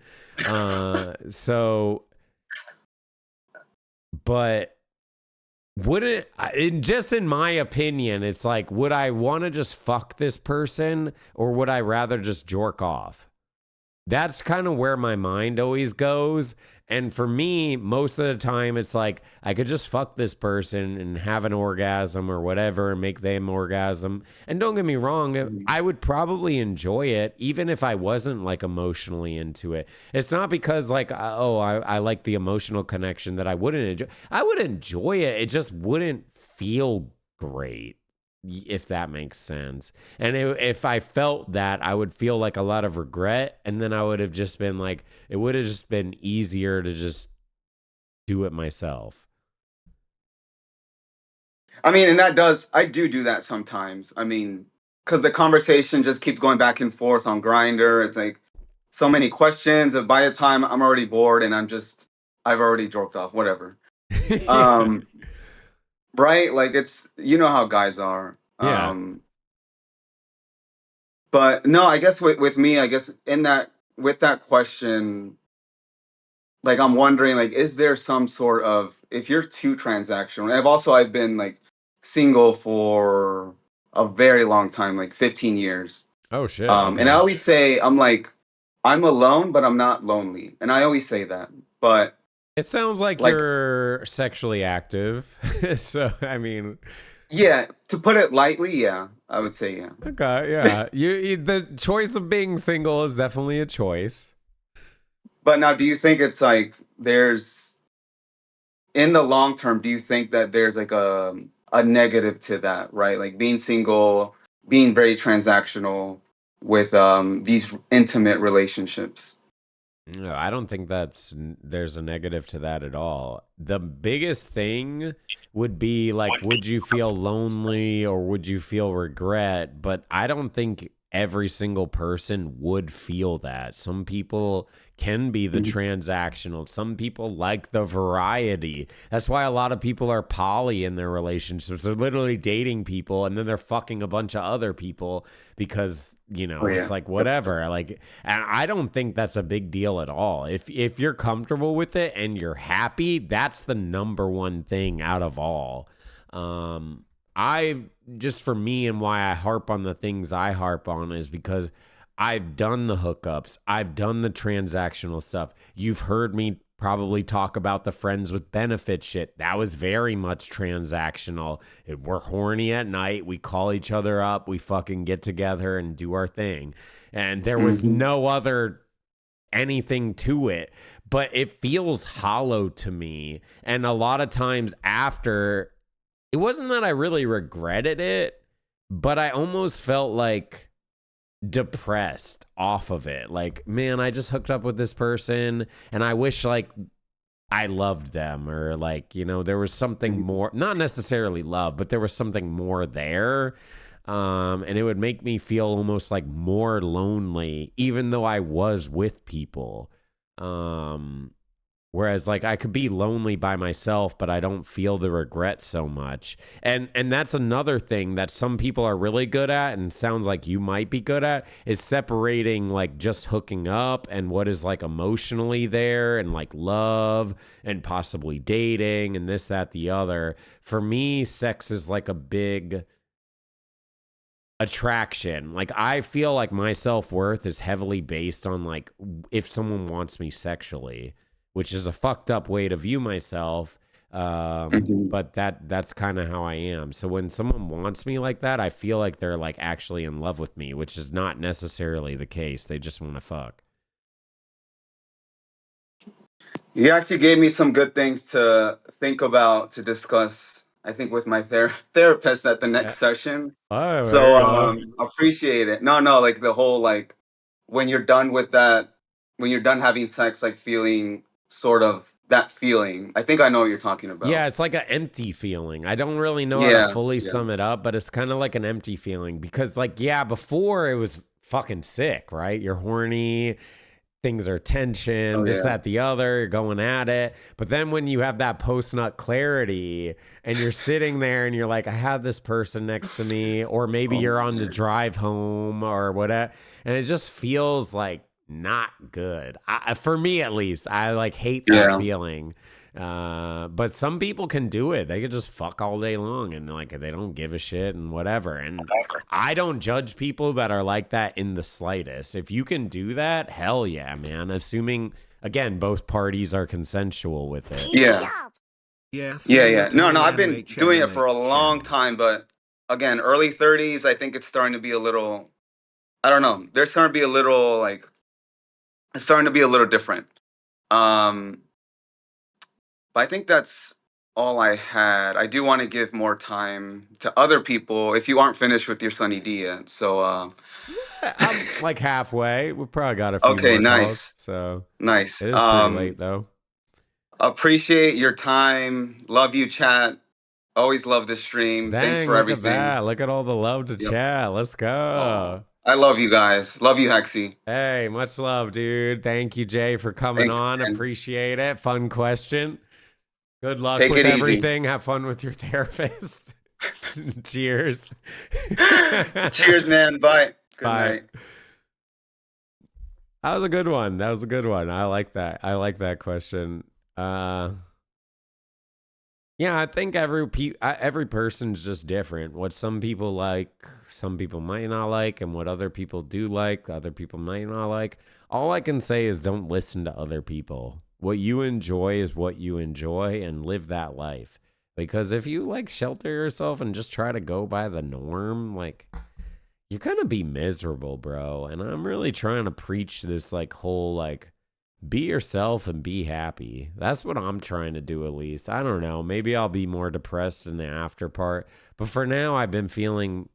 So, but wouldn't, just in my opinion, it's like, would I want to just fuck this person or would I rather just jerk off? That's kind of where my mind always goes. And for me, most of the time, it's like I could just fuck this person and have an orgasm or whatever and make them orgasm. And don't get me wrong, I would probably enjoy it, even if I wasn't like emotionally into it. It's not because like, I like the emotional connection that I wouldn't enjoy. I would enjoy it. It just wouldn't feel great, if that makes sense. And if I felt that, I would feel like a lot of regret. And then I would have just been like, it would have just been easier to just do it myself. I mean, and I do that sometimes. I mean, because the conversation just keeps going back and forth on Grinder. It's like so many questions, and by the time I'm already bored and I've already jerked off, whatever. Right? Like it's, you know how guys are. Yeah. But no, I guess with me, I guess with that question, like I'm wondering, like, is there some sort of, if you're too transactional, and I've been like single for a very long time, like 15 years. Oh shit. And I always say, I'm like, I'm alone, but I'm not lonely. And I always say that. But it sounds like you're sexually active. So, I mean, yeah, to put it lightly, yeah, I would say yeah. Okay, yeah. The choice of being single is definitely a choice. But now, do you think it's like in the long term, do you think that there's like a negative to that, right? Like being single, being very transactional with these intimate relationships. No, I don't think there's a negative to that at all. The biggest thing would be like, would you feel lonely or would you feel regret? But I don't think every single person would feel that. Some people can be the transactional. Some people like the variety. That's why a lot of people are poly in their relationships. They're literally dating people and then they're fucking a bunch of other people because, it's like whatever. Like, and I don't think that's a big deal at all. If you're comfortable with it and you're happy, that's the number one thing out of all. Just for me and why I harp on the things I harp on is because I've done the hookups. I've done the transactional stuff. You've heard me probably talk about the friends with benefit shit. That was very much transactional. We're horny at night. We call each other up. We fucking get together and do our thing. And there was no other anything to it, but it feels hollow to me. And a lot of times after, it wasn't that I really regretted it, but I almost felt like depressed off of it. Like, man, I just hooked up with this person and I wish like I loved them, or like, there was something more, not necessarily love, but there was something more there. And it would make me feel almost like more lonely, even though I was with people. Whereas like I could be lonely by myself, but I don't feel the regret so much. And that's another thing that some people are really good at, and sounds like you might be good at, is separating like just hooking up and what is like emotionally there and like love and possibly dating and this, that, the other. For me, sex is like a big attraction. Like I feel like my self-worth is heavily based on like if someone wants me sexually, which is a fucked up way to view myself. But that's kind of how I am. So when someone wants me like that, I feel like they're like actually in love with me, which is not necessarily the case. They just want to fuck. You actually gave me some good things to think about, to discuss, I think, with my therapist at the next session. Oh, so appreciate it. No, like the whole like when you're done with that, when you're done having sex, like feeling sort of that feeling. I think I know what you're talking about. Yeah, it's like an empty feeling. I don't really know how to fully sum it up, but it's kind of like an empty feeling because like, yeah, before it was fucking sick, right? You're horny. things are tension, Oh, this, yeah. that, the other, you're going at it. But then when you have that post-nut clarity and you're sitting there and you're like, I have this person next to me, or maybe Oh, you're on the man. drive home or whatever, and it just feels like not good. For me, at least, I like hate that Yeah. feeling. But some people can do it. They can just fuck all day long and like they don't give a shit and whatever. And I don't judge people that are like that in the slightest. If you can do that, hell yeah, man. Assuming again both parties are consensual with it. Yeah. Yeah, Yeah. No, I've been MHA, doing it for a long time, but again, early 30s, I think it's starting to be a little, I don't know. There's starting to be a little like, it's starting to be a little different. But I think that's all I had. I do want to give more time to other people if you aren't finished with your Sunny D yet. So, I'm like halfway. We probably got a few okay, more calls. nice. So Nice. it is pretty late though. Appreciate your time. Love you, chat. Always love this stream. Thanks Dang, for look at everything. that. Look at all the love to Yep. chat. Let's go. I love you guys. Love you, Hexy. Hey, much love, dude. Thank you, Jay, for coming Thanks, on. man. Appreciate it. Fun question. Good luck Take with it easy. everything. Have fun with your therapist. Cheers. Cheers, man. Bye. Good Bye. night. That was a good one. That was a good one. I like that. I like that question. Yeah, I think every person's just different. What some people like, some people might not like, and what other people do like, other people might not like. All I can say is don't listen to other people. What you enjoy is what you enjoy, and live that life. Because if you like shelter yourself and just try to go by the norm, like you're gonna be miserable, bro. And I'm really trying to preach this like whole like be yourself and be happy. That's what I'm trying to do, at least. I don't know. Maybe I'll be more depressed in the after part. But for now, I've been feeling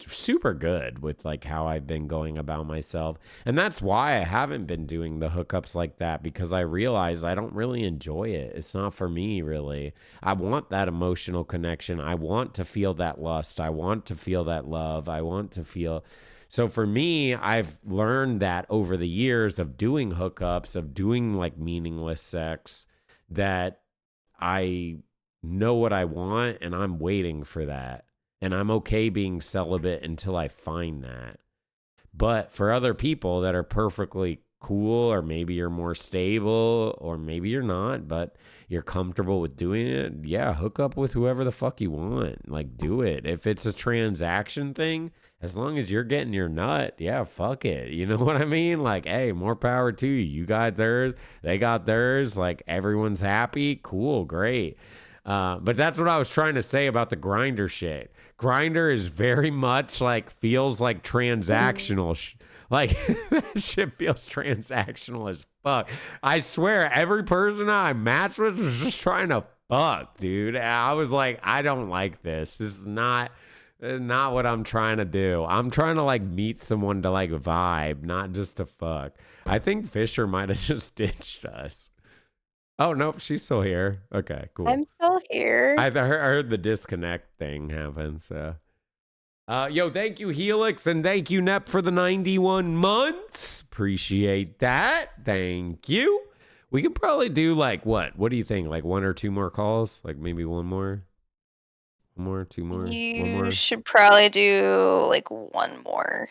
super good with like how I've been going about myself. And that's why I haven't been doing the hookups like that, because I realize I don't really enjoy it. It's not for me, really. I want that emotional connection. I want to feel that lust. I want to feel that love. I want to feel... So for me, I've learned that over the years of doing hookups, of doing like meaningless sex, that I know what I want and I'm waiting for that. And I'm okay being celibate until I find that. But for other people that are perfectly cool, or maybe you're more stable, or maybe you're not, but you're comfortable with doing it, yeah, hook up with whoever the fuck you want. Like, do it. If it's a transaction thing, as long as you're getting your nut, yeah, fuck it. You know what I mean? Like, hey, more power to you. You got theirs, they got theirs. Like, everyone's happy. Cool, great. But that's what I was trying to say about the Grinder shit. Grinder is very much like, feels like transactional. Like, that shit feels transactional as fuck. I swear, every person I matched with was just trying to fuck, dude. And I was like, I don't like this. This is not what I'm trying to do. I'm trying to like meet someone to like vibe, not just to fuck. I think Fisher might have just ditched us. Oh, nope, she's still here. Okay, cool. I'm still here. I heard the disconnect thing happen, so. Yo, thank you, Helix, and thank you, Nep, for the 91 months. Appreciate that. Thank you. We could probably do like, what? What do you think? Like 1 or 2 more calls? Like maybe one more? 1 more, 2 more? 1 more? You should probably do like one more.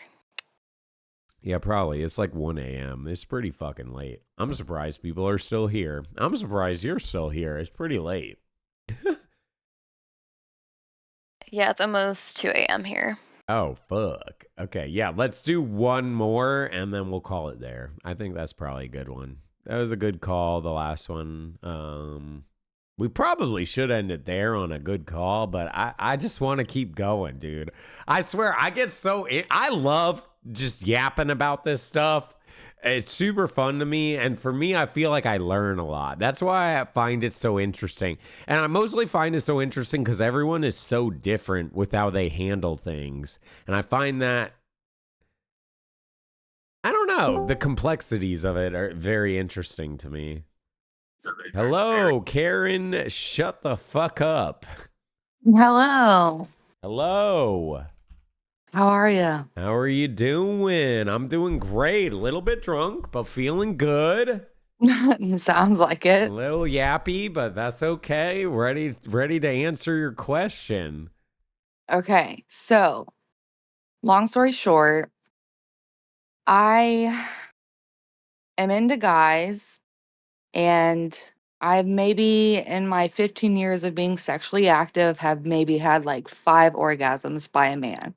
Yeah, probably. It's like 1 a.m. It's pretty fucking late. I'm surprised people are still here. I'm surprised you're still here. It's pretty late. Yeah, it's almost 2 a.m. here. Oh, fuck. Okay, yeah, let's do one more, and then we'll call it there. I think that's probably a good one. That was a good call, the last one. We probably should end it there on a good call, but I just want to keep going, dude. I swear, I get so... I love just yapping about this stuff. It's super fun to me, and for me, I feel like I learn a lot. That's why I find it so interesting. And I mostly find it so interesting because everyone is so different with how they handle things. And I find that, I don't know, the complexities of it are very interesting to me. Hello, Karen, shut the fuck up. Hello. Hello. How are you? How are you doing? I'm doing great. A little bit drunk, but feeling good. Sounds like A it. little yappy, but that's okay. Ready to answer your question. Okay, so long story short, I am into guys, and I've maybe in my 15 years of being sexually active have maybe had like 5 orgasms by a man.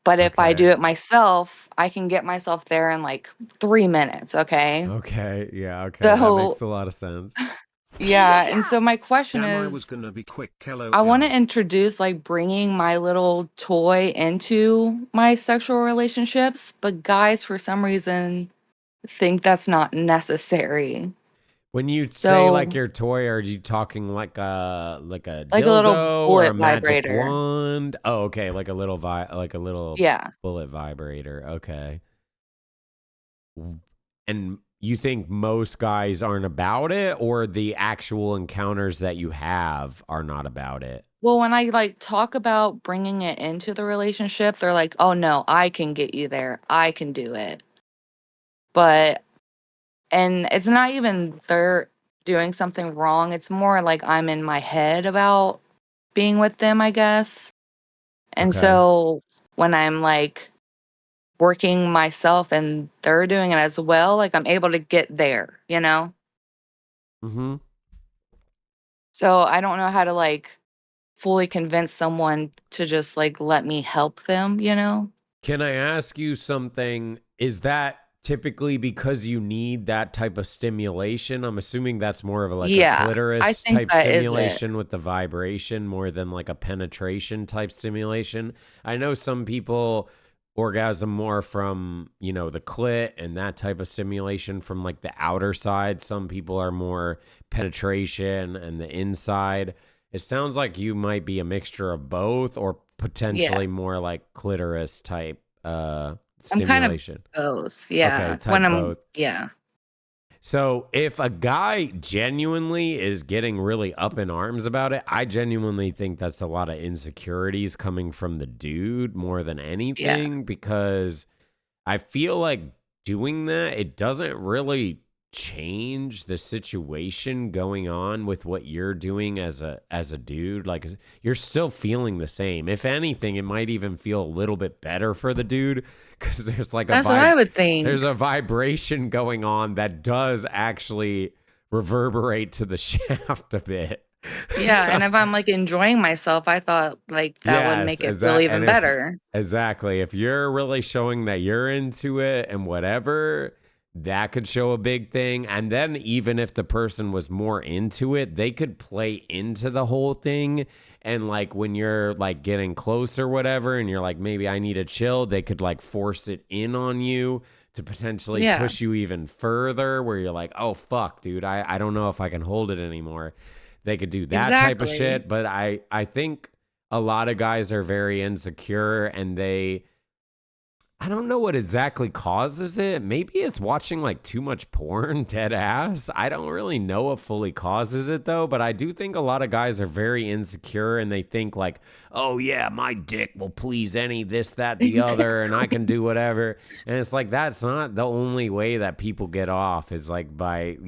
But if I do Okay. it myself, I can get myself there in like 3 minutes, okay? Okay. Yeah, okay. That So, makes a lot of sense. yeah, and so my question Damn, I was is, gonna be quick. I want to LOL. introduce like bringing my little toy into my sexual relationships, but guys, for some reason, think that's not necessary. When you say So, like your toy, are you talking like a like a little dildo or a bullet magic vibrator. wand? Oh, okay, like a little Yeah. bullet vibrator. Okay. And you think most guys aren't about it, or the actual encounters that you have are not about it? Well, when I like talk about bringing it into the relationship, they're like, oh no, I can get you there. I can do it. But, and it's not even they're doing something wrong. It's more like I'm in my head about being with them, I guess. And Okay. so when I'm like working myself and they're doing it as well, like I'm able to get there, you know? Mm-hmm. So I don't know how to like fully convince someone to just like let me help them, you know? Can I ask you something? Is that typically because you need that type of stimulation? I'm assuming that's more of like a Yeah, I clitoris think type that is it. stimulation with the vibration more than like a penetration type stimulation. I know some people orgasm more from, the clit and that type of stimulation from like the outer side. Some people are more penetration and the inside. It sounds like you might be a mixture of both, or Yeah. potentially more like clitoris type I'm kind of stimulation. both. Okay, Yeah. When type I'm, both. yeah. So if a guy genuinely is getting really up in arms about it, I genuinely think that's a lot of insecurities coming from the dude more than Yeah. anything, because I feel like doing that, it doesn't really change the situation going on with what you're doing as a dude. Like, you're still feeling the same. If anything, it might even feel a little bit better for the dude, because there's like That's what I would there's think. a vibration going on that does actually reverberate to the shaft a bit. Yeah, and if I'm like enjoying myself, I thought like that would Yes, make it feel and even if better. exactly, if you're really showing that you're into it and whatever, that could show a big thing. And then even if the person was more into it, they could play into the whole thing. And like when you're like getting close or whatever, and you're like, maybe I need to chill, they could like force it in on you to potentially Yeah. push you even further, where you're like, oh fuck, dude, I don't know if I can hold it anymore. They could do that type of Exactly. shit. But I think a lot of guys are very insecure, and I don't know what exactly causes it. Maybe it's watching like too much porn, dead ass. I don't really know what fully causes it though, but I do think a lot of guys are very insecure, and they think like, oh yeah, my dick will please any this, that, the other, and I can Exactly. do whatever. And it's like, that's not the only way that people get off, is like by,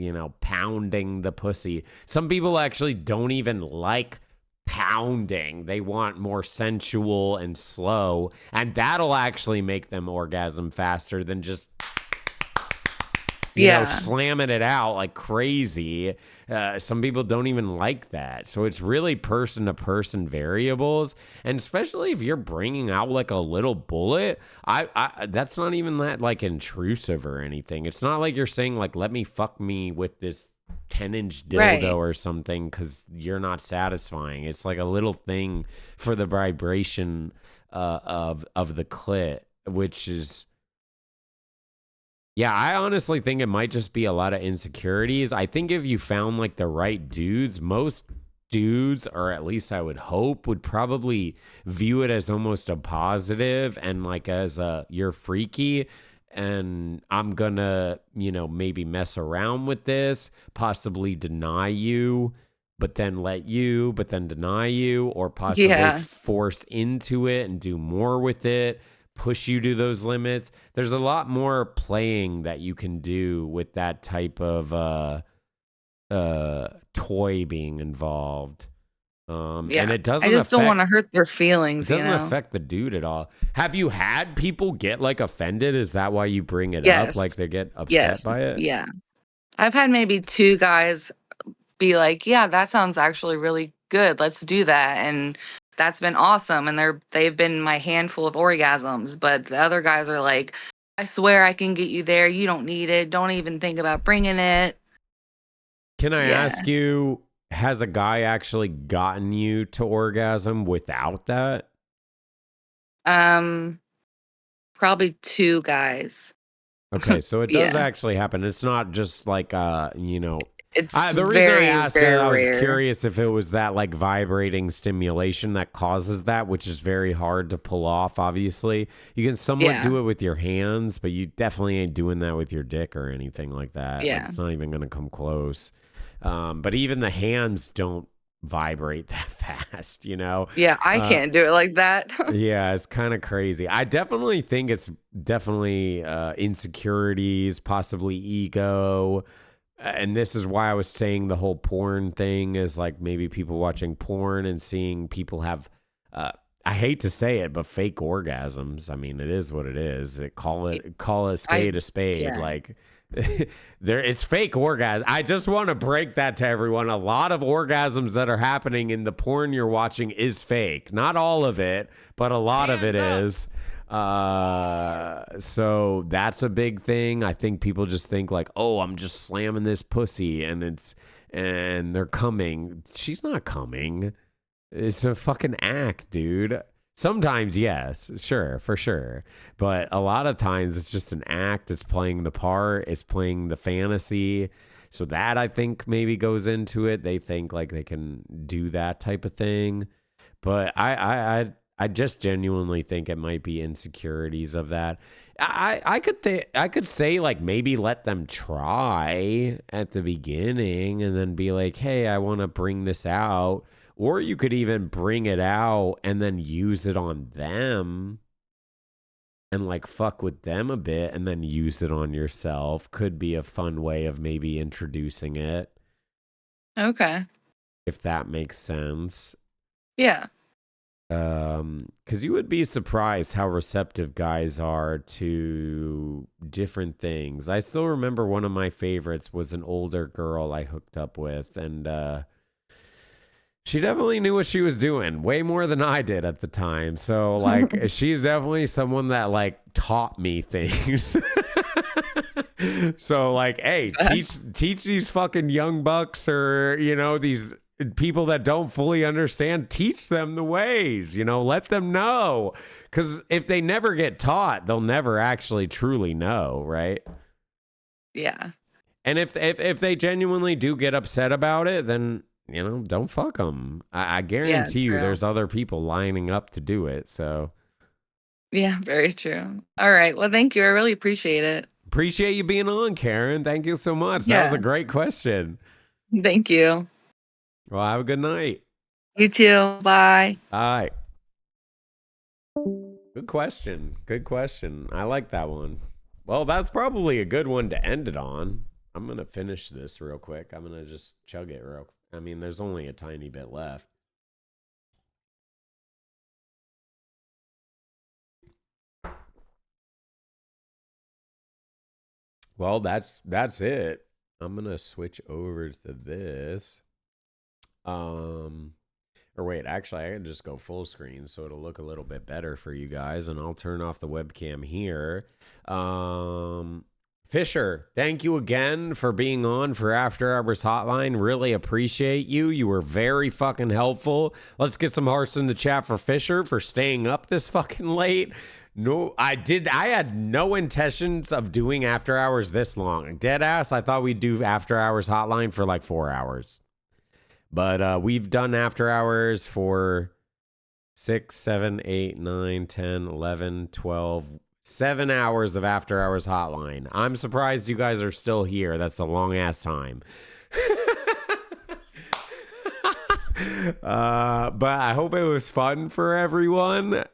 pounding the pussy. Some people actually don't even like pounding. They want more sensual and slow, and that'll actually make them orgasm faster than just Yeah. slamming it out like crazy. Some people don't even like that. So it's really person to person variables. And especially if you're bringing out like a little bullet, that's not even that like intrusive or anything. It's not like you're saying like, let me fuck me with this 10-inch dildo Right. or something, because you're not satisfying. It's like a little thing for the vibration of the clit, which is, yeah, I honestly think it might just be a lot of insecurities. I think if you found like the right dudes, most dudes, or at least I would hope, would probably view it as almost a positive, and like as you're freaky and I'm gonna, maybe mess around with this, possibly deny you but then let you, but then deny you, or possibly Yeah. force into it and do more with it, push you to those limits. There's a lot more playing that you can do with that type of toy being involved. And Yeah. it I doesn't just don't want affect to hurt their it feelings, you doesn't know? affect the dude at all. Have you had people get like offended? Is that why you bring it up? Yes. Like they get upset Yes. by it? Yeah. I've had maybe 2 guys be like, "Yeah, that sounds actually really good. Let's do that." And that's been awesome. And they've been my handful of orgasms. But the other guys are like, "I swear I can get you there. You don't need it. Don't even think about bringing it." Can I Yeah. ask you, has a guy actually gotten you to orgasm without that? Um, Probably 2 guys. Okay, so it does Yeah. actually happen. It's not just like It's the reason I very, asked, very I was rare. curious if it was that like vibrating stimulation that causes that, which is very hard to pull off. Obviously, you can somewhat Yeah. do it with your hands, but you definitely ain't doing that with your dick or anything like that. Like Yeah. it's not even going to come close. But even the hands don't vibrate that fast, you know? Yeah, I can't do it like that. Yeah, it's kind of crazy. I definitely think it's definitely insecurities, possibly ego. And this is why I was saying the whole porn thing is like maybe people watching porn and seeing people have, I hate to say it, but fake orgasms. I mean, it is what it is. Call a spade a spade. Yeah. Like it's fake orgasm. I just want to break that to everyone. A lot of orgasms that are happening in the porn you're watching is fake. Not all of it, but a lot of it is. So that's a big thing. I think people just think like, oh, I'm just slamming this pussy and they're coming. She's not coming. It's a fucking act, dude. Sometimes, yes, sure, for sure. But a lot of times it's just an act. It's playing the part. It's playing the fantasy. So that I think maybe goes into it. They think like they can do that type of thing. But I just genuinely think it might be insecurities of that. I could say like maybe let them try at the beginning and then be like, hey, I want to bring this out. Or you could even bring it out and then use it on them and like fuck with them a bit and then use it on yourself. Could be a fun way of maybe introducing it, Okay. if that makes sense. Yeah. Because you would be surprised how receptive guys are to different things. I still remember one of my favorites was an older girl I hooked up with, and she definitely knew what she was doing, way more than I did at the time. So, like, she's definitely someone that, like, taught me things. So, like, hey, teach these fucking young bucks or, you know, these people that don't fully understand, teach them the ways, you know, let them know. Because if they never get taught, they'll never actually truly know, right? Yeah. And if they genuinely do get upset about it, then, you know, don't fuck them. I guarantee you true. there's other people lining up to do it. So Yeah, very true. All right. Well, thank you. I really appreciate it. appreciate you being on, Karen. Thank you so much. That was Yeah. a great question. Thank you. Well, have a good night. You too. Bye. All right. Good question. Good question. I like that one. Well, that's probably a good one to end it on. I'm going to finish this real quick. I'm going to just chug it real quick. I mean, there's only a tiny bit left. Well, that's it. I'm going to switch over to this. Or wait, actually, I can just go full screen so it'll look a little bit better for you guys, and I'll turn off the webcam here. Fisher, thank you again for being on for After Hours Hotline. Really appreciate you. You were very fucking helpful. Let's get some hearts in the chat for Fisher for staying up this fucking late. No, I had no intentions of doing After Hours this long. Dead ass, I thought we'd do After Hours Hotline for like 4 hours. But we've done After Hours for 6, 7, 8, 9, 10, 11, 12, 7 hours of After Hours Hotline. I'm surprised you guys are still here. That's a long ass time. But I hope it was fun for everyone.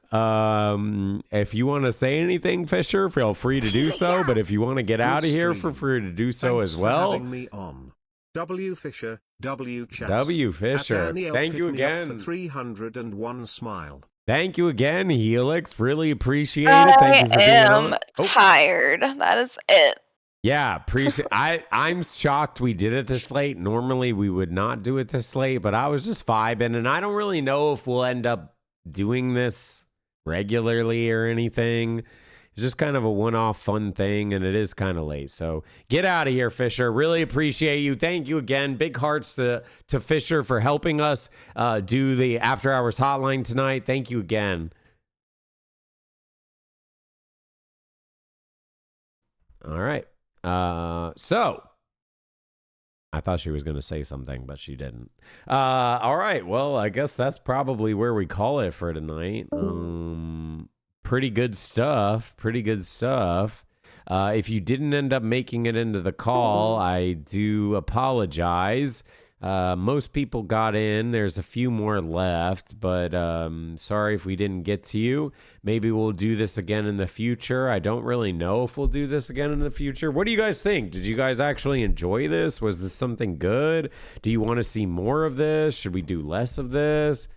If you want to say anything, Fisher, feel free to do so. But if you want to get out of here, feel free to do so Thanks as for well. having me on. W Fisher, W Chat. W Fisher, Danielle thank you hit me up again. for 301 smile. Thank you again, Helix. Really appreciate it. Thank you for being on. I am tired. That is it. Yeah, appreciate. I'm shocked we did it this late. Normally we would not do it this late, but I was just vibing, and I don't really know if we'll end up doing this regularly or anything. It's just kind of a one-off fun thing, and it is kind of late. So get out of here, Fisher. Really appreciate you. Thank you again. Big hearts to Fisher for helping us do the After Hours Hotline tonight. Thank you again. All right. So I thought she was going to say something, but she didn't. All right. Well, I guess that's probably where we call it for tonight. Pretty good stuff. Pretty good stuff. If you didn't end up making it into the call, I do apologize. Most people got in. There's a few more left, but sorry if we didn't get to you. Maybe we'll do this again in the future. I don't really know if we'll do this again in the future. What do you guys think? Did you guys actually enjoy this? Was this something good? Do you want to see more of this? Should we do less of this?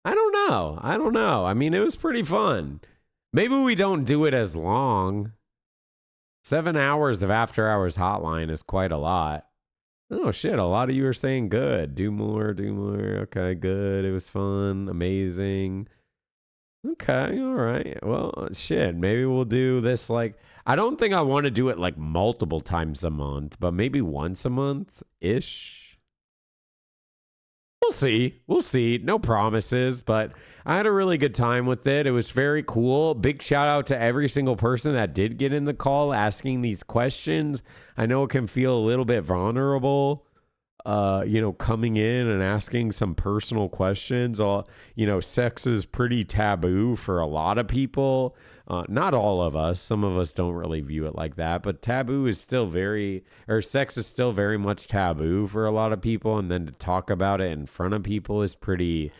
I don't know. I mean, it was pretty fun. Maybe we don't do it as long. 7 hours of After Hours Hotline is quite a lot. Oh, shit. A lot of you are saying good. Do more. Okay, good. It was fun. Amazing. Okay, all right. Well, shit. Maybe we'll do this like... I don't think I want to do it like multiple times a month, but maybe once a month-ish. We'll see. No promises, but I had a really good time with it. It was very cool. Big shout out to every single person that did get in the call asking these questions. I know it can feel a little bit vulnerable, coming in and asking some personal questions. Sex is pretty taboo for a lot of people. Not all of us. Some of us don't really view it like that, but sex is still very much taboo for a lot of people. And then to talk about it in front of people is pretty,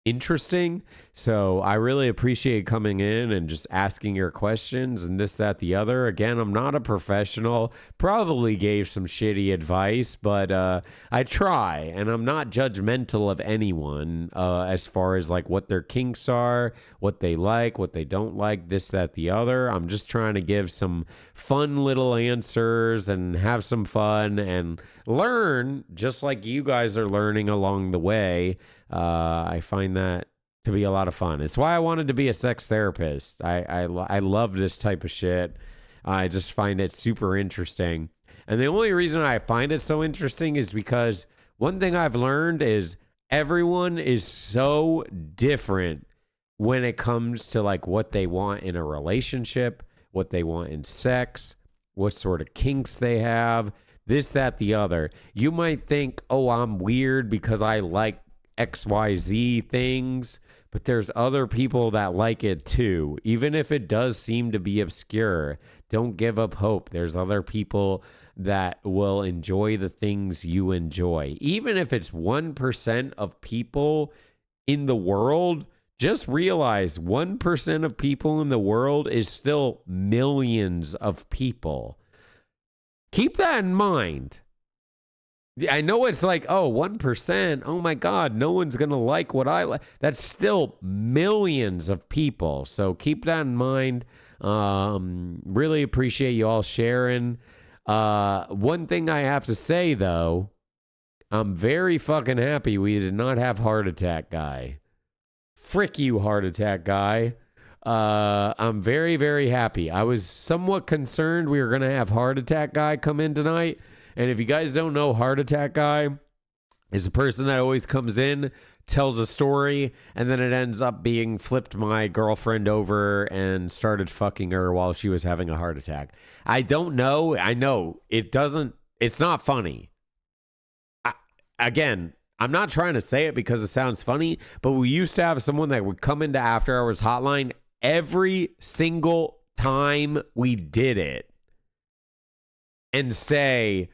interesting. So I really appreciate coming in and just asking your questions and this, that, the other. Again, I'm not a professional, probably gave some shitty advice, but I try, and I'm not judgmental of anyone as far as like what their kinks are, what they like, what they don't like, this, that, the other. I'm just trying to give some fun little answers and have some fun and learn just like you guys are learning along the way. I find that to be a lot of fun. It's why I wanted to be a sex therapist. I love this type of shit. I just find it super interesting. And the only reason I find it so interesting is because one thing I've learned is everyone is so different when it comes to like what they want in a relationship, what they want in sex, what sort of kinks they have, this, that, the other. You might think, oh, I'm weird because I like XYZ things, but there's other people that like it too. Even if it does seem to be obscure, don't give up hope. There's other people that will enjoy the things you enjoy. Even if it's 1% of people in the world, just realize 1% of people in the world is still millions of people. Keep that in mind. I know it's like, 1%. Oh my God, no one's going to like what I like. That's still millions of people. So keep that in mind. Really appreciate you all sharing. One thing I have to say, though, I'm very fucking happy we did not have Heart Attack Guy. Frick you, Heart Attack Guy. I'm very, very happy. I was somewhat concerned we were going to have Heart Attack Guy come in tonight. And if you guys don't know, Heart Attack Guy is a person that always comes in, tells a story, and then it ends up being flipped my girlfriend over and started fucking her while she was having a heart attack. I don't know. I know it's not funny. Again, I'm not trying to say it because it sounds funny, but we used to have someone that would come into After Hours Hotline every single time we did it and say,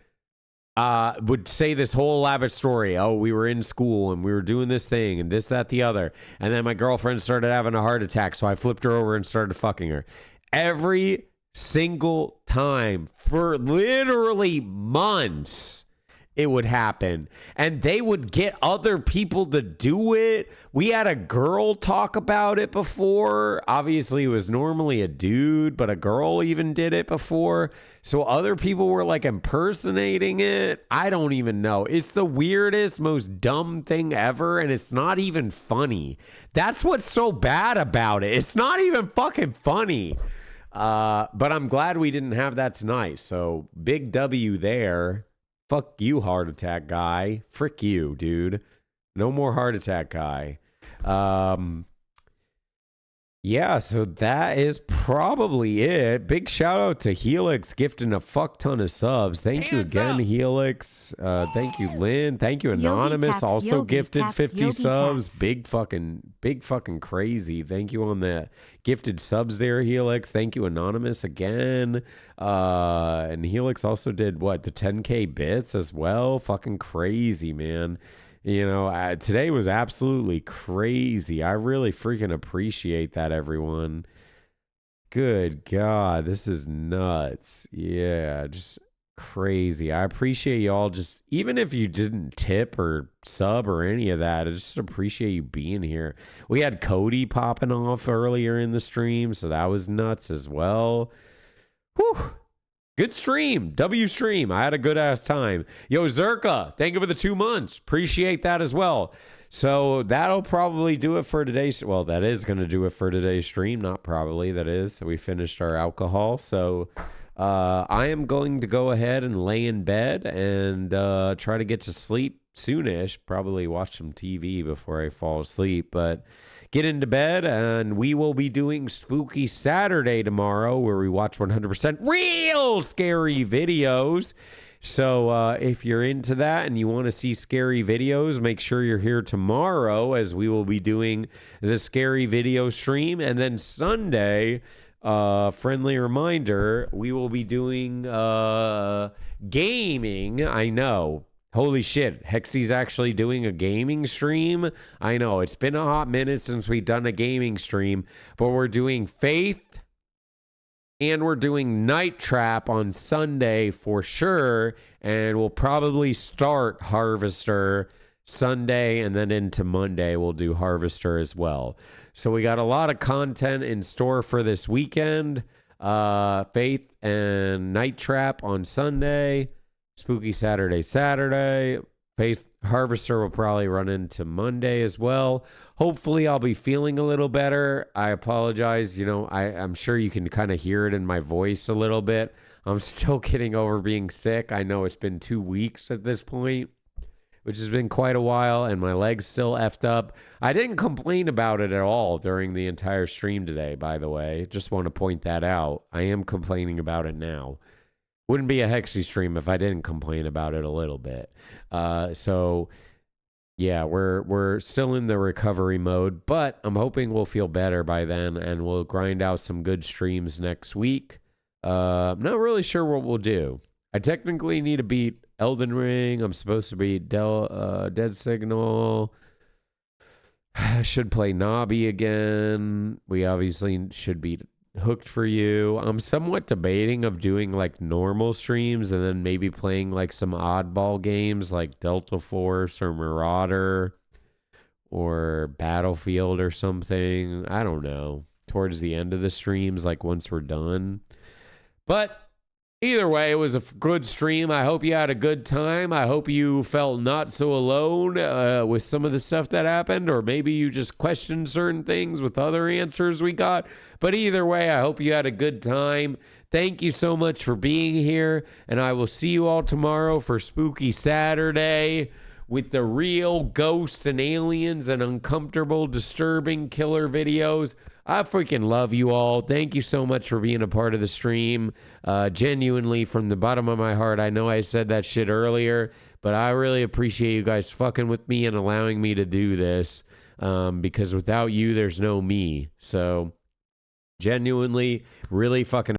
would say this whole elaborate story. Oh, we were in school and we were doing this thing and this, that, the other. And then my girlfriend started having a heart attack. So I flipped her over and started fucking her. Every single time for literally months, it would happen. And they would get other people to do it. We had a girl talk about it before. Obviously, it was normally a dude, but a girl even did it before. So other people were like impersonating it. I don't even know. It's the weirdest, most dumb thing ever. And it's not even funny. That's what's so bad about it. It's not even fucking funny. But I'm glad we didn't have that tonight. So big W there. Fuck you, heart attack guy. Frick you, dude. No more heart attack guy. Yeah, so that is probably it. Big shout out to Helix gifting a fuck ton of subs. Thank you again, Helix. Thank you, Lynn. Thank you, Anonymous. Also gifted 50 subs. Big fucking crazy. Thank you on the gifted subs there, Helix. Thank you, Anonymous, again. And Helix also did what? The 10K bits as well. Fucking crazy, man. You know, today was absolutely crazy. I really freaking appreciate that, everyone. Good God, this is nuts. Yeah, just crazy. I appreciate y'all just, even if you didn't tip or sub or any of that, I just appreciate you being here. We had Cody popping off earlier in the stream, so that was nuts as well. Whew. Good stream. W stream. I had a good ass time. Yo, Zerka, thank you for the 2 months. Appreciate that as well. So that'll probably do it for today's. Well, that is going to do it for today's stream. Not probably. That is. We finished our alcohol. So I am going to go ahead and lay in bed and try to get to sleep soonish. Probably watch some TV before I fall asleep. But get into bed, and we will be doing Spooky Saturday tomorrow, where we watch 100% real scary videos. So if you're into that and you want to see scary videos, make sure you're here tomorrow, as we will be doing the scary video stream. And then Sunday, friendly reminder, we will be doing gaming. I know. Holy shit, Hexy's actually doing a gaming stream. I know, it's been a hot minute since we've done a gaming stream, but we're doing Faith and we're doing Night Trap on Sunday for sure, and we'll probably start Harvester Sunday, and then into Monday we'll do Harvester as well. So we got a lot of content in store for this weekend. Faith and Night Trap on Sunday. Spooky Saturday. Faith Harvester will probably run into Monday as well. Hopefully I'll be feeling a little better. I apologize. You know, I'm sure you can kind of hear it in my voice a little bit. I'm still getting over being sick. I know it's been 2 weeks at this point, which has been quite a while, and my leg's still effed up. I didn't complain about it at all during the entire stream today, by the way. Just want to point that out. I am complaining about it now. Wouldn't be a Hexy stream if I didn't complain about it a little bit. So yeah, we're still in the recovery mode, but I'm hoping we'll feel better by then, and we'll grind out some good streams next week. I'm not really sure what we'll do. I technically need to beat Elden Ring. I'm supposed to beat Dead Signal. I should play Nabi again. We obviously should beat Hooked for You. I'm somewhat debating of doing like normal streams and then maybe playing like some oddball games like Delta Force or Marauder or Battlefield or something. I don't know. Towards the end of the streams, like once we're done. But either way, it was a good stream. I hope you had a good time. I hope you felt not so alone with some of the stuff that happened, or maybe you just questioned certain things with other answers we got. But either way, I hope you had a good time. Thank you so much for being here, and I will see you all tomorrow for Spooky Saturday with the real ghosts and aliens and uncomfortable, disturbing killer videos. I freaking love you all. Thank you so much for being a part of the stream. Genuinely, from the bottom of my heart, I know I said that shit earlier, but I really appreciate you guys fucking with me and allowing me to do this, because without you, there's no me. So, genuinely, really fucking